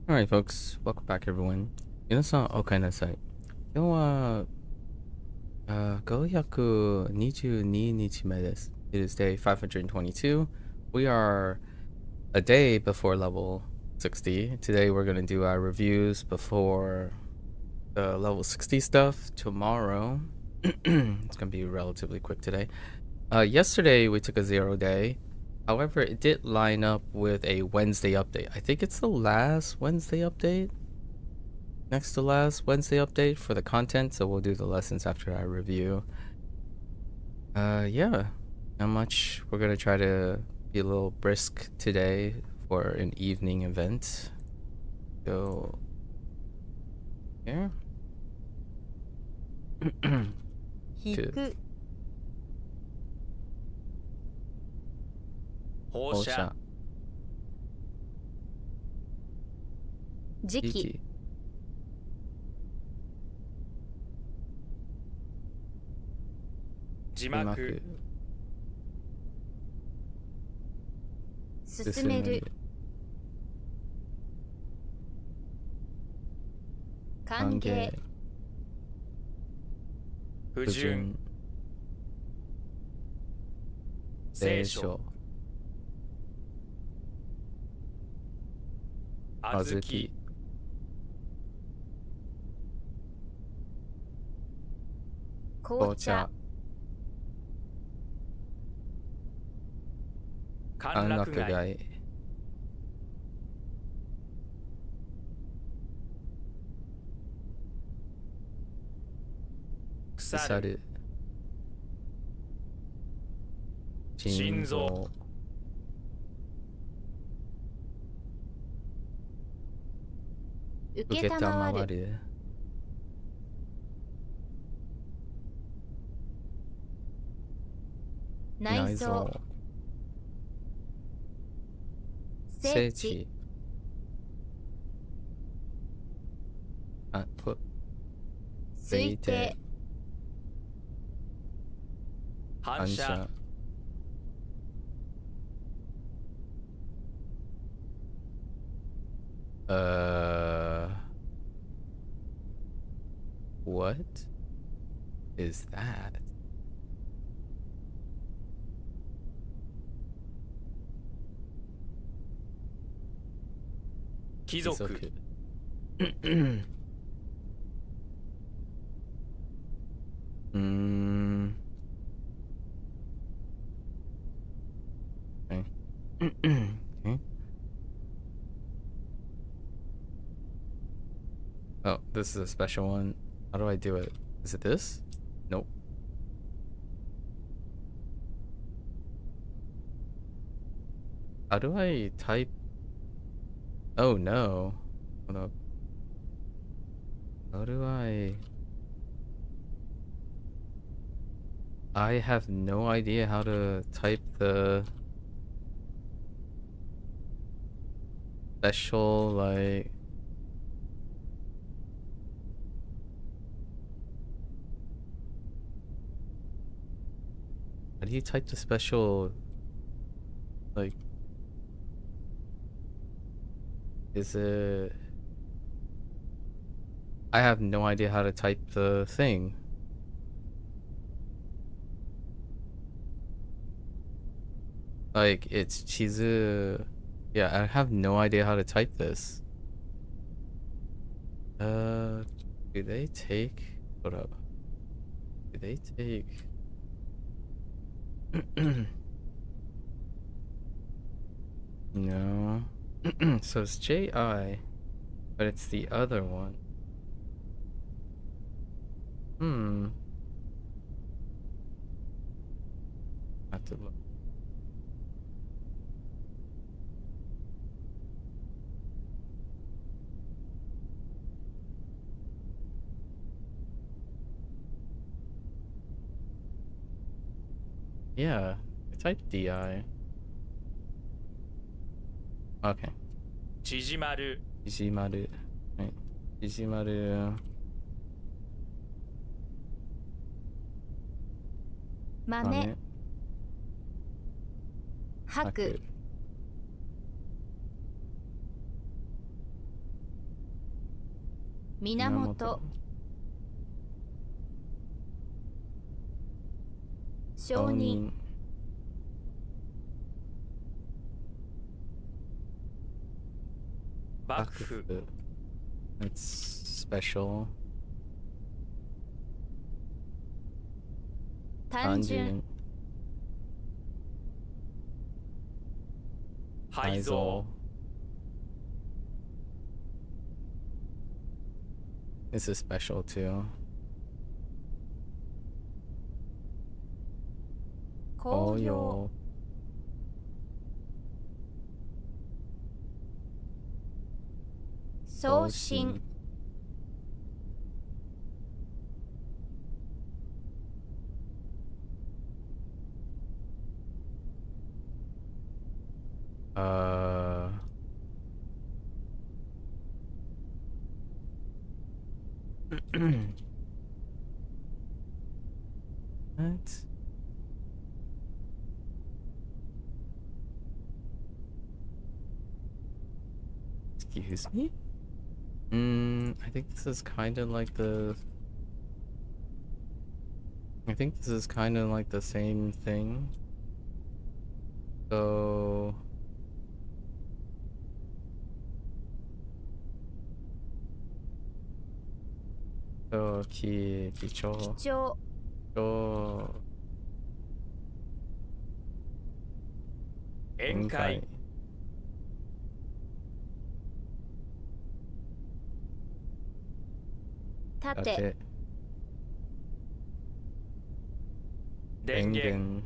Alright, folks, welcome back, everyone. 皆さん、お帰りなさい。今日は、522日目です。It is day 522. We are a day before level 60. Today, we're going to do our reviews before the level 60 stuff. Tomorrow, it's going to be relatively quick today. Yesterday, we took a 0 day. However, it did line up with a Wednesday update. I think it's the last Wednesday update. Next to last Wednesday update for the content, so we'll do the lessons after our review. Yeah, not much. We're gonna try to be a little brisk today for an evening event. So, here. 引く、放射、時期、字幕、進める、歓迎、不純、聖書、小豆、紅茶、歓楽街、腐る、心臓、受けたまわる、る、内臓、聖地、推定、反射、what is that? 貴族、Okay. Okay. Oh, this is a special one. How do I do it? Is it this? Nope. How do I type? Oh no. Hold up. How do I have no idea how to type the special, like, how do you type the special, like, is it, I have no idea how to type the thing. Like, it's chizu. Yeah, I have no idea how to type this. Do they take, hold up. Do they take no. So it's JI, but it's the other one. I have to look. Yeah, I typed DI. Okay. 縮まる、縮まる。はい。縮まる。真似、吐く、源承認幕府 That's special. 単純改造 This is special too. 公用送信 Uh, what? Excuse me? I think this is kind of like the... I think this is kind of like the same thing. So... 기초 基調 宴会 盾 電源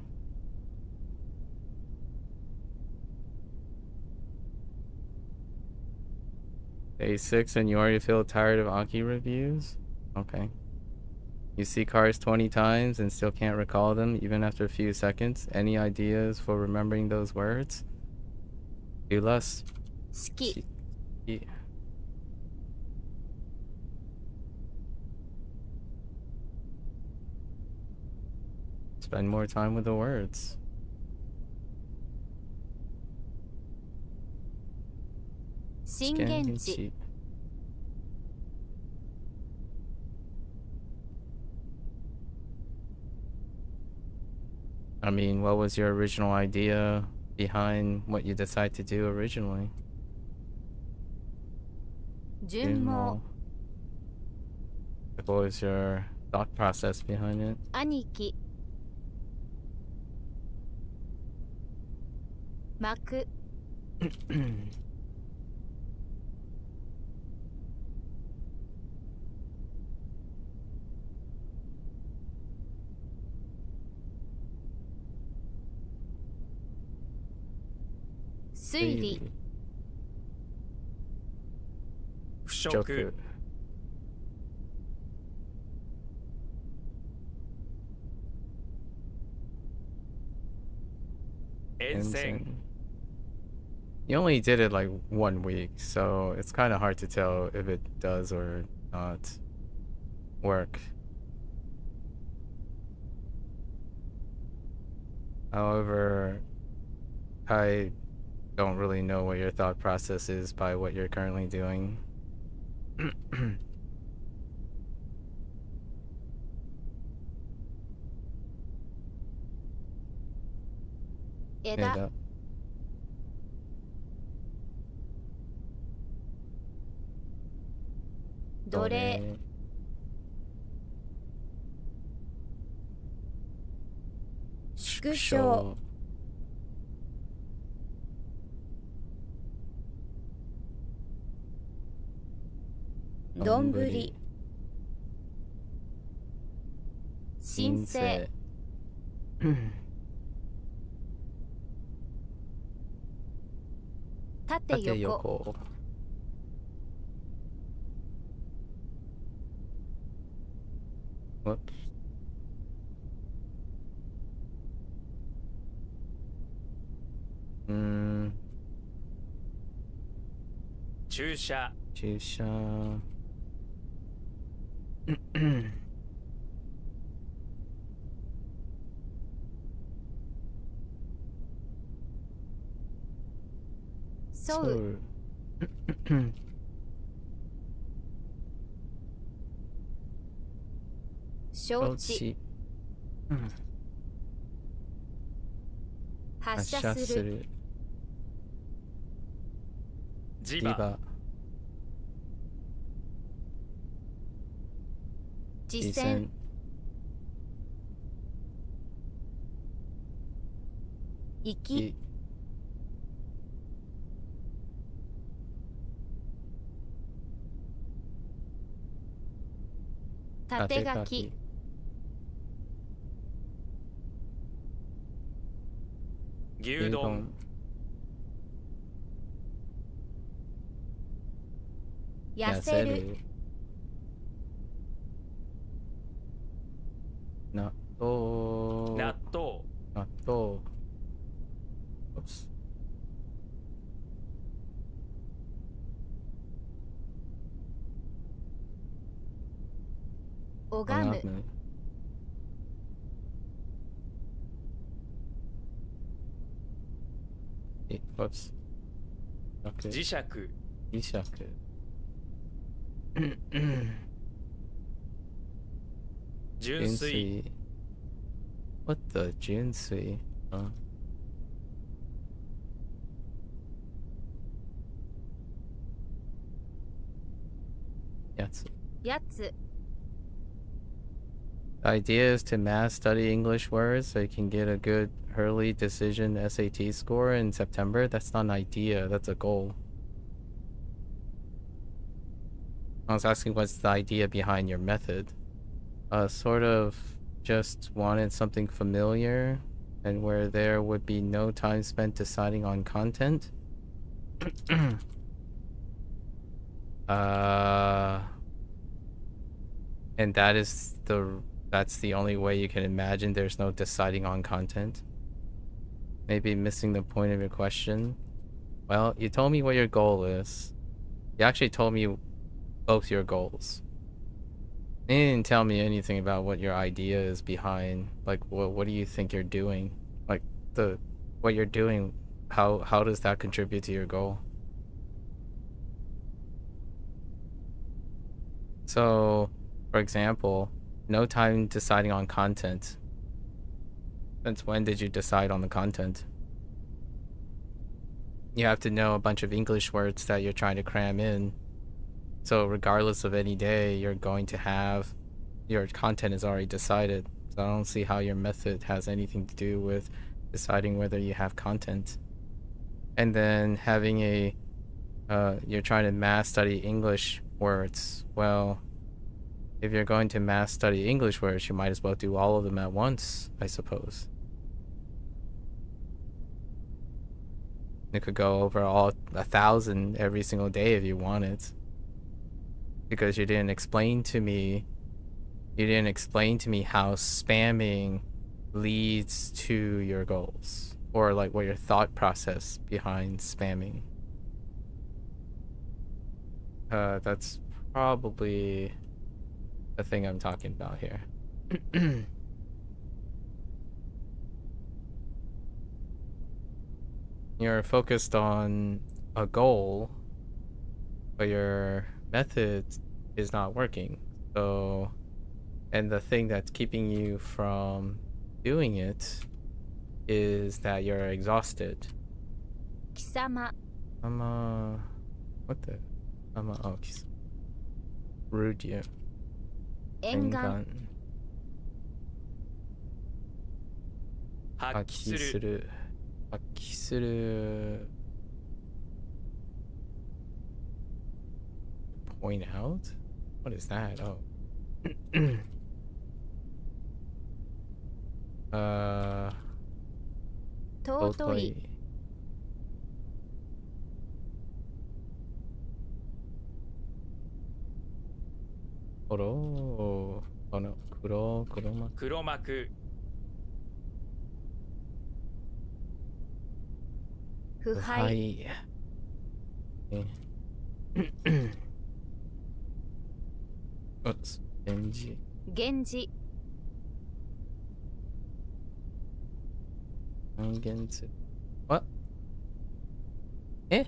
Day 6 and you already feel tired of Anki reviews? Okay. You see cars 20 times and still can't recall them even after a few seconds? Any ideas for remembering those words? ATLUS. 好き Spend more time with the words. 震源地 I mean, what was your original idea behind what you decided to do originally? 順毛 What was your thought process behind it? 兄貴幕 推理 腐食 Joku. 沿線 You only did it like 1 week, so it's kind of hard to tell if it does or not work. However, I don't really know what your thought process is by what you're currently doing.枝 奴隷 縮小 どんぶり 申請 縦横 Whoops. 駐車駐車沿う承知。発射する。磁場。リバ実践。行き。縦書き。牛丼。痩せる。納豆。納豆。納豆。Oops. 拝む。Oops. Okay. 磁石。磁石。純粋。What the 純粋？やつ。やつ。The idea is to mass study English words so you can get a good early decision SAT score in September. That's not an idea, that's a goal. I was asking what's the idea behind your method. Sort of just wanted something familiar and where there would be no time spent deciding on content. And that's the only way you can imagine there's no deciding on content. Maybe missing the point of your question. Well, you told me what your goal is. You actually told me both your goals. You didn't tell me anything about what your idea is behind, like what do you think you're doing? Like what you're doing, how does that contribute to your goal? So, for example, no time deciding on content. Since when did you decide on the content? You have to know a bunch of English words that you're trying to cram in. So regardless of any day, you're going to have your content is already decided. So I don't see how your method has anything to do with deciding whether you have content. And then having you're trying to mass study English words. Well, if you're going to mass study English words, you might as well do all of them at once, I suppose. You could go over all 1,000 every single day if you wanted. Because you didn't explain to me how spamming leads to your goals, or like what your thought process behind spamming. That's probably the thing I'm talking about here. You're focused on a goal, but your method is not working. So, and the thing that's keeping you from doing it is that you're exhausted. 貴様。What the? Oh, rude you. 沿岸。発揮する。発揮する。Point out? What is that? Oh.尊い。黒幕。黒幕。腐敗。源氏。源氏。What? え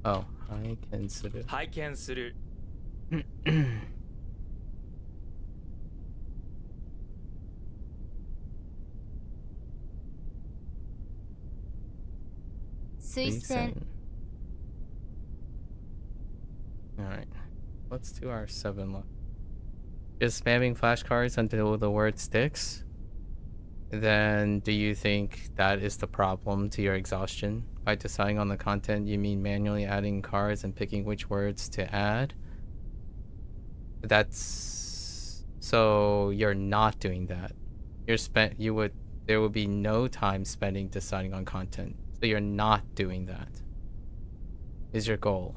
Oh, I consider. 拝見する 推薦 Alright. Let's do our 7 left. Just spamming flashcards until the word sticks? Then do you think that is the problem to your exhaustion? By deciding on the content, you mean manually adding cards and picking which words to add? That's... So you're not doing that. There would be no time spending deciding on content. So you're not doing that. Is your goal.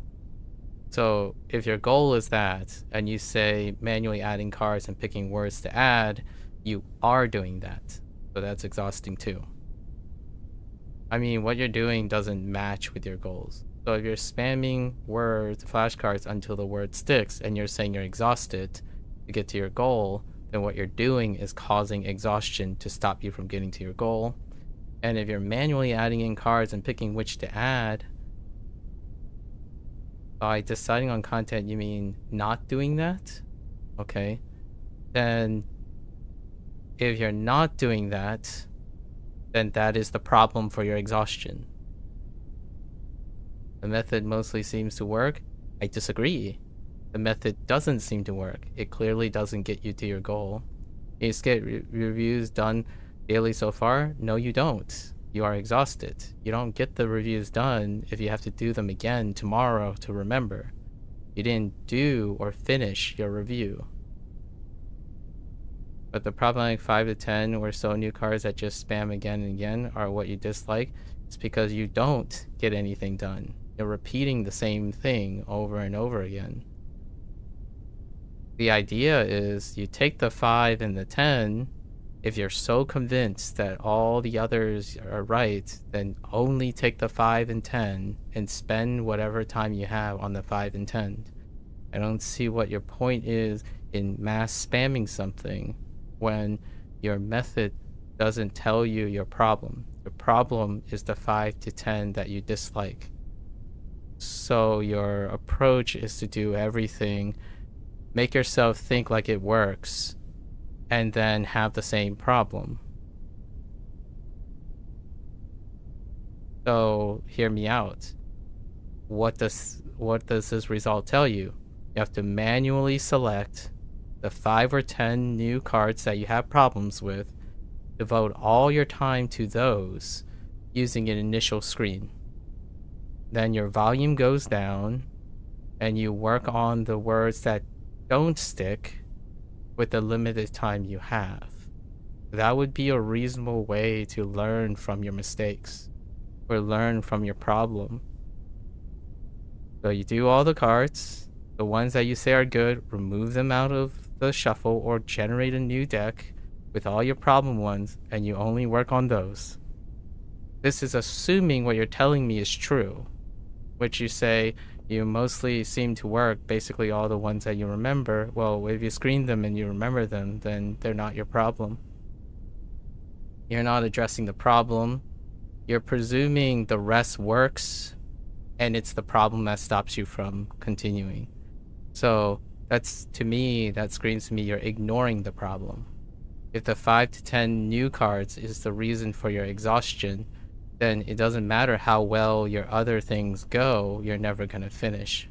So if your goal is that, and you say manually adding cards and picking words to add, you are doing that. So that's exhausting too. I mean, what you're doing doesn't match with your goals. So if you're spamming words, flashcards until the word sticks, and you're saying you're exhausted to get to your goal, then what you're doing is causing exhaustion to stop you from getting to your goal. And if you're manually adding in cards and picking which to add, by deciding on content, you mean not doing that? Okay. Then if you're not doing that, then that is the problem for your exhaustion. The method mostly seems to work. I disagree. The method doesn't seem to work. It clearly doesn't get you to your goal. You just get reviews done daily so far? No, you don't. You are exhausted. You don't get the reviews done if you have to do them again tomorrow to remember. You didn't do or finish your review. But the problematic 5 to 10 or so new cards that just spam again and again are what you dislike. It's because you don't get anything done. You're repeating the same thing over and over again. The idea is you take the 5 and the 10. If you're so convinced that all the others are right, then only take the 5 and 10 and spend whatever time you have on the 5 and 10. I don't see what your point is in mass spamming something when your method doesn't tell you your problem. Your problem is the 5 to 10 that you dislike. So your approach is to do everything, make yourself think like it works, and then have the same problem. So hear me out. What does this result tell you? You have to manually select the 5 or 10 new cards that you have problems with, devote all your time to those using an initial screen. Then your volume goes down and you work on the words that don't stick with the limited time you have. That would be a reasonable way to learn from your mistakes or learn from your problem. So you do all the cards, the ones that you say are good, remove them out of the shuffle or generate a new deck with all your problem ones, and you only work on those. This is assuming what you're telling me is true, which you say you mostly seem to work, basically all the ones that you remember. Well, if you screen them and you remember them, then they're not your problem. You're not addressing the problem. You're presuming the rest works, and it's the problem that stops you from continuing. So that's, to me, that screams to me you're ignoring the problem. If the 5 to 10 new cards is the reason for your exhaustion, then it doesn't matter how well your other things go, you're never going to finish.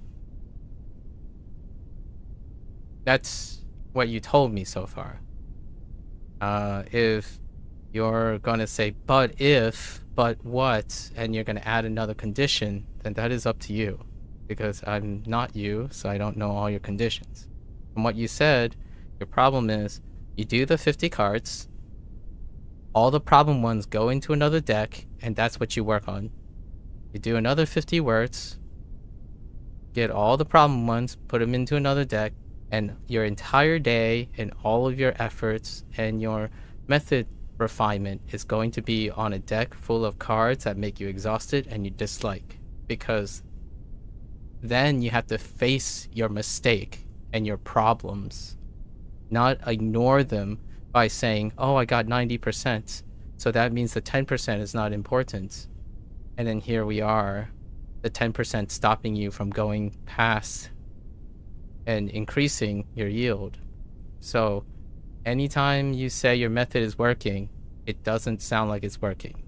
That's what you told me so far. If you're going to say, but if, but what, and you're going to add another condition, then that is up to you. Because I'm not you, so I don't know all your conditions. From what you said, your problem is, you do the 50 cards, all the problem ones go into another deck, and that's what you work on. You do another 50 words, get all the problem ones, put them into another deck, and your entire day and all of your efforts and your method refinement is going to be on a deck full of cards that make you exhausted and you dislike. Because then you have to face your mistake and your problems, not ignore them by saying, oh, I got 90%, so that means the 10% is not important. And then here we are the 10% stopping you from going past and increasing your yield. So anytime you say your method is working, it doesn't sound like it's working.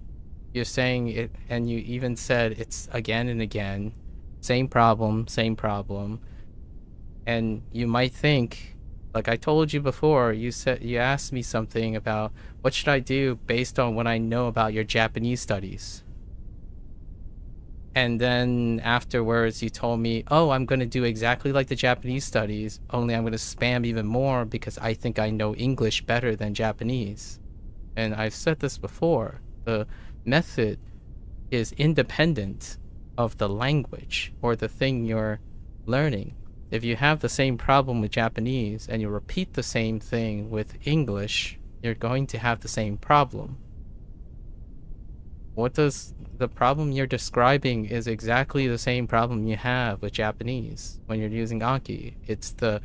You're saying it, and you even said it's again and again, same problem. And you might think, like I told you before, you asked me something about what should I do based on what I know about your Japanese studies. And then afterwards you told me, oh, I'm going to do exactly like the Japanese studies, only I'm going to spam even more because I think I know English better than Japanese. And I've said this before, the method is independent of the language or the thing you're learning. If you have the same problem with Japanese and you repeat the same thing with English, you're going to have the same problem. What does the problem you're describing is exactly the same problem you have with Japanese when you're using Anki. It's the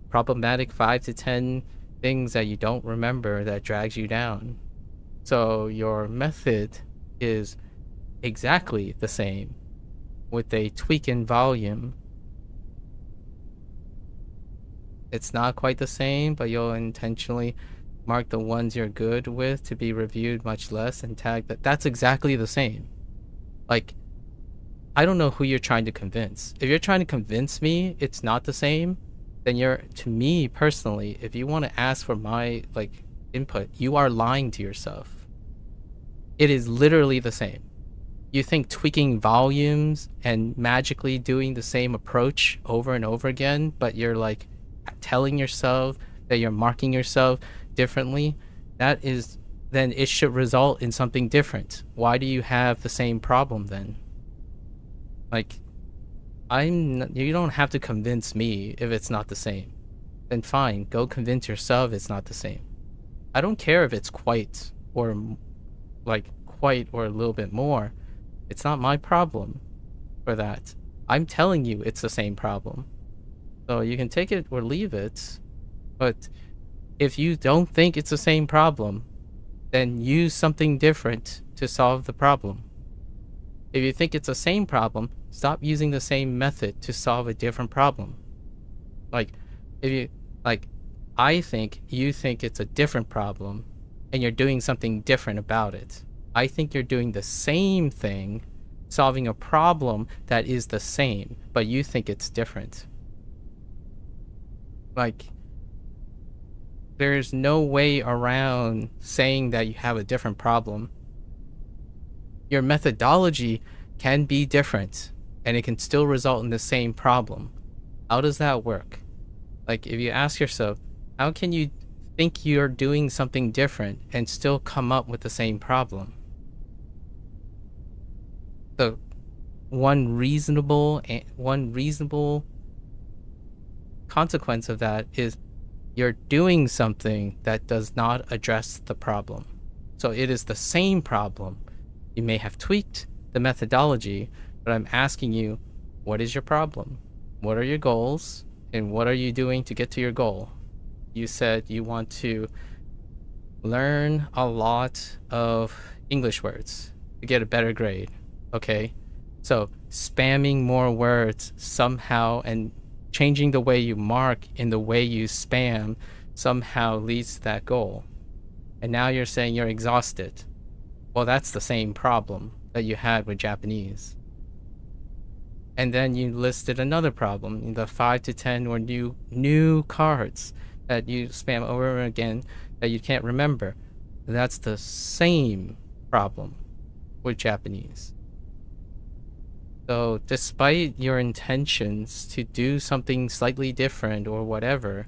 problematic 5 to 10 things that you don't remember that drags you down. So your method is exactly the same with a tweak in volume. It's not quite the same, but you'll intentionally mark the ones you're good with to be reviewed much less and tag that. That's exactly the same. Like, I don't know who you're trying to convince. If you're trying to convince me it's not the same, then to me personally, if you want to ask for my input, you are lying to yourself. It is literally the same. You think tweaking volumes and magically doing the same approach over and over again, but you're telling yourself that you're marking yourself differently, then it should result in something different. Why do you have the same problem then? You don't have to convince me if it's not the same. Then fine, go convince yourself it's not the same. I don't care if it's quite or a little bit more. It's not my problem for that. I'm telling you it's the same problem. So you can take it or leave it, but if you don't think it's the same problem, then use something different to solve the problem. If you think it's the same problem, stop using the same method to solve a different problem. I think you think it's a different problem and you're doing something different about it. I think you're doing the same thing, solving a problem that is the same, but you think it's different. There's no way around saying that you have a different problem. Your methodology can be different and it can still result in the same problem. How does that work? If you ask yourself, how can you think you're doing something different and still come up with the same problem? The one reasonable consequence of that is you're doing something that does not address the problem. So it is the same problem. You may have tweaked the methodology, but I'm asking you, what is your problem? What are your goals? And what are you doing to get to your goal? You said you want to learn a lot of English words to get a better grade. Okay? So spamming more words somehow and changing the way you mark in the way you spam somehow leads to that goal. And now you're saying you're exhausted. Well, that's the same problem that you had with Japanese. And then you listed another problem, the 5 to 10 or new cards that you spam over and again that you can't remember. That's the same problem with Japanese. So despite your intentions to do something slightly different or whatever,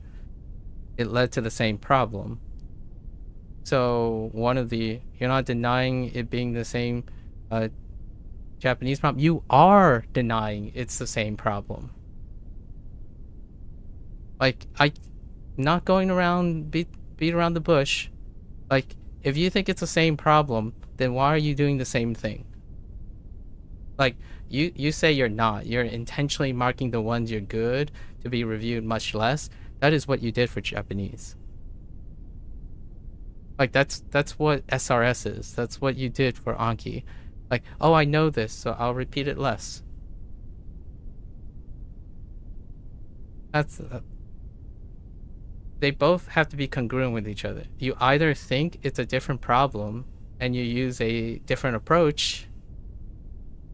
it led to the same problem. So you're not denying it being the same Japanese problem. You are denying it's the same problem. I'm not going around beat around the bush. If you think it's the same problem, then why are you doing the same thing? You say you're not. You're intentionally marking the ones you're good to be reviewed much less. That is what you did for Japanese. That's what SRS is. That's what you did for Anki. Oh, I know this, so I'll repeat it less. That's they both have to be congruent with each other. You either think it's a different problem and you use a different approach,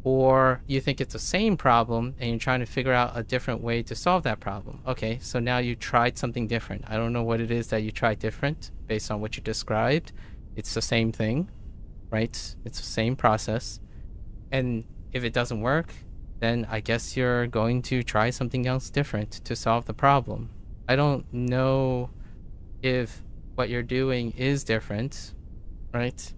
or you think it's the same problem and you're trying to figure out a different way to solve that problem. Okay, so now you tried something different. I don't know what it is that you tried different based on what you described. It's the same thing, right? It's the same process. And if it doesn't work, then I guess you're going to try something else different to solve the problem. I don't know if what you're doing is different, right?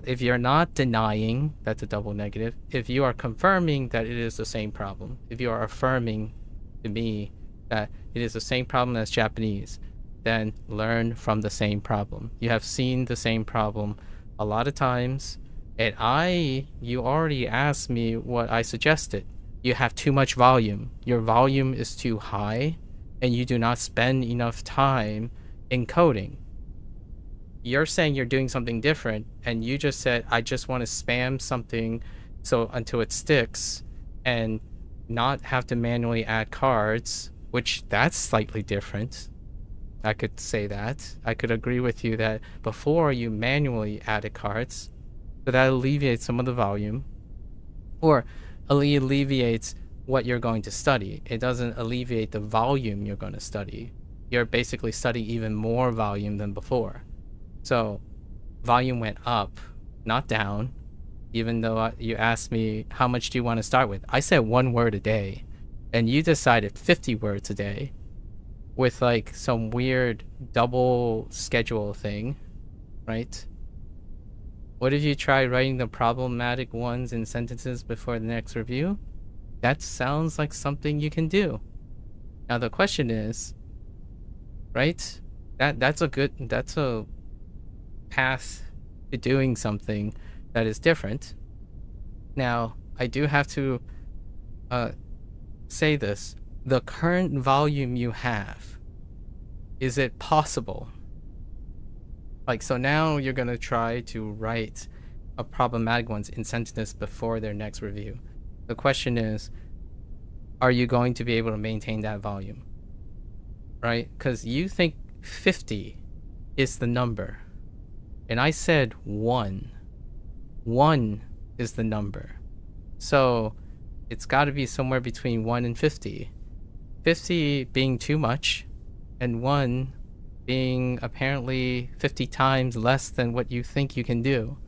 If you're not denying, that's a double negative. If you are confirming that it is the same problem, if you are affirming to me that it is the same problem as Japanese, then learn from the same problem. You have seen the same problem a lot of times, and you already asked me what I suggested. You have too much volume. Your volume is too high, and you do not spend enough time in coding. You're saying you're doing something different, and you just said, I just want to spam something until it sticks and not have to manually add cards, which that's slightly different. I could say that. I could agree with you that before you manually added cards, so that alleviates some of the volume, or alleviates what you're going to study. It doesn't alleviate the volume you're going to study. You're basically studying even more volume than before. So volume went up, not down, even though you asked me how much do you want to start with. I said 1 word a day, and you decided 50 words a day with like some weird double schedule thing, right? What if you try writing the problematic ones in sentences before the next review? That sounds like something you can do. Now the question is, right? That's a path to doing something that is different. Now, I do have to say this. The current volume you have, is it possible? Like, so now you're going to try to write a problematic ones in sentences before their next review. The question is, are you going to be able to maintain that volume? Right? Because you think 50 is the number. And I said 1. 1 is the number. So it's got to be somewhere between 1 and 50. 50 being too much, and 1 being apparently 50 times less than what you think you can do.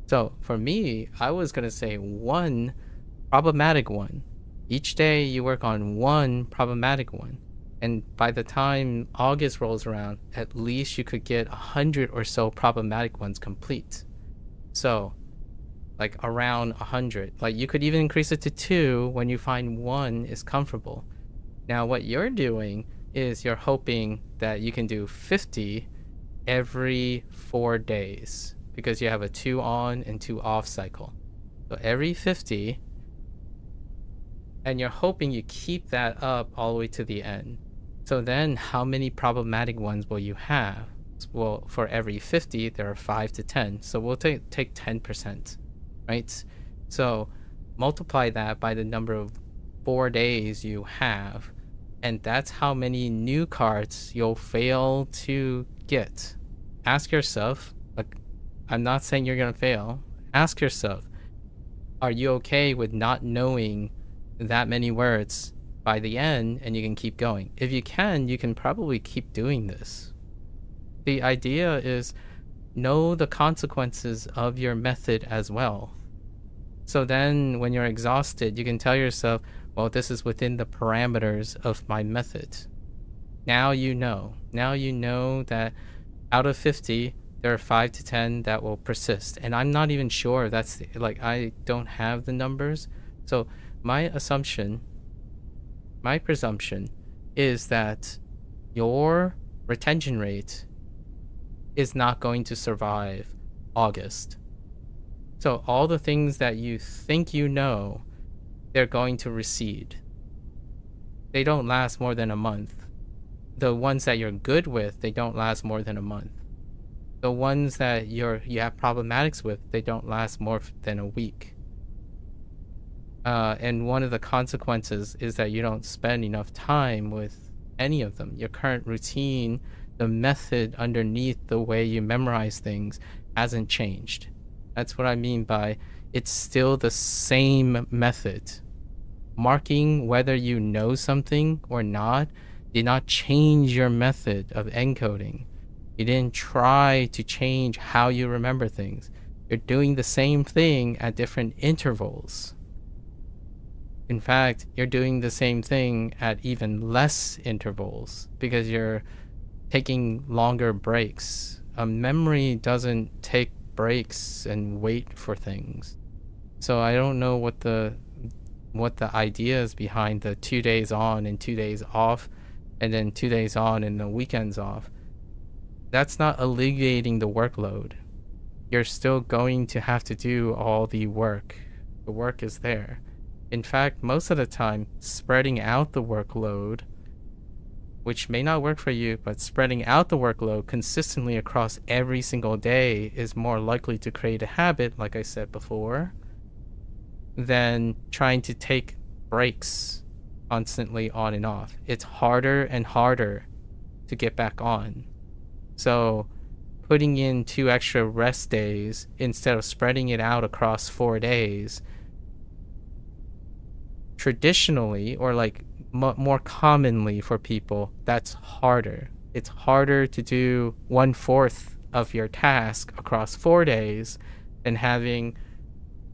So for me, I was going to say 1 problematic one. Each day you work on 1 problematic one. And by the time August rolls around, at least you could get 100 or so problematic ones complete. So like around 100. Like you could even increase it to 2 when you find 1 is comfortable. Now what you're doing is you're hoping that you can do 50 every 4 days because you have a 2 on and 2 off cycle. So every 50, and you're hoping you keep that up all the way to the end. So then how many problematic ones will you have? Well, for every 50, there are 5 to 10. So we'll take 10%, right? So multiply that by the number of 4 days you have, and that's how many new cards you'll fail to get. Ask yourself, like, I'm not saying you're gonna fail. Ask yourself, are you okay with not knowing that many words by the end, and you can keep going? If you can probably keep doing this. The idea is know the consequences of your method as well. So then when you're exhausted, you can tell yourself, well, this is within the parameters of my method. Now you know. Now you know that out of 50, there are 5 to 10 that will persist. And I'm not even sure that's, I don't have the numbers. So my presumption is that your retention rate is not going to survive August. So all the things that you think you know, they're going to recede. They don't last more than a month. The ones that you're good with, they don't last more than a month. The ones that you have problematics with, they don't last more than a week. And one of the consequences is that you don't spend enough time with any of them. Your current routine, the method underneath the way you memorize things hasn't changed. That's what I mean by it's still the same method. Marking whether you know something or not did not change your method of encoding. You didn't try to change how you remember things. You're doing the same thing at different intervals. In fact, you're doing the same thing at even less intervals because you're taking longer breaks. A memory doesn't take breaks and wait for things. So I don't know what the idea is behind the 2 days on and 2 days off, and then 2 days on and the weekends off. That's not alleviating the workload. You're still going to have to do all the work. The work is there. In fact, most of the time, spreading out the workload, which may not work for you, but spreading out the workload consistently across every single day is more likely to create a habit, like I said before, than trying to take breaks constantly on and off. It's harder and harder to get back on. So putting in 2 extra rest days instead of spreading it out across 4 days, traditionally, or like more commonly for people, that's harder. It's harder to do 1/4 of your task across 4 days than having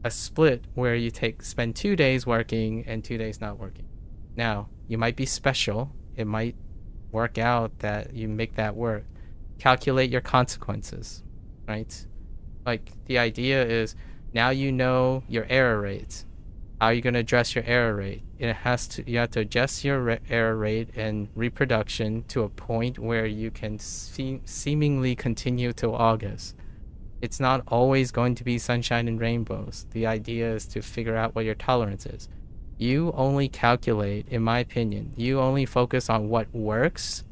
a split where you spend 2 days working and 2 days not working. Now, you might be special. It might work out that you make that work. Calculate your consequences, right? Like the idea is now you know your error rate. How are you going to address your error rate? You have to adjust your error rate and reproduction to a point where you can seemingly continue till August. It's not always going to be sunshine and rainbows. The idea is to figure out what your tolerance is. You only calculate, in my opinion, you only focus on what works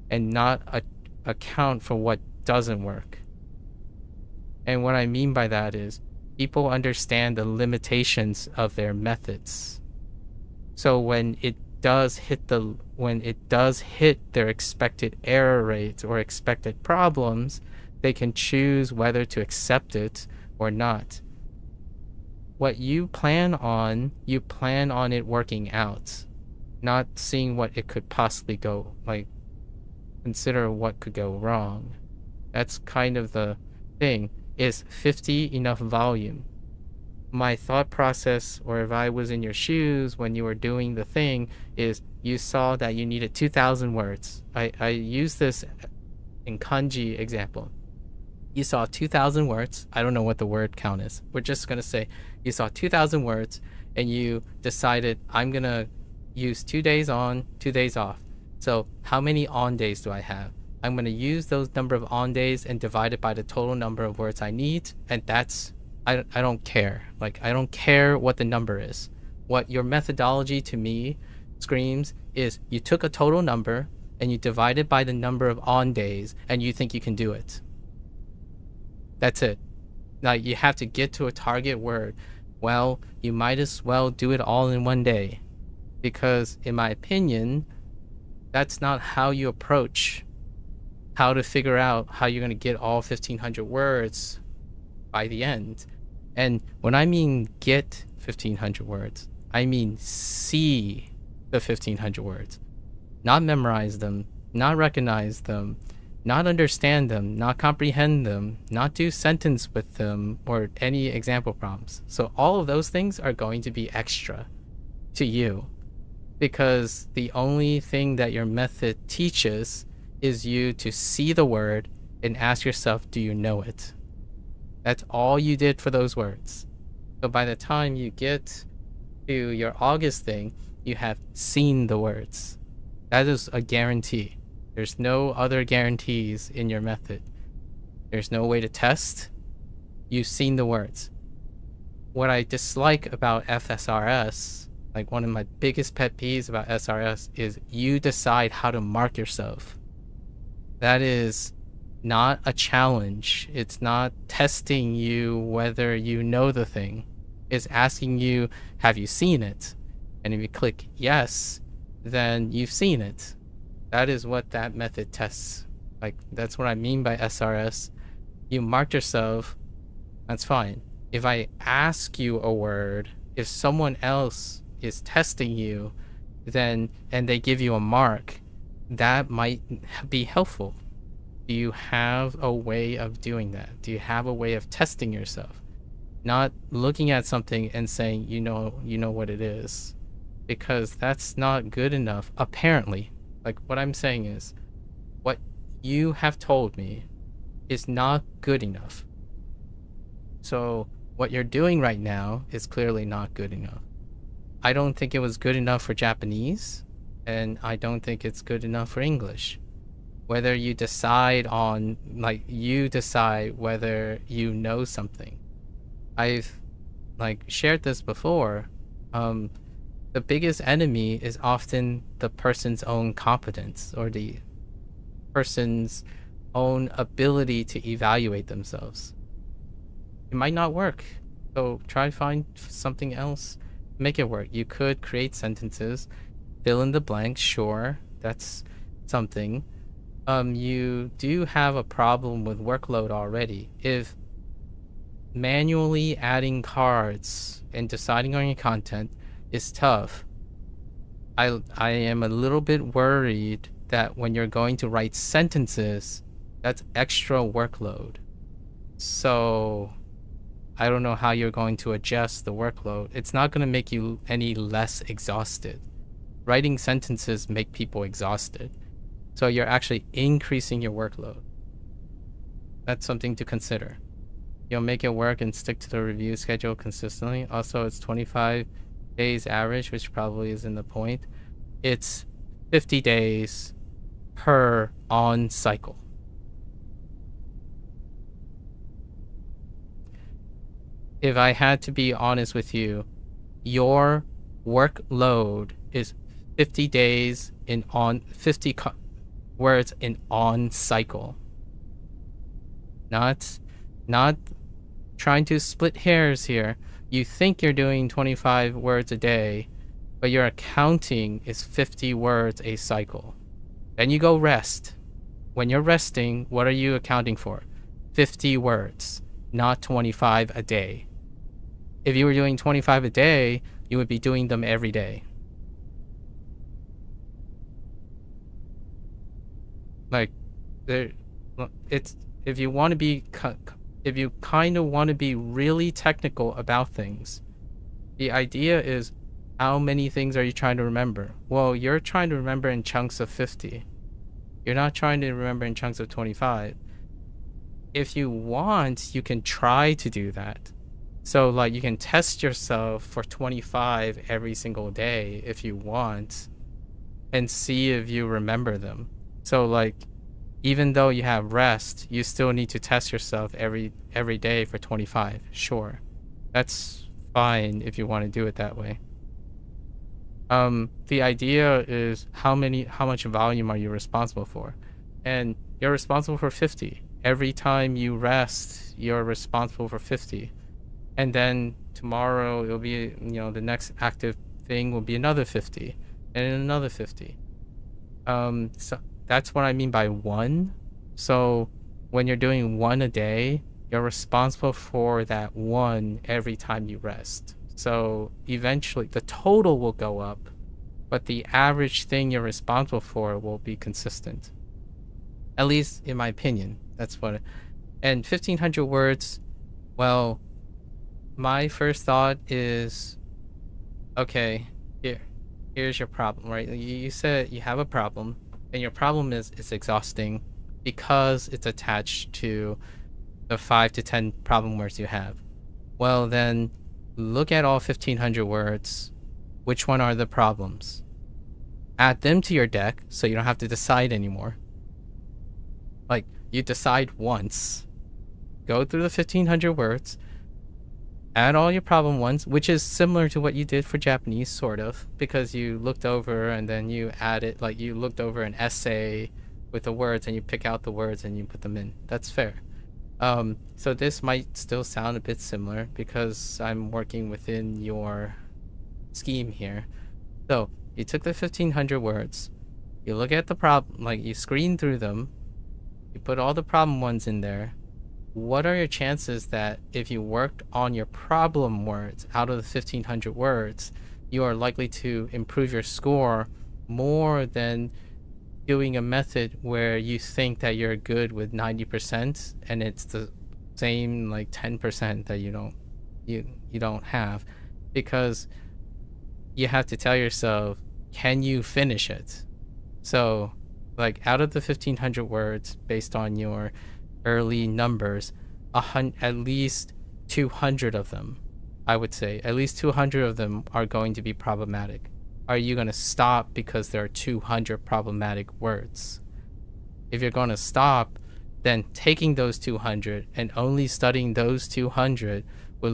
and not account for what doesn't work. And what I mean by that is people understand the limitations of their methods. So when it does hit their expected error rates or expected problems, they can choose whether to accept it or not. What you plan on it working out, not seeing what it could possibly go, like consider what could go wrong. That's kind of the thing. Is 50 enough volume? My thought process, or if I was in your shoes when you were doing the thing, is you saw that you needed 2,000 words. I use this in kanji example. You saw 2,000 words. I don't know what the word count is. We're just going to say you saw 2,000 words and you decided I'm going to use 2 days on, 2 days off. So how many on days do I have? I'm going to use those number of on days and divide it by the total number of words I need. And that's, I don't care. Like, I don't care what the number is. What your methodology to me screams is you took a total number and you divide it by the number of on days and you think you can do it. That's it. Now you have to get to a target word. Well, you might as well do it all in one day. Because in my opinion, that's not how you approach how to figure out how you're going to get all 1,500 words by the end. And when I mean get 1,500 words, I mean see the 1,500 words. Not memorize them, not recognize them, not understand them, not comprehend them, not do sentence with them or any example prompts. So all of those things are going to be extra to you because the only thing that your method teaches is you to see the word and ask yourself, do you know it? That's all you did for those words. So by the time you get to your August thing, you have seen the words. That is a guarantee. There's no other guarantees in your method. There's no way to test. You've seen the words. What I dislike about FSRS, like one of my biggest pet peeves about SRS, is you decide how to mark yourself. That is not a challenge. It's not testing you whether you know the thing. It's asking you, have you seen it? And if you click yes, then you've seen it. That is what that method tests. Like, that's what I mean by SRS. You marked yourself, that's fine. If I ask you a word, if someone else is testing you, then, and they give you a mark, that might be helpful. Do you have a way of doing that? Do you have a way of testing yourself? Not looking at something and saying, you know what it is, because that's not good enough, apparently. Like, what I'm saying is, what you have told me is not good enough. So what you're doing right now is clearly not good enough. I don't think it was good enough for Japanese, and I don't think it's good enough for English. Whether you decide on, like, you decide whether you know something. I've, like, shared this before. The biggest enemy is often the person's own competence, or the person's own ability to evaluate themselves. It might not work, so try to find something else, make it work. You could create sentences, fill in the blanks, sure, that's something. You do have a problem with workload already. If manually adding cards and deciding on your content is tough, I am a little bit worried that when you're going to write sentences, that's extra workload. So I don't know how you're going to adjust the workload. It's not going to make you any less exhausted. Writing sentences make people exhausted. So you're actually increasing your workload. That's something to consider. You'll make it work and stick to the review schedule consistently. Also, it's 25 days average, which probably isn't the point. It's 50 days per on cycle. If I had to be honest with you, your workload is 50 days in on 50 words in on cycle. Not trying to split hairs here. You think you're doing 25 words a day, but your accounting is 50 words a cycle. Then you go rest. When you're resting, what are you accounting for? 50 words, not 25 a day. If you were doing 25 a day, you would be doing them every day. Like, it's, if you want to be, if you kind of want to be really technical about things, the idea is, how many things are you trying to remember? Well, you're trying to remember in chunks of 50. You're not trying to remember in chunks of 25. If you want, you can try to do that. So, like, you can test yourself for 25 every single day if you want, and see if you remember them. So, like, even though you have rest, you still need to test yourself every day for 25. Sure. That's fine if you want to do it that way. The idea is how much volume are you responsible for? And you're responsible for 50. Every time you rest, you're responsible for 50. And then tomorrow it'll be, the next active thing will be another 50 and another 50. So that's what I mean by one. So when you're doing one a day, you're responsible for that one every time you rest. So eventually the total will go up, but the average thing you're responsible for will be consistent. At least in my opinion, that's what. And 1,500 words, well, my first thought is, okay, here's your problem, right? You said you have a problem, and your problem is it's exhausting because it's attached to the 5 to 10 problem words you have. Well, then look at all 1,500 words. Which one are the problems? Add them to your deck so you don't have to decide anymore. Like, you decide once, go through the 1,500 words, add all your problem ones, which is similar to what you did for Japanese, sort of, because you looked over and then you added, like, you looked over an essay with the words and you pick out the words and you put them in. That's fair. So this might still sound a bit similar because I'm working within your scheme here. So you took the 1500 words, you look at the problem, like you screen through them, you put all the problem ones in there. What are your chances that if you worked on your problem words out of the 1500 words, you are likely to improve your score more than doing a method where you think that you're good with 90% and it's the same like 10% that you don't have? Because you have to tell yourself, can you finish it? So like out of the 1500 words, based on your early numbers, at least 200 of them, I would say at least 200 of them are going to be problematic. Are you going to stop because there are 200 problematic words? If you're going to stop, then taking those 200 and only studying those 200 would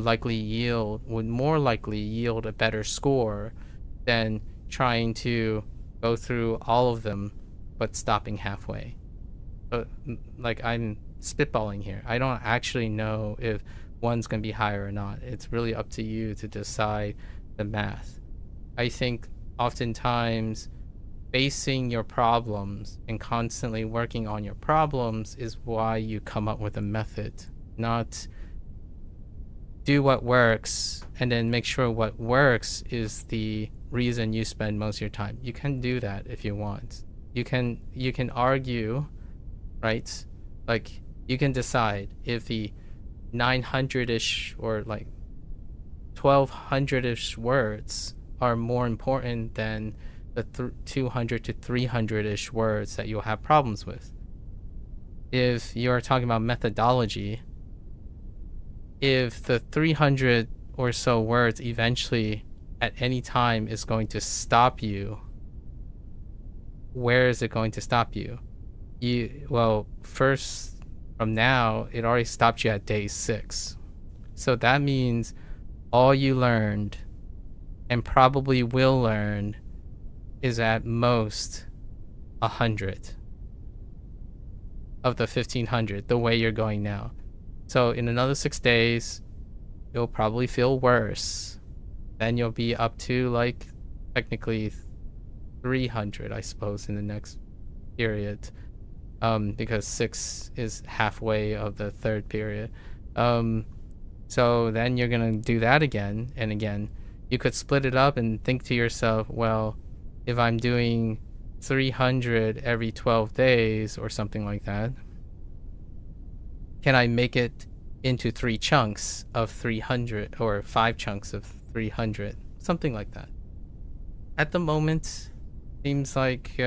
more likely yield a better score than trying to go through all of them but stopping halfway. But like, I'm spitballing here. I don't actually know if one's going to be higher or not. It's really up to you to decide the math. I think oftentimes facing your problems and constantly working on your problems is why you come up with a method, not do what works and then make sure what works is the reason you spend most of your time. You can do that if you want. You can argue, right? Like, you can decide if the 900-ish or like 1200-ish words are more important than the 200 to 300-ish words that you'll have problems with. If you're talking about methodology, if the 300 or so words eventually at any time is going to stop you, where is it going to stop you? Well, first, from now, it already stopped you at day 6. So that means all you learned and probably will learn is at most 100 of the 1500, the way you're going now. So in another 6 days, you'll probably feel worse. Then you'll be up to like technically 300, I suppose, in the next period. Because 6 is halfway of the third period. So then you're gonna do that again and again. You could split it up and think to yourself, well, if I'm doing 300 every 12 days or something like that, can I make it into 3 chunks of 300 or 5 chunks of 300? Something like that. At the moment, seems like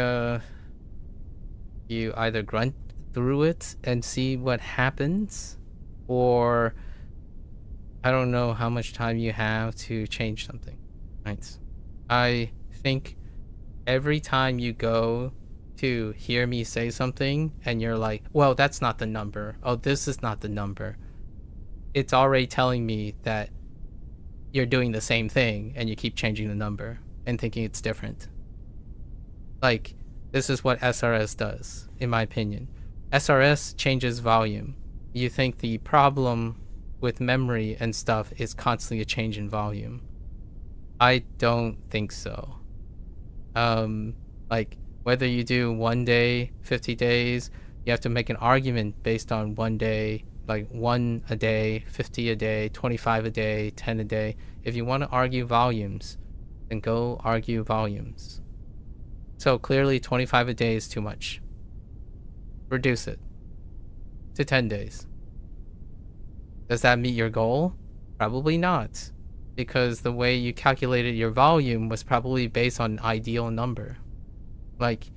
you either grunt through it and see what happens, or I don't know how much time you have to change something, right? I think every time you go to hear me say something and you're like, well, that's not the number. Oh, this is not the number. It's already telling me that you're doing the same thing and you keep changing the number and thinking it's different. Like, this is what SRS does, in my opinion. SRS changes volume. You think the problem with memory and stuff is constantly a change in volume. I don't think so. Like, whether you do 1 day, 50 days, you have to make an argument based on 1 day, like 1 a day, 50 a day, 25 a day, 10 a day. If you want to argue volumes, then go argue volumes. So clearly 25 a day is too much. Reduce it to 10 days. Does that meet your goal? Probably not, because the way you calculated your volume was probably based on an ideal number. Like,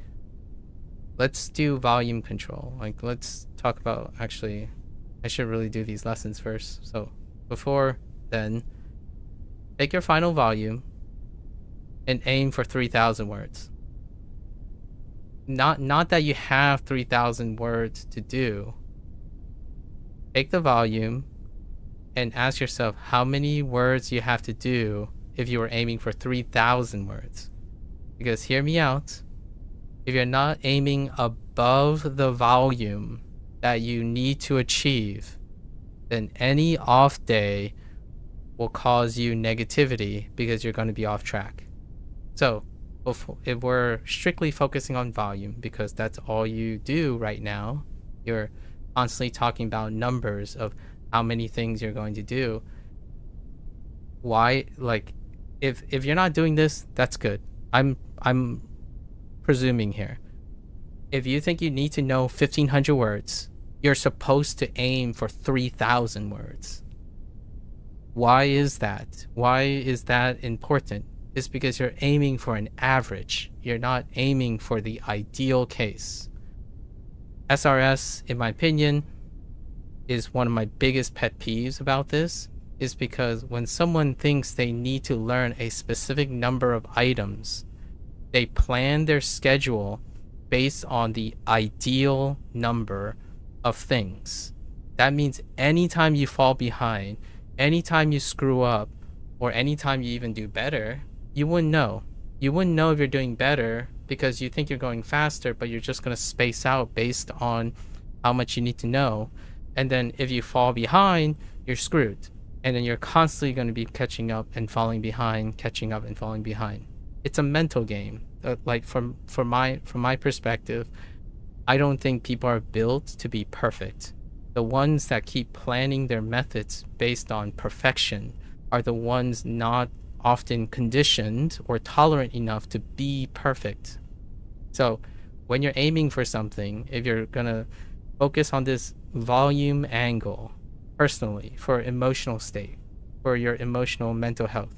let's do volume control. Like, let's talk about, actually, I should really do these lessons first. So before then, take your final volume and aim for 3,000 words. Not that you have 3,000 words to do. Take the volume and ask yourself how many words you have to do if you were aiming for 3,000 words. Because hear me out, if you're not aiming above the volume that you need to achieve, then any off day will cause you negativity because you're going to be off track. So if we're strictly focusing on volume, because that's all you do right now, you're constantly talking about numbers of how many things you're going to do. Why, like, if you're not doing this, that's good. I'm presuming here. If you think you need to know 1,500 words, you're supposed to aim for 3,000 words. Why is that? Why is that important? It's because you're aiming for an average. You're not aiming for the ideal case. SRS, in my opinion, is one of my biggest pet peeves about this, is because when someone thinks they need to learn a specific number of items, they plan their schedule based on the ideal number of things. That means anytime you fall behind, anytime you screw up, or anytime you even do better, you wouldn't know. You wouldn't know if you're doing better because you think you're going faster, but you're just going to space out based on how much you need to know. And then if you fall behind, you're screwed. And then you're constantly going to be catching up and falling behind, catching up and falling behind. It's a mental game. Like from my perspective, I don't think people are built to be perfect. The ones that keep planning their methods based on perfection are the ones not often conditioned or tolerant enough to be perfect. So when you're aiming for something, if you're gonna focus on this volume angle personally for emotional state, for your emotional mental health,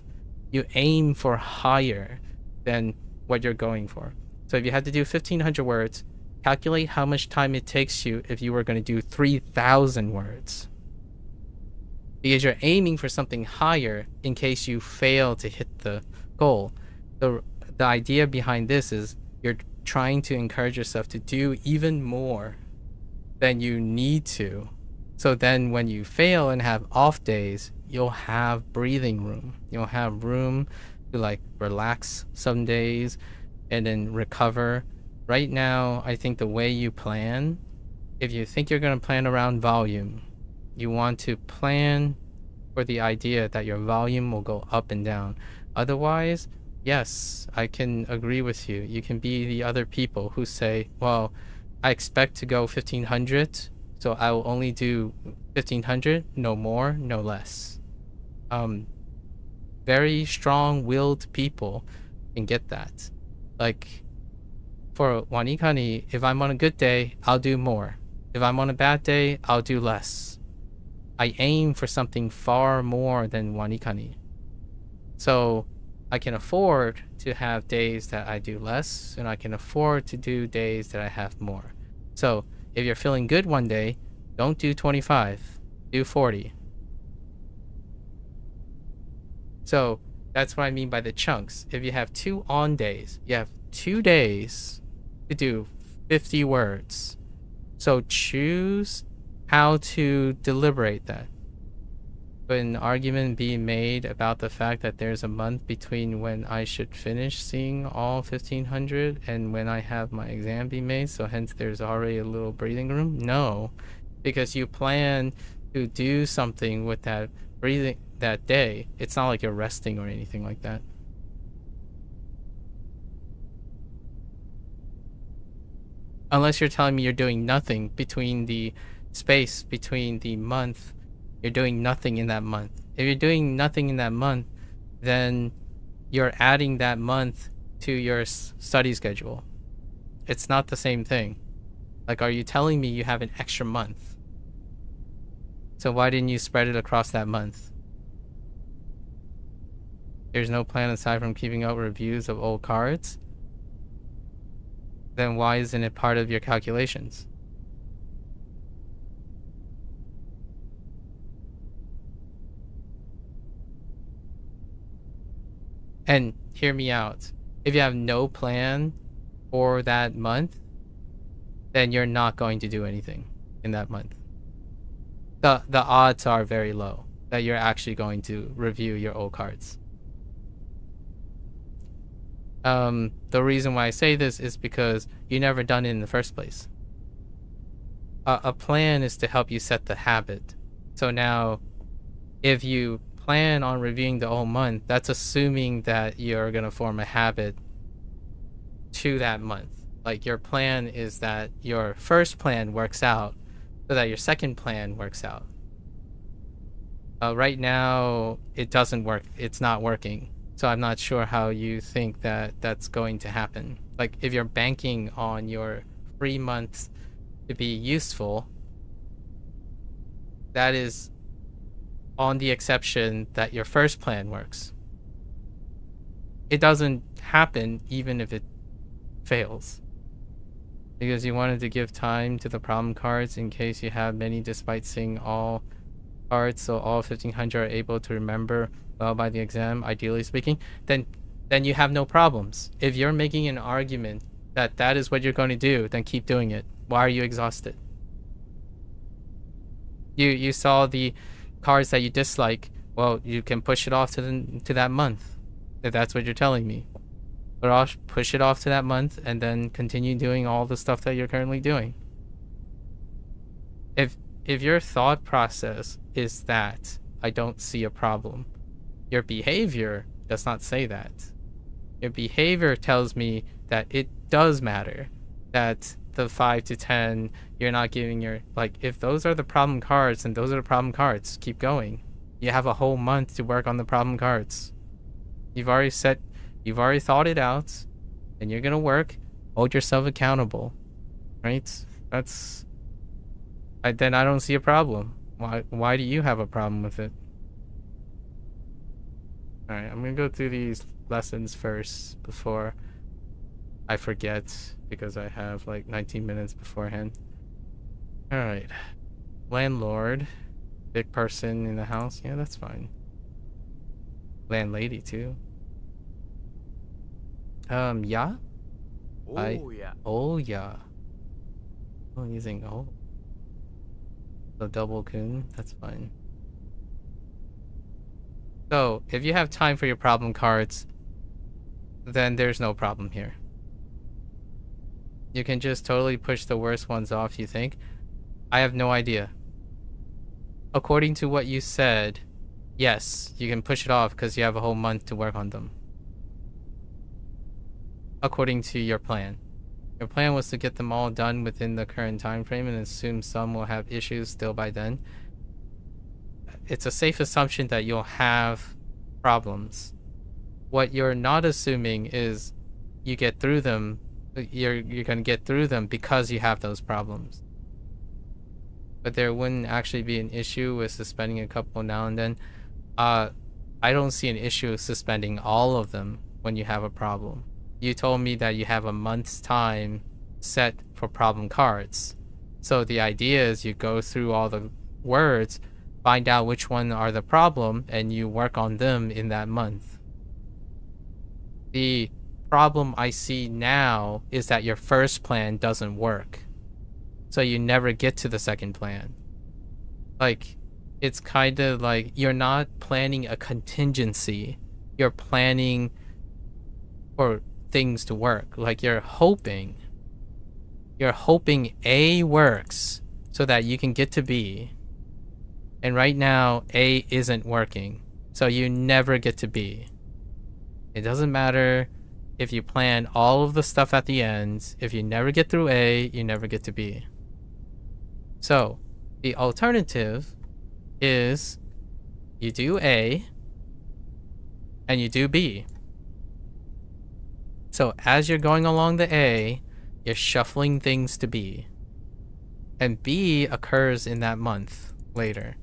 you aim for higher than what you're going for. So if you had to do 1,500 words, calculate how much time it takes you if you were going to do 3,000 words. Because you're aiming for something higher in case you fail to hit the goal. The idea behind this is you're trying to encourage yourself to do even more than you need to. So then when you fail and have off days, you'll have breathing room. You'll have room to like relax some days and then recover. Right now, I think the way you plan, if you think you're going to plan around volume, you want to plan for the idea that your volume will go up and down. Otherwise, yes, I can agree with you. You can be the other people who say, well, I expect to go 1,500, so I will only do 1,500, no more, no less. Very strong-willed people can get that. Like, for WaniKani, if I'm on a good day, I'll do more. If I'm on a bad day, I'll do less. I aim for something far more than WaniKani. So I can afford to have days that I do less, and I can afford to do days that I have more. So if you're feeling good one day, don't do 25, do 40. So that's what I mean by the chunks. If you have 2 on days, you have 2 days to do 50 words. So choose how to deliberate that. But an argument being made about the fact that there's a month between when I should finish seeing all 1,500 and when I have my exam be made, so hence there's already a little breathing room? No, because you plan to do something with that breathing that day. It's not like you're resting or anything like that. Unless you're telling me you're doing nothing between the space between the month, you're doing nothing in that month. If you're doing nothing in that month, then you're adding that month to your study schedule. It's not the same thing. Like, are you telling me you have an extra month? So why didn't you spread it across that month? There's no plan aside from keeping up reviews of old cards? Then why isn't it part of your calculations? And hear me out. If you have no plan for that month, then you're not going to do anything in that month. The odds are very low that you're actually going to review your old cards. The reason why I say this is because you never done it in the first place. a plan is to help you set the habit. So now, if you plan on reviewing the whole month, that's assuming that you're going to form a habit to that month. Like, your plan is that your first plan works out so that your second plan works out. Right now, it doesn't work. It's not working. So I'm not sure how you think that that's going to happen. Like, if you're banking on your 3 months to be useful, that is on the exception that your first plan works. It doesn't happen even if it fails, because you wanted to give time to the problem cards in case you have many despite seeing all cards, so all 1500 are able to remember well by the exam, ideally speaking. Then you have no problems. If you're making an argument that that is what you're going to do, then keep doing it. Why are you exhausted? You saw the cards that you dislike. Well, you can push it off to that month, if that's what you're telling me. But I'll push it off to that month and then continue doing all the stuff that you're currently doing. If your thought process is that I don't see a problem, your behavior does not say that. Your behavior tells me that it does matter, that the 5 to 10, you're not giving your, like, if those are the problem cards, then those are the problem cards. Keep going. You have a whole month to work on the problem cards. You've already thought it out, and you're gonna work. Hold yourself accountable, right? Then I don't see a problem. Why do you have a problem with it? All right, I'm gonna go through these lessons first before I forget, because I have like 19 minutes beforehand. All right, landlord, big person in the house. Yeah, that's fine. Landlady too. Yeah. Oh yeah. Oh, using the double kun. That's fine. So if you have time for your problem cards, then there's no problem here. You can just totally push the worst ones off, you think. I have no idea. According to what you said, yes, you can push it off because you have a whole month to work on them. According to your plan. Your plan was to get them all done within the current time frame and assume some will have issues still by then. It's a safe assumption that you'll have problems. What you're not assuming is you get through them. You're going to get through them because you have those problems. But there wouldn't actually be an issue with suspending a couple now and then. I don't see an issue with suspending all of them when you have a problem. You told me that you have a month's time set for problem cards. So the idea is you go through all the words, find out which one are the problem, and you work on them in that month. The problem I see now is that your first plan doesn't work. So you never get to the second plan. Like, it's kind of like you're not planning a contingency. You're planning for things to work. Like, you're hoping A works so that you can get to B. And right now, A isn't working. So you never get to B. It doesn't matter if you plan all of the stuff at the end. If you never get through A, you never get to B. So the alternative is you do A and you do B. So as you're going along the A, you're shuffling things to B. And B occurs in that month later.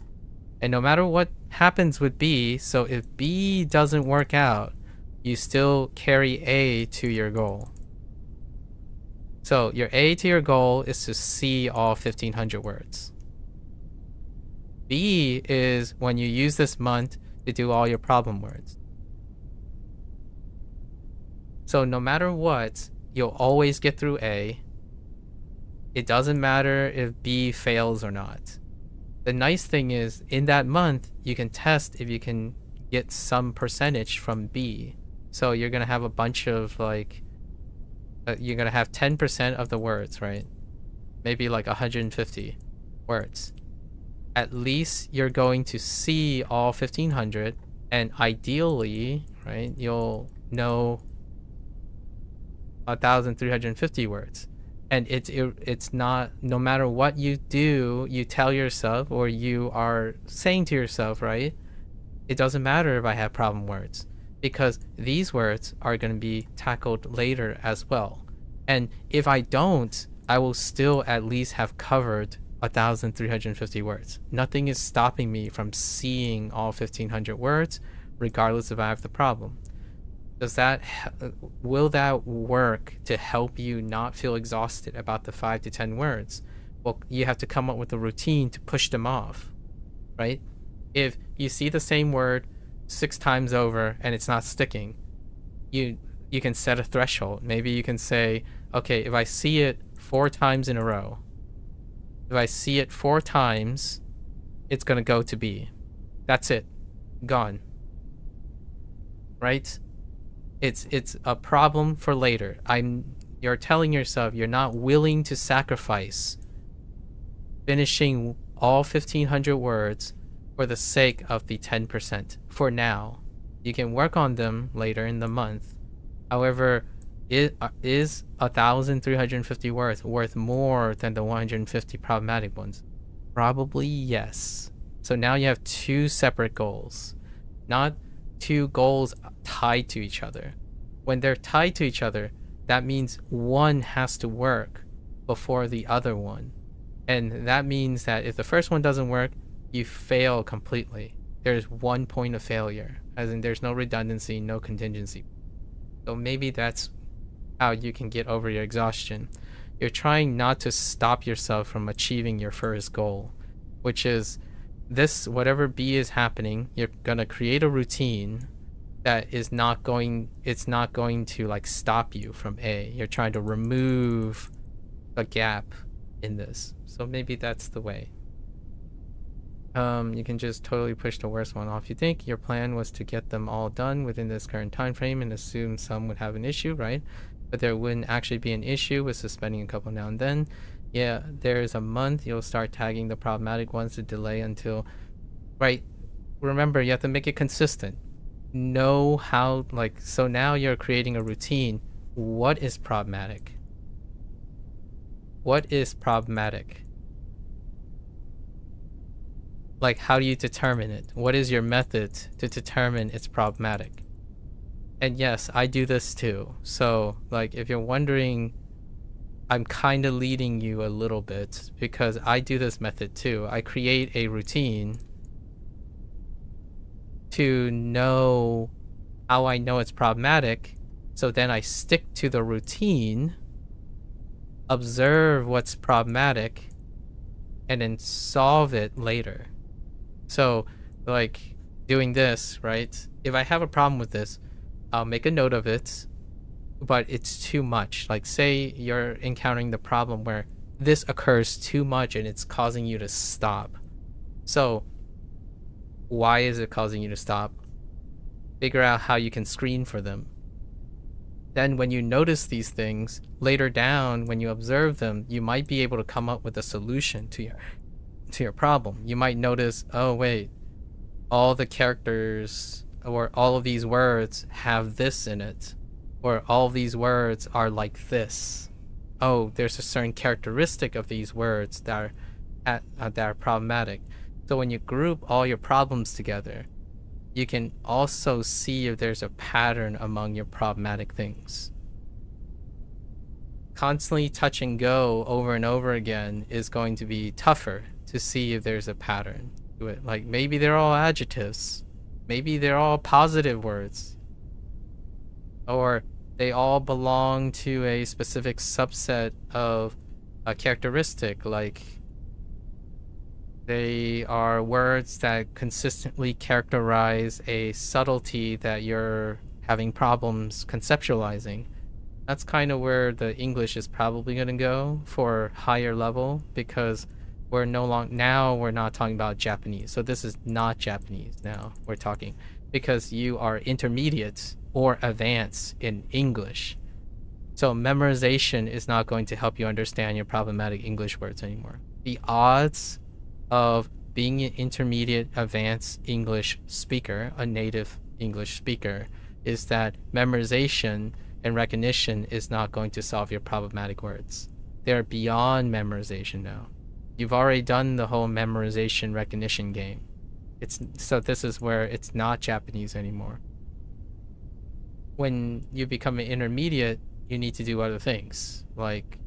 And no matter what happens with B, so if B doesn't work out, you still carry A to your goal. So your A to your goal is to see all 1500 words. B is when you use this month to do all your problem words. So no matter what, you'll always get through A. It doesn't matter if B fails or not. The nice thing is, in that month, you can test if you can get some percentage from B. So you're going to have a bunch of, like, you're going to have 10% of the words, right? maybe like 150 words. At least you're going to see all 1500, and ideally, right, you'll know 1350 words. And it's not, no matter what you do, you tell yourself, or you are saying to yourself, right, it doesn't matter if I have problem words, because these words are going to be tackled later as well. And if I don't, I will still at least have covered 1350 words. Nothing is stopping me from seeing all 1500 words, regardless if I have the problem. Will that work to help you not feel exhausted about the 5 to 10 words? Well, you have to come up with a routine to push them off, right? If you see the same word 6 times over and it's not sticking, you can set a threshold. Maybe you can say, okay, if I see it 4 times in a row, if I see it 4 times, it's gonna go to B. That's it. Gone. Right? It's a problem for later. You're telling yourself you're not willing to sacrifice finishing all 1500 words for the sake of the 10% for now. You can work on them later in the month. However, is 1350 words worth more than the 150 problematic ones? Probably yes. So now you have 2 separate goals, not 2 goals tied to each other. When they're tied to each other, that means one has to work before the other one. And that means that if the first one doesn't work, you fail completely. There's 1 point of failure, as in there's no redundancy, no contingency. So maybe that's how you can get over your exhaustion. You're trying not to stop yourself from achieving your first goal, which is this, whatever B is happening, you're gonna create a routine that it's not going to like stop you from A. You're trying to remove a gap in this. So maybe that's the way. You can just totally push the worst one off. You think your plan was to get them all done within this current time frame and assume some would have an issue, right? But there wouldn't actually be an issue with suspending a couple now and then. Yeah, there's a month. You'll start tagging the problematic ones to delay until, right? Remember, you have to make it consistent. Know how, like, so now you're creating a routine. What is problematic? What is problematic? Like, how do you determine it? What is your method to determine it's problematic? And yes, I do this too. So, like, if you're wondering, I'm kind of leading you a little bit because I do this method too. I create a routine to know how I know it's problematic. So then I stick to the routine, observe what's problematic, and then solve it later. So, like, doing this, right? If I have a problem with this, I'll make a note of it, but it's too much. Like, say you're encountering the problem where this occurs too much and it's causing you to stop. So, why is it causing you to stop? Figure out how you can screen for them. Then when you notice these things, later down, when you observe them, you might be able to come up with a solution to your problem. You might notice, oh wait, all the characters or all of these words have this in it, or all of these words are like this. Oh, there's a certain characteristic of these words that are problematic. So when you group all your problems together, you can also see if there's a pattern among your problematic things. Constantly touch and go over and over again is going to be tougher to see if there's a pattern to it. Like, maybe they're all adjectives. Maybe they're all positive words. Or they all belong to a specific subset of a characteristic, like they are words that consistently characterize a subtlety that you're having problems conceptualizing. That's kind of where the English is probably going to go for higher level, because we're we're not talking about Japanese. So this is not Japanese now we're talking, because you are intermediate or advanced in English. So memorization is not going to help you understand your problematic English words anymore. The odds of being an intermediate advanced English speaker, a native English speaker, is that memorization and recognition is not going to solve your problematic words. They're beyond memorization now. You've already done the whole memorization recognition game. So this is where it's not Japanese anymore. When you become an intermediate, you need to do other things like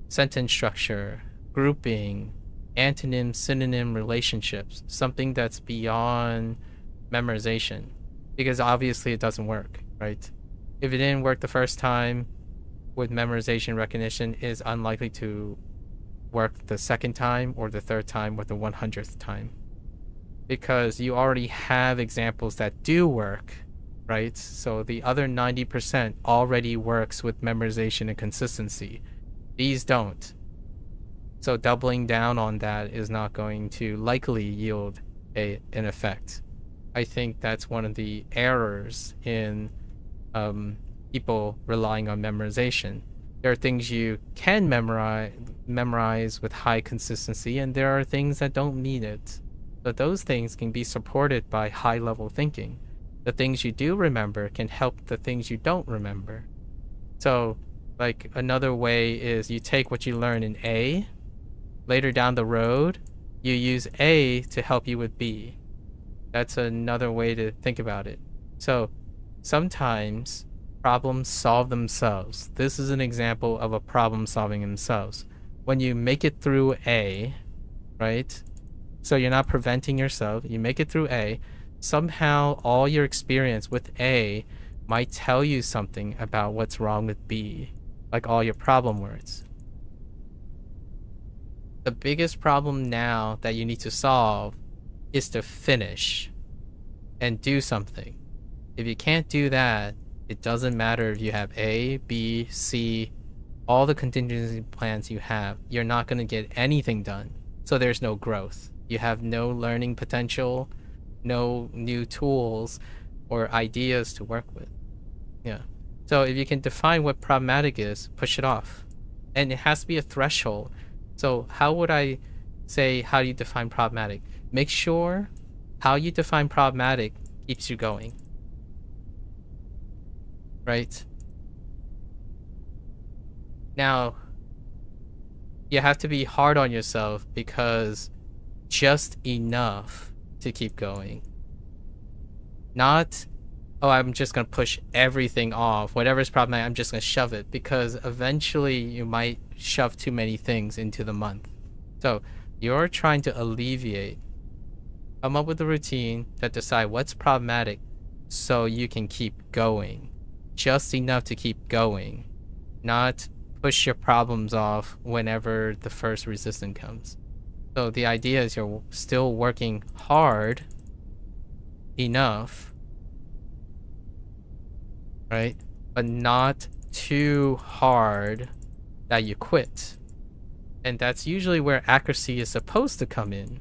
sentence structure, grouping, antonym, synonym relationships, something that's beyond memorization, because obviously it doesn't work, right? If it didn't work the first time with memorization recognition, is unlikely to work the second time or the third time or the 100th time, because you already have examples that do work, right? So the other 90% already works with memorization and consistency. These don't. So doubling down on that is not going to likely yield an effect. I think that's one of the errors in people relying on memorization. There are things you can memorize with high consistency, and there are things that don't need it. But those things can be supported by high-level thinking. The things you do remember can help the things you don't remember. So, like, another way is you take what you learn in A, later down the road, you use A to help you with B. That's another way to think about it. So, sometimes problems solve themselves. This is an example of a problem solving themselves. When you make it through A, right? So you're not preventing yourself, you make it through A, somehow all your experience with A might tell you something about what's wrong with B, like all your problem words. The biggest problem now that you need to solve is to finish and do something. If you can't do that, it doesn't matter if you have A, B, C, all the contingency plans you have, you're not going to get anything done. So there's no growth. You have no learning potential, no new tools or ideas to work with. Yeah. So if you can define what problematic is, push it off. And it has to be a threshold. So how would I say how you define problematic? Make sure how you define problematic keeps you going. Right? Now, you have to be hard on yourself, because just enough to keep going. Not, oh, I'm just going to push everything off. Whatever's problematic, I'm just going to shove it, because eventually you might shove too many things into the month. So you're trying to alleviate, come up with a routine that decide what's problematic so you can keep going. Just enough to keep going, not push your problems off whenever the first resistance comes. So the idea is you're still working hard enough, right? But not too hard that you quit. And that's usually where accuracy is supposed to come in,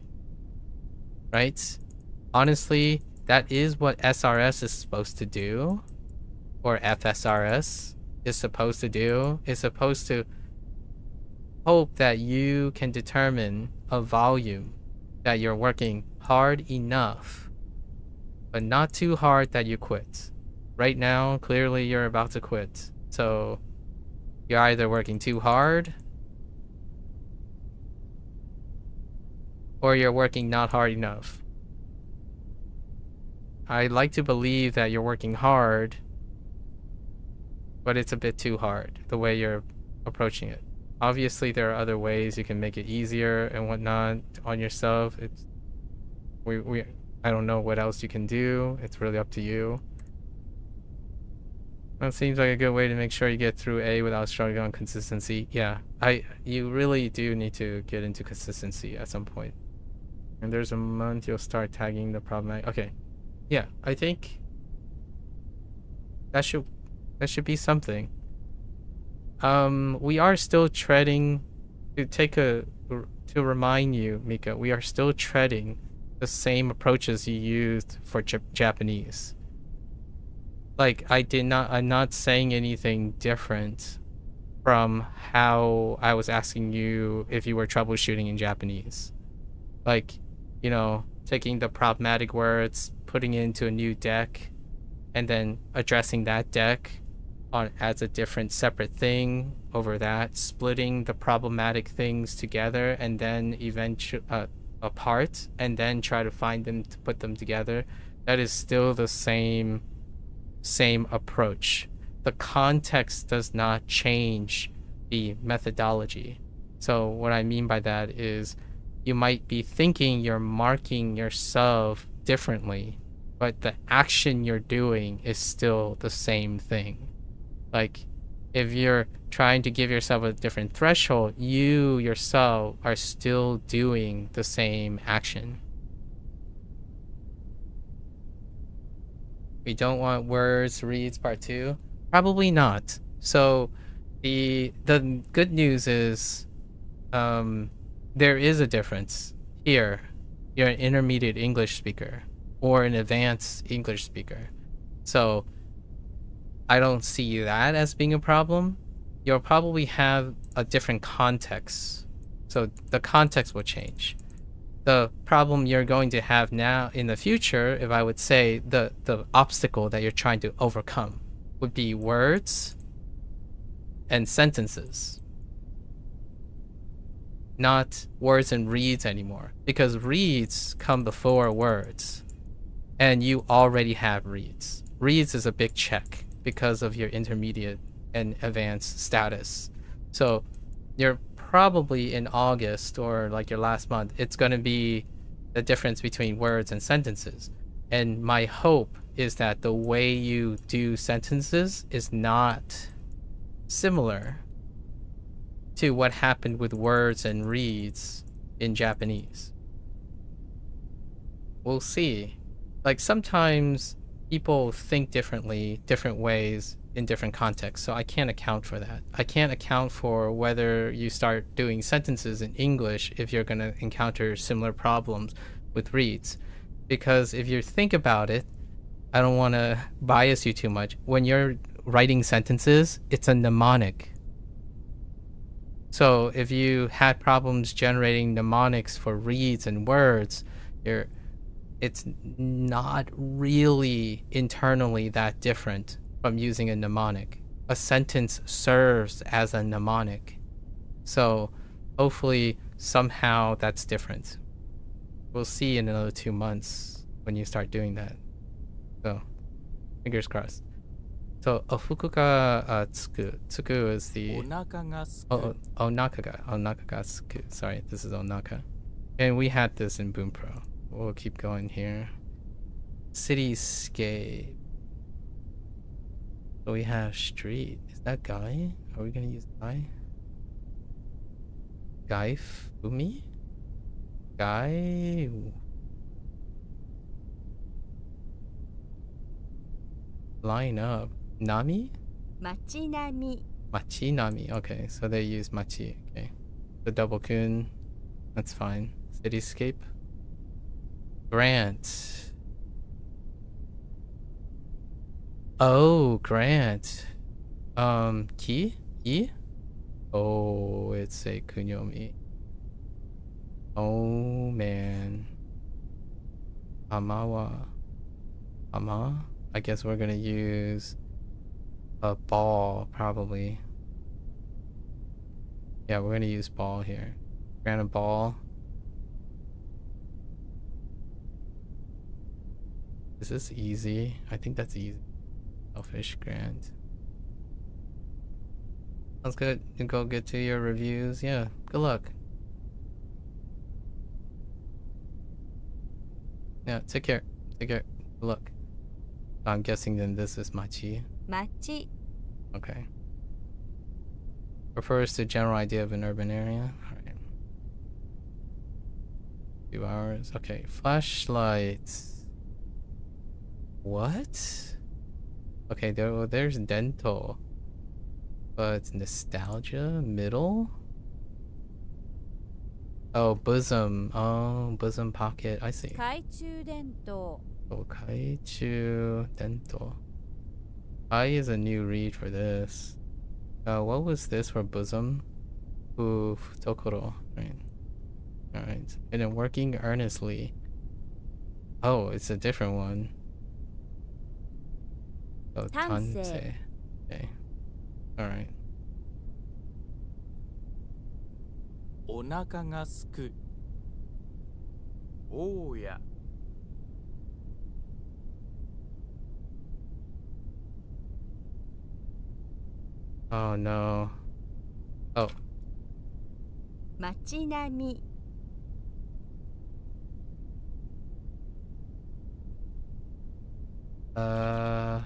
right? Honestly, that is what SRS is supposed to do, or FSRS is supposed to do. Is supposed to hope that you can determine a volume that you're working hard enough, but not too hard that you quit. Right now, clearly you're about to quit. So you're either working too hard or you're working not hard enough. I like to believe that you're working hard, but it's a bit too hard the way you're approaching it. Obviously, there are other ways you can make it easier and whatnot on yourself. It's I don't know what else you can do. It's really up to you. That seems like a good way to make sure you get through A without struggling on consistency. Yeah, you really do need to get into consistency at some point. And there's a month you'll start tagging the problematic. Okay, yeah, I think that should be something. We are still treading, to remind you, Mika, we are still treading the same approaches you used for Japanese. Like, I'm not saying anything different from how I was asking you if you were troubleshooting in Japanese. Like, you know, taking the problematic words, putting it into a new deck, and then addressing that deck on as a different separate thing over that, splitting the problematic things together and then eventually apart, and then try to find them to put them together. That is still the same approach. The context does not change the methodology. So what I mean by that is you might be thinking you're marking yourself differently, but the action you're doing is still the same thing. Like, if you're trying to give yourself a different threshold, you yourself are still doing the same action. We don't want words, reads, part 2? Probably not. So the good news is there is a difference. Here, you're an intermediate English speaker or an advanced English speaker. So I don't see that as being a problem. You'll probably have a different context. So the context will change. The problem you're going to have now in the future, if I would say the obstacle that you're trying to overcome, would be words and sentences. Not words and reads anymore. Because reads come before words. And you already have reads. Reads is a big check because of your intermediate and advanced status. So you're probably in August or like your last month, it's going to be the difference between words and sentences. And my hope is that the way you do sentences is not similar to what happened with words and reads in Japanese. We'll see. Like, sometimes people think differently, different ways in different contexts, so I can't account for that. I can't account for whether you start doing sentences in English if you're going to encounter similar problems with reads. Because if you think about it, I don't want to bias you too much. When you're writing sentences, it's a mnemonic. So if you had problems generating mnemonics for reads and words, it's not really internally that different from using a mnemonic. A sentence serves as a mnemonic. So hopefully somehow that's different. We'll see in another 2 months when you start doing that. So fingers crossed. So ofuku ga tsuku. Tsuku is the onaka ga tsuku. Sorry, this is onaka. And we had this in Bunpro. We'll keep going here. Cityscape. So we have street. Is that guy? Are we gonna use guy? Guy Fumi? Guy. Line up. Nami? Machinami. Machinami. Okay, so they use machi. Okay. The double kun. That's fine. Cityscape. Grant. Oh, Grant. Ki? Yi? Oh, it's a kunyomi. Oh, man. Amawa. Ama? I guess we're gonna use a ball, probably. Yeah, we're gonna use ball here. Grant a ball. Is this easy? I think that's easy. Selfish grant. Sounds good. You go get to your reviews. Yeah, good luck. Yeah, take care. Take care. Good luck. I'm guessing then this is machi. Machi. Okay. Refers to general idea of an urban area. Alright. 2 hours. Okay. Flashlights. What? Okay, there's dental. But nostalgia? Middle? Oh, bosom. Oh, bosom pocket. I see. 懐中電灯。 Koichi dental. I is a new read for this. What was this for bosom? Ooh, Tokoro, right? Alright. And then working earnestly. Oh, it's a different one. Oh, Tansei. Tansei. Okay. Alright. お腹がすく。おうや。Oh no. Oh. 街並み 懐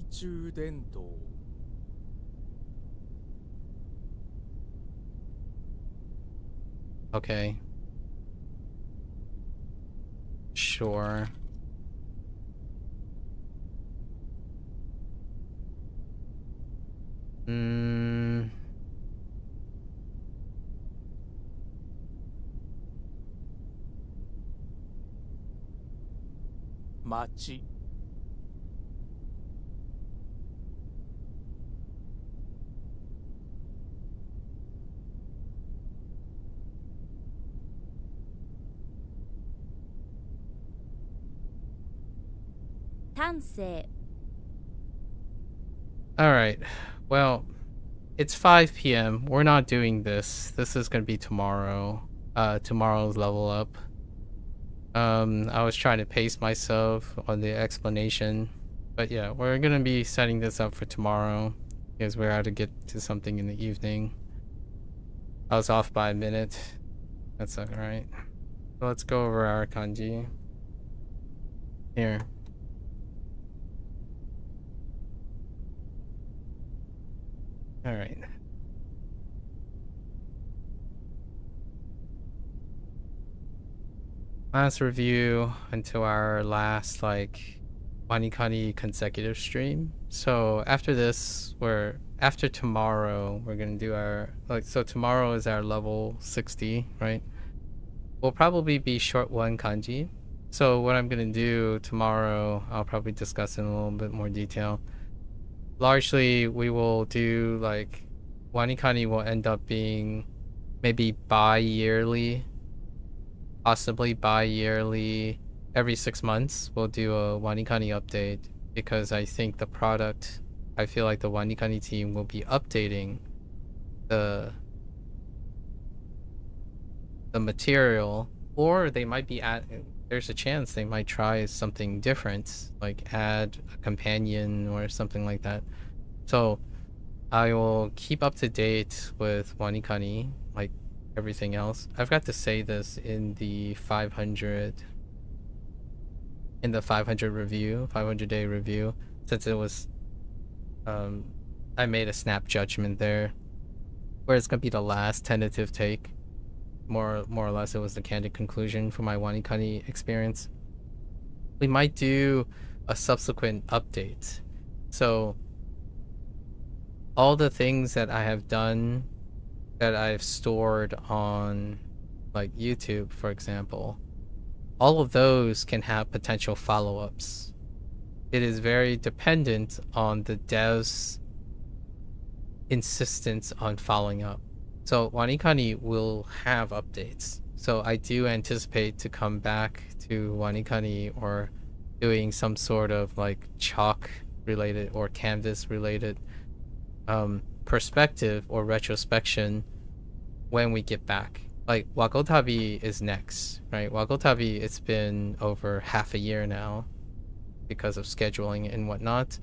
中電灯。 Okay. Sure. Hmm. Machi. 丹精 Alright. Well, it's 5 p.m. We're not doing this. This is gonna be tomorrow. Tomorrow's level up. I was trying to pace myself on the explanation. But yeah, we're gonna be setting this up for tomorrow. Because we're out to get to something in the evening. I was off by a minute. That's alright. So let's go over our kanji. Here. Alright. Last review until our last WaniKani consecutive stream. So after this, after tomorrow, we're gonna do our so tomorrow is our level 60, right? We'll probably be short one kanji. So what I'm gonna do tomorrow, I'll probably discuss in a little bit more detail. Largely, we will do WaniKani will end up being maybe bi-yearly, possibly bi-yearly. Every 6 months, we'll do a WaniKani update because I think I feel like the WaniKani team will be updating the material, or they might be there's a chance they might try something different, like add a companion or something like that. So I will keep up to date with WaniKani, like everything else. I've got to say this in the 500 review, 500-day review, since it was I made a snap judgment there, where it's gonna be the last tentative take. More or less, it was the candid conclusion for my WaniKani experience. We might do a subsequent update. So all the things that I have done, that I've stored on YouTube, for example, all of those can have potential follow-ups. It is very dependent on the devs' insistence on following up. So WaniKani will have updates. So I do anticipate to come back to WaniKani or doing some sort of chalk related or canvas related perspective or retrospection when we get back. Wakotabi is next, right? Wakotabi, it's been over half a year now because of scheduling and whatnot.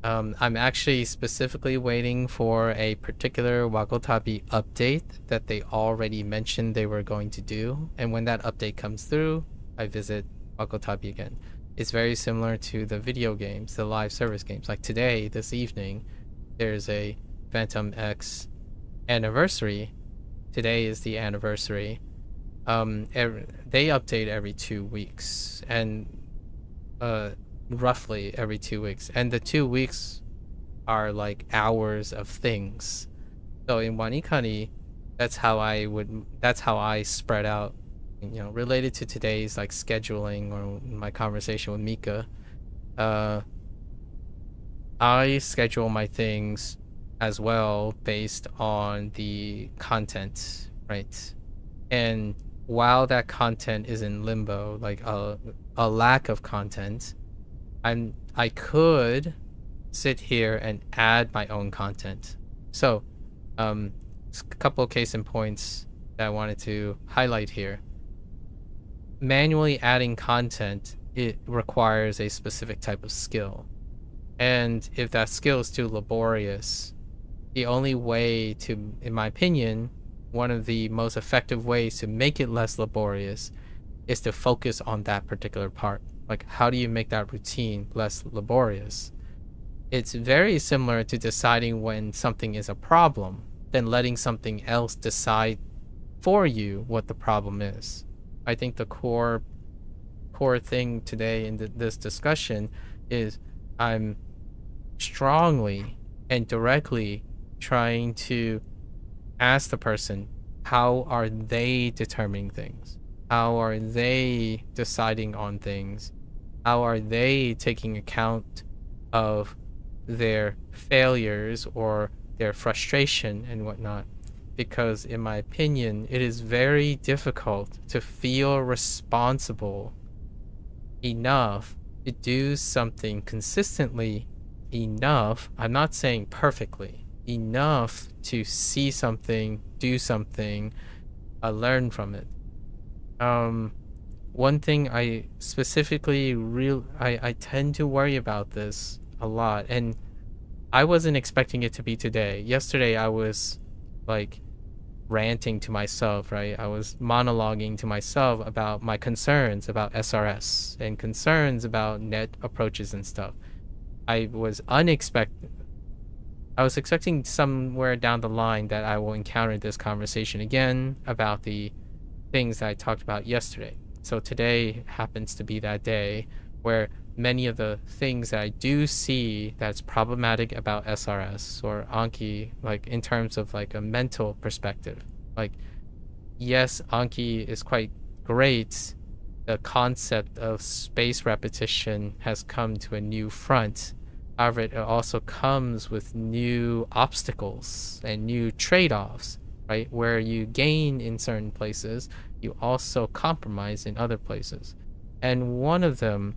I'm actually specifically waiting for a particular Wakotabi update that they already mentioned they were going to do. And when that update comes through, I visit Wakotabi again. It's very similar to the video games, the live service games. Like today, this evening, there's a Phantom X anniversary. Today is the anniversary. They update every 2 weeks. And roughly every 2 weeks, and the 2 weeks are hours of things. So in WaniKani, that's how I spread out, related to today's scheduling or my conversation with Mika. I schedule my things as well based on the content, right? And while that content is in limbo, like a lack of content, I could sit here and add my own content. So, a couple of case in points that I wanted to highlight here. Manually adding content, it requires a specific type of skill. And if that skill is too laborious, the only way to, in my opinion, one of the most effective ways to make it less laborious is to focus on that particular part. Like, how do you make that routine less laborious? It's very similar to deciding when something is a problem, then letting something else decide for you what the problem is. I think the core thing today in this discussion is I'm strongly and directly trying to ask the person, how are they determining things? How are they deciding on things? How are they taking account of their failures or their frustration and whatnot? Because in my opinion, it is very difficult to feel responsible enough to do something consistently enough. I'm not saying perfectly, enough to see something, do something, learn from it. One thing I specifically I tend to worry about this a lot, and I wasn't expecting it to be today. Yesterday I was like ranting to myself, right? I was monologuing to myself about my concerns about SRS and concerns about net approaches and stuff. I was expecting somewhere down the line that I will encounter this conversation again about the things that I talked about yesterday. So today happens to be that day where many of the things that I do see that's problematic about SRS or Anki, like in terms of like a mental perspective, like, yes, Anki is quite great. The concept of space repetition has come to a new front. However, it also comes with new obstacles and new trade-offs, right? Where you gain in certain places, you also compromise in other places. And one of them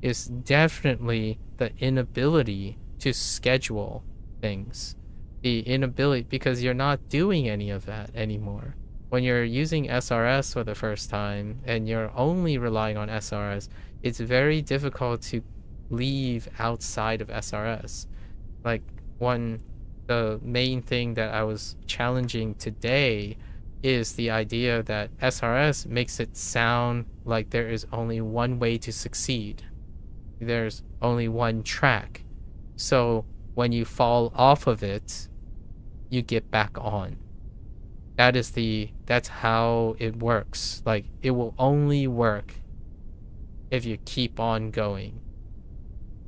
is definitely the inability to schedule things. The inability, because you're not doing any of that anymore. When you're using SRS for the first time and you're only relying on SRS, it's very difficult to leave outside of SRS. Like, the main thing that I was challenging today is the idea that SRS makes it sound like there is only one way to succeed. There's only one track. So when you fall off of it, you get back on. That's how it works. Like, it will only work if you keep on going.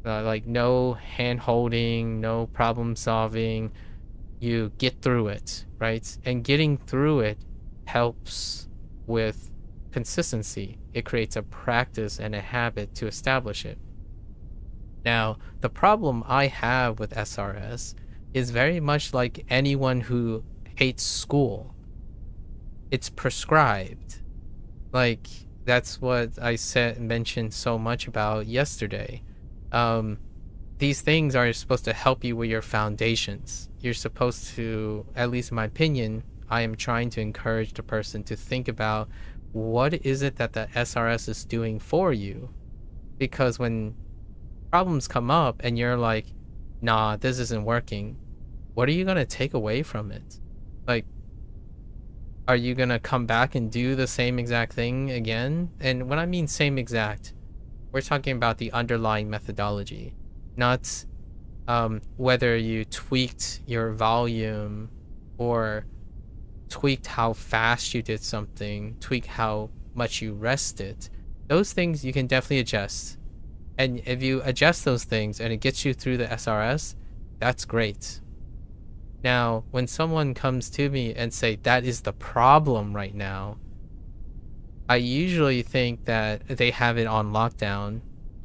Like, no hand holding, no problem solving. You get through it, right? And getting through it helps with consistency. It creates a practice and a habit to establish it. Now, the problem I have with SRS is very much like anyone who hates school. It's prescribed. Like, that's what I mentioned so much about yesterday. These things are supposed to help you with your foundations. You're supposed to, at least in my opinion, I am trying to encourage the person to think about what is it that the SRS is doing for you. Because when problems come up and you're like, nah, this isn't working, what are you going to take away from it? Like, are you going to come back and do the same exact thing again? And when I mean same exact, we're talking about the underlying methodology, not whether you tweaked your volume or tweaked how fast you did something, tweak how much you rested. Those things you can definitely adjust. And if you adjust those things and it gets you through the SRS, that's great. Now, when someone comes to me and say that is the problem right now, I usually think that they have it on lockdown.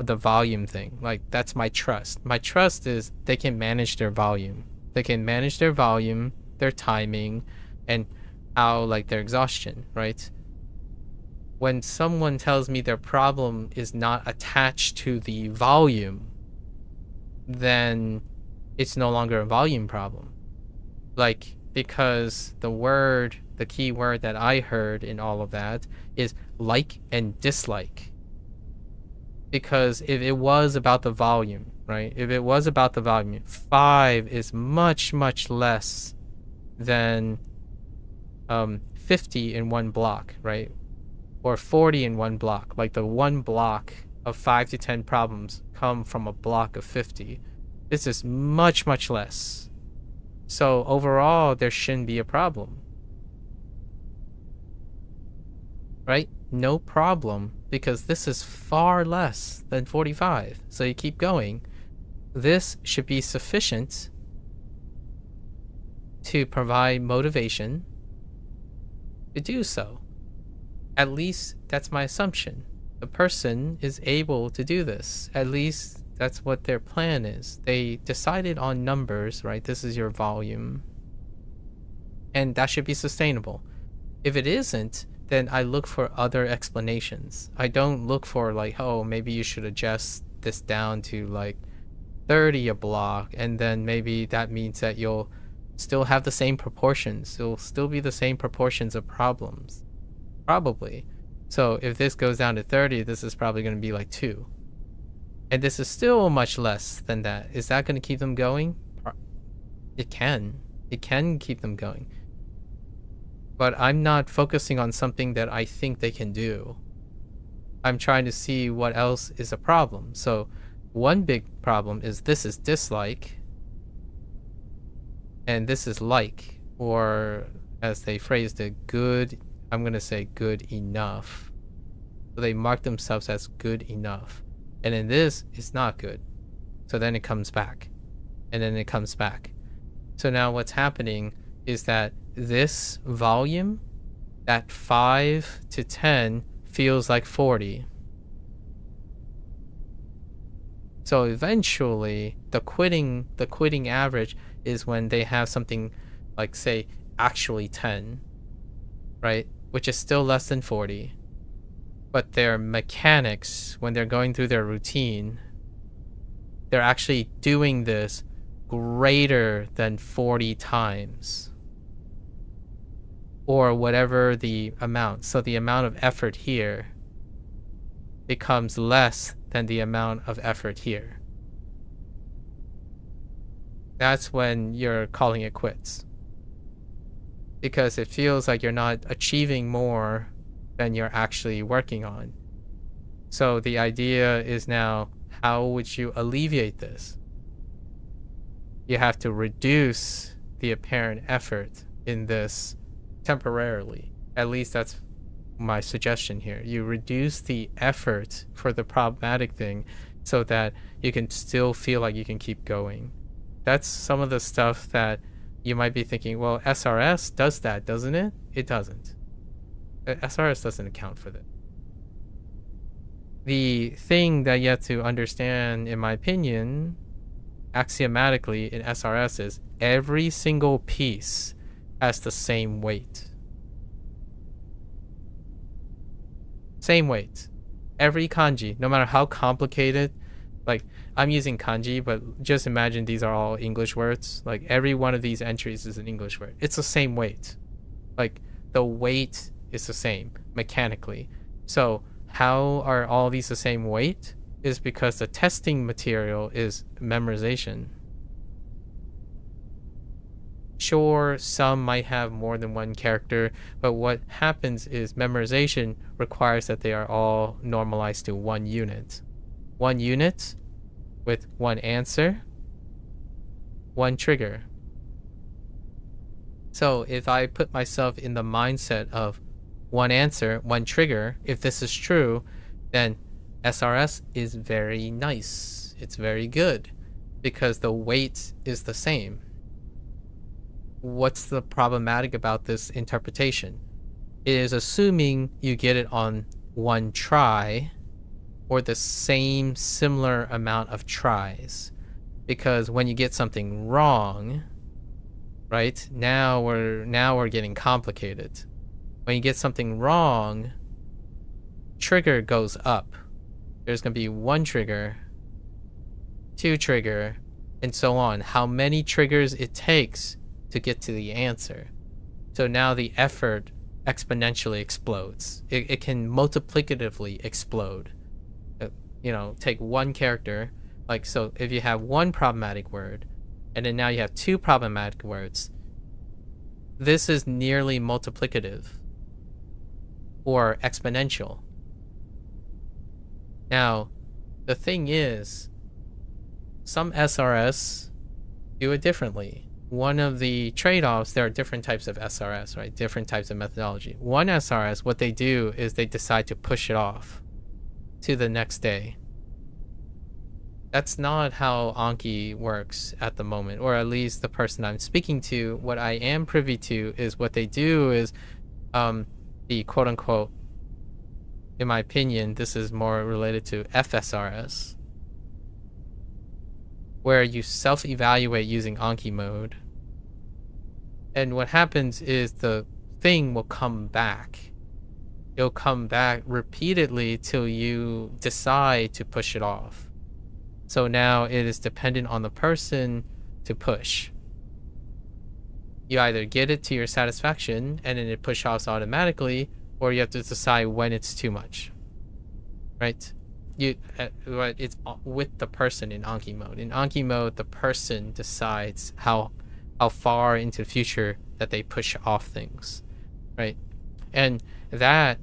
the volume thing. Like, that's my trust. My trust is they can manage their volume. They can manage their volume, their timing, and how, like, their exhaustion, right? When someone tells me their problem is not attached to the volume, then it's no longer a volume problem. Like, because the key word that I heard in all of that is like and dislike. Because if it was about the volume, right? If it was about the volume, 5 is much, much less than 50 in one block, right? Or 40 in one block. Like, the one block of 5 to 10 problems come from a block of 50. This is much, much less. So overall, there shouldn't be a problem. Right? No problem, because this is far less than 45. So you keep going. This should be sufficient to provide motivation to do so. At least that's my assumption. The person is able to do this. At least that's what their plan is. They decided on numbers, right? This is your volume. And that should be sustainable. If it isn't, then I look for other explanations. I don't look for, like, oh, maybe you should adjust this down to like 30 a block, and then maybe that means that you'll still have the same proportions. It'll still be the same proportions of problems. Probably. So if this goes down to 30, this is probably going to be like 2. And this is still much less than that. Is that going to keep them going? It can. It can keep them going. But I'm not focusing on something that I think they can do. I'm trying to see what else is a problem. So one big problem is this is dislike, and this is like, or as they phrased it, good. I'm going to say good enough. So they mark themselves as good enough. And in this, it's not good. So then it comes back. And then it comes back. So now what's happening is that this volume, that 5 to 10, feels like 40. So eventually, the quitting average is when they have something like, say, actually 10, right? Which is still less than 40. But their mechanics, when they're going through their routine, they're actually doing this greater than 40 times. Or whatever the amount. So the amount of effort here becomes less than the amount of effort here. That's when you're calling it quits. Because it feels like you're not achieving more than you're actually working on. So the idea is now, how would you alleviate this? You have to reduce the apparent effort in this temporarily. At least that's my suggestion here. You reduce the effort for the problematic thing so that you can still feel like you can keep going. That's some of the stuff that you might be thinking, well, SRS does that, doesn't it? It doesn't. SRS doesn't account for that. The thing that you have to understand, in my opinion, axiomatically in SRS is every single piece has the same weight. Same weight. Every kanji, no matter how complicated, like, I'm using kanji, but just imagine these are all English words. Like, every one of these entries is an English word. It's the same weight. Like, the weight is the same mechanically. So how are all these the same weight? Is because the testing material is memorization. Sure, some might have more than one character, but what happens is memorization requires that they are all normalized to 1 unit. 1 unit with 1 answer, 1 trigger. So if I put myself in the mindset of 1 answer, 1 trigger, if this is true, then SRS is very nice. It's very good because the weight is the same. What's the problematic about this interpretation? It is assuming you get it on 1 try or the same similar amount of tries. Because when you get something wrong, right, now we're getting complicated. When you get something wrong, trigger goes up. There's going to be 1 trigger, 2 trigger, and so on. How many triggers it takes to get to the answer. So now the effort exponentially explodes. It can multiplicatively explode. Take 1 character. Like, so if you have 1 problematic word, and then now you have 2 problematic words, this is nearly multiplicative or exponential. Now, the thing is, some SRS do it differently. One of the trade-offs, there are different types of SRS, right? Different types of methodology. One SRS, what they do is they decide to push it off to the next day. That's not how Anki works at the moment, or at least the person I'm speaking to. What I am privy to is what they do is the quote-unquote, in my opinion, this is more related to FSRS, where you self-evaluate using Anki mode. And what happens is the thing will come back. It'll come back repeatedly till you decide to push it off. So now it is dependent on the person to push. You either get it to your satisfaction and then it push offs automatically, or you have to decide when it's too much, right? It's with the person in Anki mode. In Anki mode, the person decides how far into the future that they push off things, right? And that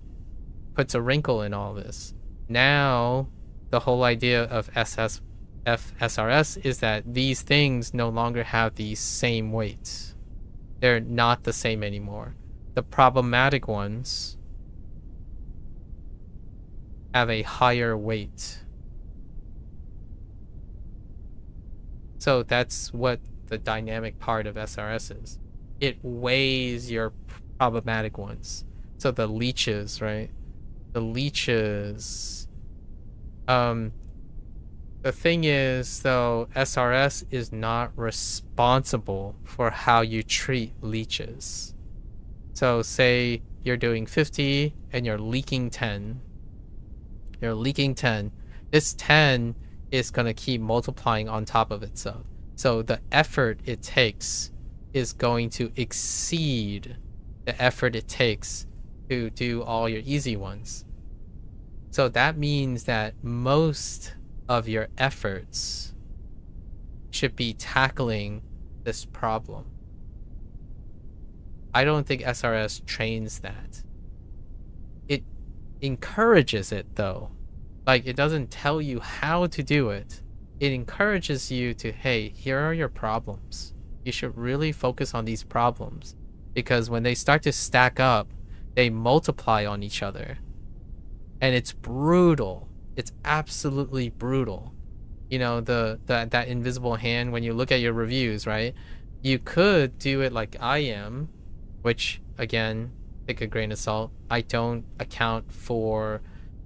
puts a wrinkle in all this. Now, the whole idea of FSRS is that these things no longer have the same weights. They're not the same anymore. The problematic ones have a higher weight. So that's what the dynamic part of SRS is. It weighs your problematic ones. So the leeches, right? The leeches. The thing is, though, SRS is not responsible for how you treat leeches. So say you're doing 50 and you're leaking 10. You're leaking 10. This 10 is going to keep multiplying on top of itself. So the effort it takes is going to exceed the effort it takes to do all your easy ones. So that means that most of your efforts should be tackling this problem. I don't think SRS trains that. It encourages it, though. Like, it doesn't tell you how to do it. It encourages you to, hey, here are your problems. You should really focus on these problems, because when they start to stack up, they multiply on each other. And it's brutal. It's absolutely brutal. You know, that invisible hand, when you look at your reviews, right? You could do it like I am, which, again, take a grain of salt. I don't account for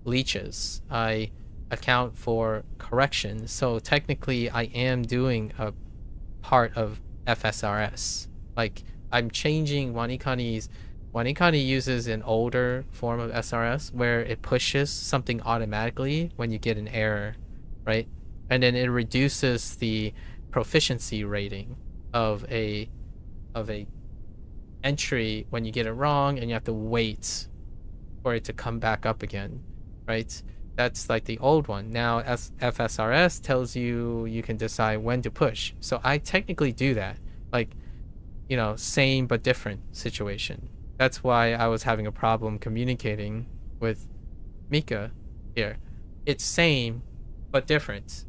leeches. I account for correction. So technically, I am doing a part of FSRS. Like, I'm changing WaniKani's. WaniKani uses an older form of SRS where it pushes something automatically when you get an error, right? And then it reduces the proficiency rating of a entry when you get it wrong, and you have to wait for it to come back up again, right? That's like the old one. Now FSRS tells you you can decide when to push. So I technically do that, like, you know, same but different situation. That's why I was having a problem communicating with Mika here. It's same but different.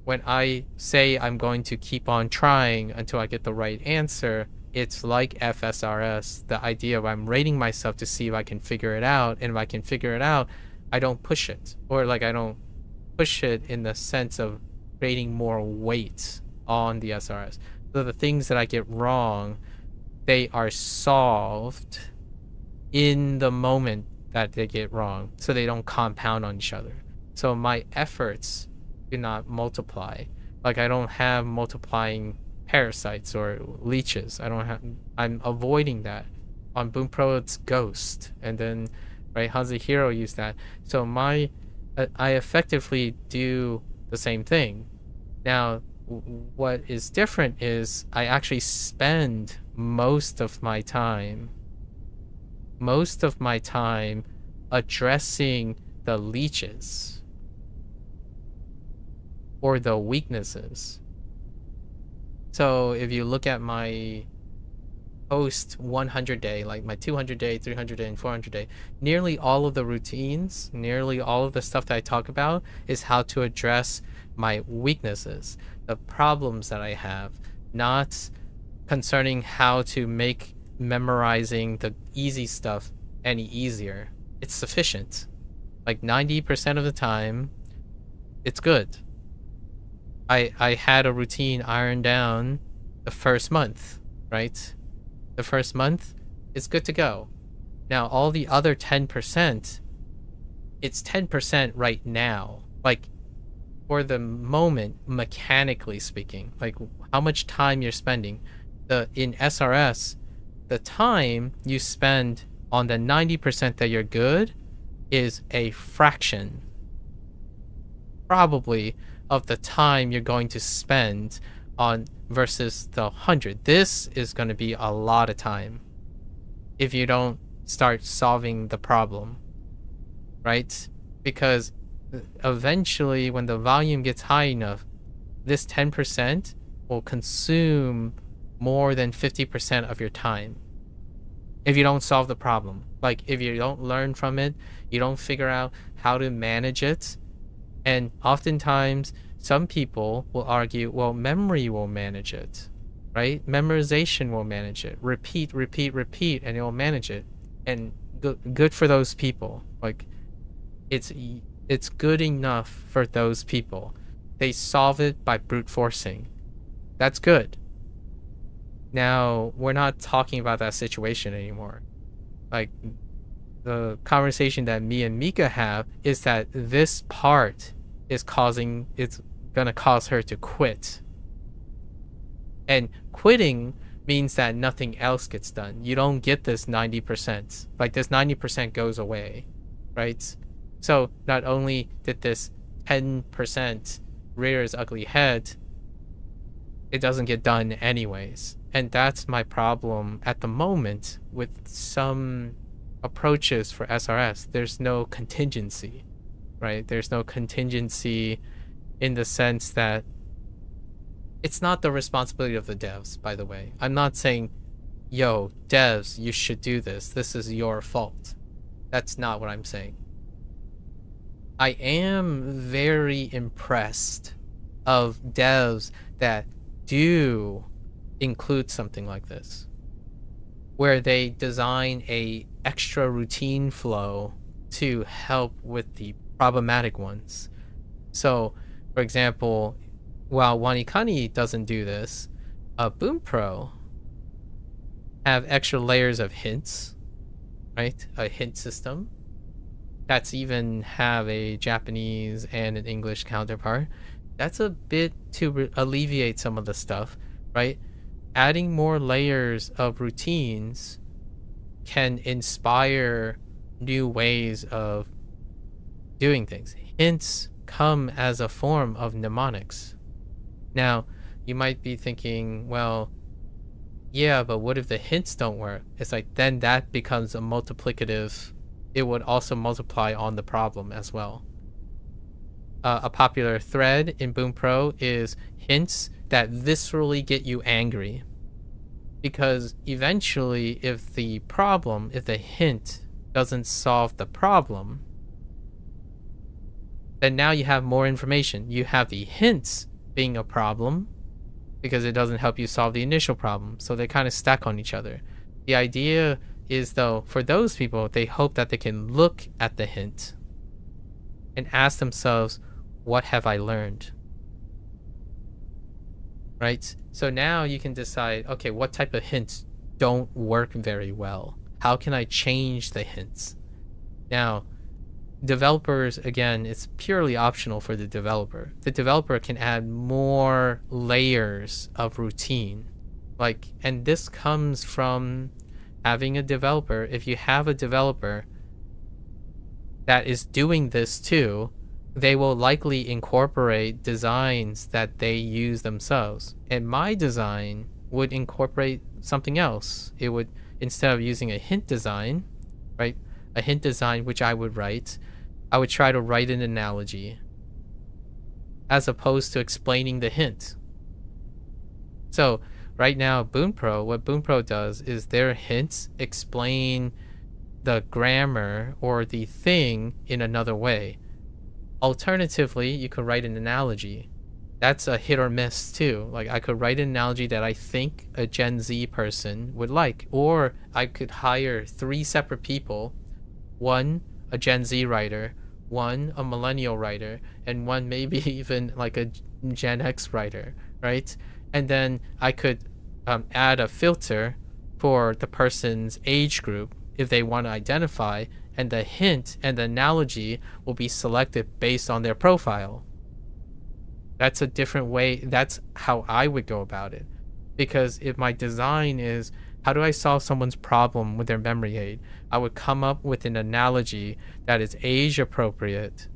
When I say I'm going to keep on trying until I get the right answer, it's like FSRS, the idea of I'm rating myself to see if I can figure it out, and if I can figure it out, I don't push it. Or like, I don't push it in the sense of creating more weight on the SRS. So the things that I get wrong, they are solved in the moment that they get wrong, so they don't compound on each other. So my efforts do not multiply. Like I don't have multiplying parasites or leeches. I'm avoiding that. On Bunpro it's ghost, and then right, HanziHero use that. So I effectively do the same thing. Now what is different is I actually spend most of my time addressing the leeches or the weaknesses. So if you look at my post 100 day, like my 200 day, 300 day, and 400 day, nearly all of the routines, nearly all of the stuff that I talk about is how to address my weaknesses, the problems that I have, not concerning how to make memorizing the easy stuff any easier. It's sufficient. Like 90% of the time, it's good. I had a routine ironed down the first month, right? The first month, it's good to go. Now, all the other 10%, it's 10% right now. Like, for the moment, mechanically speaking, like how much time you're spending. In SRS, the time you spend on the 90% that you're good is a fraction, probably, of the time you're going to spend on versus the 100. This is going to be a lot of time if you don't start solving the problem, right? Because eventually when the volume gets high enough, this 10% will consume more than 50% of your time if you don't solve the problem. Like if you don't learn from it, you don't figure out how to manage it. And oftentimes some people will argue, well, memory will manage it, right? Memorization will manage it. Repeat, and it will manage it. And good for those people. Like it's good enough for those people. They solve it by brute forcing. That's good. Now, we're not talking about that situation anymore. Like, the conversation that me and Mika have is that this part is it's gonna cause her to quit. And quitting means that nothing else gets done. You don't get this 90%. Like, this 90% goes away, right? So, not only did this 10% rear its ugly head, it doesn't get done anyways. And that's my problem at the moment with some approaches for SRS. There's no contingency, right? There's no contingency in the sense that it's not the responsibility of the devs, by the way. I'm not saying, yo, devs, you should do this. This is your fault. That's not what I'm saying. I am very impressed of devs that do include something like this, where they design a extra routine flow to help with the problematic ones. So, for example, while WaniKani doesn't do this, Bunpro have extra layers of hints, right? A hint system that's even have a Japanese and an English counterpart. That's a bit to alleviate some of the stuff, right? Adding more layers of routines can inspire new ways of doing things. Hints come as a form of mnemonics. Now, you might be thinking, well, yeah, but what if the hints don't work? It's like, then that becomes a multiplicative. It would also multiply on the problem as well. A popular thread in Bunpro is hints that viscerally get you angry. Because eventually, if the hint doesn't solve the problem, then now you have more information. You have the hints being a problem because it doesn't help you solve the initial problem. So they kind of stack on each other. The idea is, though, for those people, they hope that they can look at the hint and ask themselves, what have I learned? Right? So now you can decide, okay, what type of hints don't work very well? How can I change the hints? Now, developers, again, it's purely optional for the developer. The developer can add more layers of routine. And this comes from having a developer. If you have a developer that is doing this too, they will likely incorporate designs that they use themselves. And my design would incorporate something else. It would, instead of using a hint design, right? A hint design which I would write, I would try to write an analogy as opposed to explaining the hint. So right now, Bunpro, what Bunpro does is their hints explain the grammar or the thing in another way. Alternatively, you could write an analogy. That's a hit or miss too. Like, I could write an analogy that I think a Gen Z person would like, or I could hire 3 separate people, one a Gen Z writer, one a millennial writer, and one maybe even like a Gen X writer, right? And then I could add a filter for the person's age group if they want to identify, and the hint and the analogy will be selected based on their profile. That's a different way. That's how I would go about it. Because if my design is, how do I solve someone's problem with their memory aid? I would come up with an analogy that is age appropriate,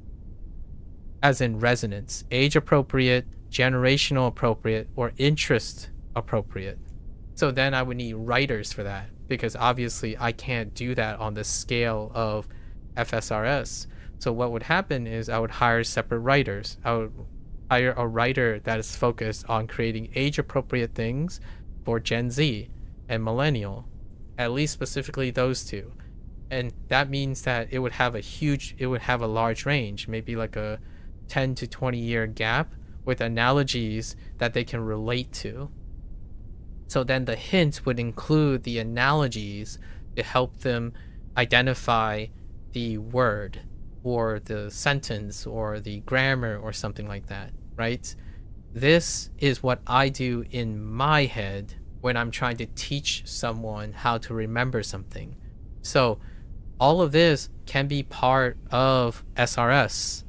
as in resonance, age appropriate, generational appropriate, or interest appropriate. So then I would need writers for that, because obviously I can't do that on the scale of FSRS. So what would happen is I would hire separate writers. I would hire a writer that is focused on creating age appropriate things for Gen Z and millennial, at least specifically those two. And that means that it would have a large range, maybe like a 10 to 20 year gap with analogies that they can relate to. So then the hints would include the analogies to help them identify the word or the sentence or the grammar or something like that, right? This is what I do in my head when I'm trying to teach someone how to remember something. So all of this can be part of SRS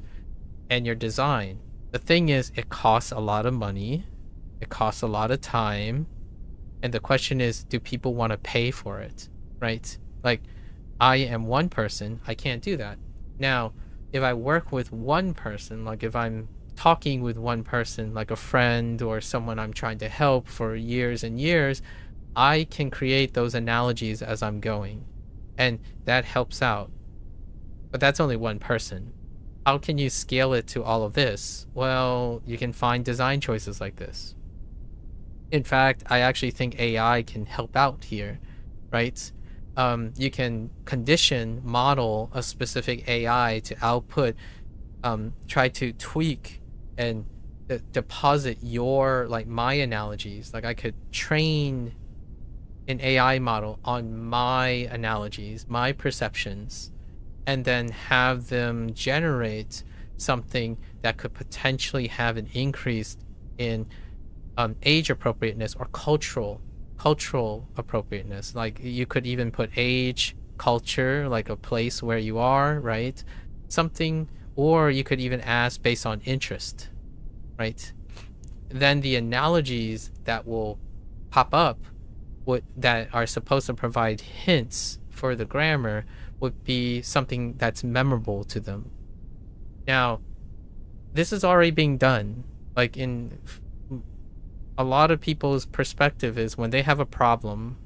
and your design. The thing is, it costs a lot of money, it costs a lot of time, and the question is, do people want to pay for it, right? Like, I am one person, I can't do that. Now, if I work with one person, like if I'm talking with one person, like a friend or someone I'm trying to help for years and years, I can create those analogies as I'm going, and that helps out. But that's only one person. How can you scale it to all of this? Well, you can find design choices like this. In fact, I actually think AI can help out here, right? You can model a specific AI to output, try to tweak and deposit my analogies. Like, I could train an AI model on my analogies, my perceptions, and then have them generate something that could potentially have an increase in age appropriateness or cultural appropriateness. Like, you could even put age, culture, like a place where you are, right? Something, or you could even ask based on interest, right? Then the analogies that will pop up that are supposed to provide hints for the grammar would be something that's memorable to them. Now, this is already being done. Like, in a lot of people's perspective is when they have a problem,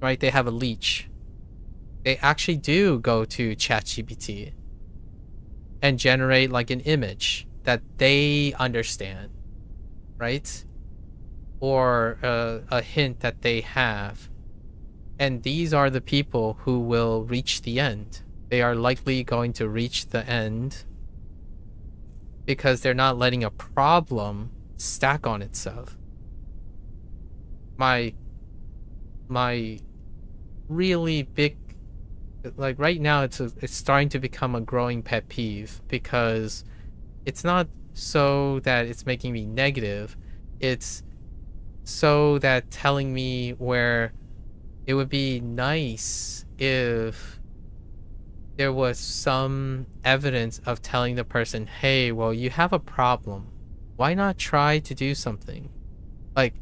right? They have a leech. They actually do go to ChatGPT and generate like an image that they understand, right? Or a hint that they have. And these are the people who will reach the end. They are likely going to reach the end because they're not letting a problem stack on itself. My really big, like right now, it's starting to become a growing pet peeve, because it's not so that it's making me negative, it's so that telling me where it would be nice if there was some evidence of telling the person, hey, well, you have a problem. Why not try to do something? Like,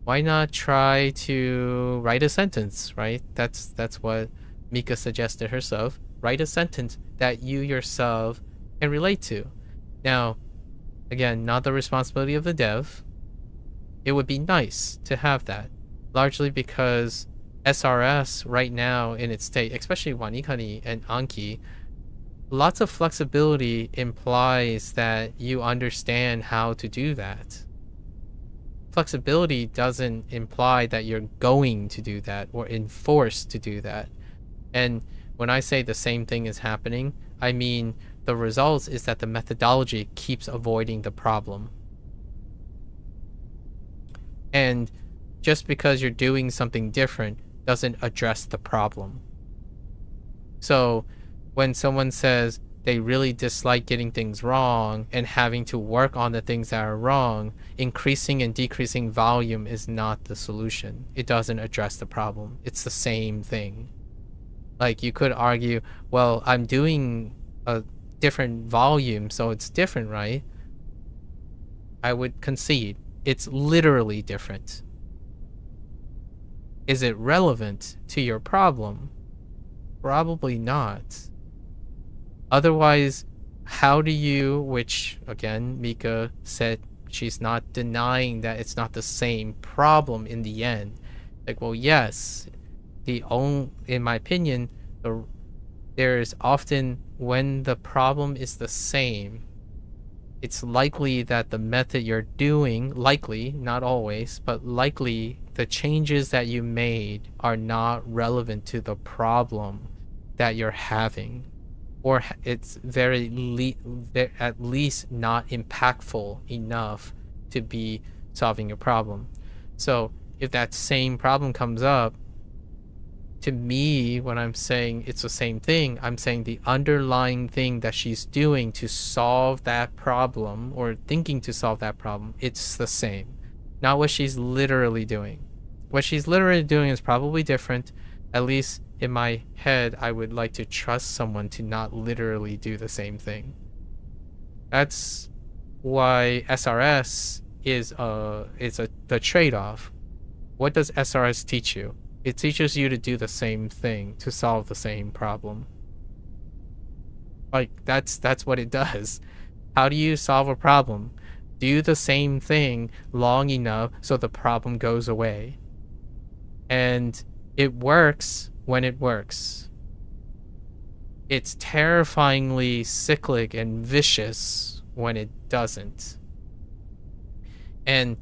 why not try to write a sentence, right? That's what Mika suggested herself. Write a sentence that you yourself can relate to. Now, again, not the responsibility of the dev. It would be nice to have that, largely because SRS right now in its state, especially WaniKani and Anki, lots of flexibility implies that you understand how to do that. Flexibility doesn't imply that you're going to do that or enforced to do that. And when I say the same thing is happening, I mean the results is that the methodology keeps avoiding the problem. And just because you're doing something different doesn't address the problem. So when someone says they really dislike getting things wrong and having to work on the things that are wrong, increasing and decreasing volume is not the solution. It doesn't address the problem. It's the same thing. Like, you could argue, well, I'm doing a different volume, so it's different, right? I would concede it's literally different. Is it relevant to your problem? Probably not. Otherwise, how do you, which again, Mika said she's not denying that it's not the same problem in the end. Like, well, yes, in my opinion, there is often, when the problem is the same, it's likely that the method you're doing, likely, not always, but likely the changes that you made are not relevant to the problem that you're having, or it's at least not impactful enough to be solving your problem. So if that same problem comes up, to me, when I'm saying it's the same thing, I'm saying the underlying thing that she's doing to solve that problem, or thinking to solve that problem, it's the same. Not what she's literally doing. What she's literally doing is probably different. At least in my head, I would like to trust someone to not literally do the same thing. That's why SRS is the trade-off. What does SRS teach you? It teaches you to do the same thing to solve the same problem. Like, that's what it does. How do you solve a problem? Do the same thing long enough so the problem goes away. And it works when it works. It's terrifyingly cyclic and vicious when it doesn't. And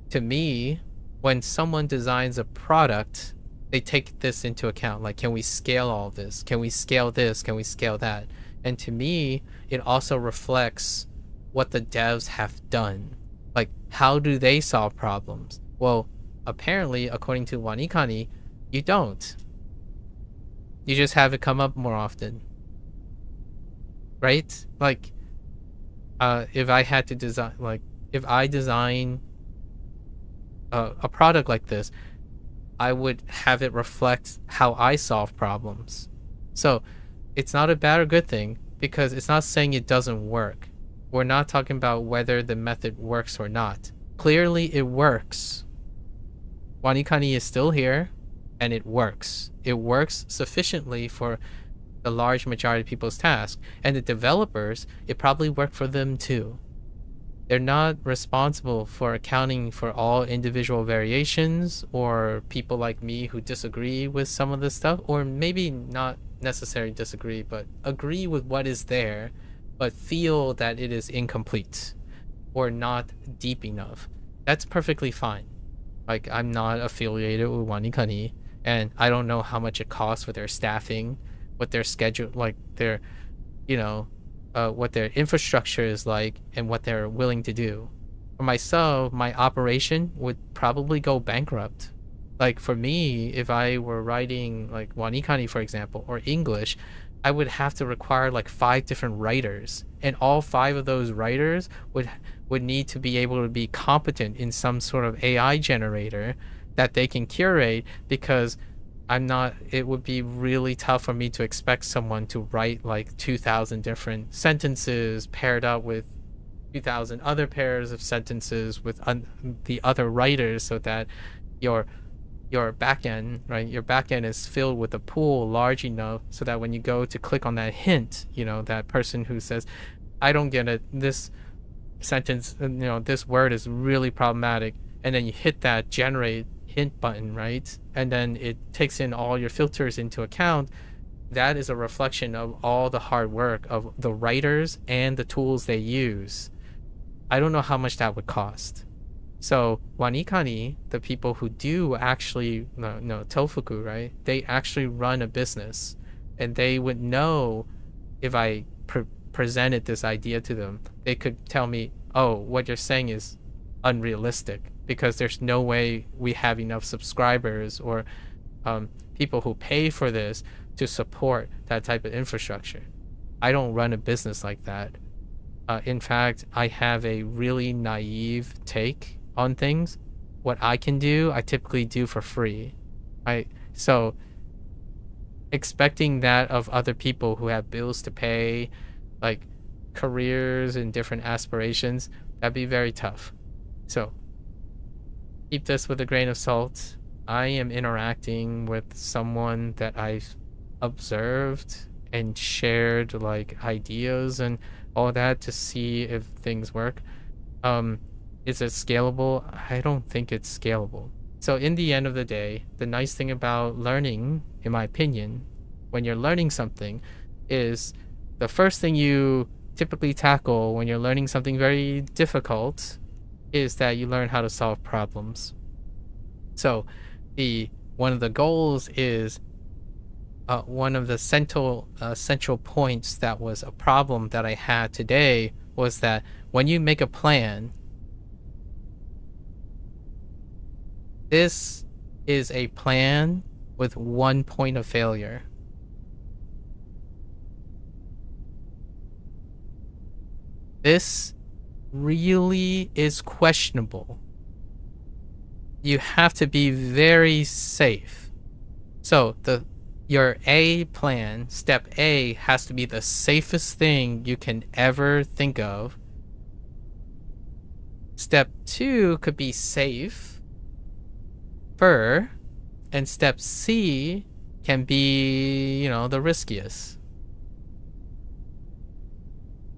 to me, when someone designs a product, they take this into account. Like, can we scale all this? Can we scale this? Can we scale that? And to me, it also reflects what the devs have done. Like, how do they solve problems? Well, apparently, according to WaniKani, you don't. You just have it come up more often. Right? Like, if I had to design, like, if I design a product like this, I would have it reflect how I solve problems. So it's not a bad or good thing, because it's not saying it doesn't work. We're not talking about whether the method works or not. Clearly it works. WaniKani is still here, and it works. It works sufficiently for the large majority of people's tasks. And the developers, it probably worked for them too. They're not responsible for accounting for all individual variations, or people like me who disagree with some of this stuff, or maybe not necessarily disagree, but agree with what is there, but feel that it is incomplete or not deep enough. That's perfectly fine. Like, I'm not affiliated with WaniKani, and I don't know how much it costs for their staffing, what their schedule, like their, what their infrastructure is like, and what they're willing to do. For myself, my operation would probably go bankrupt. Like, for me, if I were writing like WaniKani, for example, or English, I would have to require like 5 different writers, and all 5 of those writers would need to be able to be competent in some sort of AI generator that they can curate, because it would be really tough for me to expect someone to write like 2,000 different sentences paired up with 2,000 other pairs of sentences with the other writers, so that your backend, right? Your backend is filled with a pool large enough so that when you go to click on that hint, that person who says, I don't get it, this sentence, this word is really problematic, and then you hit that generate hint button, right? And then it takes in all your filters into account. That is a reflection of all the hard work of the writers and the tools they use. I don't know how much that would cost. So WaniKani, the people who do actually, no, Tofugu, right? They actually run a business, and they would know if I presented this idea to them. They could tell me, oh, what you're saying is unrealistic, because there's no way we have enough subscribers or people who pay for this to support that type of infrastructure. I don't run a business like that. In fact, I have a really naive take on things. What I can do, I typically do for free. So expecting that of other people who have bills to pay, like careers and different aspirations, that'd be very tough. So keep this with a grain of salt. I am interacting with someone that I've observed and shared like ideas and all that to see if things work. Is it scalable? I don't think it's scalable. So in the end of the day, the nice thing about learning, in my opinion, when you're learning something, is the first thing you typically tackle when you're learning something very difficult is that you learn how to solve problems. So one of the goals is one of the central points that was a problem that I had today was that when you make a plan, this is a plan with one point of failure. This really is questionable. You have to be very safe. So your A plan, step A, has to be the safest thing you can ever think of. Step 2 could be safer, and step C can be, the riskiest.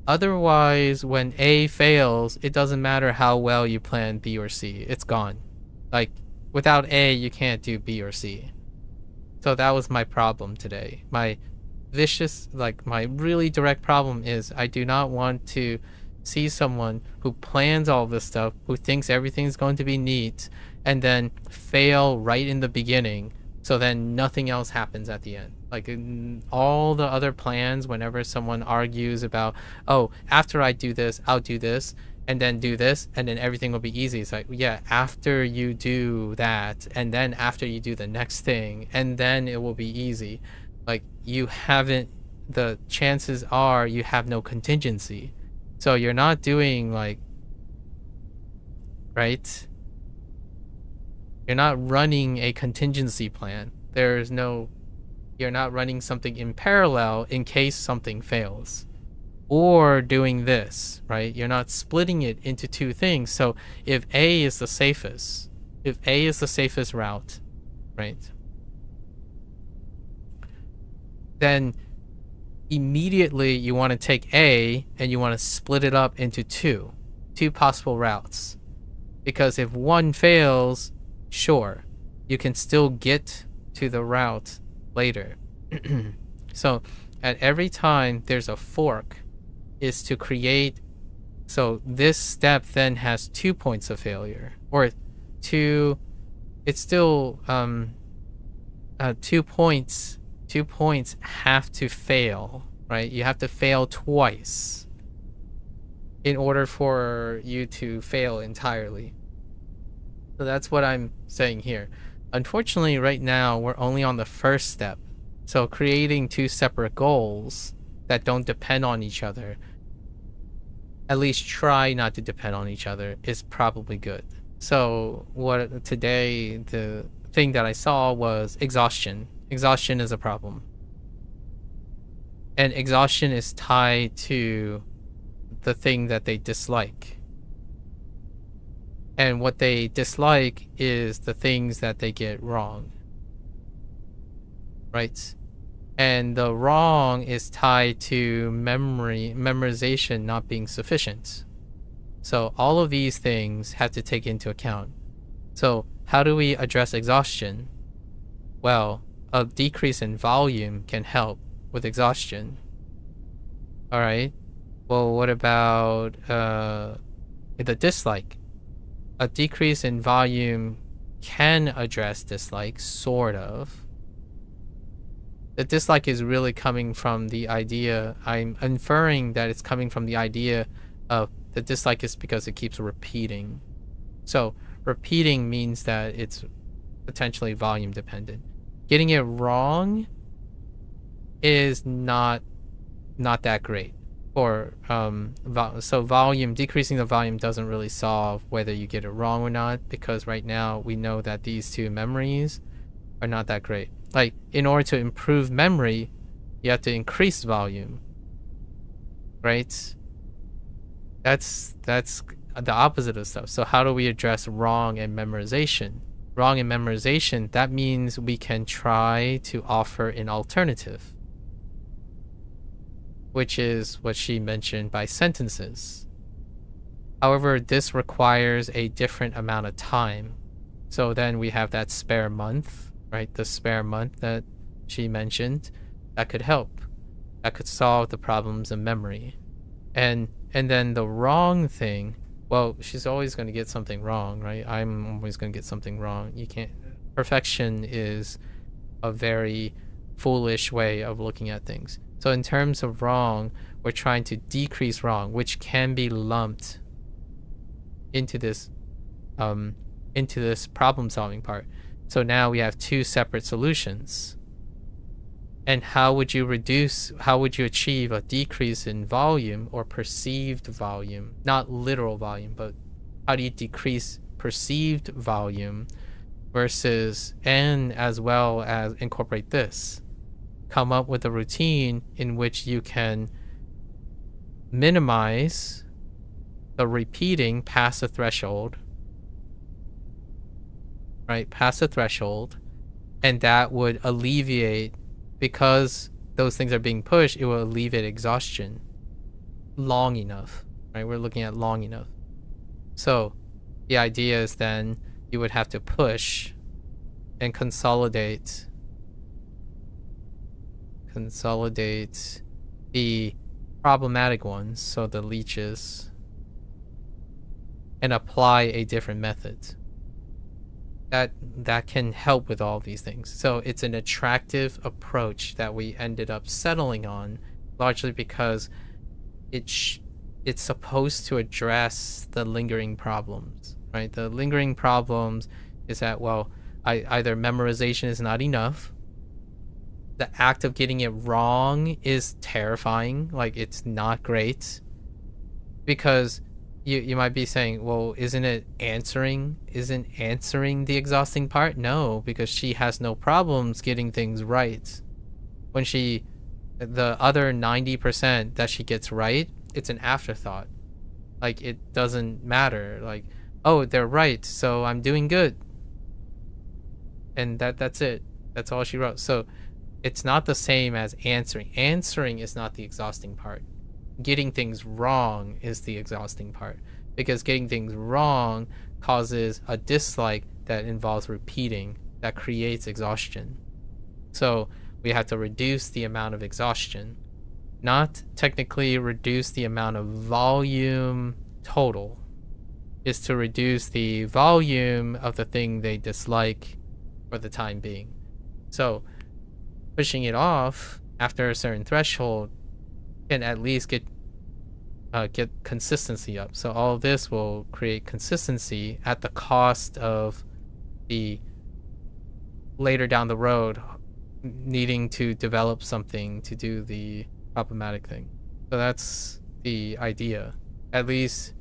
Otherwise, when A fails, it doesn't matter how well you plan B or C. It's gone. Like, without A, you can't do B or C. So that was my problem today. My really direct problem is I do not want to see someone who plans all this stuff, who thinks everything's going to be neat, and then fail right in the beginning, so then nothing else happens at the end. Like in all the other plans, whenever someone argues about, oh, after I do this, I'll do this, and then do this, and then everything will be easy. It's like, yeah, after you do that, and then after you do the next thing, and then it will be easy. Like, the chances are you have no contingency. So you're not doing right? You're not running a contingency plan. You're not running something in parallel in case something fails. Or doing this, right? You're not splitting it into two things. So if A is the safest route, right? Then immediately you want to take A and you want to split it up into two possible routes. Because if one fails, sure, you can still get to the route later. So at every time there's a fork, is to create, so this step then has 2 points of failure, or it's still 2 points have to fail, right? You have to fail twice in order for you to fail entirely. So that's what I'm saying here. Unfortunately, right now we're only on the first step. So creating two separate goals that don't depend on each other, at least try not to depend on each other, is probably good. So what today, the thing that I saw was exhaustion. Exhaustion is a problem. And exhaustion is tied to the thing that they dislike. And what they dislike is the things that they get wrong. Right? And the wrong is tied to memorization not being sufficient. So all of these things have to take into account. So how do we address exhaustion? Well, a decrease in volume can help with exhaustion. All right. Well, what about the dislike? A decrease in volume can address dislike, sort of. The dislike is really coming from the idea, I'm inferring that it's coming from the idea of the dislike is because it keeps repeating. So repeating means that it's potentially volume dependent. Getting it wrong is not that great. Or so volume, decreasing the volume doesn't really solve whether you get it wrong or not, because right now we know that these two memories are not that great. Like, in order to improve memory, you have to increase volume, right? That's the opposite of stuff. So how do we address wrong and memorization? Wrong and memorization, that means we can try to offer an alternative, which is what she mentioned by sentences. However, this requires a different amount of time. So then we have that spare month, right? The spare month that she mentioned, that could help. That could solve the problems in memory. And then the wrong thing, well, she's always going to get something wrong, right? I'm always going to get something wrong. You can't, perfection is a very foolish way of looking at things. So in terms of wrong, we're trying to decrease wrong, which can be lumped into this problem solving part. So now we have two separate solutions. And how would you achieve a decrease in volume or perceived volume? Not literal volume, but how do you decrease perceived volume versus, and as well as incorporate this? Come up with a routine in which you can minimize the repeating past the threshold, right? Past the threshold, and that would alleviate, because those things are being pushed, it will alleviate exhaustion long enough, right? We're looking at long enough. So the idea is then you would have to push and consolidate the problematic ones, so the leeches, and apply a different method that can help with all these things. So it's an attractive approach that we ended up settling on, largely because it's supposed to address the lingering problems, right? The lingering problems is that, well, either memorization is not enough, the act of getting it wrong is terrifying, like it's not great, because you might be saying, well, isn't answering the exhausting part? No, because she has no problems getting things right. When the other 90% that she gets right, it's an afterthought. Like, it doesn't matter. Like, oh, they're right, so I'm doing good. And that's it. That's all she wrote. So it's not the same as answering. Answering is not the exhausting part. Getting things wrong is the exhausting part, because getting things wrong causes a dislike that involves repeating, that creates exhaustion. So we have to reduce the amount of exhaustion, not technically reduce the amount of volume total, is to reduce the volume of the thing they dislike for the time being. So pushing it off after a certain threshold can at least get consistency up. So all of this will create consistency at the cost of the later down the road needing to develop something to do the problematic thing. So that's the idea. At least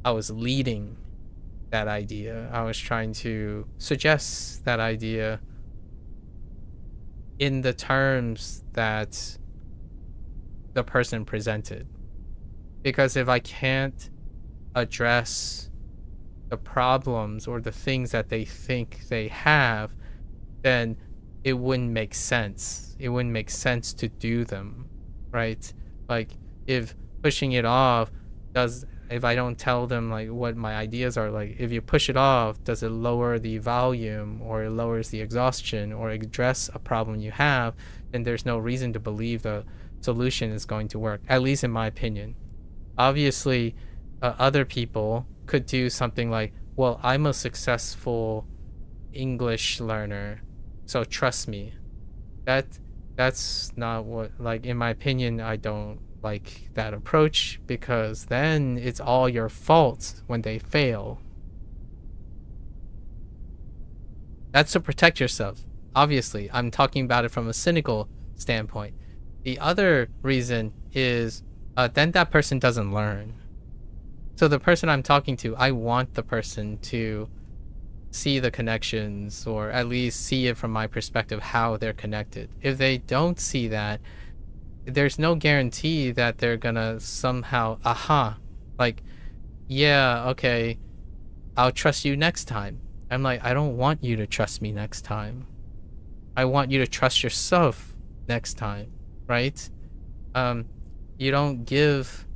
I was leading that idea. I was trying to suggest that idea in the terms that the person presented. Because if I can't address the problems or the things that they think they have, then it wouldn't make sense. It wouldn't make sense to do them, right? Like, if pushing it off if I don't tell them like what my ideas are, like if you push it off, does it lower the volume or it lowers the exhaustion or address a problem you have, then there's no reason to believe the solution is going to work, at least in my opinion. Obviously, other people could do something like, well, I'm a successful English learner, so trust me. That's not what, like, in my opinion, I don't like that approach, because then it's all your fault when they fail. That's to protect yourself. Obviously, I'm talking about it from a cynical standpoint. The other reason is then that person doesn't learn. So the person I'm talking to, I want the person to see the connections, or at least see it from my perspective how they're connected. If they don't see that, there's no guarantee that they're gonna somehow like, yeah, okay, I'll trust you next time. I'm like, I don't want you to trust me next time. I want you to trust yourself next time, right? You don't give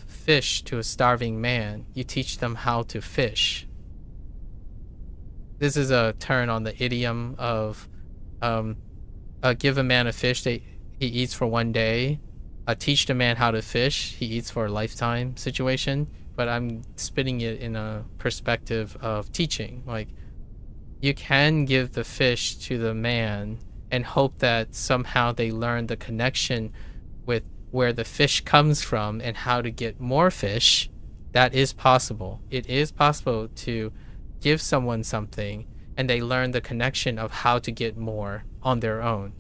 fish to a starving man. You teach them how to fish. This is a turn on the idiom of give a man a fish he eats for one day. Teach the man how to fish, he eats for a lifetime situation. But I'm spitting it in a perspective of teaching. Like, you can give the fish to the man and hope that somehow they learn the connection with where the fish comes from and how to get more fish. That is possible. It is possible to give someone something and they learn the connection of how to get more on their own.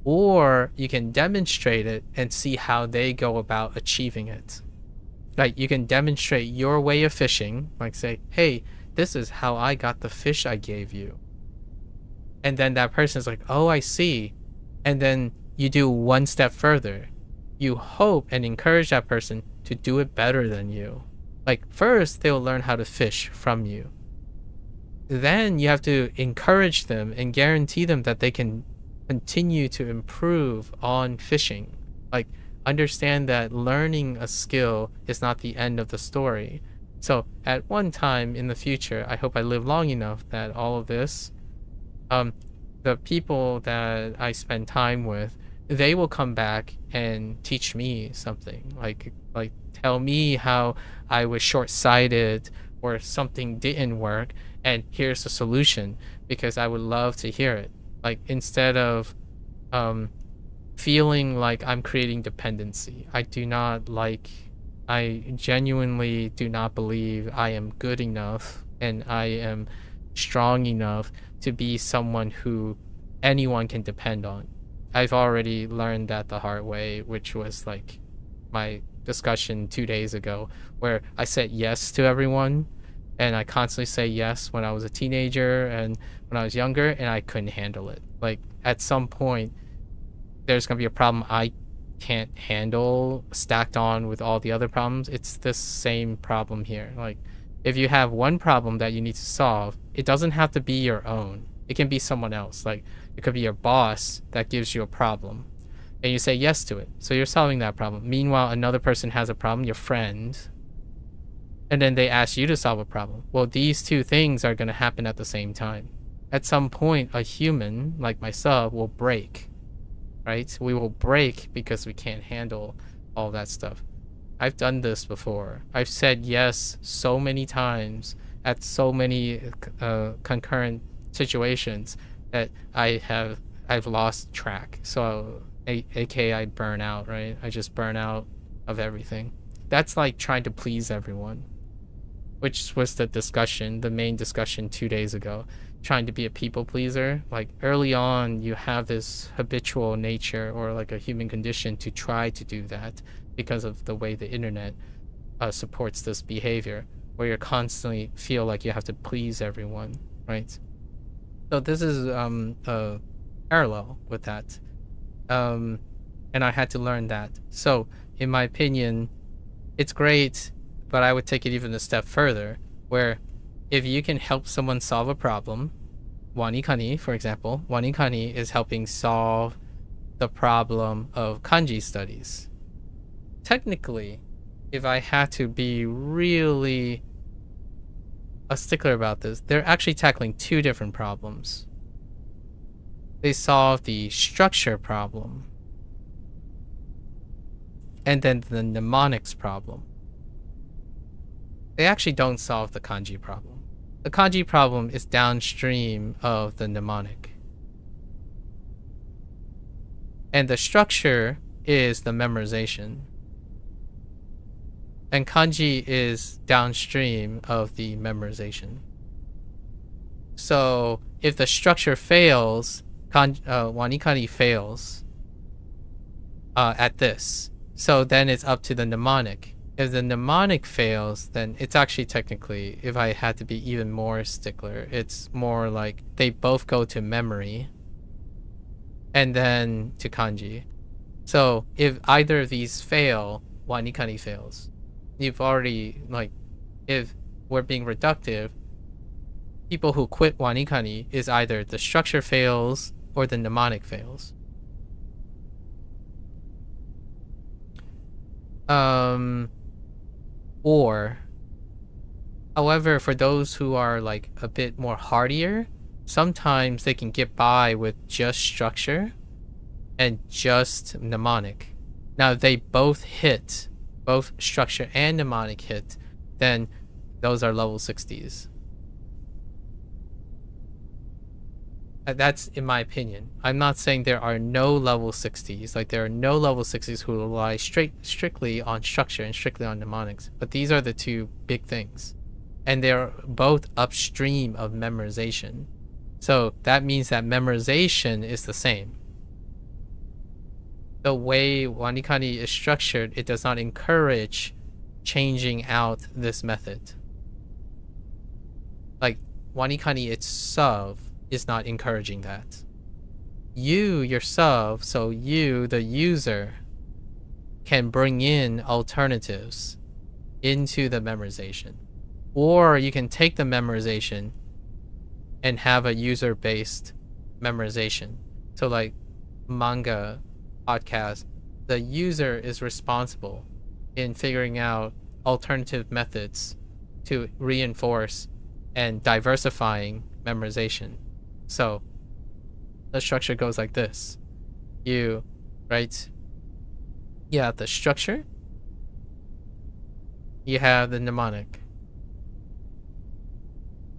Or you can demonstrate it and see how they go about achieving it. Like, you can demonstrate your way of fishing, like say, hey, this is how I got the fish I gave you. And then that person's like, oh, I see. And then you do one step further. You hope and encourage that person to do it better than you. Like, first, they'll learn how to fish from you. Then you have to encourage them and guarantee them that they can continue to improve on fishing. Like, understand that learning a skill is not the end of the story. So at one time in the future, I hope I live long enough that all of this, the people that I spend time with, they will come back and teach me something, like tell me how I was short-sighted or something didn't work, and here's the solution, because I would love to hear it. Like, instead of feeling like I'm creating dependency. I genuinely do not believe I am good enough and I am strong enough to be someone who anyone can depend on. I've already learned that the hard way, which was like my discussion 2 days ago, where I said yes to everyone, and I constantly say yes when I was a teenager and when I was younger, and I couldn't handle it. Like, at some point, there's going to be a problem I can't handle stacked on with all the other problems. It's the same problem here. Like, if you have one problem that you need to solve, it doesn't have to be your own. It can be someone else. Like, it could be your boss that gives you a problem and you say yes to it. So you're solving that problem. Meanwhile, another person has a problem, your friend, and then they ask you to solve a problem. Well, these two things are going to happen at the same time. At some point, a human like myself will break, right? We will break because we can't handle all that stuff. I've done this before. I've said yes so many times at so many concurrent situations that I've lost track. So aka I burn out, right? I just burn out of everything. That's like trying to please everyone, which was the main discussion 2 days ago. Trying to be a people pleaser. Like, early on, you have this habitual nature or like a human condition to try to do that because of the way the internet supports this behavior. where you constantly feel like you have to please everyone, right? So this is a parallel with that. And I had to learn that. So in my opinion, it's great, but I would take it even a step further, where if you can help someone solve a problem, WaniKani, for example, WaniKani is helping solve the problem of kanji studies. Technically, if I had to be really a stickler about this, they're actually tackling two different problems. They solve the structure problem and then the mnemonics problem. They actually don't solve the kanji problem. The kanji problem is downstream of the mnemonic. And the structure is the memorization. And kanji is downstream of the memorization. So if the structure fails, WaniKani fails at this. So then it's up to the mnemonic. If the mnemonic fails, then it's actually technically, if I had to be even more stickler, it's more like they both go to memory and then to kanji. So if either of these fail, WaniKani fails. You've already, like, if we're being reductive, people who quit WaniKani is either the structure fails or the mnemonic fails. However, for those who are like a bit more hardier, sometimes they can get by with just structure and just mnemonic. Now, if they both hit, both structure and mnemonic hit, then those are level 60s. That's in my opinion. I'm not saying there are no level 60s. Like, there are no level 60s who rely strictly on structure and strictly on mnemonics. But these are the two big things. And they're both upstream of memorization. So that means that memorization is the same. The way WaniKani is structured, it does not encourage changing out this method. Like, WaniKani itself is not encouraging that. You yourself, so you, the user, can bring in alternatives into the memorization. Or you can take the memorization and have a user-based memorization. So like manga, podcast, the user is responsible in figuring out alternative methods to reinforce and diversifying memorization. So the structure goes like this. You have the structure, you have the mnemonic.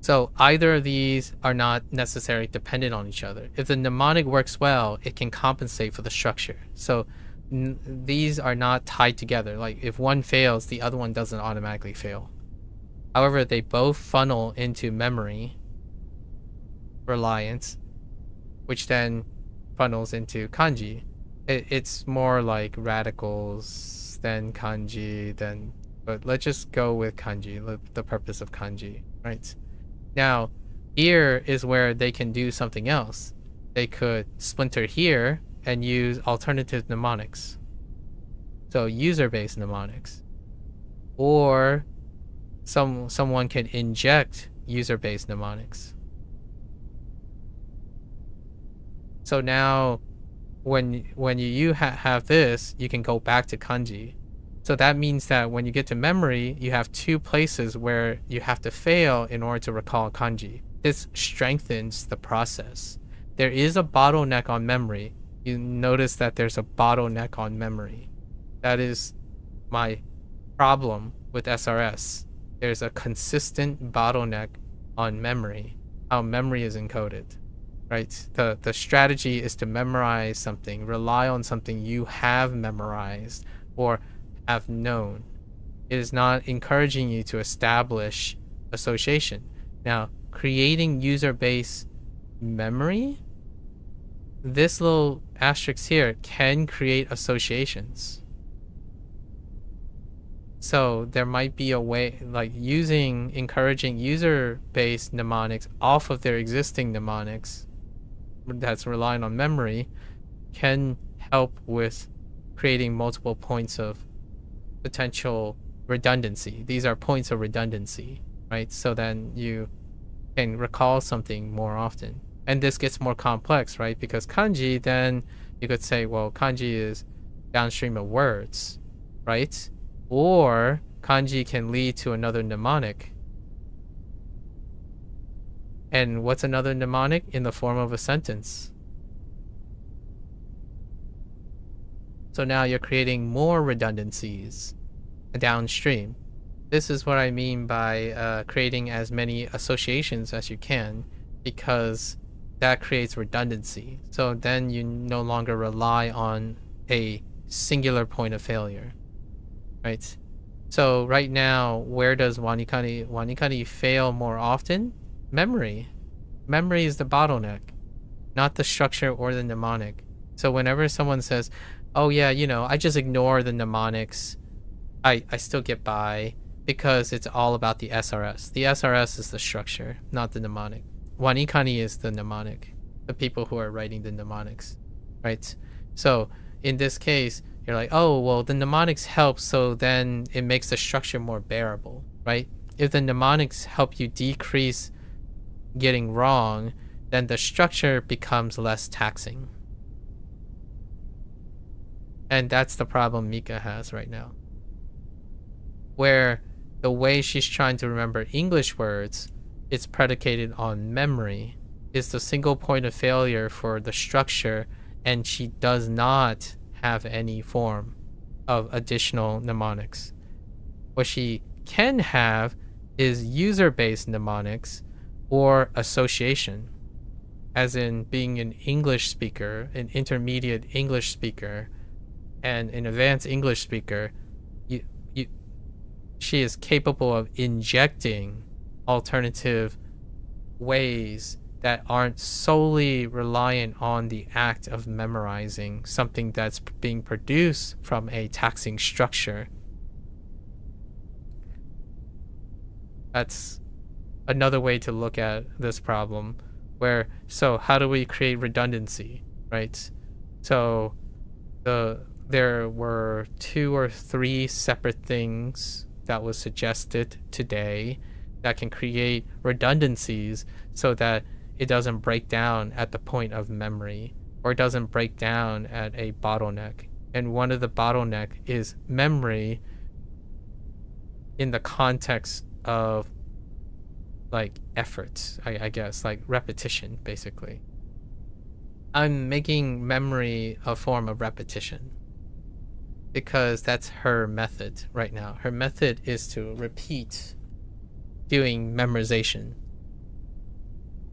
So either of these are not necessarily dependent on each other. If the mnemonic works well, it can compensate for the structure. So these are not tied together. Like, if one fails, the other one doesn't automatically fail. However, they both funnel into memory reliance, which then funnels into kanji. It's more like radicals than kanji, but let's just go with kanji, the purpose of kanji, right? Now, here is where they can do something else. They could splinter here and use alternative mnemonics. So user-based mnemonics. Or someone can inject user-based mnemonics. So now, when you have this, you can go back to kanji. So that means that when you get to memory, you have two places where you have to fail in order to recall kanji. This strengthens the process. There is a bottleneck on memory. You notice that there's a bottleneck on memory. That is my problem with SRS. There's a consistent bottleneck on memory, how memory is encoded. Right? The strategy is to memorize something, rely on something you have memorized or have known. It is not encouraging you to establish association. Now, creating user-based memory, this little asterisk here can create associations. So there might be a way, like encouraging user-based mnemonics off of their existing mnemonics that's relying on memory can help with creating multiple points of potential redundancy. These are points of redundancy, right? So then you can recall something more often. And this gets more complex, right? Because kanji, then you could say, well, kanji is downstream of words, right? Or kanji can lead to another mnemonic. And what's another mnemonic? In the form of a sentence. So now you're creating more redundancies downstream. This is what I mean by creating as many associations as you can, because that creates redundancy. So then you no longer rely on a singular point of failure, right? So right now, where does WaniKani fail more often? Memory. Memory is the bottleneck, not the structure or the mnemonic. So whenever someone says, oh yeah, I just ignore the mnemonics, I still get by because it's all about the SRS. The SRS is the structure, not the mnemonic. WaniKani is the mnemonic, the people who are writing the mnemonics, right? So in this case, you're like, oh, well, the mnemonics help, so then it makes the structure more bearable, right? If the mnemonics help you decrease getting wrong, then the structure becomes less taxing. And that's the problem Mika has right now, where the way she's trying to remember English words, it's predicated on memory, is the single point of failure for the structure, and she does not have any form of additional mnemonics. What she can have is user-based mnemonics or association, as in being an English speaker, an intermediate English speaker, and an advanced English speaker. She is capable of injecting alternative ways that aren't solely reliant on the act of memorizing something that's being produced from a taxing structure. That's another way to look at this problem, so how do we create redundancy, right? So there were 2 or 3 separate things that was suggested today that can create redundancies so that it doesn't break down at the point of memory, or it doesn't break down at a bottleneck. And one of the bottleneck is memory in the context of like effort, I guess, like repetition, basically. I'm making memory a form of repetition because that's her method right now. Her method is to repeat doing memorization.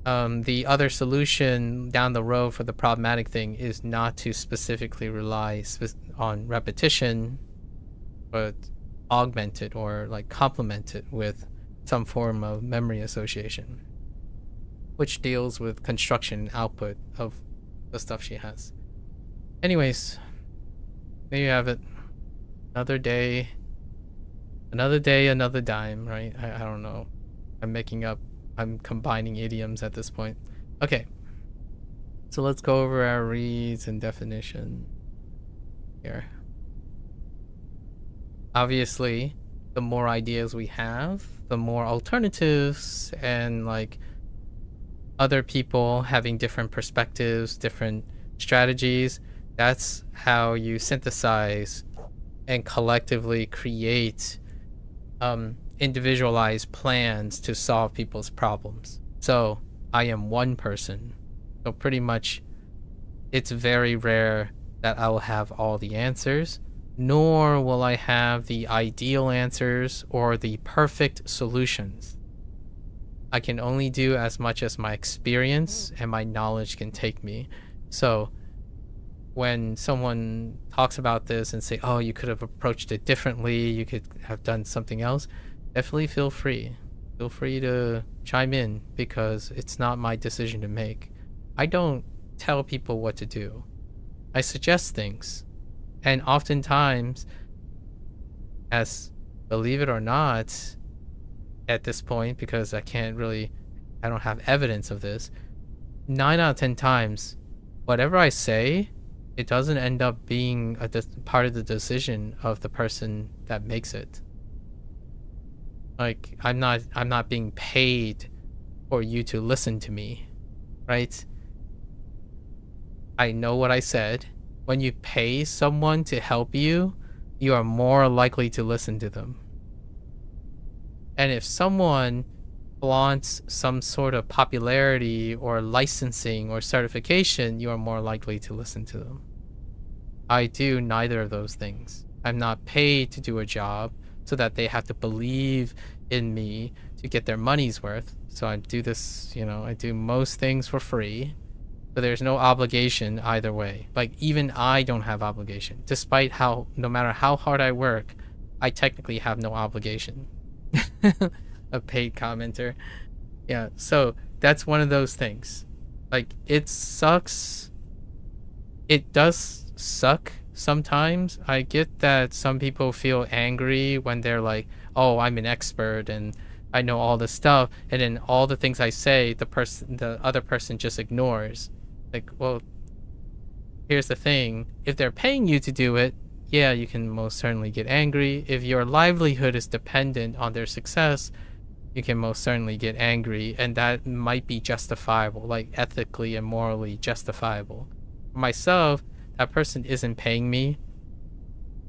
The other solution down the road for the problematic thing is not to specifically rely on repetition, but augment it or like complement it with some form of memory association, which deals with construction and output of the stuff she has. Anyways, there you have it. Another day, another dime, right? I don't know. I'm combining idioms at this point. Okay. So let's go over our reads and definition here. Obviously, the more ideas we have, the more alternatives and like other people having different perspectives, different strategies. That's how you synthesize and collectively create individualized plans to solve people's problems. So I am one person. So pretty much it's very rare that I will have all the answers, nor will I have the ideal answers or the perfect solutions. I can only do as much as my experience and my knowledge can take me. So when someone talks about this and say, oh, you could have approached it differently, you could have done something else, definitely feel free. Feel free to chime in because it's not my decision to make. I don't tell people what to do. I suggest things. And oftentimes, as believe it or not, at this point, because I don't have evidence of this, 9 out of 10 times, whatever I say, it doesn't end up being part of the decision of the person that makes it. Like, I'm not being paid for you to listen to me, right? I know what I said. When you pay someone to help you, you are more likely to listen to them. And if someone flaunts some sort of popularity or licensing or certification, you are more likely to listen to them. I do neither of those things. I'm not paid to do a job so that they have to believe in me to get their money's worth. So I do this, I do most things for free. But there's no obligation either way. Like, even I don't have obligation. Despite no matter how hard I work, I technically have no obligation. A paid commenter. Yeah, so that's one of those things. Like, it sucks. It does suck sometimes. I get that some people feel angry when they're like, oh, I'm an expert and I know all this stuff, and then all the things I say, the other person just ignores. Like, well, here's the thing. If they're paying you to do it, yeah, you can most certainly get angry. If your livelihood is dependent on their success, you can most certainly get angry, and that might be justifiable, like ethically and morally justifiable. For myself, that person isn't paying me,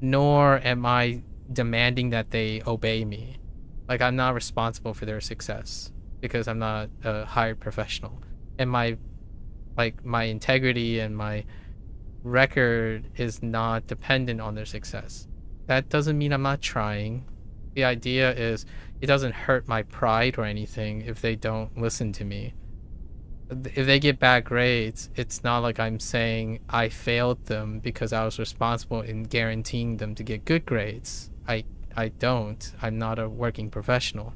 nor am I demanding that they obey me. Like, I'm not responsible for their success because I'm not a hired professional. And my integrity and my record is not dependent on their success. That doesn't mean I'm not trying. The idea is it doesn't hurt my pride or anything if they don't listen to me. If they get bad grades, it's not like I'm saying I failed them because I was responsible in guaranteeing them to get good grades. I don't. I'm not a working professional.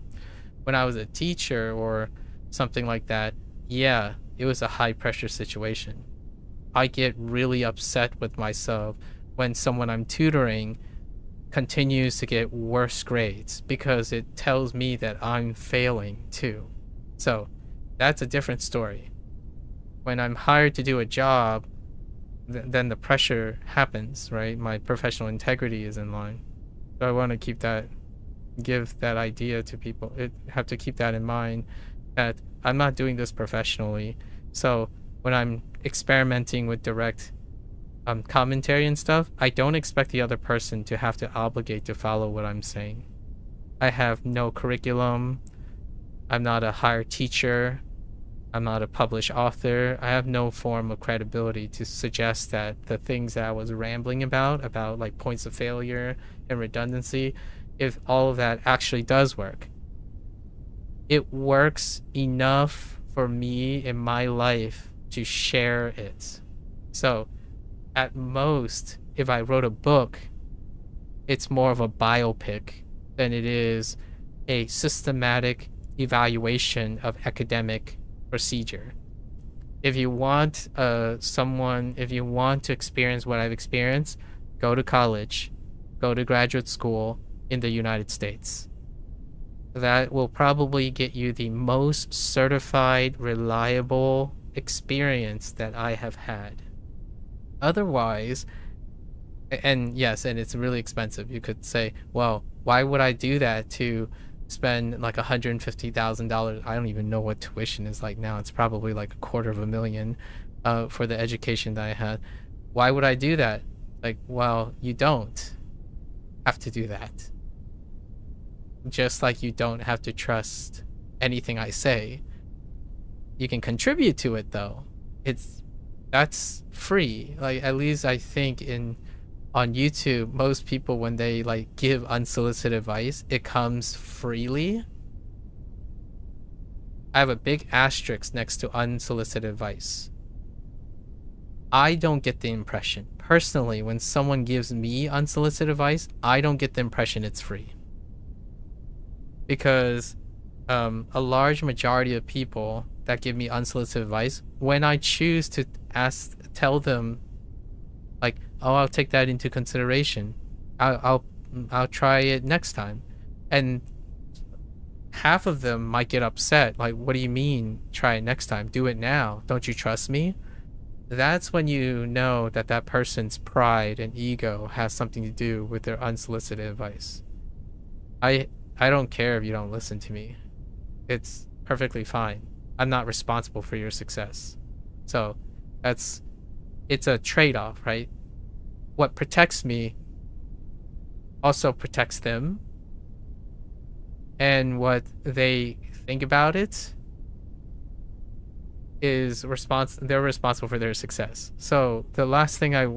When I was a teacher or something like that, yeah, it was a high pressure situation. I get really upset with myself when someone I'm tutoring continues to get worse grades because it tells me that I'm failing too. So that's a different story. When I'm hired to do a job, then the pressure happens, right? My professional integrity is in line. So I want to give that idea to people. Have to keep that in mind, that I'm not doing this professionally. So when I'm experimenting with direct commentary and stuff, I don't expect the other person to have to obligate to follow what I'm saying. I have no curriculum. I'm not a hired teacher. I'm not a published author. I have no form of credibility to suggest that the things that I was rambling about like points of failure and redundancy, if all of that actually does work. It works enough for me in my life to share it. So at most, if I wrote a book, it's more of a biopic than it is a systematic evaluation of academic procedure. If you want if you want to experience what I've experienced, go to college, go to graduate school in the United States. That will probably get you the most certified, reliable experience that I have had. Otherwise, and yes, and it's really expensive. You could say, well, why would I do that to spend like $150,000? I don't even know what tuition is like now. It's probably like $250,000 for the education that I had. Why would I do that? Like, well, you don't have to do that. Just like you don't have to trust anything I say. You can contribute to it though. That's free. Like, at least I think on YouTube, most people, when they like give unsolicited advice, it comes freely. I have a big asterisk next to unsolicited advice. I don't get the impression, personally, when someone gives me unsolicited advice, I don't get the impression it's free. Because a large majority of people that give me unsolicited advice, when I choose to tell them, like, oh, I'll take that into consideration, I'll try it next time, And half of them might get upset. Like, what do you mean, try it next time? Do it now. Don't you trust me? That's when you know that that person's pride and ego has something to do with their unsolicited advice. I don't care if you don't listen to me. It's perfectly fine. I'm not responsible for your success. So it's a trade-off, right? What protects me also protects them. And what they think about it is they're responsible for their success. So the last thing I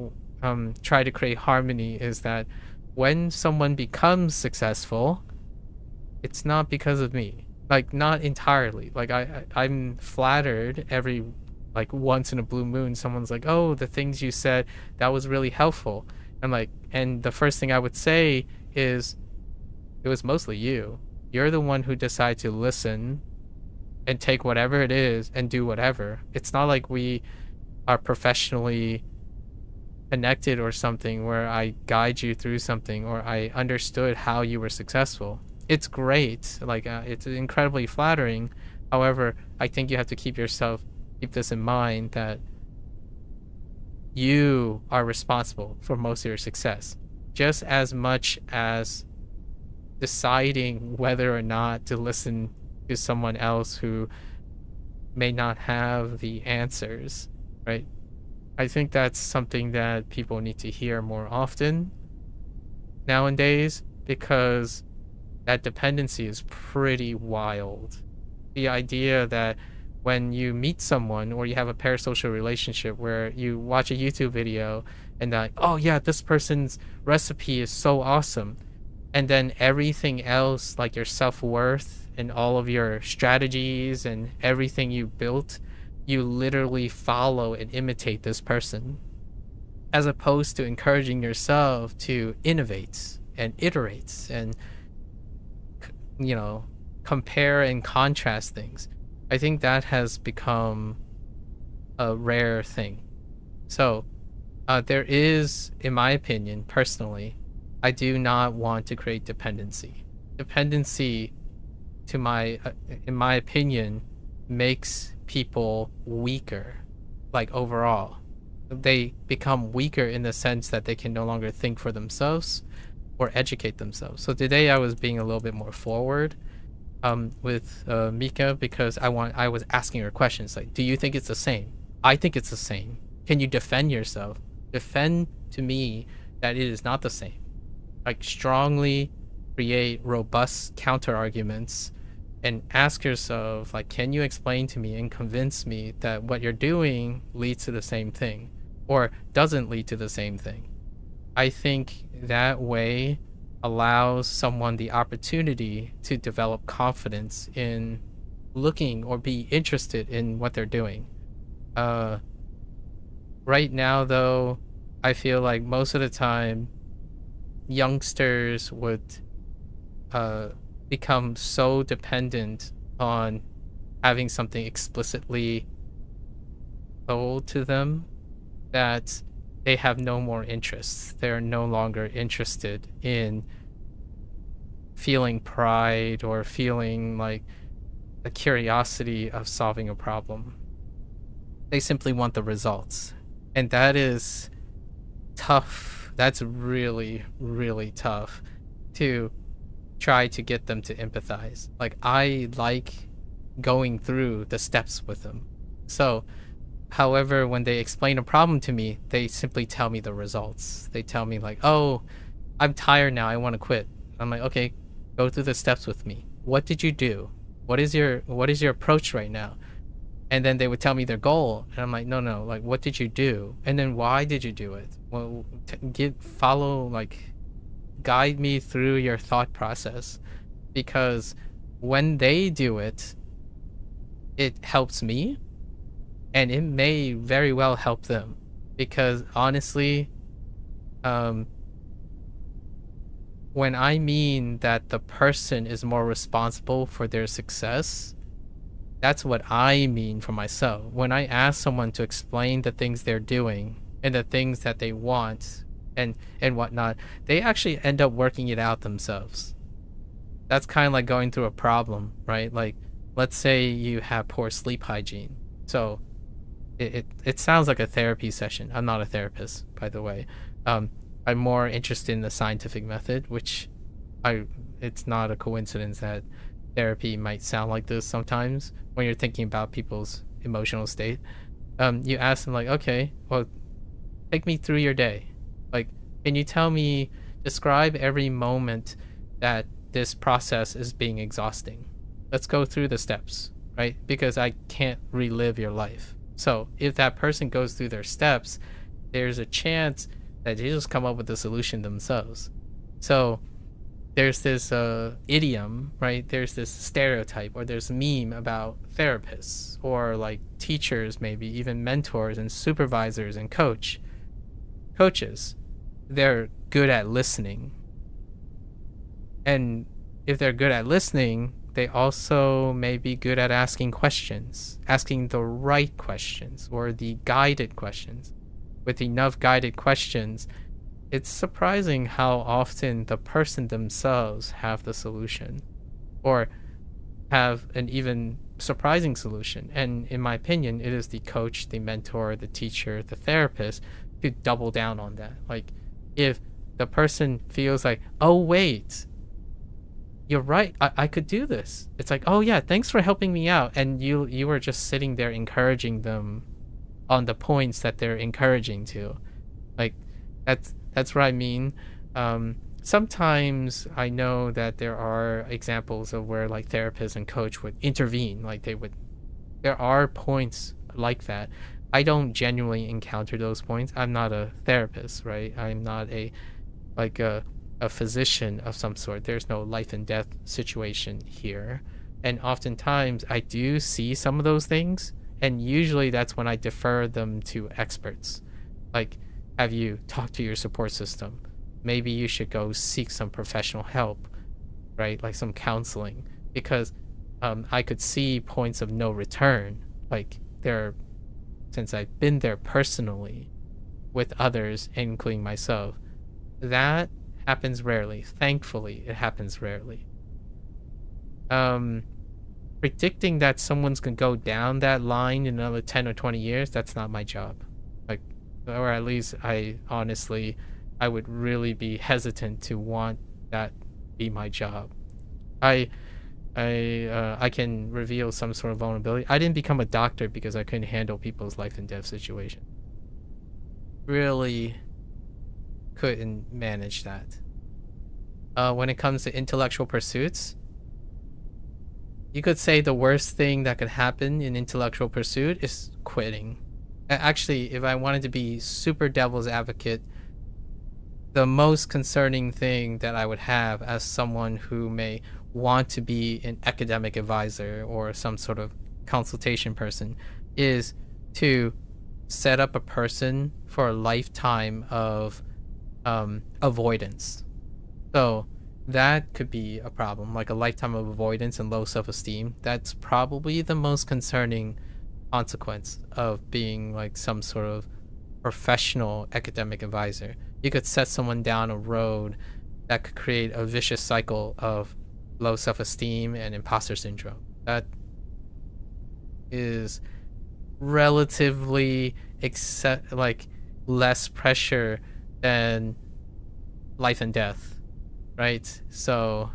try to create harmony is that when someone becomes successful, it's not because of me. Like, not entirely. Like, I'm flattered every, like, once in a blue moon, someone's like, oh, the things you said, that was really helpful. I'm like, and the first thing I would say is, it was mostly you. You're the one who decided to listen and take whatever it is and do whatever. It's not like we are professionally connected or something where I guide you through something or I understood how you were successful. It's great. Like, it's incredibly flattering. However, I think you have to keep this in mind, that you are responsible for most of your success, just as much as deciding whether or not to listen to someone else who may not have the answers, right? I think that's something that people need to hear more often nowadays, because that dependency is pretty wild. The idea that when you meet someone or you have a parasocial relationship where you watch a YouTube video and like, oh yeah, this person's recipe is so awesome, and then everything else, like your self-worth and all of your strategies and everything you built, you literally follow and imitate this person, as opposed to encouraging yourself to innovate and iterate and, you know, compare and contrast things. I think that has become a rare thing. So there is, in my opinion, personally, I do not want to create dependency. Dependency, in my opinion, makes people weaker. Like, overall, they become weaker in the sense that they can no longer think for themselves or educate themselves. So today I was being a little bit more forward with Mika, because I was asking her questions like, do you think it's the same? I think it's the same. Can you defend yourself? Defend to me that it is not the same. Like, strongly create robust counter arguments and ask yourself, like, can you explain to me and convince me that what you're doing leads to the same thing or doesn't lead to the same thing? I think that way allows someone the opportunity to develop confidence in looking or be interested in what they're doing. Right now, though, I feel like most of the time youngsters would become so dependent on having something explicitly told to them that they have no more interests. They're no longer interested in feeling pride or feeling like the curiosity of solving a problem. They simply want the results. And that is tough. That's really, really tough to try to get them to empathize. Like, I like going through the steps with them. So, however, when they explain a problem to me, they simply tell me the results. They tell me like, oh, I'm tired now, I want to quit. I'm like, okay, go through the steps with me. What did you do? What is your approach right now? And then they would tell me their goal, and I'm like, no, like, what did you do? And then why did you do it? Well, guide me through your thought process, because when they do it, it helps me, and it may very well help them, because honestly, when I mean that the person is more responsible for their success, that's what I mean for myself. When I ask someone to explain the things they're doing and the things that they want and whatnot, they actually end up working it out themselves. that's kind of like going through a problem, right? Like, let's say you have poor sleep hygiene. So it sounds like a therapy session. I'm not a therapist, by the way. I'm more interested in the scientific method, which it's not a coincidence that therapy might sound like this sometimes when you're thinking about people's emotional state. You ask them like, okay, well, take me through your day. Like, can you tell me, describe every moment that this process is being exhausting? Let's go through the steps, right? Because I can't relive your life. So if that person goes through their steps, there's a chance that they just come up with a solution themselves. So there's this idiom, right? There's this stereotype, or there's a meme about therapists or like teachers, maybe even mentors and supervisors and coaches. They're good at listening. And if they're good at listening, they also may be good at asking questions, asking the right questions or the guided questions. With enough guided questions, it's surprising how often the person themselves have the solution or have an even surprising solution. And in my opinion, it is the coach, the mentor, the teacher, the therapist to double down on that. Like, if the person feels like, oh, wait, you're right, I could do this. It's like, oh yeah, thanks for helping me out. And you were just sitting there encouraging them on the points that they're encouraging to. Like, that's what I mean. Sometimes I know that there are examples of where like therapists and coach would intervene. Like there are points like that. I don't genuinely encounter those points. I'm not a therapist, right? I'm not a physician of some sort. There's no life and death situation here. And oftentimes I do see some of those things. And usually that's when I defer them to experts. Like, have you talked to your support system? Maybe you should go seek some professional help, right? Like some counseling, because I could see points of no return. Like, since I've been there personally with others, including myself, that happens rarely. Thankfully, it happens rarely. Predicting that someone's gonna go down that line in another 10 or 20 years, that's not my job. Like, or at least I would really be hesitant to want that be my job. I can reveal some sort of vulnerability. I didn't become a doctor because I couldn't handle people's life and death situation. Really couldn't manage that. When it comes to intellectual pursuits, you could say the worst thing that could happen in intellectual pursuit is quitting. Actually, if I wanted to be super devil's advocate, the most concerning thing that I would have as someone who may want to be an academic advisor or some sort of consultation person is to set up a person for a lifetime of avoidance. So that could be a problem, like a lifetime of avoidance and low self-esteem. That's probably the most concerning consequence of being like some sort of professional academic advisor. You could set someone down a road that could create a vicious cycle of low self-esteem and imposter syndrome. That is relatively less pressure than life and death. Right? So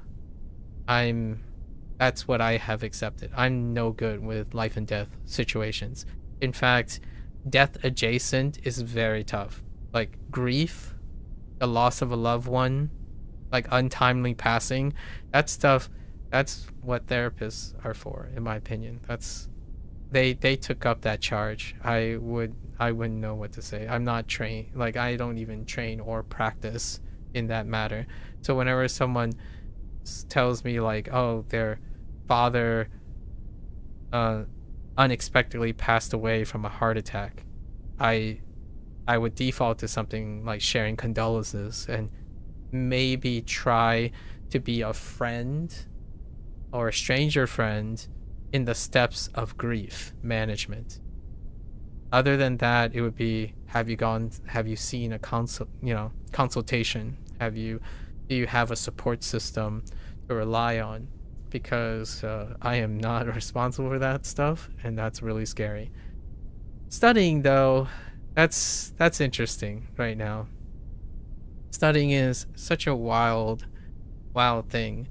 that's what I have accepted. I'm no good with life and death situations. In fact, death adjacent is very tough. Like grief, the loss of a loved one, like untimely passing, that stuff, that's what therapists are for, in my opinion. They took up that charge. I wouldn't know what to say. I'm not trained. Like, I don't even train or practice in that matter. So whenever someone tells me like, oh, their father unexpectedly passed away from a heart attack, I would default to something like sharing condolences and maybe try to be a friend or a stranger friend in the steps of grief management. Other than that, it would be, have you seen a consultation? Do you have a support system to rely on, because I am not responsible for that stuff, and that's really scary. Studying, though, that's interesting right now. Studying is such a wild thing.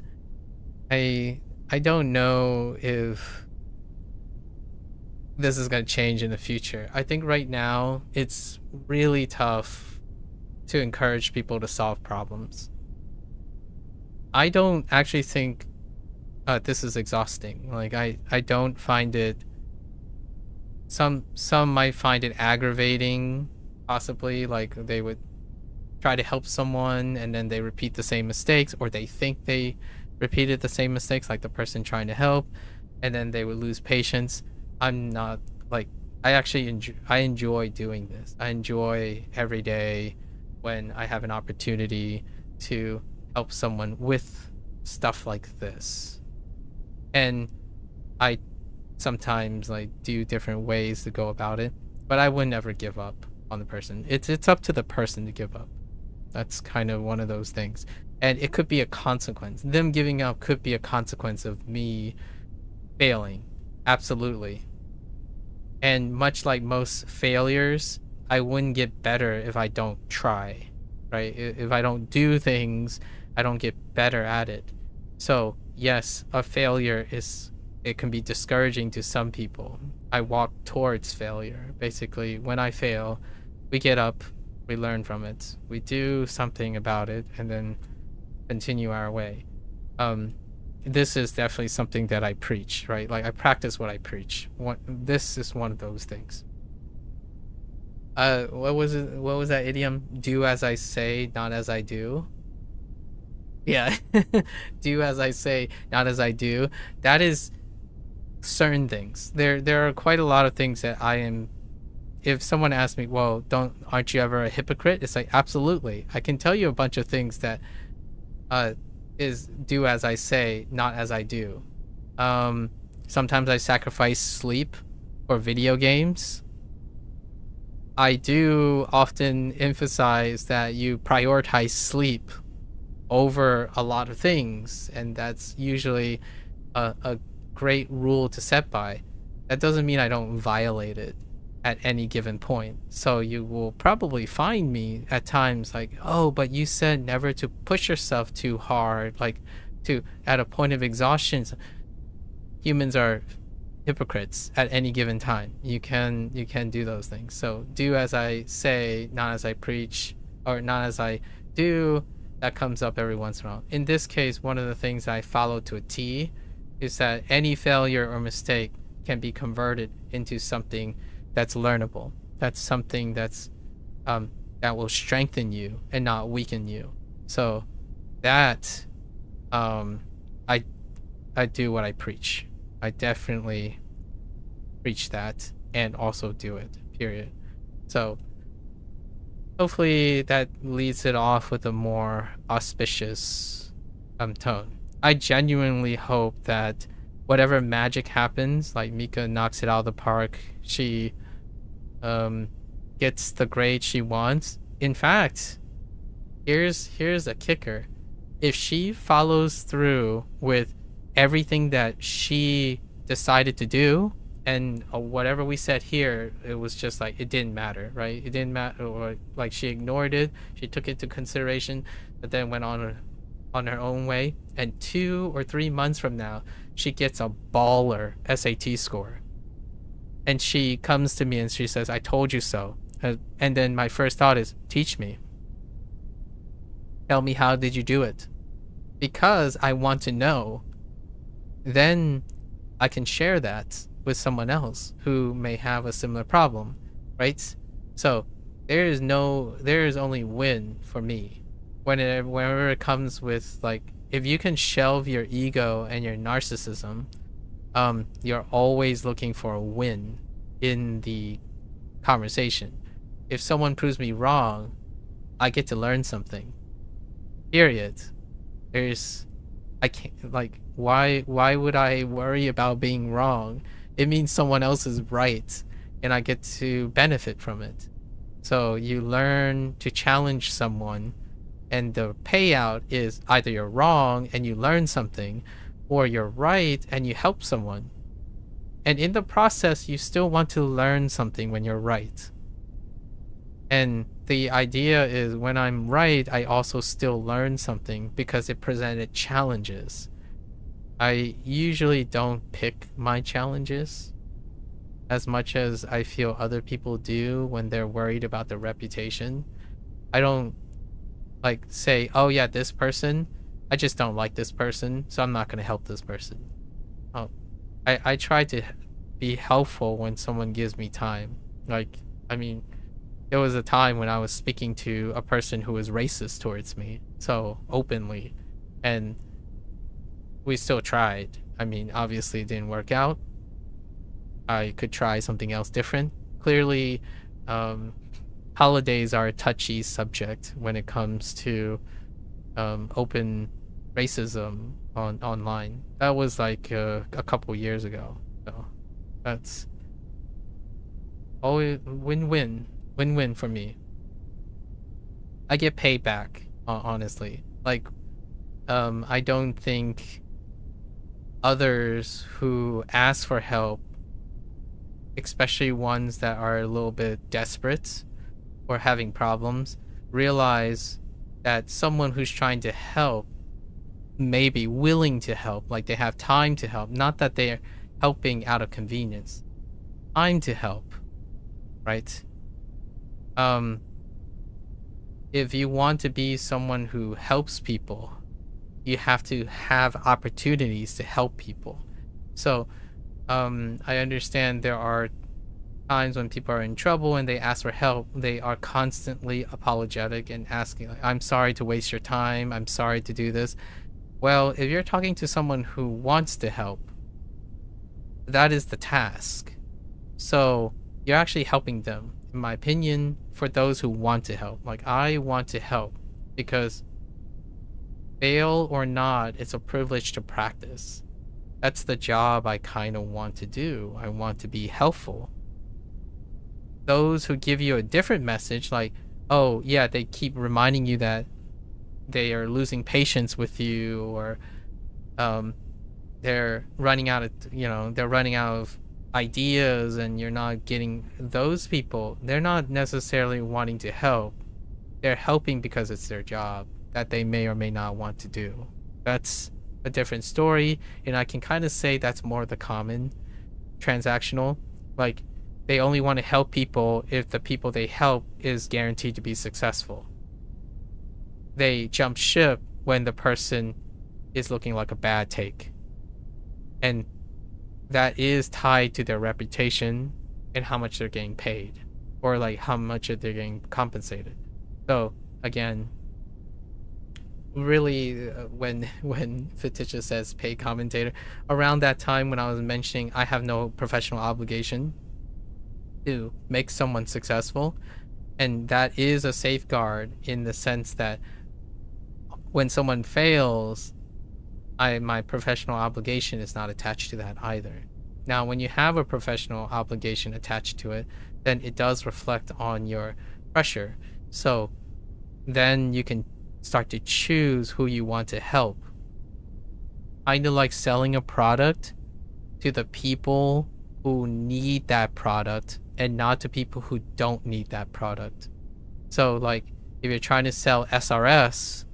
I don't know if this is going to change in the future. I think right now it's really tough to encourage people to solve problems. I don't actually think this is exhausting. Like, I don't find it. Some might find it aggravating, possibly. Like, they would try to help someone and then they repeat the same mistakes, or they think they repeated the same mistakes, like the person trying to help, and then they would lose patience. I'm not like, I actually enjoy doing this. I enjoy every day when I have an opportunity to help someone with stuff like this. And I sometimes like do different ways to go about it, but I would never give up on the person. It's up to the person to give up. That's kind of one of those things. And it could be a consequence. Them giving up could be a consequence of me failing. Absolutely. And much like most failures, I wouldn't get better if I don't try, right? If I don't do things, I don't get better at it. So yes, a failure it can be discouraging to some people. I walk towards failure. Basically, when I fail, we get up, we learn from it, we do something about it, and then continue our way. This is definitely something that I preach, right? Like, I practice what I preach. This is one of those things. What was that idiom? Do as I say, not as I do. Yeah. Do as I say, not as I do. That is certain things. There are quite a lot of things that I am. If someone asks me, well, aren't you ever a hypocrite? It's like, absolutely. I can tell you a bunch of things that is do as I say, not as I do. Sometimes I sacrifice sleep for video games. I do often emphasize that you prioritize sleep over a lot of things, and that's usually a great rule to set by. That doesn't mean I don't violate it at any given point. So you will probably find me at times like, oh, but you said never to push yourself too hard, like to at a point of exhaustion. Humans are hypocrites at any given time. You can do those things. So do as I say, not as I preach, or not as I do. That comes up every once in a while. In this case, one of the things I follow to a T is that any failure or mistake can be converted into something that's learnable. That's something that's that will strengthen you and not weaken you. So that I do what I preach. I definitely preach that and also do it, period. So hopefully that leads it off with a more auspicious tone. I genuinely hope that whatever magic happens, like Mika knocks it out of the park, she gets the grade she wants. In fact, here's a kicker. If she follows through with everything that she decided to do, and whatever we said here, it was just like, it didn't matter, right? It didn't matter, or like she ignored it, she took it into consideration, but then went on her own way, and 2 or 3 months from now, she gets a baller SAT score. And she comes to me and she says, I told you so. And then my first thought is, teach me. Tell me, how did you do it? Because I want to know. Then I can share that with someone else who may have a similar problem, right? So there is only win for me. Whenever it comes with, like, if you can shelve your ego and your narcissism, you're always looking for a win in the conversation. If someone proves me wrong, I get to learn something. Period. I can't, like, why would I worry about being wrong? It means someone else is right, and I get to benefit from it. So you learn to challenge someone And the payout is either you're wrong and you learn something, or you're right and you help someone. And in the process, you still want to learn something when you're right. And the idea is when I'm right, I also still learn something because it presented challenges. I usually don't pick my challenges as much as I feel other people do when they're worried about their reputation. I don't like say, oh yeah, this person, I just don't like this person, so I'm not going to help this person. I try to be helpful when someone gives me time. Like, I mean, there was a time when I was speaking to a person who was racist towards me, so openly, and we still tried. I mean, obviously it didn't work out. I could try something else different. Clearly, holidays are a touchy subject when it comes to open racism online. That was like a couple years ago. So that's always win-win for me. I get paid back, honestly. Like, I don't think others who ask for help, especially ones that are a little bit desperate or having problems, realize that someone who's trying to help may be willing to help, like they have time to help, not that they're helping out of convenience. Time to help, right? If you want to be someone who helps people, you have to have opportunities to help people. So I understand there are times when people are in trouble and they ask for help. They are constantly apologetic and asking, like, I'm sorry to waste your time, I'm sorry to do this. Well, if you're talking to someone who wants to help, that is the task. So you're actually helping them, in my opinion, for those who want to help. Like, I want to help because, fail or not, it's a privilege to practice. That's the job I kind of want to do. I want to be helpful. Those who give you a different message, like, oh yeah, they keep reminding you that they are losing patience with you, or they're running out of ideas and you're not getting those people. They're not necessarily wanting to help. They're helping because it's their job that they may or may not want to do. That's a different story, and I can kind of say that's more the common transactional. Like, they only want to help people if the people they help is guaranteed to be successful. They jump ship when the person is looking like a bad take. And that is tied to their reputation and how much they're getting paid, or like how much they're getting compensated. So again, really, when Fictitious says paid commentator, around that time when I was mentioning I have no professional obligation to make someone successful, and that is a safeguard in the sense that when someone fails, my professional obligation is not attached to that either. Now, when you have a professional obligation attached to it, then it does reflect on your pressure. So then you can start to choose who you want to help. Kind of like selling a product to the people who need that product and not to people who don't need that product. So like, if you're trying to sell SRS,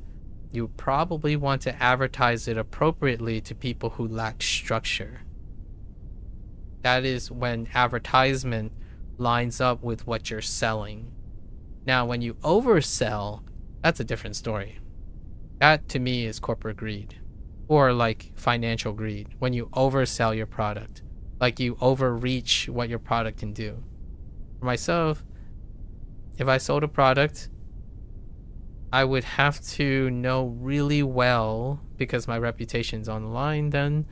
you probably want to advertise it appropriately to people who lack structure. That is when advertisement lines up with what you're selling. Now, when you oversell, that's a different story. That to me is corporate greed, or like financial greed. When you oversell your product, like you overreach what your product can do. For myself, if I sold a product, I would have to know really well, because my reputation's on the line, then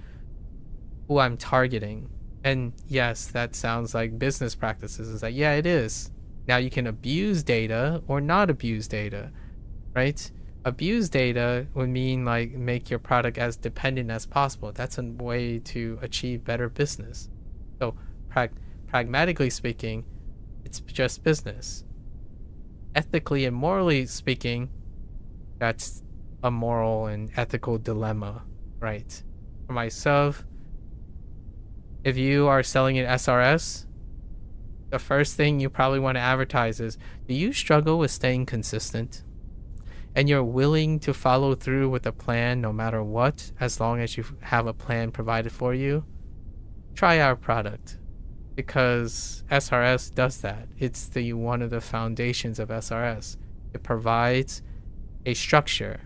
who I'm targeting. And yes, that sounds like business practices. It's like, yeah, it is. Now you can abuse data or not abuse data, right? Abuse data would mean like make your product as dependent as possible. That's a way to achieve better business. So pragmatically speaking, it's just business. Ethically and morally speaking, that's a moral and ethical dilemma, right? For myself, if you are selling an SRS, the first thing you probably want to advertise is, do you struggle with staying consistent? And you're willing to follow through with a plan no matter what, as long as you have a plan provided for you? Try our product, because SRS does that. It's one of the foundations of SRS. It provides a structure.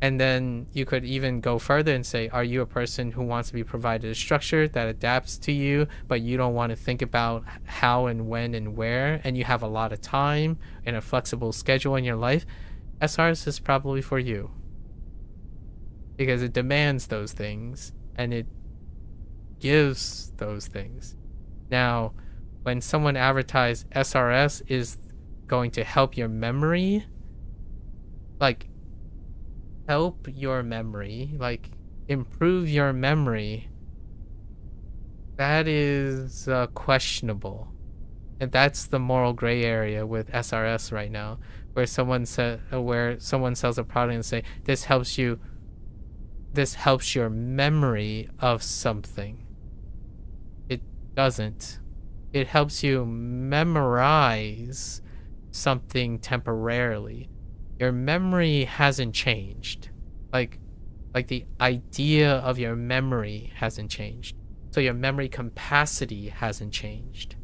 And then you could even go further and say, are you a person who wants to be provided a structure that adapts to you, but you don't want to think about how and when and where, and you have a lot of time and a flexible schedule in your life? SRS is probably for you, because it demands those things and it gives those things. Now, when someone advertised SRS is going to help your memory, like help your memory, like improve your memory, that is questionable. And that's the moral gray area with SRS right now, where someone sells a product and say, this helps your memory of something. It doesn't. It helps you memorize something temporarily. Your memory hasn't changed. Like the idea of your memory hasn't changed. So your memory capacity hasn't changed.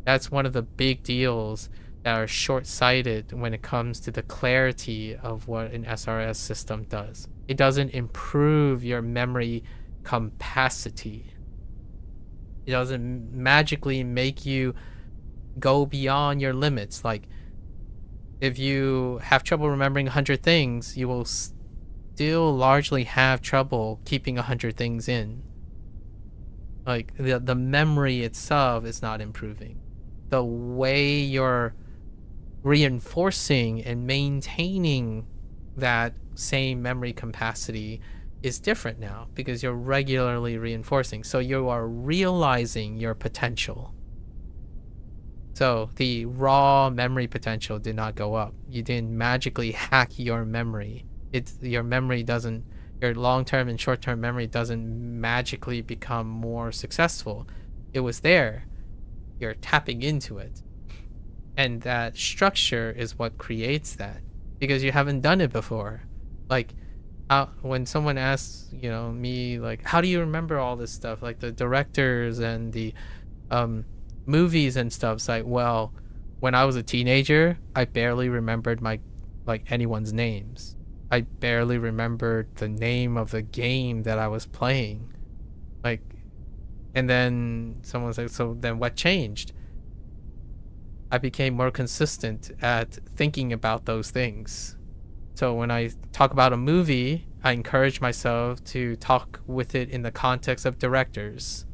That's one of the big deals that are short-sighted when it comes to the clarity of what an SRS system does. It doesn't improve your memory capacity. It doesn't magically make you go beyond your limits. Like, if you have trouble remembering 100 things, you will still largely have trouble keeping 100 things in. Like, the memory itself is not improving. The way you're reinforcing and maintaining that same memory capacity is different now, because you're regularly reinforcing. So you are realizing your potential. So the raw memory potential did not go up. You didn't magically hack your memory. Your long-term and short-term memory doesn't magically become more successful. It was there. You're tapping into it. And that structure is what creates that, because you haven't done it before. Like, when someone asks, me, like, how do you remember all this stuff? Like the directors and the movies and stuff. It's like, well, when I was a teenager, I barely remembered anyone's names. I barely remembered the name of the game that I was playing. Like, and then someone's like, so then what changed? I became more consistent at thinking about those things. So when I talk about a movie, I encourage myself to talk with it in the context of directors.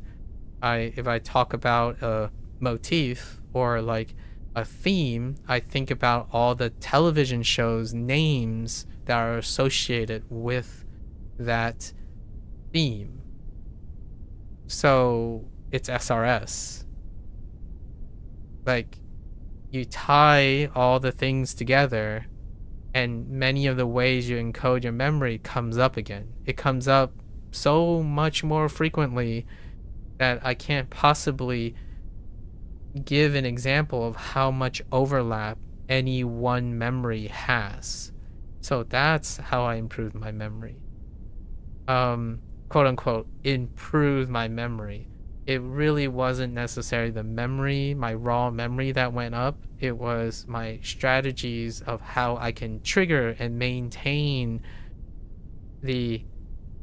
If I talk about a motif or like a theme, I think about all the television shows names that are associated with that theme. So it's SRS. Like, you tie all the things together, and many of the ways you encode your memory comes up again. It comes up so much more frequently that I can't possibly give an example of how much overlap any one memory has. So that's how I improved my memory. Quote unquote, improve my memory. It really wasn't necessarily the memory, my raw memory, that went up. It was my strategies of how I can trigger and maintain the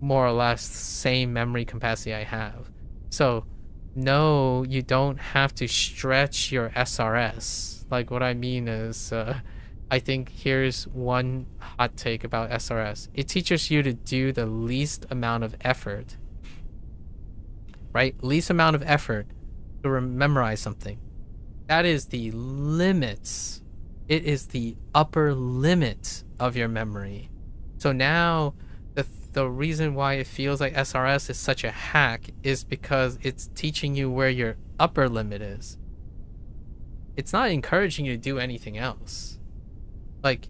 more or less same memory capacity I have. So no, you don't have to stretch your SRS. Like, what I mean is, I think here's one hot take about SRS. It teaches you to do the least amount of effort. Right? Least amount of effort to memorize something. That is the limits. It is the upper limit of your memory. So now, the reason why it feels like SRS is such a hack is because it's teaching you where your upper limit is. It's not encouraging you to do anything else. Like,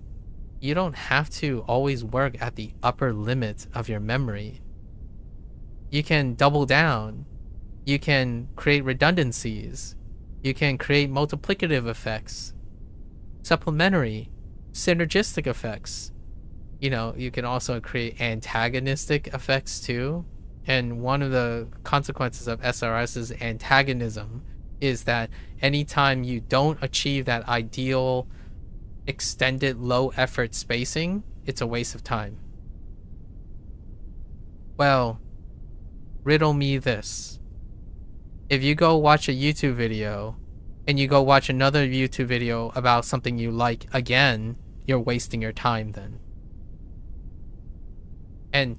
you don't have to always work at the upper limit of your memory. You can double down. You can create redundancies. You can create multiplicative effects, supplementary, synergistic effects. You know, you can also create antagonistic effects too. And one of the consequences of SRS's antagonism is that anytime you don't achieve that ideal extended low effort spacing, it's a waste of time. Well, riddle me this. If you go watch a YouTube video and you go watch another YouTube video about something you like again, you're wasting your time then. And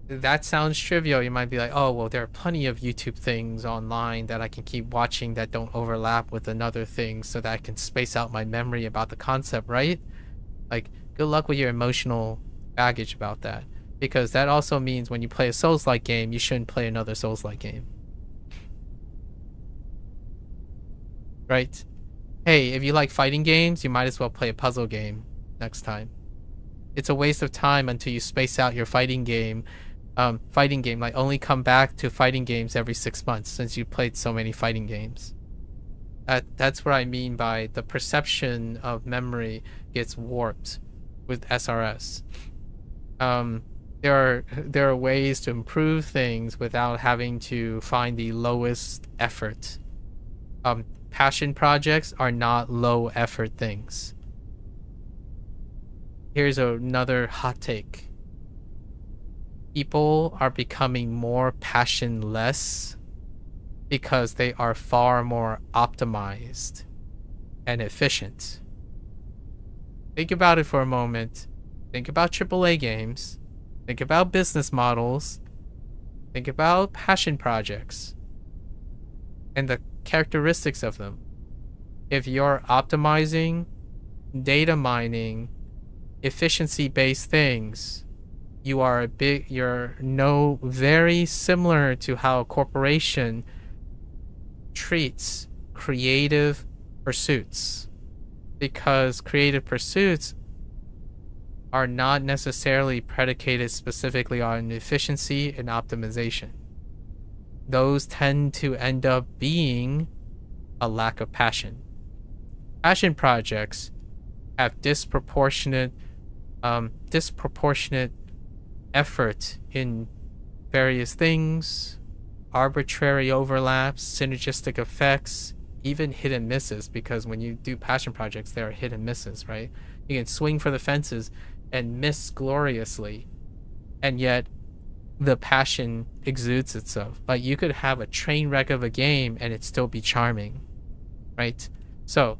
that sounds trivial. You might be like, oh, well, there are plenty of YouTube things online that I can keep watching that don't overlap with another thing so that I can space out my memory about the concept, right? Like, good luck with your emotional baggage about that. Because that also means when you play a Souls-like game, you shouldn't play another Souls-like game. Right? Hey, if you like fighting games, you might as well play a puzzle game next time. It's a waste of time until you space out your fighting game. Like only come back to fighting games every 6 months since you played so many fighting games. That's what I mean by the perception of memory gets warped with SRS. There are ways to improve things without having to find the lowest effort. Passion projects are not low effort things. Here's another hot take. People are becoming more passionless because they are far more optimized and efficient. Think about it for a moment. Think about AAA games. Think about business models. Think about passion projects and the characteristics of them. If you're optimizing, data mining, efficiency-based things, you're very similar to how a corporation treats creative pursuits, because creative pursuits are not necessarily predicated specifically on efficiency and optimization. Those tend to end up being a lack of passion. Passion projects have disproportionate effort in various things, arbitrary overlaps, synergistic effects, even hit and misses, because when you do passion projects, there are hit and misses, right? You can swing for the fences and miss gloriously, and yet the passion exudes itself. Like, you could have a train wreck of a game and it still be charming, right? So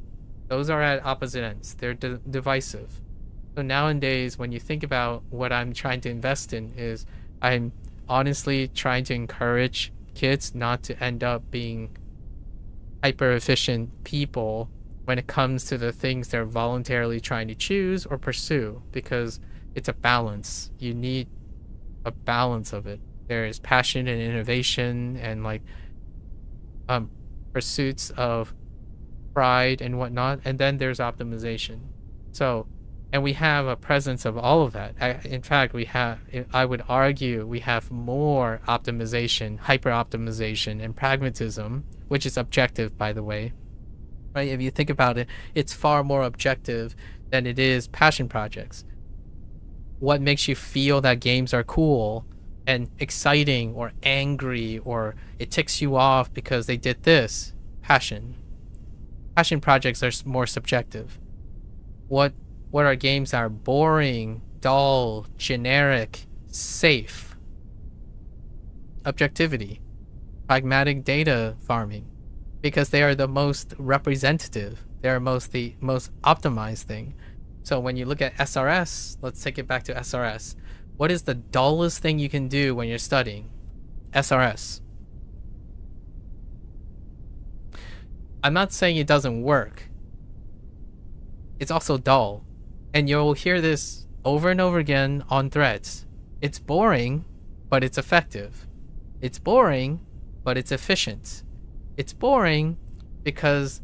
those are at opposite ends. They're divisive. So nowadays, when you think about what I'm trying to invest in, is I'm honestly trying to encourage kids not to end up being hyper efficient people when it comes to the things they're voluntarily trying to choose or pursue, because it's a balance. You need a balance of it. There is passion and innovation and like pursuits of pride and whatnot, and then there's optimization. So, and we have a presence of all of that. In fact, I would argue we have more optimization, hyper optimization, and pragmatism, which is objective, by the way. Right? If you think about it, it's far more objective than it is passion projects. What makes you feel that games are cool and exciting or angry, or it ticks you off because they did this? Passion. Passion projects are more subjective. What are games that are boring, dull, generic, safe? Objectivity. Pragmatic data farming. Because they are the most representative. They're the most optimized thing. So when you look at SRS, let's take it back to SRS. What is the dullest thing you can do when you're studying? SRS. I'm not saying it doesn't work. It's also dull. And you'll hear this over and over again on threads. It's boring, but it's effective. It's boring, but it's efficient. It's boring because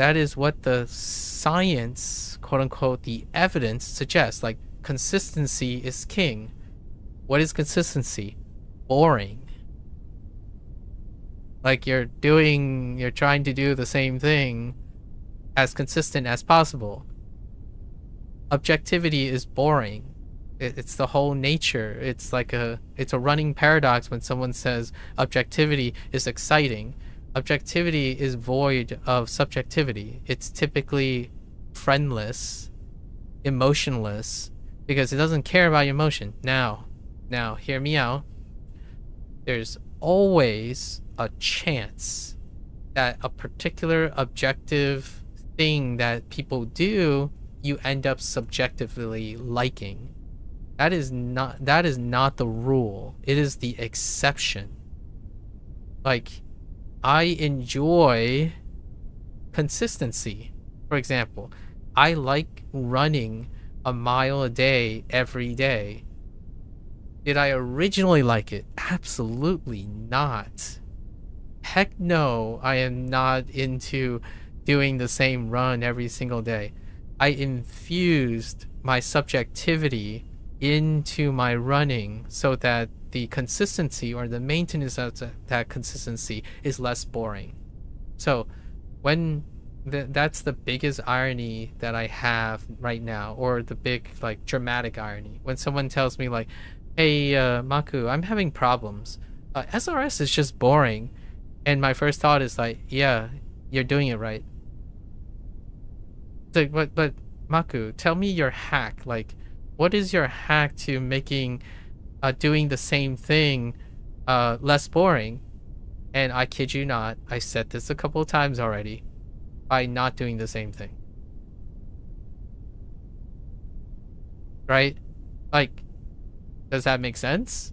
that is what the science, quote unquote, the evidence suggests. Like, consistency is king. What is consistency? Boring. Like, you're trying to do the same thing as consistent as possible. Objectivity is boring. It's the whole nature. It's a running paradox when someone says objectivity is exciting. Objectivity is void of subjectivity. It's typically friendless, emotionless, because it doesn't care about your emotion. Now, hear me out. There's always a chance that a particular objective thing that people do, you end up subjectively liking. That is not the rule. It is the exception. Like, I enjoy consistency. For example, I like running a mile a day every day. Did I originally like it? Absolutely not. Heck no, I am not into doing the same run every single day. I infused my subjectivity into my running so that the consistency or the maintenance of that consistency is less boring. So when that's the biggest irony that I have right now, or the big like dramatic irony, when someone tells me like, hey Maku, I'm having problems, SRS is just boring, and my first thought is like, yeah, you're doing it right. It's like, but Maku, tell me your hack. Like, what is your hack to making doing the same thing less boring? And I kid you not, I said this a couple of times already, by not doing the same thing. Right? Like, does that make sense?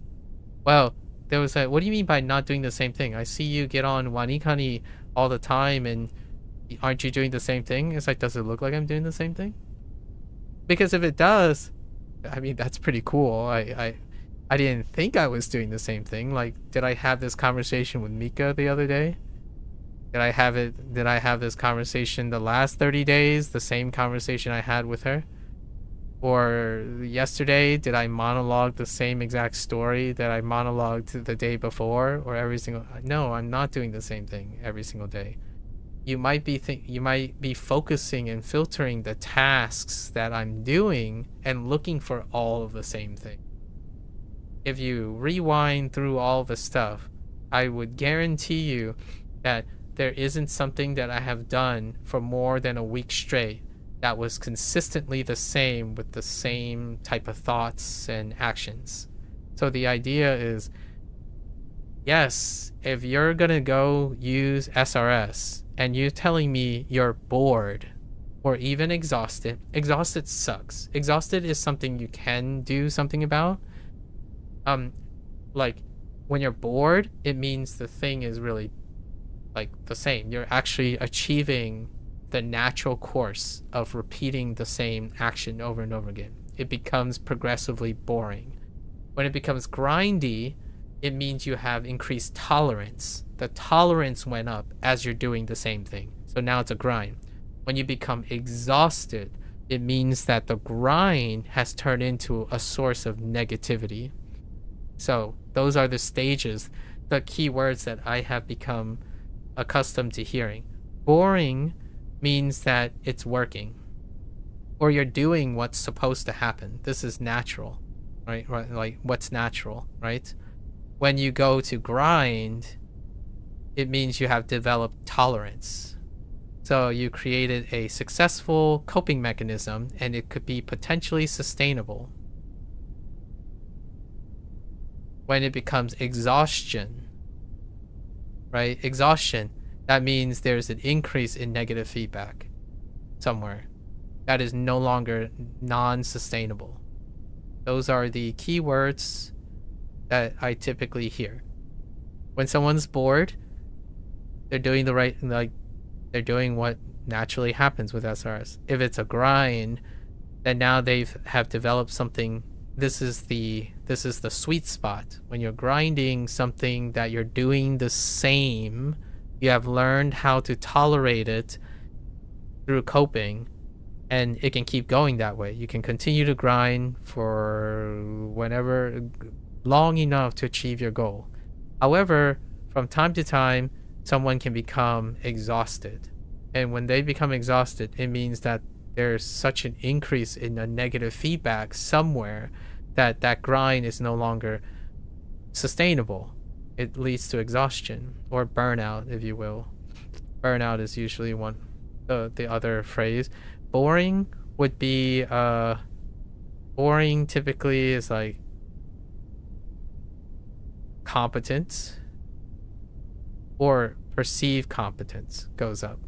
Well, there was a, what do you mean by not doing the same thing? I see you get on WaniKani all the time, and aren't you doing the same thing? It's like, does it look like I'm doing the same thing? Because if it does, I mean, that's pretty cool. I didn't think I was doing the same thing. Like, did I have this conversation with Mika the other day? Did I have this conversation the last 30 days? The same conversation I had with her? Or yesterday, did I monologue the same exact story that I monologued the day before? Or every single... No, I'm not doing the same thing every single day. You might be focusing and filtering the tasks that I'm doing and looking for all of the same thing. If you rewind through all the stuff, I would guarantee you that there isn't something that I have done for more than a week straight that was consistently the same with the same type of thoughts and actions. So the idea is, yes, if you're gonna go use SRS and you're telling me you're bored or even exhausted sucks. Exhausted is something you can do something about. Like, when you're bored, it means the thing is really like the same. You're actually achieving the natural course of repeating the same action over and over again. It becomes progressively boring. When it becomes grindy, it means you have increased tolerance. The tolerance went up as you're doing the same thing. So now it's a grind. When you become exhausted, it means that the grind has turned into a source of negativity. So those are the stages, the key words that I have become accustomed to hearing. Boring means that it's working, or you're doing what's supposed to happen. This is natural, right? Like, what's natural, right? When you go to grind, it means you have developed tolerance. So you created a successful coping mechanism, and it could be potentially sustainable. When it becomes exhaustion, right? Exhaustion, that means there's an increase in negative feedback somewhere. That is no longer non-sustainable. Those are the key words that I typically hear. When someone's bored, they're doing the right, like, they're doing what naturally happens with SRS. If it's a grind, then now have developed something. This is the sweet spot. When you're grinding something that you're doing the same, you have learned how to tolerate it through coping, and it can keep going that way. You can continue to grind for whenever, long enough to achieve your goal. However, from time to time, someone can become exhausted. And when they become exhausted, it means that there's such an increase in a negative feedback somewhere that that grind is no longer sustainable. It leads to exhaustion or burnout, if you will. Burnout is usually the other phrase. Boring would be boring typically is like competence or perceived competence goes up.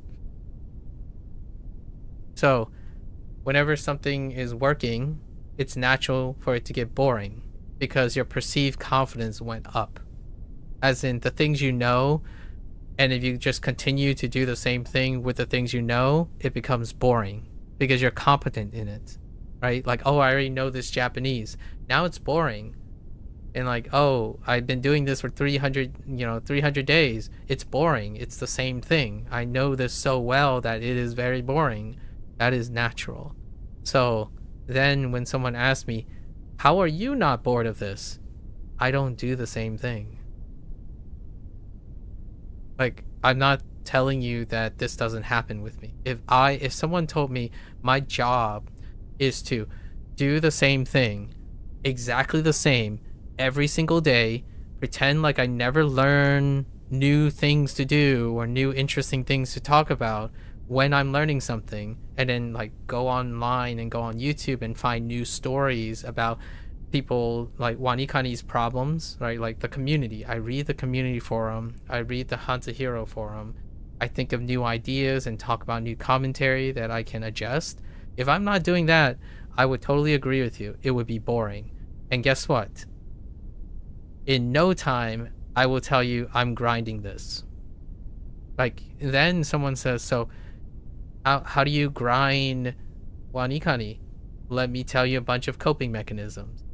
So whenever something is working, it's natural for it to get boring because your perceived confidence went up. As in the things you know, and if you just continue to do the same thing with the things you know, it becomes boring because you're competent in it, right? Like, oh, I already know this Japanese. Now it's boring. And like, oh, I've been doing this for 300 days. It's boring. It's the same thing. I know this so well that it is very boring. That is natural. So then when someone asks me, how are you not bored of this? I don't do the same thing. Like, I'm not telling you that this doesn't happen with me. If someone told me my job is to do the same thing, exactly the same, every single day, pretend like I never learn new things to do or new interesting things to talk about when I'm learning something, and then like go online and go on YouTube and find new stories about people like WaniKani's problems, right? Like the community. I read the community forum. I read the HanziHero forum. I think of new ideas and talk about new commentary that I can adjust. If I'm not doing that, I would totally agree with you. It would be boring. And guess what? In no time, I will tell you I'm grinding this. Like, then someone says, so how do you grind WaniKani? Let me tell you a bunch of coping mechanisms.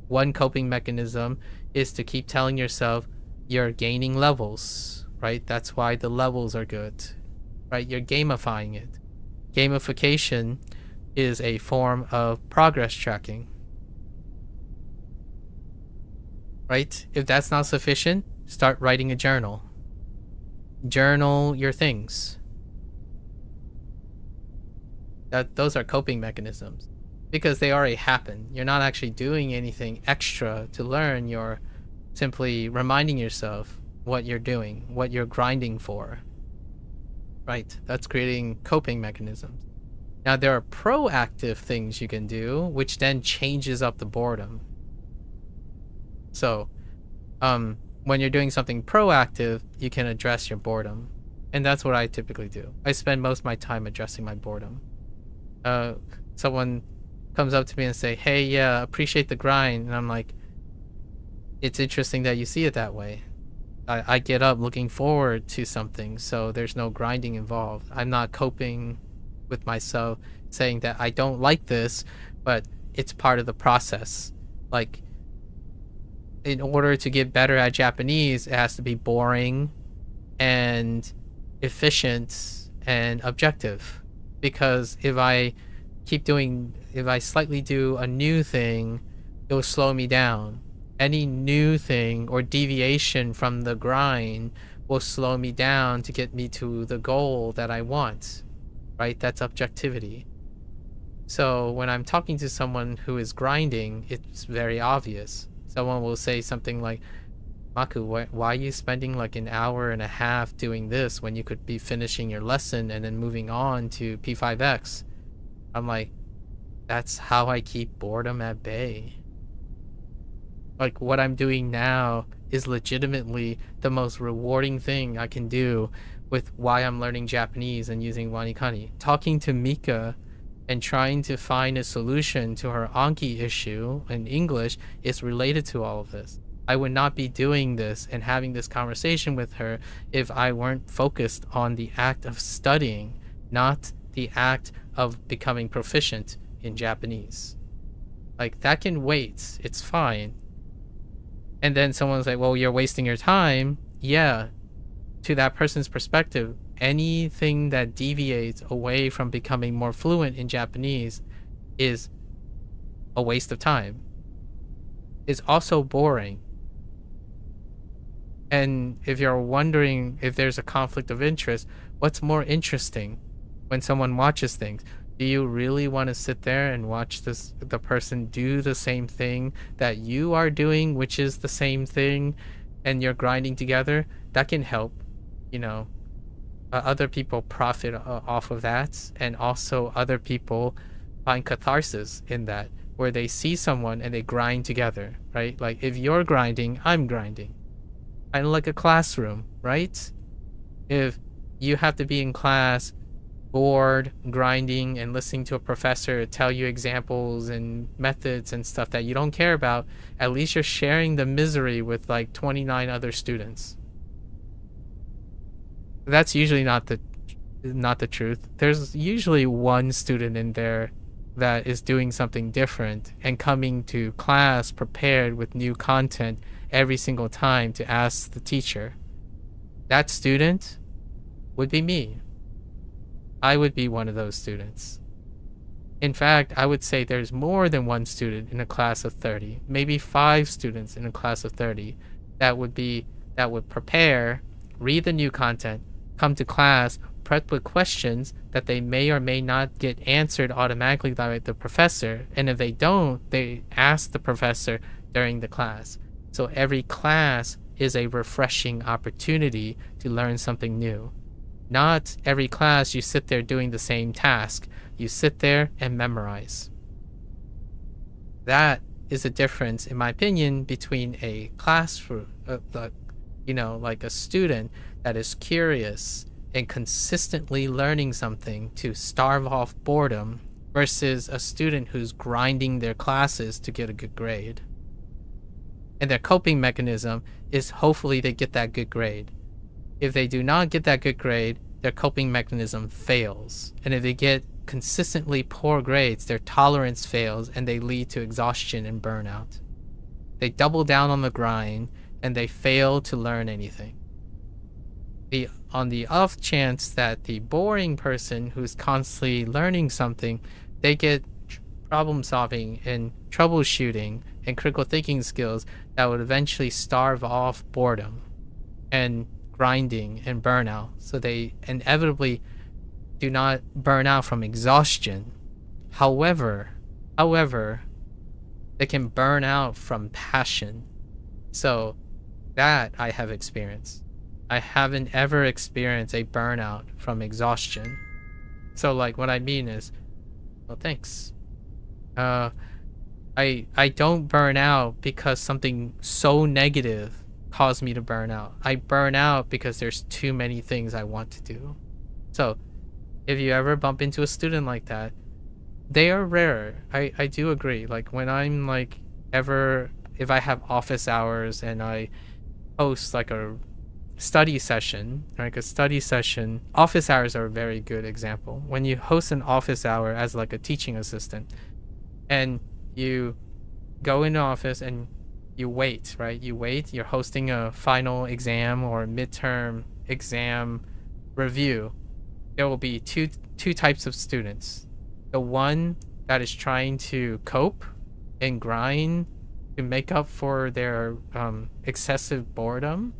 One coping mechanism is to keep telling yourself you're gaining levels, right? That's why the levels are good, right? You're gamifying it. Gamification is a form of progress tracking, right? If that's not sufficient, start writing a journal. Journal your things. Those are coping mechanisms because they already happen. You're not actually doing anything extra to learn. You're simply reminding yourself what you're doing, what you're grinding for, right? That's creating coping mechanisms. Now, there are proactive things you can do, which then changes up the boredom. So, when you're doing something proactive, you can address your boredom. And that's what I typically do. I spend most of my time addressing my boredom. Someone comes up to me and say, hey, yeah, appreciate the grind. And I'm like, it's interesting that you see it that way. I get up looking forward to something, so there's no grinding involved. I'm not coping with myself saying that I don't like this, but it's part of the process. Like, in order to get better at Japanese, it has to be boring and efficient and objective. Because if I slightly do a new thing, it will slow me down. Any new thing or deviation from the grind will slow me down to get me to the goal that I want, right? That's objectivity. So when I'm talking to someone who is grinding, it's very obvious. Someone will say something like, Maku, why are you spending like an hour and a half doing this when you could be finishing your lesson and then moving on to P5X? I'm like, that's how I keep boredom at bay. Like, what I'm doing now is legitimately the most rewarding thing I can do with why I'm learning Japanese and using WaniKani. Talking to Mika and trying to find a solution to her Anki issue in English is related to all of this. I would not be doing this and having this conversation with her if I weren't focused on the act of studying, not the act of becoming proficient in Japanese. Like, that can wait. It's fine. And then someone's like, well, you're wasting your time. Yeah, to that person's perspective, anything that deviates away from becoming more fluent in Japanese is a waste of time. It's also boring. And if you're wondering if there's a conflict of interest, what's more interesting when someone watches things? Do you really want to sit there and watch the person do the same thing that you are doing, which is the same thing, and you're grinding together? That can help, other people profit off of that, and also other people find catharsis in that, where they see someone and they grind together, right? Like if you're grinding, I'm grinding. Kind of like a classroom, right? If you have to be in class bored, grinding, and listening to a professor tell you examples and methods and stuff that you don't care about, at least you're sharing the misery with like 29 other students. That's usually not the truth. There's usually one student in there that is doing something different and coming to class prepared with new content every single time to ask the teacher. That student would be me. I would be one of those students. In fact, I would say there's more than one student in a class of 30, maybe 5 students in a class of 30 that would prepare, read the new content, come to class, prep with questions that they may or may not get answered automatically by the professor, and if they don't, they ask the professor during the class. So every class is a refreshing opportunity to learn something new. Not every class you sit there doing the same task. You sit there and memorize. That is a difference, in my opinion, between a classroom, like a student that is curious and consistently learning something to starve off boredom versus a student who's grinding their classes to get a good grade. And their coping mechanism is hopefully they get that good grade. If they do not get that good grade, their coping mechanism fails. And if they get consistently poor grades, their tolerance fails and they lead to exhaustion and burnout. They double down on the grind and they fail to learn anything. On the off chance that the boring person who's constantly learning something, they get problem solving and troubleshooting and critical thinking skills that would eventually starve off boredom and grinding and burnout, so they inevitably do not burn out from exhaustion. However, they can burn out from passion. So that I have experienced. I haven't ever experienced a burnout from exhaustion. So like what I mean is, well, thanks. I don't burn out because something so negative caused me to burn out. I burn out because there's too many things I want to do. So if you ever bump into a student like that, they are rare. I do agree. Like when I'm like if I have office hours and I host like a study session, office hours are a very good example. When you host an office hour as like a teaching assistant and you go into office and you wait, right? You're hosting a final exam or midterm exam review. There will be two types of students. The one that is trying to cope and grind to make up for their excessive boredom.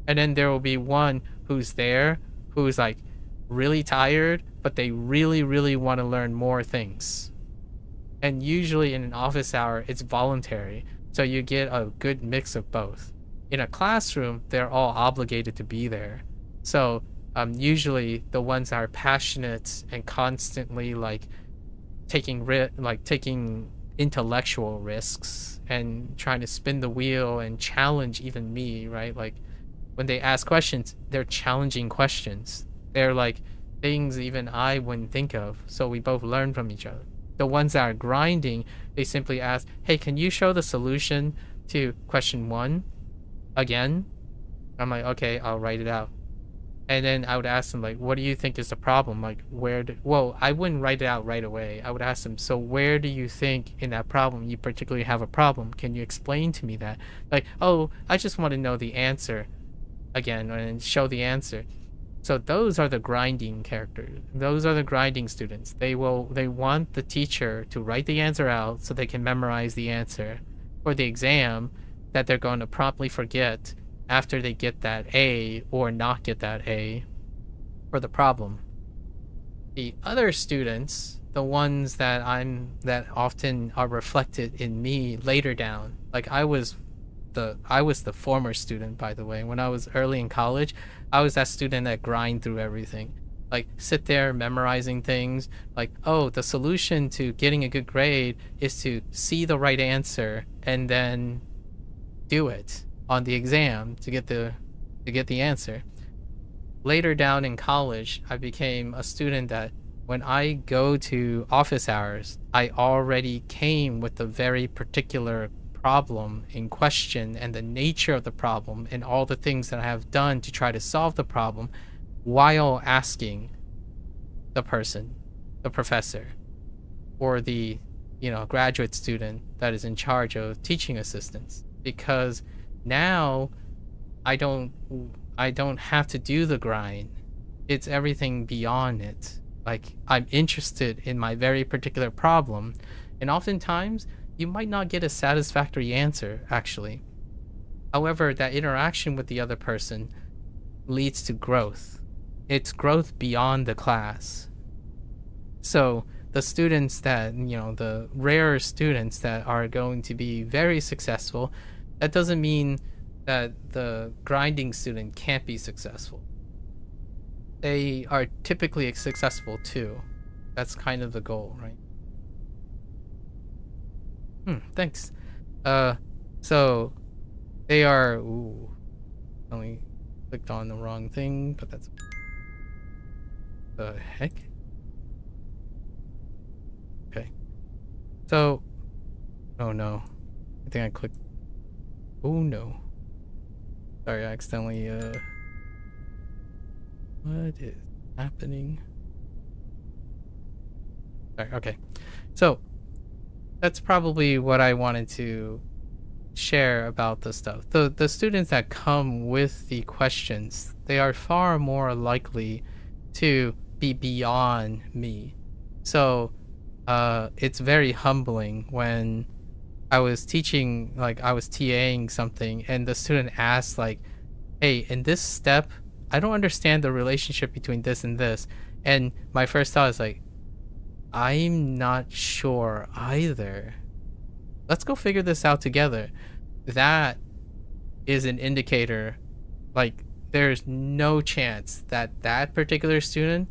And then there will be one who's like really tired, but they really, really want to learn more things. And usually in an office hour, it's voluntary. So you get a good mix of both. In a classroom, they're all obligated to be there. So usually the ones that are passionate and constantly like taking intellectual risks and trying to spin the wheel and challenge even me, right? Like when they ask questions, they're challenging questions. They're like things even I wouldn't think of. So we both learn from each other. The ones that are grinding, they simply ask, hey, can you show the solution to question 1 again? I'm like, okay, I'll write it out. And then I would ask them, like, what do you think is the problem? Like, I wouldn't write it out right away. I would ask them, so where do you think in that problem you particularly have a problem? Can you explain to me that? Like, oh, I just want to know the answer again and show the answer. So those are the grinding characters. Those are the grinding students. They want the teacher to write the answer out so they can memorize the answer for the exam that they're going to promptly forget after they get that A or not get that A for the problem. The other students, the ones that often are reflected in me later down, like I was the former student, by the way. When I was early in college, I was that student that grind through everything. Like sit there memorizing things, like, oh, the solution to getting a good grade is to see the right answer and then do it on the exam to get the answer. Later down in college, I became a student that when I go to office hours, I already came with a very particular problem in question and the nature of the problem and all the things that I have done to try to solve the problem while asking the person, the professor, or the graduate student that is in charge of teaching assistants. Because now I don't have to do the grind. It's everything beyond it. Like I'm interested in my very particular problem, and oftentimes you might not get a satisfactory answer actually. However, that interaction with the other person leads to growth. It's growth beyond the class. So the students that, the rare students that are going to be very successful, that doesn't mean that the grinding student can't be successful. They are typically successful too. That's kind of the goal, right? Thanks. So they are. Ooh, only clicked on the wrong thing, but that's the heck. Okay. So, oh no, I think I clicked. Oh no. Sorry, I accidentally. What is happening? Sorry, okay. So that's probably what I wanted to share about the stuff. The students that come with the questions, they are far more likely to be beyond me. So it's very humbling when I was teaching, like I was TAing something, and the student asked like, hey, in this step, I don't understand the relationship between this and this. And my first thought is like, I'm not sure either. Let's go figure this out together. That is an indicator. Like, there's no chance that that particular student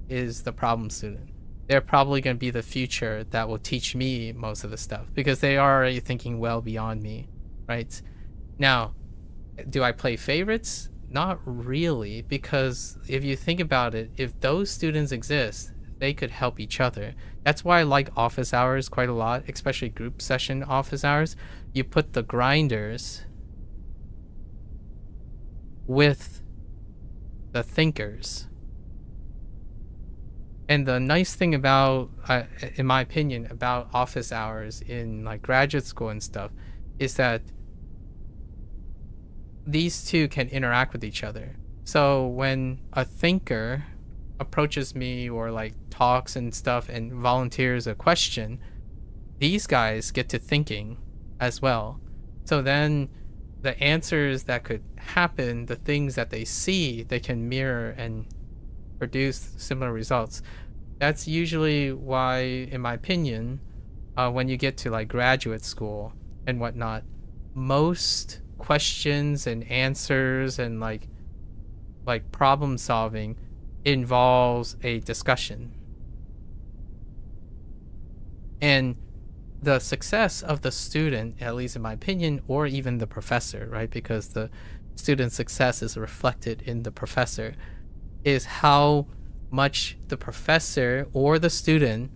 is the problem student. They're probably going to be the future that will teach me most of the stuff because they are already thinking well beyond me, right? Now, do I play favorites? Not really, because if you think about it, if those students exist, they could help each other. That's why I like office hours quite a lot, especially group session office hours. You put the grinders with the thinkers. And the nice thing about, in my opinion, about office hours in like graduate school and stuff is that these two can interact with each other. So when a thinker approaches me or like talks and stuff and volunteers a question, these guys get to thinking as well. So then the answers that could happen, the things that they see, they can mirror and produce similar results. That's usually why, in my opinion, when you get to like graduate school and whatnot, most questions and answers and like problem solving involves a discussion. And the success of the student, at least in my opinion, or even the professor, right? Because the student's success is reflected in the professor, is how much the professor or the student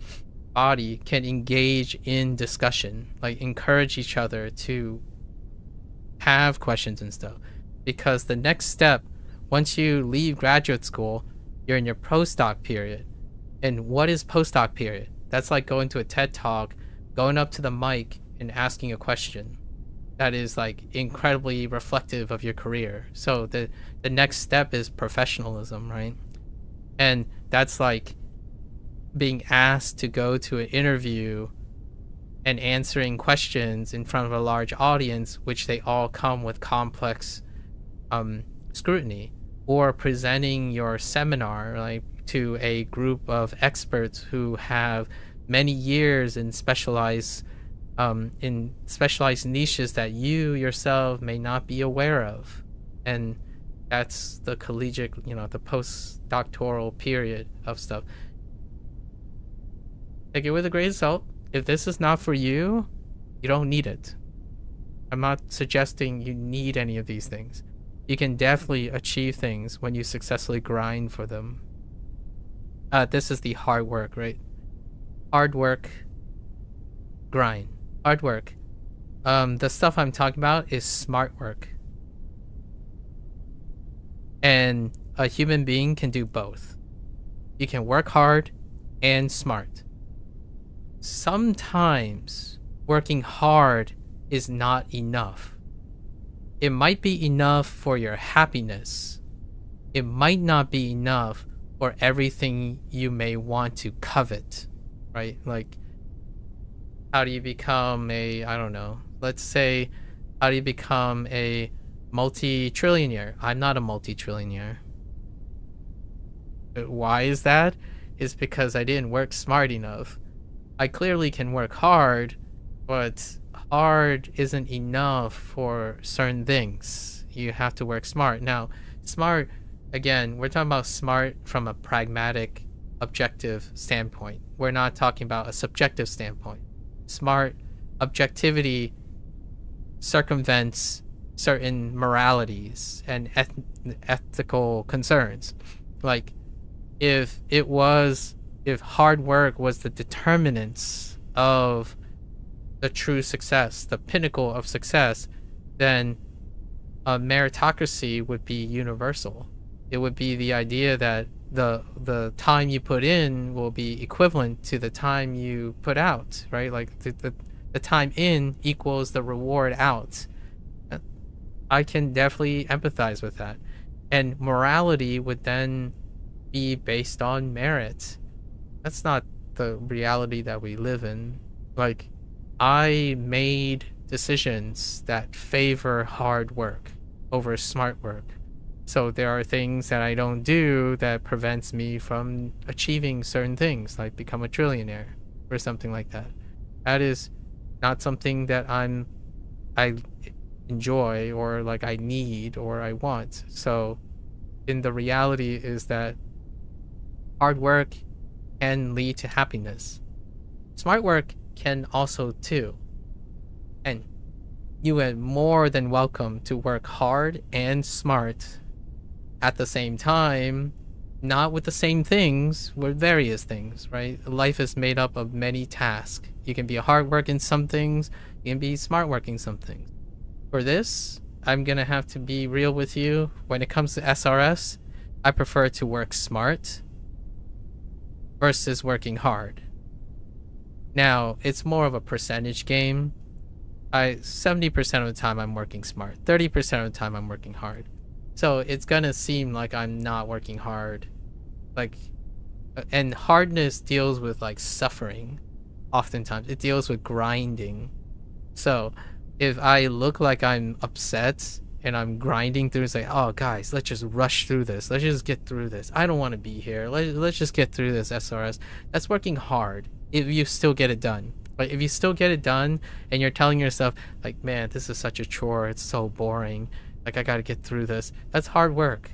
body can engage in discussion, like encourage each other to have questions and stuff. Because the next step, once you leave graduate school, you're in your postdoc period. And what is postdoc period? That's like going to a TED talk, going up to the mic and asking a question. that is like incredibly reflective of your career. So the next step is professionalism, right? And that's like being asked to go to an interview and answering questions in front of a large audience, which they all come with complex scrutiny, or presenting your seminar like to a group of experts who have many years in specialized niches that you yourself may not be aware of. And that's the collegiate, the postdoctoral period of stuff. Take it with a grain of salt. If this is not for you, you don't need it. I'm not suggesting you need any of these things. You can definitely achieve things when you successfully grind for them. This is the hard work, right? Hard work, grind. Hard work. The stuff I'm talking about is smart work. And a human being can do both. You can work hard and smart. Sometimes working hard is not enough. It might be enough for your happiness. It might not be enough for everything you may want to covet, right? Like, how do you become let's say, how do you become a multi-trillionaire? I'm not a multi-trillionaire. Why is that? It's because I didn't work smart enough. I clearly can work hard, but hard isn't enough for certain things. You have to work smart. Now, smart, again, we're talking about smart from a pragmatic, objective standpoint. We're not talking about a subjective standpoint. Smart objectivity circumvents certain moralities and ethical concerns. Like, if hard work was the determinants of the true success, the pinnacle of success, then a meritocracy would be universal. It would be the idea that the time you put in will be equivalent to the time you put out, right? Like the time in equals the reward out. I can definitely empathize with that. And morality would then be based on merit. That's not the reality that we live in. Like, I made decisions that favor hard work over smart work. So there are things that I don't do that prevents me from achieving certain things, like become a trillionaire or something like that. That is not something that I enjoy or like I need or I want. So in the reality is that hard work can lead to happiness. Smart work can also too. And you are more than welcome to work hard and smart at the same time, not with the same things, with various things, right? Life is made up of many tasks. You can be hard work in some things, you can be smart work in some things. For this, I'm gonna have to be real with you. When it comes to SRS, I prefer to work smart versus working hard. Now, it's more of a percentage game. 70% of the time I'm working smart. 30% of the time I'm working hard. So it's gonna seem like I'm not working hard. And hardness deals with like suffering. Oftentimes, it deals with grinding. So if I look like I'm upset and I'm grinding through, it's like, oh guys, let's just rush through this. Let's just get through this. I don't want to be here. Let's just get through this SRS. That's working hard if you still get it done. But if you still get it done and you're telling yourself, like, man, this is such a chore. It's so boring. Like, I got to get through this. That's hard work.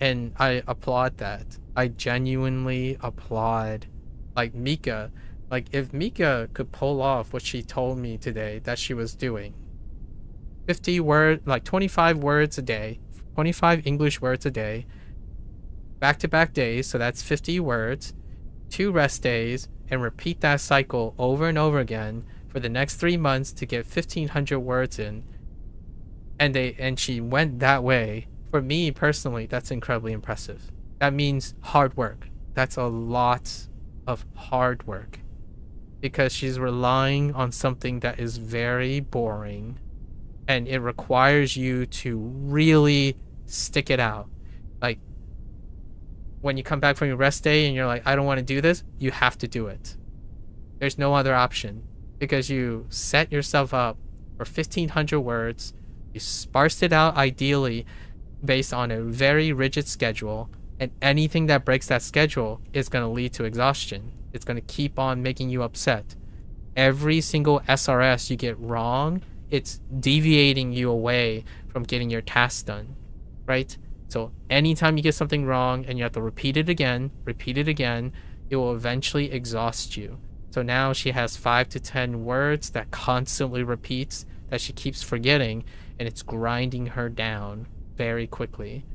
And I applaud that. I genuinely applaud, like, Mika. Like, if Mika could pull off what she told me today that she was doing, 25 words a day, 25 English words a day, back-to-back days, so that's 50 words, 2 rest days, and repeat that cycle over and over again for the next 3 months to get 1,500 words in. And she went that way. For me personally, that's incredibly impressive. That means hard work. That's a lot of hard work, because she's relying on something that is very boring and it requires you to really stick it out. Like, when you come back from your rest day and you're like, I don't want to do this, you have to do it. There's no other option, because you set yourself up for 1,500 words. You sparsed it out ideally based on a very rigid schedule, and anything that breaks that schedule is going to lead to exhaustion. It's going to keep on making you upset. Every single SRS you get wrong, it's deviating you away from getting your tasks done, right? So anytime you get something wrong and you have to repeat it again, it will eventually exhaust you. So now she has 5 to 10 words that constantly repeats, that she keeps forgetting, and it's grinding her down very quickly.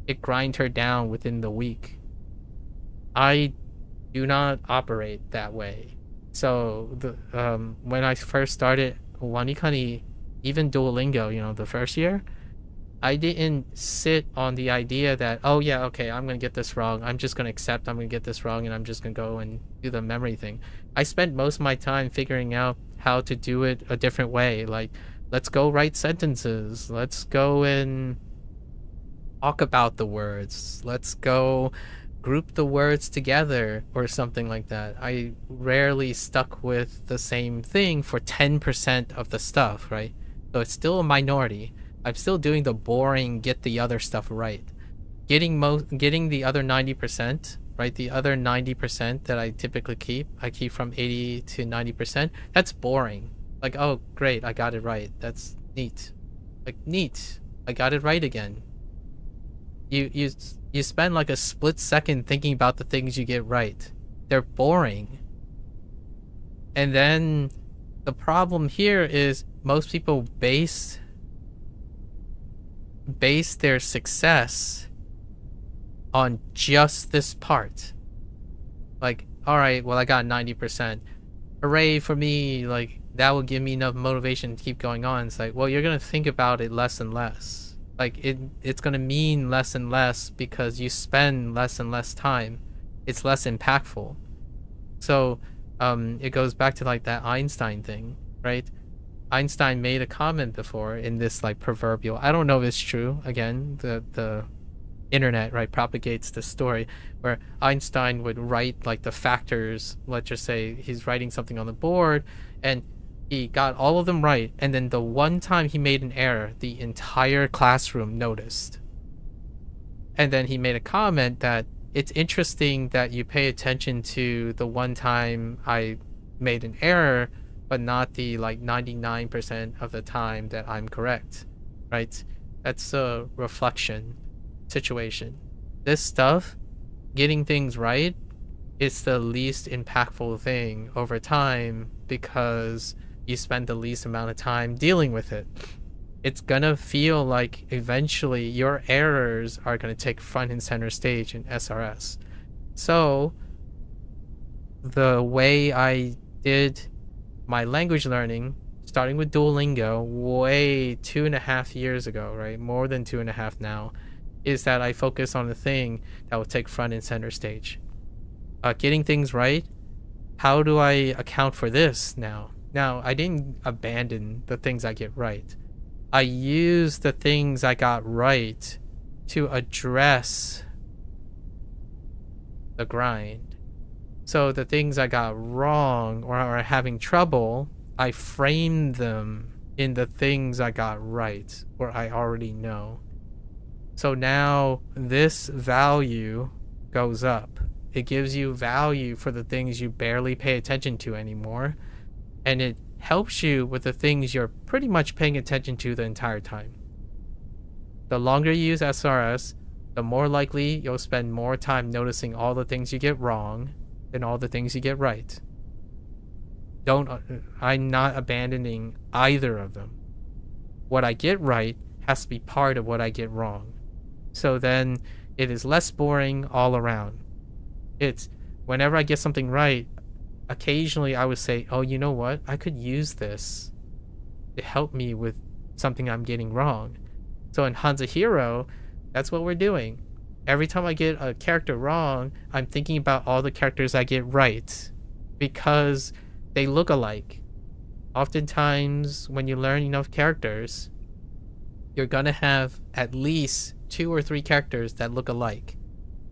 It grinds her down within the week. I do not operate that way. So when I first started WaniKani, even Duolingo, the first year, I didn't sit on the idea that, oh yeah, okay, I'm going to get this wrong. I'm just going to accept I'm going to get this wrong, and I'm just going to go and do the memory thing. I spent most of my time figuring out how to do it a different way. Like, let's go write sentences. Let's go and talk about the words. Let's go group the words together or something like that. I rarely stuck with the same thing for 10% of the stuff, right? So it's still a minority. I'm still doing the boring, get the other stuff right. Getting the other 90%, right? The other 90% that I typically keep, I keep from 80 to 90%. That's boring. Like, oh, great, I got it right. That's neat. Like, neat. I got it right again. You spend like a split second thinking about the things you get right. They're boring. And then the problem here is most people base their success on just this part. Like, all right, well, I got 90%. Hooray for me. Like, that will give me enough motivation to keep going on. It's like, well, you're going to think about it less and less. Like, it's going to mean less and less because you spend less and less time. It's less impactful. So it goes back to like that Einstein thing, right? Einstein made a comment before in this like proverbial, I don't know if it's true, again, the internet, right, propagates the story where Einstein would write like the factors. Let's just say he's writing something on the board and he got all of them right, and then the one time he made an error, the entire classroom noticed. And then he made a comment that it's interesting that you pay attention to the one time I made an error, but not the like 99% of the time that I'm correct, right? That's a reflection situation. This stuff, getting things right, is the least impactful thing over time because you spend the least amount of time dealing with it. It's gonna feel like eventually your errors are gonna take front and center stage in SRS. So the way I did my language learning, starting with Duolingo way 2.5 years ago, right? More than 2.5 now, is that I focus on the thing that will take front and center stage. Getting things right, how do I account for this now? Now, I didn't abandon the things I get right. I use the things I got right to address the grind. So the things I got wrong or are having trouble, I frame them in the things I got right or I already know. So now this value goes up. It gives you value for the things you barely pay attention to anymore. And it helps you with the things you're pretty much paying attention to the entire time. The longer you use SRS, the more likely you'll spend more time noticing all the things you get wrong than all the things you get right. I'm not abandoning either of them. What I get right has to be part of what I get wrong. So then it is less boring all around. It's whenever I get something right, occasionally I would say, oh, you know what? I could use this to help me with something I'm getting wrong. So in HanziHero, that's what we're doing. Every time I get a character wrong, I'm thinking about all the characters I get right because they look alike. Oftentimes, when you learn enough characters, you're gonna have at least 2 or 3 characters that look alike.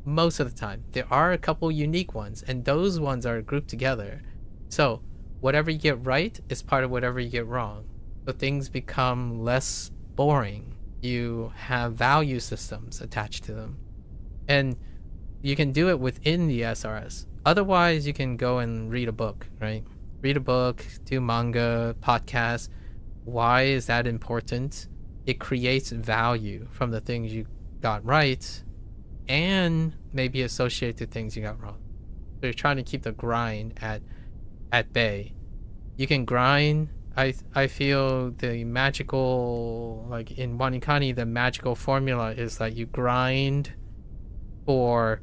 Most of the time. There are a couple unique ones, and those ones are grouped together. So, whatever you get right is part of whatever you get wrong. So things become less boring. You have value systems attached to them. And you can do it within the SRS. Otherwise, you can go and read a book, right? Read a book, do manga, podcast. Why is that important? It creates value from the things you got right and maybe associated things you got wrong. So you're trying to keep the grind at bay. You can grind. I feel the magical, like in WaniKani, the magical formula is that you grind for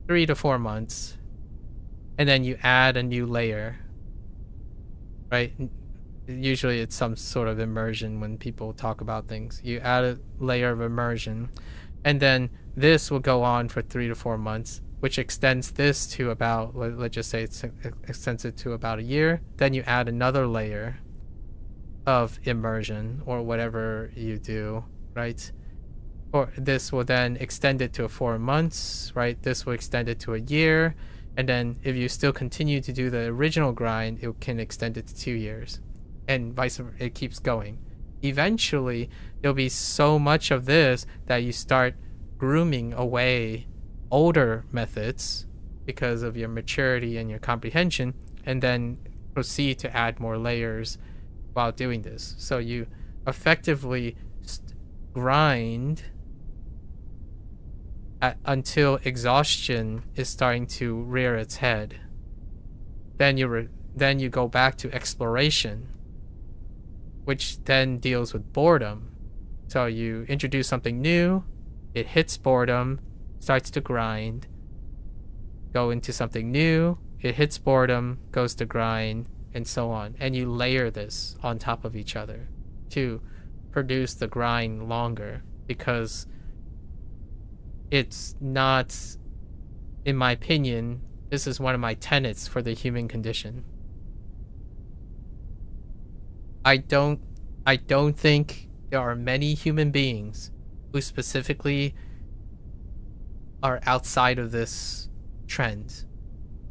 3 to 4 months, and then you add a new layer, right? Usually it's some sort of immersion when people talk about things. You add a layer of immersion, and then this will go on for 3 to 4 months, which extends this to about, let's just say it extends it to about a year. Then you add another layer of immersion or whatever you do, right? Or this will then extend it to 4 months, right? This will extend it to a year. And then if you still continue to do the original grind, it can extend it to 2 years. And vice versa, it keeps going. Eventually, there'll be so much of this that you start grooming away older methods because of your maturity and your comprehension, and then proceed to add more layers while doing this. So you effectively grind until exhaustion is starting to rear its head. Then you go back to exploration, which then deals with boredom. So you introduce something new, it hits boredom, starts to grind, go into something new, it hits boredom, goes to grind, and so on. And you layer this on top of each other to produce the grind longer, because it's not, in my opinion, this is one of my tenets for the human condition. I don't think there are many human beings who specifically are outside of this trend.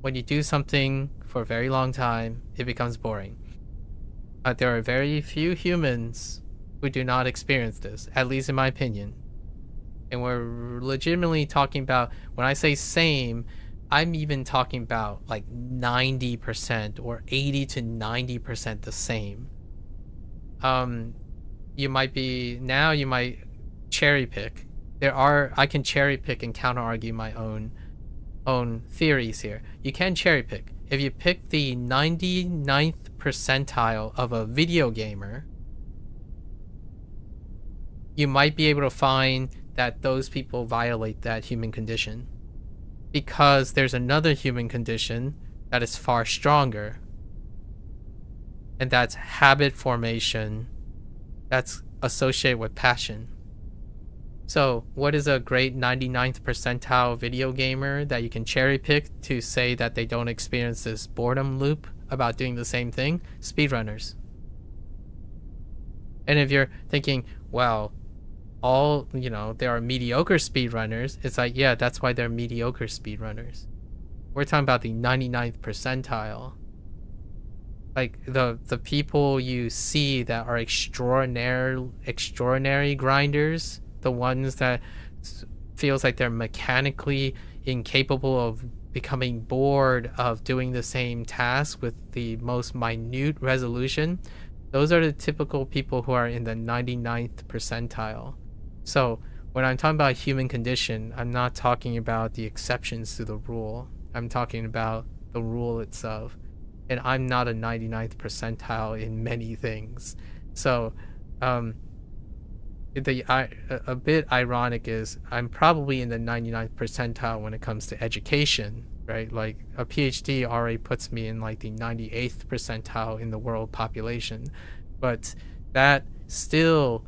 When you do something for a very long time, it becomes boring. There are very few humans who do not experience this, at least in my opinion. And we're legitimately talking about, when I say same, I'm even talking about like 90% or 80 to 90% the same. You might cherry pick. I can cherry pick and counter argue my own theories here. You can cherry pick. If you pick the 99th percentile of a video gamer, you might be able to find that those people violate that human condition, because there's another human condition that is far stronger, and that's habit formation that's associated with passion. So what is a great 99th percentile video gamer that you can cherry pick to say that they don't experience this boredom loop about doing the same thing? Speedrunners. And if you're thinking, well, there are mediocre speedrunners, it's like, yeah, that's why they're mediocre speedrunners. We're talking about the 99th percentile. Like the people you see that are extraordinary grinders, the ones that feels like they're mechanically incapable of becoming bored of doing the same task with the most minute resolution, those are the typical people who are in the 99th percentile. So when I'm talking about human condition, I'm not talking about the exceptions to the rule. I'm talking about the rule itself. And I'm not a 99th percentile in many things. So a bit ironic is I'm probably in the 99th percentile when it comes to education, right? Like a PhD already puts me in like the 98th percentile in the world population. But that still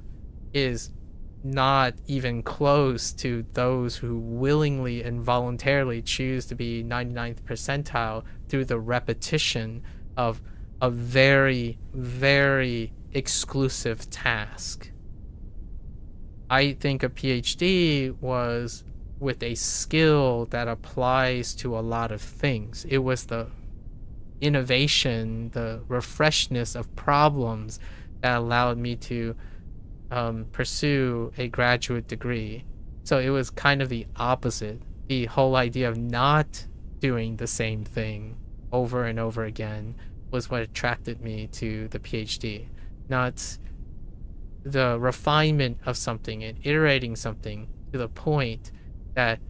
is not even close to those who willingly and voluntarily choose to be 99th percentile through the repetition of a very, very exclusive task. I think a PhD was with a skill that applies to a lot of things. It was the innovation, the refreshness of problems that allowed me to pursue a graduate degree. So it was kind of the opposite. The whole idea of not doing the same thing over and over again was what attracted me to the PhD, not the refinement of something and iterating something to the point that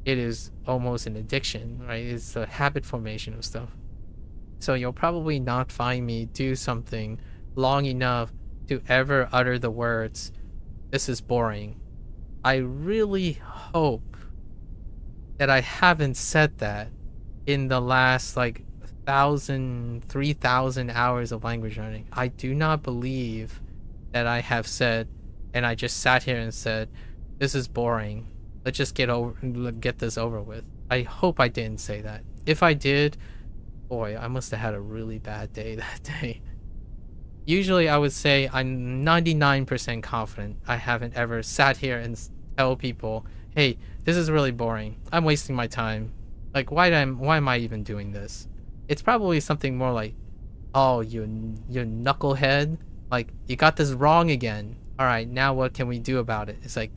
it is almost an addiction, right? It's the habit formation of stuff. So you'll probably not find me do something long enough to ever utter the words, "This is boring." I really hope that I haven't said that in the last 3,000 hours of language learning. I do not believe that I have said, and I just sat here and said, "This is boring. Let's just get this over with." I hope I didn't say that. If I did, boy, I must have had a really bad day that day. Usually I would say I'm 99% confident I haven't ever sat here and tell people, "Hey, this is really boring. I'm wasting my time. Like, why am I even doing this?" It's probably something more like, "Oh, you knucklehead. Like, you got this wrong again. All right, now what can we do about it?" It's like,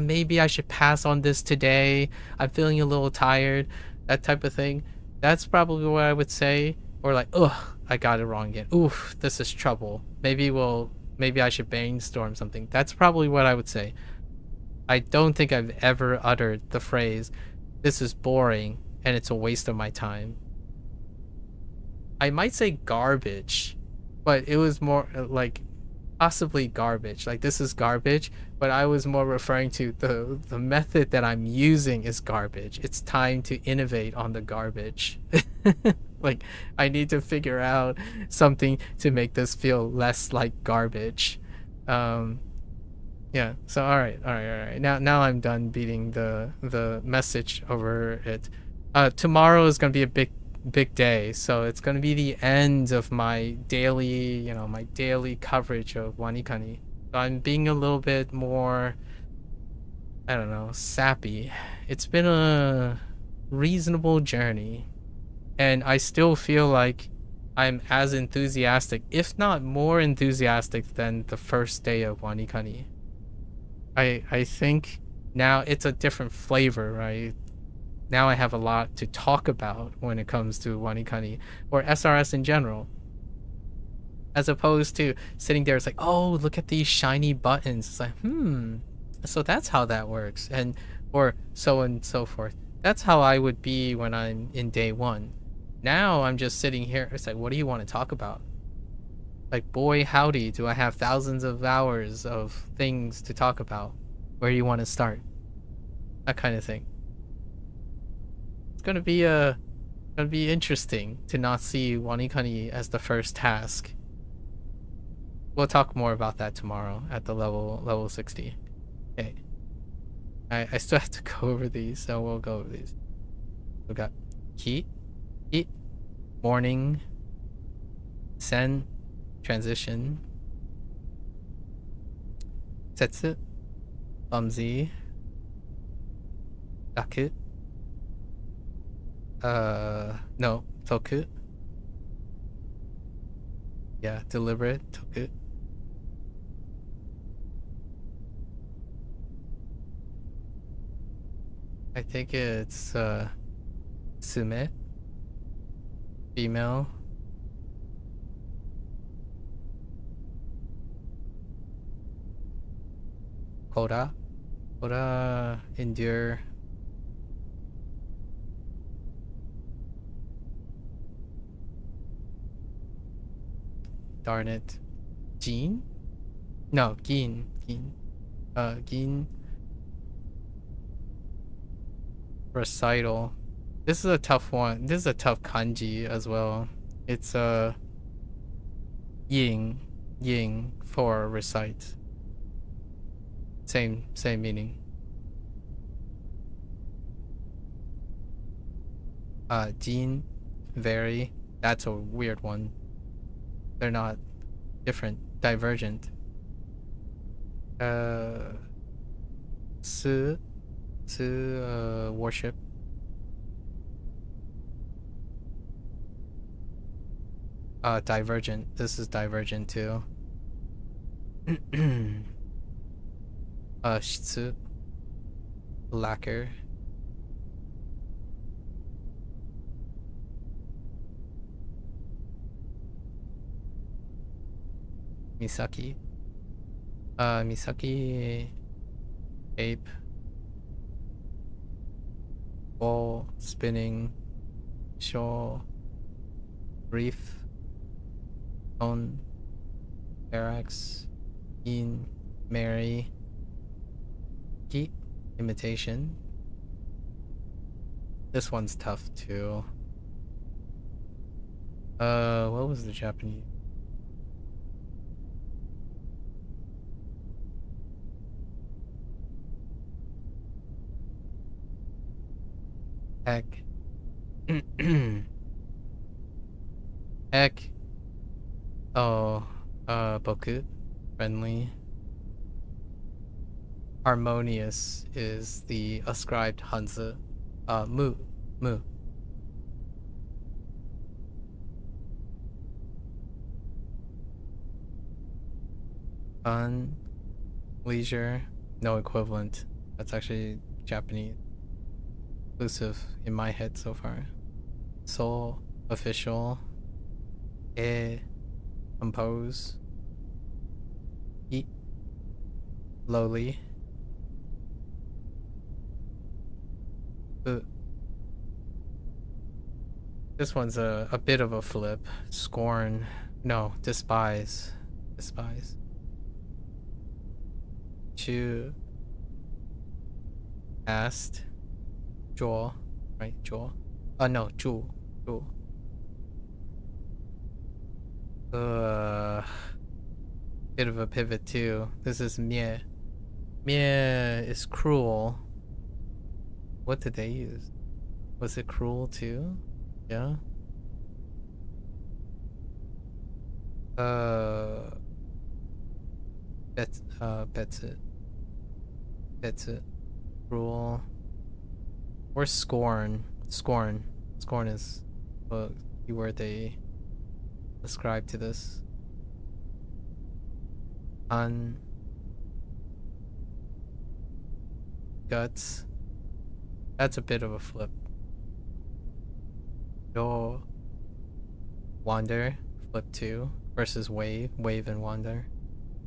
maybe I should pass on this today. I'm feeling a little tired. That type of thing. That's probably what I would say. Or like, "Ugh, I got it wrong again. Oof, this is trouble. Maybe I should brainstorm something." That's probably what I would say. I don't think I've ever uttered the phrase, "This is boring and it's a waste of my time." I might say garbage, but it was more like possibly garbage. Like, this is garbage, but I was more referring to the method that I'm using is garbage. It's time to innovate on the garbage. Like, I need to figure out something to make this feel less like garbage. Yeah, so all right. Now I'm done beating the message over it. Tomorrow is gonna be a big day, so it's gonna be the end of my daily coverage of WaniKani. So I'm being a little bit more, I don't know, sappy. It's been a reasonable journey, and I still feel like I'm as enthusiastic, if not more enthusiastic, than the first day of WaniKani. I think now it's a different flavor, right? Now I have a lot to talk about when it comes to WaniKani or SRS in general. As opposed to sitting there, it's like, "Oh, look at these shiny buttons." It's like, so that's how that works. Or so and so forth. That's how I would be when I'm in day one. Now I'm just sitting here. It's like, what do you want to talk about? Like, boy, howdy, do I have thousands of hours of things to talk about. Where do you want to start? That kind of thing. It's gonna be interesting to not see WaniKani as the first task. We'll talk more about that tomorrow at the level 60. Okay. I still have to go over these, so we'll go over these. We got heat, morning, sen, transition, setsu, clumsy, daku, no, toku. Yeah, deliberate, toku. I think it's sume, female. Koda, endure. Darn it. Gin? No, gin. Gin. Recital. This is a tough one. This is a tough kanji as well. It's ying for recite. Same meaning. Jin, very. That's a weird one. They're not different, divergent. Worship. Divergent. This is divergent too. Shitsu. Lacquer. Misaki. Misaki. Ape. Ball. Spinning. Shaw. Brief. Tone. Barracks. In. Mary. Keep. Imitation. This one's tough too. What was the Japanese? Heck. Heck. Oh, boku. Friendly. Harmonious is the ascribed Hanzi. Mu. Fun. Leisure. No equivalent. That's actually Japanese. Inclusive in my head so far. Soul. Official. Compose. Eat. Lowly. This one's a bit of a flip. Scorn. No, despise. Despise. Chew. Asked. Jaw. Right, jaw. No, Ju. Ju. Bit of a pivot too. This is Mie. Mie is cruel. What did they use? Was it cruel too? Yeah. Bets it. Cruel. Or scorn. Scorn. Scorn is the keyword they ascribe to this. Guts. That's a bit of a flip. Yo. Wander. Flip 2. Versus wave. Wave and wander.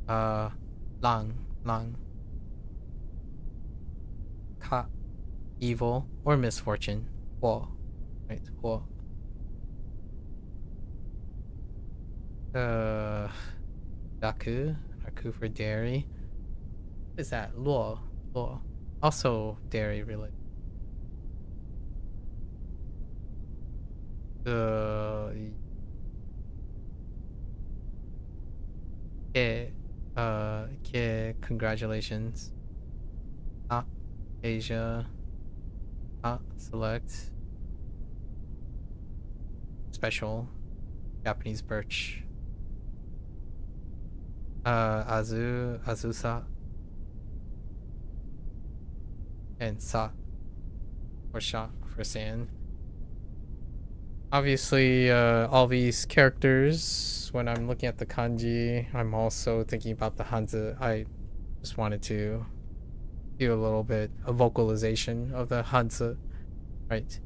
Lang. Ka. Evil. Or misfortune. Huo. Right. Huo. Daku. Daku for dairy. What is that? Luo. Also dairy related. Congratulations. Asia. Select. Special. Japanese birch. Azusa. And Sa. Or Sha for sand. Obviously, all these characters, when I'm looking at the kanji, I'm also thinking about the Hanzi. I just wanted to do a little bit of vocalization of the Hanzi, right?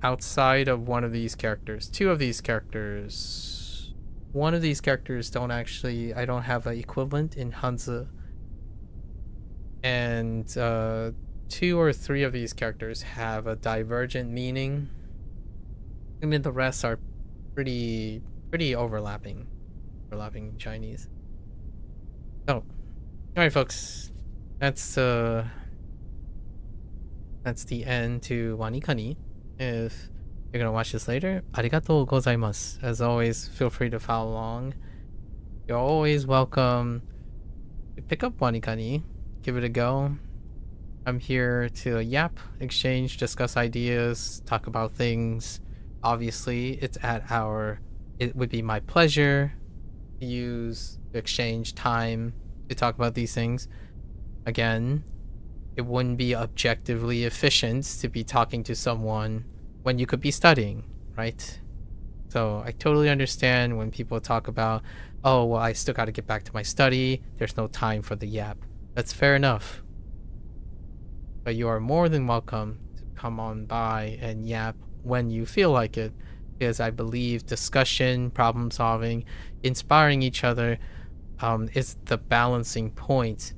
Outside of one of these characters, two of these characters, one of these characters don't actually, I don't have an equivalent in Hanzi. And, 2 or 3 of these characters have a divergent meaning. I mean, the rest are pretty overlapping Chinese. So, alright folks, that's the end to WaniKani. If you're gonna watch this later, arigatou gozaimasu. As always, feel free to follow along. You're always welcome to pick up WaniKani, give it a go. I'm here to yap, exchange, discuss ideas, talk about things. Obviously, it would be my pleasure to exchange time to talk about these things. Again, it wouldn't be objectively efficient to be talking to someone when you could be studying, right? So I totally understand when people talk about, oh, well, I still got to get back to my study. There's no time for the yap. That's fair enough. But you are more than welcome to come on by and yap when you feel like it, because I believe discussion, problem solving, inspiring each other is the balancing point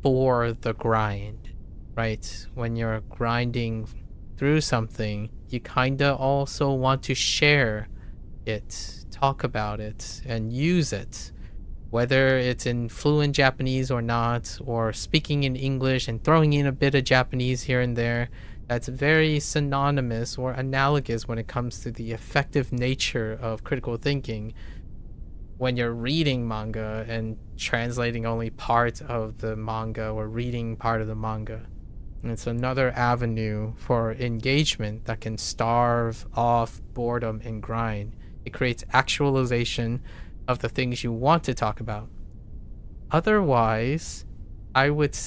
for the grind, right? When you're grinding through something, you kind of also want to share it, talk about it, and use it, whether it's in fluent Japanese or not, or speaking in English and throwing in a bit of Japanese here and there. That's very synonymous or analogous when it comes to the effective nature of critical thinking. When you're reading manga and translating only part of the manga or reading part of the manga, and it's another avenue for engagement that can starve off boredom and grind. It creates actualization of the things you want to talk about. Otherwise, I would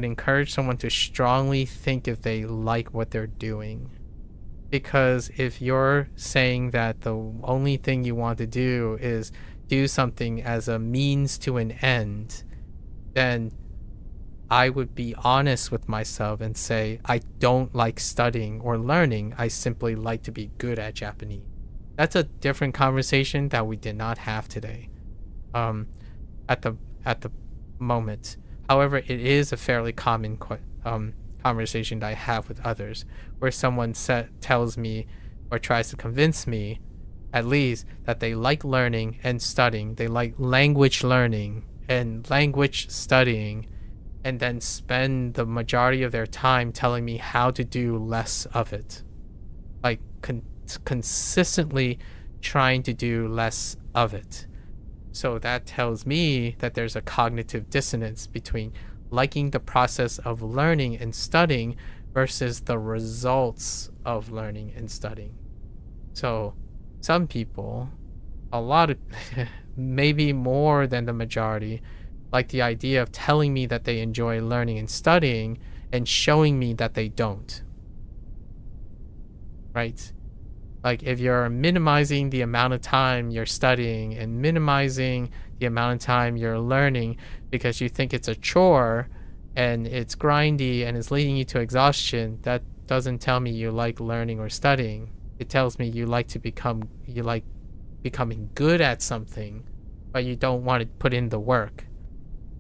encourage someone to strongly think if they like what they're doing. Because if you're saying that the only thing you want to do is do something as a means to an end, then I would be honest with myself and say, I don't like studying or learning. I simply like to be good at Japanese. That's a different conversation that we did not have today at the moment. However, it is a fairly common conversation that I have with others, where someone tells me or tries to convince me, at least, that they like learning and studying. They like language learning and language studying, and then spend the majority of their time telling me how to do less of it. Like consistently trying to do less of it. So that tells me that there's a cognitive dissonance between liking the process of learning and studying versus the results of learning and studying. So some people, a lot of, maybe more than the majority, like the idea of telling me that they enjoy learning and studying and showing me that they don't. Right? Like if you're minimizing the amount of time you're studying and minimizing the amount of time you're learning because you think it's a chore and it's grindy and it's leading you to exhaustion, that doesn't tell me you like learning or studying. It tells me you like becoming good at something, but you don't want to put in the work,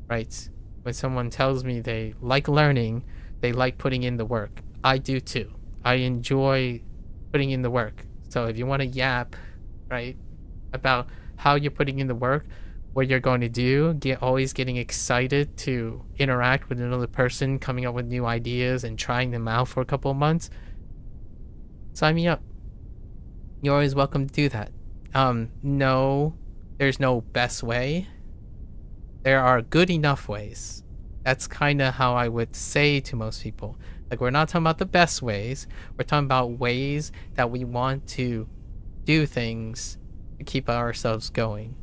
right? When someone tells me they like learning, they like putting in the work. I do too. I enjoy putting in the work. So if you want to yap, right, about how you're putting in the work, what you're going to do, always getting excited to interact with another person, coming up with new ideas and trying them out for a couple of months, sign me up. You're always welcome to do that. No, there's no best way. There are good enough ways. That's kind of how I would say to most people. Like, we're not talking about the best ways. We're talking about ways that we want to do things to keep ourselves going.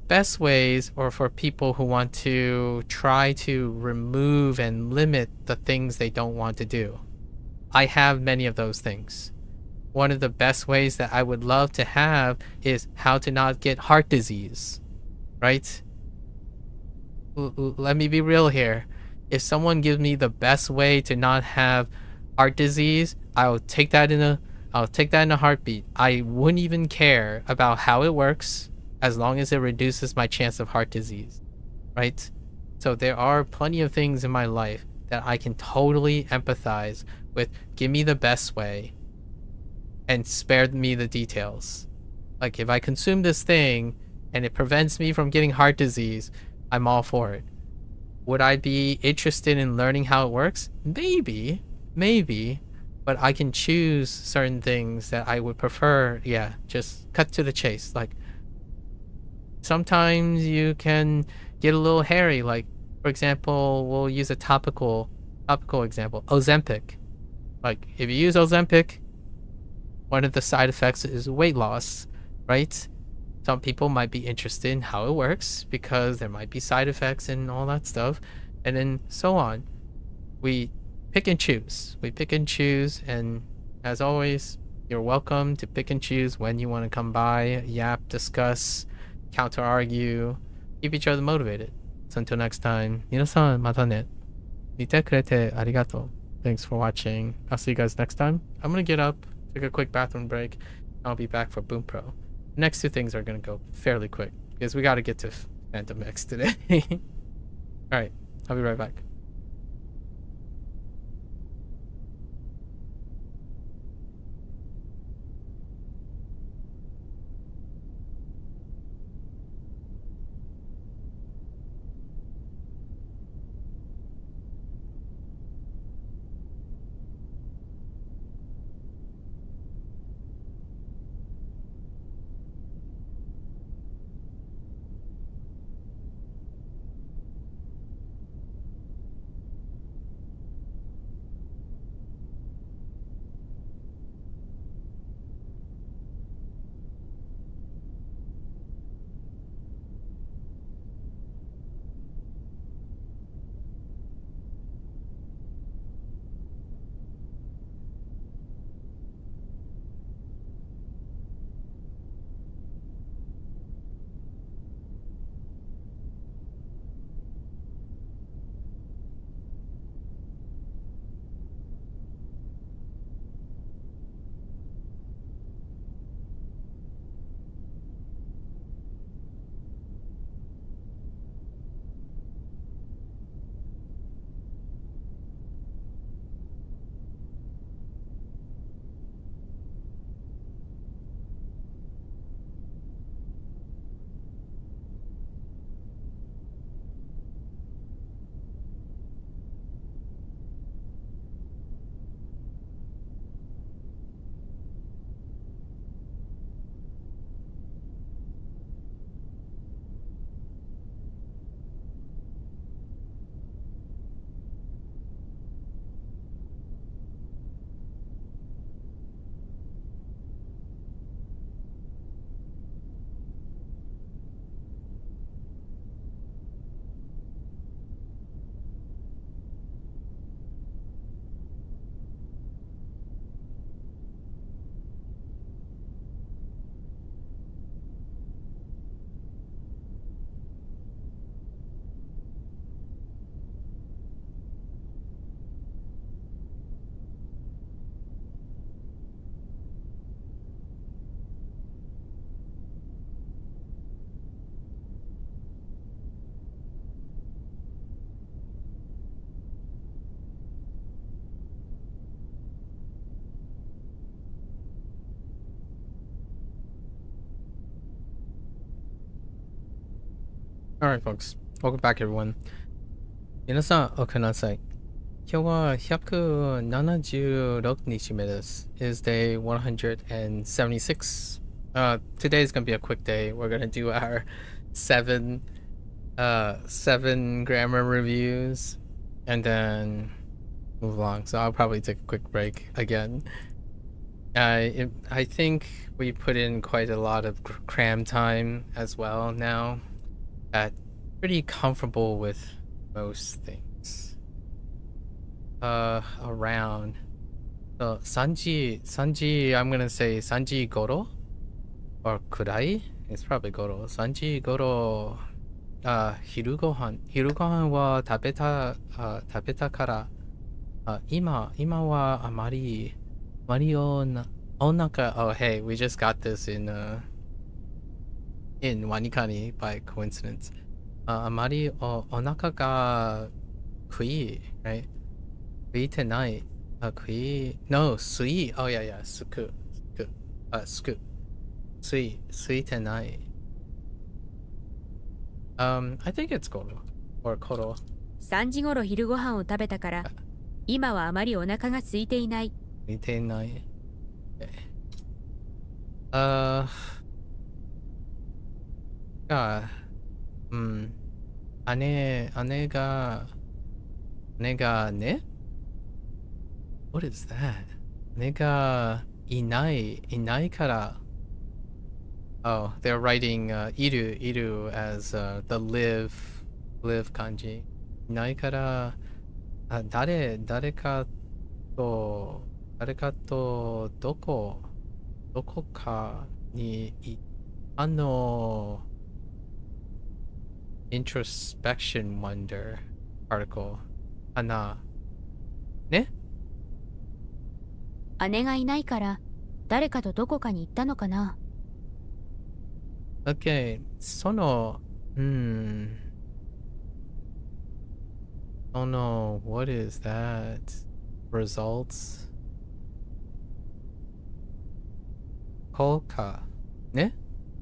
Best ways are for people who want to try to remove and limit the things they don't want to do. I have many of those things. One of the best ways that I would love to have is how to not get heart disease, right? Let me be real here. If someone gives me the best way to not have heart disease, I'll take that in a heartbeat. I wouldn't even care about how it works as long as it reduces my chance of heart disease, right? So there are plenty of things in my life that I can totally empathize with. Give me the best way and spare me the details. Like, if I consume this thing and it prevents me from getting heart disease, I'm all for it. Would I be interested in learning how it works? Maybe, but I can choose certain things that I would prefer. Yeah, just cut to the chase. Like, sometimes you can get a little hairy. Like, for example, we'll use a topical Topical example, Ozempic. Like, if you use Ozempic, one of the side effects is weight loss, right? Some people might be interested in how it works because there might be side effects and all that stuff, and then so on. We pick and choose. And as always, you're welcome to pick and choose when you want to come by, yap, discuss, counter argue, keep each other motivated. So until next time, 皆さんまたね。見てくれてありがとう. Thanks for watching. I'll see you guys next time. I'm gonna get up, take a quick bathroom break. I'll be back for Bunpro. The next two things are gonna go fairly quick because we gotta get to Phantom X today. Alright, I'll be right back. Alright, folks. Welcome back, everyone. 皆さん、おかえりなさい。今日は176日目です。Is day 176. Today's gonna be a quick day. We're gonna do our seven grammar reviews and then move along. So I'll probably take a quick break again. I think we put in quite a lot of cram time as well now. Pretty comfortable with most things. Around Sanji, I'm gonna say Sanji Goro or Kurai. It's probably Goro. Sanji Goro. Hiru gohan wa tabeta kara. Ima wa amari onaka. Oh hey, we just got this in WaniKani by coincidence. Amari onaka ga kui, right? Kuite nai. Kui. No, sui. Oh yeah. Suku. Sui tenai. I think it's Goro or Koro. 3時ごろ昼ご飯を食べたから、今はあまりお腹が空いていない。空いていない。姉がね What is that? 내가 이나이 kara. Oh, they're writing iru as the live kanji. Inai kara dareka to doko ka ni ano introspection wonder article. Ana. Ne? 姉がいないから誰かとどこかに行ったのかな。 Okay, sono. Oh no, what is that? Results? Kolka. Ne?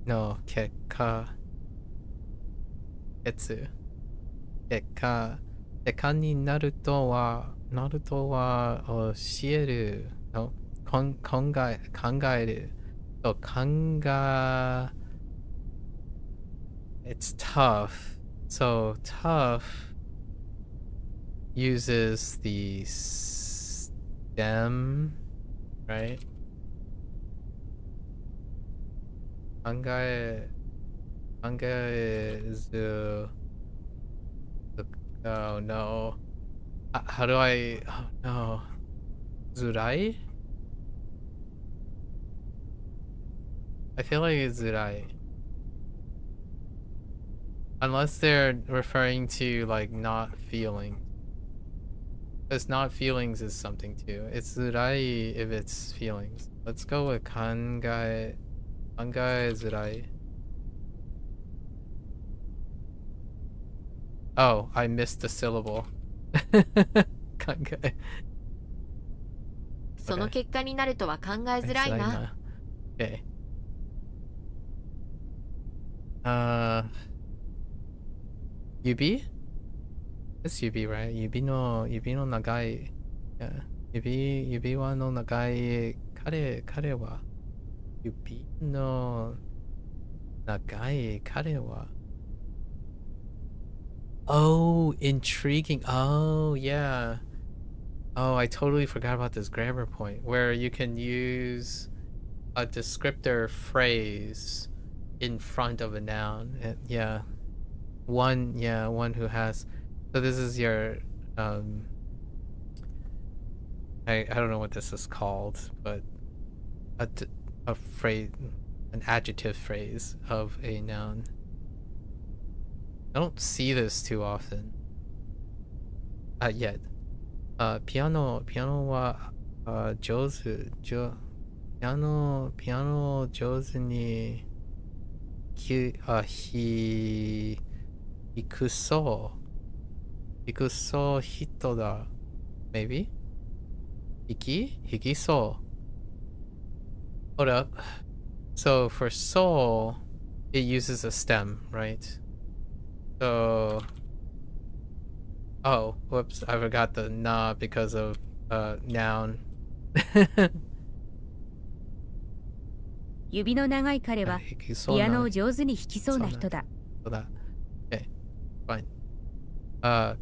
No, keka. Ketsu. Keka. Keka ni naru to wa osieru. No, kangaeru. So kanga. It's tough. So tough uses the stem, right? Kangae is oh no. How do I? Oh no. Zurai? I feel like it's Zurai. Unless they're referring to like not feeling. Because not feelings is something too. It's Zurai if it's feelings. Let's go with Kangai. Kangai Zurai. Oh, I missed the syllable. Kangai. その結果になるとは考えづらいな。Okay. Yubi? It's Yubi, right? Yubi no nagai. Yeah. Yubi wa no nagai kare wa. Yubi no nagai kare wa. Oh, intriguing. Oh, yeah. Oh, I totally forgot about this grammar point where you can use a descriptor phrase in front of a noun. Yeah. One who has. So this is your I don't know what this is called, but a phrase, an adjective phrase of a noun. I don't see this too often. Yet. Piano wa jozu. Piano jozu ni ikuso hito da. Maybe? Hikiso. Hold up. So for so, it uses a stem, right? So, oh, whoops, I forgot the na because of noun. 指の長い彼はピアノを上手に弾きそうな人だ。そうだ。Okay, fine.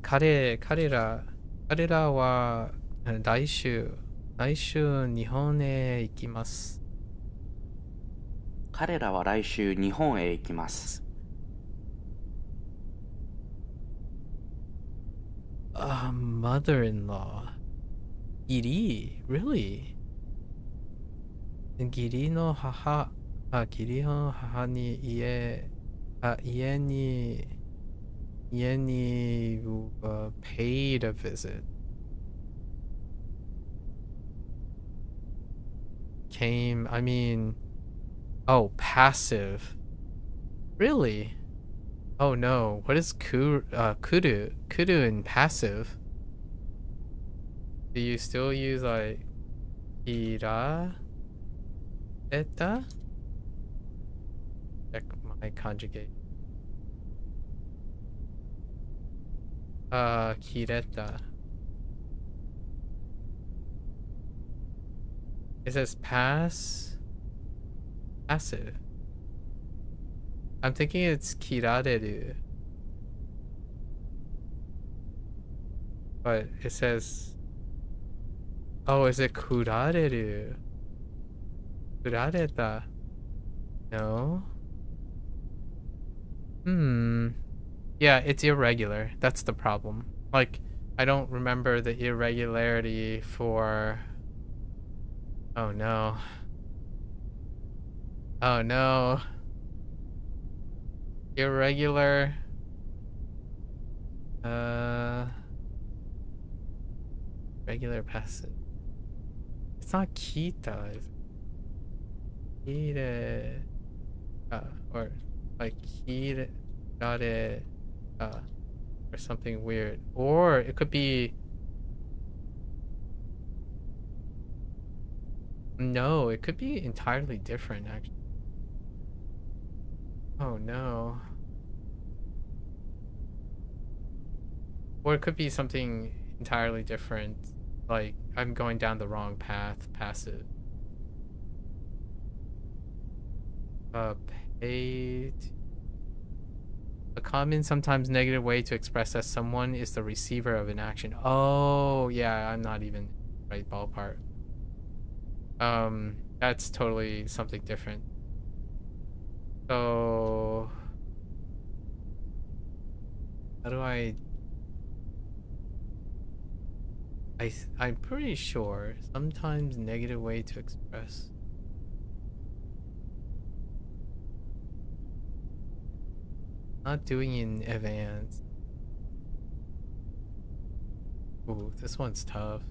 彼らは来週日本へ行きます。彼らは来週日本へ行きます。Mother-in-law. Giri? Really? 義理の母に家にpaid a visit. Came, I mean, oh, passive. Really? Oh no, what is kudu in passive? Do you still use like ira? Eta? Check my conjugate. Kireta. It says passive. I'm thinking it's kirareru. But it says Oh, is it kurareru? Kurareta. No. Yeah, it's irregular. That's the problem. Like, I don't remember the irregularity for... Oh no. Oh no. Irregular. Regular passive. It's not kita. It's kire. Or like kire. Dare. Or something weird. Or it could be. No, it could be entirely different actually. Oh no. Or it could be something entirely different. Like, I'm going down the wrong path, passive. Paid. A common, sometimes negative way to express that someone is the receiver of an action. Oh, yeah, I'm not even right ballpark. That's totally something different. So, how do I'm pretty sure sometimes negative way to express. Not doing in advance. Ooh, this one's tough.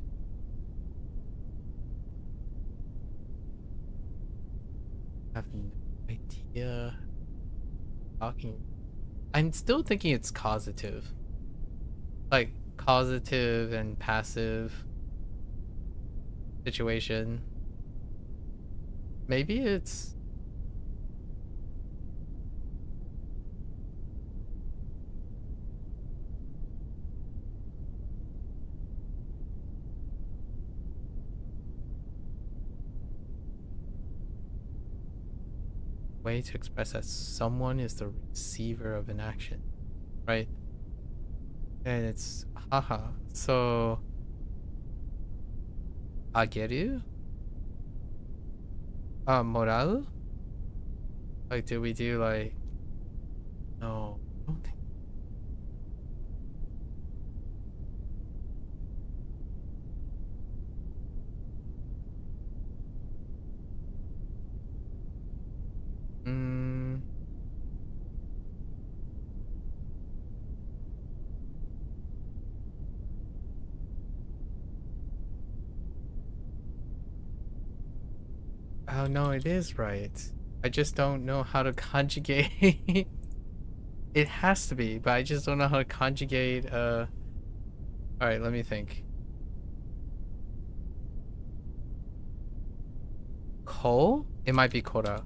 I have no idea. Talking. I'm still thinking it's causative. Like, causative and passive situation. Maybe it's way to express that someone is the receiver of an action, right? And it's haha. So ageru? Morau? Like, do we do like... No, I don't think. Oh no, it is right. I just don't know how to conjugate. It has to be, but I just don't know how to conjugate. All right, let me think. Ko? It might be kora.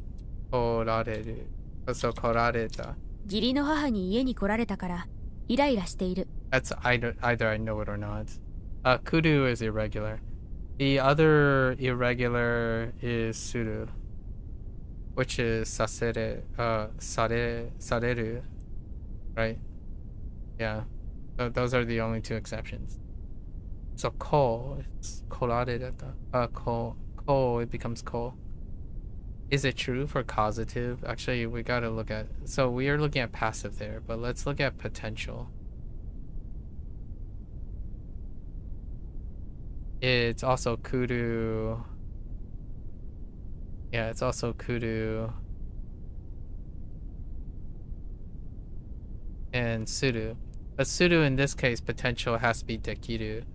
Korareru. So korareta. 義理の母に家に来られたからイライラしている。 That's either I know it or not. Kudu is irregular. The other irregular is suru, which is sareru, right? Yeah, those are the only two exceptions. So ko, it's korareta. Ko, it becomes ko. Is it true for causative? Actually, we gotta look at... So we are looking at passive there, but let's look at potential. It's also kudu. Yeah, it's also kudu. And suru. But suru in this case, potential has to be dekiru.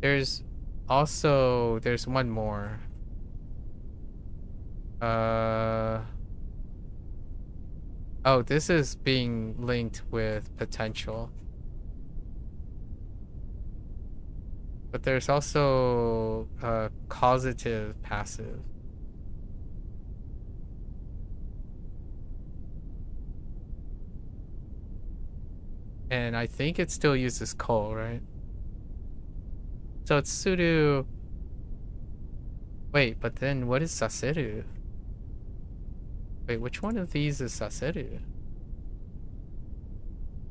There's one more. Oh, this is being linked with potential. But there's also causative passive. And I think it still uses ko, right? So it's suru. Wait, but then what is saseru? Wait, which one of these is saseru?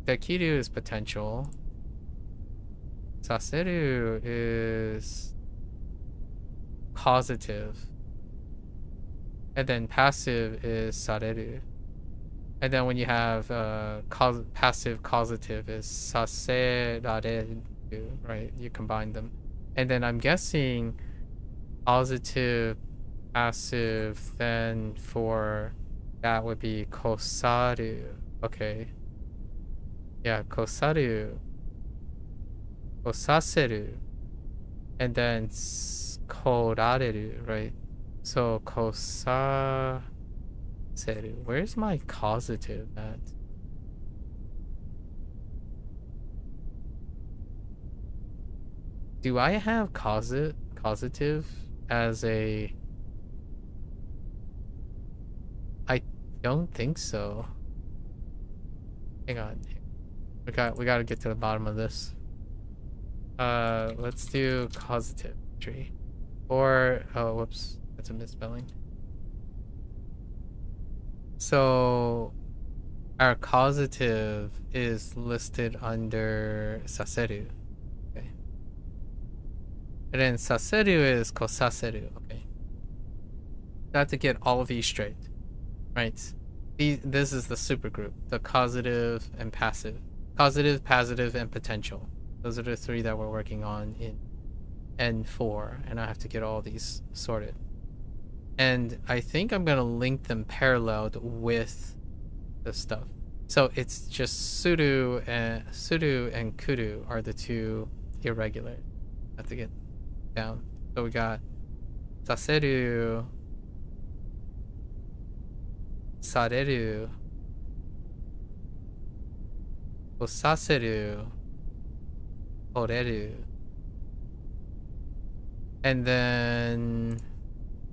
Dekiru is potential. Saseru is... causative. And then passive is sareru. And then when you have passive causative is saserareru, right? You combine them. And then I'm guessing causative, passive, then for that would be kosaru. Okay. Yeah, kosaru. Kosaseru. And then korareru, right? So kosaseru. Where's my causative at? Do I have causative as a... I don't think so. Hang on. We gotta get to the bottom of this. Let's do causative tree. Or, oh, whoops, that's a misspelling. So our causative is listed under saseru. Okay. And then saseru is kosaseru. Okay. Got to get all of these straight. Right. This is the supergroup. The causative and passive. Causative, passive, and potential. Those are the three that we're working on in N4. And I have to get all these sorted. And I think I'm going to link them paralleled with the stuff. So it's just sudo and kudu are the two irregular. I have to get down. So we got saseru, sareru, osaseru, oreru. And then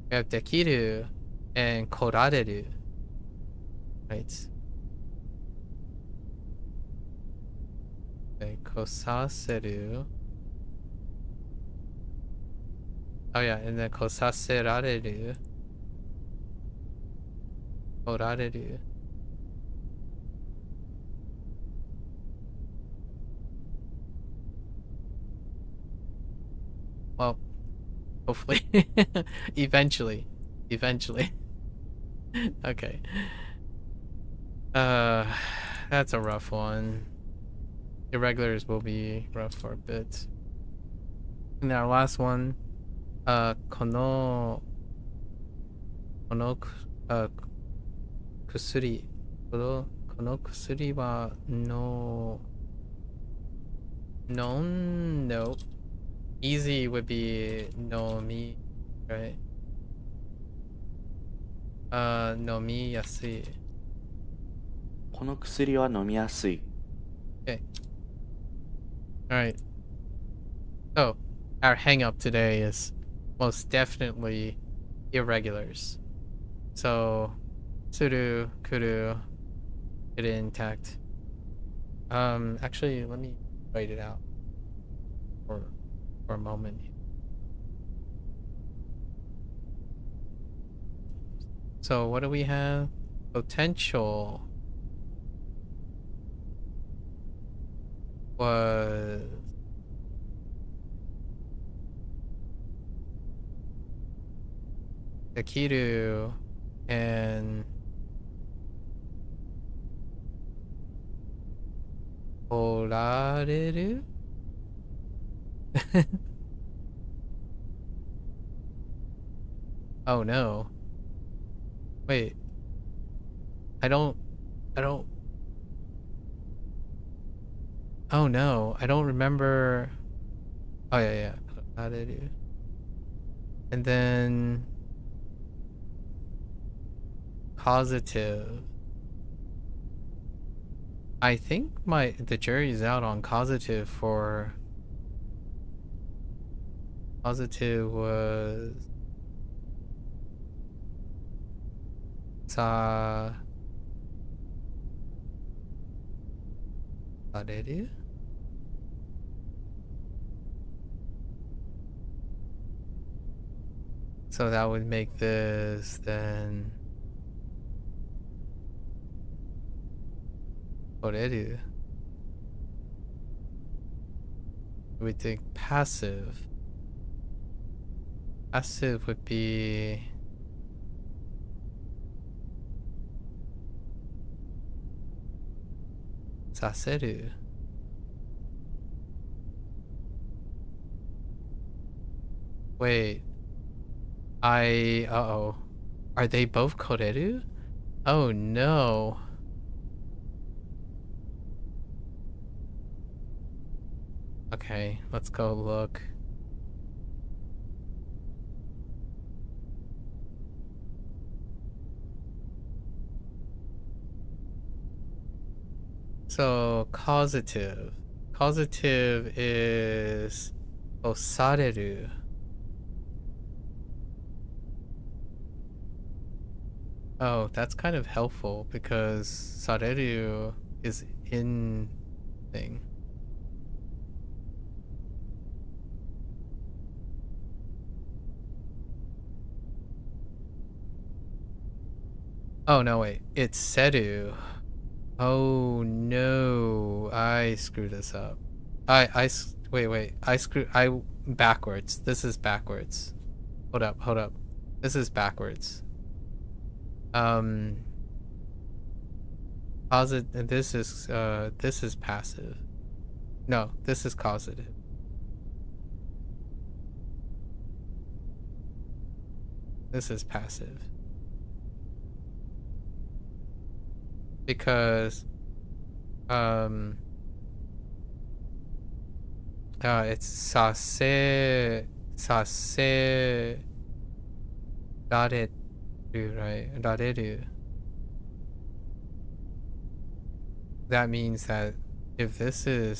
we have dekiru and korareru. Right. Okay, kosaseru. Oh yeah, and then kosaserareru. Korareru. Well, hopefully. Eventually. Okay. That's a rough one. Irregulars will be rough for a bit. And our last one, kono kusuri. Kono kusuri wa no. Easy would be nomi, right? Nomi yasui. この薬は飲みやすい。 Okay. Alright. So, our hang up today is most definitely irregulars. So, suru, kuru, get it intact. Actually, let me write it out for a moment. So, what do we have? Potential was Akiru and Orareru? Oh no. Wait. I don't Oh no, I don't remember. Oh yeah. Orareru. And then causative. I think the jury's out on causative for causative was sareru? So that would make this then oreru. We think passive. Passive would be saseru. Wait. Uh-oh. Are they both koreru? Oh no. Okay, let's go look. So, causative. Causative is osareru. Oh, that's kind of helpful because sareru is in thing. Oh, no, wait. It's seru. Oh, no. I screwed this up. Wait. I backwards. This is backwards. Hold up. This is backwards. This is passive. No, this is causative. This is passive. Because it's sase rareru, right? Rareru. That means that if this is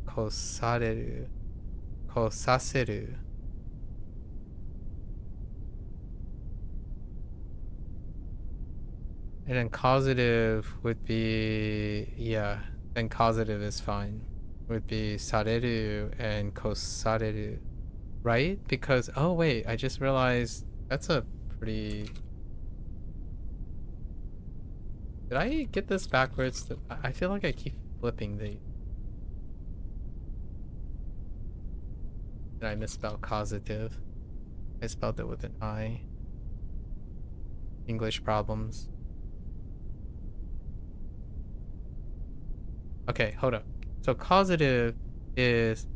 kosaseru, and then causative would be, yeah, then causative is fine. Would be sareru and kosareru, right? Because, oh wait, I just realized that's a pretty... Did I get this backwards? I feel like I keep flipping the... Did I misspell causative? I spelled it with an I. English problems. Okay, hold up. So causative is...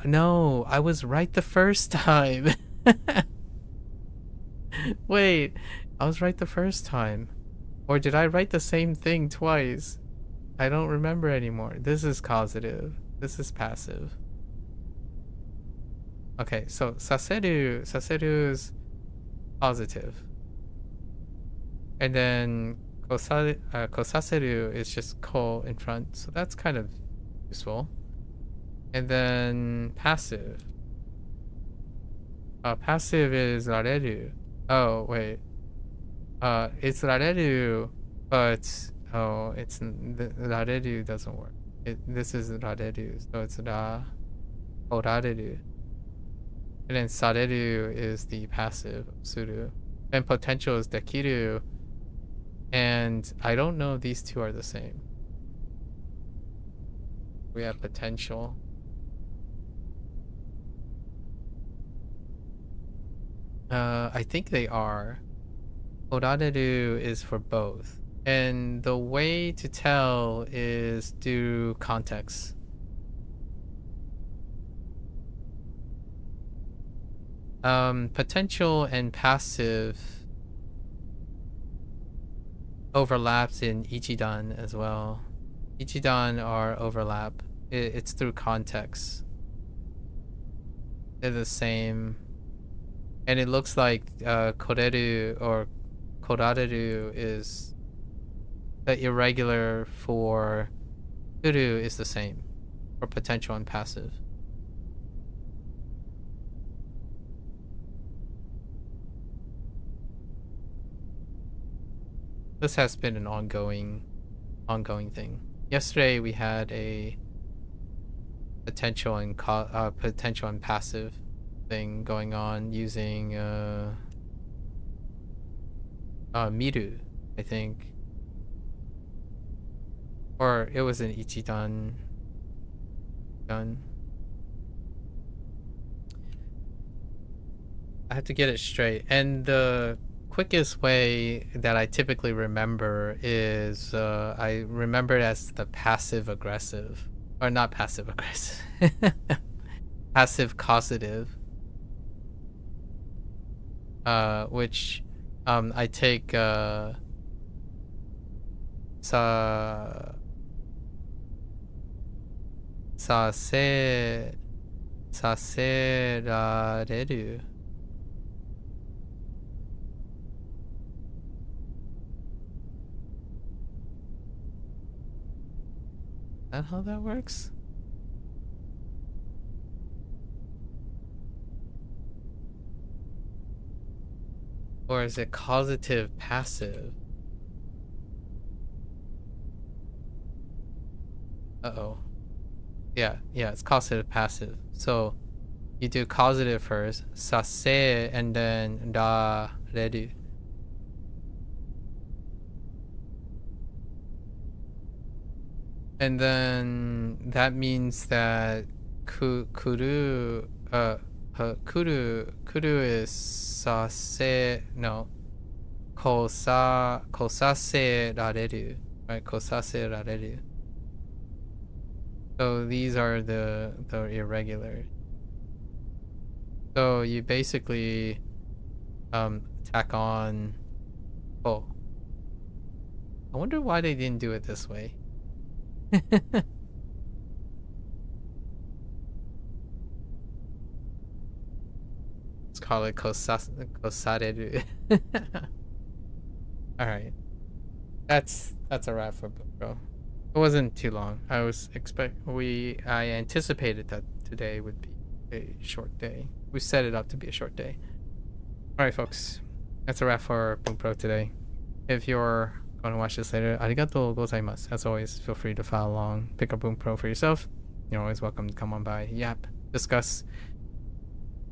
No, I was right the first time. Wait, I was right the first time. Or did I write the same thing twice? I don't remember anymore. This is causative. This is passive. Okay, so saseru is positive. And then kosaseru is just ko in front, so that's kind of useful. And then passive. Passive is rareru. Oh wait. It's rareru, but oh, it's rareru doesn't work. This is rareru, so it's rareru. And then sareru is the passive suru. And potential is dekiru. And I don't know if these two are the same. We have potential. I think they are. Orareru is for both. And the way to tell is do context. Potential and passive overlaps in Ichidan as well. Ichidan are overlap. It's through context. They're the same. And it looks like koreru or korareru is the irregular for suru is the same for potential and passive. This has been an ongoing thing. Yesterday we had a potential and passive thing going on using miru, I think. Or it was an Ichidan gun. I have to get it straight. And the quickest way that I typically remember is I remember it as the passive aggressive, or not passive aggressive, passive causative, which I take sa se saserareru. Is that how that works? Or is it causative passive? Uh-oh. Yeah, it's causative passive. So you do causative first, sase, and then da redu. And then that means that kuru is sase, no, kosase rareru, right? Kosase rareru. So these are the irregular. So you basically tack on. Oh, I wonder why they didn't do it this way. Let's call it kosareru. All right, that's a wrap for Bunpro. It wasn't too long. I anticipated that today would be a short day. We set it up to be a short day. All right, folks, that's a wrap for Bunpro today. If you're going to watch this later, arigatou gozaimasu. As always, feel free to follow along, pick up Bunpro for yourself. You're always welcome to come on by, yap, discuss.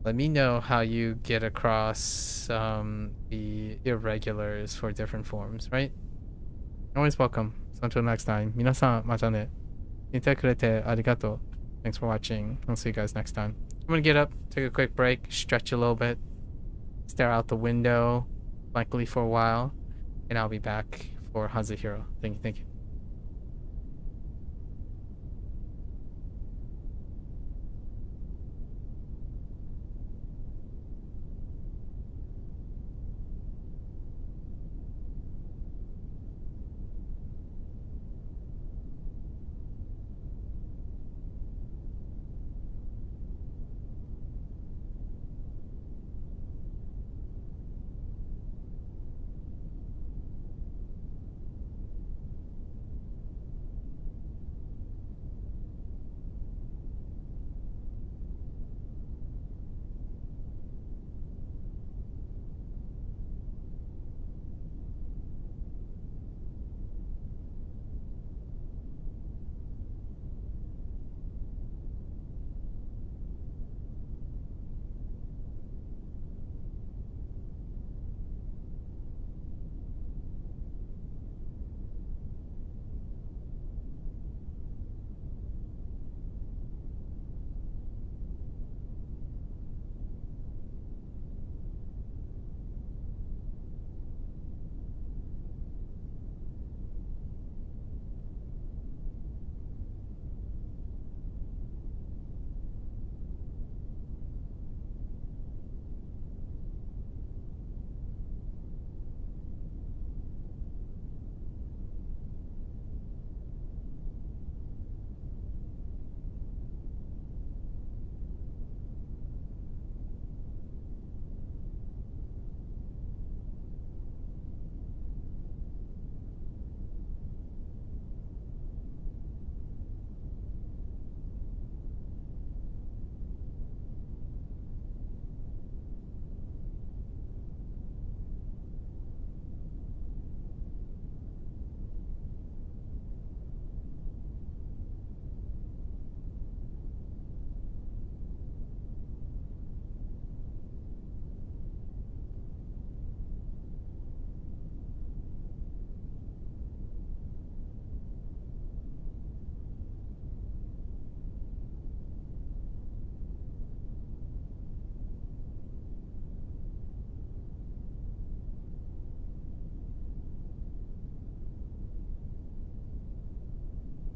Let me know how you get across the irregulars for different forms, right? You're always welcome. So until next time, 皆さんまたね。見てくれてありがとう. Thanks for watching. I'll see you guys next time. I'm gonna get up, take a quick break, stretch a little bit, stare out the window blankly for a while, and I'll be back for HanziHero. Thank you.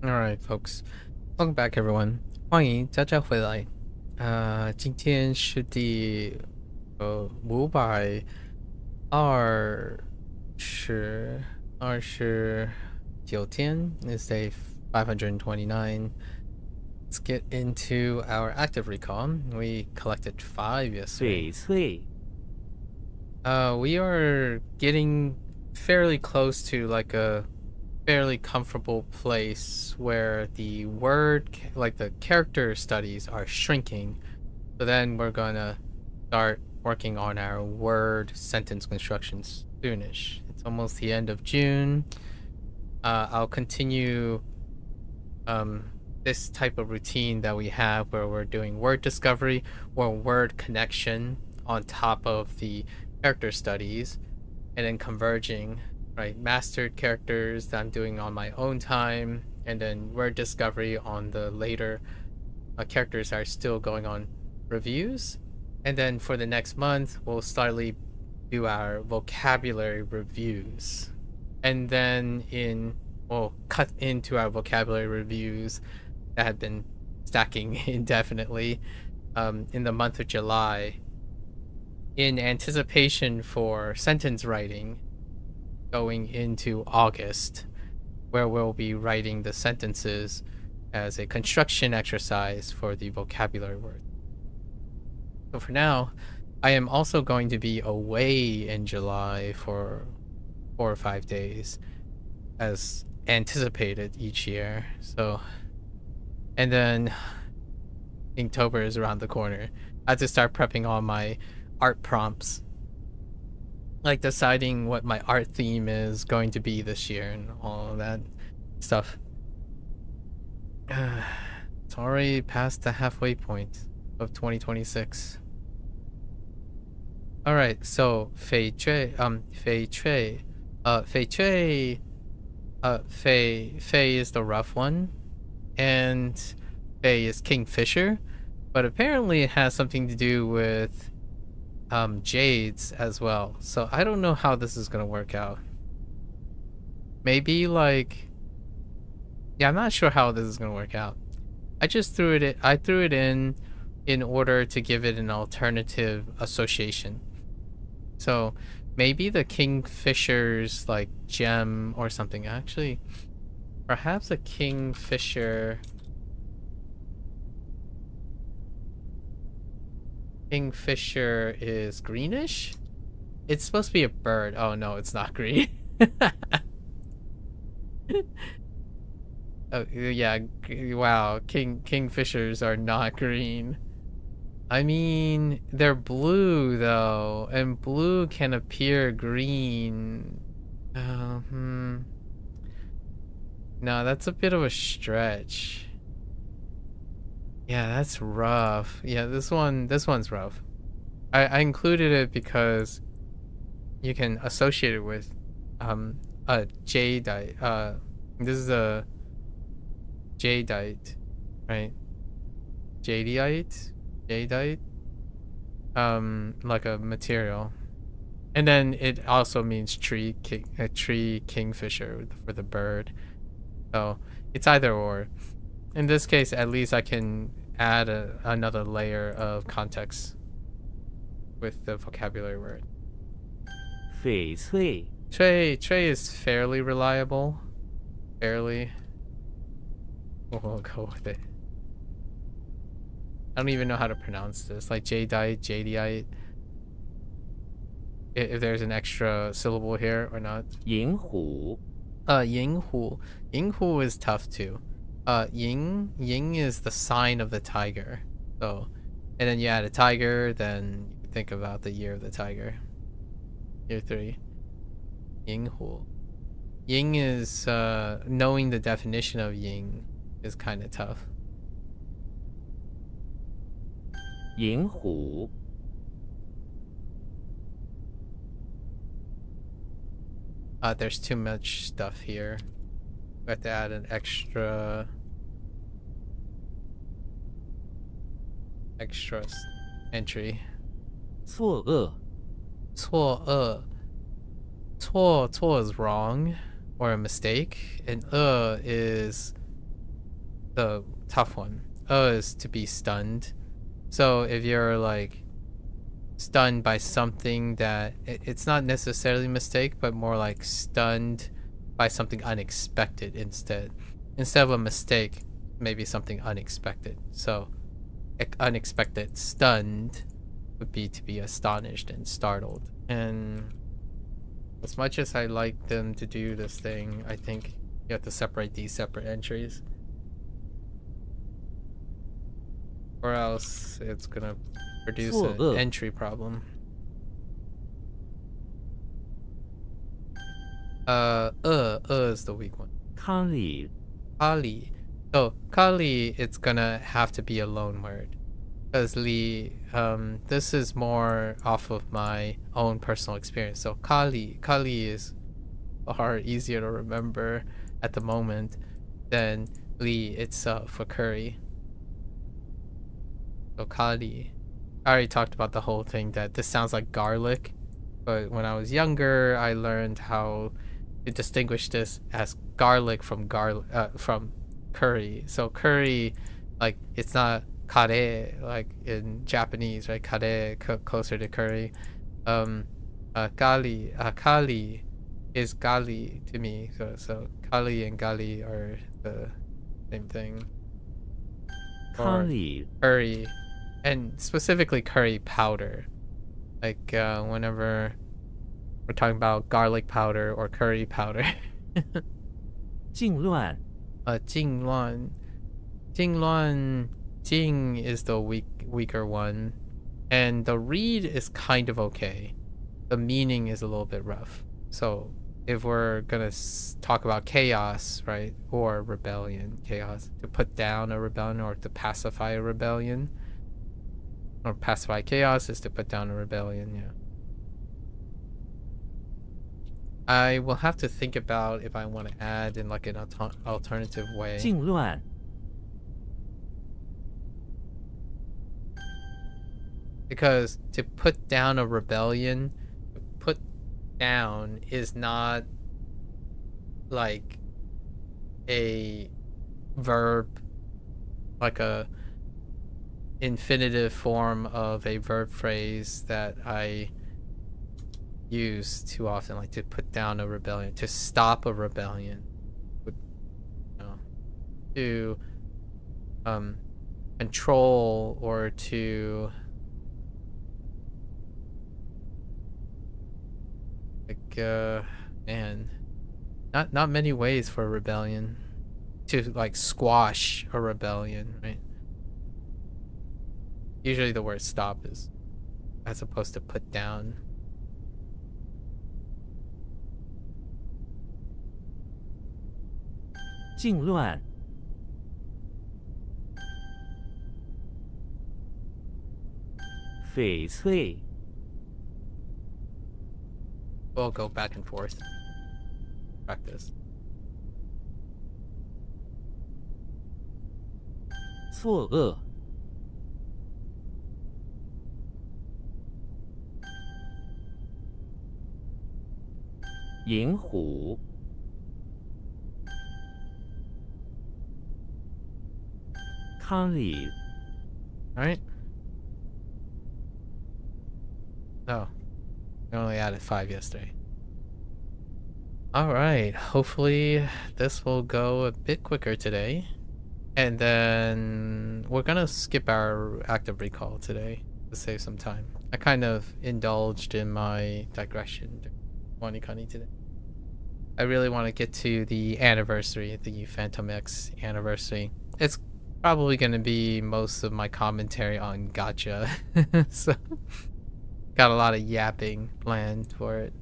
Alright, folks. Welcome back, everyone. 欢迎大家回来。今天是第529天 is day 529. Let's get into our active recall. We collected 5 yesterday. 翡翠 We are getting fairly close to like a fairly comfortable place where the the character studies are shrinking. So then we're gonna start working on our word sentence constructions soonish. It's almost the end of June. I'll continue this type of routine that we have where we're doing word discovery or word connection on top of the character studies and then converging, right? Mastered characters that I'm doing on my own time, and then word discovery on the later characters that are still going on reviews. And then for the next month, we'll slightly do our vocabulary reviews. And then we'll cut into our vocabulary reviews that have been stacking indefinitely in the month of July in anticipation for sentence writing going into August, where we'll be writing the sentences as a construction exercise for the vocabulary word. So for now, I am also going to be away in July for 4 or 5 days as anticipated each year. So, and then Inktober is around the corner. I have to start prepping all my art prompts, like deciding what my art theme is going to be this year and all of that stuff. It's already past the halfway point of 2026. All right, so Fei Chui is the rough one, and Fei is Kingfisher, but apparently it has something to do with jades as well. So I don't know how this is gonna work out. Maybe like, yeah, I'm not sure how this is gonna work out. I just threw it in order to give it an alternative association. So maybe the Kingfisher's like gem or something. Actually, perhaps a Kingfisher is greenish. It's supposed to be a bird. Oh no, it's not green. Oh yeah, wow. Kingfishers are not green. I mean, they're blue though, and blue can appear green. No, that's a bit of a stretch. Yeah, that's rough. Yeah, this one's rough. I included it because you can associate it with a jadeite. This is a jadeite, right? Jadeite, like a material. And then it also means tree kingfisher for the bird. So it's either or. In this case, at least I can add another layer of context with the vocabulary word. 翡翠 Trey is fairly reliable. Fairly. We'll go with it. I don't even know how to pronounce this. Like jadeite. If there's an extra syllable here or not. 银虎 Yinghu is tough too. Ying is the sign of the tiger. So, and then you add a tiger, then you think about the year of the tiger. Year 3. Yinghu. Ying is knowing the definition of ying is kind of tough. 银虎 There's too much stuff here. We have to add an extra entry. 错愕 错is wrong or a mistake, and is the tough one. Is to be stunned. So if you're like stunned by something that it's not necessarily a mistake, but more like stunned by something unexpected instead of a mistake, maybe something unexpected. So unexpected stunned would be to be astonished and startled. And as much as I like them to do this thing, I think you have to separate these separate entries, or else it's gonna produce an entry problem. Is the weak one. Kali. Kali. So Kali, it's gonna have to be a loan word, because this is more off of my own personal experience. So Kali is far easier to remember at the moment than Li itself for curry. So Kali, I already talked about the whole thing that this sounds like garlic, but when I was younger, I learned how to distinguish this as garlic from curry. So curry, like, it's not kare like in Japanese, right? Kare closer to curry. Kali is gali to me. So kali and gali are the same thing. Kali. Curry, and specifically curry powder. Like whenever we're talking about garlic powder or curry powder. 静乱. 静乱. Jing is the weaker one, and the read is kind of okay. The meaning is a little bit rough. So if we're gonna talk about chaos, right, or rebellion, chaos, to put down a rebellion or to pacify a rebellion, or pacify chaos is to put down a rebellion. Yeah. I will have to think about if I want to add in like an alternative way. 静乱. Because to put down a rebellion, put down is not like a verb, like a infinitive form of a verb phrase that I use too often, like to put down a rebellion, to stop a rebellion, to control, or to man, not many ways for a rebellion, to like squash a rebellion, right? Usually the word stop is as opposed to put down. Jing Luan. Fei Cui. We'll go back and forth. Practice. 错愕. Yin Hu. Kali. Alright. Oh. I only added 5 yesterday. Alright. Hopefully this will go a bit quicker today. And then we're gonna skip our active recall today to save some time. I kind of indulged in my digression WaniKani today. I really want to get to the anniversary, the Phantom X anniversary. It's probably going to be most of my commentary on gacha. So got a lot of yapping planned for it.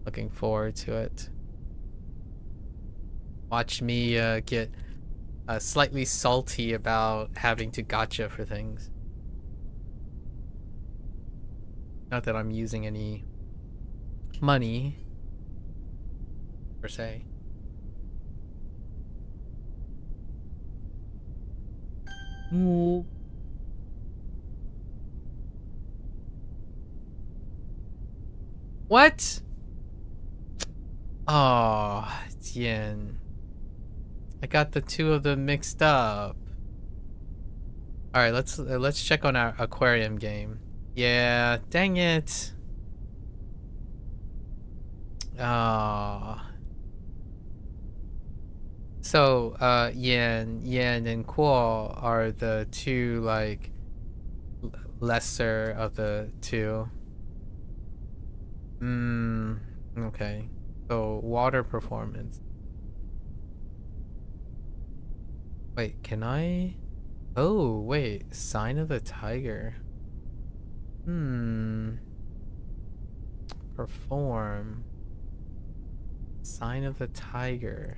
Looking forward to it. Watch me get slightly salty about having to gacha for things. Not that I'm using any money per se. Mu. What? Oh, Tien. I got the two of them mixed up. All right, let's check on our aquarium game. Yeah, dang it. Ah. So, Yen and Quo are the two, like, lesser of the two. Okay. So, water performance. Wait, can I? Oh, wait. Sign of the tiger. Perform. Sign of the tiger.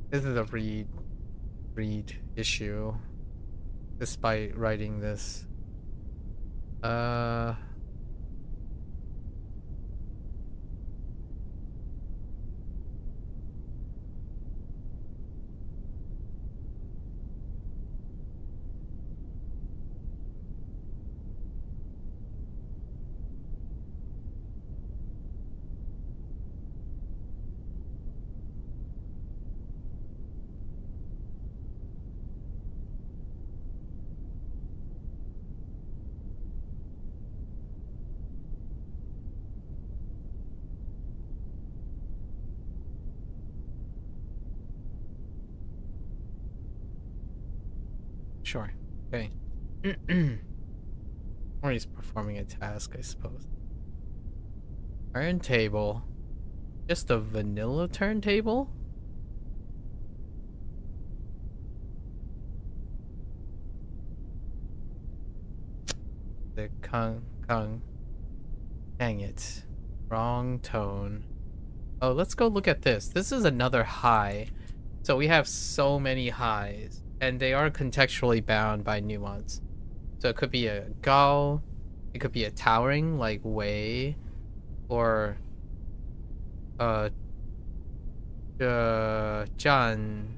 This is a read issue, despite writing this. Sure. Okay. Or he's performing a task, I suppose. Turntable. Just a vanilla turntable? The Kung. Dang it. Wrong tone. Oh, let's go look at this. This is another high. So we have so many highs. And they are contextually bound by nuance. So it could be a gao, it could be a towering like wei, or Jan.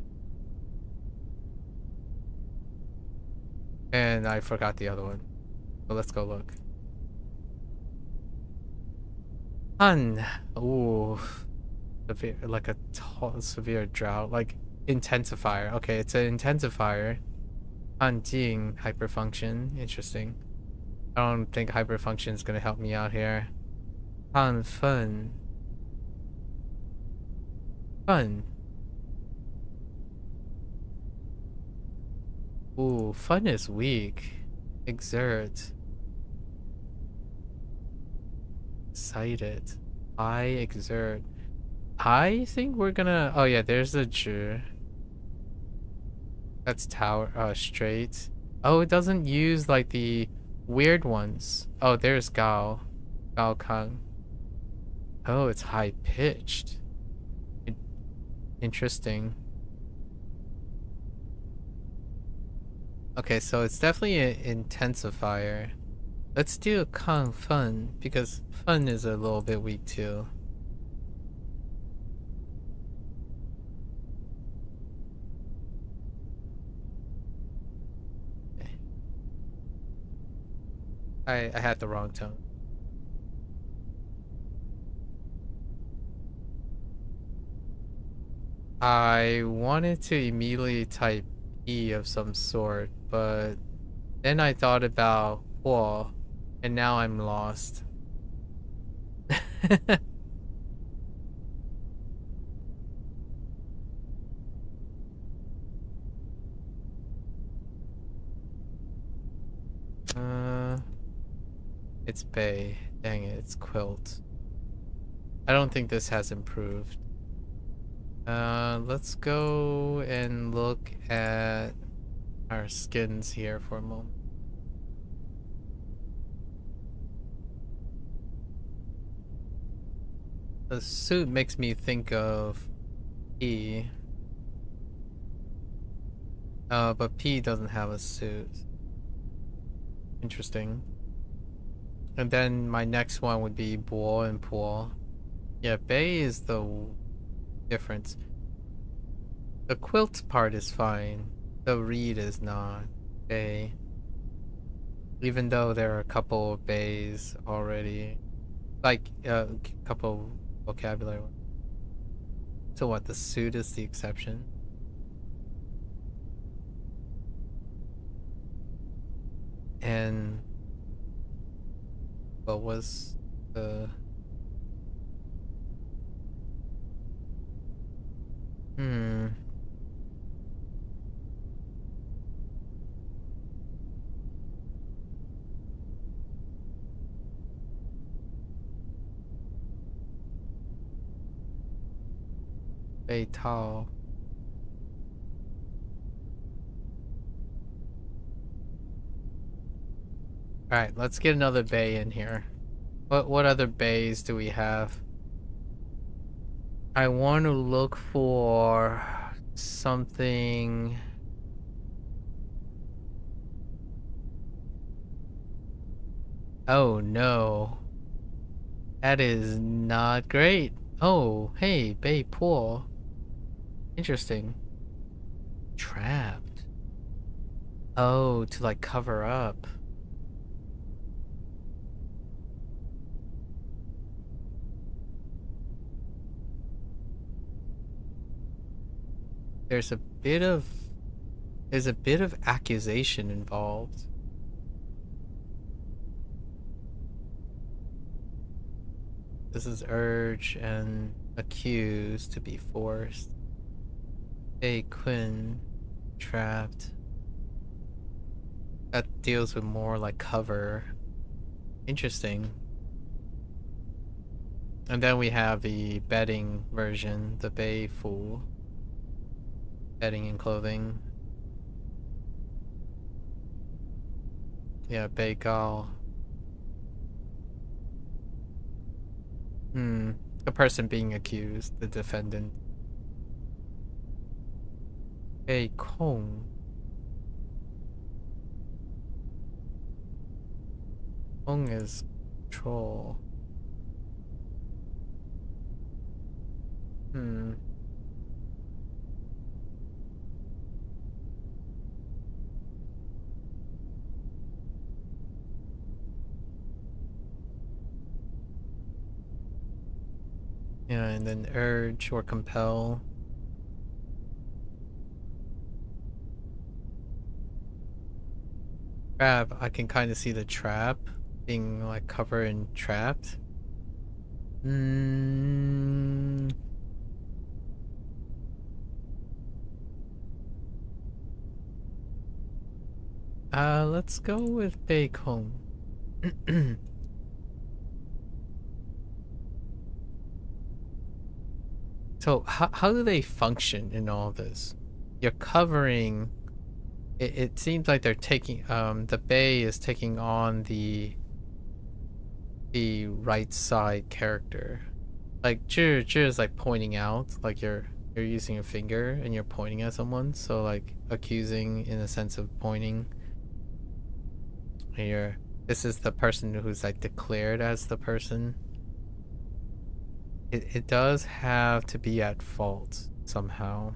And I forgot the other one. So let's go look. Han. Ooh. Severe, like a severe drought. Like intensifier. Okay, it's an intensifier. Hanjing hyperfunction. Interesting. I don't think hyperfunction is gonna help me out here. Han fun. Fun. Ooh, fun is weak. Exert. Excited. I exert. I think we're gonna. Oh yeah, there's the zhi. That's tower. Straight. Oh, it doesn't use like the weird ones. Oh, there's Gao. Gao Kang. Oh, it's high pitched. Interesting. Okay, so it's definitely an intensifier. Let's do Kang Fun because fun is a little bit weak too. I had the wrong tone. I wanted to immediately type E of some sort, but then I thought about Huo, and now I'm lost. It's Bay. Dang it, it's Quilt. I don't think this has improved. Let's go and look at our skins here for a moment. The suit makes me think of P. But P doesn't have a suit. Interesting. And then my next one would be Bo and Po. Yeah, Bay is the difference. The quilt part is fine. The read is not. Bay. Even though there are a couple of bays already, like a couple vocabulary. So what? The suit is the exception. And what was the Tao. Alright, let's get another bay in here. What other bays do we have? I want to look for something. Oh no. That is not great. Oh, hey, bay pool. Interesting. Trapped. Oh, to like cover up. There's a bit of accusation involved. This is urge and accused to be forced. A Quinn trapped. That deals with more like cover. Interesting. And then we have the bedding version, the Bay Fool. Bedding and clothing. Yeah, Bay Gal. The person being accused, the defendant. Bay Kong. Kong is troll. Yeah, and then urge or compel. Trap, I can kind of see the trap being like covered and trapped. Let's go with Bacon. So how do they function in all this? You're covering. It seems like they're taking the bay is taking on the right side character. Like Zhi is like pointing out, like you're using a finger and you're pointing at someone, so like accusing in a sense of pointing. Here, this is the person who's like declared as the person. It does have to be at fault somehow.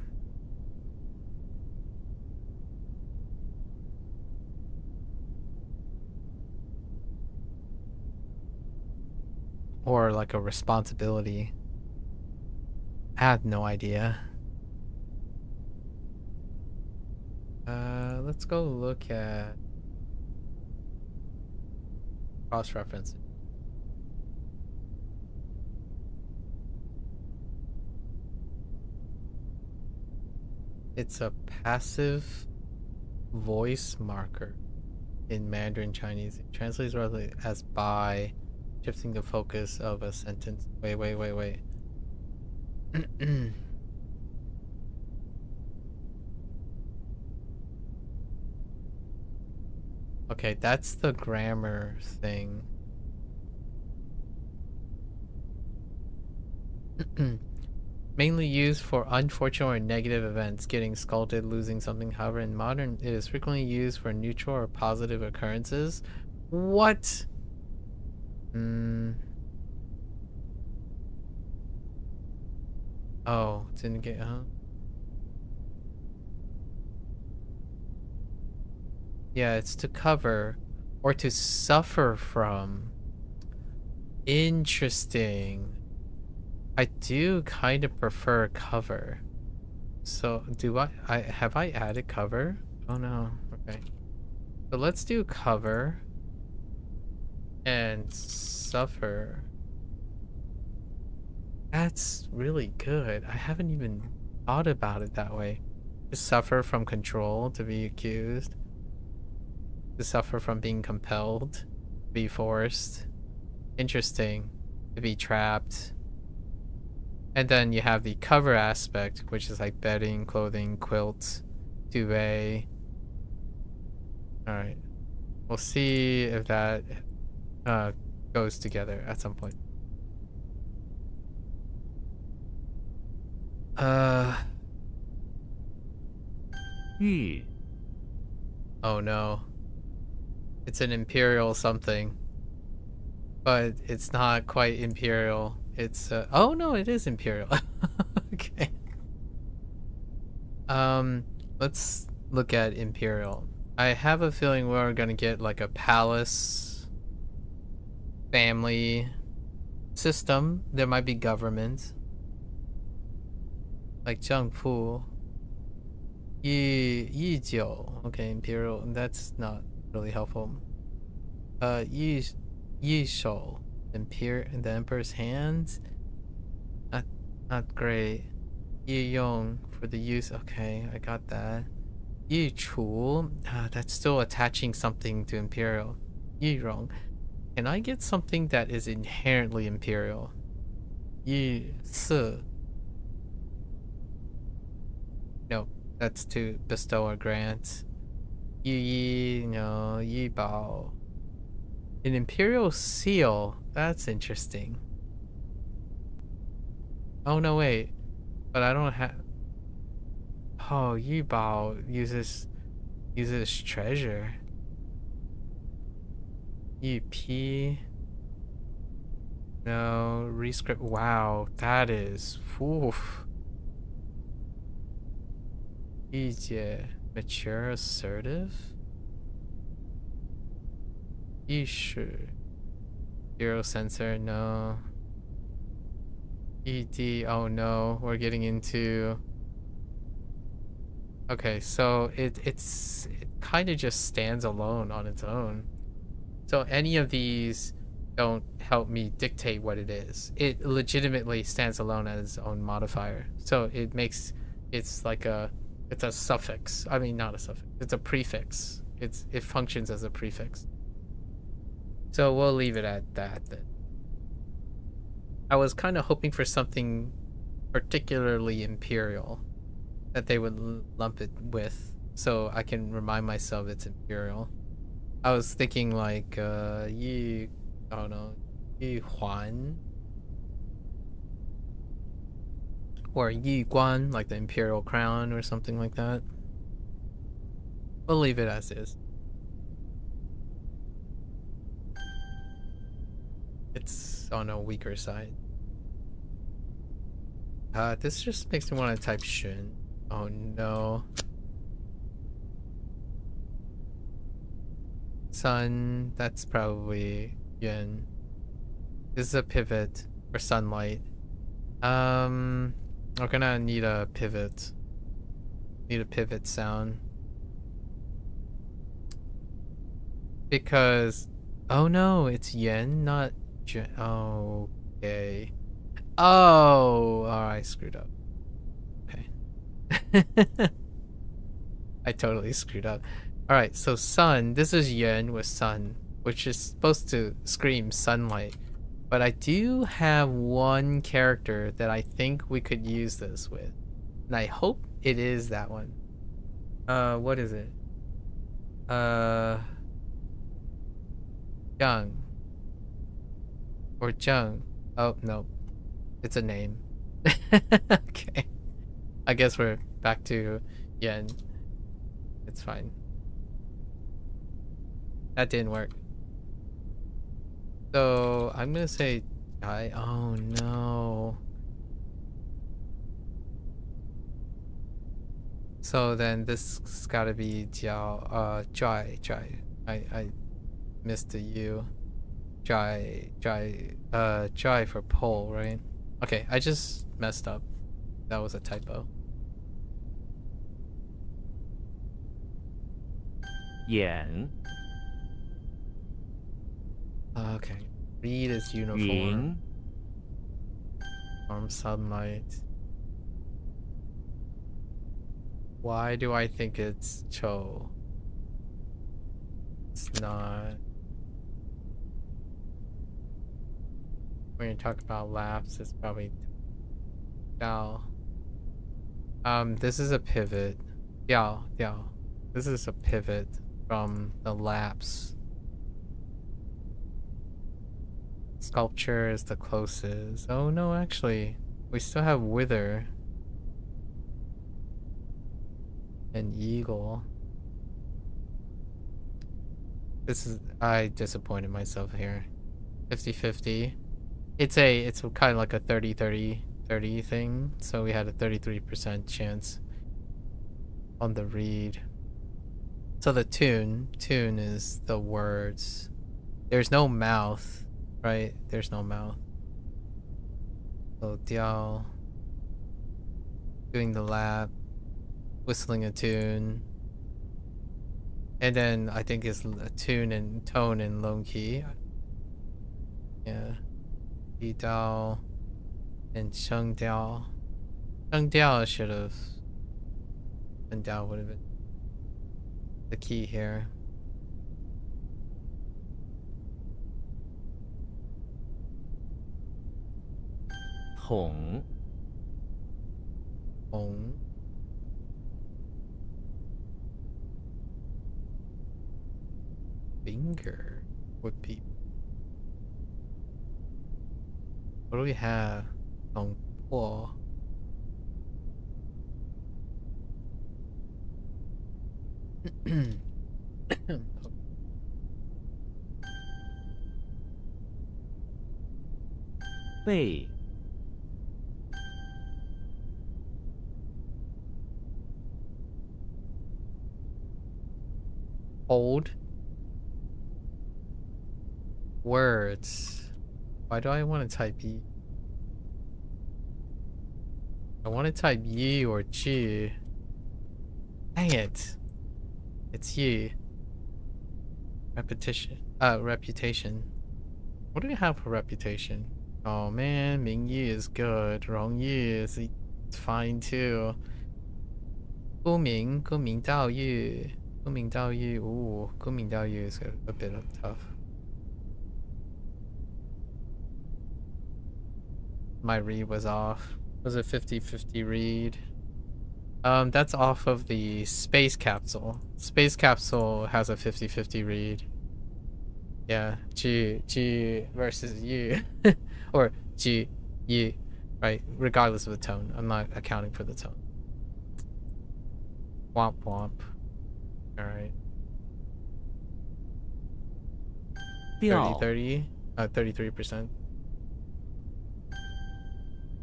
Or like a responsibility. I have no idea. Let's go look at cross-referencing. It's a passive voice marker in Mandarin Chinese. It translates roughly as by, shifting the focus of a sentence. Wait. Okay, that's the grammar thing. Mainly used for unfortunate or negative events, getting scalded, losing something. However, in modern, it is frequently used for neutral or positive occurrences. What? Oh, didn't get, huh? Yeah, it's to cover. or to suffer from. Interesting. I do kind of prefer cover. So do I have I added cover? Oh no. Okay. So let's do cover and suffer. That's really good. I haven't even thought about it that way. To suffer from control, to be accused. To suffer from being compelled, to be forced. Interesting. To be trapped. And then you have the cover aspect, which is like bedding, clothing, quilt, duvet. Alright. We'll see if that goes together at some point. Oh no. It's an imperial something. But it's not quite imperial. It's oh no, it is imperial. Okay. Let's look at imperial. I have a feeling we're gonna get like a palace family system. There might be government. Like Jiangfu. Yi Jiu. Okay, imperial. That's not really helpful. Yi Shou. In the Emperor's hands. Not great. Yi Yong for the use. Okay, I got that. Yi Chu. That's still attaching something to imperial. Yi Rong. Can I get something that is inherently imperial? Yi Si. No, that's to bestow or grant. Yi no, Yi Bao. An imperial seal. That's interesting. Oh no, wait. But I don't have. Oh, Yi Bao uses treasure. Yi P. No, rescript. Wow, that is. Oof. Yi Jie. Mature, assertive. Yi Shu. Hero sensor, no. ED, oh no, we're getting into. Okay, so it kind of just stands alone on its own. So any of these don't help me dictate what it is. It legitimately stands alone as its own modifier. So it's a suffix. I mean, not a suffix. It's a prefix. It functions as a prefix. So we'll leave it at that then. I was kind of hoping for something particularly imperial that they would lump it with, so I can remind myself it's imperial. I was thinking like Yi Huan or Yi Guan, like the imperial crown or something like that. We'll leave it as is. It's on a weaker side. This just makes me want to type Shun. Oh no. Sun, that's probably Yuan. This is a pivot for sunlight. We're gonna need a pivot. Need a pivot sound. Because, oh no, it's yen, not okay. Oh, I screwed up. Okay. I totally screwed up. Alright, so sun, this is yen with sun, which is supposed to scream sunlight. But I do have one character that I think we could use this with. And I hope it is that one. What is it? Young. Or Jung. Oh, no. It's a name. Okay. I guess we're back to yen. It's fine. That didn't work. So I'm gonna say oh no. So then this has gotta be Jiao Jai. missed the U. Dry for pole, right? Okay, I just messed up. That was a typo. 眼 Okay. Read is 云 uniform. Warm sunlight. Why do I think it's Cho? It's not. When you talk about laps, it's probably Dao. This is a pivot. Diao. This is a pivot from the laps. Sculpture is the closest. Oh no, actually, we still have Wither and Eagle. I disappointed myself here. 50-50. It's kind of like a 30-30 thing. So we had a 33% chance on the read. So the tune is the words. There's no mouth, right? There's no mouth. So Diao doing the lap, whistling a tune. And then I think it's a tune and tone in low key. Yeah. Yi Dao and Sheng Diao. Sheng Diao should have. And Dao would have been the key here. Hoang Hoang. Finger would be. What do we have? Po. Bei Hold. Words. Why do I want to type E? I want to type Yi or Chi. Dang it. It's Yi. Reputation. What do we have for reputation? Oh man, Ming Yi is good. Rong Yi is fine too. Gu Ming Dao Yu. Ooh, Gu Ming Dao Yu is a bit tough. My read was off. Was it 50-50 read? That's off of the space capsule. Space capsule has a 50-50 read. Yeah, G versus U. Or G, U, right? Regardless of the tone. I'm not accounting for the tone. Womp womp. Alright. 调 30-30? 33%.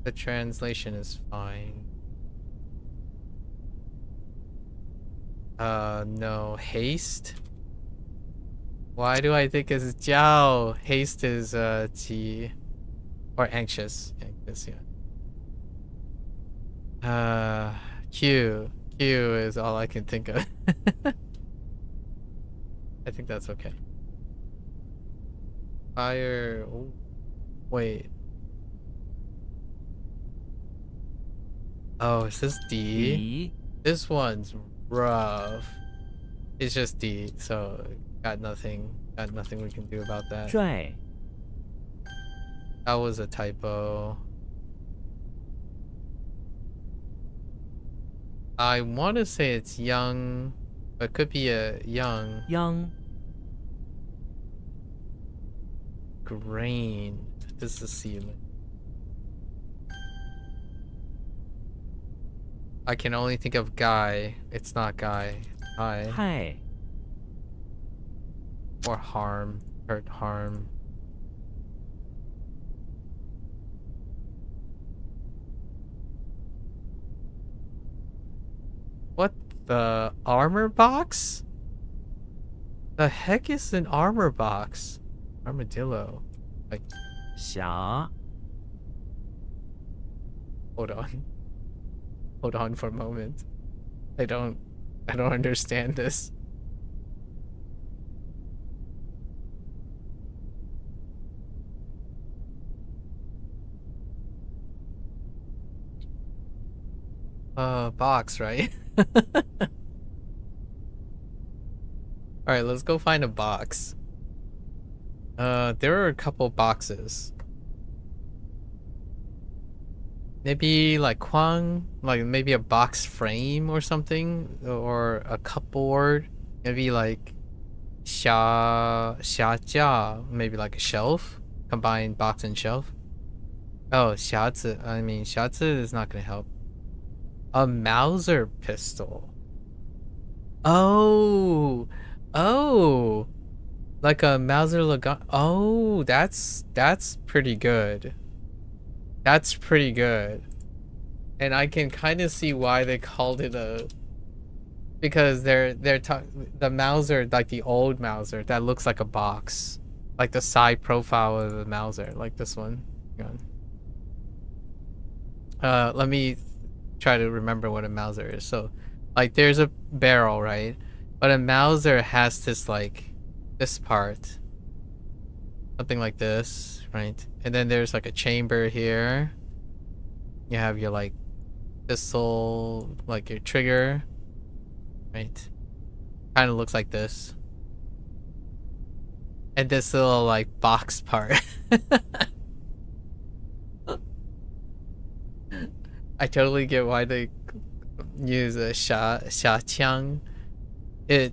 The translation is fine. No. Haste? Why do I think it's Jiao? Haste is, Ji. Or anxious. Anxious, yeah. Q. Q is all I can think of. I think that's okay. Fire. Oh, wait. Oh, is this D? 迪 This one's rough. It's just D, so got nothing we can do about that. 拽 That was a typo. I want to say it's young, but it could be a young 央 grain. This is the ceiling. I can only think of guy. It's not guy. Hi. 害 Or harm. Hurt, harm. What the armor box? The heck is an armor box? Armadillo. Like, 侠 hold on. Hold on for a moment. I don't understand this. Box, right? Alright, let's go find a box. There are a couple boxes. Maybe like Hoang, like maybe a box frame or something, or a cupboard. Maybe like jia, maybe like a shelf, combined box and shelf. Oh, 匣子, I mean 匣子 is not gonna help. A Mauser pistol. Oh, like a Mauser Lagan. Oh, that's pretty good. That's pretty good. And I can kind of see why they called it a, because the Mauser, like the old Mauser that looks like a box, like the side profile of the Mauser, like this one. Hang on. Let me try to remember what a Mauser is. So like there's a barrel, right? But a Mauser has this like this part, something like this, right? And then there's like a chamber here. You have your like pistol, like your trigger, right? Kind of looks like this. And this little like box part. I totally get why they use a xiaqiang. It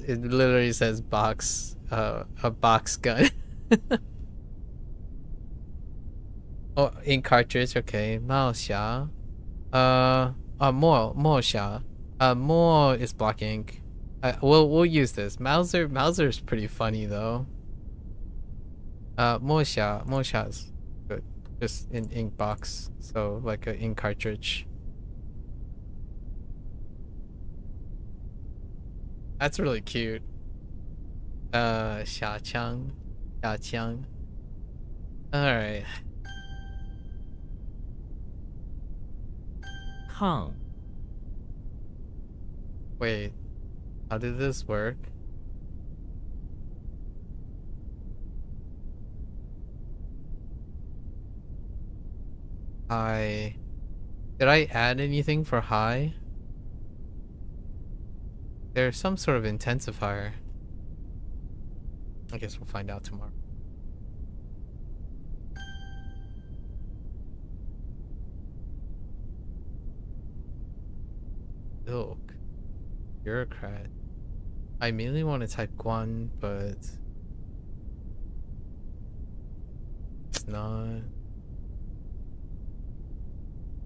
literally says box, a box gun. Oh, ink cartridge, okay. Mao xia. Mo xia. Mo is block ink. We'll use this. Mauser is pretty funny though. Mo xia is good. Just in ink box, so like an ink cartridge. That's really cute. Xiaqiang. Alright. Hoang Wait. How did this work? Did I add anything for high? There's some sort of intensifier. I guess we'll find out tomorrow. Ilk. Bureaucrat. I mainly want to type Guan, but it's not.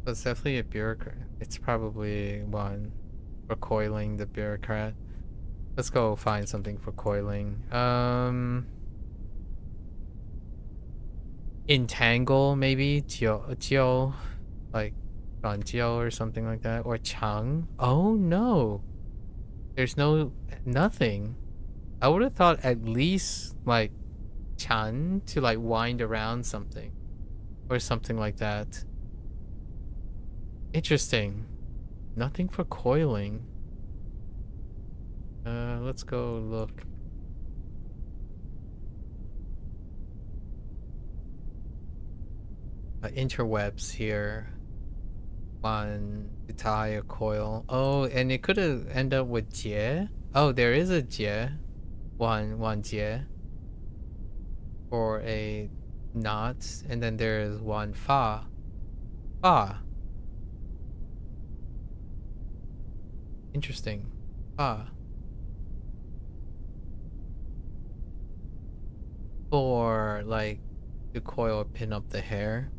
But it's definitely a bureaucrat. It's probably one for coiling the bureaucrat. Let's go find something for coiling. Entangle maybe? Jiao, like Jiao or something like that. Or Chang. Oh no. There's nothing. I would have thought at least like Chan to like wind around something. Or something like that. Interesting. Nothing for coiling. Let's go look. Interwebs here. One to tie a coil. Oh, and it could have ended up with jie. Oh, there is a jie. One jie. For a knot. And then there is one fa. Fa. Interesting. Fa. For like the coil pin up the hair.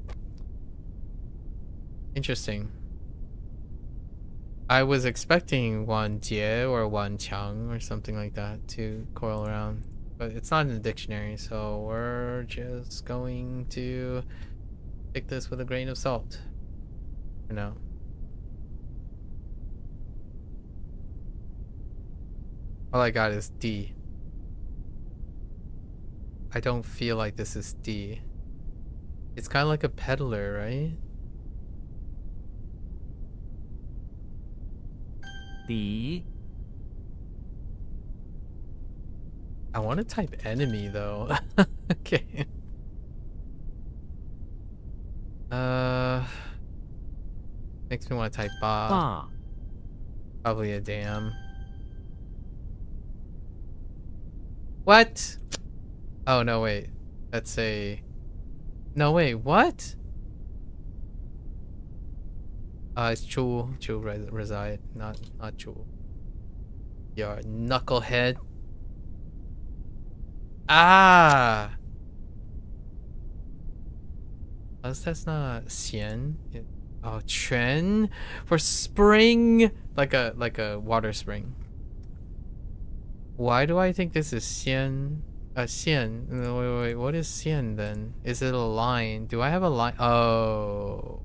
Interesting. I was expecting one jie or one chang or something like that to coil around, but it's not in the dictionary, so we're just going to take this with a grain of salt for now. All I got is D. I don't feel like this is D. It's kind of like a peddler, right? D. I want to type enemy though. Okay. Makes me want to type ba. Ba. Probably a damn. What? Oh no, wait. That's a. No, wait. What? It's Chu. Chu reside, not Chu. You're a knucklehead. Ah. That's not Xian. Oh, Chen for spring, like a water spring. Why do I think this is Xian? Xian. No, wait. What is Xian then? Is it a line? Do I have a line? Oh.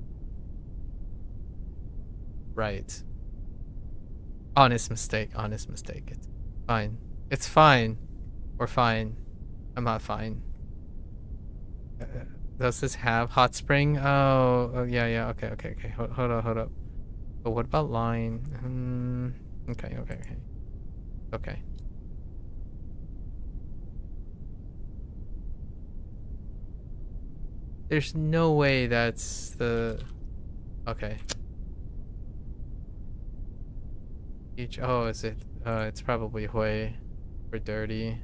Right. Honest mistake. Honest mistake. It's fine. It's fine. We're fine. I'm not fine. Does this have hot spring? Oh yeah. Okay. Hold up. But what about line? Okay. There's no way that's the. Okay. Oh, is it? It's probably Hui for dirty.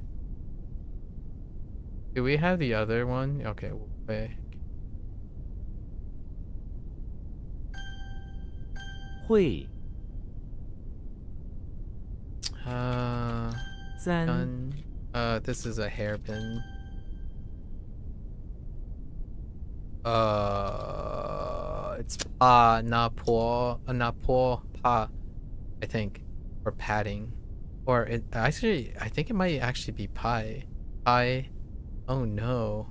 Do we have the other one? Okay, Hui. Hui. Zan. Done. This is a hairpin. It's pa, not po, pa, I think, or padding, or it actually. I think it might actually be pie. Pie. Oh no.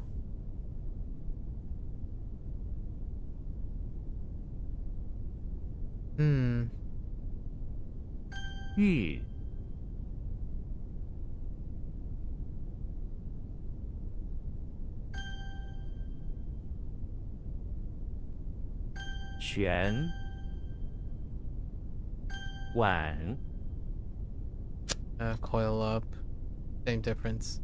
Yu. Quan. Wan. Coil up. Same difference.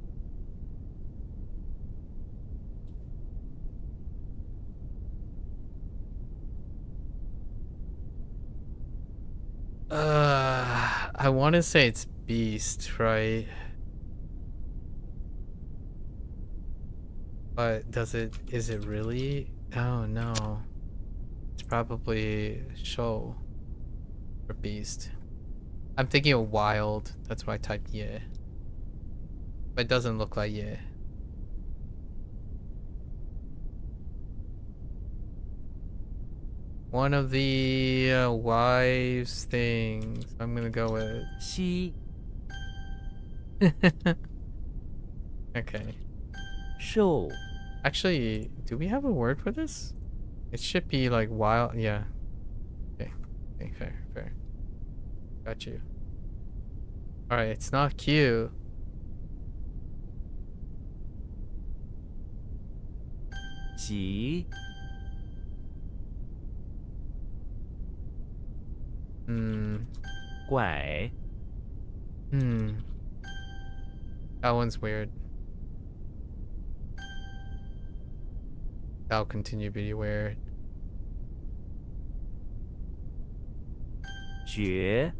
I want to say it's beast, right? But is it really? Oh no. It's probably show or beast. I'm thinking of wild. That's why I typed yeah. But it doesn't look like yeah. One of the wives things. I'm gonna go with Xi. Okay. Shou. Actually, do we have a word for this? It should be like wild. Yeah. Okay, fair. Got you. Alright, it's not Q. Ji. Guai. That one's weird. That'll continue to be weird. Jue.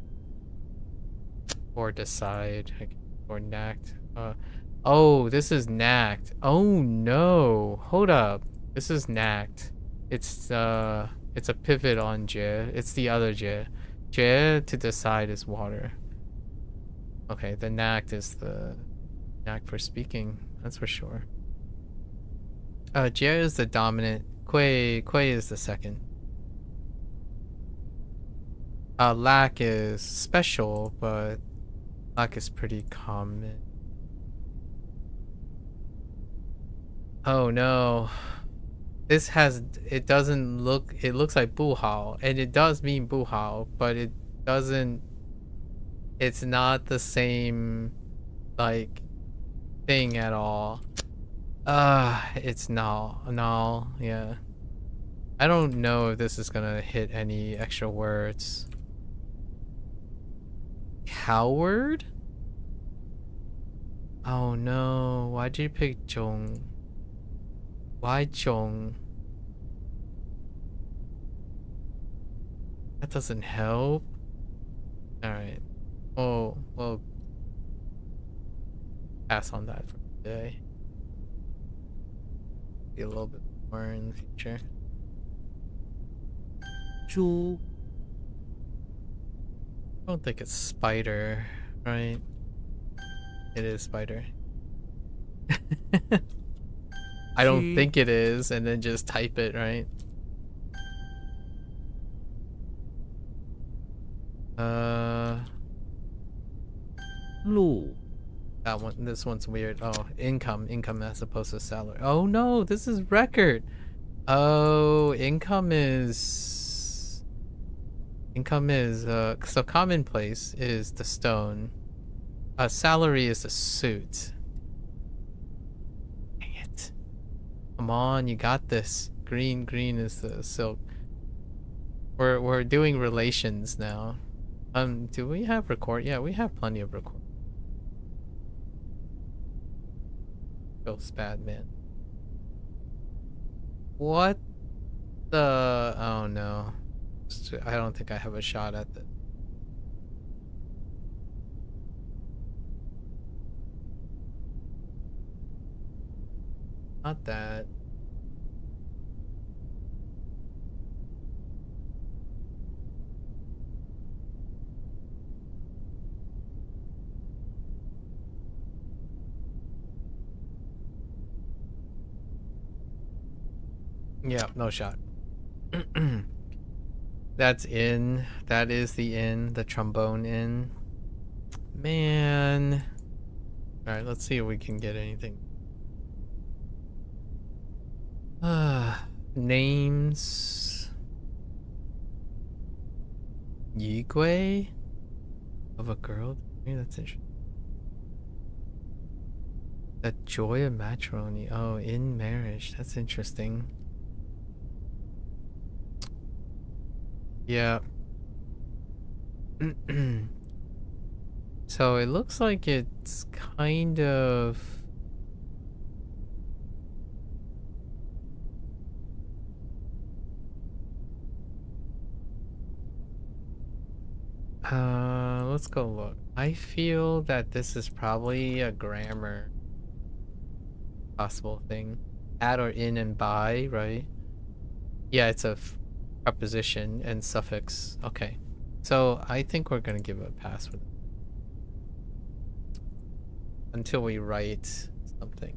Or decide. Or knacked. Oh, this is knacked. Oh no. Hold up. This is knacked. It's a pivot on Jie. It's the other Jie. Jie to decide is water. Okay, the knacked is the knack for speaking. That's for sure. Jie is the dominant. Kui is the second. Lack is special, but lack is pretty common. Oh no. This it doesn't look, it looks like Bu Hao, and it does mean Bu Hao, but it doesn't It's not the same like thing at all. It's no, yeah. I don't know if this is gonna hit any extra words. Coward? Oh no, why'd you pick Jong? Why Jong? That doesn't help. Alright. Oh, well, pass on that for today. Be a little bit more in the future. 猪 I don't think it's spider, right? It is spider. I don't think it is, and then just type it, right? Lu That one, this one's weird. Oh, income as opposed to salary. Oh no, this is record. Oh, income is so commonplace is the stone. Salary is the suit. Dang it. Come on, you got this. Green is the silk. We're doing relations now. Do we have record? Yeah, we have plenty of record. Feels bad, man. What the? Oh no. I don't think I have a shot at this. Not that. Yeah, no shot. That's in. That is the in. The trombone in. Man. Alright, let's see if we can get anything. Names. Yigwe? Of a girl? Maybe that's interesting. The joy of matrimony. Oh, in marriage. That's interesting. Yeah. So it looks like it's kind of... let's go look. I feel that this is probably a grammar possible thing. At or in and by, right? Yeah, it's a preposition and suffix. Okay. So I think we're gonna give it a pass with it. Until we write something.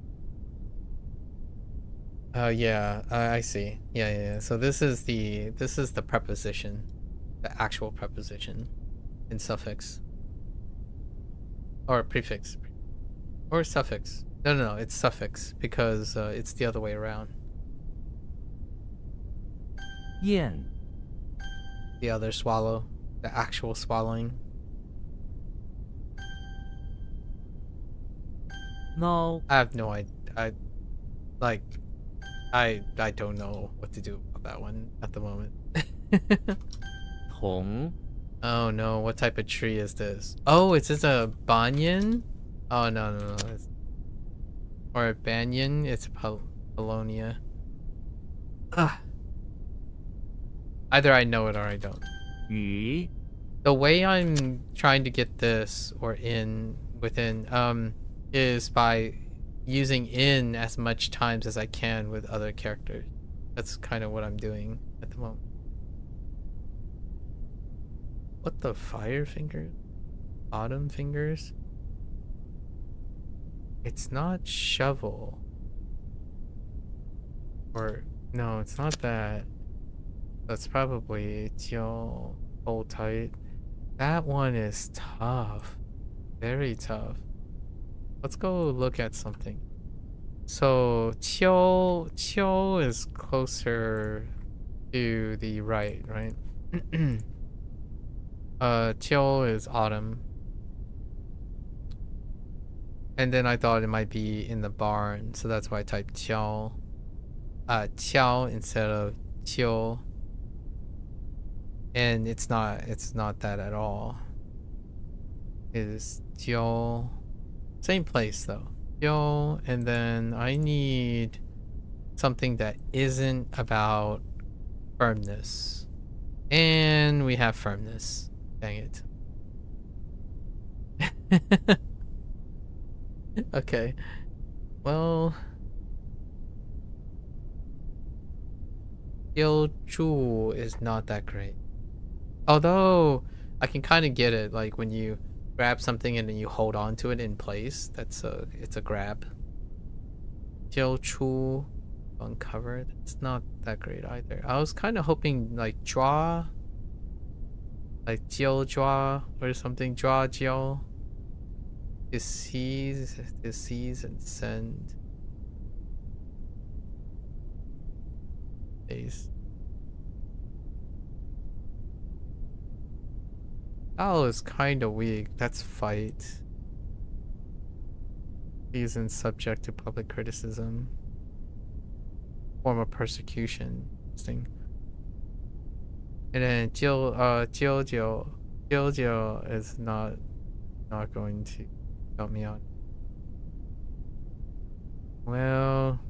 Yeah, I see. Yeah. So this is the preposition. The actual preposition. In suffix. Or prefix. Or suffix. No, it's suffix because it's the other way around. 燕 The other swallow. The actual swallowing. No I have no idea. I don't know what to do about that one at the moment. 桐 Oh no, what type of tree is this? Oh, is this a banyan? Oh no. It's, or a banyan? It's Polonia. Ah. Either I know it or I don't. 鱼 The way I'm trying to get this or in within is by using in as much times as I can with other characters. That's kind of what I'm doing at the moment. What the fire fingers? Autumn fingers? It's not shovel. Or no, it's not that. That's probably Jiao. Hold tight. That one is tough. Very tough. Let's go look at something. So Qiu is closer to the right? Qiu is autumn. And then I thought it might be in the barn, so that's why I typed qiao. Qiao instead of qiu. And it's not that at all. It is jiu. Same place though. Jiu, and then I need something that isn't about firmness. And we have firmness. Dang it. Okay. Well, Chu is not that great. Although I can kind of get it, like when you grab something and then you hold on to it in place. It's a grab. Chu uncovered. It's not that great either. I was kind of hoping like draw, like draw or something. Draw jiao. Disease and send. Base. Oh, is kind of weak. That's fight. He's in subject to public criticism. Form of persecution. Interesting. And then Jojo is not going to help me out. Well,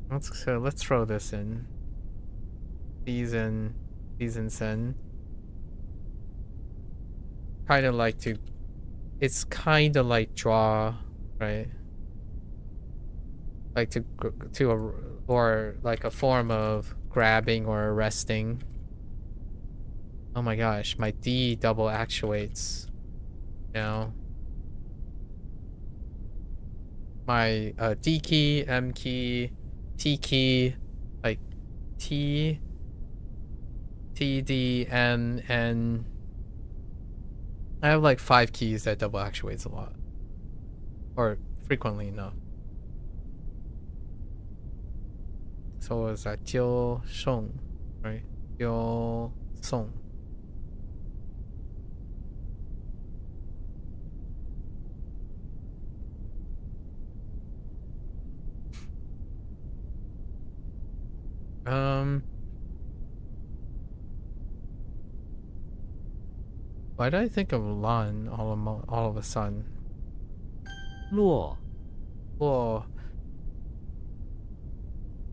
let's throw this in. Season Sen. Kind of like to. It's kind of like draw, right? Like or like a form of grabbing or arresting. Oh my gosh, my D double actuates. Now. My D key, M key, T key, like T, D, M, N. I have like 5 keys that double actuates a lot. Or frequently enough. So it's that Jiu Song, right? Jiu Song. Why did I think of Lan all of a sudden? 落 Whoa.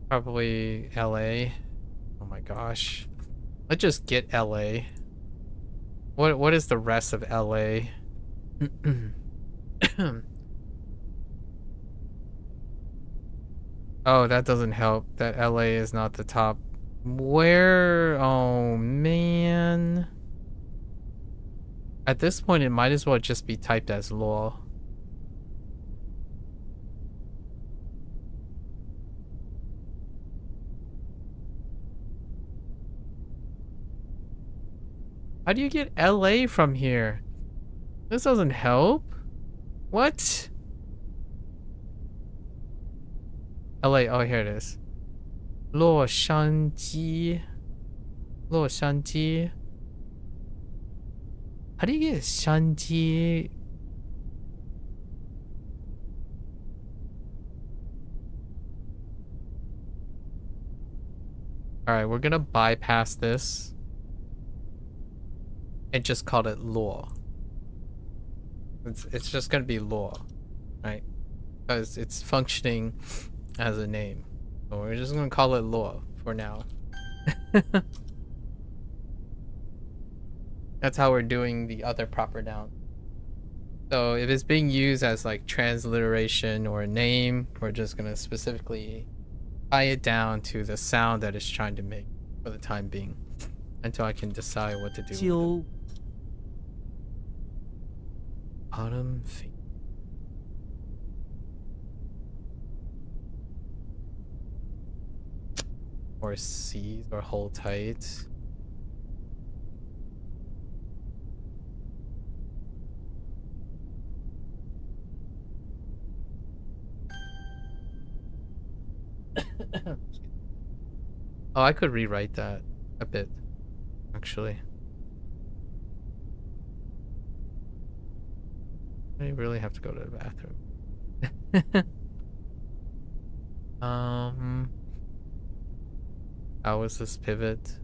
Probably LA. Oh my gosh. Let's just get LA. What is the rest of LA? Oh, that doesn't help. That LA is not the top. Where? Oh man. At this point, it might as well just be typed as law. How do you get LA from here? This doesn't help. What? LA, oh here it is. 洛杉矶. How do you get Shanji? Alright, we're gonna bypass this and just call it law. It's just gonna be law, right? Because it's functioning as a name. So we're just gonna call it law for now. That's how we're doing the other proper noun. So if it's being used as like transliteration or a name, we're just gonna specifically tie it down to the sound that it's trying to make for the time being until I can decide what to do. 鸠 Autumn feet. Or seize or hold tight. Oh, I could rewrite that a bit, actually. I really have to go to the bathroom. How was this pivot?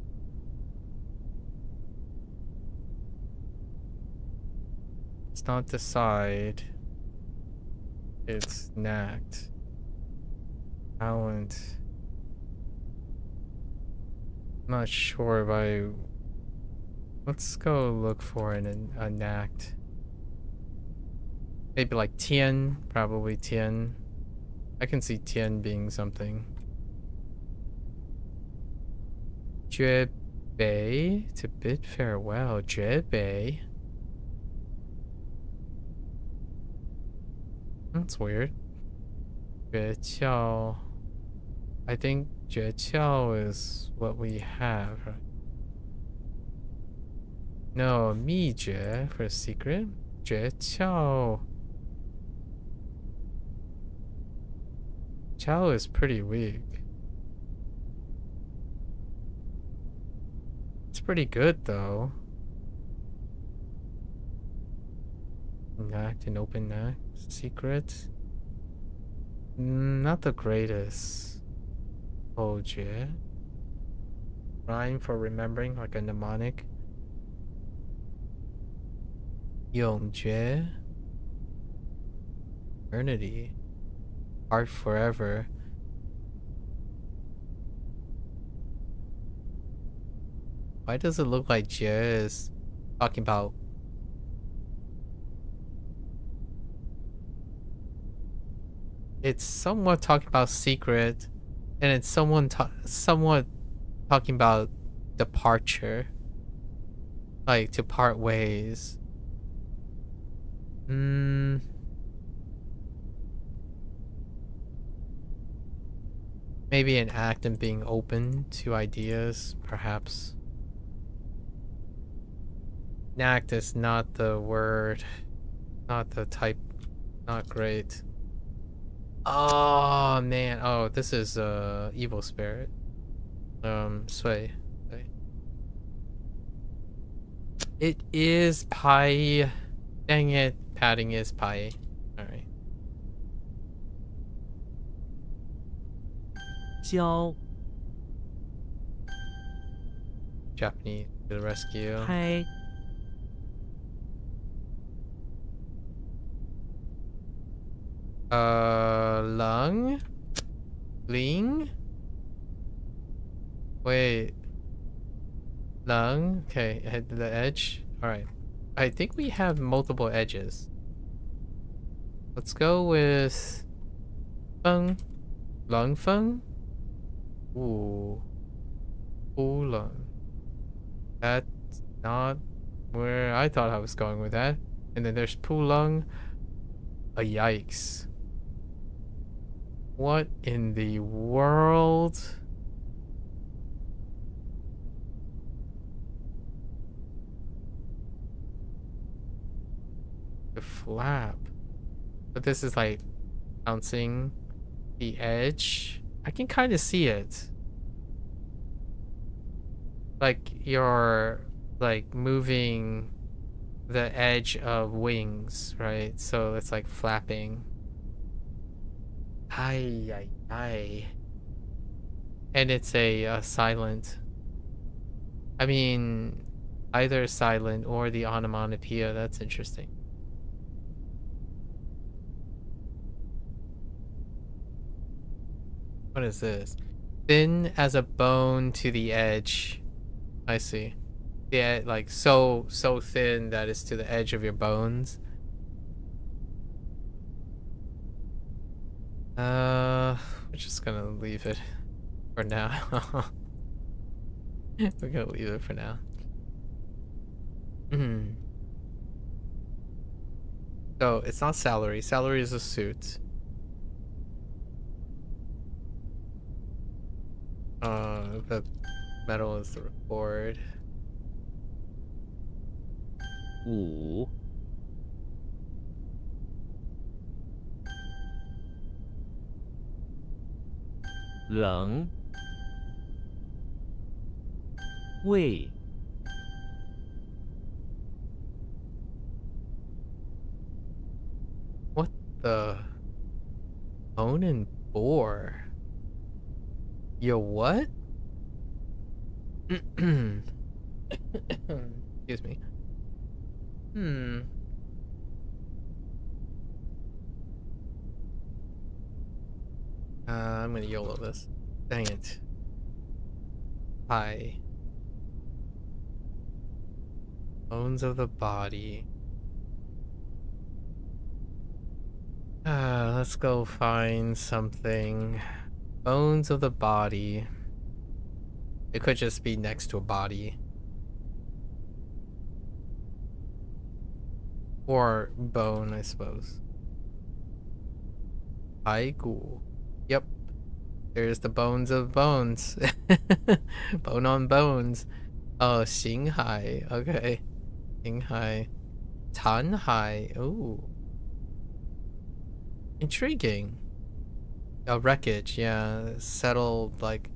It's not decide. It's enact. Talent. I'm not sure if I... Let's go look for an enact. Maybe like Tien, probably Tien. I can see Tien being something. Jue to bid farewell. Jue. That's weird. Jue. I think Jue is what we have. No, Mi Jue for secret. Jue. Chao is pretty weak. It's pretty good though. Act and open act. Secret. Not the greatest. Oh, Jie. Rhyme for remembering, like a mnemonic. Yong Jie. Eternity. Art forever. Why does it look like Jie is talking about... It's somewhat talking about secret, and it's somewhat talking about departure. Like, to part ways. Maybe an act and being open to ideas, perhaps. An act is not the word, not the type, not great. Oh man, oh, this is evil spirit. Sway. It is pie. Dang it, padding is pie. Alright. 教 Japanese to the rescue. 拍 Lung? Ling? Wait. Lung? Okay, head to the edge. Alright. I think we have multiple edges. Let's go with Feng. Lung Feng? Ooh. Lung. That's not where I thought I was going with that. And then there's Lung. A yikes. What in the world? The flap. But this is like bouncing the edge. I can kind of see it. Like you're like moving the edge of wings, right? So it's like flapping. Ay. And it's a silent. I mean, either silent or the onomatopoeia. That's interesting. What is this? Thin as a bone to the edge. I see. Yeah, like so thin that it's to the edge of your bones. We're just gonna leave it for now. We're gonna leave it for now. So it's not salary. Salary is a suit. The metal is the reward. 5冷胃 the bone and boar. Yo, what? Excuse me. I'm gonna YOLO this. Dang it. Hi. Bones of the body. Let's go find something. Bones of the body. It could just be next to a body. Or bone, I suppose. Aigu. Yep. There's the bones of bones. Bone on bones. Oh, Xinghai. Okay. Xinghai. Tanhai. Ooh. Intriguing. A wreckage, yeah. Settled, like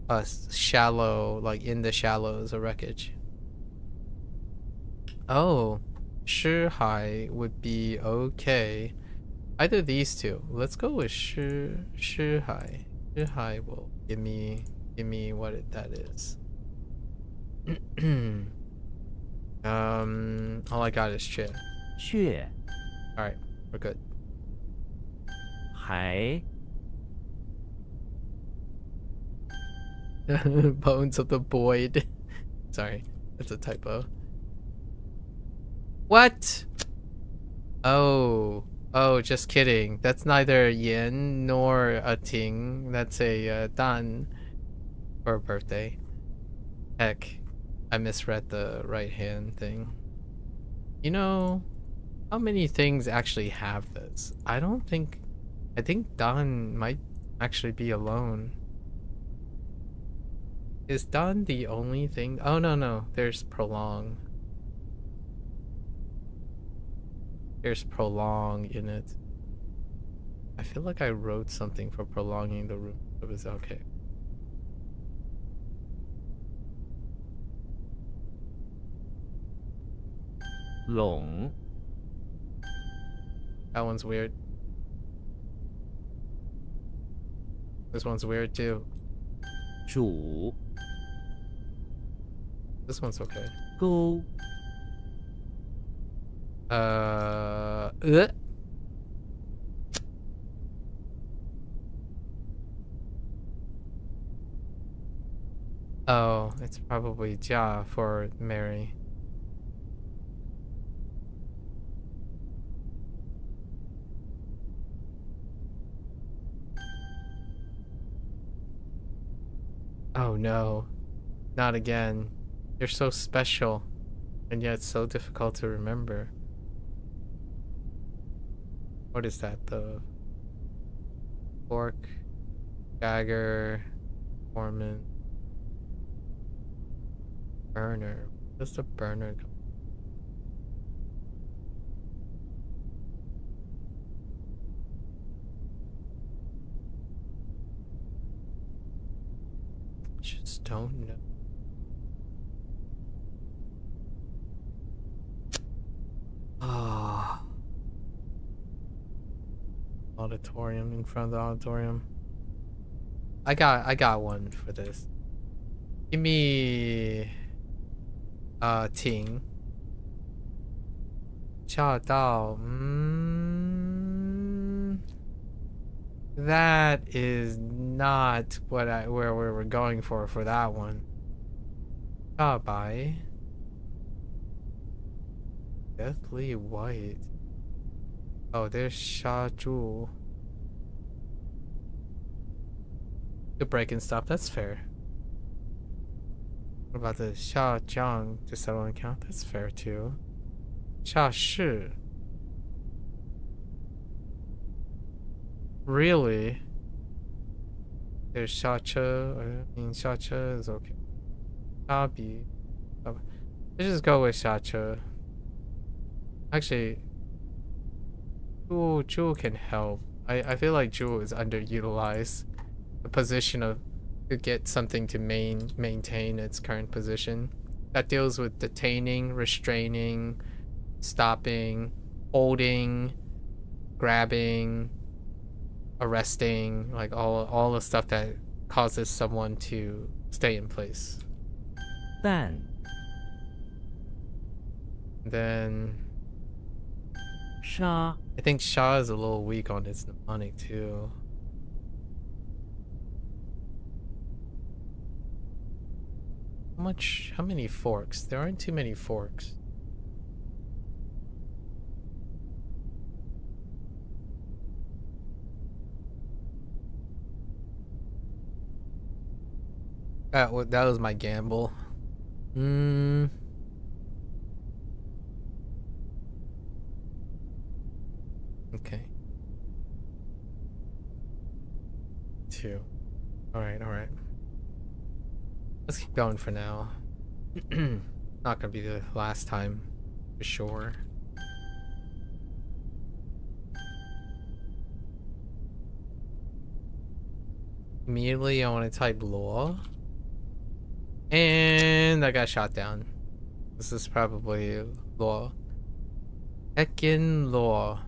a shallow, like in the shallows, a wreckage. Oh. Shihai would be okay. Either these two. Let's go with Shihai. Shihai will give me what that is. All I got is shit. 血 Alright, we're good. 海 Bones of the void. Sorry, that's a typo. What? Oh, just kidding. That's neither yen nor a ting. That's a dan for a birthday. Heck, I misread the right hand thing. You know, how many things actually have this? I think Dan might actually be alone. Is Dan the only thing? Oh, no. There's prolong. There's prolong in it. I feel like I wrote something for prolonging the room. It was okay. Long That one's weird. This one's weird too. 煮 This one's okay. 沟 Oh, it's probably Ja for Mary. Oh no, not again. You're so special, and yet so difficult to remember. What is that, the fork, dagger, foreman, burner? What's the burner? Just don't know. Ah. Auditorium, in front of the auditorium. I got one for this. Give me Ting. 恰到 That is not where we were going for that one. 大白 Deathly White. Oh, there's Sha Zhu. Good break and stop, that's fair. What about the Sha Jiang to settle an account? That's fair too. Sha Shi. Really? There's Sha Che. I mean, Sha Che is okay. Sha Bi. Let's just go with Sha Che. Actually, Zhu can help. I feel like Zhu is underutilized. The position of to get something to maintain its current position. That deals with detaining, restraining, stopping, holding, grabbing, arresting, like all the stuff that causes someone to stay in place. 但 Then 杀 I think Sha is a little weak on its mnemonic too. How many forks? There aren't too many forks. That was my gamble. Okay. 2. Alright. Let's keep going for now. Not gonna be the last time, for sure. Immediately I want to type law. And I got shot down. This is probably law. Heckin' law.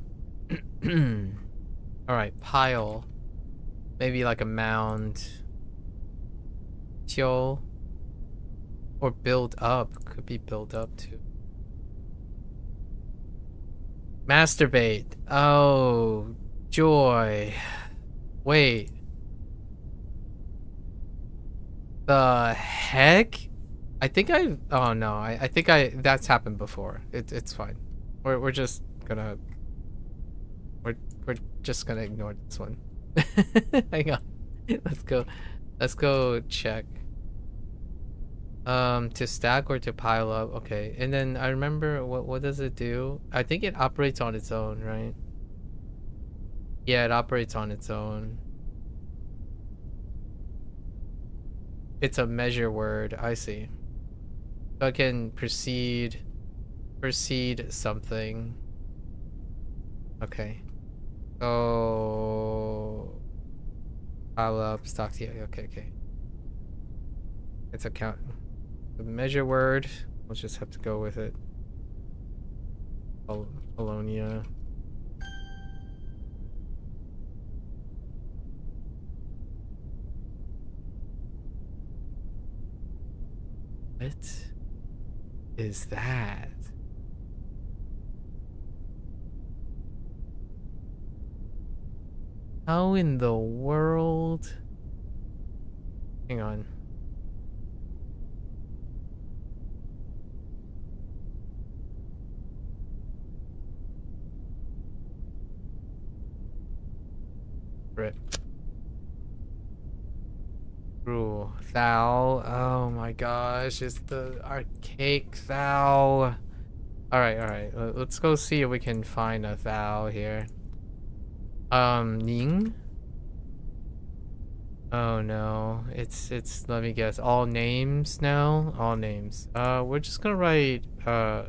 Alright, pile. Maybe like a mound. Chill. Or build up. Could be build up too. Masturbate. Oh, joy. Wait. The heck? I think oh no, I think that's happened before. It's fine. We're just gonna we're just gonna ignore this one. Hang on. Let's go check. To stack or to pile up. Okay. And then I remember what does it do? I think it operates on its own, right? Yeah, it operates on its own. It's a measure word. I see. So I can proceed something. Okay. Oh, pile up, stock. Yeah. Okay. It's a count. The measure word. We'll just have to go with it. Polonia. What is that? How in the world? Hang on. Rip. Rule. Thou. Oh my gosh, it's the archaic thou. Alright. Let's go see if we can find a thou here. Ning? Oh no. It's let me guess. All names now? All names. We're just gonna write oh,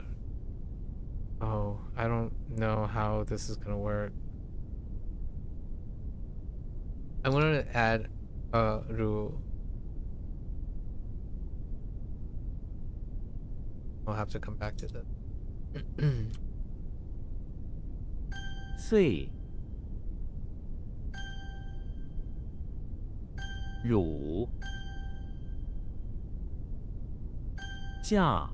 I don't know how this is gonna work. I wanted to add a rule. I'll have to come back to that. 岁 汝 价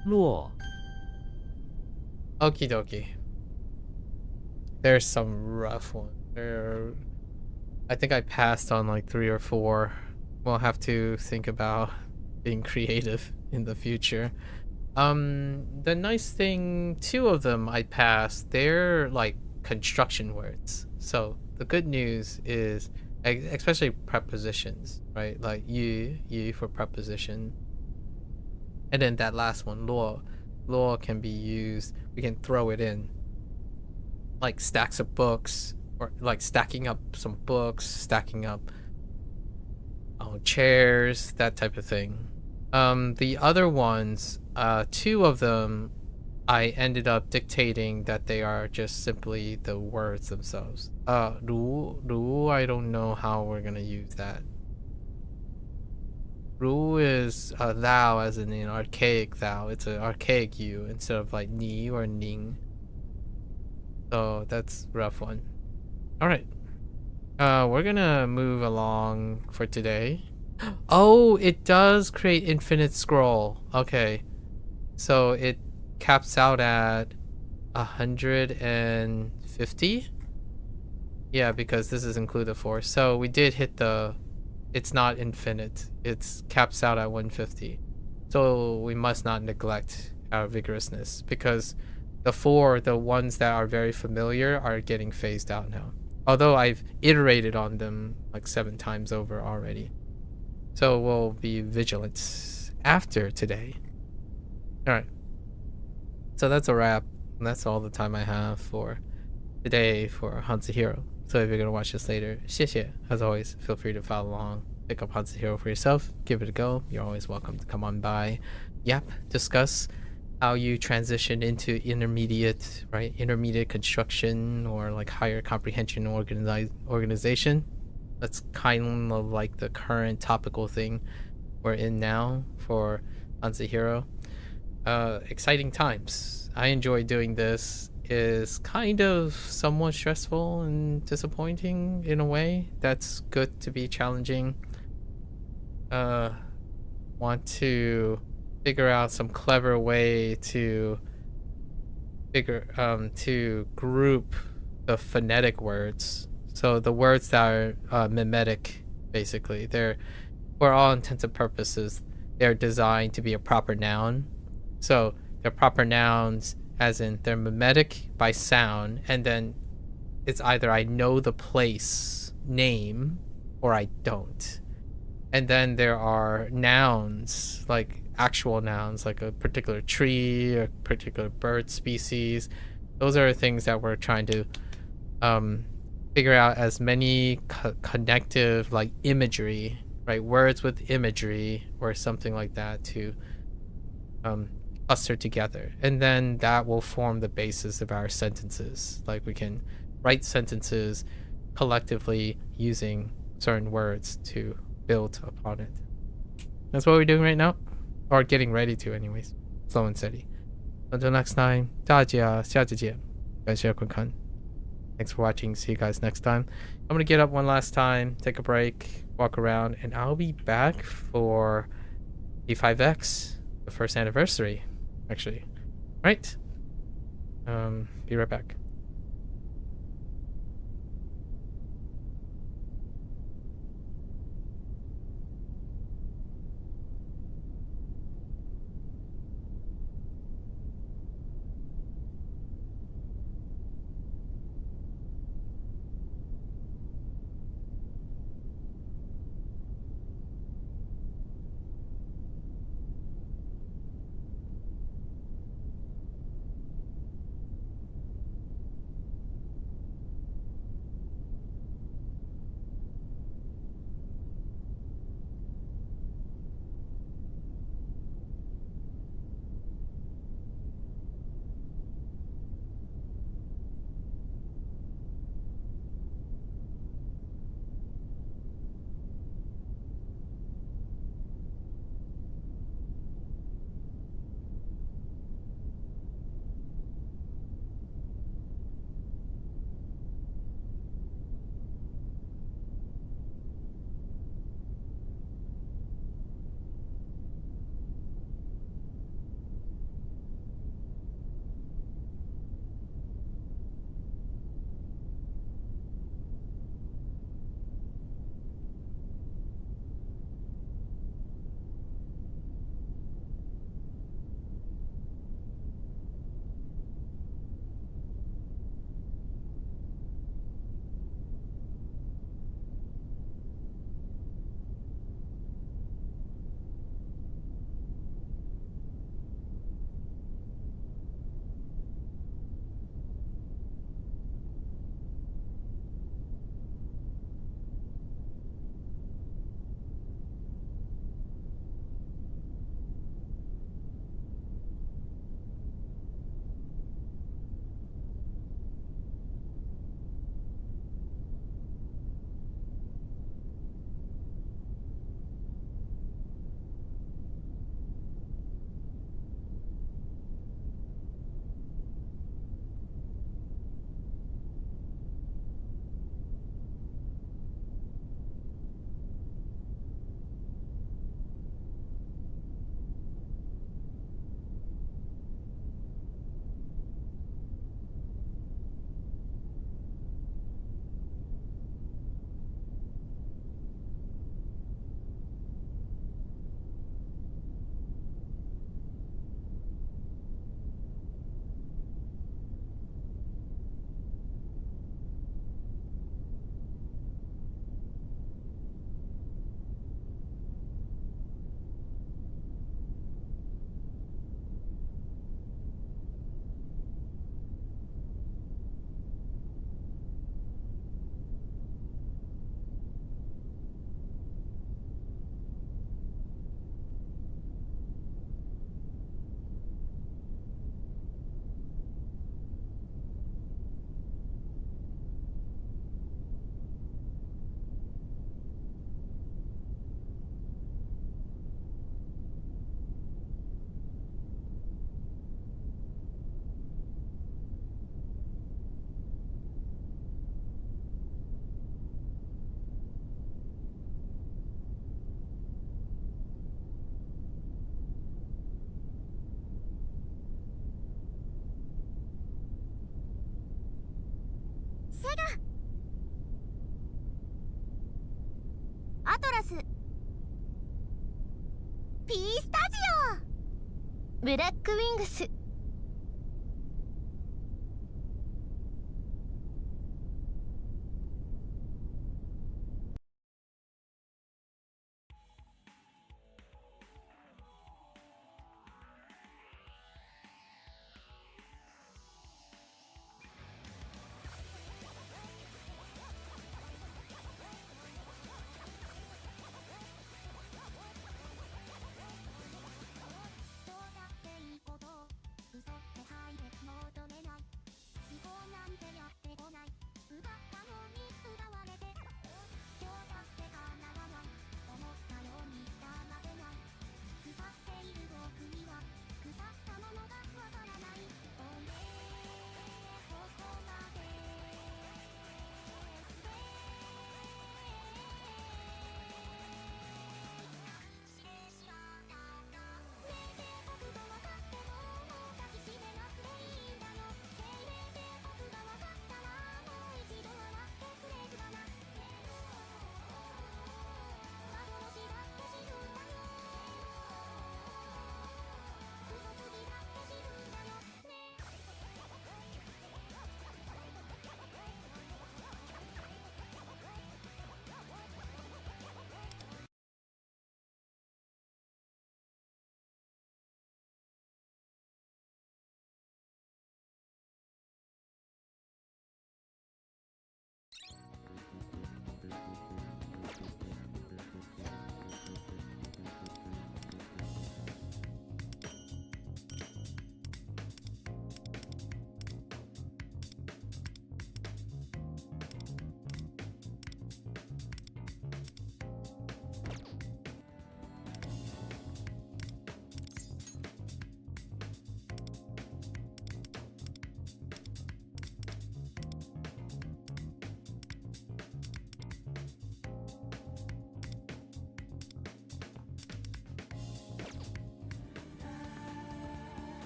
落 Okie dokie. There's some rough one. I think I passed on like 3 or 4. We'll have to think about being creative in the future. The nice thing, 2 of them I passed, they're like construction words. So the good news is, especially prepositions, right? Like you for preposition. And then that last one, law can be used, we can throw it in. Like stacks of books, or like stacking up some books, stacking up chairs, that type of thing. The other ones, 2 of them, I ended up dictating that they are just simply the words themselves. Ru, I don't know how we're gonna use that. Ru is thou, as in an archaic thou. It's an archaic you instead of like ni or ning. So that's a rough one. All right. We're gonna move along for today. Oh, it does create infinite scroll. Okay. So it caps out at 150. Yeah, because this is included 4. So we did hit the... It's not infinite. It's caps out at 150. So we must not neglect our vigorousness, because the 4, the ones that are very familiar, are getting phased out now. Although I've iterated on them like 7 times over already. So we'll be vigilant after today. Alright. So that's a wrap. And that's all the time I have for today for HanziHero. So if you're going to watch this later, 谢谢. As always, feel free to follow along. Pick up HanziHero for yourself. Give it a go. You're always welcome to come on by. Yap, discuss how you transition into intermediate construction or like higher comprehension organization. That's kind of like the current topical thing we're in now for HanziHero. Exciting times. I enjoy doing this. Is kind of somewhat stressful and disappointing in a way. That's good to be challenging. Want to figure out some clever way to group the phonetic words. So the words that are mimetic, basically, they're, for all intents and purposes, they're designed to be a proper noun. So they're proper nouns as in they're mimetic by sound, and then it's either I know the place name or I don't. And then there are nouns, like actual nouns, like a particular tree or particular bird species. Those are things that we're trying to figure out as many connective, like imagery, right? Words with imagery or something like that to cluster together, and then that will form the basis of our sentences. Like we can write sentences collectively using certain words to build upon it. That's what we're doing right now, or getting ready to anyways. Slow and steady. Until next time, 大家下次见. Thanks for watching. See you guys next time. I'm gonna get up one last time, take a break, walk around, and I'll be back for P5X, the first anniversary. Actually, right? Be right back. ブラックウィングス。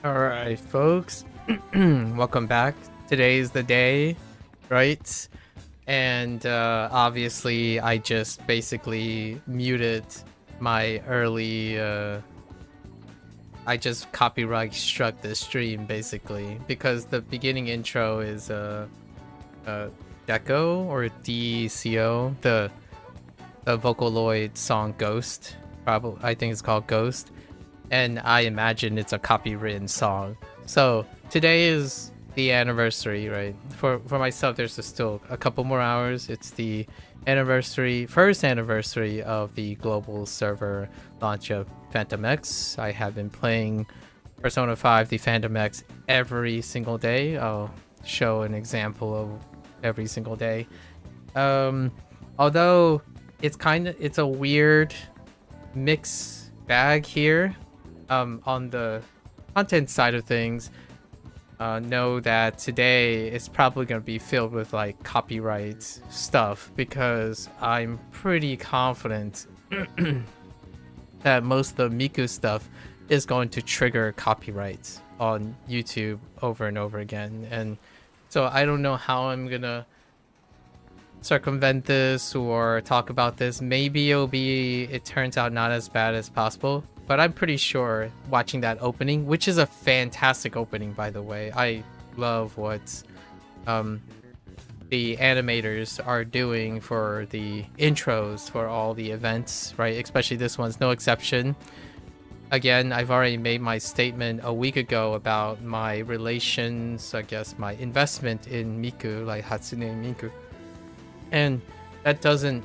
All right, folks. Welcome back. Today's the day, right? And obviously, I just basically muted my early. I just copyright struck the stream basically because the beginning intro is Deco or DCO, the Vocaloid song Ghost. Probably, I think it's called Ghost. And I imagine it's a copywritten song. So today is the anniversary, right? For myself, there's still a couple more hours. It's the first anniversary of the global server launch of Phantom X. I have been playing Persona 5, the Phantom X, every single day. I'll show an example of every single day. Although it's a weird mix bag here. On the content side of things, know that today is probably going to be filled with like copyright stuff because I'm pretty confident that most of the Miku stuff is going to trigger copyrights on YouTube over and over again. And so I don't know how I'm going to circumvent this or talk about this. Maybe it turns out not as bad as possible. But I'm pretty sure watching that opening, which is a fantastic opening, by the way. I love what the animators are doing for the intros for all the events, right? Especially this one's no exception. Again, I've already made my statement a week ago about my relations, I guess my investment in Miku, like Hatsune Miku. And that doesn't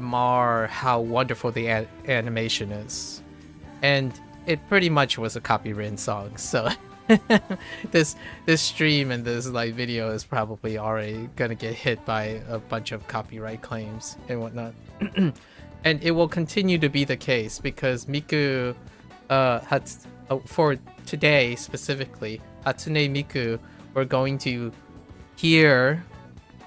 mar how wonderful the animation is. And it pretty much was a copywritten song, so this stream and this like video is probably already gonna get hit by a bunch of copyright claims and whatnot. And it will continue to be the case because Miku for today specifically, Hatsune Miku, we're going to hear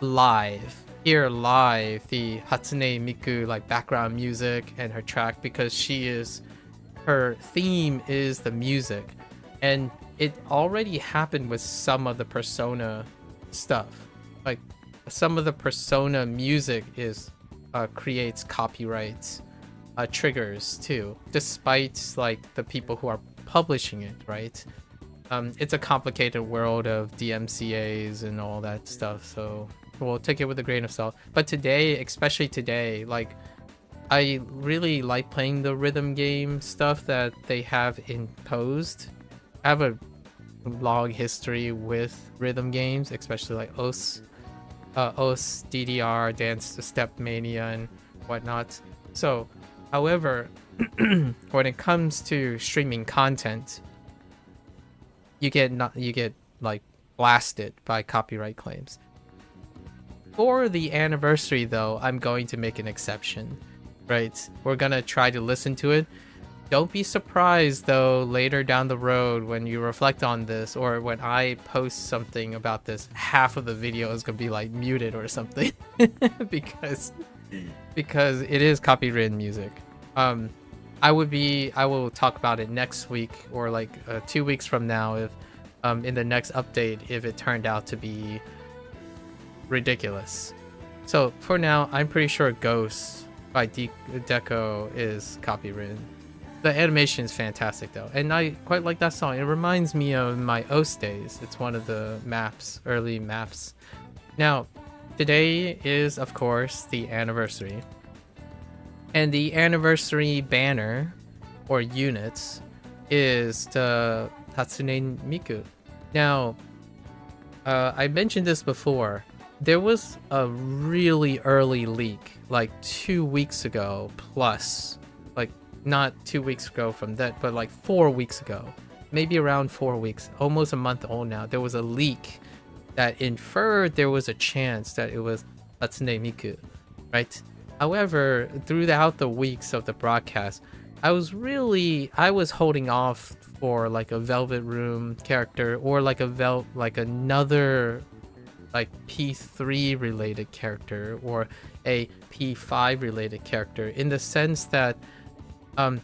live the Hatsune Miku like background music and her track because her theme is the music, and it already happened with some of the Persona stuff. Like some of the Persona music is creates copyrights triggers too, despite like the people who are publishing it, right? It's a complicated world of DMCAs and all that stuff, so we'll take it with a grain of salt. But today, especially today, like I really like playing the rhythm game stuff that they have imposed. I have a long history with rhythm games, especially like OS, DDR, Dance to Step Mania, and whatnot. So, however, when it comes to streaming content, you get like blasted by copyright claims. For the anniversary, though, I'm going to make an exception. Right, we're gonna try to listen to it. Don't be surprised though later down the road when you reflect on this, or when I post something about this, half of the video is gonna be like muted or something because it is copywritten music. I will talk about it next week, or like 2 weeks from now, if in the next update, if it turned out to be ridiculous. So for now, I'm pretty sure Ghosts by Deco is copywritten. The animation is fantastic though, and I quite like that song. It reminds me of my OS days. It's one of the early maps. Now, today is of course the anniversary, and the anniversary banner or units is the Hatsune Miku. Now, I mentioned this before. There was a really early leak, like 2 weeks ago plus, like not 2 weeks ago from that, but like 4 weeks ago, maybe around 4 weeks, almost a month old now. There was a leak that inferred there was a chance that it was Hatsune Miku, right? However, throughout the weeks of the broadcast, I was holding off for like a Velvet Room character, or like another like P3 related character, or a P5 related character, in the sense that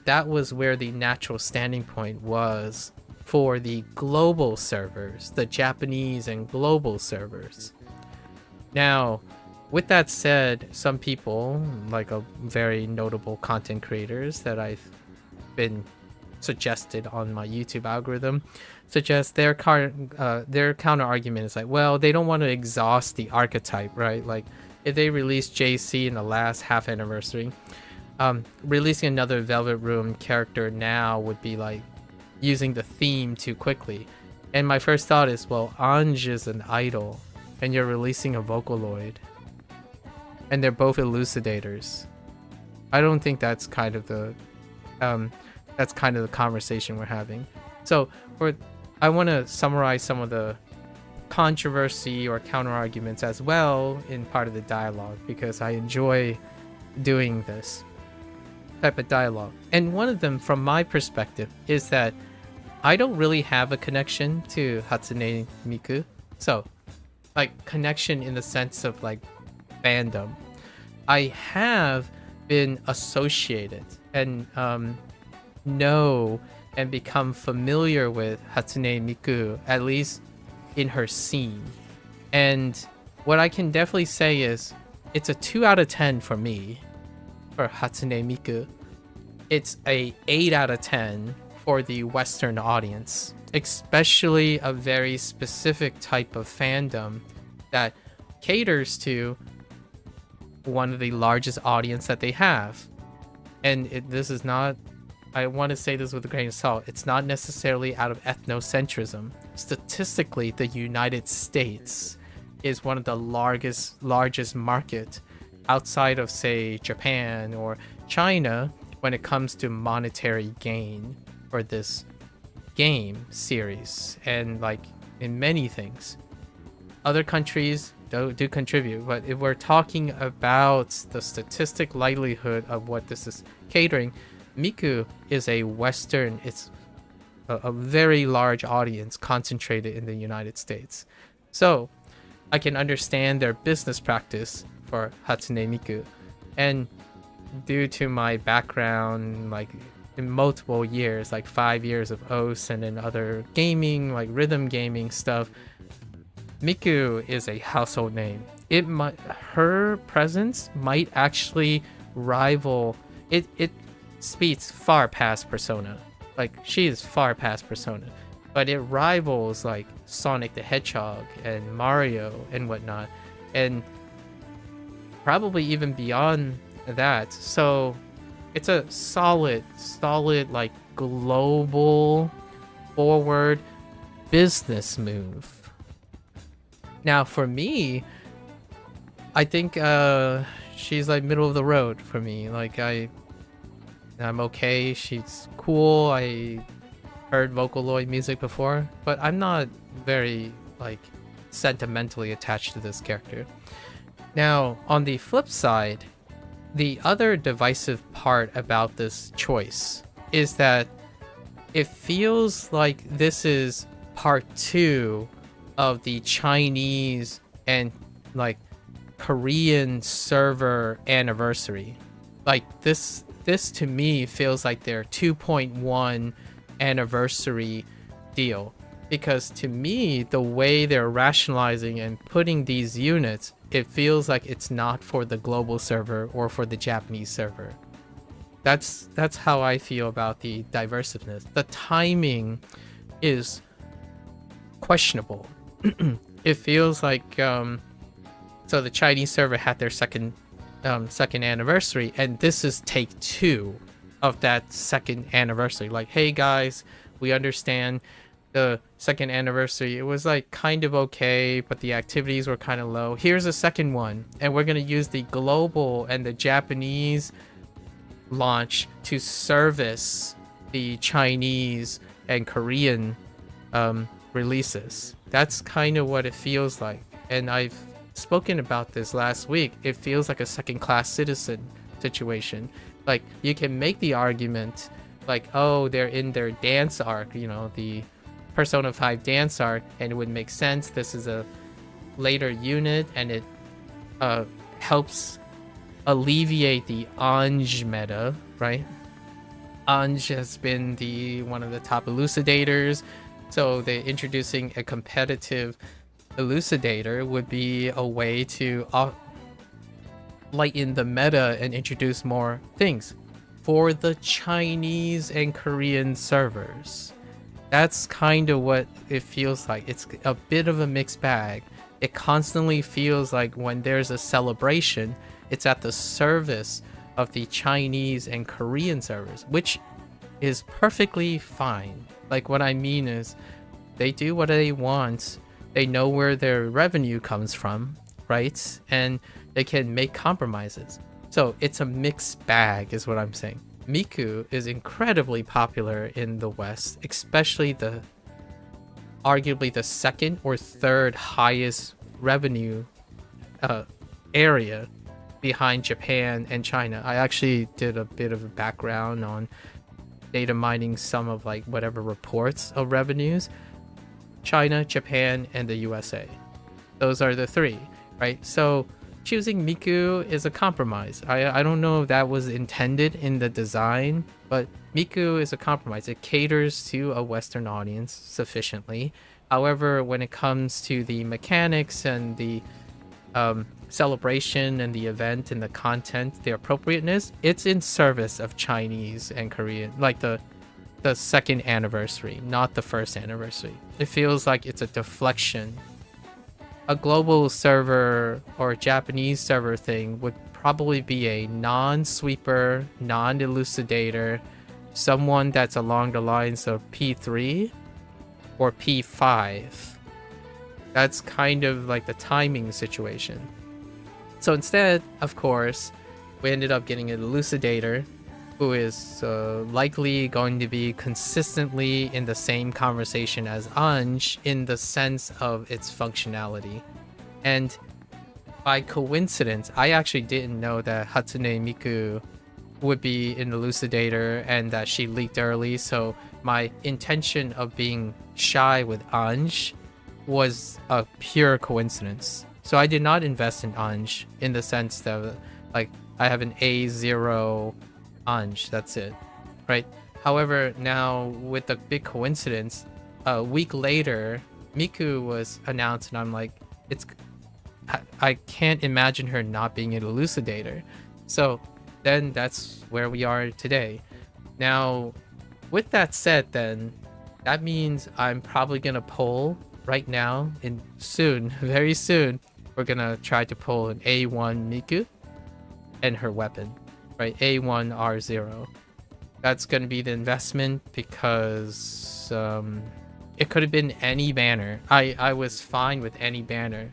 that was where the natural standing point was for the global servers, the Japanese and global servers. Now, with that said, some people, like a very notable content creators that I've been suggested on my YouTube algorithm, suggest their counter argument is like, well, they don't want to exhaust the archetype, right? Like if they released JC in the last half anniversary, releasing another Velvet Room character now would be like using the theme too quickly. And my first thought is, well, Ange is an idol and you're releasing a Vocaloid, and they're both elucidators. I don't think that's kind of the conversation we're having. So I want to summarize some of the controversy or counter arguments as well in part of the dialogue, because I enjoy doing this type of dialogue. And one of them, from my perspective, is that I don't really have a connection to Hatsune Miku. So, like, connection in the sense of like fandom. I have been associated and know and become familiar with Hatsune Miku, at least in her scene. And what I can definitely say is it's a 2 out of 10 for me for Hatsune Miku. It's a 8 out of 10 for the Western audience, especially a very specific type of fandom that caters to one of the largest audience that they have. And this is not, I want to say this with a grain of salt, it's not necessarily out of ethnocentrism. Statistically, the United States is one of the largest market outside of, say, Japan or China when it comes to monetary gain for this game series, and like in many things. Other countries do contribute, but if we're talking about the statistic likelihood of what this is catering, Miku is a Western, it's a very large audience concentrated in the United States. So I can understand their business practice for Hatsune Miku. And due to my background, like in multiple years, like 5 years of OS and then other gaming, like rhythm gaming stuff, Miku is a household name. Her presence might actually rival it speeds far past Persona. Like, she is far past Persona, but it rivals like Sonic the Hedgehog and Mario and whatnot, and probably even beyond that. So it's a solid like global forward business move. Now for me, I think she's like middle of the road for me. Like I'm okay, she's cool. I heard Vocaloid music before, but I'm not very like sentimentally attached to this character. Now on the flip side, the other divisive part about this choice is that it feels like this is part 2 of the Chinese and like Korean server anniversary. Like this to me feels like their 2.1 anniversary deal, because to me the way they're rationalizing and putting these units, it feels like it's not for the global server or for the Japanese server. That's how I feel about the diversiveness. The timing is questionable. It feels like so the Chinese server had their second anniversary, and this is take 2 of that second anniversary. Like, hey guys, we understand the second anniversary, it was like kind of okay, but the activities were kind of low. Here's a second one, and we're gonna use the global and the Japanese launch to service the Chinese and Korean releases. That's kind of what it feels like, and I've spoken about this last week. It feels like a second-class citizen situation. Like, you can make the argument like, oh, they're in their dance arc, you know, the Persona 5 dance arc, and it would make sense. This is a later unit, and it helps alleviate the Ange meta, right? Ange has been one of the top elucidators, so they're introducing a competitive elucidator would be a way to lighten the meta and introduce more things for the Chinese and Korean servers. That's kind of what it feels like. It's a bit of a mixed bag. It constantly feels like when there's a celebration, it's at the service of the Chinese and Korean servers, which is perfectly fine. Like, what I mean is, they do what they want. They know where their revenue comes from, right? And they can make compromises. So it's a mixed bag is what I'm saying. Miku is incredibly popular in the West, especially arguably the second or third highest revenue area behind Japan and China. I actually did a bit of a background on data mining some of like whatever reports of revenues. China, Japan, and the USA. Those are the 3, right? So choosing Miku is a compromise. I don't know if that was intended in the design, but Miku is a compromise. It caters to a Western audience sufficiently. However, when it comes to the mechanics and the celebration and the event and the content, the appropriateness, it's in service of Chinese and Korean, like the second anniversary, not the first anniversary. It feels like it's a deflection. A global server or a Japanese server thing would probably be a non-sweeper, non-elucidator, someone that's along the lines of P3 or P5. That's kind of like the timing situation. So instead, of course, we ended up getting an elucidator who is likely going to be consistently in the same conversation as Ange in the sense of its functionality. And by coincidence, I actually didn't know that Hatsune Miku would be an elucidator and that she leaked early, so my intention of being shy with Ange was a pure coincidence. So I did not invest in Ange in the sense that like I have an A0 Ange, that's it, right? However, now with the big coincidence, a week later, Miku was announced, and I'm like, I can't imagine her not being an elucidator. So then that's where we are today. Now, with that said, then that means I'm probably gonna pull right now, and soon, very soon, we're gonna try to pull an A1 Miku and her weapon, right? A1 R0. That's gonna be the investment because it could have been any banner. I was fine with any banner.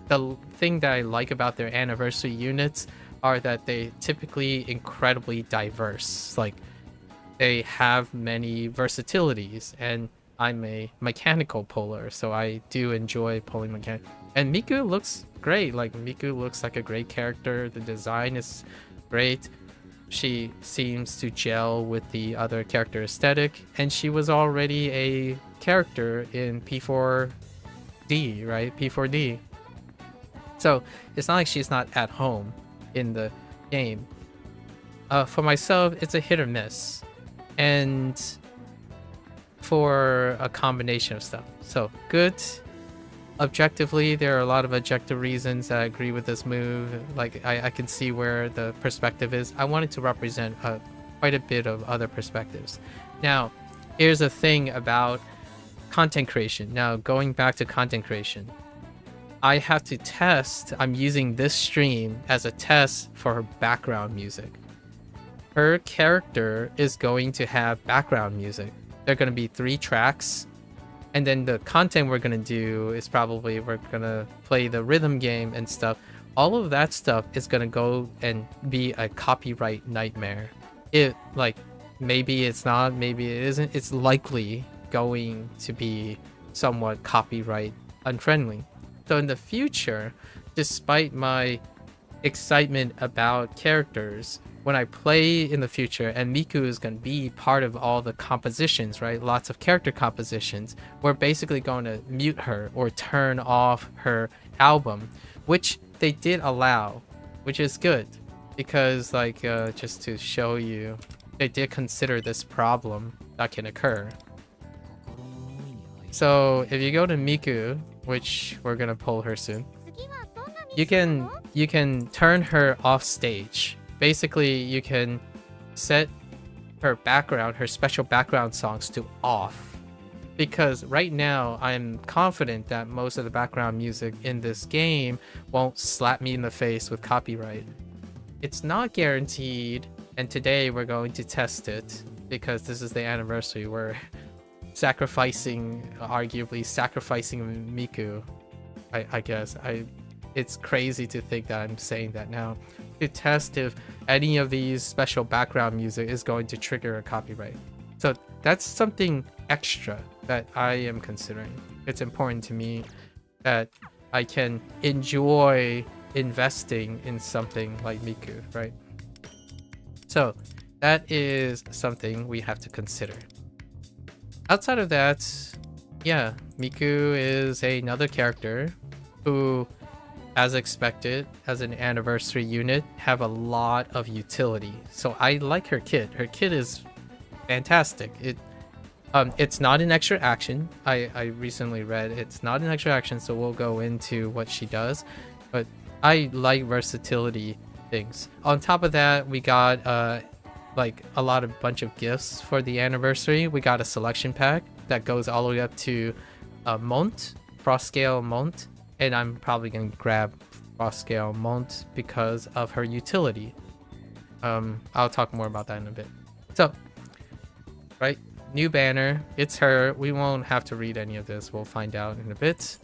The thing that I like about their anniversary units are that they typically incredibly diverse. Like, they have many versatilities, and I'm a mechanical puller, so I do enjoy pulling mechanic. And Miku looks great. Like, Miku looks like a great character. The design is great. She seems to gel with the other character aesthetic, and she was already a character in P4D, right? P4D. So it's not like she's not at home in the game. For myself, it's a hit or miss, and for a combination of stuff. So good. Objectively, there are a lot of objective reasons that I agree with this move. Like, I can see where the perspective is. I wanted to represent quite a bit of other perspectives. Now, here's a thing about content creation. Now, going back to content creation, I have to test. I'm using this stream as a test for her background music. Her character is going to have background music. There are going to be 3 tracks. And then the content we're going to do is probably we're going to play the rhythm game and stuff. All of that stuff is going to go and be a copyright nightmare. Like, maybe it's not, maybe it isn't. It's likely going to be somewhat copyright unfriendly. So in the future, despite my excitement about characters, when I play in the future, and Miku is going to be part of all the compositions, right? Lots of character compositions. We're basically going to mute her or turn off her album, which they did allow, which is good because, like, just to show you, they did consider this problem that can occur. So if you go to Miku, which we're going to pull her soon, you can turn her off stage. Basically, you can set her background, her special background songs to off. Because right now, I'm confident that most of the background music in this game won't slap me in the face with copyright. It's not guaranteed, and today we're going to test it because this is the anniversary. We're arguably sacrificing Miku, I guess. It's crazy to think that I'm saying that now. To test if any of these special background music is going to trigger a copyright. So that's something extra that I am considering. It's important to me that I can enjoy investing in something like Miku, right? So that is something we have to consider. Outside of that, yeah, Miku is another character who, as expected, as an anniversary unit, have a lot of utility. So I like her kit. Her kit is fantastic. It's not an extra action. I recently read it's not an extra action, so we'll go into what she does. But I like versatility things. On top of that, we got like a bunch of gifts for the anniversary. We got a selection pack that goes all the way up to Mont, Frost Scale Mont. And I'm probably going to grab Frost Scale Mont because of her utility. I'll talk more about that in a bit. So, right, new banner. It's her. We won't have to read any of this. We'll find out in a bit.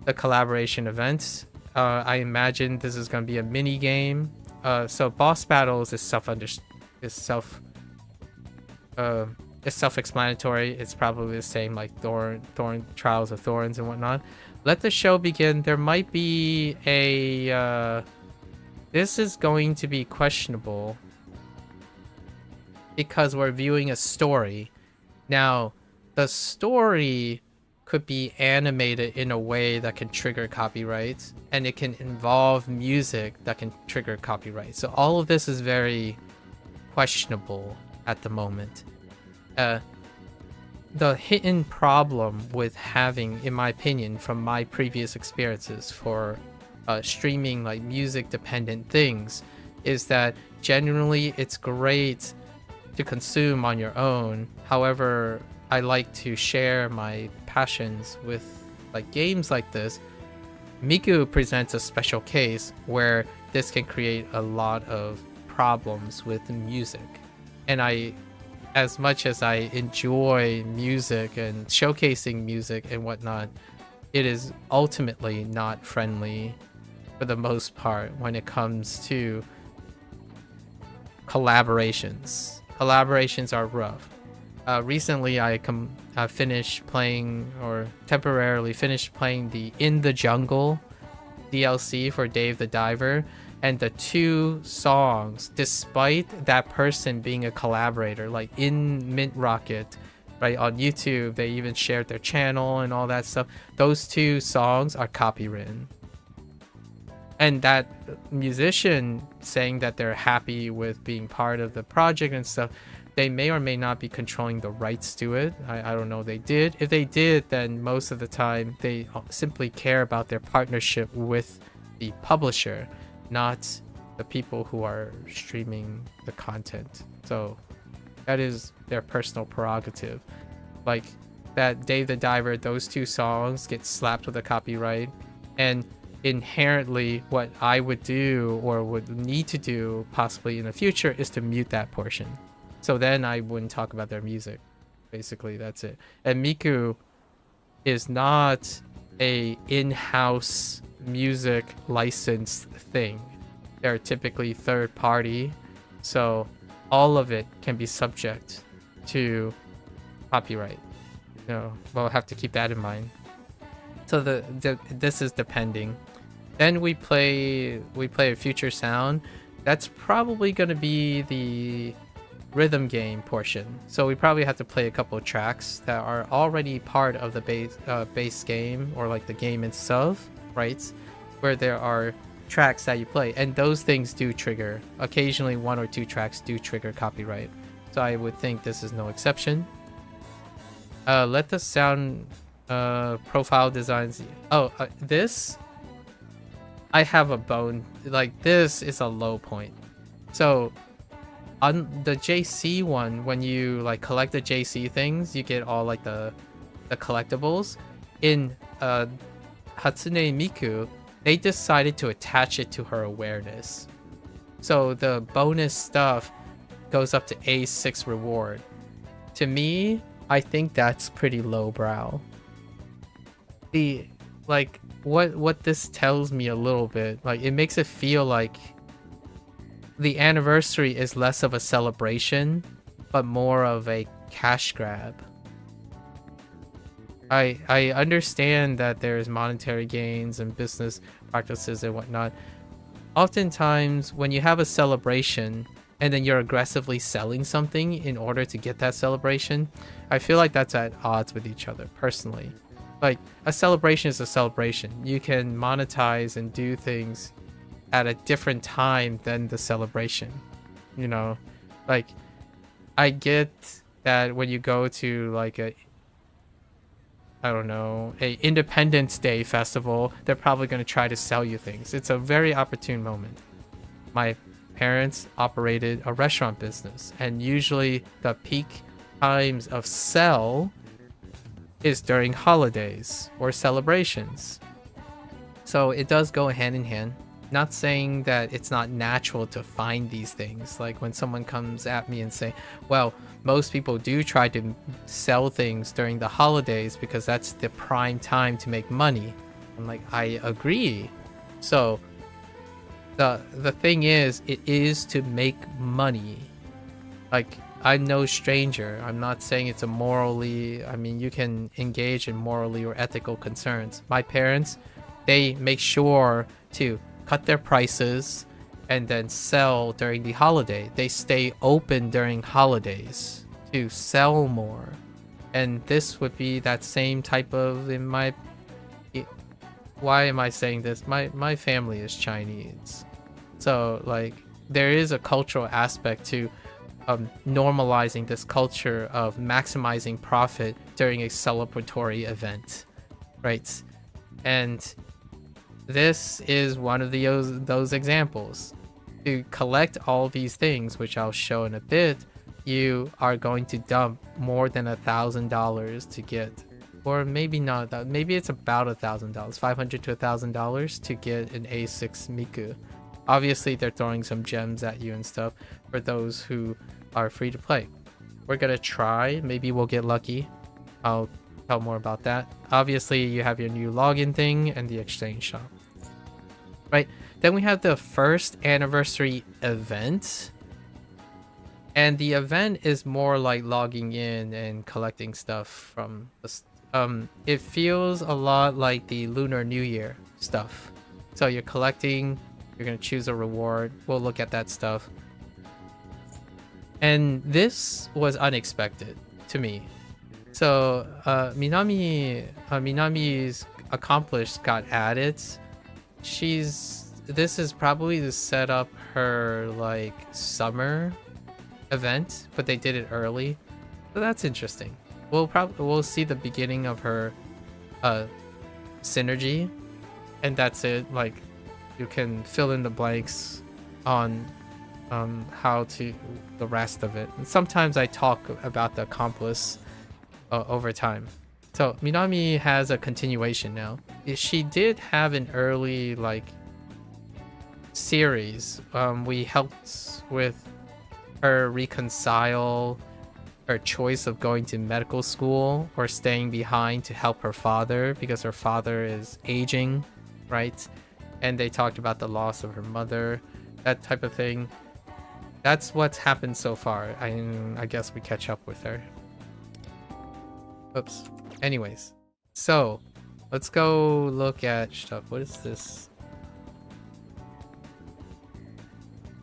The collaboration events. I imagine this is going to be a mini game. So boss battles is self-explanatory. It's probably the same like Thorn Trials of Thorns and whatnot. Let the show begin. There might be a this is going to be questionable because we're viewing a story. Now, the story could be animated in a way that can trigger copyright, and it can involve music that can trigger copyright. So all of this is very questionable at the moment. The hidden problem with having, in my opinion, from my previous experiences for streaming like music dependent things, is that genuinely, it's great to consume on your own. However, I like to share my passions with like games like this. Miku presents a special case where this can create a lot of problems with music. And as much as I enjoy music and showcasing music and whatnot, it is ultimately not friendly for the most part when it comes to collaborations. Collaborations are rough. Recently, I finished playing, or temporarily finished playing the In the Jungle DLC for Dave the Diver, and the 2 songs, despite that person being a collaborator, like in Mint Rocket, right, on YouTube, they even shared their channel and all that stuff. Those 2 songs are copywritten. And that musician saying that they're happy with being part of the project and stuff, they may or may not be controlling the rights to it. I don't know if they did. If they did, then most of the time they simply care about their partnership with the publisher, not the people who are streaming the content. So that is their personal prerogative. Like that Dave the Diver, those 2 songs get slapped with a copyright, and inherently what I would do or would need to do possibly in the future is to mute that portion. So then I wouldn't talk about their music. Basically, that's it. And Miku is not a in-house music licensed thing. They're typically third party, so all of it can be subject to copyright. We'll have to keep that in mind. So this is depending. Then we play a future sound. That's probably going to be the rhythm game portion. So we probably have to play a couple of tracks that are already part of the base game, or like the game itself, right? Where there are tracks that you play, and those things do trigger. Occasionally 1 or 2 tracks do trigger copyright. So I would think this is no exception. Let the sound profile designs. This I have a bone. Like, this is a low point. So on the JC one, when you like collect the JC things, you get all like the collectibles. In Hatsune Miku, they decided to attach it to her awareness. So the bonus stuff goes up to A6 reward. To me, I think that's pretty lowbrow. What this tells me a little bit, like, it makes it feel like the anniversary is less of a celebration, but more of a cash grab. I understand that there's monetary gains and business practices and whatnot. Oftentimes, when you have a celebration and then you're aggressively selling something in order to get that celebration, I feel like that's at odds with each other, personally. Like, a celebration is a celebration. You can monetize and do things at a different time than the celebration. Like, I get that when you go to like a Independence Day festival, they're probably going to try to sell you things. It's a very opportune moment. My parents operated a restaurant business, and usually the peak times of sell is during holidays or celebrations. So it does go hand in hand. Not saying that it's not natural to find these things. Like, when someone comes at me and say, well, most people do try to sell things during the holidays because that's the prime time to make money. I'm like, I agree. So the thing is, it is to make money. Like, I'm no stranger. I'm not saying it's you can engage in morally or ethical concerns. My parents, they make sure to cut their prices and then sell during the holiday. They stay open during holidays to sell more. And this would be that same type of, why am I saying this? My family is Chinese. So, like, there is a cultural aspect to normalizing this culture of maximizing profit during a celebratory event, right? And this is one of those examples. to collect all these things, which I'll show in a bit, you are going to dump more than $1,000 to get, or maybe not that, maybe it's about $1,000, $500 to $1,000 to get an A6 Miku. Obviously they're throwing some gems at you and stuff for those who are free to play. We're gonna try, maybe we'll get lucky. I'll tell more about that. Obviously you have your new login thing and the exchange shop, right? Then we have the first anniversary event, and the event is more like logging in and collecting stuff from the it feels a lot like the Lunar New Year stuff. So you're collecting, you're gonna choose a reward, we'll look at that stuff. And this was unexpected to me. So Minami's accomplished got added. This is probably to set up her like summer event, but they did it early, so that's interesting. We'll see the beginning of her synergy, and that's it. Like, you can fill in the blanks on how to the rest of it. And sometimes I talk about the accomplice over time. So Minami has a continuation now. She did have an early like series. We helped with her reconcile her choice of going to medical school or staying behind to help her father because her father is aging, right? And they talked about the loss of her mother, that type of thing. That's what's happened so far. I guess we catch up with her. Oops. Anyways, so let's go look at stuff. What is this?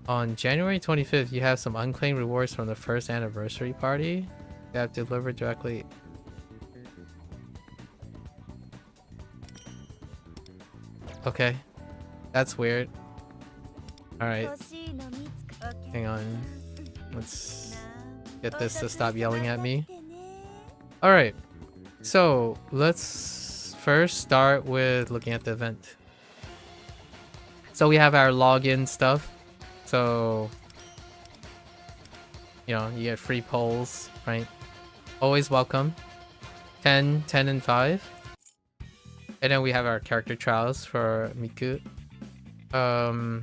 On January 25th, you have some unclaimed rewards from the first anniversary party that delivered directly. Okay, that's weird. Alright, hang on. Let's get this to stop yelling at me. Alright, so let's first start with looking at the event. So we have our login stuff. So, you know, you get free polls, right? Always welcome. 10, 10, and 5. And then we have our character trials for Miku. Our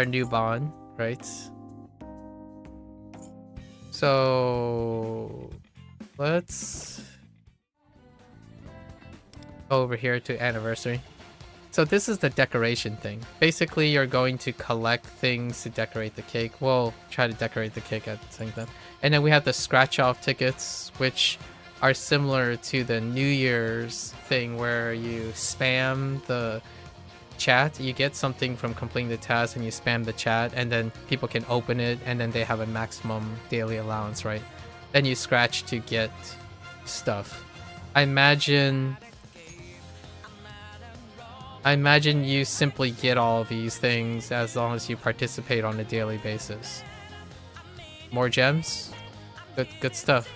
new bond, right? So let's go over here to anniversary. So this is the decoration thing. Basically, you're going to collect things to decorate the cake. We'll try to decorate the cake at the same time. And then we have the scratch off tickets, which are similar to the New Year's thing where you spam the chat. You get something from completing the task and you spam the chat, and then people can open it, and then they have a maximum daily allowance, right? Then you scratch to get stuff. I imagine you simply get all of these things as long as you participate on a daily basis. More gems? Good stuff.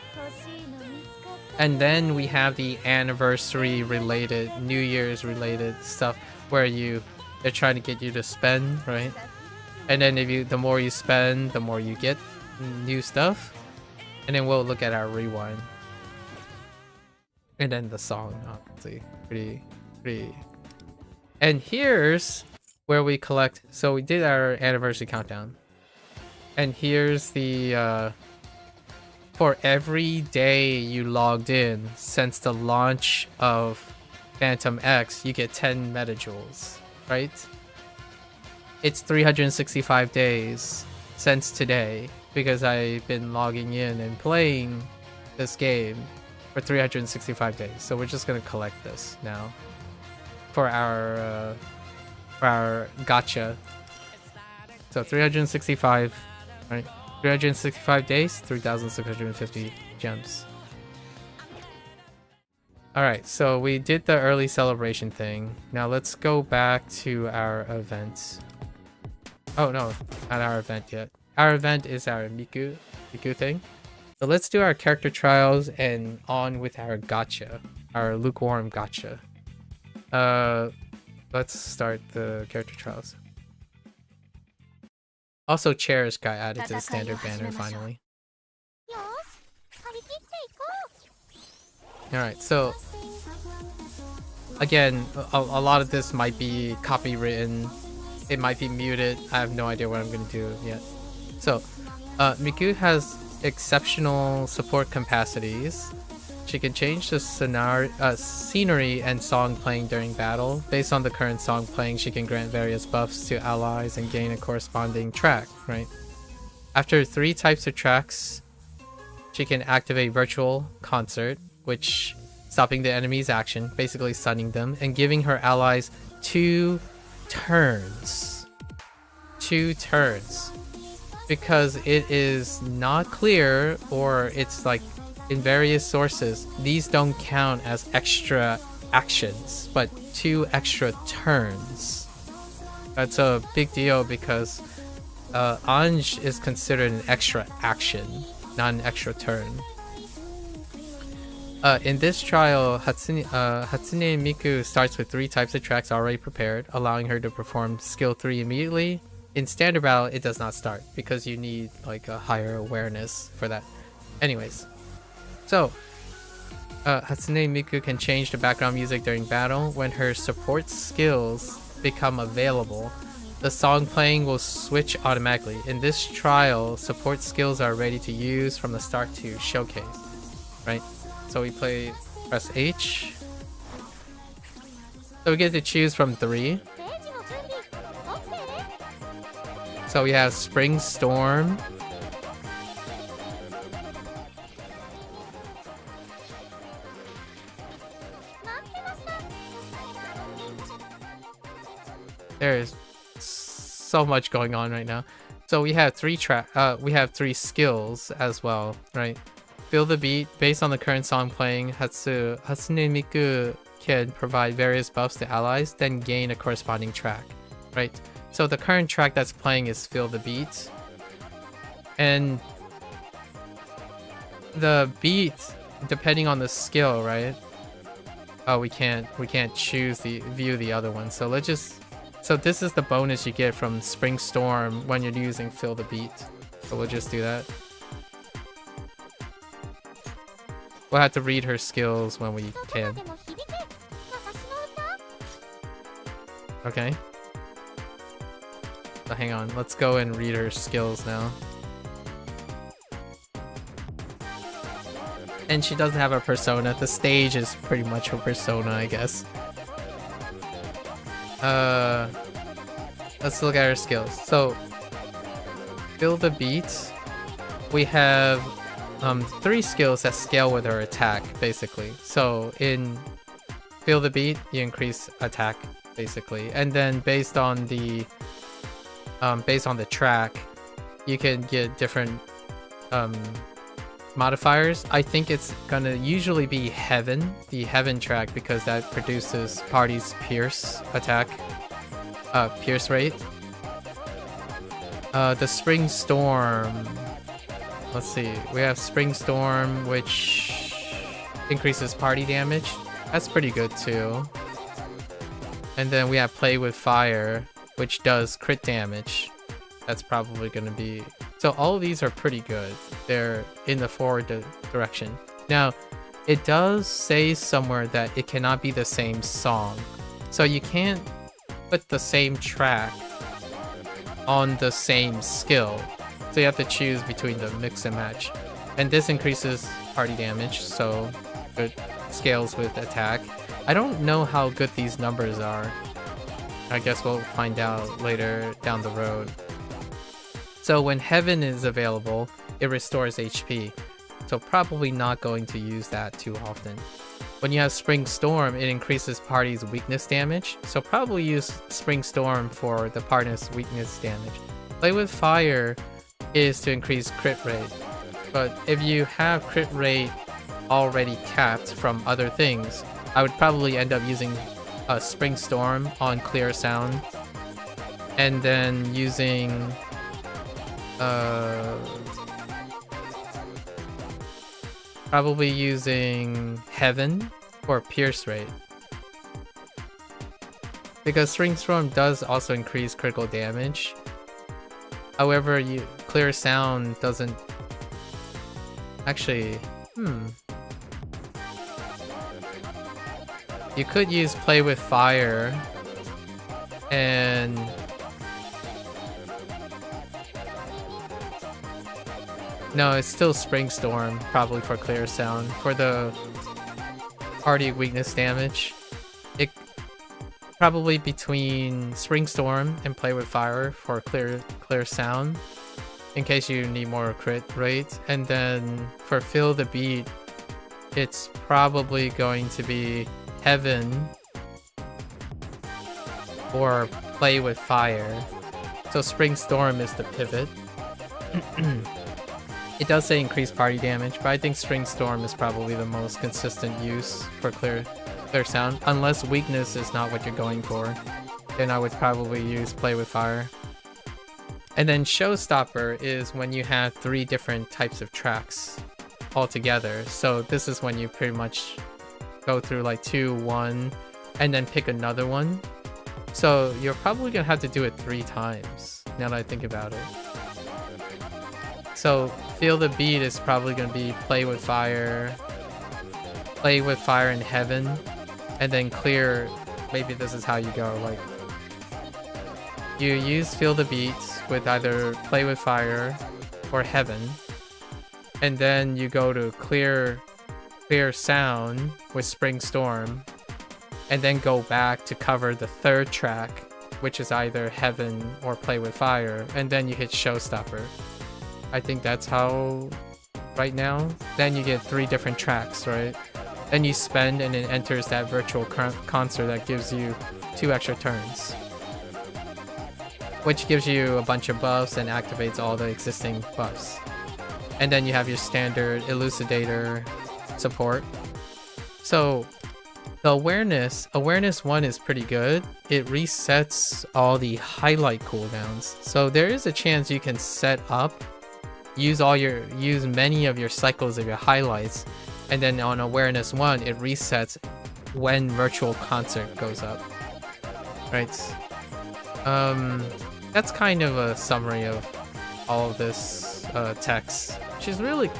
And then we have the anniversary related, New Year's related stuff where they're trying to get you to spend, right? And then the more you spend, the more you get new stuff. And then we'll look at our rewind. And then the song, obviously, pretty. And here's where we collect. So we did our anniversary countdown. And here's the for every day you logged in since the launch of Phantom X, you get 10 metajoules, right? It's 365 days since today because I've been logging in and playing this game for 365 days. So we're just gonna collect this now for our gacha. So 365, right? 365 days, 3,650 gems. Alright, so we did the early celebration thing. Now let's go back to our event. Oh no, not our event yet. Our event is our Miku thing. So let's do our character trials and on with our gacha. Our lukewarm gacha. let's start the character trials. Also, chairs got added to the standard banner finally. Alright, so again, a lot of this might be copywritten. It might be muted. I have no idea what I'm going to do yet. So, Miku has exceptional support capacities. She can change the scenery and song playing during battle. Based on the current song playing, she can grant various buffs to allies and gain a corresponding track, right? After 3 types of tracks, she can activate Virtual Concert, which stopping the enemy's action, basically stunning them, and giving her allies 2 turns. 2 turns. Because it is not clear, or it's like in various sources, these don't count as extra actions, but 2 extra turns. That's a big deal because Anj is considered an extra action, not an extra turn. In this trial, Hatsune Miku starts with 3 types of tracks already prepared, allowing her to perform skill 3 immediately. In standard battle, it does not start because you need like a higher awareness for that. Anyways, so Hatsune Miku can change the background music during battle. When her support skills become available, the song playing will switch automatically. In this trial, support skills are ready to use from the start to showcase, right? So we press H. So we get to choose from 3. So we have Spring Storm. There's so much going on right now. So we have 3 skills as well, right? Feel the beat. Based on the current song playing, Hatsune Miku can provide various buffs to allies, then gain a corresponding track, right? So the current track that's playing is Feel the Beat. And the beat, depending on the skill, right? Oh, we can't choose view the other one. So so this is the bonus you get from Spring Storm when you're using Feel the Beat. So we'll just do that. We'll have to read her skills when we can. Okay. So hang on, let's go and read her skills now. And she doesn't have a persona. The stage is pretty much her persona, I guess. Let's look at her skills. So, Feel the Beat. We have 3 skills that scale with her attack, basically. So in Feel the Beat, you increase attack, basically, and then based on the track, you can get different modifiers. I think it's gonna usually be Heaven, the Heaven track, because that produces party's pierce attack, pierce rate. The Spring Storm. Let's see. We have Spring Storm, which increases party damage. That's pretty good too. And then we have Play with Fire, which does crit damage. That's probably going to be... So all of these are pretty good. They're in the forward direction. Now, it does say somewhere that it cannot be the same song. So you can't put the same track on the same skill. So you have to choose between the mix and match. And this increases party damage, so it scales with attack. I don't know how good these numbers are. I guess we'll find out later down the road. So when Heaven is available, it restores HP. So probably not going to use that too often. When you have Spring Storm, it increases party's weakness damage. So probably use Spring Storm for the party's weakness damage. Play with Fire is to increase crit rate. But if you have crit rate already capped from other things, I would probably end up using a Spring Storm on Clear Sound, and then using probably using Heaven for pierce rate, because String Storm does also increase critical damage. However, clear sound doesn't actually. You could use Play with Fire and no, it's still Spring Storm probably for clear sound. For the party weakness damage, it probably between Spring Storm and Play with Fire for clear sound in case you need more crit rate, and then for Feel the Beat it's probably going to be Heaven or Play with Fire. So Spring Storm is the pivot. It does say increased party damage, but I think Spring Storm is probably the most consistent use for clear sound. Unless weakness is not what you're going for, then I would probably use Play with Fire. And then Showstopper is when you have 3 different types of tracks all together. So this is when you pretty much go through like 2, 1, and then pick another one. So you're probably gonna have to do it 3 times, now that I think about it. So Feel the Beat is probably gonna be Play with Fire in Heaven, and then clear. Maybe this is how you go, like you use Feel the Beat with either Play with Fire or Heaven, and then you go to clear sound with Spring Storm, and then go back to cover the 3rd track, which is either Heaven or Play with Fire, and then you hit Showstopper. I think that's how right now. Then you get 3 different tracks, right? Then you spend and it enters that virtual concert that gives you 2 extra turns, which gives you a bunch of buffs and activates all the existing buffs. And then you have your standard Elucidator support. So the awareness 1 is pretty good. It resets all the highlight cooldowns. So there is a chance you can set up, use many of your cycles of your highlights, and then on awareness 1 it resets when virtual concert goes up. Right? That's kind of a summary of all of this text, which is really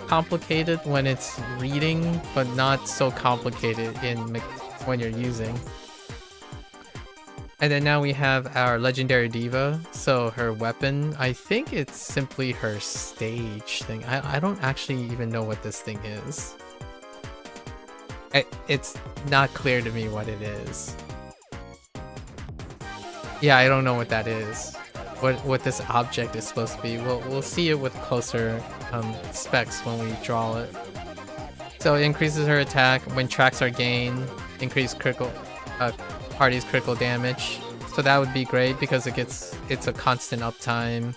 complicated when it's reading, but not so complicated when you're using. And then now we have our legendary diva. So her weapon, I think it's simply her stage thing. I don't actually even know what this thing is. It's not clear to me what it is. Yeah, I don't know what that is. What this object is supposed to be. We'll see it with closer specs when we draw it. So it increases her attack when tracks are gained, increase party's critical damage. So that would be great because it's a constant uptime.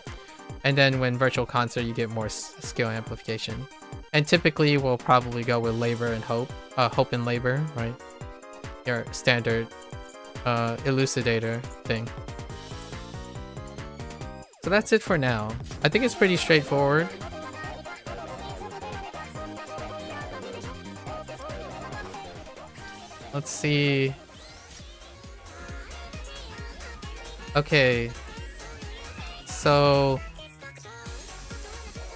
And then when virtual concert you get more skill amplification. And typically we'll probably go with labor and hope and labor, right? Your standard elucidator thing. So that's it for now. I think it's pretty straightforward. Let's see. Okay. So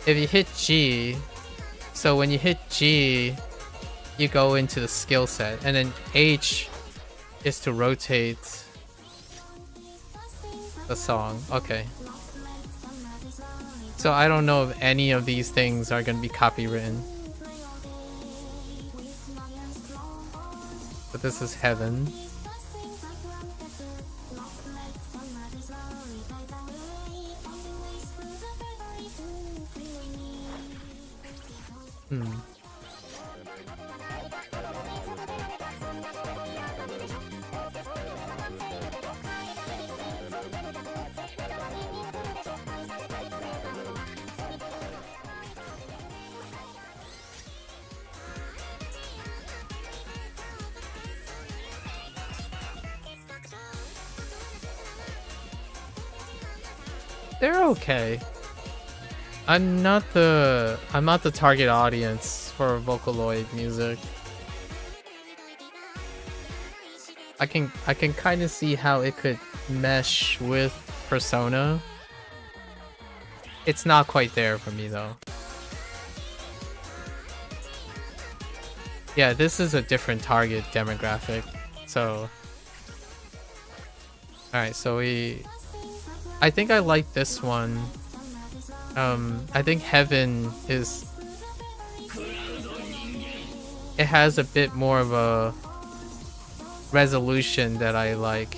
if you hit G, so when you hit G, you go into the skill set, and then H is to rotate the song. Okay. So I don't know if any of these things are going to be copywritten. But this is Heaven. They're okay. I'm not the target audience for Vocaloid music. I can kind of see how it could mesh with Persona. It's not quite there for me though. Yeah, this is a different target demographic. So alright, so I think I like this one. I think Heaven is... It has a bit more of a resolution that I like.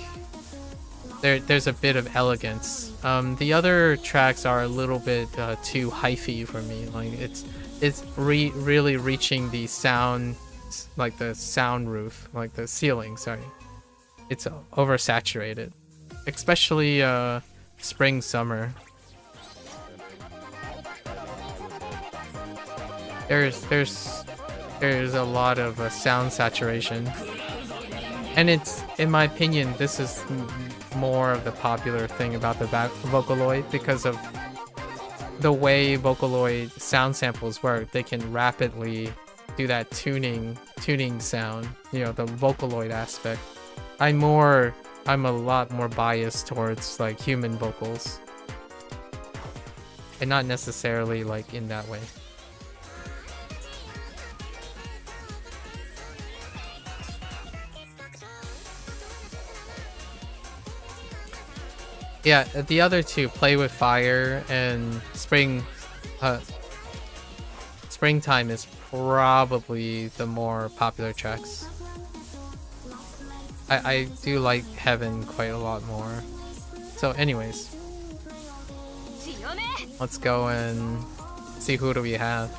There's a bit of elegance. The other tracks are a little bit too hyphy for me. Like it's really reaching the sound, like the sound roof, like the ceiling. Sorry, it's oversaturated, especially spring summer. There's a lot of sound saturation. And it's, in my opinion, this is more of the popular thing about the Vocaloid because of the way Vocaloid sound samples work. They can rapidly do that tuning sound, you know, the Vocaloid aspect. I'm a lot more biased towards like human vocals. And not necessarily like in that way. Yeah, the other two, Play with Fire and Springtime is probably the more popular tracks. I do like Heaven quite a lot more. So anyways, let's go and see who do we have.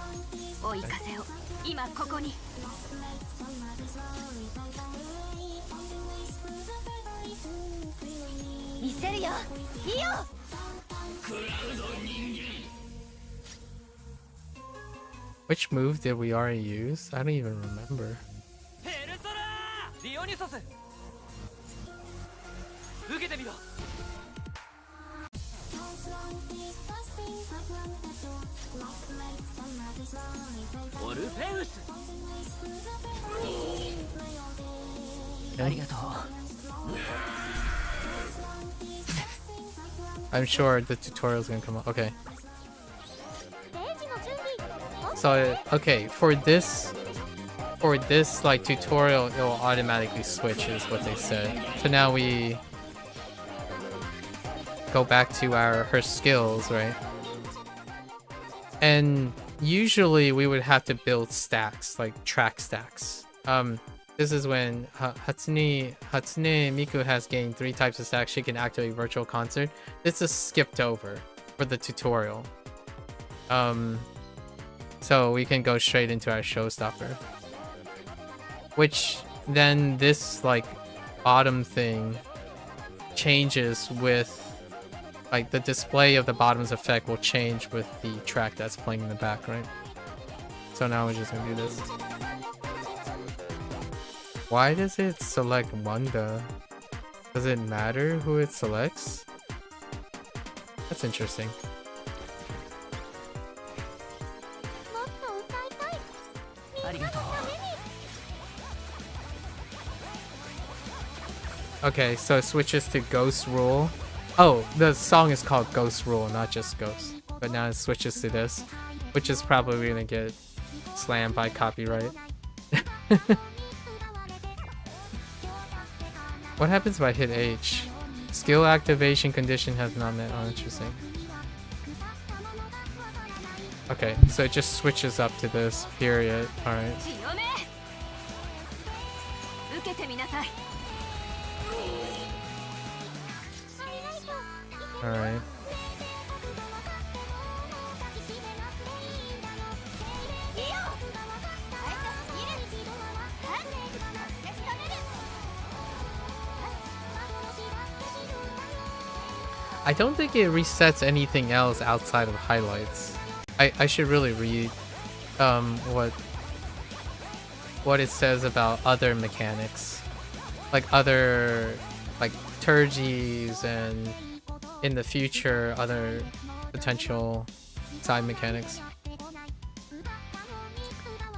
Okay. Which move did we already use? I don't even remember. Okay. I'm sure the tutorial is gonna come up. Okay. So okay, for this like tutorial, it will automatically switch, is what they said. So now we go back to her skills, right? And usually we would have to build stacks, like track stacks. This is when Hatsune Miku has gained 3 types of stacks. She can activate virtual concert. This is skipped over for the tutorial. So we can go straight into our showstopper. Which then this like bottom thing changes with like the display of the bottom's effect will change with the track that's playing in the back, right? So now we're just gonna do this. Why does it select Wanda? Does it matter who it selects? That's interesting. Okay, so it switches to Ghost Rule. Oh, the song is called Ghost Rule, not just Ghost. But now it switches to this, which is probably gonna get slammed by copyright. What happens if I hit H? Skill activation condition has not met. Oh, interesting. Okay, so it just switches up to this, period. Alright. Alright. I don't think it resets anything else outside of highlights. I should really read what it says about other mechanics. Like other like Turgies and in the future other potential side mechanics.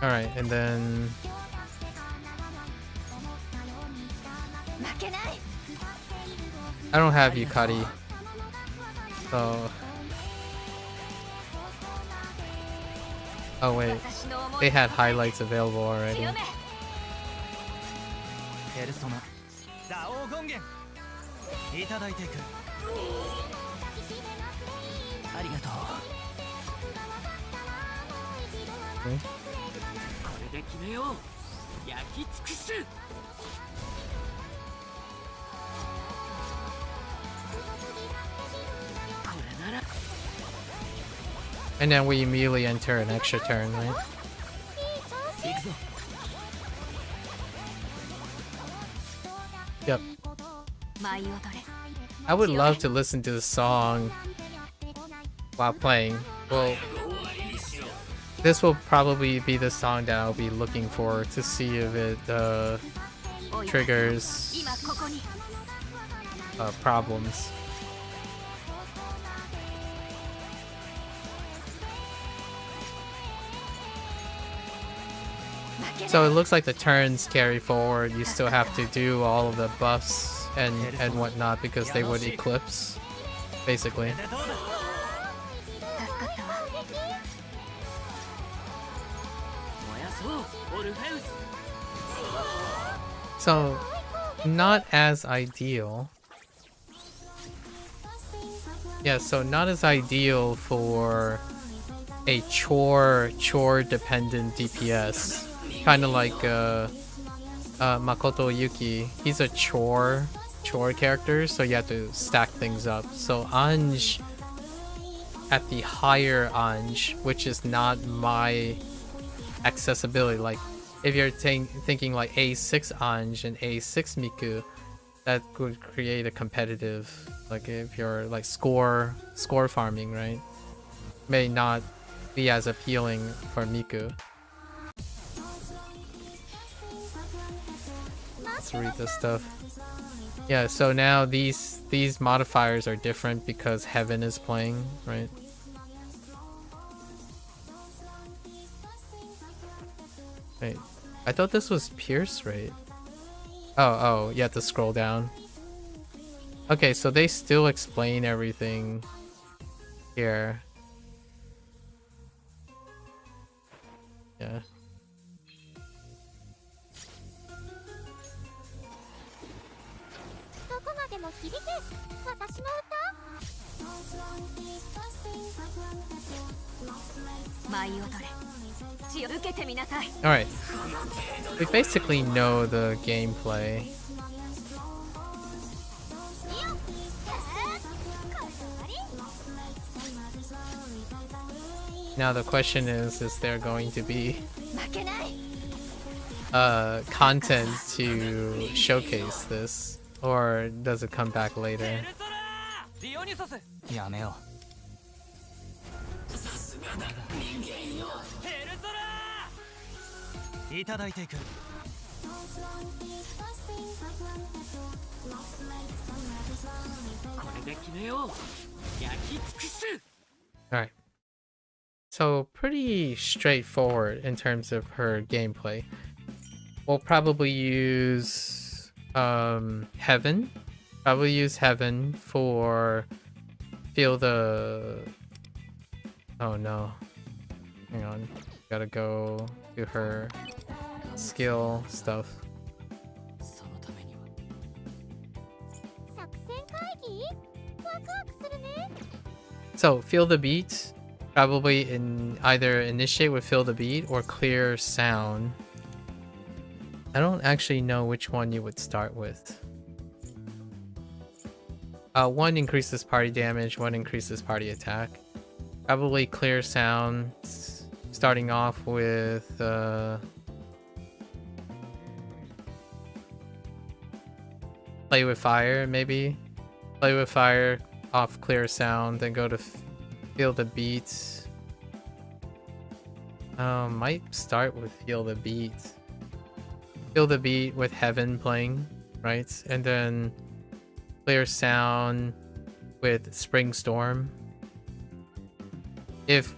Alright, and then I don't have Yukari. So... Oh wait, they had highlights available already. ペルソナザオ権限いただいていくありがとうこれで決めよう焼き尽くす And then we immediately enter an extra turn, right? Yep. I would love to listen to the song while playing. Well, this will probably be the song that I'll be looking for to see if it triggers problems. So it looks like the turns carry forward. You still have to do all of the buffs and whatnot because they would eclipse, basically. So, not as ideal. Yeah, so not as ideal for a chore dependent DPS. Kind of like Makoto Yuki. He's a chore character, so you have to stack things up. So Anj at the higher Anj, which is not my accessibility. Like if you're thinking like A6 Anj and A6 Miku, that could create a competitive, like if you're like score farming, right? May not be as appealing for Miku. Let's read this stuff. Yeah, so now these modifiers are different because Heaven is playing, right? Wait, I thought this was Pierce rate. Oh, you have to scroll down. Okay, so they still explain everything here. Yeah. Alright. We basically know the gameplay. Now the question is there going to be content to showcase this, or does it come back later? やめよういただいていく Alright. So pretty straightforward in terms of her gameplay. We'll probably use Heaven. Probably use Heaven for feel the... Oh no. Hang on. Gotta go to her skill stuff. So feel the beat. Probably in either initiate with feel the beat or clear sound. I don't actually know which one you would start with. One increases party damage, one increases party attack. Probably clear sound, starting off with play with fire, maybe. Play with fire, off clear sound, then go to feel the beat. Might start with feel the beat. Feel the beat with Heaven playing, right? And then clear sound with Spring Storm. If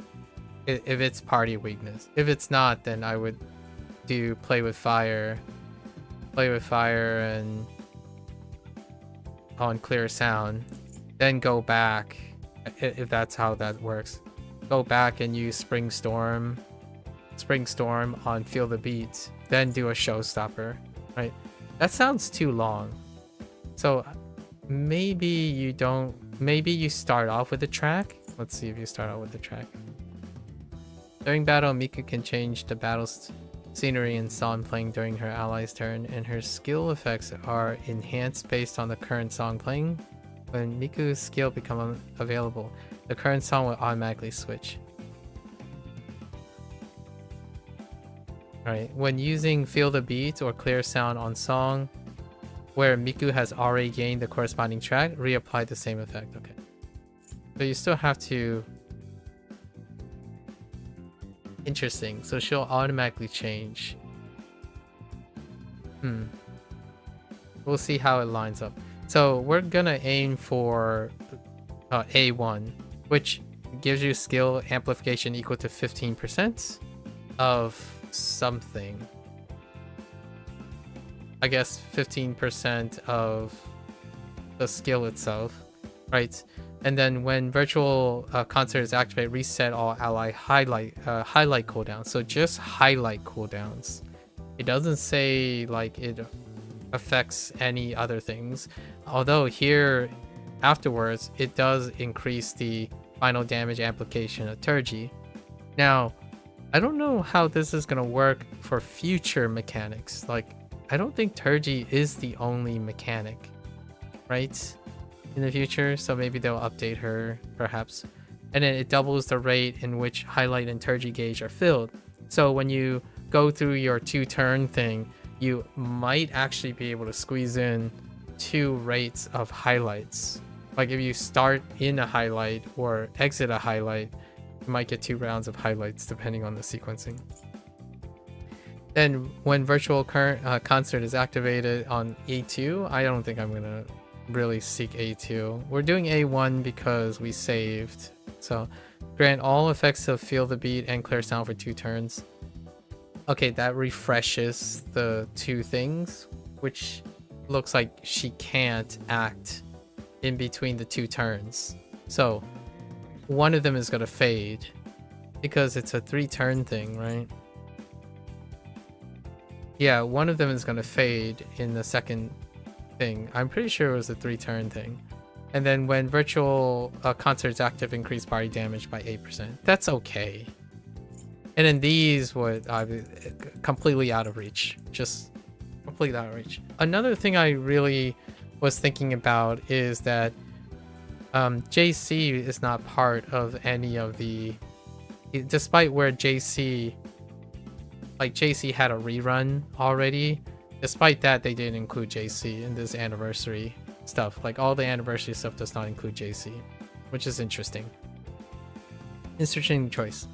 it's party weakness. If it's not, then I would do play with fire and on clear sound, then go back, if that's how that works. Go back and use Spring Storm on Feel the Beat, then do a showstopper, right? That sounds too long. So maybe you start off with the track. Let's see if you start out with the track. During battle, Miku can change the battle's scenery and song playing during her ally's turn, and her skill effects are enhanced based on the current song playing. When Miku's skill becomes available, the current song will automatically switch. Alright, when using Feel the Beat or Clear Sound on song where Miku has already gained the corresponding track, reapply the same effect. Okay. So you still have to... Interesting. So she'll automatically change. We'll see how it lines up. So we're gonna aim for A1, which gives you skill amplification equal to 15% of something. I guess 15% of the skill itself, right? And then when virtual concert is activated, reset all ally highlight cooldowns. So just highlight cooldowns. It doesn't say like it affects any other things. Although here afterwards, it does increase the final damage application of Turgy. Now, I don't know how this is going to work for future mechanics. Like, I don't think Turgy is the only mechanic, right? In the future, so maybe they'll update her, perhaps. And then it doubles the rate in which highlight and Turgy gauge are filled. So when you go through your 2-turn thing, you might actually be able to squeeze in 2 rates of highlights. Like if you start in a highlight or exit a highlight, you might get 2 rounds of highlights depending on the sequencing. Then when virtual concert is activated on A2, I don't think I'm gonna really seek A2. We're doing A1 because we saved. So grant all effects of Feel the Beat and Clear Sound for 2 turns. Okay, that refreshes the 2 things, which looks like she can't act in between the 2 turns. So one of them is gonna fade because it's a 3-turn thing, right? Yeah, one of them is gonna fade in the second thing. I'm pretty sure it was a 3-turn thing. And then when virtual concert is active, increase body damage by 8%. That's okay. And then these would completely out of reach. Just completely out of reach. Another thing I really was thinking about is that JC is not part of any of the... Despite where JC had a rerun already, despite that, they didn't include JC in this anniversary stuff. Like, all the anniversary stuff does not include JC, which is interesting. Interesting choice.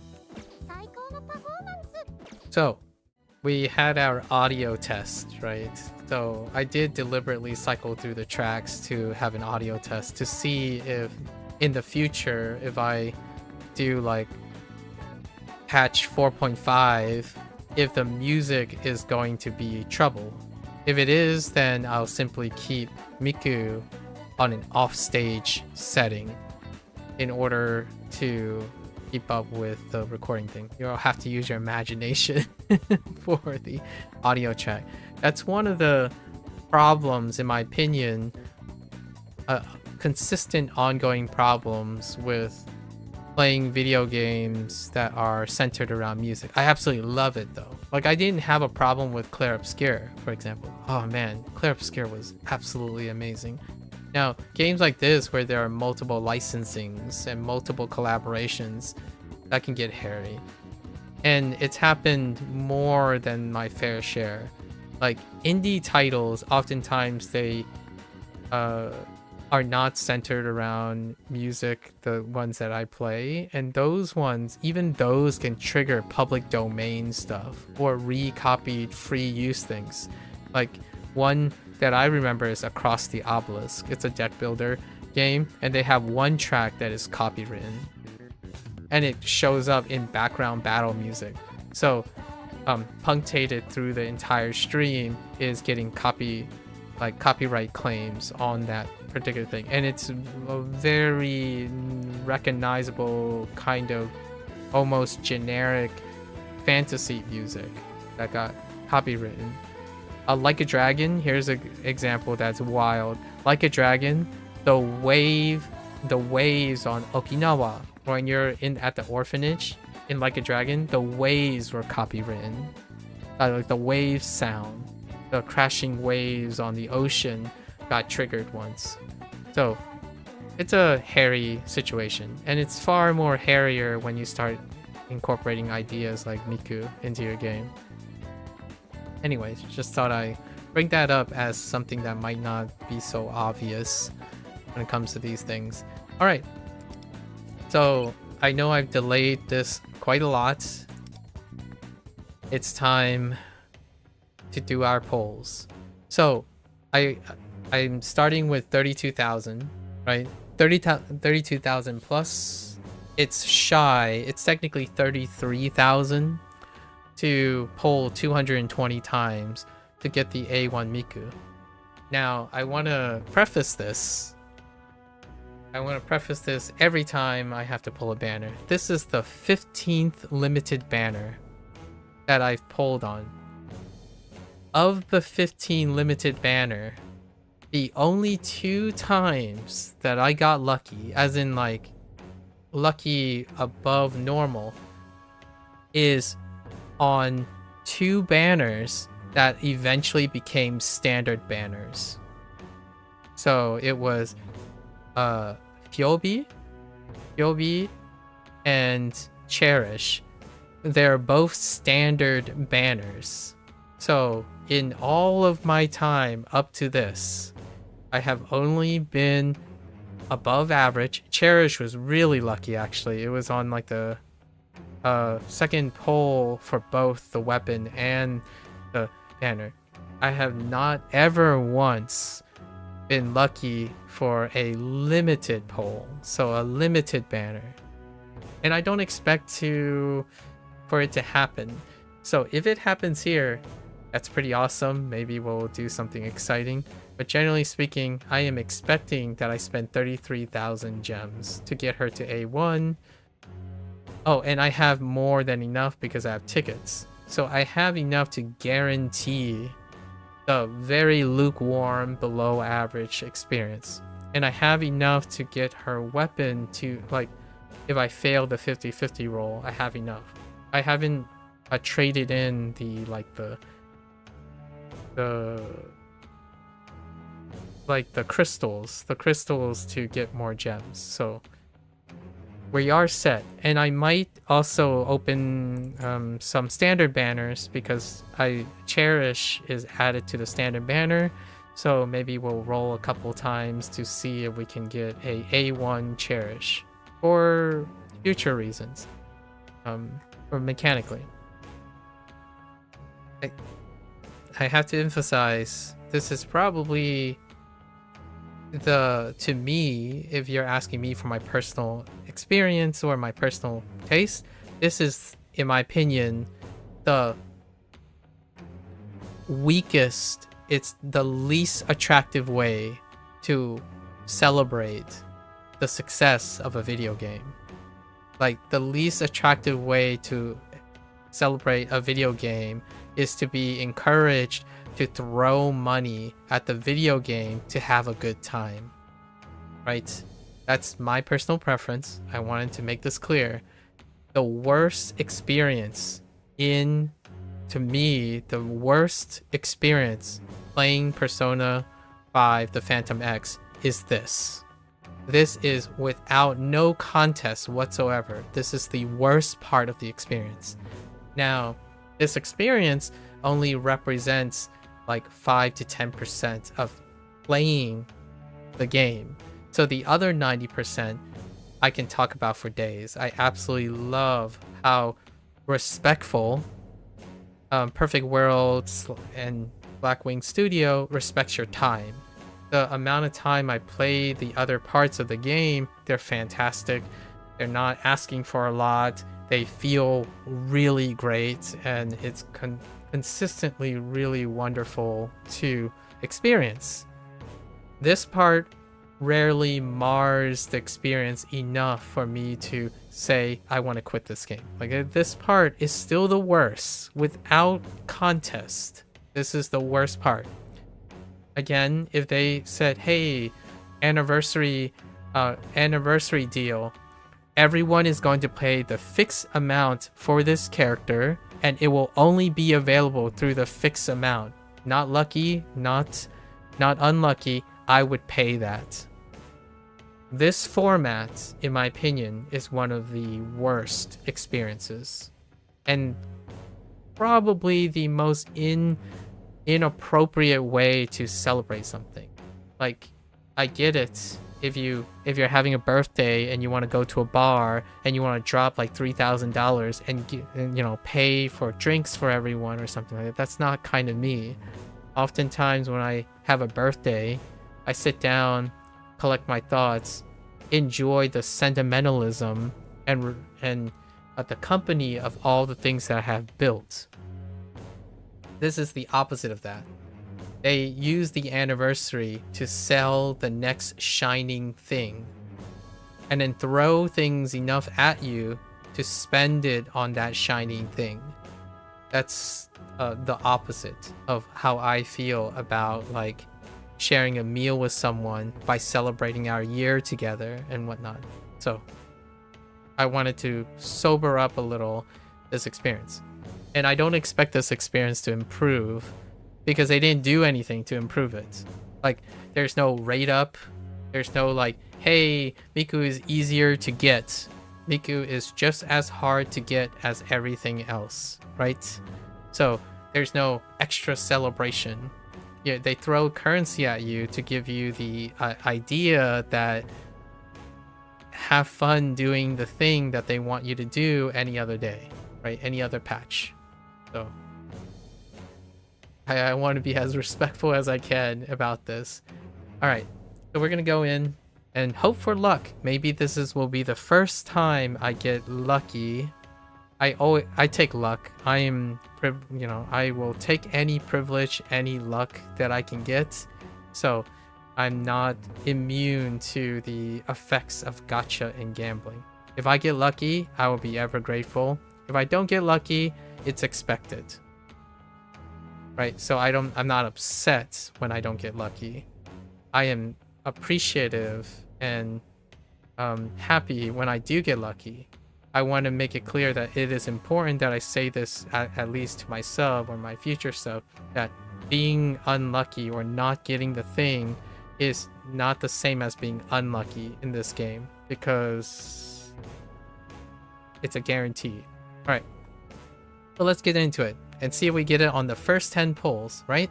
So, we had our audio test, right? So, I did deliberately cycle through the tracks to have an audio test to see if, in the future, if I do, like, patch 4.5, if the music is going to be trouble. If it is, then I'll simply keep Miku on an offstage setting in order to keep up with the recording thing. You'll have to use your imagination for the audio track. That's one of the problems, in my opinion, consistent ongoing problems with playing video games that are centered around music. I absolutely love it though. Like, I didn't have a problem with Clair Obscur, for example. Oh man, Clair Obscur was absolutely amazing. Now, games like this where there are multiple licensings and multiple collaborations, that can get hairy. And it's happened more than my fair share. Like, indie titles, oftentimes they are not centered around music, the ones that I play, and those ones, even those can trigger public domain stuff or recopied free use things. Like, one that I remember is Across the Obelisk. It's a deck builder game, and they have one track that is copywritten, and it shows up in background battle music. So punctated through the entire stream is getting like copyright claims on that particular thing, and it's a very recognizable kind of almost generic fantasy music that got copywritten. Like a Dragon, here's an example that's wild. Like a Dragon, the waves on Okinawa, when you're at the orphanage in Like a Dragon, the waves were copywritten. Like the wave sound, the crashing waves on the ocean got triggered once. So it's a hairy situation, and it's far more hairier when you start incorporating ideas like Miku into your game. Anyways, just thought I bring that up as something that might not be so obvious when it comes to these things. All right, so I know I've delayed this quite a lot. It's time to do our polls. So I'm starting with 32,000, right? 32,000 plus. It's shy. It's technically 33,000 to poll 220 times to get the A1 Miku. Now, I want to preface this. Every time I have to pull a banner. This is the 15th limited banner that I've pulled on. Of the 15 limited banner, the only 2 times that I got lucky, as in like lucky above normal, is on 2 banners that eventually became standard banners. So it was Hyobi and Cherish. They're both standard banners. So in all of my time up to this, I have only been above average. Cherish was really lucky, actually. It was on like the second poll for both the weapon and the banner. I have not ever once been lucky for a limited poll, so a limited banner. And I don't expect for it to happen. So if it happens here, that's pretty awesome. Maybe we'll do something exciting. But generally speaking, I am expecting that I spend 33,000 gems to get her to A1. Oh, and I have more than enough because I have tickets. So I have enough to guarantee the very lukewarm, below average experience. And I have enough to get her weapon to, like, if I fail the 50-50 roll, I have enough. I haven't traded in the crystals to get more gems. So we are set. And I might also open some standard banners because Cherish is added to the standard banner. So maybe we'll roll a couple times to see if we can get a A1 Cherish for future reasons, or mechanically. I have to emphasize, this is probably to me, if you're asking me for my personal experience or my personal taste, this is, in my opinion, the weakest, it's the least attractive way to celebrate the success of a video game. Like, the least attractive way to celebrate a video game is to be encouraged to throw money at the video game to have a good time, right? That's my personal preference. I wanted to make this clear. The worst experience to me, the worst experience playing Persona 5 The Phantom X is this. This is without no contest whatsoever. This is the worst part of the experience. Now, this experience only represents like 5 to 10% of playing the game. So the other 90% I can talk about for days. I absolutely love how respectful Perfect World and Blackwing Studio respects your time. The amount of time I play the other parts of the game, they're fantastic. They're not asking for a lot. They feel really great, and it's consistently really wonderful to experience. This part rarely mars the experience enough for me to say I want to quit this game. Like, this part is still the worst without contest. This is the worst part. Again, if they said, hey, anniversary deal, everyone is going to pay the fixed amount for this character, and it will only be available through the fixed amount. Not lucky, not unlucky, I would pay that. This format, in my opinion, is one of the worst experiences. And probably the most inappropriate way to celebrate something. Like, I get it. If you're having a birthday and you want to go to a bar and you want to drop like $3,000 and pay for drinks for everyone or something like that, that's not kind of me. Oftentimes when I have a birthday, I sit down, collect my thoughts, enjoy the sentimentalism and the company of all the things that I have built. This is the opposite of that. They use the anniversary to sell the next shining thing and then throw things enough at you to spend it on that shining thing. That's the opposite of how I feel about like sharing a meal with someone by celebrating our year together and whatnot. So I wanted to sober up a little this experience. And I don't expect this experience to improve because they didn't do anything to improve it. Like, there's no rate up. There's no like, hey, Miku is easier to get. Miku is just as hard to get as everything else, right? So there's no extra celebration. Yeah, they throw currency at you to give you the idea that have fun doing the thing that they want you to do any other day, right? Any other patch. So I want to be as respectful as I can about this. All right, so we're gonna go in and hope for luck. Maybe this will be the first time I get lucky. I take luck. I will take any privilege, any luck that I can get. So I'm not immune to the effects of gacha and gambling. If I get lucky, I will be ever grateful. If I don't get lucky, it's expected. Right? So I'm not upset when I don't get lucky. I am appreciative and happy when I do get lucky. I want to make it clear that it is important that I say this at least to myself or my future self, that being unlucky or not getting the thing is not the same as being unlucky in this game, because it's a guarantee. All right, so let's get into it and see if we get it on the first 10 polls, right?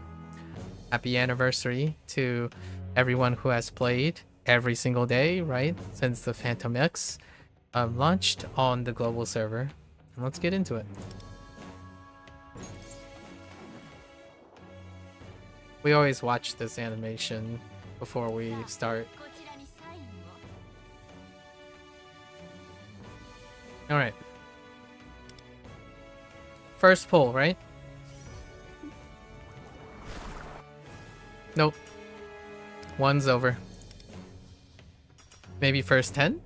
Happy anniversary to everyone who has played every single day, right? Since the Phantom X launched on the global server. And let's get into it. We always watch this animation before we start. Alright. First poll, right? Nope. One's over. Maybe first 10?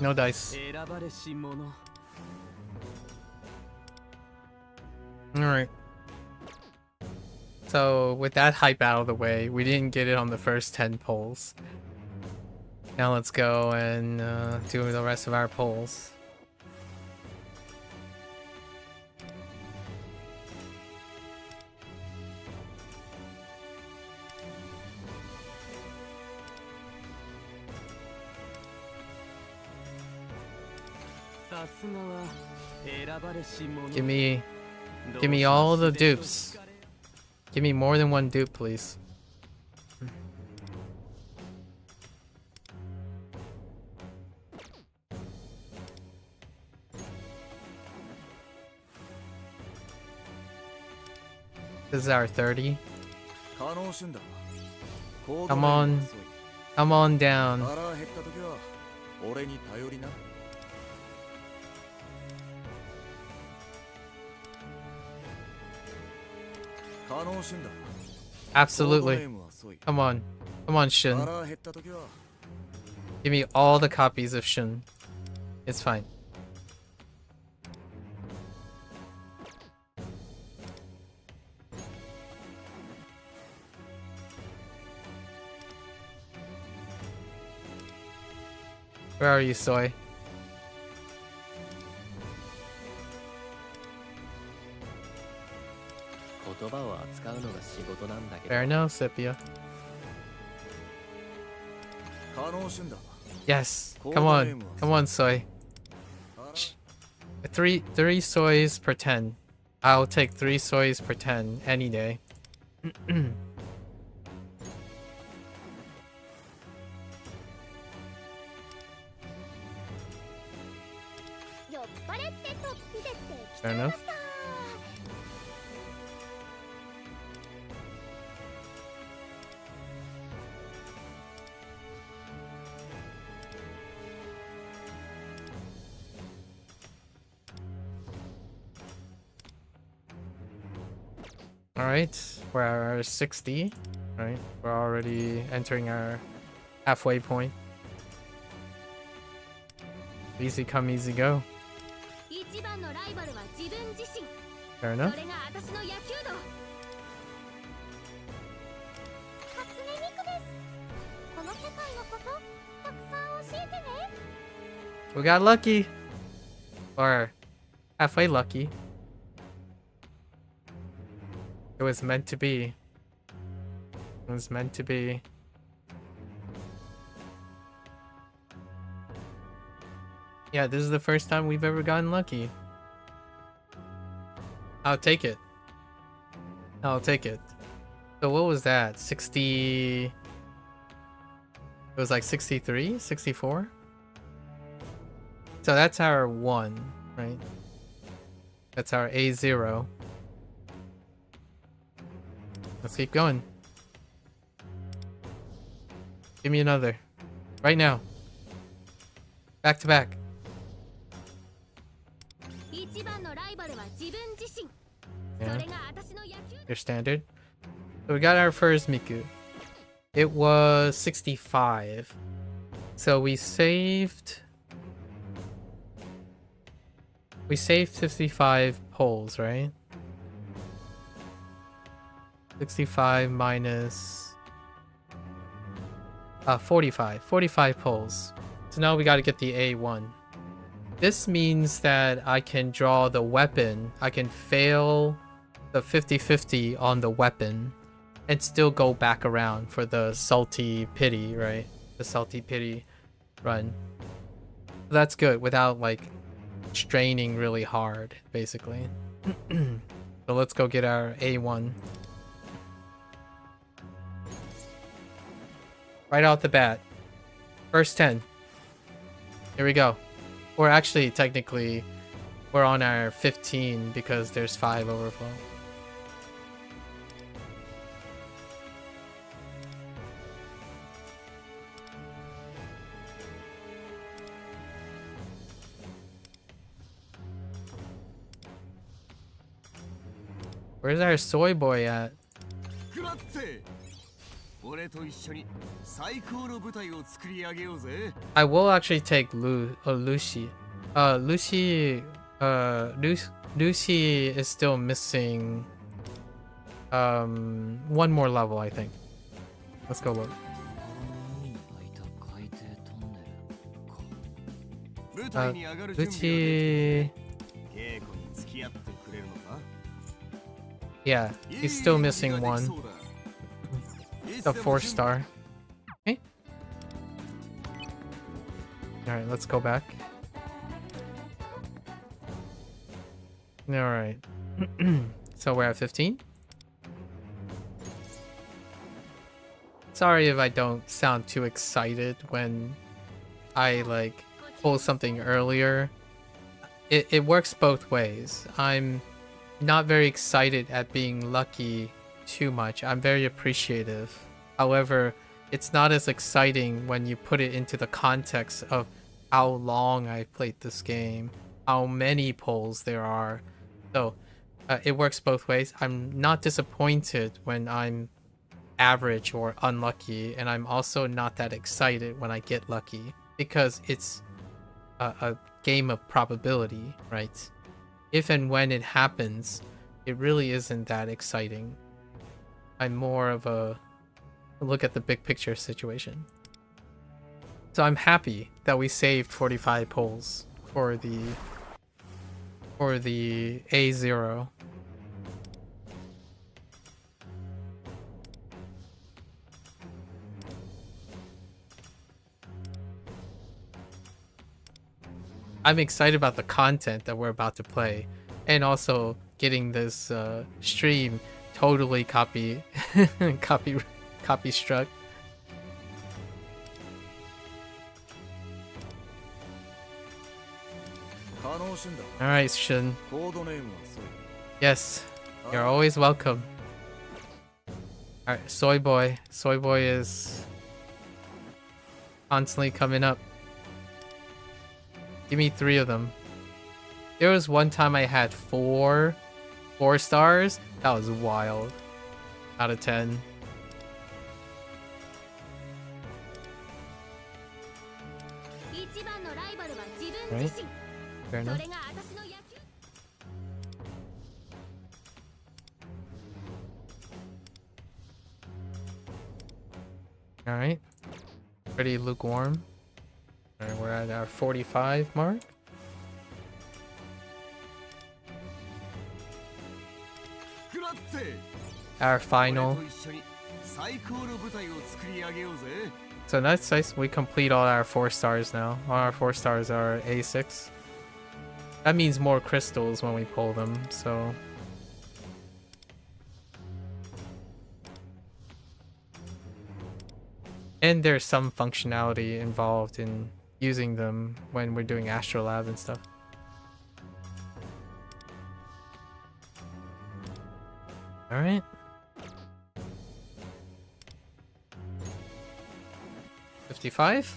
No dice. Alright. So, with that hype out of the way, we didn't get it on the first 10 polls. Now let's go and do the rest of our polls. Give me all the dupes. Give me more than one dupe, please. This is our 30. Come on. Come on down. 腹減った時は俺に頼りな。可能しんだ。 Absolutely. Come on. Come on, Shun. 腹減った時は Give me all the copies of Shun. It's fine. Where are you, Soy? Fair enough, Sepia. 可能しんだ。 Yes. Come on. Come on, Soy. Three soys per 10. I'll take 3 soys per 10 any day. Fair enough. Alright, we're 60. Right, we're already entering our halfway point. Easy come, easy go. Fair enough. We got lucky. Or halfway lucky. It was meant to be. It was meant to be. Yeah, this is the first time we've ever gotten lucky. I'll take it. I'll take it. So what was that? 60... It was like 63? 64? So that's our 1, right? That's our A0. Let's keep going. Give me another. Right now. Back to back. Yeah. Your standard. So we got our first Miku. It was 65. So we saved 55 polls, right? 65 minus 45 polls. So now we got to get the A1. This means that I can draw the weapon. I can fail the 50-50 on the weapon and still go back around for the salty pity, right? The salty pity run. That's good without like straining really hard, basically. So let's go get our A1. Right out the bat. First 10. Here we go. Or actually, technically, we're on our 15 because there's 5 overflow. Where's our soy boy at? I will actually take Lucy. Lucy is still missing 1 more level, I think. Let's go look. Lucy. Yeah, he's still missing 1. The 4-star. Okay. Alright, let's go back. Alright. So we're at 15. Sorry if I don't sound too excited when I like pull something earlier. It works both ways. I'm not very excited at being lucky too much. I'm very appreciative However, it's not as exciting when you put it into the context of how long I played this game, how many polls there are. So it works both ways. I'm not disappointed when I'm average or unlucky, and I'm also not that excited when I get lucky, because it's a game of probability, right? If and when it happens, it really isn't that exciting. I'm more of a look at the big picture situation. So I'm happy that we saved 45 polls for the A0. I'm excited about the content that we're about to play, and also getting this stream totally copy struck. Alright, Shun. Yes, you're always welcome. Alright, Soy Boy. Soy Boy is constantly coming up. Give me 3 of them. There was one time I had 4 stars. That was wild. Out of 10. Right? Fair enough. Alright. Pretty lukewarm. Alright, we're at our 45 mark. Our final. So that's nice. We complete all our 4 stars now. All our 4 stars are A6. That means more crystals when we pull them, so. And there's some functionality involved in using them when we're doing Astrolab and stuff. Alright. $55?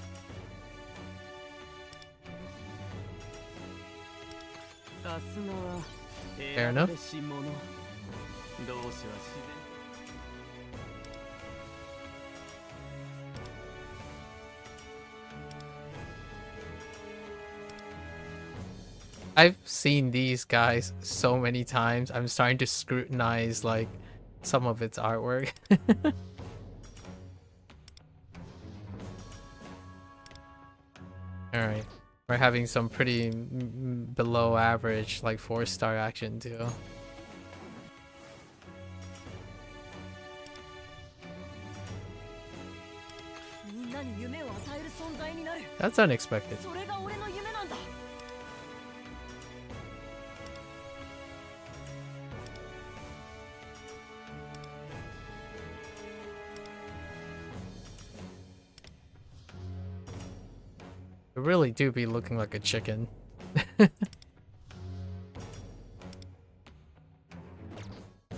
Fair enough. I've seen these guys so many times. I'm starting to scrutinize like some of its artwork. Alright. We're having some pretty below average, like 4-star action too. That's unexpected. I really do be looking like a chicken.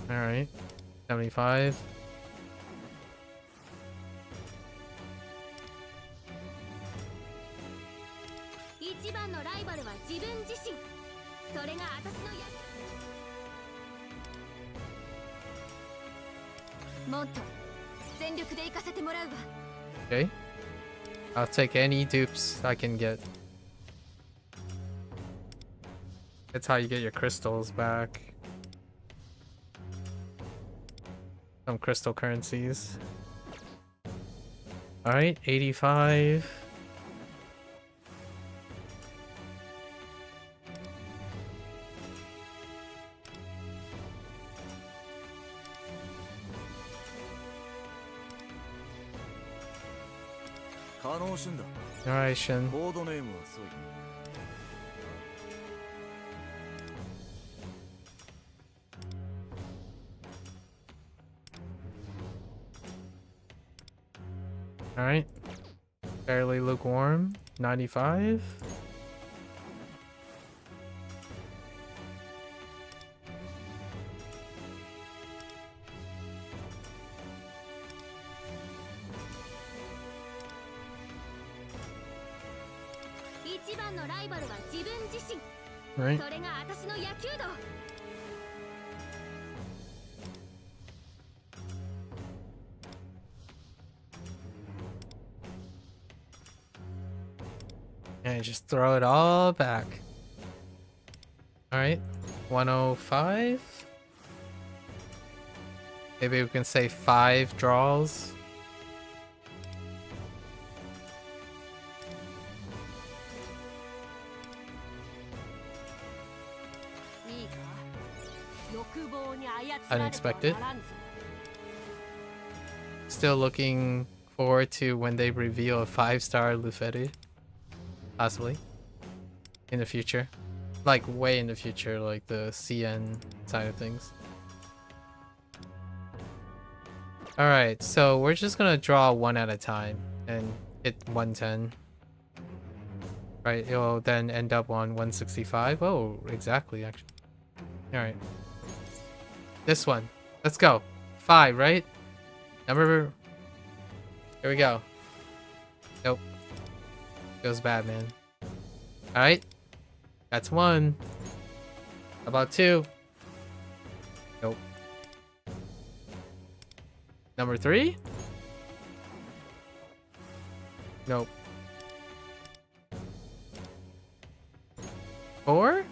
Alright. 75. Okay. I'll take any dupes I can get. That's how you get your crystals back. Some crystal currencies. Alright, 85. Alright, Shin. Alright. Fairly lukewarm. 95. Right. And just throw it all back. Alright. 105. Maybe we can say 5 draws. Unexpected. Still looking forward to when they reveal a 5-star Luferi. Possibly. In the future. Like way in the future, like the CN side of things. Alright, so we're just gonna draw one at a time and hit 110. Right, it will then end up on 165. Oh, exactly, actually. Alright. This one. Let's go. 5, right? Number... Here we go. Nope. Feels bad, man. Alright. That's 1. How about 2? Nope. Number 3? Nope. 4?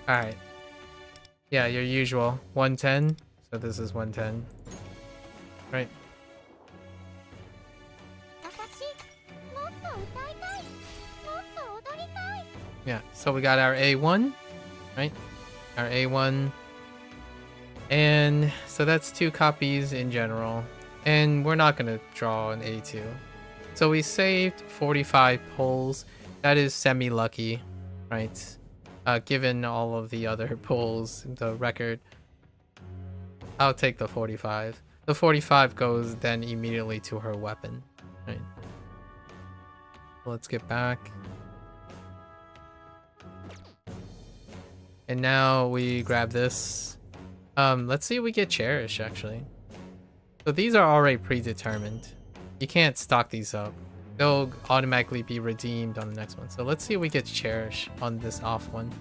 Alright. Yeah, your usual. 110. So this is 110. Right. Yeah, so we got our A1, right? Our A1. And so that's 2 copies in general. And we're not going to draw an A2. So we saved 45 pulls. That is semi-lucky, right? Given all of the other pulls, the record. I'll take the 45. The 45 goes then immediately to her weapon, right? Let's get back. And now we grab this. Let's see if we get Cherish, actually. So these are already predetermined. You can't stock these up. They'll automatically be redeemed on the next one. So let's see if we get Cherish on this off one.